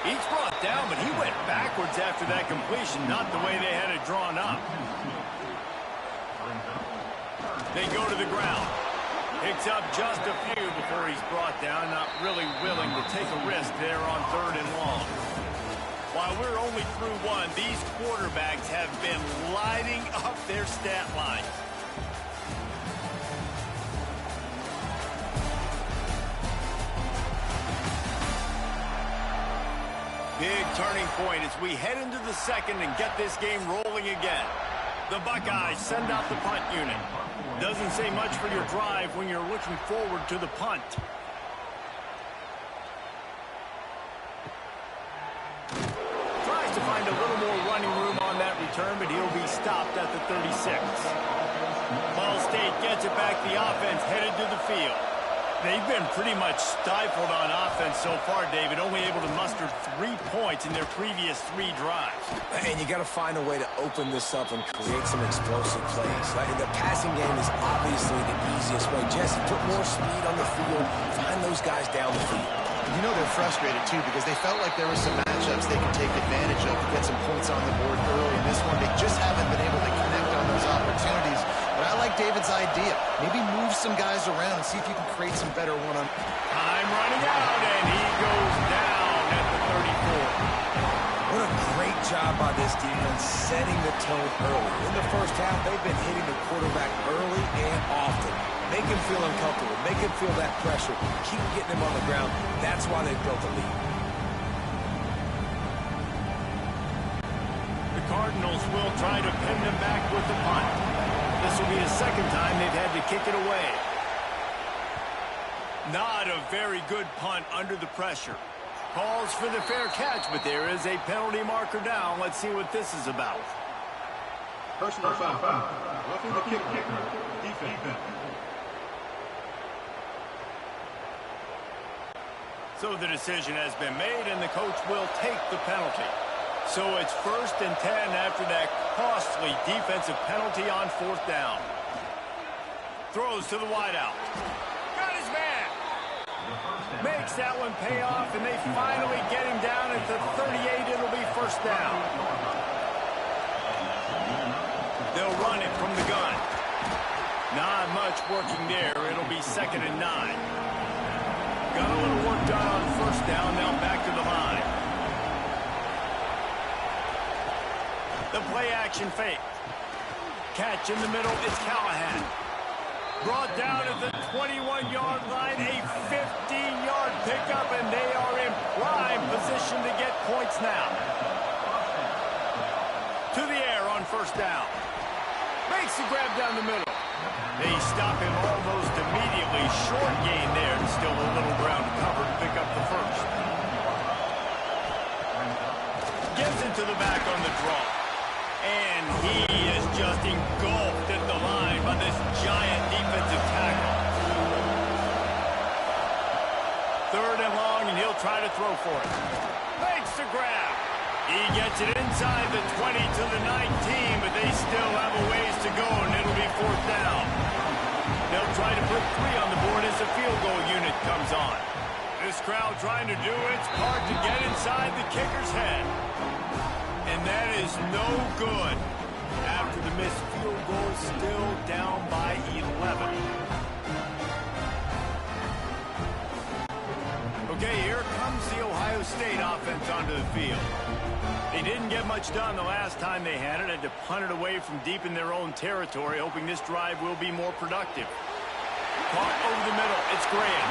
He's brought down, but he went backwards after that completion, not the way they had it drawn up. They go to the ground. Picks up just a few before he's brought down, not really willing to take a risk there on 3rd and long. While we're only through one, these quarterbacks have been lighting up their stat line. Big turning point as we head into the 2nd and get this game rolling again. The Buckeyes send out the punt unit. Doesn't say much for your drive when you're looking forward to the punt. Tries to find a little more running room on that return, but he'll be stopped at the 36. Ball State gets it back. The offense headed to the field. They've been pretty much stifled on offense so far, David, only able to muster 3 points in their previous 3 drives. And you got to find a way to open this up and create some explosive plays. Like the passing game is obviously the easiest way. Jesse, put more speed on the field, find those guys down the field. You know they're frustrated, too, because they felt like there were some matchups they could take advantage of to get some points on the board early. In this one, they just haven't been able to connect on those opportunities. But I like David's idea. Maybe move some guys around and see if you can create some better one-on. Time running out, and he goes down at the 34. What a great job by this defense setting the tone early. In the first half, they've been hitting the quarterback early and often. Make him feel uncomfortable. Make him feel that pressure. Keep getting him on the ground. That's why they built the lead. The Cardinals will try to pin them back with the punt. This will be the 2nd time they've had to kick it away. Not a very good punt under the pressure. Calls for the fair catch, but there is a penalty marker down. Let's see what this is about. Personal foul. Roughing the kicker. Defense. So the decision has been made, and the coach will take the penalty. So it's 1st and 10 after that costly defensive penalty on 4th down. Throws to the wideout. Got his man. Makes that one pay off, and they finally get him down at the 38. It'll be first down. They'll run it from the gun. Not much working there. It'll be 2nd and 9. Got a little work done on first down. Now back to the line. The play action fake. Catch in the middle. It's Callahan. Brought down at the 21-yard line. A 15-yard pickup, and they are in prime position to get points now. To the air on first down. Makes the grab down the middle. They stop him almost immediately. Short gain there, and still a little ground to cover to pick up the first. Gives it to the back on the draw. And he is just engulfed at the line by this giant defensive tackle. 3rd and long, and he'll try to throw for it. Makes the grab. He gets it inside the 20 to the 19, but they still have a ways to go, and it'll be 4th down. They'll try to put 3 on the board as the field goal unit comes on. This crowd trying to do its part to get inside the kicker's head. And that is no good. After the missed field goal, still down by 11. Okay, here comes the Ohio State offense onto the field. They didn't get much done the last time they had it. Had to punt it away from deep in their own territory, hoping this drive will be more productive. Caught over the middle. It's Graham.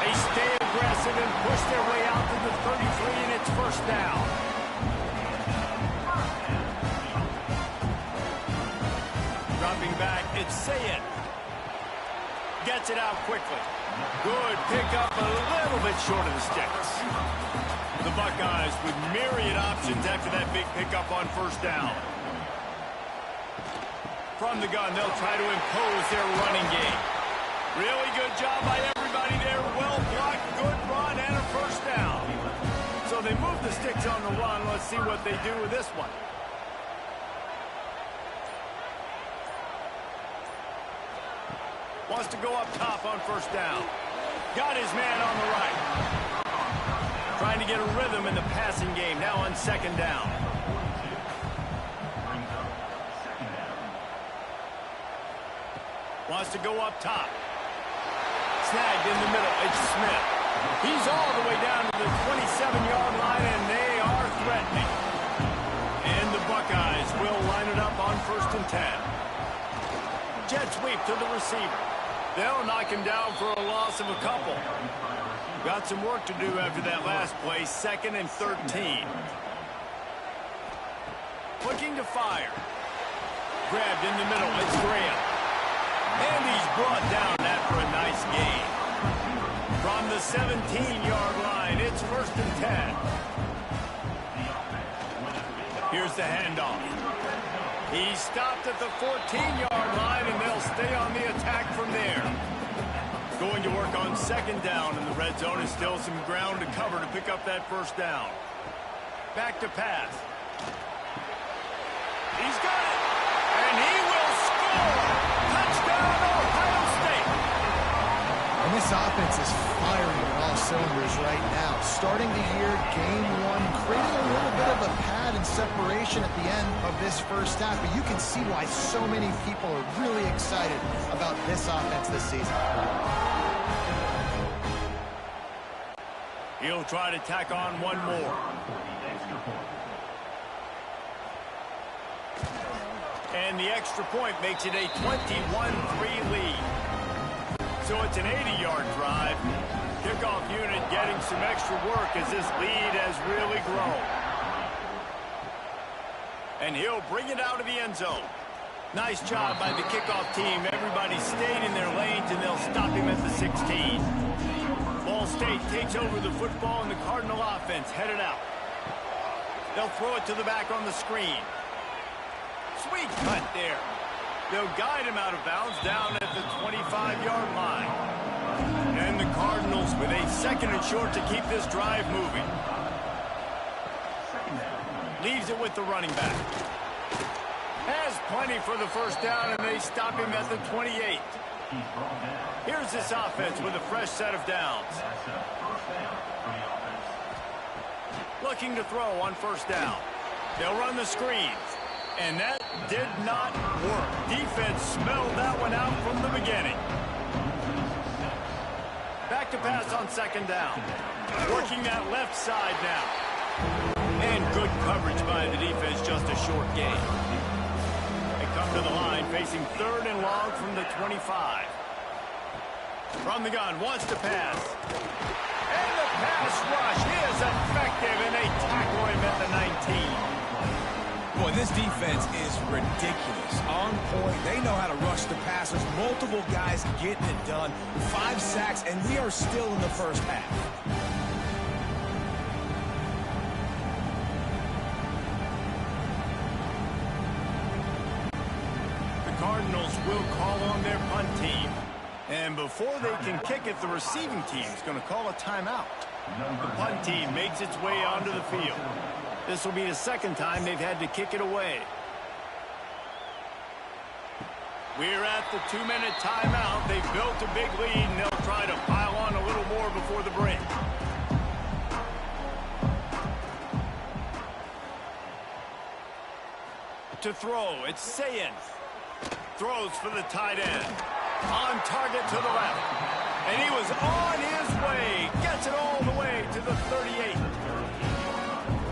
They stay aggressive and push their way out to the 33, and it's first down. Dropping back, it's Sayed. Gets it out quickly. Good pickup, a little bit short of the sticks. The Buckeyes with myriad options after that big pickup on first down. From the gun, they'll try to impose their running game. Really good job by everybody there. Well blocked, good run, and a first down. So they move the sticks on the run. Let's see what they do with this one. Wants to go up top on first down. Got his man on the right. Trying to get a rhythm in the passing game. Now on 2nd down. Wants to go up top. Snagged in the middle. It's Smith. He's all the way down to the 27-yard line, and they are threatening. And the Buckeyes will line it up on 1st and 10. Jet sweep to the receiver. They'll knock him down for a loss of a couple. Got some work to do after that last play. 2nd and 13. Looking to fire. Grabbed in the middle. It's Graham. And he's brought down after a nice gain. From the 17-yard line, it's 1st and 10. Here's the handoff. He stopped at the 14-yard line, and they'll stay on the attack from there. Going to work on 2nd down in the red zone, and still some ground to cover to pick up that first down. Back to pass. He's got it, and he will score. Touchdown, Ohio State. And this offense is firing on all cylinders right now. Starting the year, game 1, creating a little bit of a pad and separation at the end of this first half. But you can see why so many people are really excited about this offense this season. He'll try to tack on one more. And the extra point makes it a 21-3 lead. So it's an 80-yard drive. Kickoff unit getting some extra work as this lead has really grown. And he'll bring it out of the end zone. Nice job by the kickoff team. Everybody stayed in their lanes, and they'll stop him at the 16. Ball State takes over the football, and the Cardinal offense headed out. They'll throw it to the back on the screen. Sweet cut there. They'll guide him out of bounds down at the 25-yard line. And the Cardinals with a 2nd and short to keep this drive moving. Leaves it with the running back. Has plenty for the first down, and they stop him at the 28. Here's this offense with a fresh set of downs. Looking to throw on first down. They'll run the screens. And that did not work. Defense smelled that one out from the beginning. Back to pass on second down. Working that left side now. And good coverage by the defense, just a short gain. They come to the line facing third and long from the 25. From the gun, wants to pass. And the pass rush is effective, and they tackle him at the 19. Boy, this defense is ridiculous. On point, they know how to rush the passers. Multiple guys getting it done. 5 sacks, and we are still in the first half. The Cardinals will call on their punt team. And before they can kick it, the receiving team is going to call a timeout. The punt team makes its way onto the field. This will be the second time they've had to kick it away. We're at the 2-minute timeout. They've built a big lead, and they'll try to pile on a little more before the break. To throw, it's Sayin. Throws for the tight end. On target to the left. And he was on his way. Gets it all the way to the 38.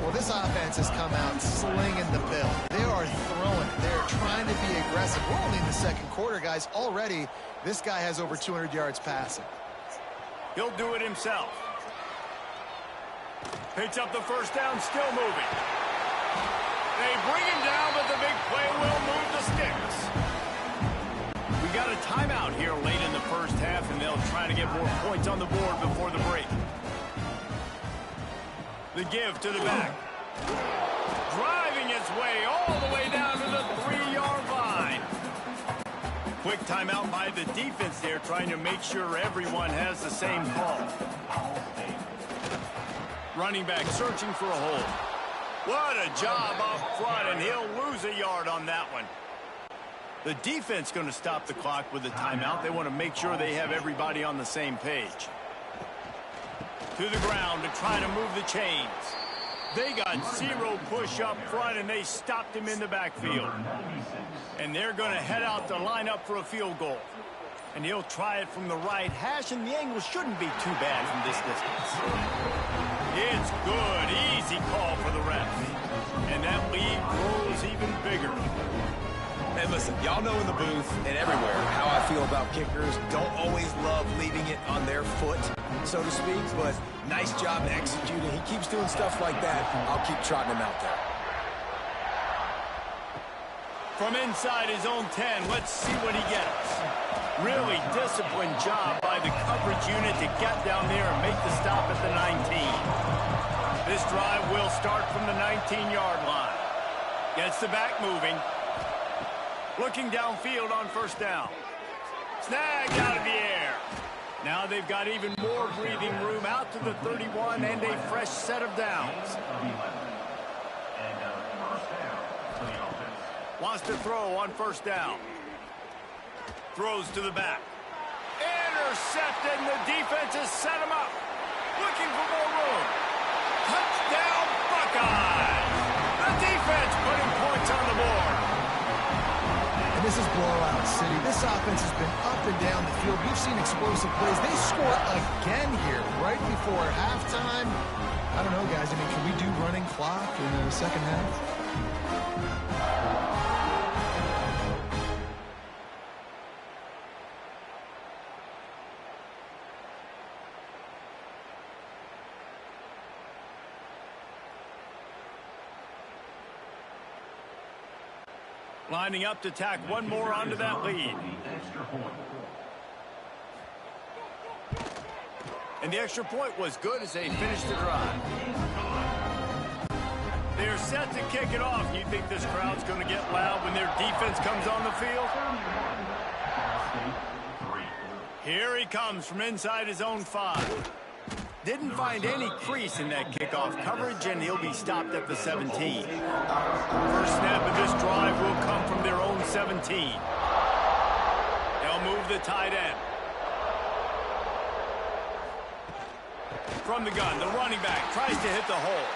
Well, this offense has come out slinging the bill. They are throwing it. They're trying to be aggressive. We're only in the second quarter, guys. Already, this guy has over 200 yards passing. He'll do it himself. Picks up the first down, still moving. They bring him down, but the big play will move the sticks. We got a timeout here late in the first half, and they'll try to get more points on the board before the break. The give to the back. Driving his way all the way down to the 3-yard line. Quick timeout by the defense there, trying to make sure everyone has the same call. Running back searching for a hole. What a job up front, and he'll lose a yard on that one. The defense going to stop the clock with a timeout. They want to make sure they have everybody on the same page. To the ground to try to move the chains. They got 0 push up front, and they stopped him in the backfield. And they're going to head out to line up for a field goal. And he'll try it from the right hash, and the angle shouldn't be too bad from this distance. It's good. Easy call for the ref. And that lead grows even bigger. And listen, y'all know in the booth and everywhere how I feel about kickers. Don't always love leaving it on their foot, so to speak, but nice job executing. He keeps doing stuff like that. I'll keep trotting him out there. From inside his own 10, let's see what he gets. Really disciplined job by the coverage unit to get down there and make the stop at the 19. This drive will start from the 19-yard line. Gets the back moving. Looking downfield on first down. Snagged out of the air. Now they've got even more breathing room out to the 31 and a fresh set of downs. Wants to throw on first down. Throws to the back. Intercepted, and the defense has set him up. Looking for more room. Touchdown, Buckeyes! The defense putting points on the board. And this is blowout city. This offense has been up and down the field. We've seen explosive plays. They score again here right before halftime. I don't know, guys. I mean, can we do running clock in the second half? Lining up to tack one more onto that lead. And the extra point was good as they finished the drive. They're set to kick it off. You think this crowd's going to get loud when their defense comes on the field? Here he comes from inside his own 5. Didn't find any crease in that kickoff coverage, and he'll be stopped at the 17. First snap of this drive will come from their own 17. They'll They'll move the tight end. From the gun, the running back tries to hit the hole.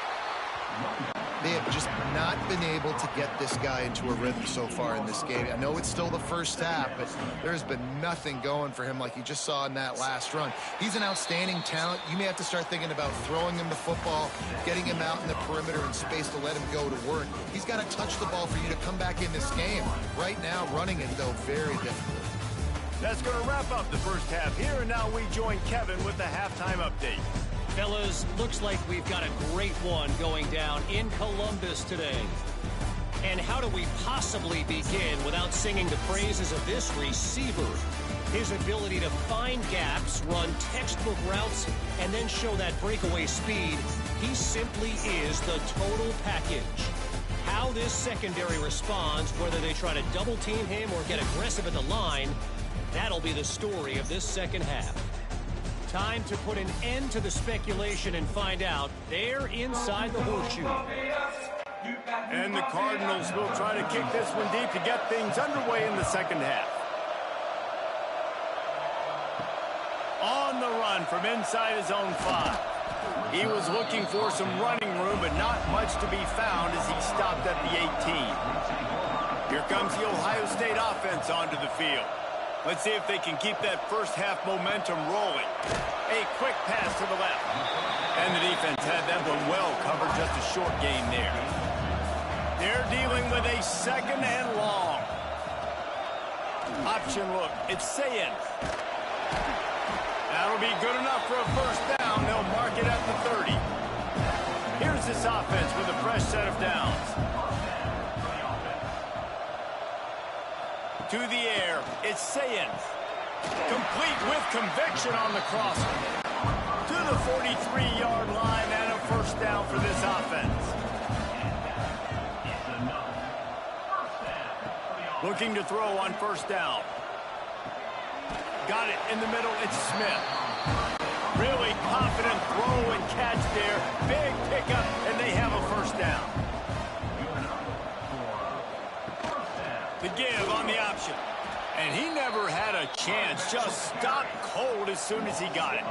They have just not been able to get this guy into a rhythm so far in this game. I know it's still the first half, but there's been nothing going for him like you just saw in that last run. He's an outstanding talent. You may have to start thinking about throwing him the football, getting him out in the perimeter in space to let him go to work. He's got to touch the ball for you to come back in this game. Right now, running it, though, very difficult. That's going to wrap up the first half here, and now we join Kevin with the halftime update. Fellas, looks like we've got a great one going down in Columbus today. And how do we possibly begin without singing the praises of this receiver? His ability to find gaps, run textbook routes, and then show that breakaway speed. He simply is the total package. How this secondary responds, whether they try to double team him or get aggressive at the line, that'll be the story of this second half. Time to put an end to the speculation and find out. They're inside the horseshoe. And the Cardinals will try to kick this one deep to get things underway in the second half. On the run from inside his own 5. He was looking for some running room, but not much to be found as he stopped at the 18. Here comes the Ohio State offense onto the field. Let's see if they can keep that first half momentum rolling. A quick pass to the left. And the defense had that one well covered, just a short gain there. They're dealing with a second and long. Option look, it's Sayin. That'll be good enough for a first down. They'll mark it at the 30. Here's this offense with a fresh set of downs. To the air, it's Sayin. Complete with conviction on the crosser. To the 43-yard line and a first down for this offense. Looking to throw on first down. Got it in the middle, it's Smith. Really confident throw and catch there. Big pickup, and they have a first down. The give on the option. And he never had a chance. Just stopped cold as soon as he got it.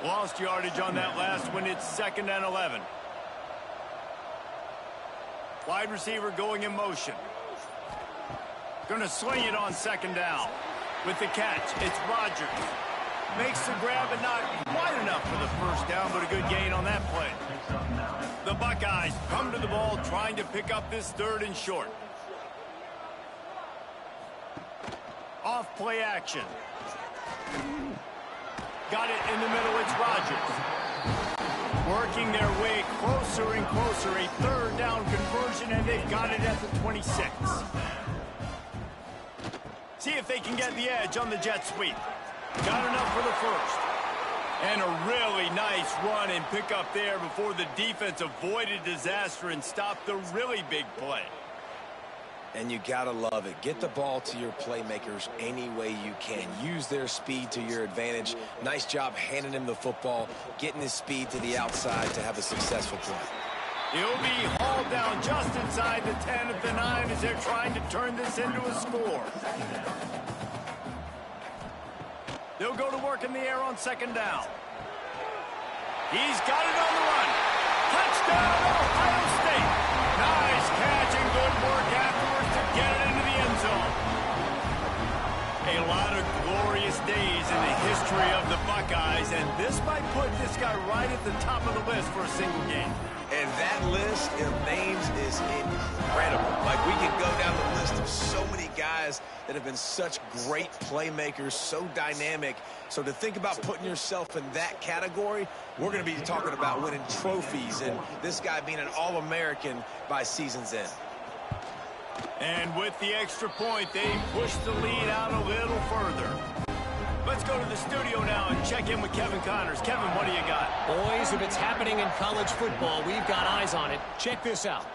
Lost yardage on that last one. It's 2nd and 11. Wide receiver going in motion. Going to swing it on 2nd down. With the catch, it's Rodgers. Makes the grab, but not quite enough for the first down, but a good gain on that play. The Buckeyes come to the ball trying to pick up this 3rd and short. Off play action. Got it in the middle, it's Rodgers. Working their way closer and closer. A 3rd down conversion, and they've got it at the 26. See if they can get the edge on the jet sweep. Got enough for the first. And a really nice run and pick up there before the defense avoided disaster and stopped the really big play. And you gotta love it. Get the ball to your playmakers any way you can. Use their speed to your advantage. Nice job handing him the football, getting his speed to the outside to have a successful play. He'll be hauled down just inside the 10 at the 9 as they're trying to turn this into a score. They'll go to work in the air on 2nd down. He's got it on the run. Touchdown, Ohio State. Nice catch and good work afterwards to get it into the end zone. A lot of glorious days in the history of the Buckeyes, and this might put this guy right at the top of the list for a single game. And that list of names is incredible. Like, we can go down the list of so many guys that have been such great playmakers, so dynamic. So to think about putting yourself in that category, we're going to be talking about winning trophies and this guy being an All-American by season's end. And with the extra point, they push the lead out a little further. Let's go to the studio now and check in with Kevin Connors. Kevin, what do you got? Boys, if it's happening in college football, we've got eyes on it. Check this out.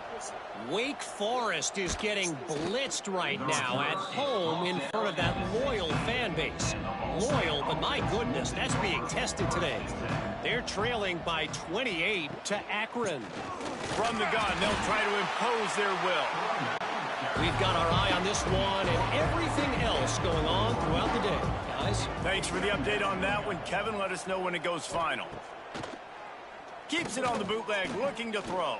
Wake Forest is getting blitzed right now at home in front of that loyal fan base. Loyal, but my goodness, that's being tested today. They're trailing by 28 to Akron. From the gun, they'll try to impose their will. We've got our eye on this one and everything else going on throughout the day, guys. Thanks for the update on that one, Kevin. Let us know when it goes final. Keeps it on the bootleg, looking to throw.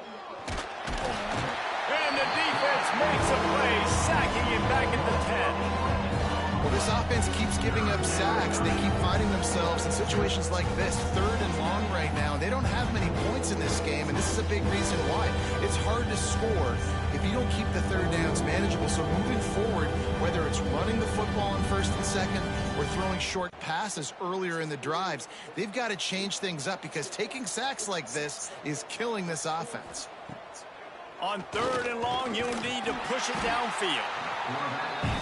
And the defense makes a play, sacking him back at the 10. Well, this offense keeps giving up sacks. They keep finding themselves in situations like this, 3rd and long right now. They don't have many points in this game, and this is a big reason why. It's hard to score if you don't keep the 3rd downs manageable. So moving forward, whether it's running the football on 1st and 2nd or throwing short passes earlier in the drives, they've got to change things up because taking sacks like this is killing this offense. On 3rd and long, you'll need to push it downfield.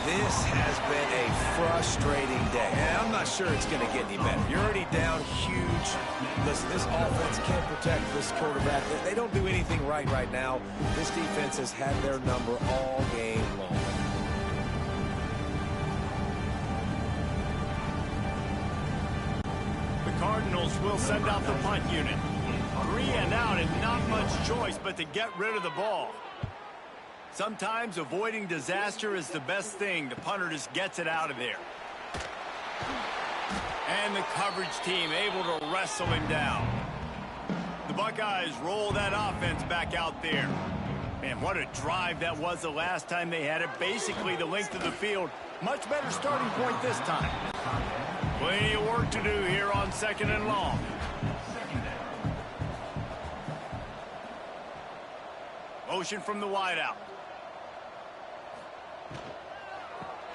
This has been a frustrating day, and I'm not sure it's going to get any better. You're already down huge. Listen, this offense can't protect this quarterback. They don't do anything right now. This defense has had their number all game long. The Cardinals will send out the punt unit. 3 and out and not much choice but to get rid of the ball. Sometimes avoiding disaster is the best thing. The punter just gets it out of there. And the coverage team able to wrestle him down. The Buckeyes roll that offense back out there. Man, what a drive that was the last time they had it. Basically the length of the field. Much better starting point this time. Plenty of work to do here on 2nd and long. Motion from the wideout.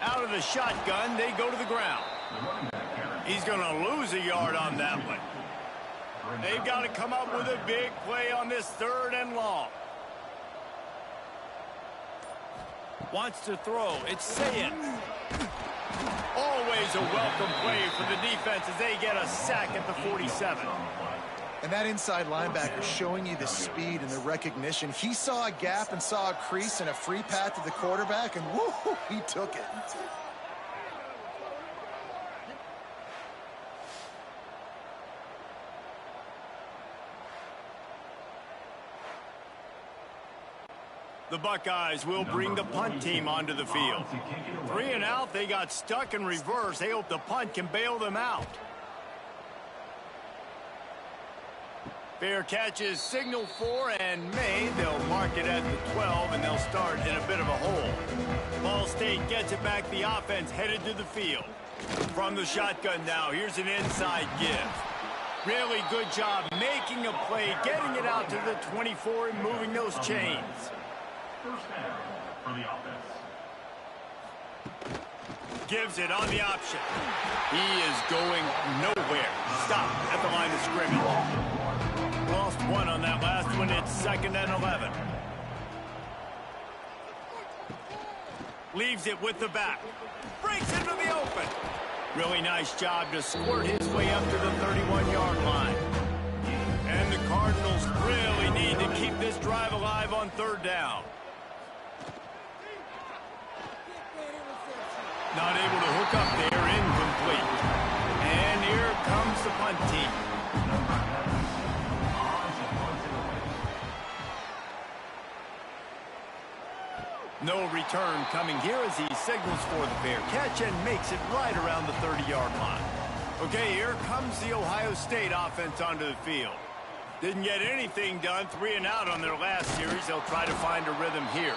Out of the shotgun, they go to the ground. He's going to lose a yard on that one. They've got to come up with a big play on this 3rd and long. Wants to throw. It's Saying. Always a welcome play for the defense as they get a sack at the 47. And that inside linebacker showing you the speed and the recognition. He saw a gap and saw a crease and a free path to the quarterback, and woo, he took it. The Buckeyes will bring the punt team onto the field. 3 and out, they got stuck in reverse. They hope the punt can bail them out. Fair catch is signaled for and made. They'll mark it at the 12, and they'll start in a bit of a hole. Ball State gets it back. The offense headed to the field. From the shotgun now, here's an inside give. Really good job making a play, getting it out to the 24 and moving those chains. First down for the offense. Gives it on the option. He is going nowhere. Stop at the line of scrimmage. Lost one on that last one. It's 2nd and 11. Leaves it with the back. Breaks into the open. Really nice job to squirt his way up to the 31-yard line. And the Cardinals really need to keep this drive alive on 3rd down. Not able to hook up there, incomplete. And here comes the punt team. No return coming here as he signals for the fair catch and makes it right around the 30-yard line. Okay, here comes the Ohio State offense onto the field. Didn't get anything done, 3 and out on their last series. They'll try to find a rhythm here.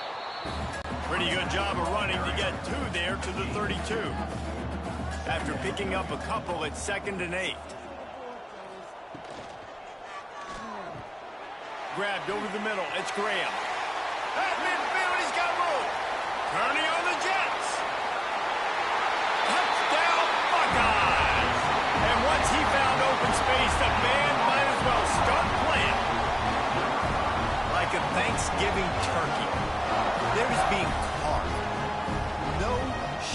Pretty good job of running to get 2 there to the 32. After picking up a couple at 2nd and 8. Grabbed over the middle. It's Graham. At midfield, he's got room. Kearney on the Jets. Touchdown, Buckeyes. And once he found open space, the band might as well start playing. Like a Thanksgiving turkey. They're just being carved. No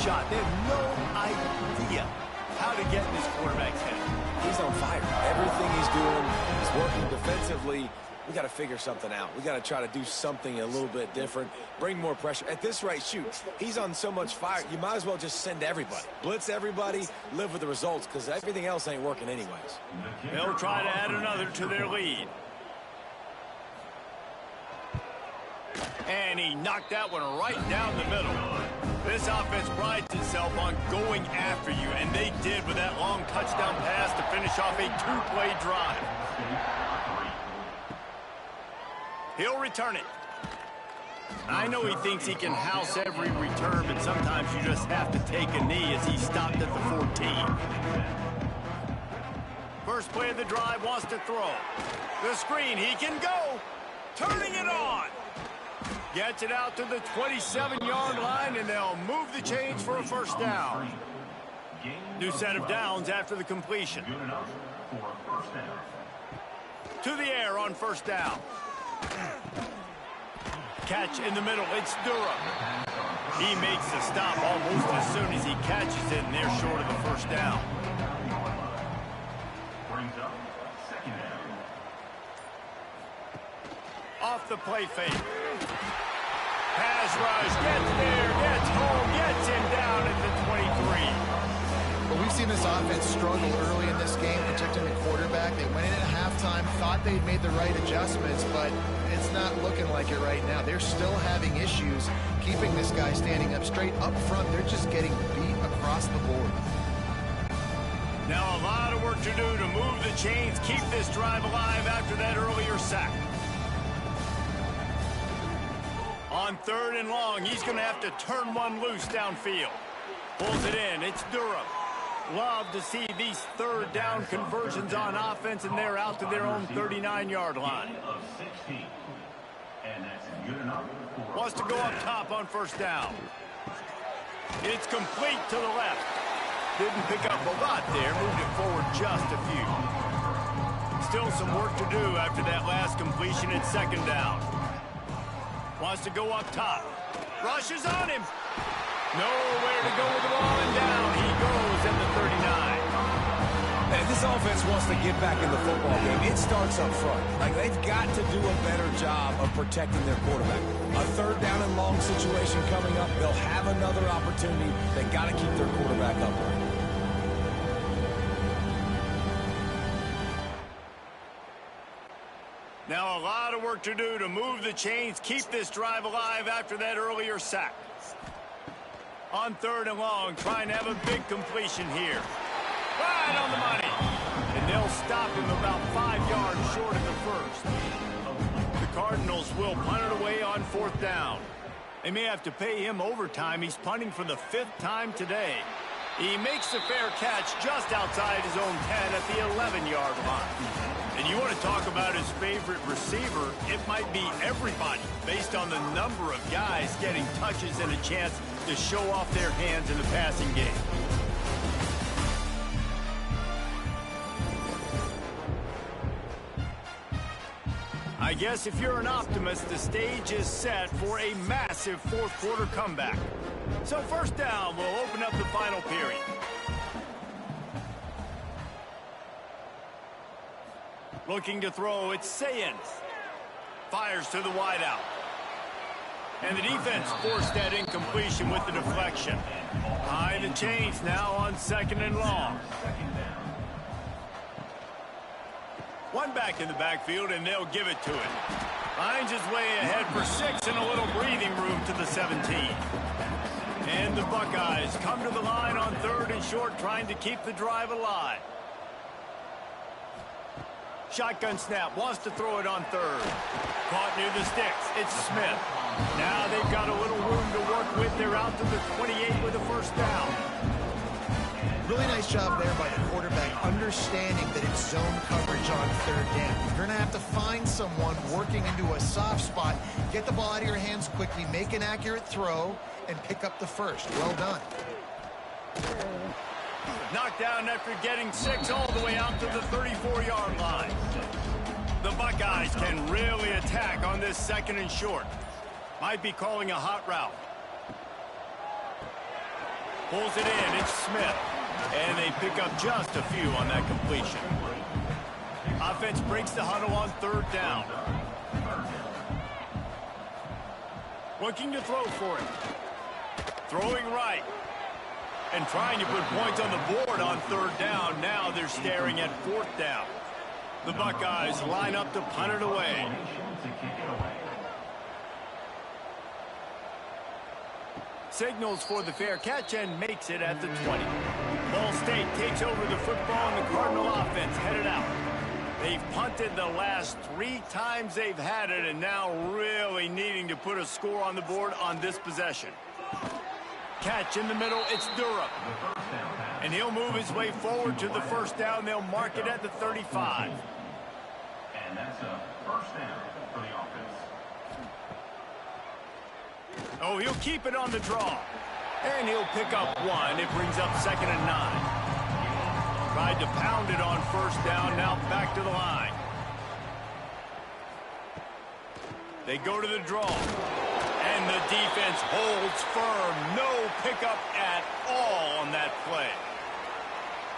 shot. They have no idea how to get in this quarterback's head. He's on fire. Everything he's doing is working defensively. We got to figure something out. We got to try to do something a little bit different. Bring more pressure. At this rate, shoot, he's on so much fire, you might as well just send everybody. Blitz everybody, live with the results, because everything else ain't working anyways. They'll try to add another to their lead. And he knocked that one right down the middle. This offense prides itself on going after you, and they did with that long touchdown pass to finish off a two-play drive. He'll return it. I know he thinks he can house every return, but sometimes you just have to take a knee as he stopped at the 14. First play of the drive, wants to throw. The screen, he can go. Turning it on. Gets it out to the 27-yard line, and they'll move the chains for a first down. New set of downs after the completion. To the air on first down. Catch in the middle, it's Durham. He makes the stop almost as soon as he catches it, and they're short of the first down. Off the play fake. Pass rush, gets there, gets home, gets him down at the 23. Well, we've seen this offense struggle early in this game, protecting the quarterback. They went in at halftime, thought they'd made the right adjustments, but it's not looking like it right now. They're still having issues keeping this guy standing up straight up front. They're just getting beat across the board. Now a lot of work to do to move the chains, keep this drive alive after that earlier sack. On third and long, he's going to have to turn one loose downfield. Pulls it in. It's Durham. Love to see these third down conversions on offense, and they're out to their own 39-yard line. Wants to go up top on first down. It's complete to the left. Didn't pick up a lot there. Moved it forward just a few. Still some work to do after that last completion at second down. Wants to go up top. Rushes on him. Nowhere to go with the ball, and down he goes at the 39. And this offense wants to get back in the football game. It starts up front. Like, they've got to do a better job of protecting their quarterback. A third down and long situation coming up. They'll have another opportunity. They got to keep their quarterback upright. Now a lot of work to do to move the chains, keep this drive alive after that earlier sack. On third and long, trying to have a big completion here. Right on the money. And they'll stop him about 5 yards short of the first. The Cardinals will punt it away on fourth down. They may have to pay him overtime. He's punting for the 5th time today. He makes the fair catch just outside his own 10 at the 11-yard line. And you want to talk about his favorite receiver, it might be everybody based on the number of guys getting touches and a chance to show off their hands in the passing game. I guess if you're an optimist, the stage is set for a massive fourth quarter comeback. So first down, we'll open up the final period. Looking to throw, it's Sayens. Fires to the wideout. And the defense forced that incompletion with the deflection. High the chains now on second and long. One back in the backfield, and they'll give it to him. Finds his way ahead for 6 and a little breathing room to the 17. And the Buckeyes come to the line on third and short, trying to keep the drive alive. Shotgun snap, wants to throw it on third. Caught near the sticks, it's Smith. Now they've got a little room to work with. They're out to the 28 with a first down. Really nice job there by the quarterback, understanding that it's zone coverage on third down. You're going to have to find someone working into a soft spot, get the ball out of your hands quickly, make an accurate throw, and pick up the first. Well done. Knocked down after getting 6 all the way out to the 34-yard line. The Buckeyes can really attack on this second and short. Might be calling a hot route. Pulls it in, it's Smith. And they pick up just a few on that completion. Offense breaks the huddle on third down. Looking to throw for it. Throwing right. And trying to put points on the board on third down. Now they're staring at fourth down. The Buckeyes line up to punt it away. signals for the fair catch and makes it at the 20. Ball State takes over the football and the Cardinal offense headed out. They've punted the last 3 times they've had it and now really needing to put a score on the board on this possession. Catch in the middle, it's Durham. And he'll move his way forward to the first down. They'll mark it at the 35. And that's a first down for the offense. Oh, he'll keep it on the draw. And he'll pick up 1. It brings up 2nd and 9. Tried to pound it on first down, now back to the line. They go to the draw. And the defense holds firm. No pickup at all on that play.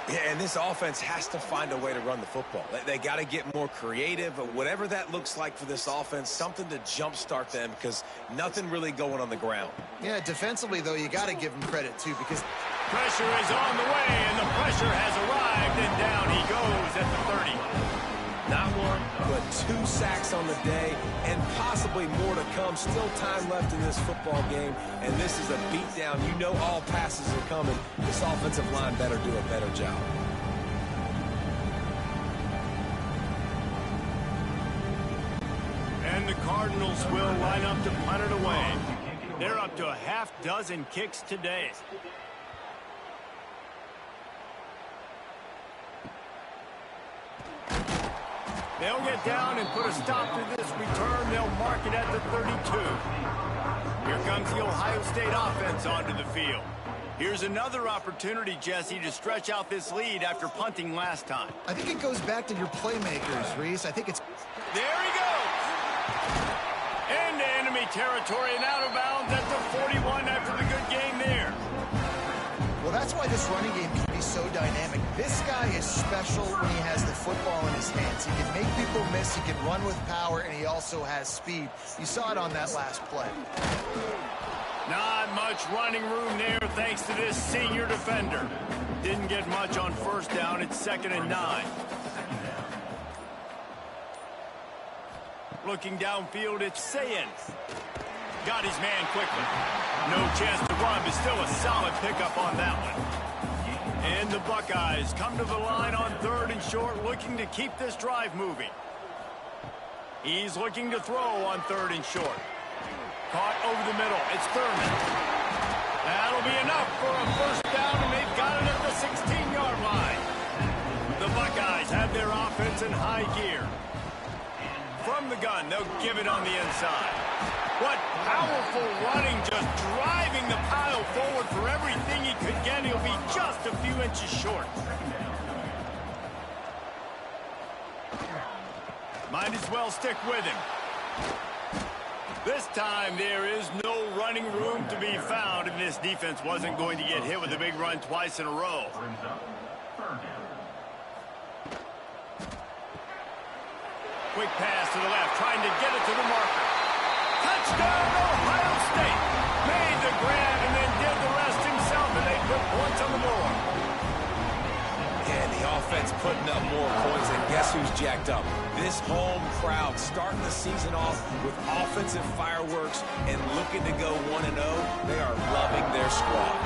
Yeah, and this offense has to find a way to run the football. They got to get more creative, whatever that looks like for this offense, something to jumpstart them because nothing really going on the ground. Yeah, defensively, though, you got to give them credit, too, because pressure is on the way, and the pressure has arrived, and down he goes at the 30. Not 1, but 2 sacks on the day, and possibly more to come. Still time left in this football game, and this is a beatdown. You know all passes are coming. This offensive line better do a better job. And the Cardinals will line up to punt it away. They're up to a half dozen kicks today. They'll get down and put a stop to this return. They'll mark it at the 32. Here comes the Ohio State offense onto the field. Here's another opportunity, Jesse, to stretch out this lead after punting last time. I think it goes back to your playmakers, Reese. I think it's... There he goes! Into enemy territory and out of bounds at the 41 after the good game there. Well, that's why this running game can be so dynamic. This guy is special when he has the football in his hands. He can make people miss, he can run with power, and he also has speed. You saw it on that last play. Not much running room there thanks to this senior defender. Didn't get much on first down. It's 2nd and 9. Looking downfield, it's Sayin. Got his man quickly. No chance to run, but still a solid pickup on that one. And the Buckeyes come to the line on 3rd and short, looking to keep this drive moving. He's looking to throw on 3rd and short. Caught over the middle. It's Thurman. That'll be enough for a first down, and they've got it at the 16-yard line. The Buckeyes have their offense in high gear. From the gun, they'll give it on the inside. What powerful running, just driving the pile forward for everything he could get. He'll be just a few inches short. Might as well stick with him. This time there is no running room to be found, and this defense wasn't going to get hit with a big run twice in a row. Quick pass to the left, trying to get it to the marker. Touchdown, Ohio State! Made the grab and then did the rest himself, and they put points on the board. And the offense putting up more points, and guess who's jacked up? This home crowd starting the season off with offensive fireworks and looking to go 1-0. They are loving their squad.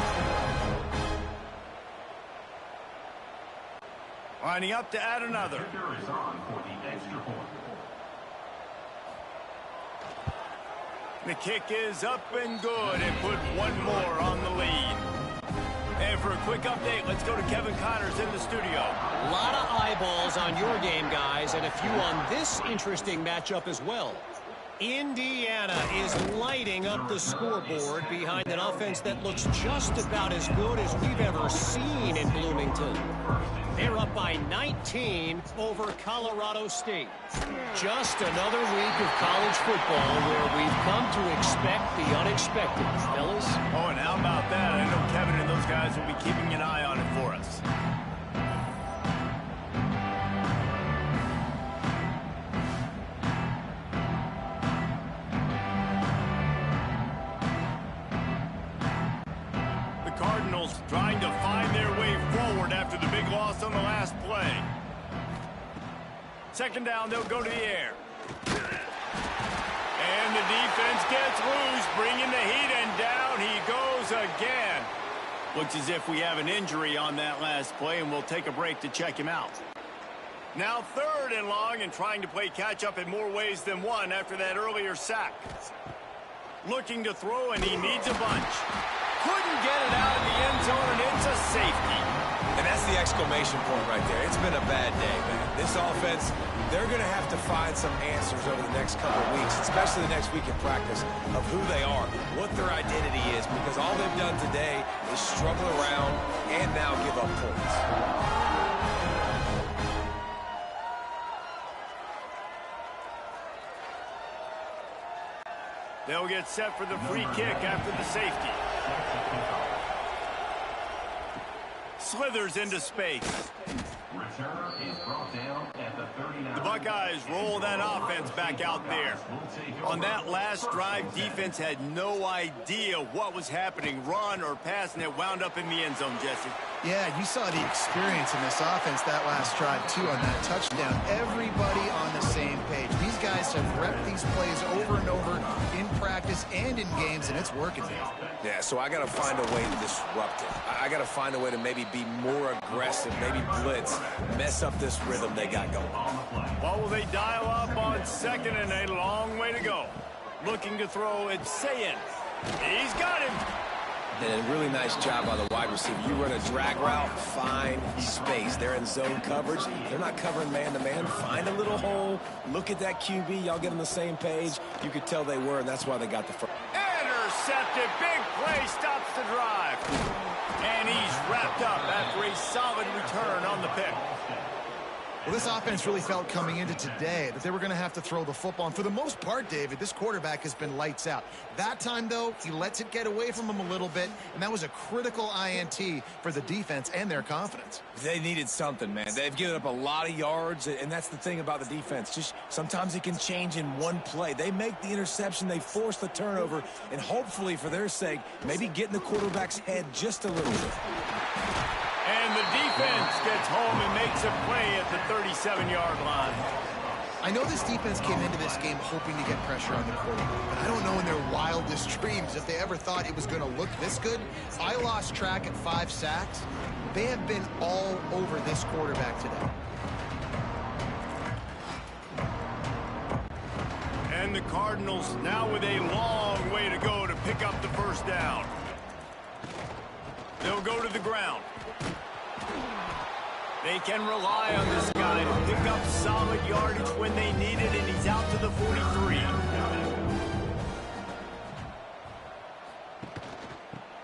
Lining up to add another. The kick is up and good, and put one more on the lead. And for a quick update, let's go to Kevin Connors in the studio. A lot of eyeballs on your game, guys, and a few on this interesting matchup as well. Indiana is lighting up the scoreboard behind an offense that looks just about as good as we've ever seen in Bloomington. They're up by 19 over Colorado State. Just another week of college football where we've come to expect the unexpected, fellas. Oh, and how about that? I know Kevin and those guys will be keeping an eye on it for us. Cardinals trying to find their way forward after the big loss on the last play. 2nd down, they'll go to the air. And the defense gets loose, bringing the heat, and down he goes Looks as if we have an injury on that last play, and we'll take a break to check him out. Now 3rd and long, and trying to play catch-up in more ways than one after that earlier sack. Looking to throw, and he needs a bunch. Couldn't get it out of the end zone, and it's a safety. And that's the exclamation point right there. It's been a bad day, man. This offense, they're going to have to find some answers over the next couple of weeks, especially the next week in practice, of who they are, what their identity is, because all they've done today is struggle around and now give up points. They'll get set for the free kick after the safety. Slithers into space. The Buckeyes roll that offense back out there. On that last drive, defense had no idea what was happening, run or pass, and it wound up in the end zone, Jesse. Yeah, you saw the experience in this offense that last drive, too, on that touchdown. Everybody on the same page. These guys have repped these plays over and over in practice and in games, and it's working now. Yeah, so I got to find a way to disrupt it. I got to find a way to maybe be more aggressive, maybe blitz, mess up this rhythm they got going. What will they dial up on 2nd and a long way to go? Looking to throw, it's Sayin. He's got him. And a really nice job by the wide receiver. You run a drag route, find space. They're in zone coverage. They're not covering man-to-man. Find a little hole. Look at that QB. Y'all get on the same page. You could tell they were, and that's why they got the first. Intercepted. Big play stops the drive. And he's wrapped up after a solid return on the pick. Well, this offense really felt coming into today that they were going to have to throw the football. And for the most part, David, this quarterback has been lights out. That time, though, he lets it get away from him a little bit, and that was a critical INT for the defense and their confidence. They needed something, man. They've given up a lot of yards, and that's the thing about the defense. Just sometimes it can change in one play. They make the interception, they force the turnover, and hopefully, for their sake, maybe get in the quarterback's head just a little bit. And the defense gets home and makes a play at the 37-yard line. I know this defense came into this game hoping to get pressure on the quarterback, but I don't know in their wildest dreams if they ever thought it was going to look this good. I lost track at 5 sacks. They have been all over this quarterback today. And the Cardinals now with a long way to go to pick up the first down. They'll go to the ground. They can rely on this guy to pick up solid yardage when they need it, and he's out to the 43.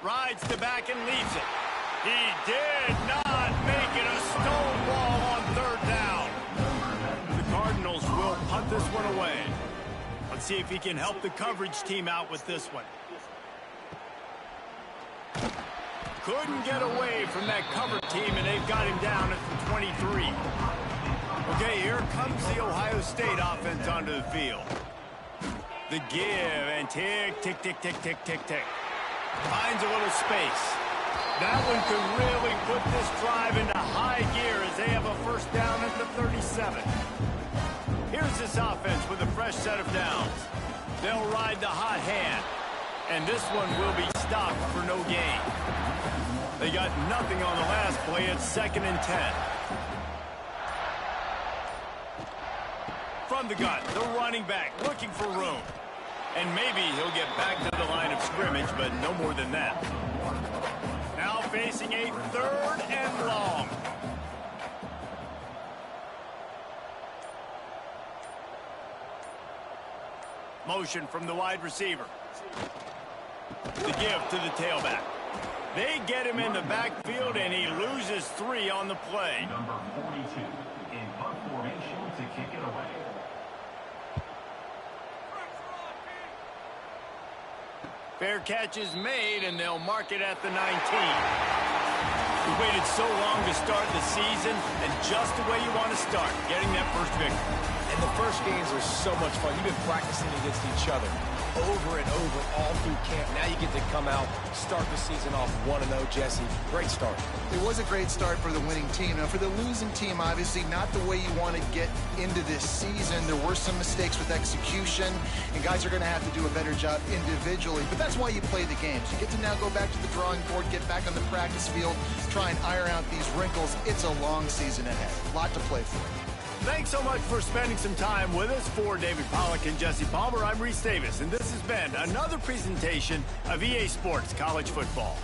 Rides the back and leaves it. He did not make it a stonewall on 3rd down. The Cardinals will punt this one away. Let's see if he can help the coverage team out with this one. Couldn't get away from that cover team, and they've got him down at the 23. Okay, here comes the Ohio State offense onto the field. The give, and tick, tick, tick, tick, tick, tick, tick. Finds a little space. That one could really put this drive into high gear as they have a first down at the 37. Here's this offense with a fresh set of downs. They'll ride the hot hand, and this one will be stopped for no gain. They got nothing on the last play. It's 2nd and 10. From the gun, the running back looking for room. And maybe he'll get back to the line of scrimmage, but no more than that. Now facing a 3rd and long. Motion from the wide receiver. The give to the tailback. They get him in the backfield, and he loses 3 on the play. Number 42 in punt formation to kick it away. Fair catch is made, and they'll mark it at the 19. We waited so long to start the season, and just the way you want to start, getting that first victory. And the first games are so much fun. You've been practicing against each other. over and over all through camp. Now you get to come out, start the season off 1-0, Jesse. Great start. It was a great start for the winning team. Now, for the losing team, obviously not the way you want to get into this season. There were some mistakes with execution, and guys are going to have to do a better job individually. But that's why you play the games. You get to now go back to the drawing board, get back on the practice field, try and iron out these wrinkles. It's a long season ahead. A lot to play for. Thanks so much for spending some time with us. For David Pollack and Jesse Palmer, I'm Reese Davis, and this has been another presentation of EA Sports College Football.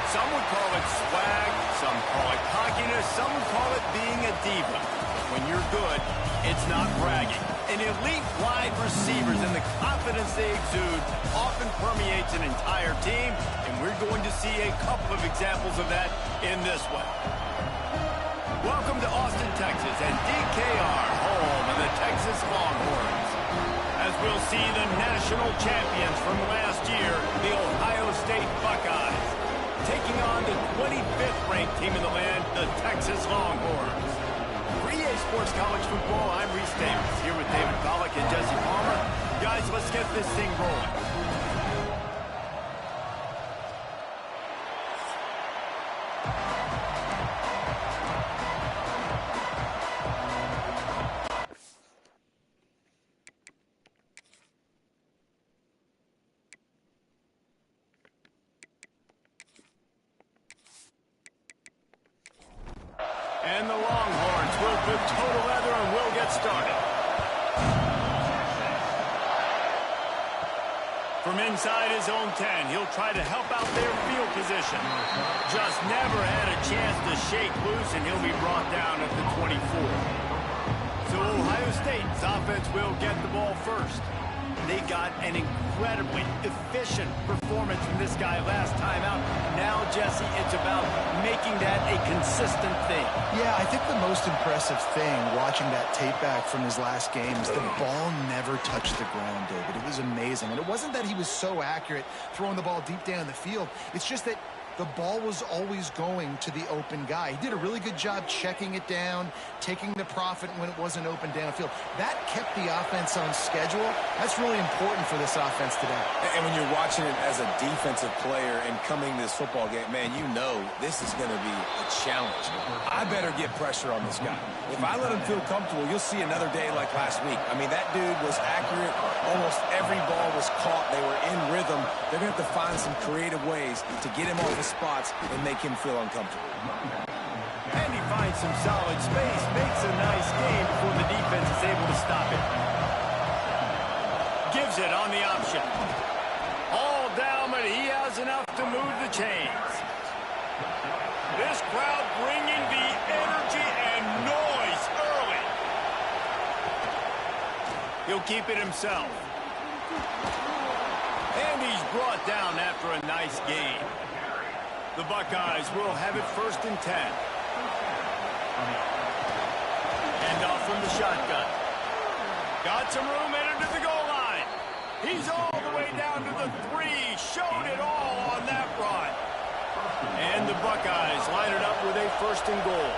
Some would call it swag, some call it cockiness, some would call it being a diva. When you're good, it's not bragging. An elite wide receivers and the confidence they exude often permeates an entire team, and we're going to see a couple of examples of that in this one. Welcome to Austin, Texas, and DKR, home of the Texas Longhorns. As we'll see the national champions from last year, the Ohio State Buckeyes, taking on the 25th ranked team in the land, the Texas Longhorns. For EA Sports College Football, I'm Reese Davis, here with David Pollack and Jesse Palmer. Guys, let's get this thing rolling. And the Longhorns will put total leather and will get started. From inside his own 10, he'll try to help out their field position. Just never had a chance to shake loose, and he'll be brought down at the 24. So Ohio State's offense will get the ball first. They got an incredibly efficient performance from this guy last time out. Now, Jesse, it's about making that a consistent thing. Yeah, I think the most impressive thing watching that tape back from his last game is the ball never touched the ground, David. It was amazing. And it wasn't that he was so accurate throwing the ball deep down the field. It's just that the ball was always going to the open guy. He did a really good job checking it down, taking the profit when it wasn't open downfield. That kept the offense on schedule. That's really important for this offense today. And when you're watching it as a defensive player and coming to this football game, man, you know this is going to be a challenge. I better get pressure on this guy. If I let him feel comfortable, you'll see another day like last week. I mean, that dude was accurate. Almost every ball was caught. They were in rhythm. They're going to have to find some creative ways to get him off his spots and make him feel uncomfortable. And he finds some solid space, makes a nice game before the defense is able to stop it. He'll keep it himself. And he's brought down after a nice gain. The Buckeyes will have it 1st and 10. And off from the shotgun. Got some room, headed to the goal line. He's all the way down to the 3. Showed it all on that run. And the Buckeyes line it up with a 1st and goal.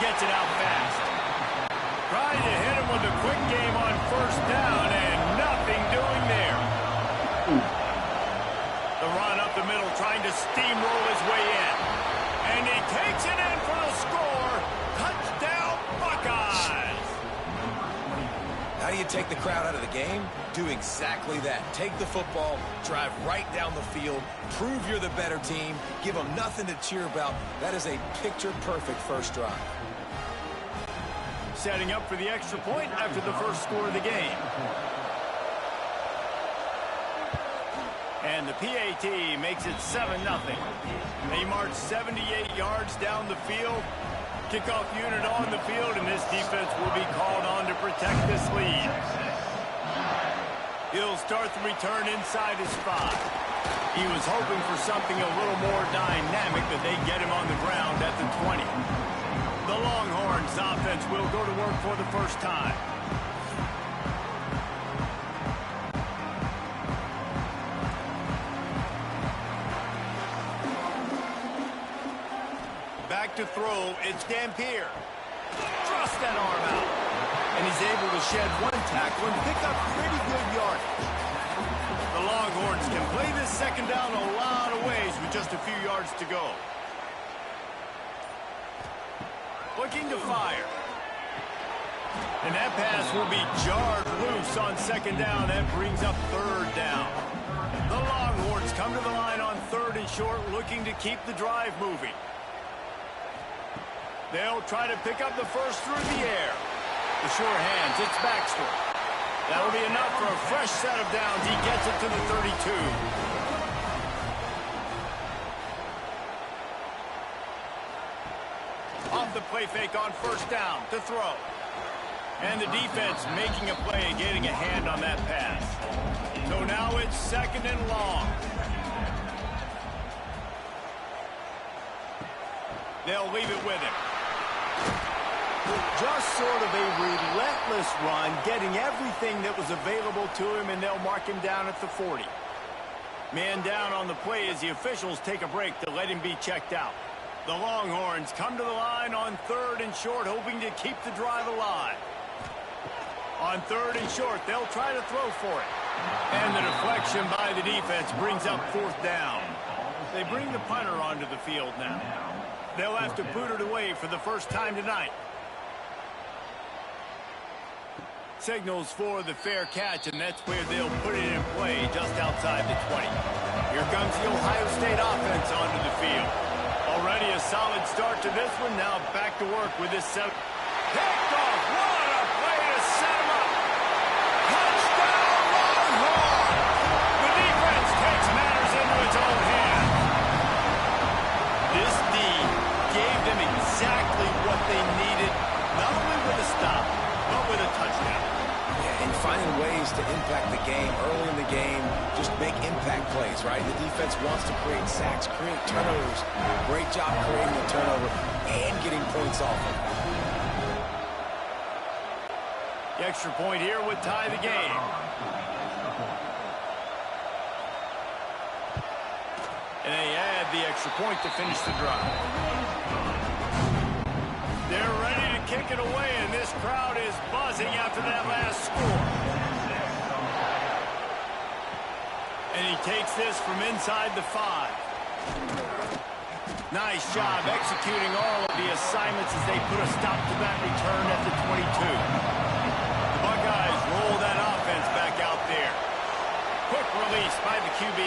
Gets it out fast. Trying to hit him with a quick game on 1st down, and nothing doing there. The run up the middle, trying to steamroll his way in. And he takes it in for the score. Touchdown, Buckeyes! How do you take the crowd out of the game? Do exactly that. Take the football, drive right down the field, prove you're the better team, give them nothing to cheer about. That is a picture-perfect first drive. Setting up for the extra point after the first score of the game. And the PAT makes it 7-0. They march 78 yards down the field. Kickoff unit on the field, and this defense will be called on to protect this lead. He'll start the return inside his 5. He was hoping for something a little more dynamic, but they get him on the ground at the 20. The Longhorns offense will go to work for the first time. Back to throw, it's Dampier. Thrust that arm out. And he's able to shed 1 tackle and pick up pretty good yardage. The Longhorns can play this 2nd down a lot of ways with just a few yards to go. Looking to fire. And that pass will be jarred loose on 2nd down. That brings up 3rd down. The Longhorns come to the line on 3rd and short, looking to keep the drive moving. They'll try to pick up the first through the air. The sure hands, it's Baxter. That'll be enough for a fresh set of downs. He gets it to the 32. Off the play fake on 1st down to throw. And the defense making a play, getting a hand on that pass. So now it's 2nd and long. They'll leave it with him. Just sort of a relentless run, getting everything that was available to him, and they'll mark him down at the 40. Man down on the play as the officials take a break to let him be checked out. The Longhorns come to the line on 3rd and short, hoping to keep the drive alive. On 3rd and short, they'll try to throw for it. And the deflection by the defense brings up 4th down. They bring the punter onto the field now. They'll have to boot it away for the first time tonight. Signals for the fair catch, and that's where they'll put it in play just outside the 20. Here comes the Ohio State offense onto the field. Already a solid start to this one. Now back to work with this 7. Picked off. What a play to set him up. Touchdown, Longhorn. The defense takes matters into its own hands. This D gave them exactly what they needed, not only with a stop, but with a touchdown. Yeah, and finding ways to impact the game early in the game, just make impact plays, right? The defense wants to create sacks, create turnovers. Great job creating a turnover and getting points off of it. The extra point here would tie the game. And they add the extra point to finish the drive. They're ready to kick it away, and this crowd is buzzing after that last score. And he takes this from inside the 5. Nice job executing all of the assignments as they put a stop to that return at the 22. The Buckeyes roll that offense back out there. Quick release by the QB.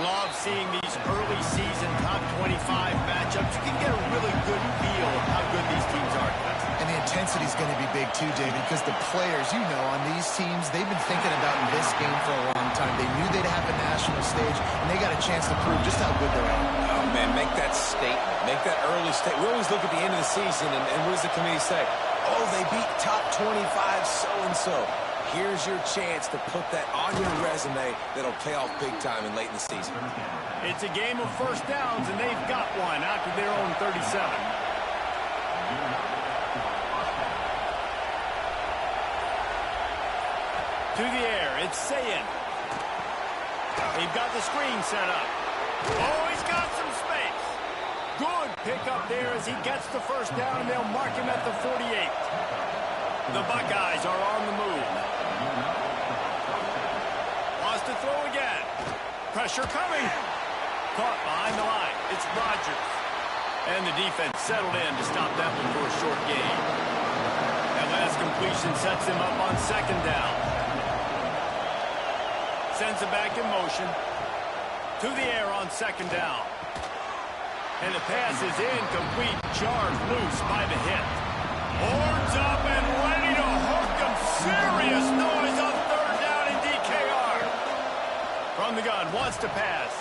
Love seeing these early season top 25 matchups. You can get a really good feel of how good these teams are. And the intensity is going to be big too, David, because the players, you know, on these teams, they've been thinking about this game for a long time. They knew they'd have a national stage, and they got a chance to prove just how good they're at. Oh, man, make that statement. Make that early statement. We always look at the end of the season, and what does the committee say? Oh, they beat top 25 so-and-so. Here's your chance to put that on your resume that'll pay off big time and late in the season. It's a game of first downs, and they've got one out to their own 37. To the air, it's Sayin. They've got the screen set up. Oh, he's got some space. Good pickup there as he gets the first down, and they'll mark him at the 48. The Buckeyes are on the move. Wants to throw again. Pressure coming. Caught behind the line. It's Rodgers. And the defense settled in to stop that one for a short gain. That last completion sets him up on second down. Sends it back in motion. To the air on second down. And the pass is incomplete. Jarred loose by the hit. Horns up and ready to hook him. Serious noise on third down in DKR. From the gun, wants to pass.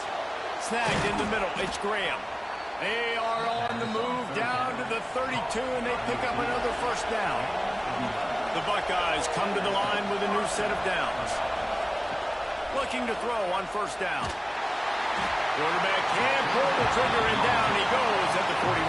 Snagged in the middle. It's Graham. They are on the move down to the 32, and they pick up another first down. The Buckeyes come to the line with a new set of downs. Looking to throw on first down. Quarterback can't pull the trigger, and down he goes at the 41.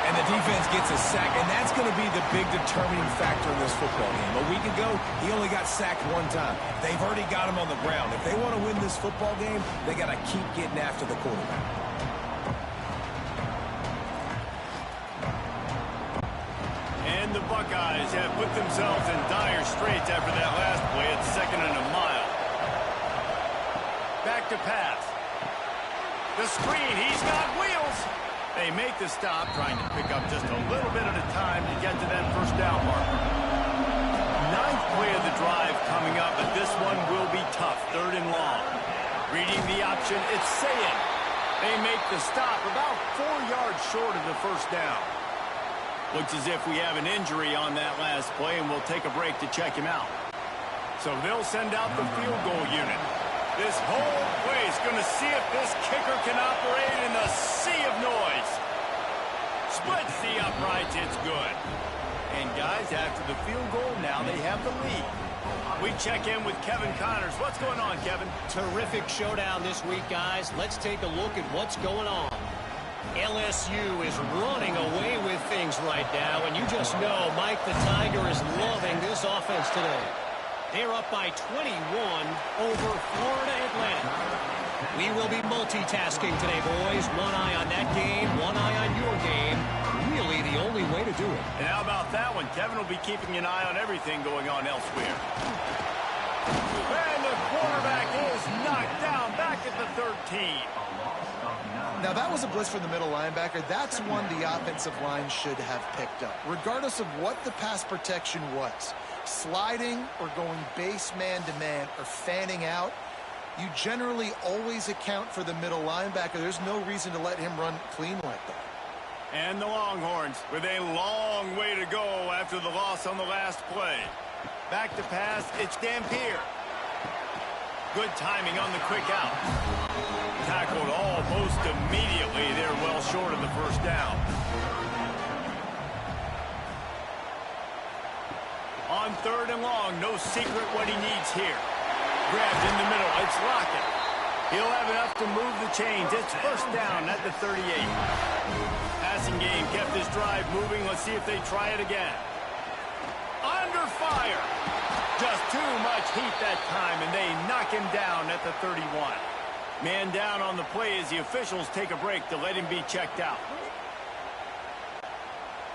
And the defense gets a sack, and that's going to be the big determining factor in this football game. A week ago, he only got sacked one time. They've already got him on the ground. If they want to win this football game, they got to keep getting after the quarterback. And the Buckeyes have put themselves in dire straits after that last play at 2nd and a mile. Back to pass. The screen, he's got wheels. They make the stop, trying to pick up just a little bit at a time to get to that first down marker. 9th play of the drive coming up, but this one will be tough. 3rd and long. Reading the option, it's Sayin. They make the stop about 4 yards short of the first down. Looks as if we have an injury on that last play, and we'll take a break to check him out. So they'll send out the field goal unit. This whole play is going to see if this kicker can operate in a sea of noise. Splits the uprights, it's good. And guys, after the field goal, now they have the lead. We check in with Kevin Connors. What's going on, Kevin? Terrific showdown this week, guys. Let's take a look at what's going on. LSU is running away with things right now, and you just know Mike the Tiger is loving this offense today. They're up by 21 over Florida Atlantic. We will be multitasking today, boys. One eye on that game, one eye on your game. Really the only way to do it. And how about that one? Kevin will be keeping an eye on everything going on elsewhere. And the quarterback is knocked down back at the 13. Now, that was a blitz from the middle linebacker. That's one the offensive line should have picked up, regardless of what the pass protection was. Sliding or going base man-to-man or fanning out, you generally always account for the middle linebacker. There's no reason to let him run clean like that. And the Longhorns with a long way to go after the loss on the last play. Back to pass, it's Dampier. Good timing on the quick out. Tackled almost immediately. They're well short of the first down. On 3rd and long, no secret what he needs here. Grabbed in the middle, it's Lockett. He'll have enough to move the chains. It's first down at the 38. Passing game kept this drive moving. Let's see if they try it again. Under fire. Just too much heat that time, and they knock him down at the 31. Man down on the play as the officials take a break to let him be checked out.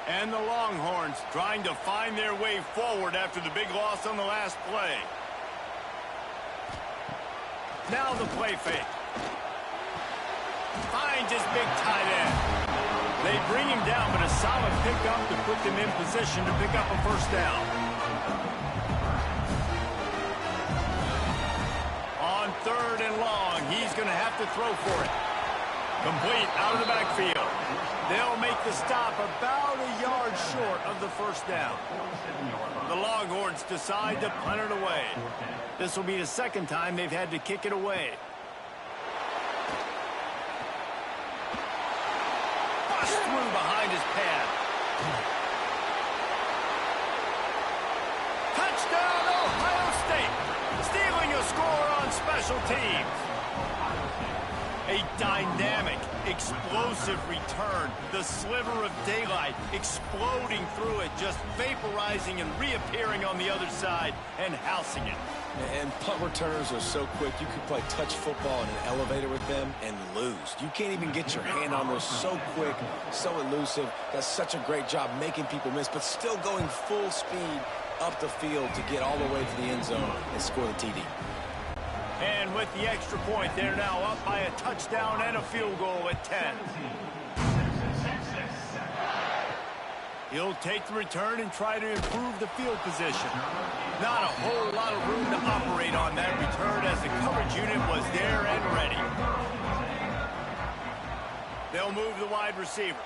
And the Longhorns trying to find their way forward after the big loss on the last play. Now the play fake. Finds his big tight end. They bring him down, but a solid pickup to put them in position to pick up a first down. On 3rd and long, he's going to have to throw for it. Complete out of the backfield. They'll make the stop about a yard short of the first down. The Longhorns decide to punt it away. This will be the second time they've had to kick it away. Bust through behind his pad. score on special teams. A dynamic, explosive return. The sliver of daylight exploding through it, just vaporizing and reappearing on the other side and housing it. And punt returners are so quick, you can play touch football in an elevator with them and lose. You can't even get your hand on those. So quick, so elusive. Does such a great job making people miss, but still going full speed up the field to get all the way to the end zone and score the TD. And with the extra point, they're now up by a touchdown and a field goal at 10. He'll take the return and try to improve the field position. Not a whole lot of room to operate on that return as the coverage unit was there and ready. They'll move the wide receiver.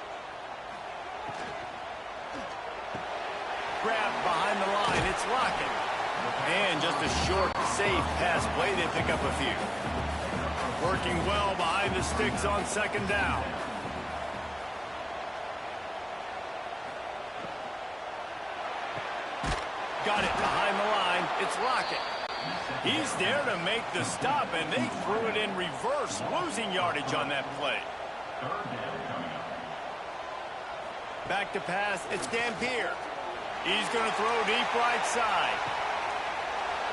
Grab behind the line. It's Lockett. And just a short, safe pass play. They pick up a few. Working well behind the sticks on second down. Got it behind the line. It's Lockett. He's there to make the stop, and they threw it in reverse, losing yardage on that play. Back to pass. It's Dampier. He's going to throw deep right side.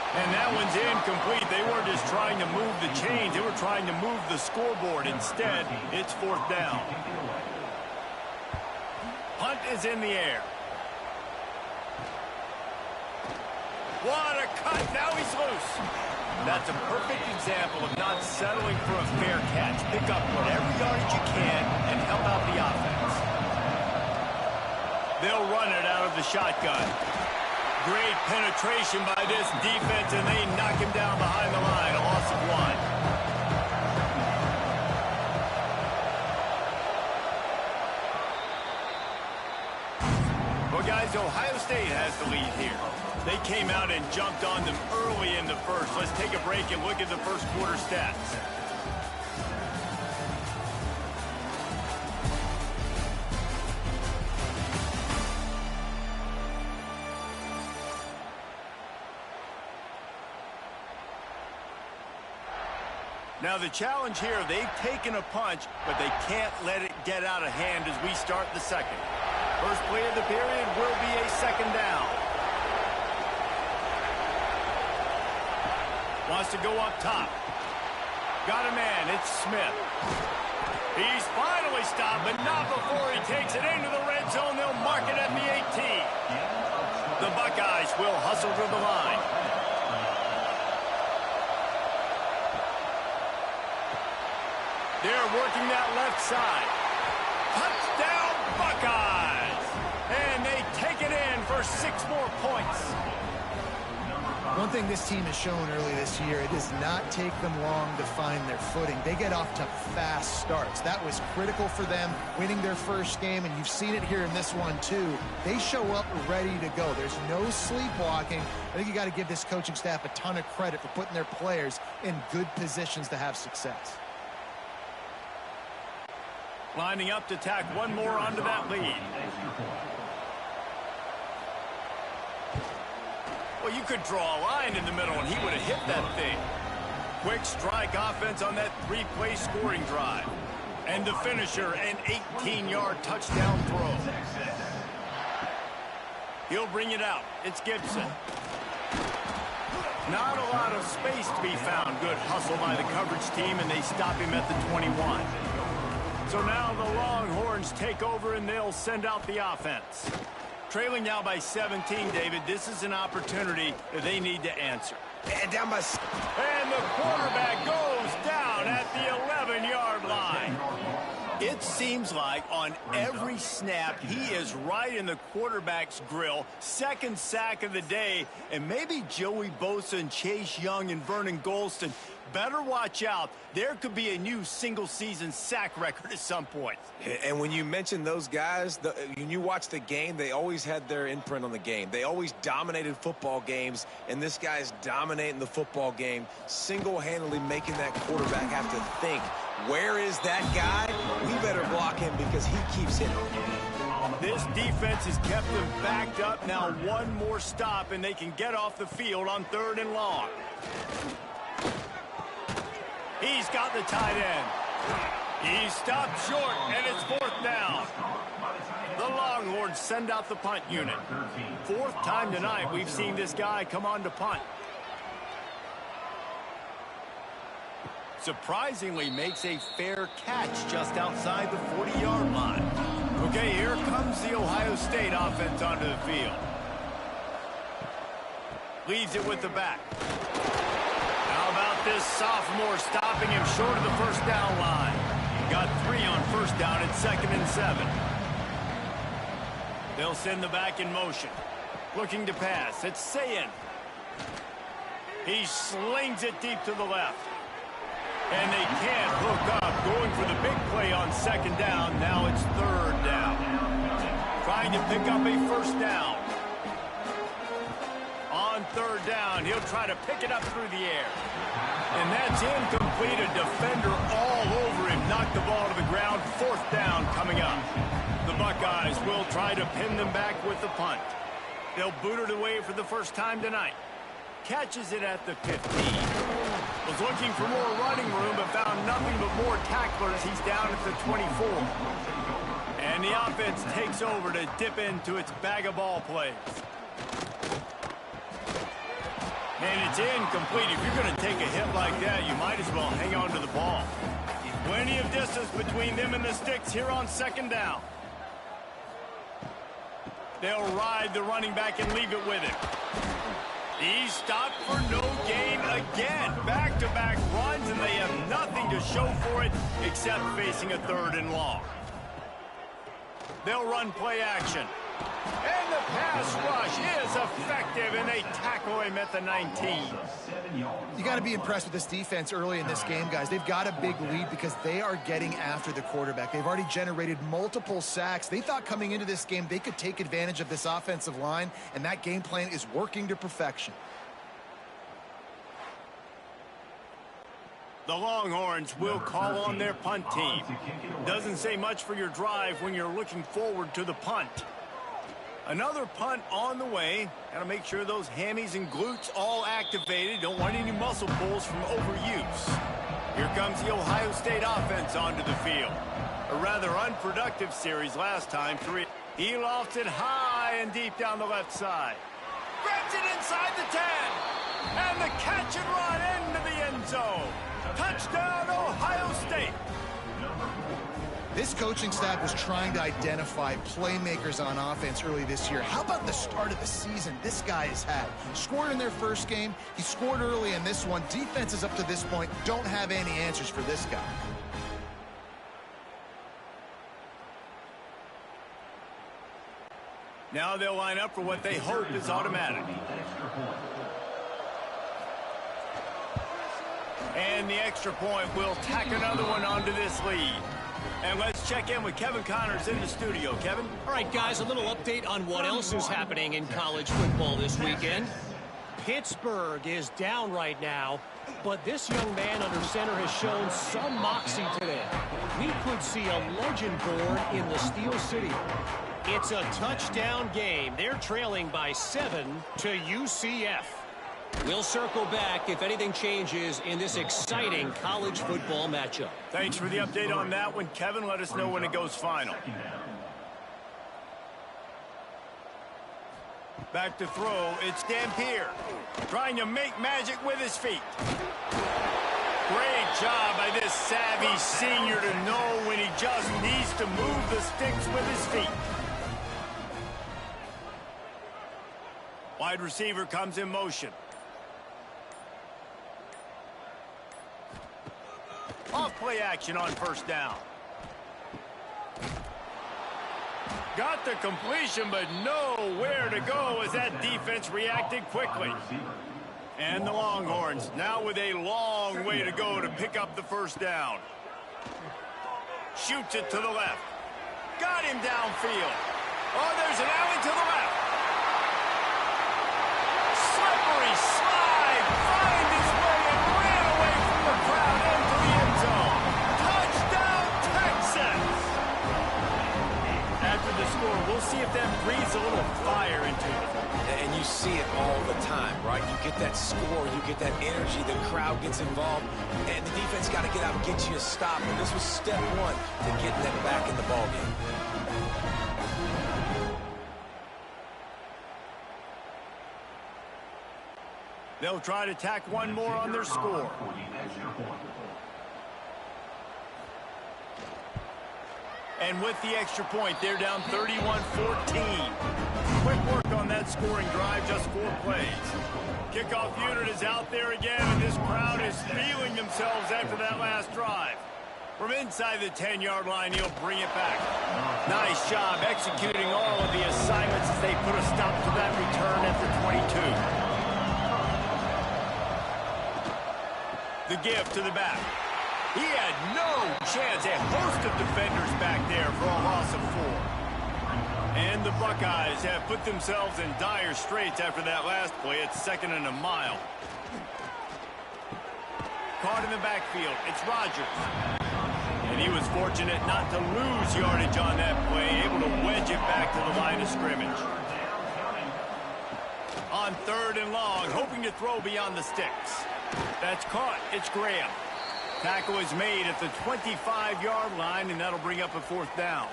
And that one's incomplete. They weren't just trying to move the chains. They were trying to move the scoreboard. Instead, it's fourth down. Punt is in the air. What a cut. Now he's loose. That's a perfect example of not settling for a fair catch. Pick up whatever yardage you can and help out the offense. They'll run it out of the shotgun. Great penetration by this defense, and they knock him down behind the line. A loss of 1. Well, guys, Ohio State has the lead here. They came out and jumped on them early in the first. Let's take a break and look at the first quarter stats. Now the challenge here, they've taken a punch, but they can't let it get out of hand as we start the second. First play of the period will be a second down. Wants to go up top. Got a man, it's Smith. He's finally stopped, but not before he takes it into the red zone. They'll mark it at the 18. The Buckeyes will hustle to the line. They're working that left side. Touchdown, Buckeyes! And they take it in for 6 more points. One thing this team has shown early this year, it does not take them long to find their footing. They get off to fast starts. That was critical for them, winning their first game, and you've seen it here in this one too. They show up ready to go. There's no sleepwalking. I think you got to give this coaching staff a ton of credit for putting their players in good positions to have success. Lining up to tack one more onto that lead. Well, you could draw a line in the middle, and he would have hit that thing. Quick strike offense on that 3-play scoring drive. And the finisher, an 18-yard touchdown throw. He'll bring it out. It's Gibson. Not a lot of space to be found. Good hustle by the coverage team, and they stop him at the 21. So now the Longhorns take over, and they'll send out the offense. Trailing now by 17, David. This is an opportunity that they need to answer. And down by... And the quarterback goes down at the 11-yard line. It seems like on every snap, he is right in the quarterback's grill. Second sack of the day. And maybe Joey Bosa and Chase Young and Vernon Golston better watch out. There could be a new single-season sack record at some point. And when you mention those guys, when you watch the game, they always had their imprint on the game. They always dominated football games, and this guy's dominating the football game, single-handedly making that quarterback have to think, where is that guy? We better block him because he keeps hitting. This defense has kept them backed up. Now one more stop, and they can get off the field on 3rd and long. He's got the tight end. He stopped short, and it's 4th down. The Longhorns send out the punt unit. 4th time tonight we've seen this guy come on to punt. Surprisingly makes a fair catch just outside the 40-yard line. Okay, here comes the Ohio State offense onto the field. Leaves it with the back. How about this sophomore stopping him short of the 1st down line? Got 3 on 1st down at 2nd and 7. They'll send the back in motion. Looking to pass. It's Sayin. He slings it deep to the left. And they can't hook up. Going for the big play on 2nd down. Now it's 3rd down. Trying to pick up a 1st down. On 3rd down, he'll try to pick it up through the air. And that's incomplete. A defender all over him. Knocked the ball to the ground. 4th down coming up. The Buckeyes will try to pin them back with the punt. They'll boot it away for the 1st time tonight. Catches it at the 15. Was looking for more running room, but found nothing but more tacklers. He's down at the 24. And the offense takes over to dip into its bag of ball plays. And it's incomplete. If you're going to take a hit like that, you might as well hang on to the ball. Plenty of distance between them and the sticks here on 2nd down. They'll ride the running back and leave it with him. He's stopped for no gain again. Back-to-back runs, and they have nothing to show for it except facing a 3rd and long. They'll run play action. And the pass rush is effective, and they tackle him at the 19. You got to be impressed with this defense early in this game, guys. They've got a big lead because they are getting after the quarterback. They've already generated multiple sacks. They thought coming into this game they could take advantage of this offensive line, and that game plan is working to perfection. The Longhorns will call on their punt team. Doesn't say much for your drive when you're looking forward to the punt. Another punt on the way. Got to make sure those hammies and glutes all activated. Don't want any muscle pulls from overuse. Here comes the Ohio State offense onto the field. A rather unproductive series last time. He lofts it high and deep down the left side. Grabs it inside the 10. And the catch and run into the end zone. Touchdown, Ohio State. This coaching staff was trying to identify playmakers on offense early this year. How about the start of the season this guy has had? Scored in their first game. He scored early in this one. Defenses up to this point don't have any answers for this guy. Now they'll line up for what they hope is automatic. And the extra point will tack another one onto this lead. And let's check in with Kevin Connors in the studio. Kevin? All right, guys, a little update on what else is happening in college football this weekend. Pittsburgh is down right now, but this young man under center has shown some moxie today. We could see a legend born in the Steel City. It's a touchdown game. They're trailing by 7 to UCF. We'll circle back if anything changes in this exciting college football matchup. Thanks for the update on that one, Kevin. Let us know when it goes final. Back to throw. It's Dampier trying to make magic with his feet. Great job by this savvy senior to know when he just needs to move the sticks with his feet. Wide receiver comes in motion. Off play action on first down. Got the completion, but nowhere to go as that defense reacted quickly. And the Longhorns now with a long way to go to pick up the first down. Shoots it to the left. Got him downfield. Oh, there's an alley to the left. Slippery slide. Find his way and ran away from the crowd into the end zone. Touchdown, Texas. After the score, we'll see if that breathes a a little fire into it. And you see it all the time, right? You get that score, you get that energy, the crowd gets involved, and the defense got to get out and get you a stop. And this was step one to getting them back in the ballgame. They'll try to tack one more on their score. And with the extra point, they're down 31-14. Quick work on that scoring drive, just 4 plays. Kickoff unit is out there again, and this crowd is feeling themselves after that last drive. From inside the 10-yard line, he'll bring it back. Nice job executing all of the assignments as they put a stop to that return at the 22. The give to the back. He had no chance. A host of defenders back there for a loss of 4. And the Buckeyes have put themselves in dire straits after that last play. It's 2nd and a mile. Caught in the backfield. It's Rodgers. And he was fortunate not to lose yardage on that play, able to wedge it back to the line of scrimmage. On 3rd and long, hoping to throw beyond the sticks. That's caught. It's Graham. Tackle is made at the 25-yard line, and that'll bring up a 4th down.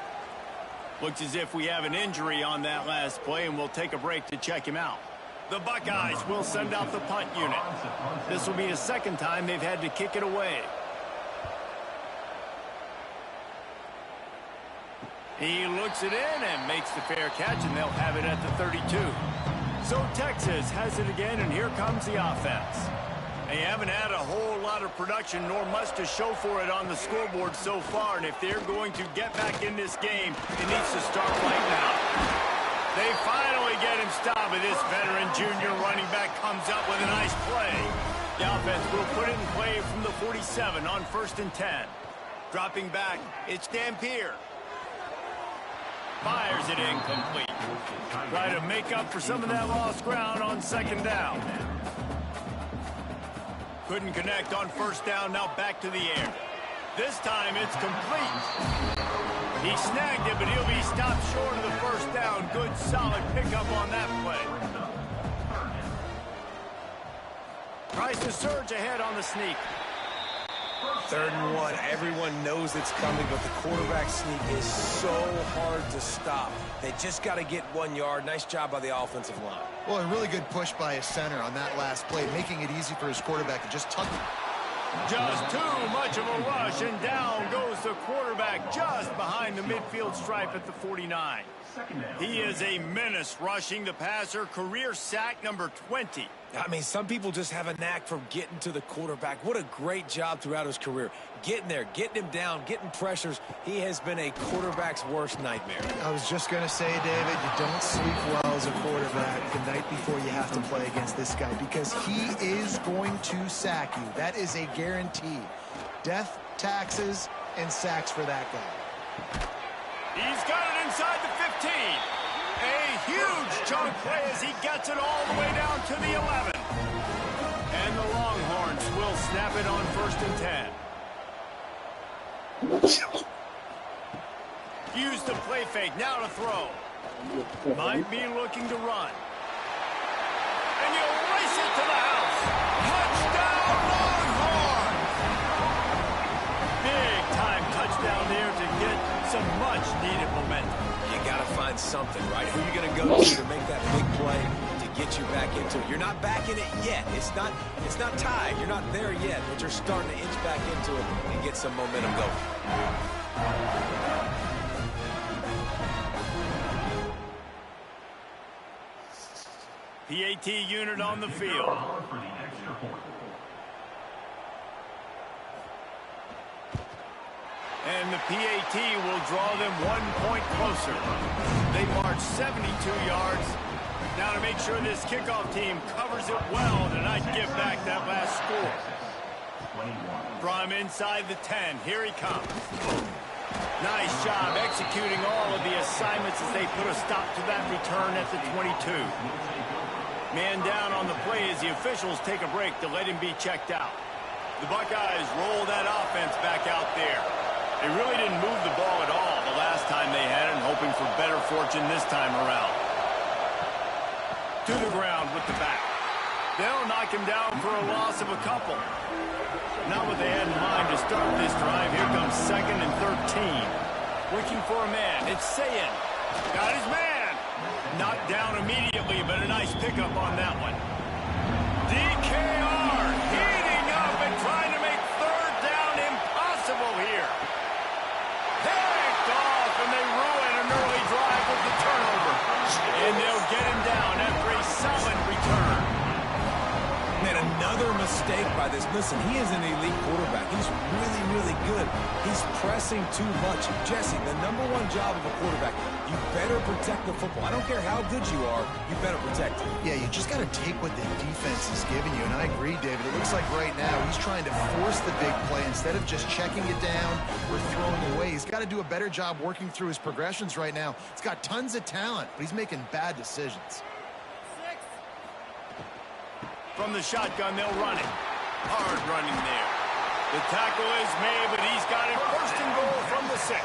Looks as if we have an injury on that last play, and we'll take a break to check him out. The Buckeyes will send out the punt unit. This will be the 2nd time they've had to kick it away. He looks it in and makes the fair catch, and they'll have it at the 32. So Texas has it again, and here comes the offense. They haven't had a whole lot of production, nor much to show for it on the scoreboard so far, and if they're going to get back in this game, it needs to start right now. They finally get him stopped, but this veteran junior running back comes up with a nice play. The offense will put it in play from the 47 on 1st and 10. Dropping back, it's Dampier. Fires it incomplete. Try to make up for some of that lost ground on 2nd down. Couldn't connect on 1st down, now back to the air. This time it's complete. He snagged it, but he'll be stopped short of the 1st down. Good, solid pickup on that play. Tries to surge ahead on the sneak. 3rd and 1. Everyone knows it's coming, but the quarterback sneak is so hard to stop. They just got to get 1 yard. Nice job by the offensive line. Well, a really good push by his center on that last play, making it easy for his quarterback to just tuck it. Just too much of a rush, and down goes the quarterback just behind the midfield stripe at the 49. He is a menace rushing the passer. Career sack number 20. I mean, some people just have a knack for getting to the quarterback. What a great job throughout his career. Getting there, getting him down, getting pressures. He has been a quarterback's worst nightmare. I was just going to say, David, you don't sleep well as a quarterback the night before you have to play against this guy, because he is going to sack you. That is a guarantee. Death, taxes, and sacks for that guy. He's got it inside the 15. A huge chunk play as he gets it all the way down to the 11. And the Longhorns will snap it on 1st and 10. Use the play fake, now to throw. Might be looking to run. And you'll race it to the house. Touchdown, Longhorns! Big time touchdown there to get some much-needed momentum. You got to find something, right? Who are you going to go to make that big play to get you back into it? You're not back in it yet. It's not tied. You're not there yet, but you're starting to inch back into it and get some momentum going. PAT unit on the field. And the PAT will draw them 1 point closer. They march 72 yards. Now to make sure this kickoff team covers it well to not give back that last score. From inside the 10, here he comes. Nice job executing all of the assignments as they put a stop to that return at the 22. Man down on the play as the officials take a break to let him be checked out. The Buckeyes roll that offense back out there. They really didn't move the ball at all the last time they had it, and hoping for better fortune this time around. To the ground with the back. They'll knock him down for a loss of a couple. Not what they had in mind to start this drive. Here comes 2nd and 13. Looking for a man. It's Sayin. Got his man. Knocked down immediately, but a nice pickup on that one. DKR heating up and trying to make 3rd down impossible here. Picked off, and they ruin an early drive with the turnover. And they'll get him down after a solid return. Man, another mistake by this. Listen, he is an elite quarterback. He's really, really good. He's pressing too much. Jesse, the #1 job of a quarterback, you better protect the football. I don't care how good you are, you better protect it. Yeah, you just got to take what the defense is giving you. And I agree, David. It looks like right now he's trying to force the big play instead of just checking it down or throwing away. He's got to do a better job working through his progressions right now. He's got tons of talent, but he's making bad decisions. From the shotgun, they'll run it. Hard running there. The tackle is made, but he's got it 1st and goal from the 6.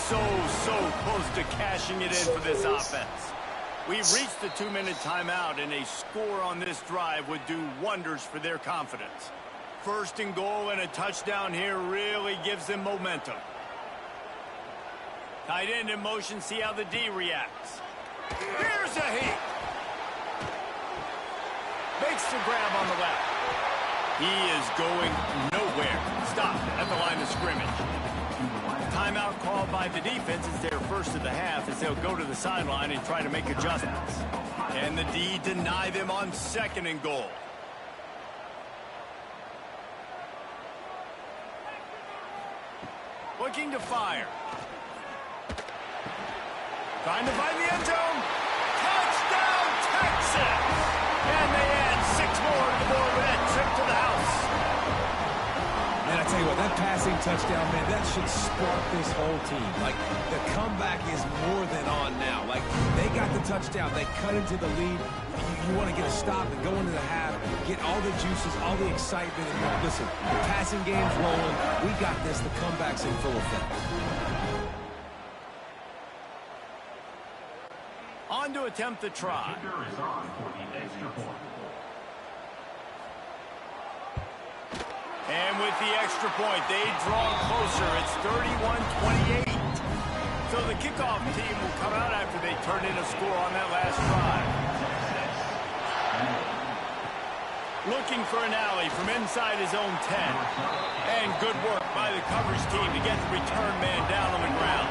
So close to cashing it in for this offense. We've reached the 2-minute timeout, and a score on this drive would do wonders for their confidence. 1st and goal and a touchdown here really gives them momentum. Tight end in motion, see how the D reacts. Here's a hit. Makes the grab on the left. He is going nowhere. Stop at the line of scrimmage. Timeout called by the defense. It's their 1st of the half as they'll go to the sideline and try to make adjustments. And the D deny them on 2nd and goal. Looking to fire. Trying to find the end zone. Touchdown, Texas! And they add 6 more to the board with that trip to the house. Man, I tell you what, that passing touchdown, man, that should spark this whole team. Like, the comeback is more than on now. Like, they got the touchdown. They cut into the lead. You want to get a stop and go into the half, get all the juices, all the excitement. And listen, the passing game's rolling. We got this. The comeback's in full effect. On to attempt the try. And with the extra point, they draw closer. It's 31-28. So the kickoff team will come out after they turn in a score on that last drive. Looking for an alley from inside his own 10. And good work by the coverage team to get the return man down on the ground.